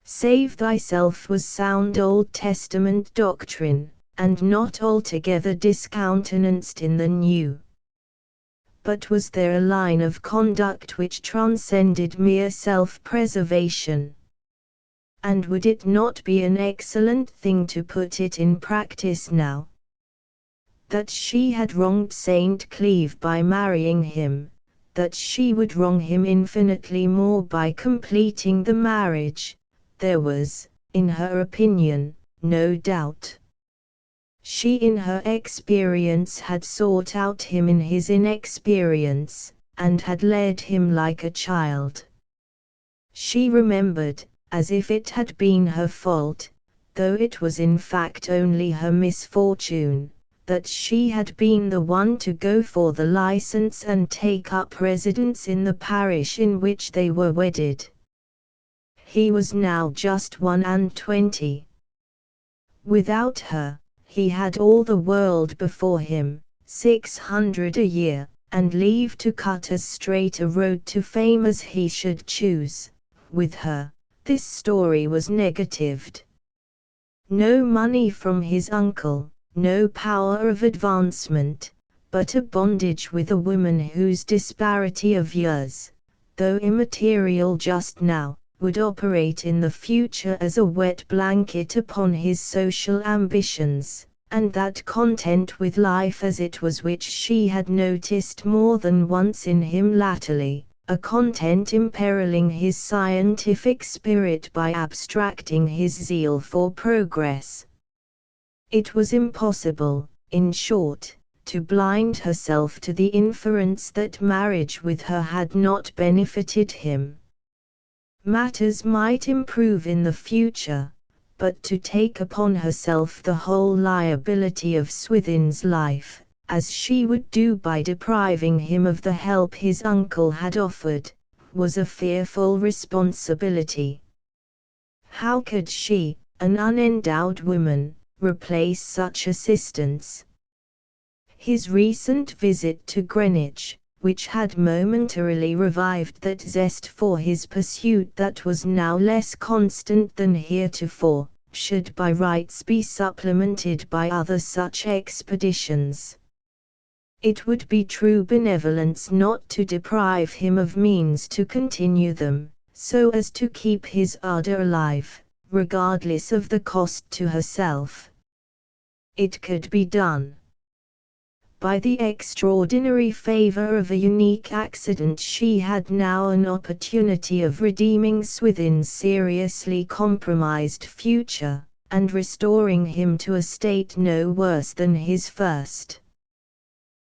Save thyself was sound Old Testament doctrine, and not altogether discountenanced in the New. But was there a line of conduct which transcended mere self-preservation? And would it not be an excellent thing to put it in practice now? That she had wronged St. Cleeve by marrying him, that she would wrong him infinitely more by completing the marriage, there was, in her opinion, no doubt. She in her experience had sought out him in his inexperience, and had led him like a child. She remembered, as if it had been her fault, though it was in fact only her misfortune, that she had been the one to go for the license and take up residence in the parish in which they were wedded. He was now just 21. Without her, he had all the world before him, 600 a year, and leave to cut as straight a road to fame as he should choose. With her, this story was negatived. No money from his uncle, no power of advancement, but a bondage with a woman whose disparity of years, though immaterial just now, would operate in the future as a wet blanket upon his social ambitions, and that content with life as it was which she had noticed more than once in him latterly, a content imperiling his scientific spirit by abstracting his zeal for progress. It was impossible, in short, to blind herself to the inference that marriage with her had not benefited him. Matters might improve in the future, but to take upon herself the whole liability of Swithin's life, as she would do by depriving him of the help his uncle had offered, was a fearful responsibility. How could she, an unendowed woman, replace such assistance? His recent visit to Greenwich, which had momentarily revived that zest for his pursuit that was now less constant than heretofore, should by rights be supplemented by other such expeditions. It would be true benevolence not to deprive him of means to continue them, so as to keep his ardor alive, regardless of the cost to herself. It could be done. By the extraordinary favor of a unique accident she had now an opportunity of redeeming Swithin's seriously compromised future, and restoring him to a state no worse than his first.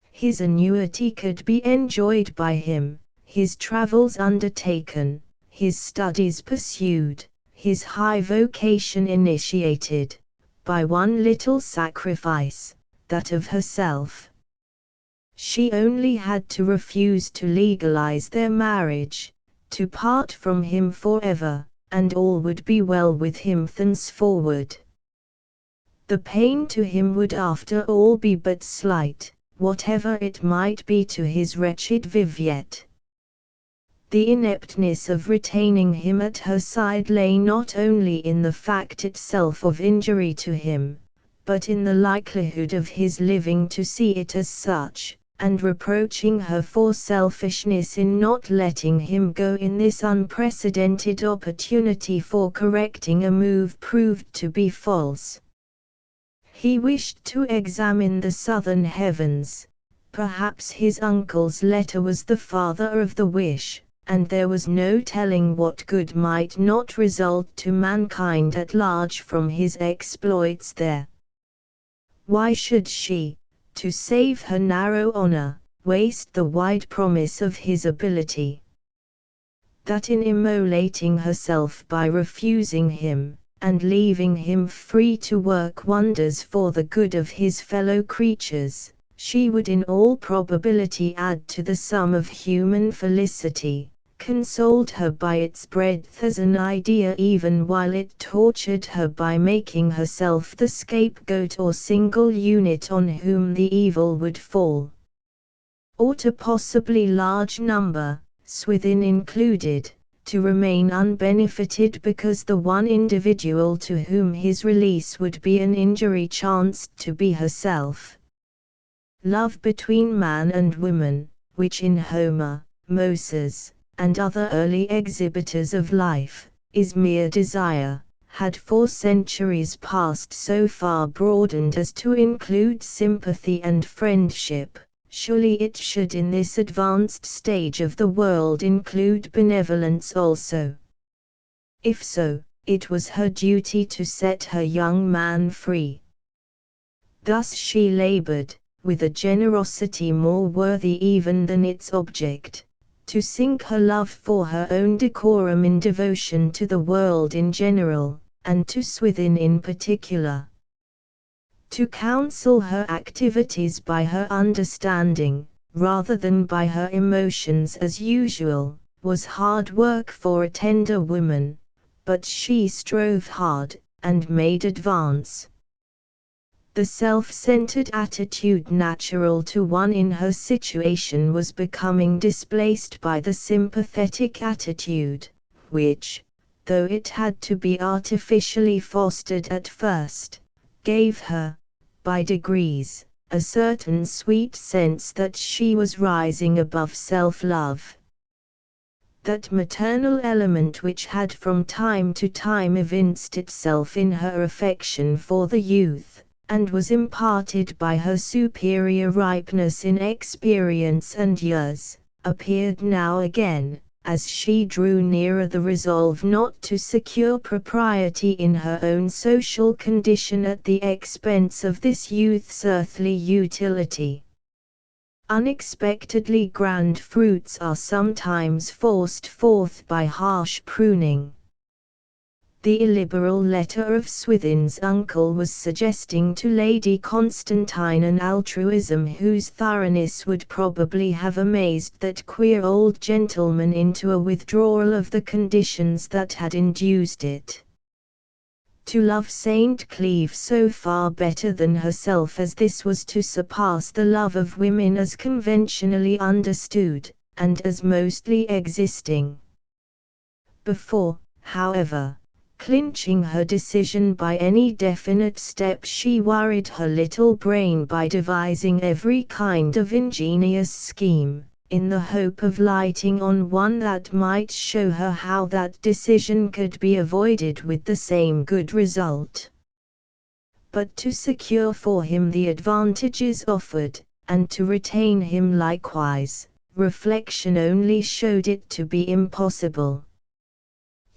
His annuity could be enjoyed by him, his travels undertaken, his studies pursued, his high vocation initiated, by one little sacrifice, that of herself. She only had to refuse to legalize their marriage, to part from him forever, and all would be well with him thenceforward. The pain to him would after all be but slight, whatever it might be to his wretched Viviette. The ineptness of retaining him at her side lay not only in the fact itself of injury to him, but in the likelihood of his living to see it as such, and reproaching her for selfishness in not letting him go in this unprecedented opportunity for correcting a move proved to be false. He wished to examine the southern heavens. Perhaps his uncle's letter was the father of the wish, and there was no telling what good might not result to mankind at large from his exploits there. Why should she, to save her narrow honor, waste the wide promise of his ability? That in immolating herself by refusing him, and leaving him free to work wonders for the good of his fellow creatures, she would in all probability add to the sum of human felicity, consoled her by its breadth as an idea even while it tortured her by making herself the scapegoat or single unit on whom the evil would fall. Or to possibly large number, Swithin included, to remain unbenefited because the one individual to whom his release would be an injury chanced to be herself. Love between man and woman, which in Homer, Moses, and other early exhibitors of life, is mere desire, had for centuries past so far broadened as to include sympathy and friendship. Surely it should in this advanced stage of the world include benevolence also. If so, it was her duty to set her young man free. Thus she labored, with a generosity more worthy even than its object, to sink her love for her own decorum in devotion to the world in general, and to Swithin in particular. To counsel her activities by her understanding, rather than by her emotions as usual, was hard work for a tender woman, but she strove hard, and made advance. The self-centered attitude natural to one in her situation was becoming displaced by the sympathetic attitude, which, though it had to be artificially fostered at first, gave her, by degrees, a certain sweet sense that she was rising above self-love. That maternal element which had from time to time evinced itself in her affection for the youth, and was imparted by her superior ripeness in experience and years, appeared now again, as she drew nearer the resolve not to secure propriety in her own social condition at the expense of this youth's earthly utility. Unexpectedly grand fruits are sometimes forced forth by harsh pruning. The illiberal letter of Swithin's uncle was suggesting to Lady Constantine an altruism whose thoroughness would probably have amazed that queer old gentleman into a withdrawal of the conditions that had induced it. To love St. Cleeve so far better than herself as this was to surpass the love of women as conventionally understood, and as mostly existing. Before, however, clinching her decision by any definite step, she worried her little brain by devising every kind of ingenious scheme, in the hope of lighting on one that might show her how that decision could be avoided with the same good result. But to secure for him the advantages offered, and to retain him likewise, reflection only showed it to be impossible.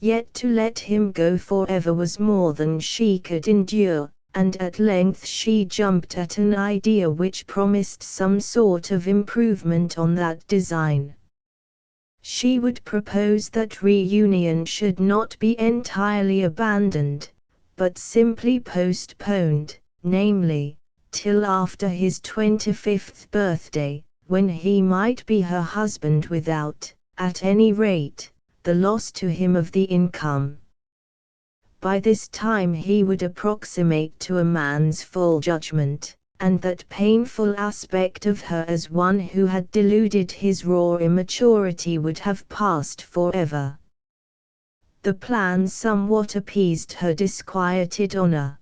Yet to let him go forever was more than she could endure, and at length she jumped at an idea which promised some sort of improvement on that design. She would propose that reunion should not be entirely abandoned, but simply postponed, namely, till after his 25th birthday, when he might be her husband without, at any rate, the loss to him of the income. By this time he would approximate to a man's full judgment, and that painful aspect of her as one who had deluded his raw immaturity would have passed forever. The plan somewhat appeased her disquieted honor.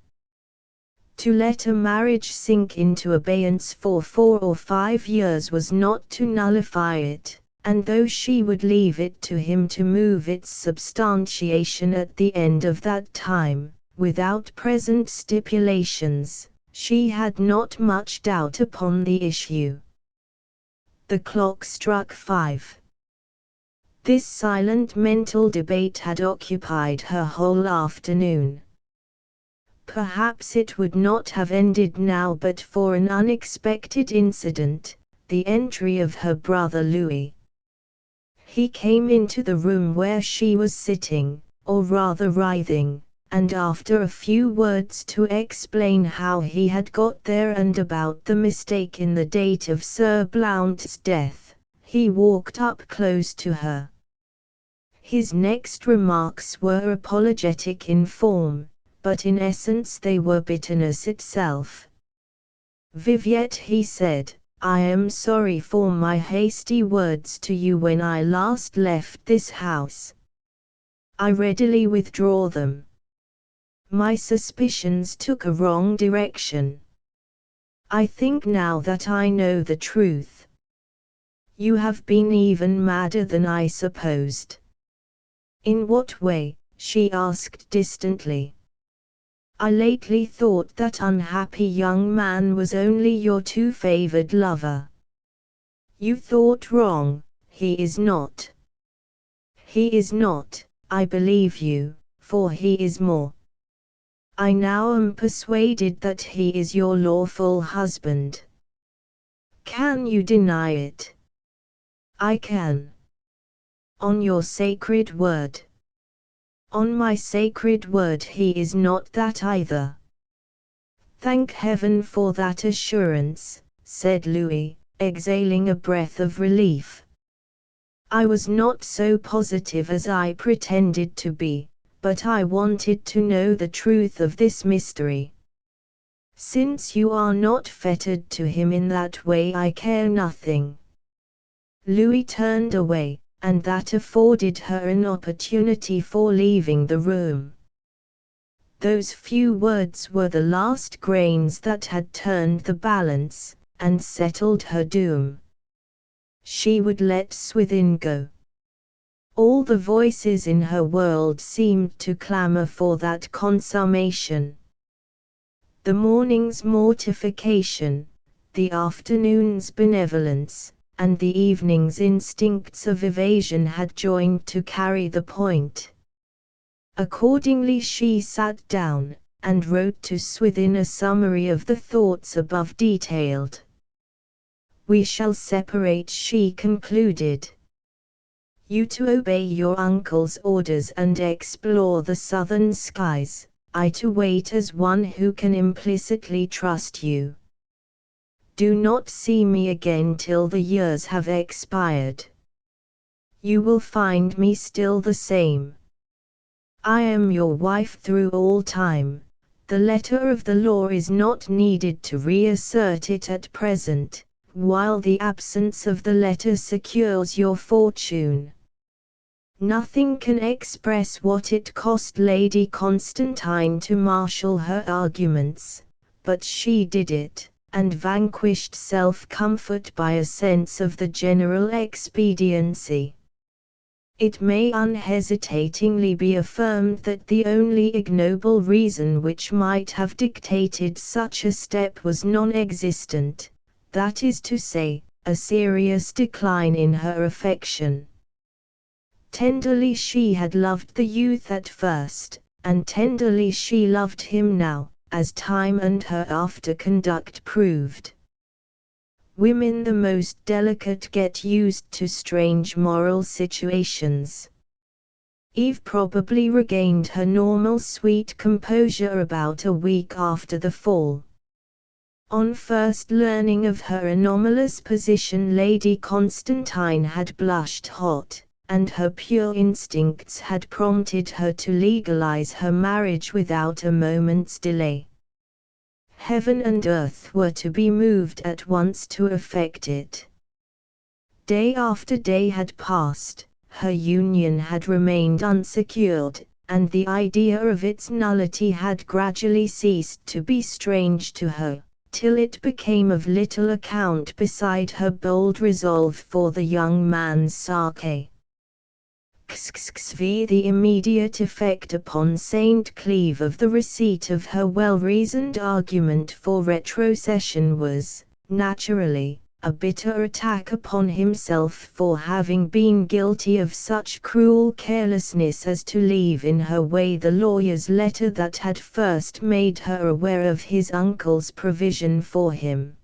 To let a marriage sink into abeyance for 4 or 5 years was not to nullify it, and though she would leave it to him to move its substantiation at the end of that time, without present stipulations, she had not much doubt upon the issue. The clock struck 5. This silent mental debate had occupied her whole afternoon. Perhaps it would not have ended now but for an unexpected incident, the entry of her brother Louis. He came into the room where she was sitting, or rather writhing, and after a few words to explain how he had got there and about the mistake in the date of Sir Blount's death, he walked up close to her. His next remarks were apologetic in form, but in essence they were bitterness itself. "Viviette," he said, "I am sorry for my hasty words to you when I last left this house. I readily withdraw them. My suspicions took a wrong direction. I think now that I know the truth. You have been even madder than I supposed." "In what way?" she asked distantly. "I lately thought that unhappy young man was only your too favored lover." "You thought wrong, he is not." "He is not, I believe you, for he is more." I now am persuaded that he is your lawful husband. Can you deny it? I can. On your sacred word. On my sacred word he is not that either. Thank heaven for that assurance, said Louis, exhaling a breath of relief. I was not so positive as I pretended to be, but I wanted to know the truth of this mystery. Since you are not fettered to him in that way, I care nothing. Louis turned away, and that afforded her an opportunity for leaving the room. Those few words were the last grains that had turned the balance, and settled her doom. She would let Swithin go. All the voices in her world seemed to clamour for that consummation. The morning's mortification, the afternoon's benevolence, and the evening's instincts of evasion had joined to carry the point. Accordingly she sat down, and wrote to Swithin a summary of the thoughts above detailed. We shall separate, she concluded. You to obey your uncle's orders and explore the southern skies, I to wait as one who can implicitly trust you. Do not see me again till the years have expired. You will find me still the same. I am your wife through all time. The letter of the law is not needed to reassert it at present, while the absence of the letter secures your fortune. Nothing can express what it cost Lady Constantine to marshal her arguments, but she did it, and vanquished self-comfort by a sense of the general expediency. It may unhesitatingly be affirmed that the only ignoble reason which might have dictated such a step was non-existent, that is to say, a serious decline in her affection. Tenderly she had loved the youth at first, and tenderly she loved him now, as time and her after conduct proved. Women the most delicate get used to strange moral situations. Eve probably regained her normal sweet composure about a week after the fall. On first learning of her anomalous position, Lady Constantine had blushed hot, and her pure instincts had prompted her to legalize her marriage without a moment's delay. Heaven and earth were to be moved at once to effect it. Day after day had passed, her union had remained unsecured, and the idea of its nullity had gradually ceased to be strange to her, till it became of little account beside her bold resolve for the young man's sake. The immediate effect upon St. Cleeve of the receipt of her well-reasoned argument for retrocession was, naturally, a bitter attack upon himself for having been guilty of such cruel carelessness as to leave in her way the lawyer's letter that had first made her aware of his uncle's provision for him.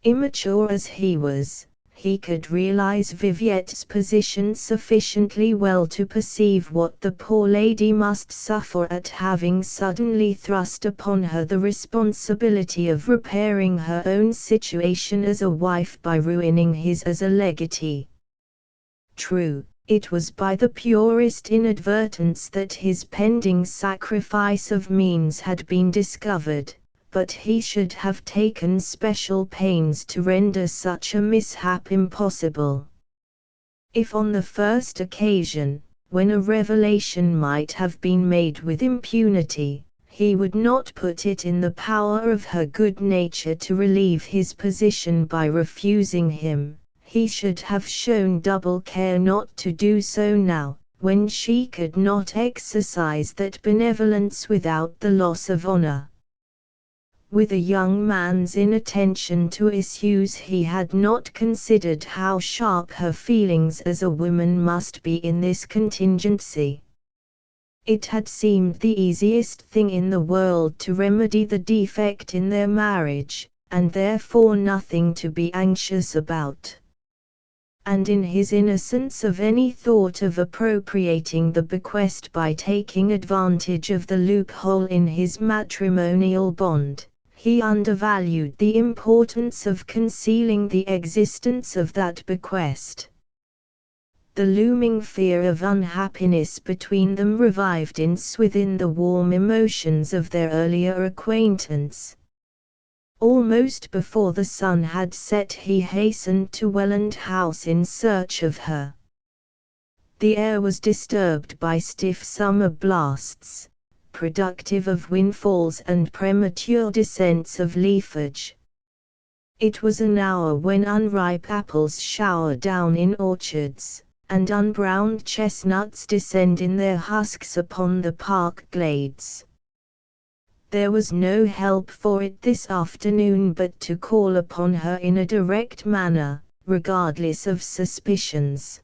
Immature as he was, he could realize Viviette's position sufficiently well to perceive what the poor lady must suffer at having suddenly thrust upon her the responsibility of repairing her own situation as a wife by ruining his as a legatee. True, it was by the purest inadvertence that his pending sacrifice of means had been discovered, but he should have taken special pains to render such a mishap impossible. If on the first occasion, when a revelation might have been made with impunity, he would not put it in the power of her good nature to relieve his position by refusing him, he should have shown double care not to do so now, when she could not exercise that benevolence without the loss of honor. With a young man's inattention to issues, he had not considered how sharp her feelings as a woman must be in this contingency. It had seemed the easiest thing in the world to remedy the defect in their marriage, and therefore nothing to be anxious about. And in his innocence of any thought of appropriating the bequest by taking advantage of the loophole in his matrimonial bond, he undervalued the importance of concealing the existence of that bequest. The looming fear of unhappiness between them revived in Swithin the warm emotions of their earlier acquaintance. Almost before the sun had set he hastened to Welland House in search of her. The air was disturbed by stiff summer blasts, productive of windfalls and premature descents of leafage. It was an hour when unripe apples shower down in orchards, and unbrowned chestnuts descend in their husks upon the park glades. There was no help for it this afternoon but to call upon her in a direct manner, regardless of suspicions.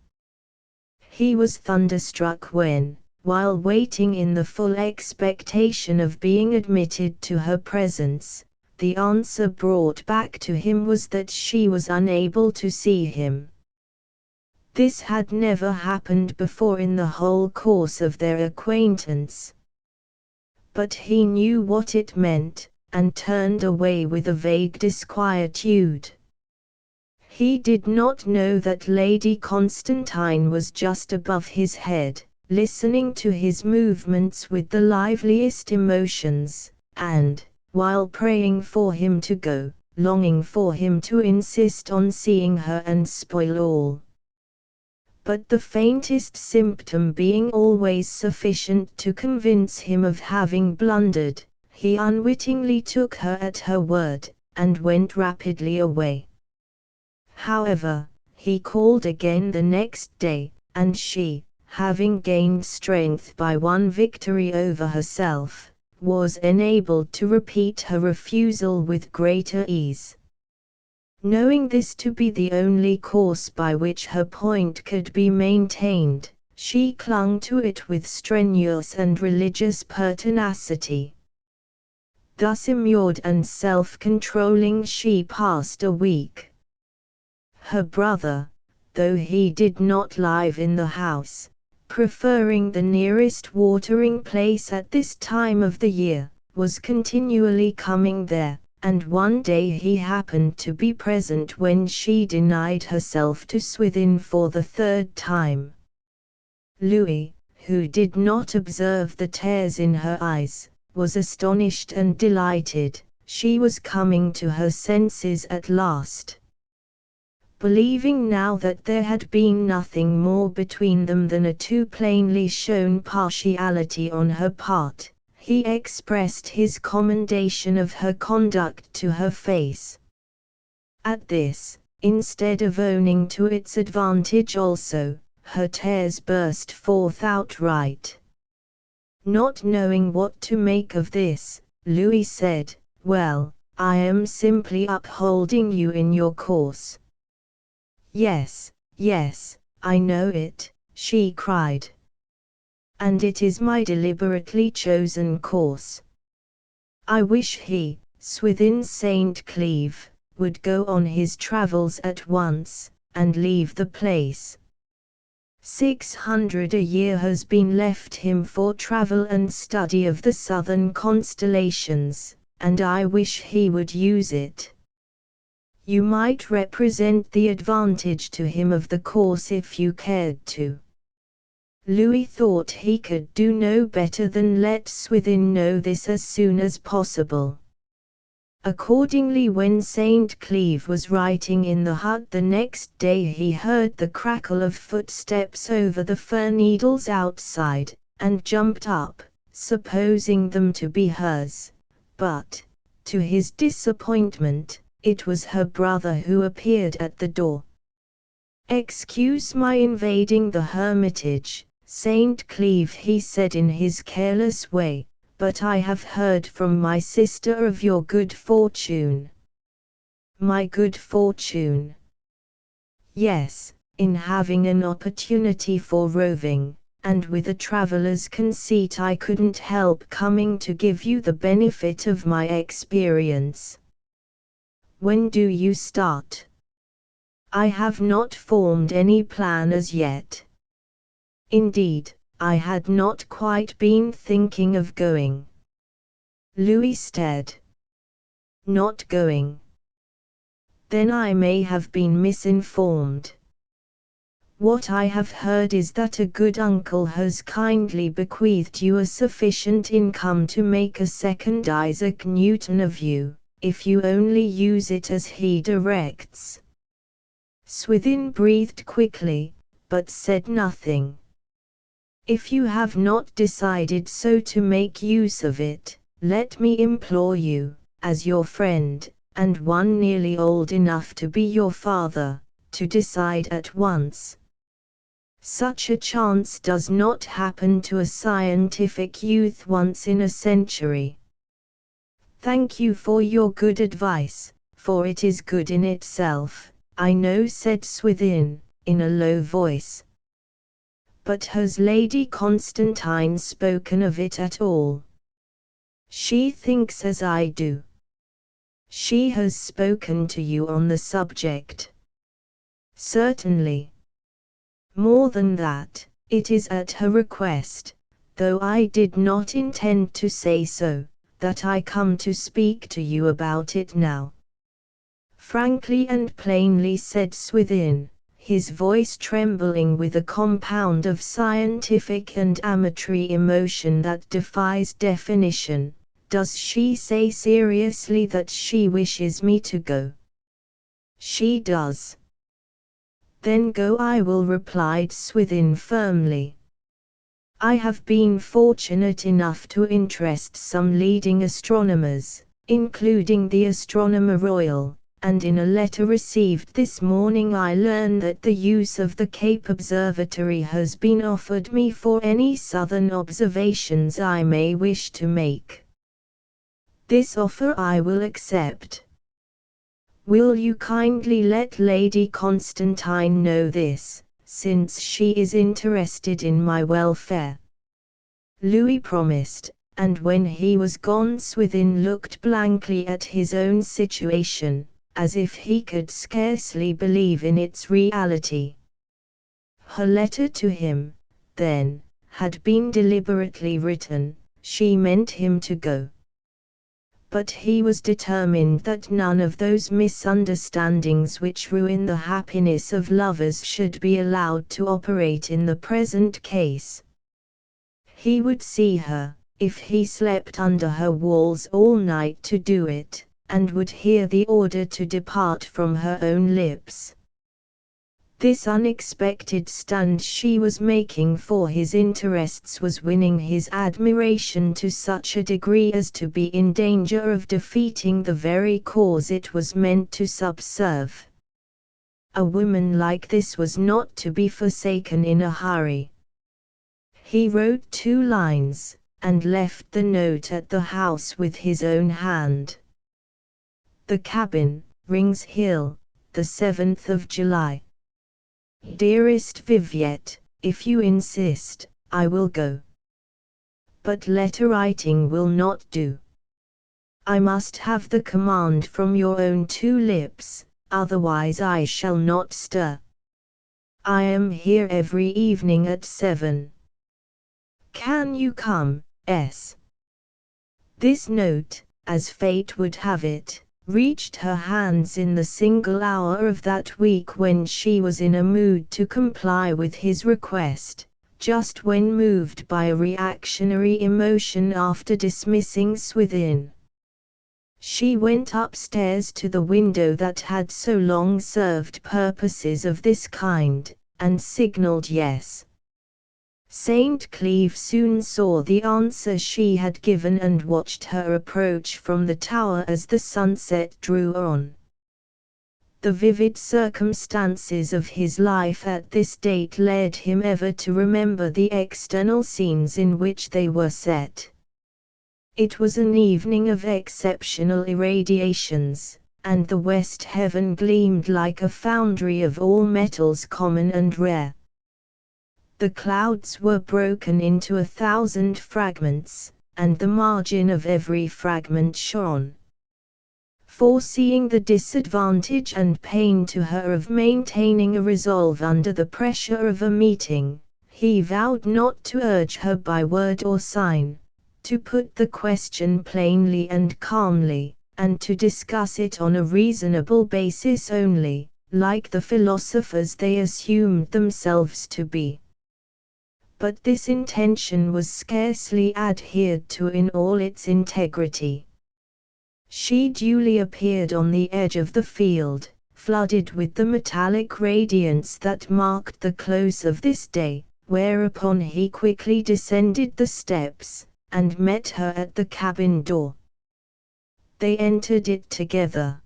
He was thunderstruck when, while waiting in the full expectation of being admitted to her presence, the answer brought back to him was that she was unable to see him. This had never happened before in the whole course of their acquaintance. But he knew what it meant, and turned away with a vague disquietude. He did not know that Lady Constantine was just above his head, listening to his movements with the liveliest emotions, and, while praying for him to go, longing for him to insist on seeing her and spoil all. But the faintest symptom being always sufficient to convince him of having blundered, he unwittingly took her at her word, and went rapidly away. However, he called again the next day, and she, having gained strength by one victory over herself, was enabled to repeat her refusal with greater ease. Knowing this to be the only course by which her point could be maintained, she clung to it with strenuous and religious pertinacity. Thus immured and self-controlling she passed a week. Her brother, though he did not live in the house, preferring the nearest watering place at this time of the year, was continually coming there, and one day he happened to be present when she denied herself to Swithin for the third time. Louis, who did not observe the tears in her eyes, was astonished and delighted. She was coming to her senses at last. Believing now that there had been nothing more between them than a too plainly shown partiality on her part, he expressed his commendation of her conduct to her face. At this, instead of owning to its advantage also, her tears burst forth outright. Not knowing what to make of this, Louis said, "Well, I am simply upholding you in your course." "Yes, yes, I know it," she cried. "And it is my deliberately chosen course. I wish he, Swithin St. Cleeve, would go on his travels at once, and leave the place. 600 a year has been left him for travel and study of the southern constellations, and I wish he would use it. You might represent the advantage to him of the course if you cared to." Louis thought he could do no better than let Swithin know this as soon as possible. Accordingly, when St. Cleeve was writing in the hut the next day, he heard the crackle of footsteps over the fir needles outside, and jumped up, supposing them to be hers, but, to his disappointment, it was her brother who appeared at the door. "Excuse my invading the hermitage, St. Cleeve," he said in his careless way, "but I have heard from my sister of your good fortune." "My good fortune?" "Yes, in having an opportunity for roving, and with a traveler's conceit I couldn't help coming to give you the benefit of my experience. When do you start? I have not formed any plan as yet. Indeed, I had not quite been thinking of going. Louis stared. Not going. Then I may have been misinformed. What I have heard is that a good uncle has kindly bequeathed you a sufficient income to make a second Isaac Newton of you, if you only use it as he directs. Swithin breathed quickly, but said nothing. If you have not decided so to make use of it, let me implore you, as your friend, and one nearly old enough to be your father, to decide at once. Such a chance does not happen to a scientific youth once in a century. Thank you for your good advice, for it is good in itself, I know, said Swithin, in a low voice. But has Lady Constantine spoken of it at all? She thinks as I do. She has spoken to you on the subject? Certainly. More than that, it is at her request, though I did not intend to say so, that I come to speak to you about it now. Frankly and plainly, said Swithin, his voice trembling with a compound of scientific and amatory emotion that defies definition. Does she say seriously that she wishes me to go? She does. Then go I will, replied Swithin firmly. I have been fortunate enough to interest some leading astronomers, including the Astronomer Royal, and in a letter received this morning I learn that the use of the Cape Observatory has been offered me for any southern observations I may wish to make. This offer I will accept. Will you kindly let Lady Constantine know this, since she is interested in my welfare? Louis promised, and when he was gone Swithin looked blankly at his own situation, as if he could scarcely believe in its reality. Her letter to him, then, had been deliberately written. She meant him to go. But he was determined that none of those misunderstandings which ruin the happiness of lovers should be allowed to operate in the present case. He would see her, if he slept under her walls all night to do it, and would hear the order to depart from her own lips. This unexpected stand she was making for his interests was winning his admiration to such a degree as to be in danger of defeating the very cause it was meant to subserve. A woman like this was not to be forsaken in a hurry. He wrote 2 lines, and left the note at the house with his own hand. The cabin, Rings Hill, the 7th of July. Dearest Viviette, if you insist, I will go. But letter writing will not do. I must have the command from your own 2 lips, otherwise I shall not stir. I am here every evening at 7. Can you come, S? This note, as fate would have it, reached her hands in the single hour of that week when she was in a mood to comply with his request, just when moved by a reactionary emotion after dismissing Swithin. She went upstairs to the window that had so long served purposes of this kind, and signalled yes. St. Cleeve soon saw the answer she had given and watched her approach from the tower as the sunset drew on. The vivid circumstances of his life at this date led him ever to remember the external scenes in which they were set. It was an evening of exceptional irradiations, and the west heaven gleamed like a foundry of all metals common and rare. The clouds were broken into 1,000 fragments, and the margin of every fragment shone. Foreseeing the disadvantage and pain to her of maintaining a resolve under the pressure of a meeting, he vowed not to urge her by word or sign, to put the question plainly and calmly, and to discuss it on a reasonable basis only, like the philosophers they assumed themselves to be. But this intention was scarcely adhered to in all its integrity. She duly appeared on the edge of the field, flooded with the metallic radiance that marked the close of this day, whereupon he quickly descended the steps, and met her at the cabin door. They entered it together.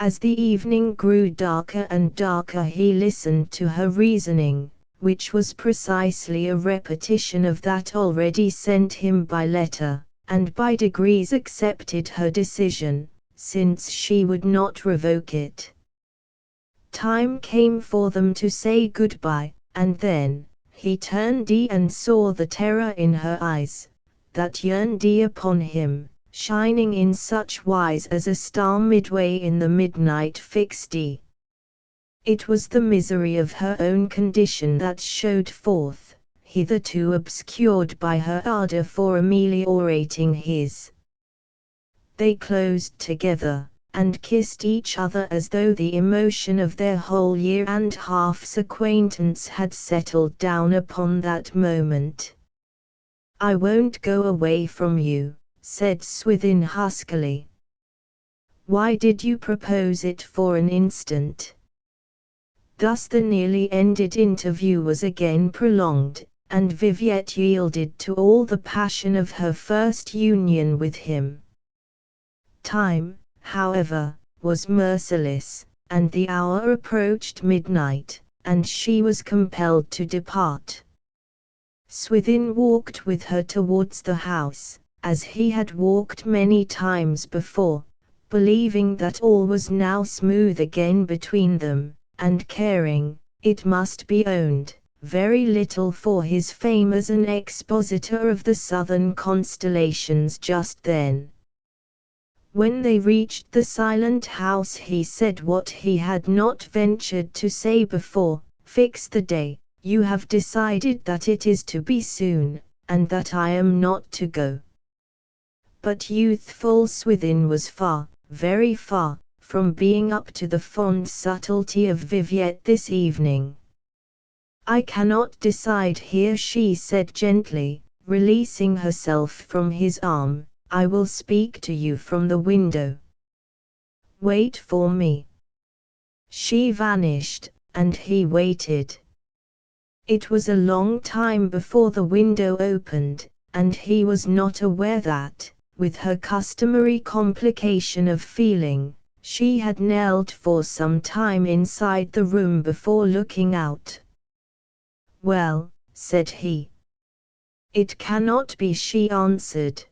As the evening grew darker and darker, he listened to her reasoning, which was precisely a repetition of that already sent him by letter, and by degrees accepted her decision, since she would not revoke it. Time came for them to say goodbye, and then he turned and saw the terror in her eyes, that yearned upon him, shining in such wise as a star midway in the midnight fixed. It was the misery of her own condition that showed forth, hitherto obscured by her ardor for ameliorating his. They closed together, and kissed each other as though the emotion of their whole year and half's acquaintance had settled down upon that moment. "I won't go away from you," said Swithin huskily. "Why did you propose it for an instant?" Thus the nearly ended interview was again prolonged, and Viviette yielded to all the passion of her first union with him. Time, however, was merciless, and the hour approached midnight, and she was compelled to depart. Swithin walked with her towards the house, as he had walked many times before, believing that all was now smooth again between them, and caring, it must be owned, very little for his fame as an expositor of the southern constellations just then. When they reached the silent house, he said what he had not ventured to say before: "Fix the day. You have decided that it is to be soon, and that I am not to go." But youthful Swithin was far, very far, from being up to the fond subtlety of Viviette this evening. "I cannot decide here," she said gently, releasing herself from his arm. "I will speak to you from the window." "Wait for me." She vanished, and he waited. It was a long time before the window opened, and he was not aware that, with her customary complication of feeling, she had knelt for some time inside the room before looking out. "Well," said he. "It cannot be," she answered.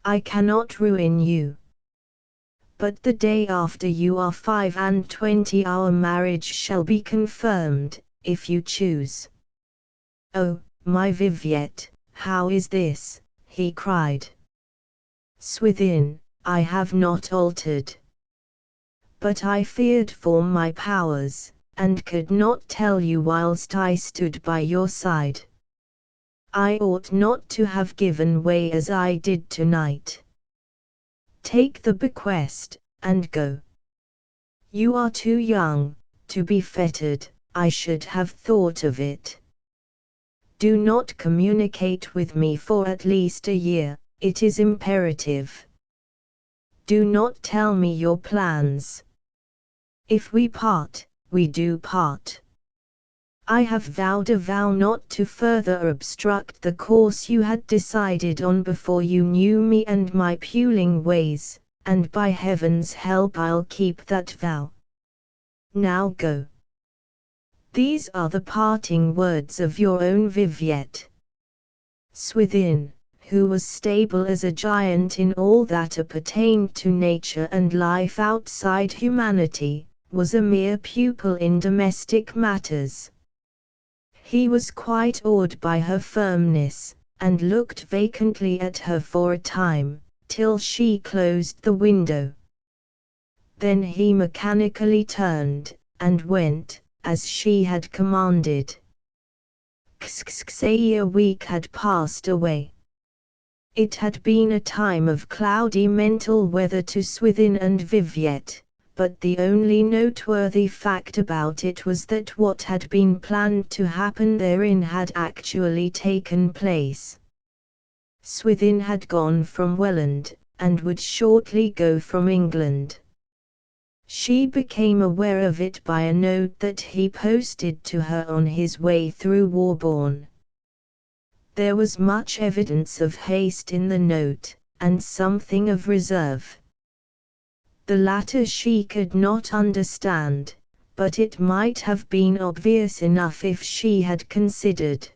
"I cannot ruin you. But the day after you are 25 our marriage shall be confirmed, if you choose." "Oh, my Viviette, how is this?" he cried. "Swithin, I have not altered. But I feared for my powers, and could not tell you whilst I stood by your side. I ought not to have given way as I did tonight. Take the bequest, and go. You are too young to be fettered. I should have thought of it. Do not communicate with me for at least a year, it is imperative. Do not tell me your plans. If we part, we do part. I have vowed a vow not to further obstruct the course you had decided on before you knew me and my puling ways, and by heaven's help I'll keep that vow. Now go." These are the parting words of your own Viviette. Swithin, who was stable as a giant in all that appertained to nature and life outside humanity, was a mere pupil in domestic matters. He was quite awed by her firmness, and looked vacantly at her for a time, till she closed the window. Then he mechanically turned, and went, as she had commanded. A week had passed away. It had been a time of cloudy mental weather to Swithin and Viviette, but the only noteworthy fact about it was that what had been planned to happen therein had actually taken place. Swithin had gone from Welland, and would shortly go from England. She became aware of it by a note that he posted to her on his way through Warborne. There was much evidence of haste in the note, and something of reserve. The latter she could not understand, but it might have been obvious enough if she had considered.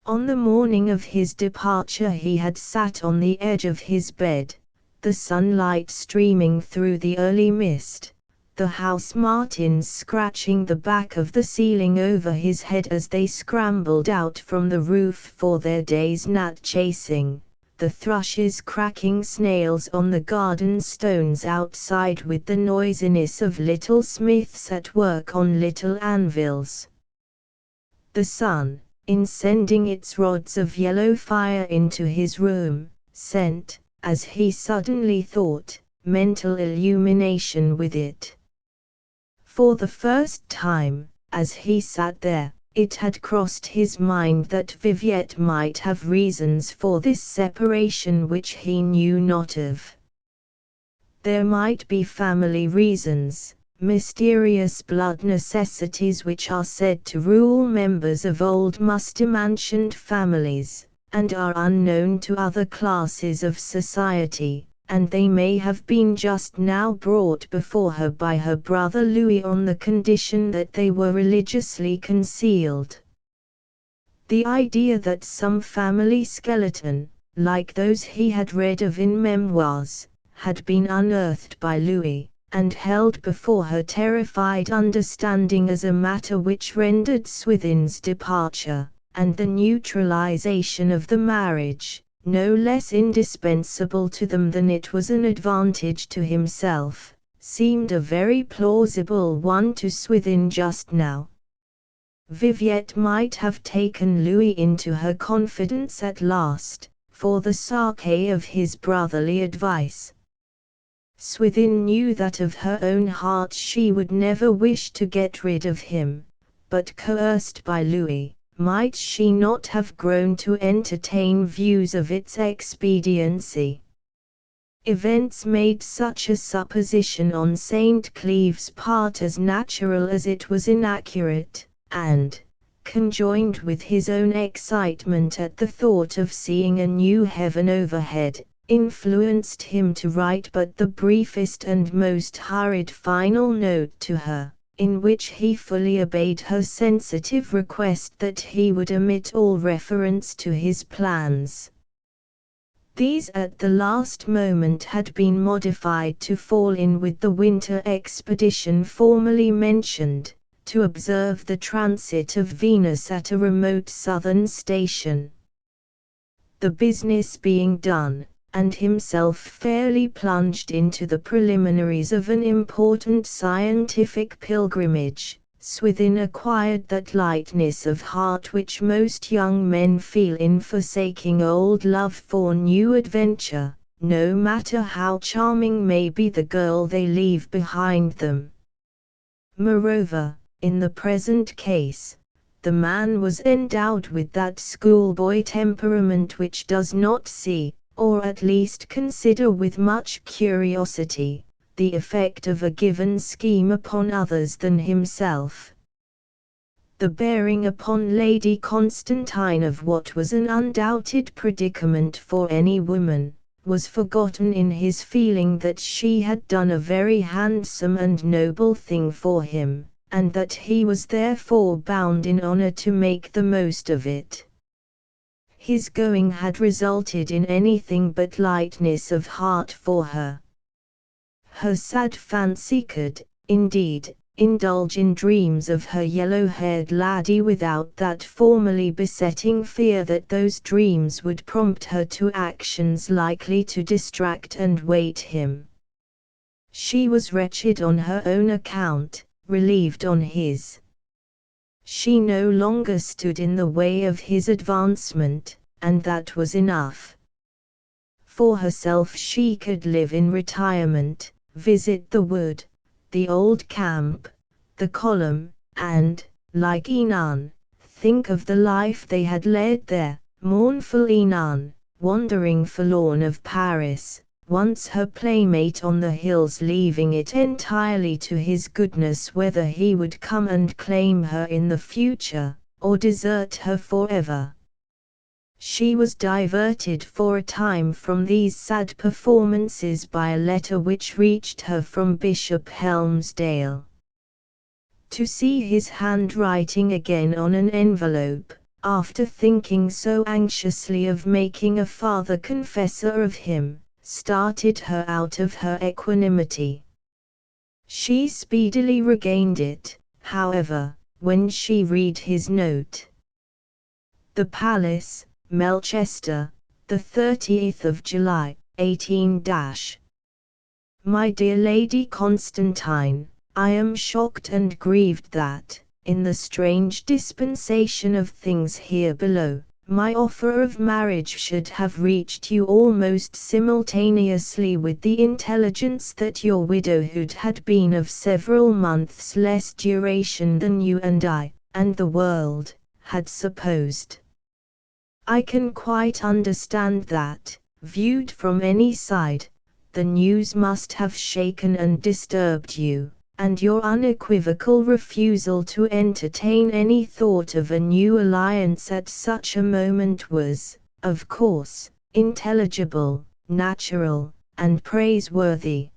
On the morning of his departure he had sat on the edge of his bed, the sunlight streaming through the early mist, the house martins scratching the back of the ceiling over his head as they scrambled out from the roof for their day's gnat chasing, the thrushes cracking snails on the garden stones outside with the noisiness of little smiths at work on little anvils. The sun, in sending its rods of yellow fire into his room, sent, as he suddenly thought, mental illumination with it. For the first time, as he sat there, it had crossed his mind that Viviette might have reasons for this separation which he knew not of. There might be family reasons, mysterious blood necessities which are said to rule members of old musty-mansioned families, and are unknown to other classes of society, and they may have been just now brought before her by her brother Louis on the condition that they were religiously concealed. The idea that some family skeleton, like those he had read of in memoirs, had been unearthed by Louis, and held before her terrified understanding as a matter which rendered Swithin's departure, and the neutralization of the marriage, no less indispensable to them than it was an advantage to himself, seemed a very plausible one to Swithin just now. Viviette might have taken Louis into her confidence at last, for the sake of his brotherly advice. Swithin knew that of her own heart she would never wish to get rid of him, but coerced by Louis, might she not have grown to entertain views of its expediency? Events made such a supposition on St. Cleeve's part as natural as it was inaccurate, and, conjoined with his own excitement at the thought of seeing a new heaven overhead, influenced him to write but the briefest and most hurried final note to her, in which he fully obeyed her sensitive request that he would omit all reference to his plans. These at the last moment had been modified to fall in with the winter expedition formerly mentioned, to observe the transit of Venus at a remote southern station. The business being done, and himself fairly plunged into the preliminaries of an important scientific pilgrimage, Swithin acquired that lightness of heart which most young men feel in forsaking old love for new adventure, no matter how charming may be the girl they leave behind them. Moreover, in the present case, the man was endowed with that schoolboy temperament which does not see, or at least consider with much curiosity, the effect of a given scheme upon others than himself. The bearing upon Lady Constantine of what was an undoubted predicament for any woman, was forgotten in his feeling that she had done a very handsome and noble thing for him, and that he was therefore bound in honor to make the most of it. His going had resulted in anything but lightness of heart for her. Her sad fancy could, indeed, indulge in dreams of her yellow-haired laddie without that formerly besetting fear that those dreams would prompt her to actions likely to distract and weight him. She was wretched on her own account, relieved on his. She no longer stood in the way of his advancement, and that was enough. For herself she could live in retirement, visit the wood, the old camp, the column, and, like Inan, think of the life they had led there, mournful Inan, wandering forlorn of Paris, once her playmate on the hills, leaving it entirely to his goodness whether he would come and claim her in the future, or desert her forever. She was diverted for a time from these sad performances by a letter which reached her from Bishop Helmsdale. To see his handwriting again on an envelope, after thinking so anxiously of making a father confessor of him, started her out of her equanimity. She speedily regained it, however, when she read his note. The Palace, Melchester, the 30th of July, 18 My dear Lady Constantine, I am shocked and grieved that, in the strange dispensation of things here below, my offer of marriage should have reached you almost simultaneously with the intelligence that your widowhood had been of several months less duration than you and I, and the world, had supposed. I can quite understand that, viewed from any side, the news must have shaken and disturbed you, and your unequivocal refusal to entertain any thought of a new alliance at such a moment was, of course, intelligible, natural, and praiseworthy.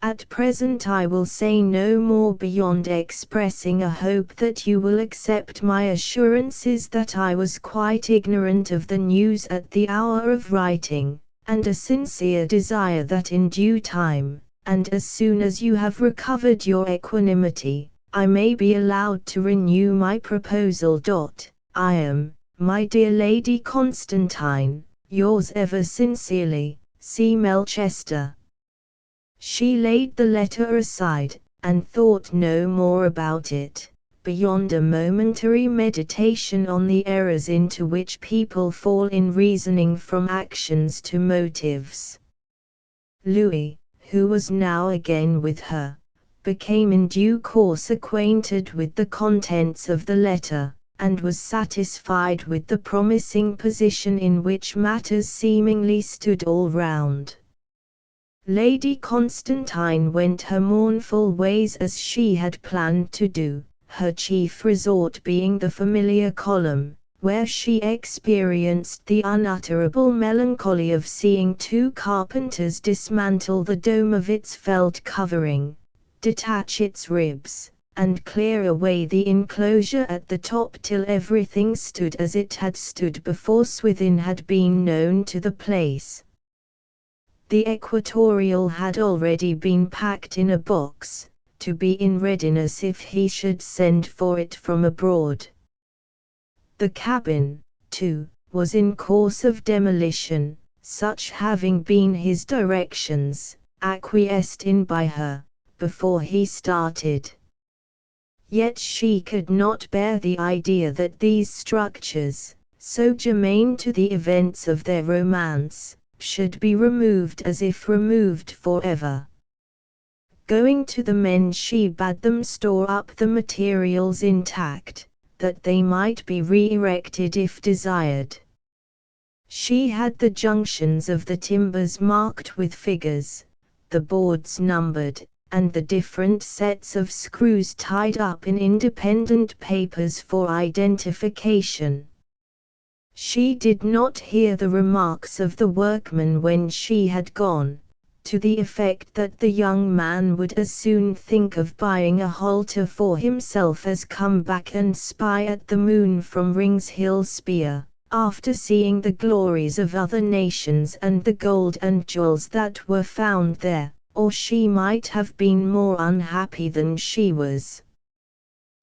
At present I will say no more beyond expressing a hope that you will accept my assurances that I was quite ignorant of the news at the hour of writing, and a sincere desire that in due time, and as soon as you have recovered your equanimity, I may be allowed to renew my proposal. I am, my dear Lady Constantine, yours ever sincerely, C. Melchester. She laid the letter aside, and thought no more about it, beyond a momentary meditation on the errors into which people fall in reasoning from actions to motives. Louis, who was now again with her, became in due course acquainted with the contents of the letter, and was satisfied with the promising position in which matters seemingly stood all round. Lady Constantine went her mournful ways as she had planned to do, her chief resort being the familiar column, where she experienced the unutterable melancholy of seeing two carpenters dismantle the dome of its felt covering, detach its ribs, and clear away the enclosure at the top till everything stood as it had stood before Swithin had been known to the place. The equatorial had already been packed in a box, to be in readiness if he should send for it from abroad. The cabin, too, was in course of demolition, such having been his directions, acquiesced in by her, before he started. Yet she could not bear the idea that these structures, so germane to the events of their romance, should be removed as if removed forever. Going to the men she bade them store up the materials intact, that they might be re-erected if desired. She had the junctions of the timbers marked with figures, the boards numbered, and the different sets of screws tied up in independent papers for identification. She did not hear the remarks of the workman when she had gone, to the effect that the young man would as soon think of buying a halter for himself as come back and spy at the moon from Rings Hill Spear, after seeing the glories of other nations and the gold and jewels that were found there, or she might have been more unhappy than she was.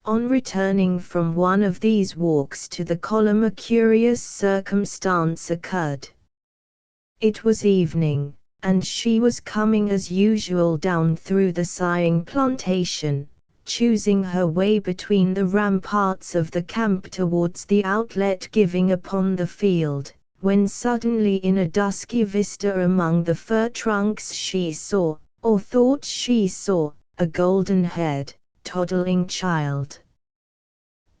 On returning from one of these walks to the column, a curious circumstance occurred. It was evening, and she was coming as usual down through the sighing plantation, choosing her way between the ramparts of the camp towards the outlet giving upon the field, when suddenly in a dusky vista among the fir trunks she saw, or thought she saw, a golden-haired, toddling child.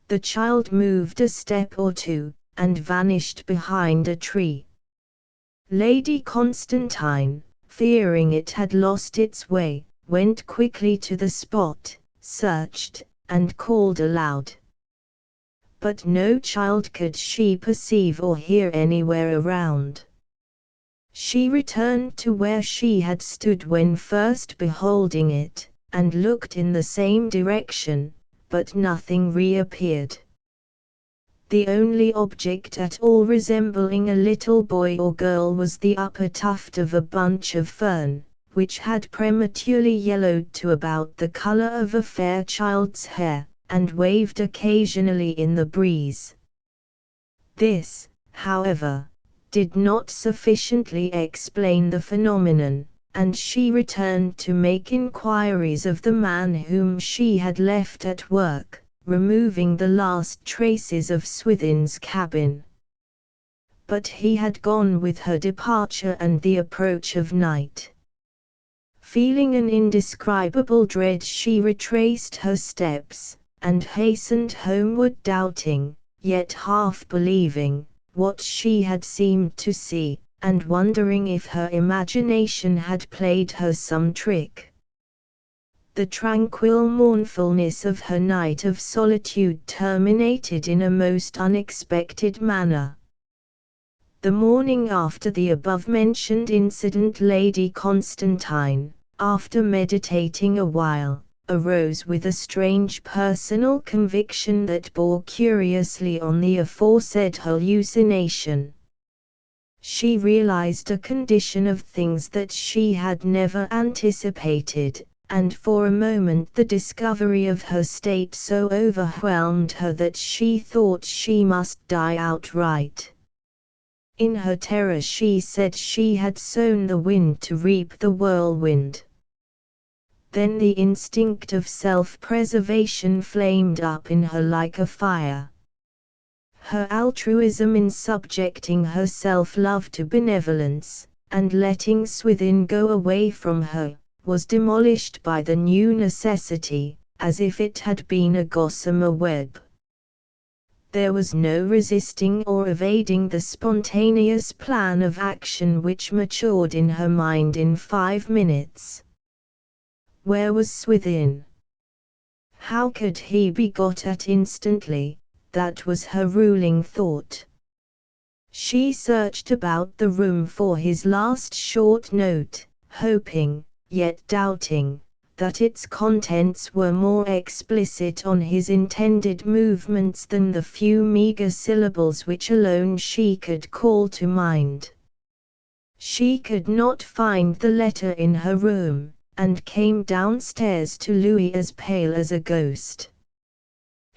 The child moved a step or two, and vanished behind a tree. Lady Constantine, fearing it had lost its way, went quickly to the spot, searched, and called aloud. But no child could she perceive or hear anywhere around. She returned to where she had stood when first beholding it, and looked in the same direction, but nothing reappeared. The only object at all resembling a little boy or girl was the upper tuft of a bunch of fern, which had prematurely yellowed to about the color of a fair child's hair, and waved occasionally in the breeze. This, however, did not sufficiently explain the phenomenon, and she returned to make inquiries of the man whom she had left at work, removing the last traces of Swithin's cabin. But he had gone with her departure and the approach of night. Feeling an indescribable dread, she retraced her steps, and hastened homeward, doubting, yet half believing, what she had seemed to see, and wondering if her imagination had played her some trick. The tranquil mournfulness of her night of solitude terminated in a most unexpected manner. The morning after the above-mentioned incident, Lady Constantine, after meditating a while, arose with a strange personal conviction that bore curiously on the aforesaid hallucination. She realized a condition of things that she had never anticipated, and for a moment the discovery of her state so overwhelmed her that she thought she must die outright. In her terror she said she had sown the wind to reap the whirlwind. Then the instinct of self-preservation flamed up in her like a fire. Her altruism in subjecting her self-love to benevolence, and letting Swithin go away from her, was demolished by the new necessity, as if it had been a gossamer web. There was no resisting or evading the spontaneous plan of action which matured in her mind in 5 minutes. Where was Swithin? How could he be got at instantly? That was her ruling thought. She searched about the room for his last short note, hoping, yet doubting, that its contents were more explicit on his intended movements than the few meager syllables which alone she could call to mind. She could not find the letter in her room, and came downstairs to Louis as pale as a ghost.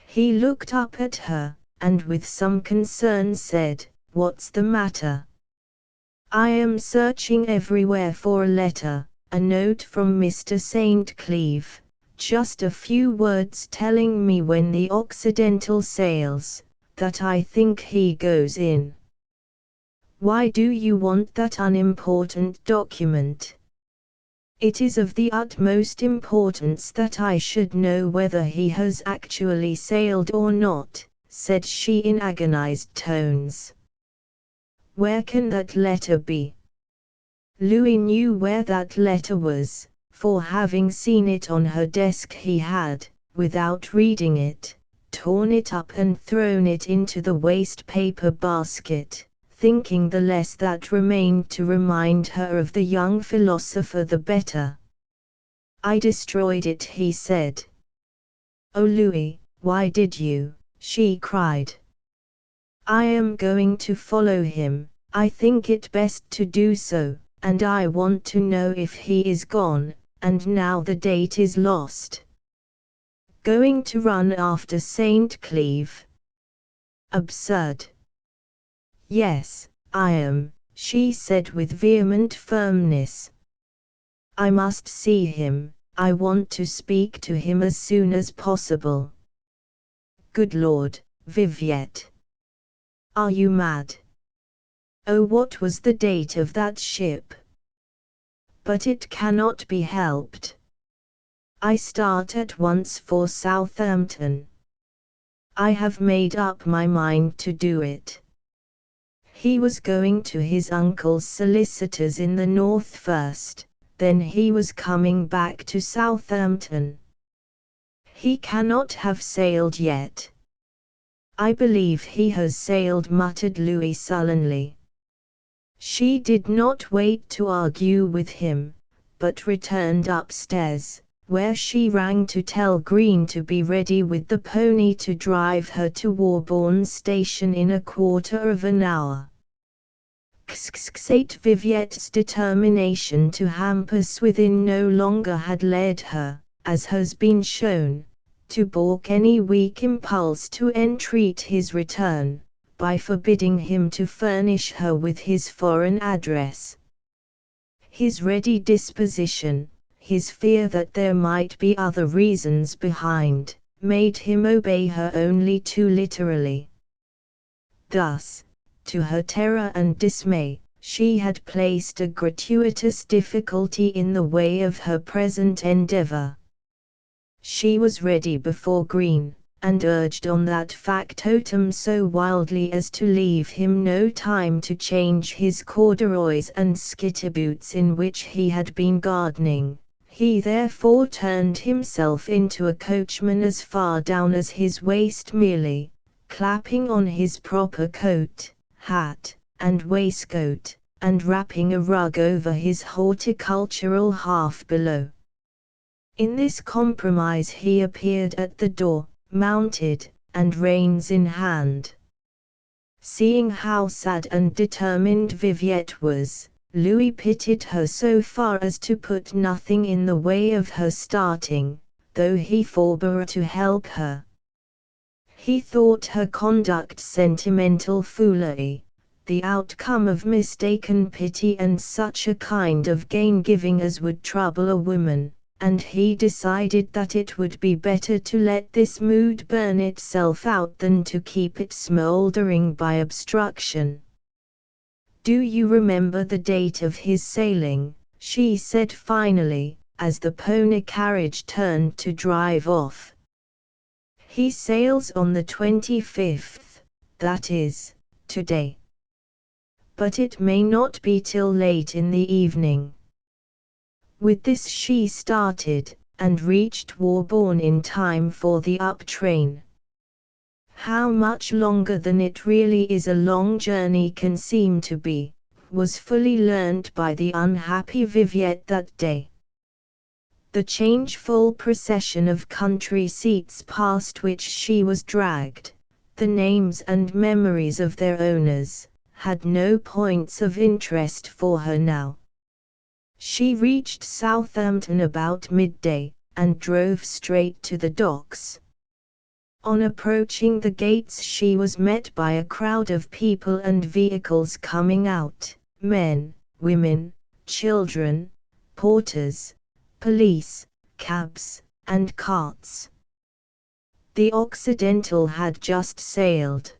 He looked up at her, and with some concern said, "What's the matter?" "I am searching everywhere for a letter, a note from Mr. St. Cleeve, just a few words telling me when the Occidental sails, that I think he goes in." "Why do you want that unimportant document?" "It is of the utmost importance that I should know whether he has actually sailed or not," said she in agonized tones. "Where can that letter be?" Louis knew where that letter was, for having seen it on her desk he had, without reading it, torn it up and thrown it into the waste-paper basket, thinking the less that remained to remind her of the young philosopher the better. "I destroyed it," he said. "Oh Louis, why did you?" she cried. "I am going to follow him, I think it best to do so, and I want to know if he is gone, and now the date is lost. Going to run after St. Cleeve? Absurd. Yes, I am, she said with vehement firmness. I must see him, I want to speak to him as soon as possible. Good Lord, Viviette. Are you mad? Oh, what was the date of that ship? But it cannot be helped. I start at once for Southampton. I have made up my mind to do it. He was going to his uncle's solicitors in the north first, then he was coming back to Southampton. He cannot have sailed yet. I believe he has sailed, muttered Louis sullenly. She did not wait to argue with him, but returned upstairs, where she rang to tell Green to be ready with the pony to drive her to Warborne station in a quarter of an hour. St. Viviette's determination to hamper Swithin no longer had led her, as has been shown, to balk any weak impulse to entreat his return, by forbidding him to furnish her with his foreign address. His ready disposition, his fear that there might be other reasons behind, made him obey her only too literally. Thus, to her terror and dismay, she had placed a gratuitous difficulty in the way of her present endeavor. She was ready before Green, and urged on that factotum so wildly as to leave him no time to change his corduroys and skitterboots in which he had been gardening. He therefore turned himself into a coachman as far down as his waist merely, clapping on his proper coat, hat, and waistcoat, and wrapping a rug over his horticultural half below. In this compromise he appeared at the door, mounted, and reins in hand. Seeing how sad and determined Viviette was, Louis pitied her so far as to put nothing in the way of her starting, though he forbore to help her. He thought her conduct sentimental foolery, the outcome of mistaken pity and such a kind of gain-giving as would trouble a woman, and he decided that it would be better to let this mood burn itself out than to keep it smouldering by obstruction. Do you remember the date of his sailing? She said finally, as the pony carriage turned to drive off. He sails on the 25th, that is, today. But it may not be till late in the evening. With this she started, and reached Warborne in time for the up train. How much longer than it really is a long journey can seem to be, was fully learnt by the unhappy Viviette that day. The changeful procession of country seats past which she was dragged, the names and memories of their owners, had no points of interest for her now. She reached Southampton about midday, and drove straight to the docks. On approaching the gates she was met by a crowd of people and vehicles coming out, men, women, children, porters, police, cabs, and carts. The Occidental had just sailed.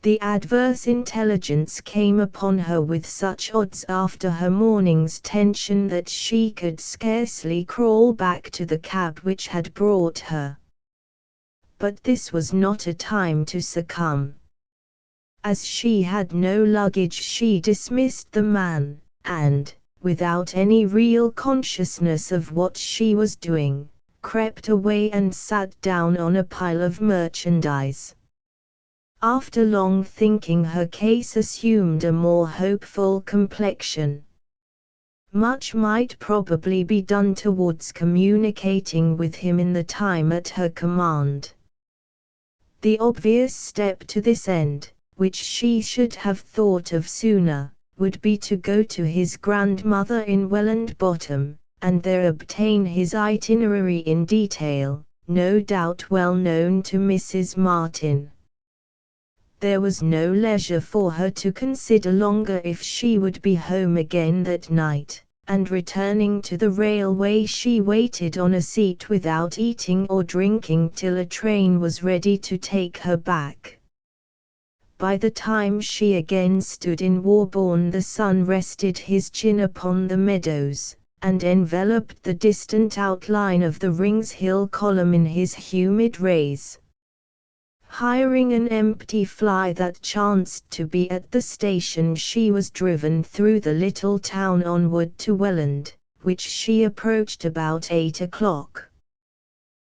The adverse intelligence came upon her with such odds after her morning's tension that she could scarcely crawl back to the cab which had brought her. But this was not a time to succumb. As she had no luggage she dismissed the man, and, without any real consciousness of what she was doing, crept away and sat down on a pile of merchandise. After long thinking her case assumed a more hopeful complexion. Much might probably be done towards communicating with him in the time at her command. The obvious step to this end, which she should have thought of sooner, would be to go to his grandmother in Welland Bottom, and there obtain his itinerary in detail, no doubt well known to Mrs. Martin. There was no leisure for her to consider longer if she would be home again that night, and returning to the railway she waited on a seat without eating or drinking till a train was ready to take her back. By the time she again stood in Warborne the sun rested his chin upon the meadows, and enveloped the distant outline of the Rings Hill column in his humid rays. Hiring an empty fly that chanced to be at the station, she was driven through the little town onward to Welland, which she approached about 8 o'clock.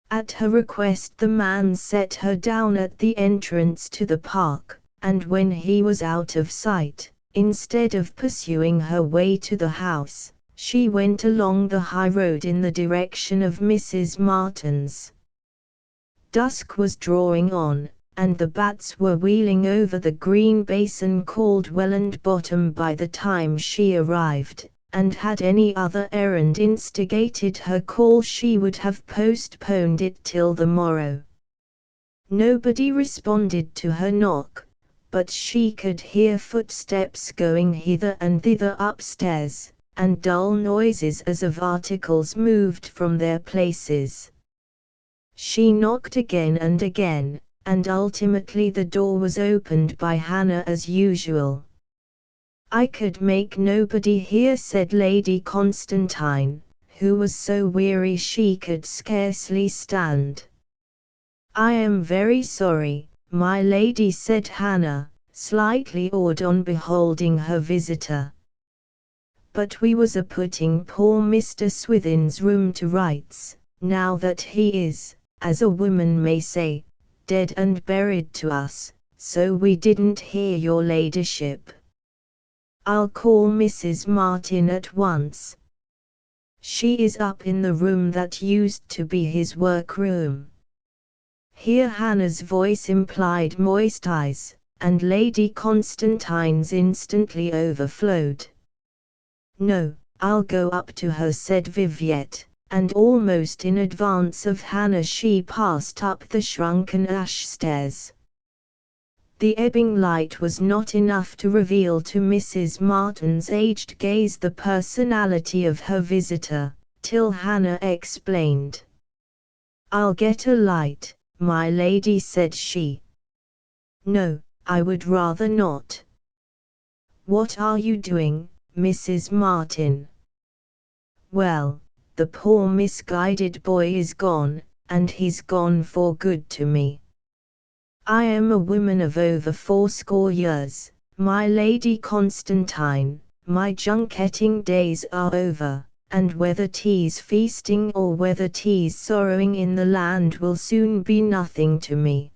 At her request the man set her down at the entrance to the park, and when he was out of sight, instead of pursuing her way to the house, she went along the high road in the direction of Mrs. Martin's. Dusk was drawing on, and the bats were wheeling over the green basin called Welland Bottom by the time she arrived, and had any other errand instigated her call she would have postponed it till the morrow. Nobody responded to her knock, but she could hear footsteps going hither and thither upstairs, and dull noises as of articles moved from their places. She knocked again and again, and ultimately the door was opened by Hannah as usual. "I could make nobody hear," said Lady Constantine, who was so weary she could scarcely stand. "I am very sorry, my lady," said Hannah, slightly awed on beholding her visitor. "But we was a-putting poor Mr. Swithin's room to rights, now that he is, as a woman may say, dead and buried to us, so we didn't hear your ladyship. I'll call Mrs. Martin at once. She is up in the room that used to be his workroom." Here Hannah's voice implied moist eyes, and Lady Constantine's instantly overflowed. "No, I'll go up to her," said Viviette, and almost in advance of Hannah she passed up the shrunken ash stairs. The ebbing light was not enough to reveal to Mrs. Martin's aged gaze the personality of her visitor, till Hannah explained. "I'll get a light, my lady," said she. "No, I would rather not." "What are you doing, Mrs. Martin?" "Well, the poor misguided boy is gone, and he's gone for good to me. I am a woman of over 80 years, my Lady Constantine, my junketing days are over, and whether 'tis feasting or whether 'tis sorrowing in the land will soon be nothing to me.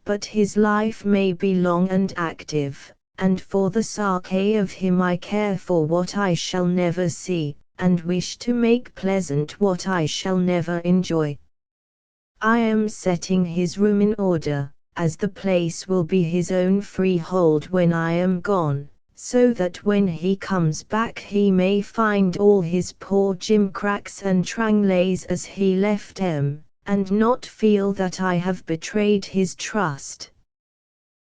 But his life may be long and active, and for the sake of him I care for what I shall never see, and wish to make pleasant what I shall never enjoy. I am setting his room in order, as the place will be his own freehold when I am gone, so that when he comes back he may find all his poor gimcracks and tranglays as he left 'em, and not feel that I have betrayed his trust."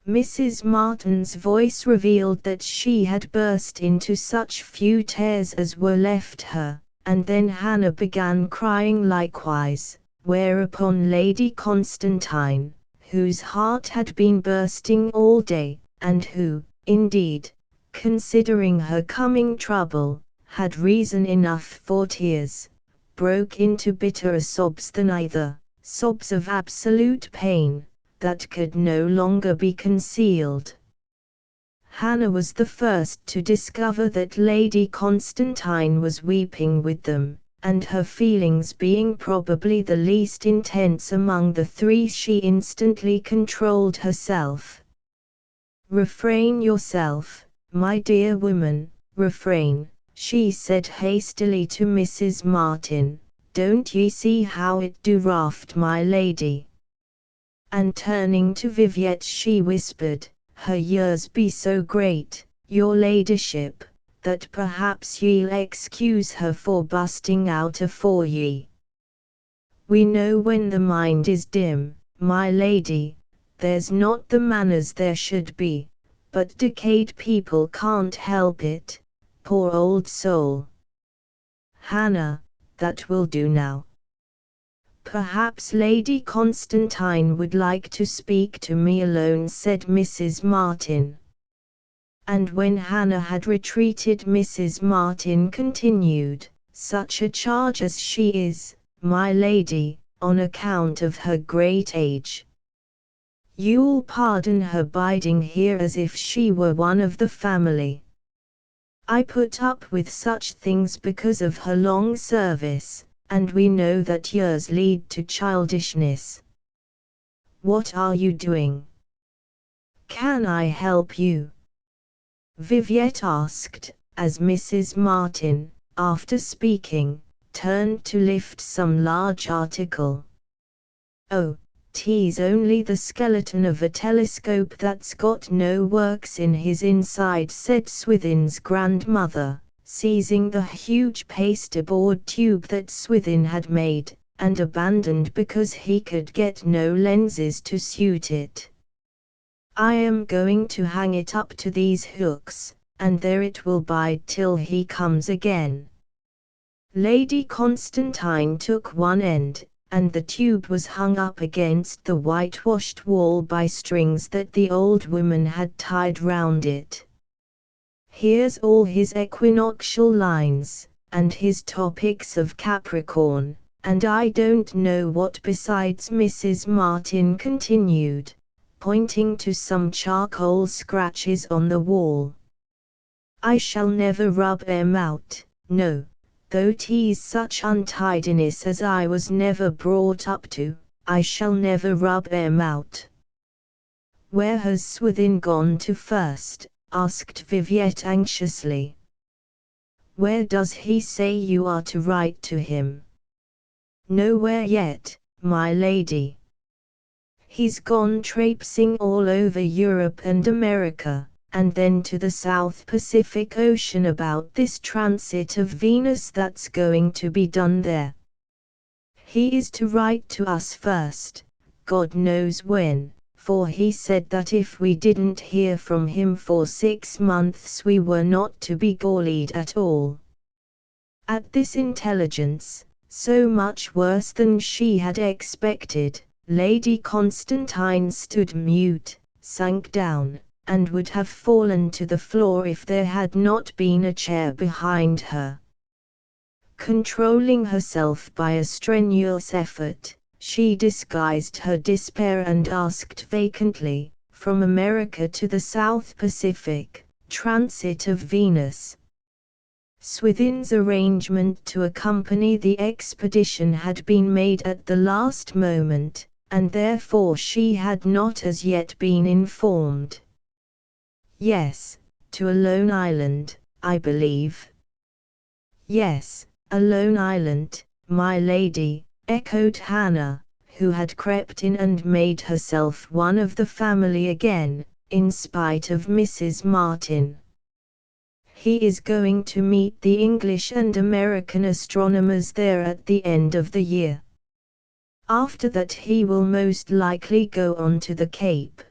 Mrs. Martin's voice revealed that she had burst into such few tears as were left her, and then Hannah began crying likewise, whereupon Lady Constantine, whose heart had been bursting all day, and who, indeed, considering her coming trouble, had reason enough for tears, broke into bitterer sobs than either, sobs of absolute pain, that could no longer be concealed. Hannah was the first to discover that Lady Constantine was weeping with them, and her feelings being probably the least intense among the three she instantly controlled herself. "Refrain yourself, my dear woman, refrain," she said hastily to Mrs. Martin. "Don't ye see how it do raft my lady?" And turning to Viviette she whispered, "Her years be so great, your ladyship, that perhaps ye'll excuse her for busting out afore ye. We know when the mind is dim, my lady, there's not the manners there should be, but decayed people can't help it, poor old soul. Hannah, that will do now. Perhaps Lady Constantine would like to speak to me alone, said Mrs. Martin. And when Hannah had retreated, Mrs. Martin continued, such a charge as she is, my lady, on account of her great age. You'll pardon her biding here as if she were one of the family. I put up with such things because of her long service, and we know that years lead to childishness. What are you doing? Can I help you? Viviette asked, as Mrs. Martin, after speaking, turned to lift some large article. Oh, 'tis only the skeleton of a telescope that's got no works in his inside, said Swithin's grandmother, seizing the huge pasteboard tube that Swithin had made, and abandoned because he could get no lenses to suit it. I am going to hang it up to these hooks, and there it will bide till he comes again. Lady Constantine took one end, and the tube was hung up against the whitewashed wall by strings that the old woman had tied round it. Here's all his equinoctial lines, and his topics of Capricorn, and I don't know what besides, Mrs. Martin continued, pointing to some charcoal scratches on the wall. I shall never rub 'em out, no, though 'tis such untidiness as I was never brought up to, I shall never rub 'em out. Where has Swithin gone to first? Asked Viviette anxiously. Where does he say you are to write to him? Nowhere yet, my lady. He's gone traipsing all over Europe and America, and then to the South Pacific Ocean about this transit of Venus that's going to be done there. He is to write to us first, God knows when, for he said that if we didn't hear from him for 6 months we were not to be gollied at all. At this intelligence, so much worse than she had expected, Lady Constantine stood mute, sank down, and would have fallen to the floor if there had not been a chair behind her. Controlling herself by a strenuous effort, she disguised her despair and asked vacantly, from America to the South Pacific, transit of Venus. Swithin's arrangement to accompany the expedition had been made at the last moment, and therefore she had not as yet been informed. Yes, to a lone island, I believe. Yes, a lone island, my lady, echoed Hannah, who had crept in and made herself one of the family again, in spite of Mrs. Martin. He is going to meet the English and American astronomers there at the end of the year. After that he will most likely go on to the Cape.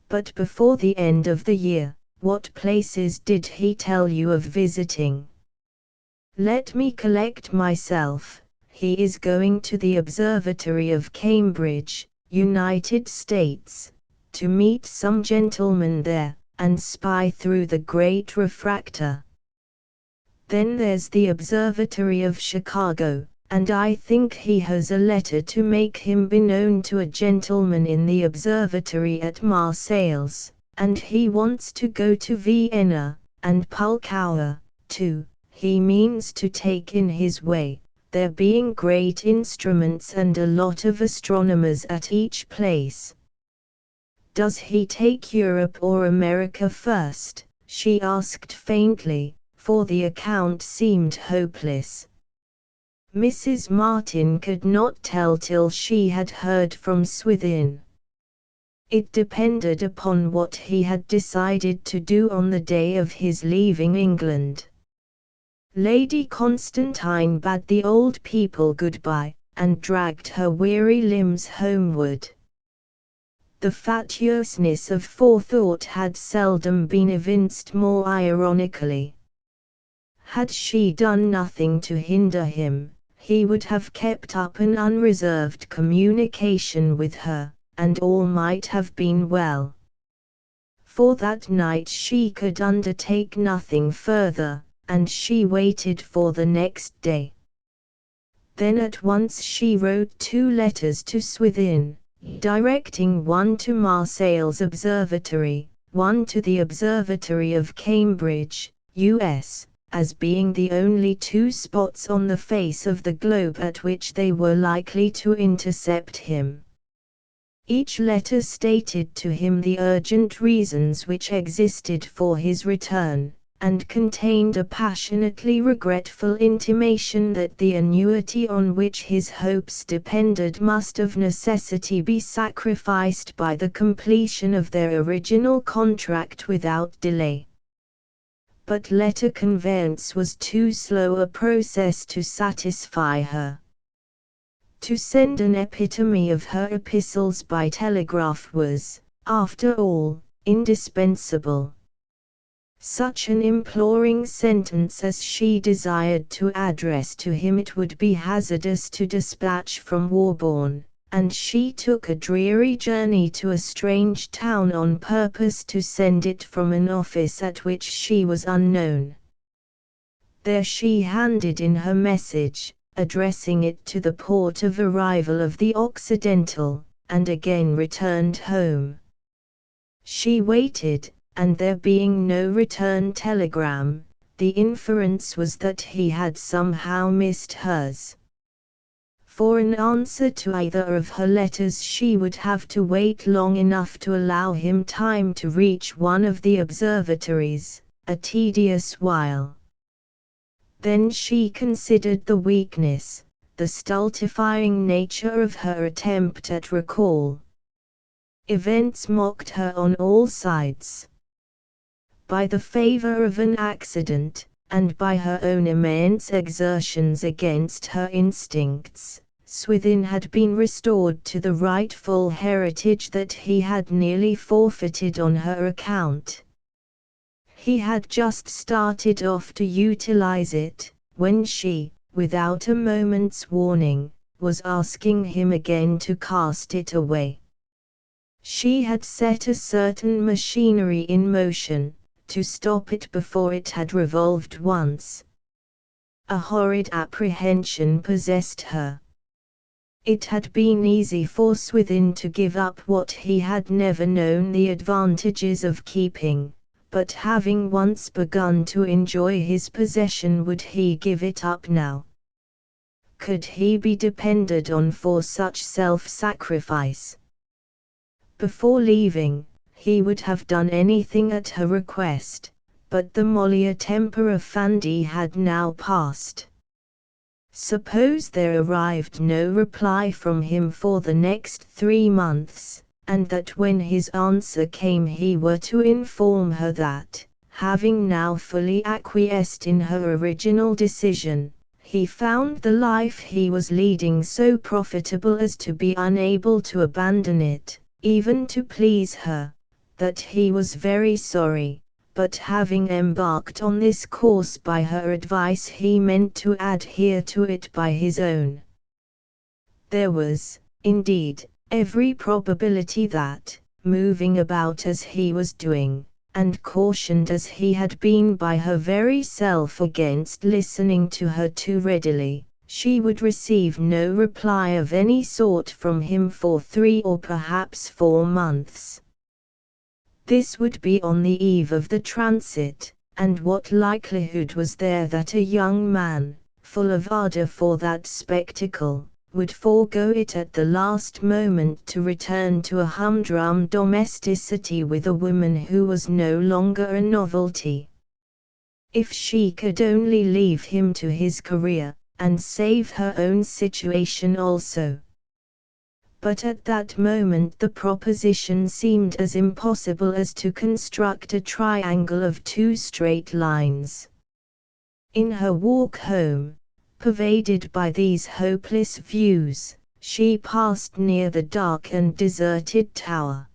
But before the end of the year, what places did he tell you of visiting? Let me collect myself. He is going to the Observatory of Cambridge, United States, to meet some gentlemen there, and spy through the great refractor. Then there's the Observatory of Chicago, and I think he has a letter to make him be known to a gentleman in the observatory at Marseilles, and he wants to go to Vienna, and Pulkowa, too. He means to take in his way, there being great instruments and a lot of astronomers at each place. Does he take Europe or America first? She asked faintly, for the account seemed hopeless. Mrs. Martin could not tell till she had heard from Swithin. It depended upon what he had decided to do on the day of his leaving England. Lady Constantine bade the old people goodbye, and dragged her weary limbs homeward. The fatuousness of forethought had seldom been evinced more ironically. Had she done nothing to hinder him, he would have kept up an unreserved communication with her, and all might have been well. For that night she could undertake nothing further, and she waited for the next day. Then at once she wrote 2 letters to Swithin, directing one to Marseille's observatory, one to the Observatory of Cambridge, US, as being the only 2 spots on the face of the globe at which they were likely to intercept him. Each letter stated to him the urgent reasons which existed for his return, and contained a passionately regretful intimation that the annuity on which his hopes depended must of necessity be sacrificed by the completion of their original contract without delay. But letter conveyance was too slow a process to satisfy her. To send an epitome of her epistles by telegraph was, after all, indispensable. Such an imploring sentence as she desired to address to him it would be hazardous to dispatch from Warborne, and she took a dreary journey to a strange town on purpose to send it from an office at which she was unknown. There she handed in her message, addressing it to the port of arrival of the Occidental, and again returned home. She waited, and there being no return telegram, the inference was that he had somehow missed hers. For an answer to either of her letters she would have to wait long enough to allow him time to reach one of the observatories, a tedious while. Then she considered the weakness, the stultifying nature of her attempt at recall. Events mocked her on all sides. By the favor of an accident, and by her own immense exertions against her instincts, Swithin had been restored to the rightful heritage that he had nearly forfeited on her account. He had just started off to utilize it, when she, without a moment's warning, was asking him again to cast it away. She had set a certain machinery in motion, to stop it before it had revolved once. A horrid apprehension possessed her. It had been easy for Swithin to give up what he had never known the advantages of keeping, but having once begun to enjoy his possession, would he give it up now? Could he be depended on for such self-sacrifice? Before leaving, he would have done anything at her request, but the mollier temper of Fandy had now passed. Suppose there arrived no reply from him for the next 3 months, and that when his answer came he were to inform her that, having now fully acquiesced in her original decision, he found the life he was leading so profitable as to be unable to abandon it, even to please her, that he was very sorry, but having embarked on this course by her advice he meant to adhere to it by his own. There was, indeed, every probability that, moving about as he was doing, and cautioned as he had been by her very self against listening to her too readily, she would receive no reply of any sort from him for 3 or perhaps 4 months. This would be on the eve of the transit, and what likelihood was there that a young man, full of ardor for that spectacle, would forego it at the last moment to return to a humdrum domesticity with a woman who was no longer a novelty? If she could only leave him to his career, and save her own situation also. but at that moment the proposition seemed as impossible as to construct a triangle of two straight lines. In her walk home, pervaded by these hopeless views, she passed near the dark and deserted tower.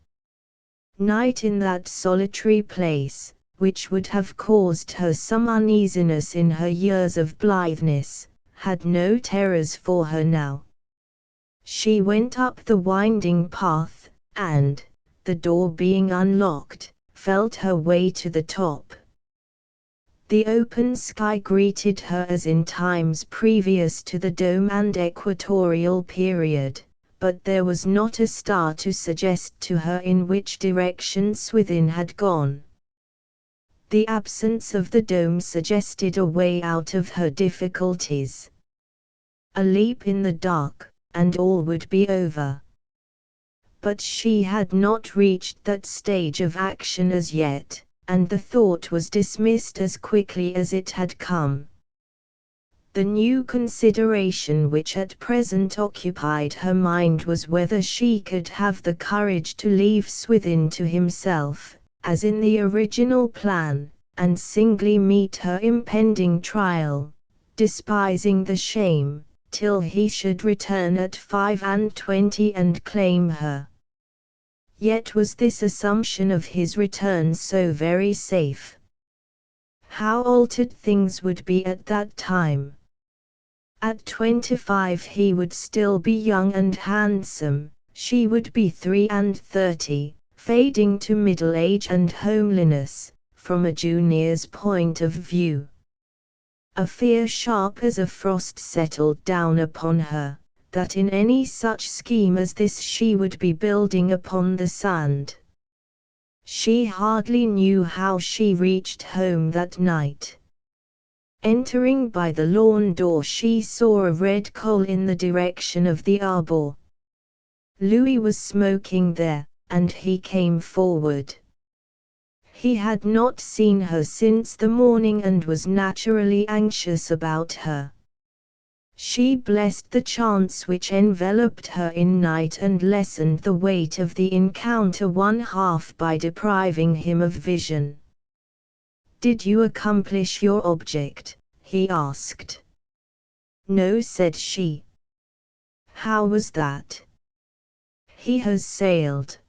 Night in that solitary place, which would have caused her some uneasiness in her years of blitheness, had no terrors for her now. She went up the winding path, and, the door being unlocked, felt her way to the top. The open sky greeted her as in times previous to the dome and equatorial period, but there was not a star to suggest to her in which direction Swithin had gone. The absence of the dome suggested a way out of her difficulties. A leap in the dark, and all would be over. But she had not reached that stage of action as yet, and the thought was dismissed as quickly as it had come. The new consideration which at present occupied her mind was whether she could have the courage to leave Swithin to himself, as in the original plan, and singly meet her impending trial, despising the shame, till he should return at 25 and claim her. Yet was this assumption of his return so very safe? How altered things would be at that time! At 25 he would still be young and handsome, she would be 33, fading to middle age and homeliness, from a junior's point of view. A fear sharp as a frost settled down upon her, that in any such scheme as this she would be building upon the sand. She hardly knew how she reached home that night. Entering by the lawn door she saw a red coal in the direction of the arbor. Louis was smoking there, and he came forward. He had not seen her since the morning and was naturally anxious about her. She blessed the chance which enveloped her in night and lessened the weight of the encounter one half by depriving him of vision. "Did you accomplish your object?" he asked. "No," said she. "How was that?" "He has sailed."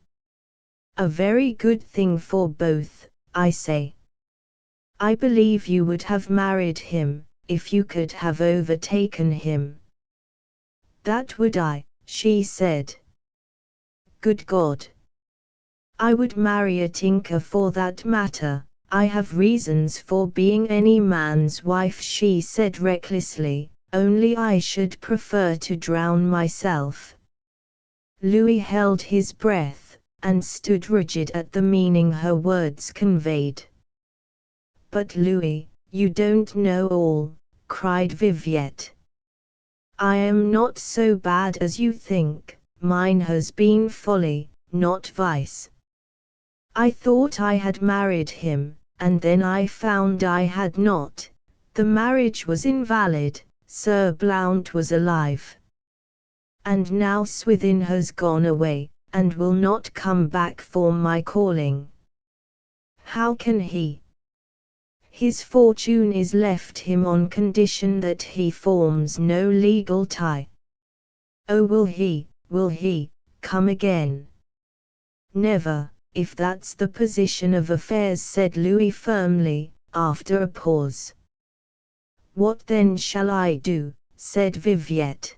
"A very good thing for both, I say. I believe you would have married him, if you could have overtaken him." "That would I," she said. "Good God! I would marry a tinker for that matter. I have reasons for being any man's wife," she said recklessly, "only I should prefer to drown myself." Louis held his breath, and stood rigid at the meaning her words conveyed. "But Louis, you don't know all," cried Viviette. "I am not so bad as you think, mine has been folly, not vice. I thought I had married him, and then I found I had not. The marriage was invalid, Sir Blount was alive. And now Swithin has gone away, and will not come back for my calling. How can he? His fortune is left him on condition that he forms no legal tie. Oh, will he, come again?" "Never, if that's the position of affairs," said Louis firmly, after a pause. "What then shall I do?" said Viviette.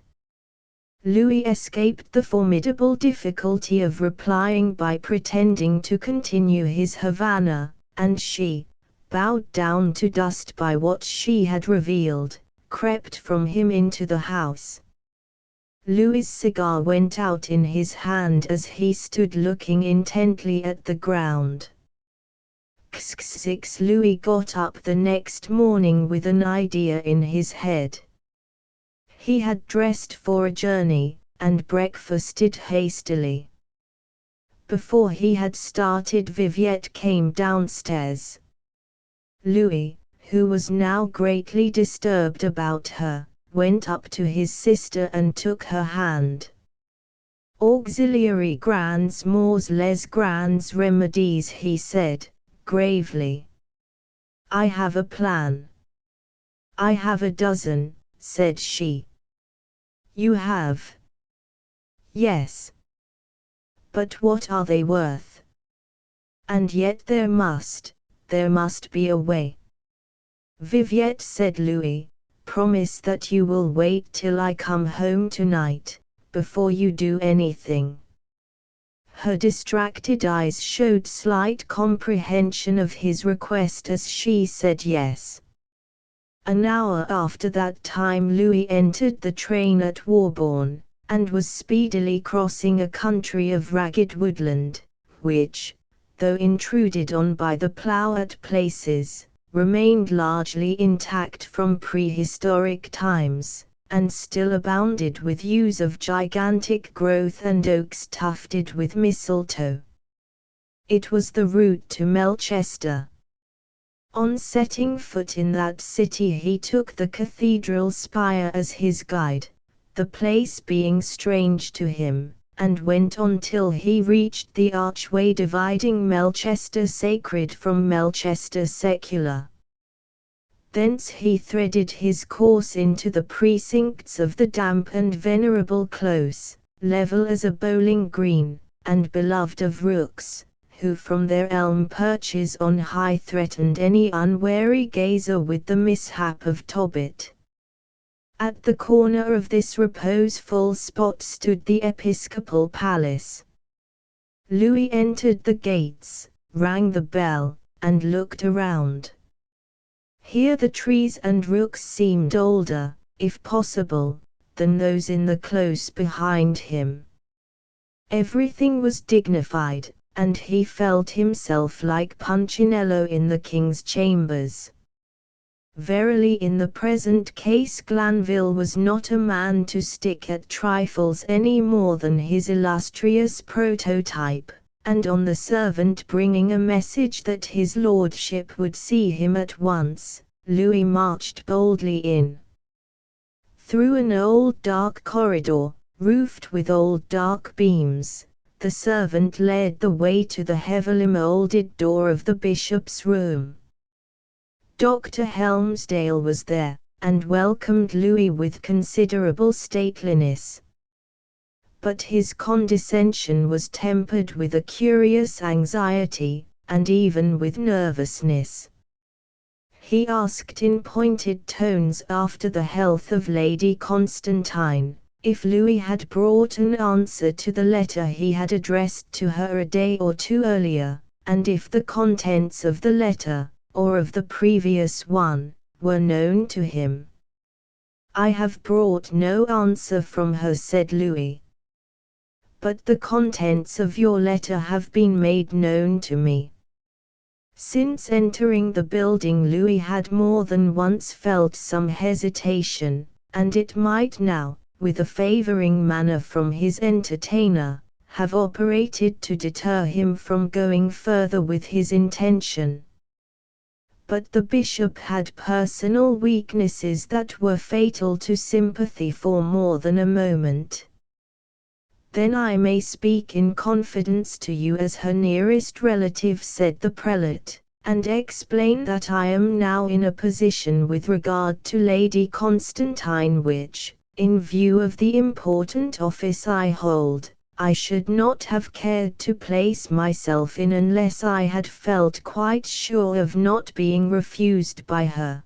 Louis escaped the formidable difficulty of replying by pretending to continue his Havana, and she, bowed down to dust by what she had revealed, crept from him into the house. Louis's cigar went out in his hand as he stood looking intently at the ground. Louis got up the next morning with an idea in his head. He had dressed for a journey, and breakfasted hastily. Before he had started, Viviette came downstairs. Louis, who was now greatly disturbed about her, went up to his sister and took her hand. Auxiliary grands mors les grands remedies, he said, gravely. I have a plan. I have a dozen, said she. You have? Yes. But what are they worth? And yet there must be a way. Viviette, said Louis, promise that you will wait till I come home tonight, before you do anything. Her distracted eyes showed slight comprehension of his request as she said yes. An hour after that time Louis entered the train at Warborn, and was speedily crossing a country of ragged woodland, which, though intruded on by the plough at places, remained largely intact from prehistoric times, and still abounded with yews of gigantic growth and oaks tufted with mistletoe. It was the route to Melchester. On setting foot in that city he took the cathedral spire as his guide, the place being strange to him, and went on till he reached the archway dividing Melchester sacred from Melchester secular. Thence he threaded his course into the precincts of the damp and venerable close, level as a bowling green, and beloved of rooks, who from their elm perches on high threatened any unwary gazer with the mishap of Tobit. At the corner of this reposeful spot stood the episcopal palace. Louis entered the gates, rang the bell, and looked around. Here the trees and rooks seemed older, if possible, than those in the close behind him. Everything was dignified, and he felt himself like Punchinello in the king's chambers. Verily in the present case Glanville was not a man to stick at trifles any more than his illustrious prototype, and on the servant bringing a message that his lordship would see him at once, Louis marched boldly in. Through an old dark corridor, roofed with old dark beams, the servant led the way to the heavily moulded door of the bishop's room. Dr. Helmsdale was there, and welcomed Louis with considerable stateliness. But his condescension was tempered with a curious anxiety, and even with nervousness. He asked in pointed tones after the health of Lady Constantine, if Louis had brought an answer to the letter he had addressed to her a day or two earlier, and if the contents of the letter, or of the previous one, were known to him. I have brought no answer from her, said Louis. But the contents of your letter have been made known to me. Since entering the building Louis had more than once felt some hesitation, and it might now, with a favoring manner from his entertainer, have operated to deter him from going further with his intention. But the bishop had personal weaknesses that were fatal to sympathy for more than a moment. Then I may speak in confidence to you as her nearest relative, said the prelate, and explain that I am now in a position with regard to Lady Constantine which, in view of the important office I hold, I should not have cared to place myself in unless I had felt quite sure of not being refused by her.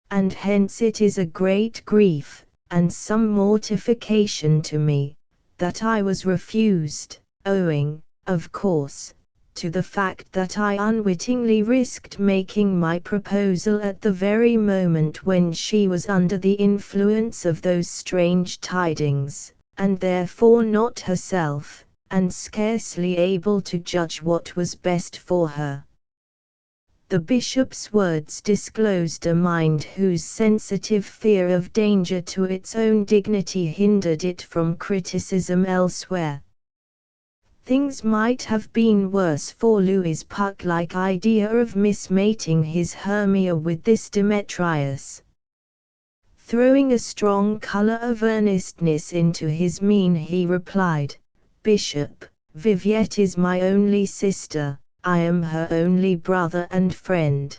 And hence it is a great grief, and some mortification to me, that I was refused, owing, of course, to the fact that I unwittingly risked making my proposal at the very moment when she was under the influence of those strange tidings, and therefore not herself, and scarcely able to judge what was best for her. The bishop's words disclosed a mind whose sensitive fear of danger to its own dignity hindered it from criticism elsewhere. Things might have been worse for Louis's Puck-like idea of mismating his Hermia with this Demetrius. Throwing a strong colour of earnestness into his mien, he replied, "Bishop, Viviette is my only sister, I am her only brother and friend.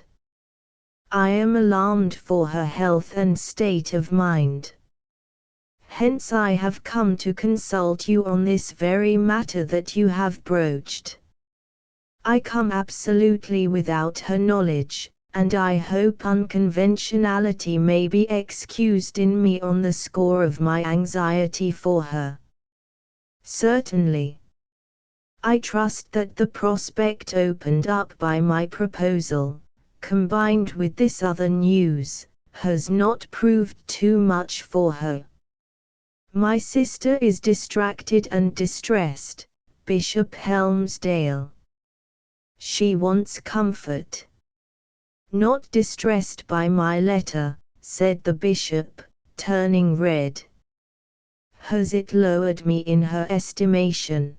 I am alarmed for her health and state of mind. Hence I have come to consult you on this very matter that you have broached. I come absolutely without her knowledge, and I hope unconventionality may be excused in me on the score of my anxiety for her." "Certainly. I trust that the prospect opened up by my proposal, combined with this other news, has not proved too much for her. My sister is distracted and distressed, Bishop Helmsdale. She wants comfort." "Not distressed by my letter," said the bishop, turning red. "Has it lowered me in her estimation?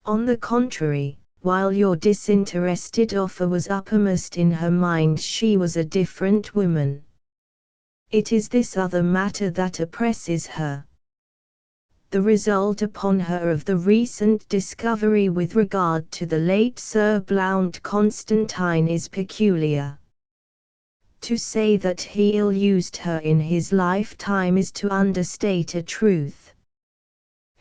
On the contrary, while your disinterested offer was uppermost in her mind, she was a different woman. It is this other matter that oppresses her. The result upon her of the recent discovery with regard to the late Sir Blount Constantine is peculiar. To say that he ill-used her in his lifetime is to understate a truth.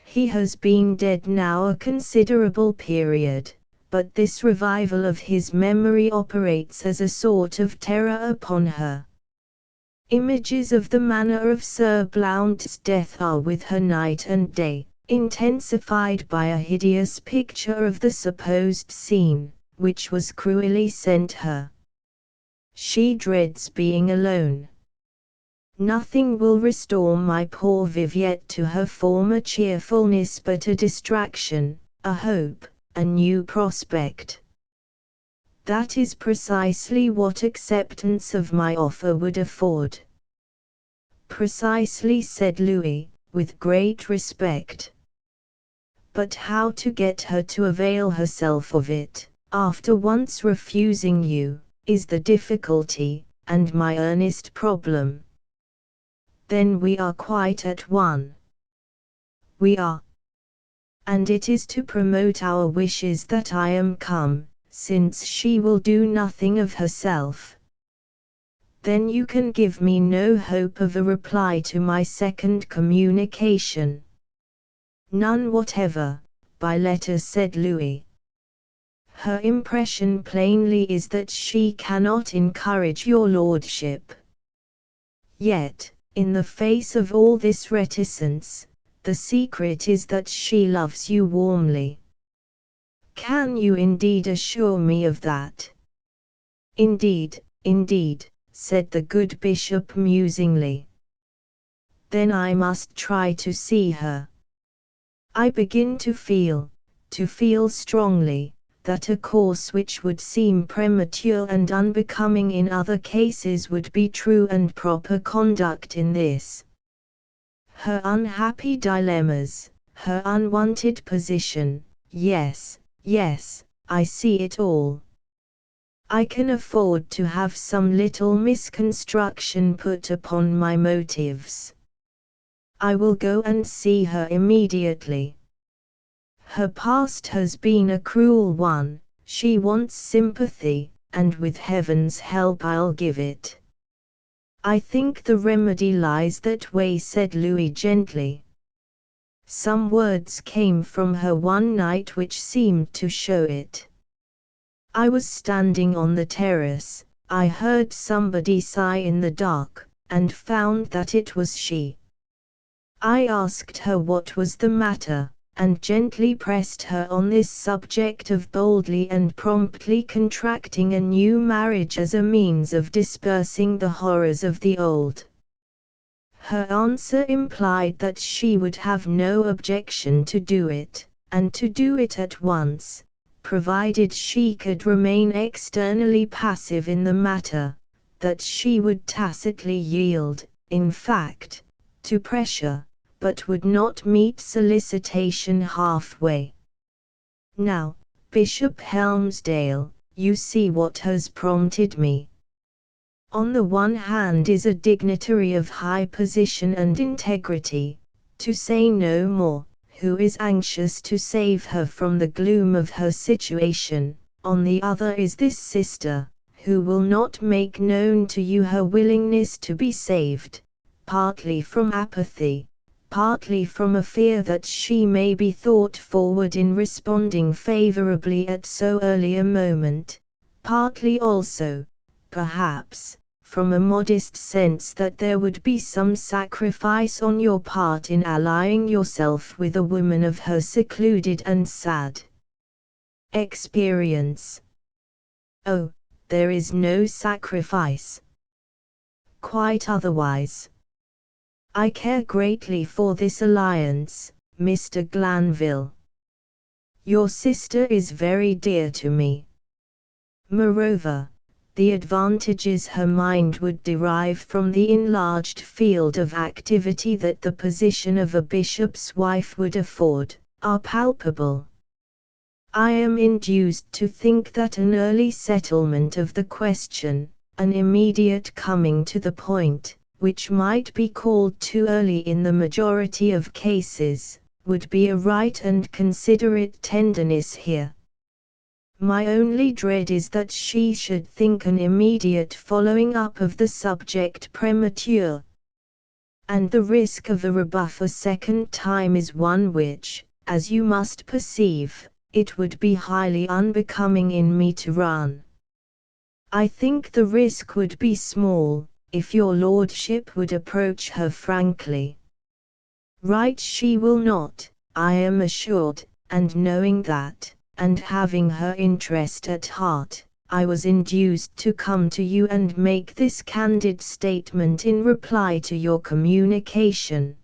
He has been dead now a considerable period, but this revival of his memory operates as a sort of terror upon her. Images of the manner of Sir Blount's death are with her night and day, intensified by a hideous picture of the supposed scene, which was cruelly sent her. She dreads being alone. Nothing will restore my poor Viviette to her former cheerfulness but a distraction, a hope, a new prospect. That is precisely what acceptance of my offer would afford." "Precisely," said Louis, with great respect. "But how to get her to avail herself of it, after once refusing you, is the difficulty, and my earnest problem." "Then we are quite at one." "We are. And it is to promote our wishes that I am come, since she will do nothing of herself." "Then you can give me no hope of a reply to my second communication." "None whatever, by letter," said Louis. "Her impression plainly is that she cannot encourage your lordship. Yet, in the face of all this reticence, the secret is that she loves you warmly." "Can you indeed assure me of that?" "Indeed, indeed," said the good bishop musingly. "Then I must try to see her. I begin to feel strongly, that a course which would seem premature and unbecoming in other cases would be true and proper conduct in this. Her unhappy dilemmas, her unwanted position, yes, I see it all. I can afford to have some little misconstruction put upon my motives. I will go and see her immediately. Her past has been a cruel one, she wants sympathy, and with heaven's help I'll give it." "I think the remedy lies that way," said Louis gently. "Some words came from her one night which seemed to show it. I was standing on the terrace, I heard somebody sigh in the dark, and found that it was she. I asked her what was the matter, and gently pressed her on this subject of boldly and promptly contracting a new marriage as a means of dispersing the horrors of the old. Her answer implied that she would have no objection to do it, and to do it at once, provided she could remain externally passive in the matter, that she would tacitly yield, in fact, to pressure, but would not meet solicitation halfway. Now, Bishop Helmsdale, you see what has prompted me. on the one hand is a dignitary of high position and integrity, to say no more, who is anxious to save her from the gloom of her situation. On the other is this sister, who will not make known to you her willingness to be saved, partly from apathy, partly from a fear that she may be thought forward in responding favorably at so early a moment, partly also, perhaps, from a modest sense that there would be some sacrifice on your part in allying yourself with a woman of her secluded and sad experience. Oh, there is no sacrifice. Quite otherwise. I care greatly for this alliance, Mr. Glanville. Your sister is very dear to me. Moreover, the advantages her mind would derive from the enlarged field of activity that the position of a bishop's wife would afford, are palpable. I am induced to think that an early settlement of the question, an immediate coming to the point, which might be called too early in the majority of cases, would be a right and considerate tenderness here. My only dread is that she should think an immediate following up of the subject premature. And the risk of a rebuff a second time is one which, as you must perceive, it would be highly unbecoming in me to run. I think the risk would be small, if your lordship would approach her frankly. Write she will not, I am assured, and knowing that, and having her interest at heart, I was induced to come to you and make this candid statement in reply to your communication.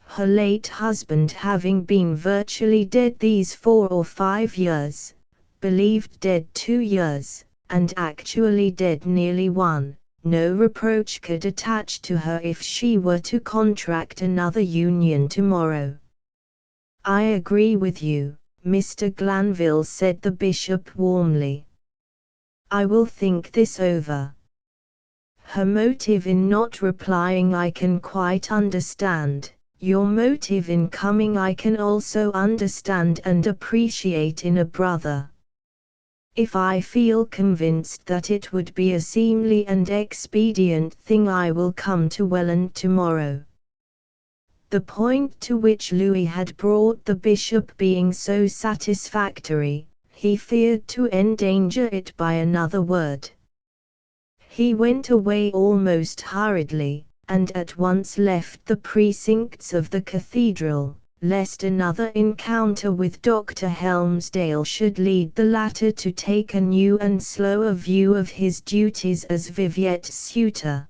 Her late husband having been virtually dead these 4 or 5 years, believed dead 2 years, and actually dead nearly 1, no reproach could attach to her if she were to contract another union tomorrow. I agree with you, Mr. Glanville, said the bishop warmly. I will think this over. Her motive in not replying I can quite understand. Your motive in coming I can also understand and appreciate in a brother. If I feel convinced that it would be a seemly and expedient thing I will come to Welland tomorrow. The point to which Louis had brought the bishop being so satisfactory, he feared to endanger it by another word. He went away almost hurriedly, and at once left the precincts of the cathedral, lest another encounter with Dr. Helmsdale should lead the latter to take a new and slower view of his duties as Viviette's suitor.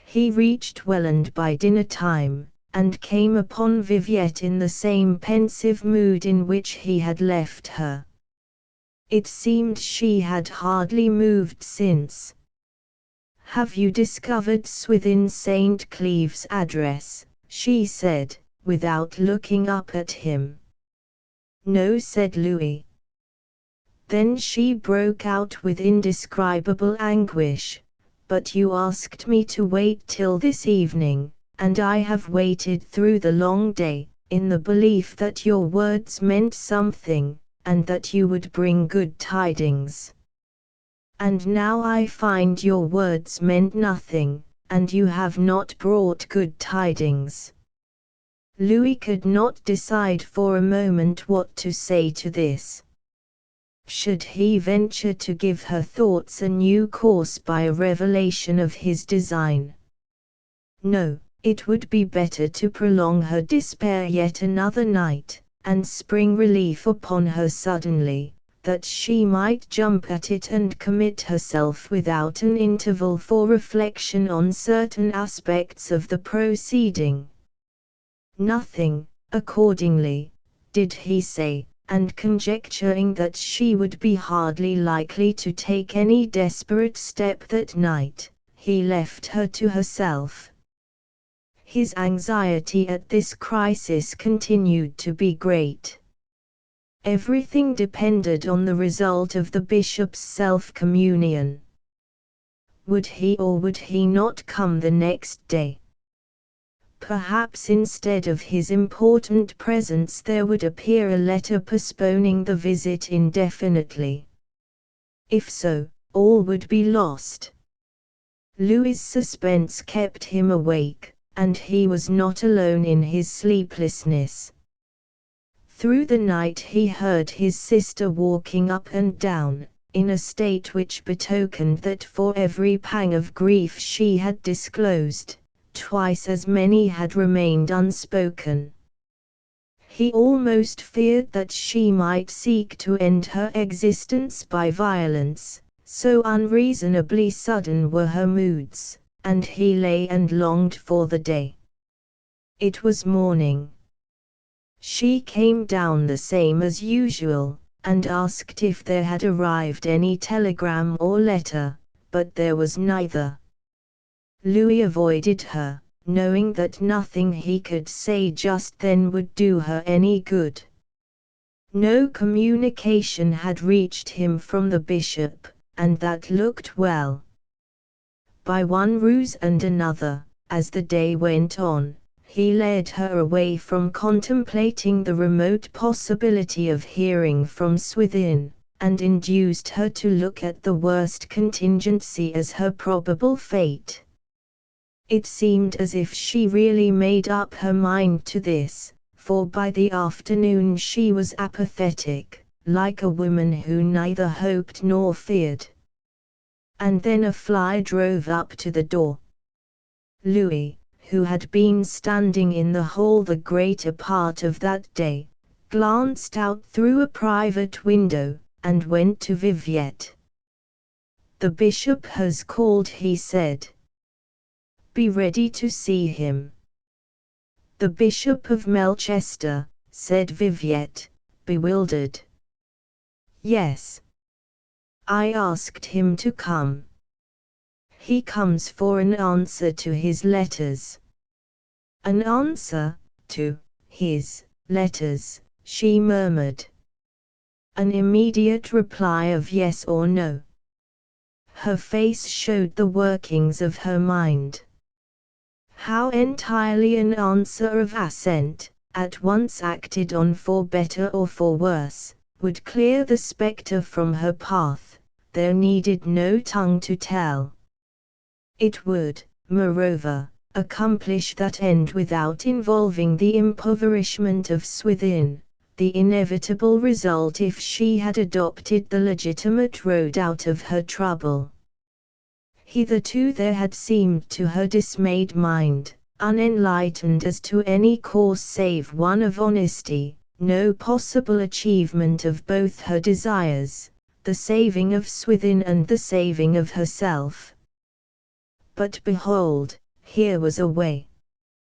He reached Welland by dinner time, and came upon Viviette in the same pensive mood in which he had left her. It seemed she had hardly moved since. Have you discovered Swithin St. Cleeve's address? She said, without looking up at him. No, said Louis. Then she broke out with indescribable anguish. But you asked me to wait till this evening, and I have waited through the long day, in the belief that your words meant something, and that you would bring good tidings. And now I find your words meant nothing, and you have not brought good tidings. Louis could not decide for a moment what to say to this. Should he venture to give her thoughts a new course by a revelation of his design? No, it would be better to prolong her despair yet another night, and spring relief upon her suddenly, that she might jump at it and commit herself without an interval for reflection on certain aspects of the proceeding. Nothing, accordingly, did he say, and conjecturing that she would be hardly likely to take any desperate step that night, he left her to herself. His anxiety at this crisis continued to be great. Everything depended on the result of the bishop's self-communion. would he or would he not come the next day? Perhaps instead of his important presence there would appear a letter postponing the visit indefinitely. If so, all would be lost. Louis's suspense kept him awake, and he was not alone in his sleeplessness. Through the night he heard his sister walking up and down, in a state which betokened that for every pang of grief she had disclosed, twice as many had remained unspoken. He almost feared that she might seek to end her existence by violence, so unreasonably sudden were her moods, and he lay and longed for the day. It was morning. She came down the same as usual, and asked if there had arrived any telegram or letter, but there was neither. Louis avoided her, knowing that nothing he could say just then would do her any good. No communication had reached him from the bishop, and that looked well. By one ruse and another, as the day went on, he led her away from contemplating the remote possibility of hearing from Swithin, and induced her to look at the worst contingency as her probable fate. It seemed as if she really made up her mind to this, for by the afternoon she was apathetic, like a woman who neither hoped nor feared. And then a fly drove up to the door. Louis, who had been standing in the hall the greater part of that day, glanced out through a private window, and went to Viviette. "The bishop has called," he said. "Be ready to see him." "The Bishop of Melchester," said Viviette, bewildered. "Yes. I asked him to come. He comes for an answer to his letters." "An answer to his letters," she murmured. "An immediate reply of yes or no." Her face showed the workings of her mind. How entirely an answer of assent, at once acted on for better or for worse, would clear the spectre from her path, there needed no tongue to tell. It would, moreover, accomplish that end without involving the impoverishment of Swithin, the inevitable result if she had adopted the legitimate road out of her trouble. Hitherto there had seemed to her dismayed mind, unenlightened as to any course save one of honesty, no possible achievement of both her desires, the saving of Swithin and the saving of herself. But behold, here was a way.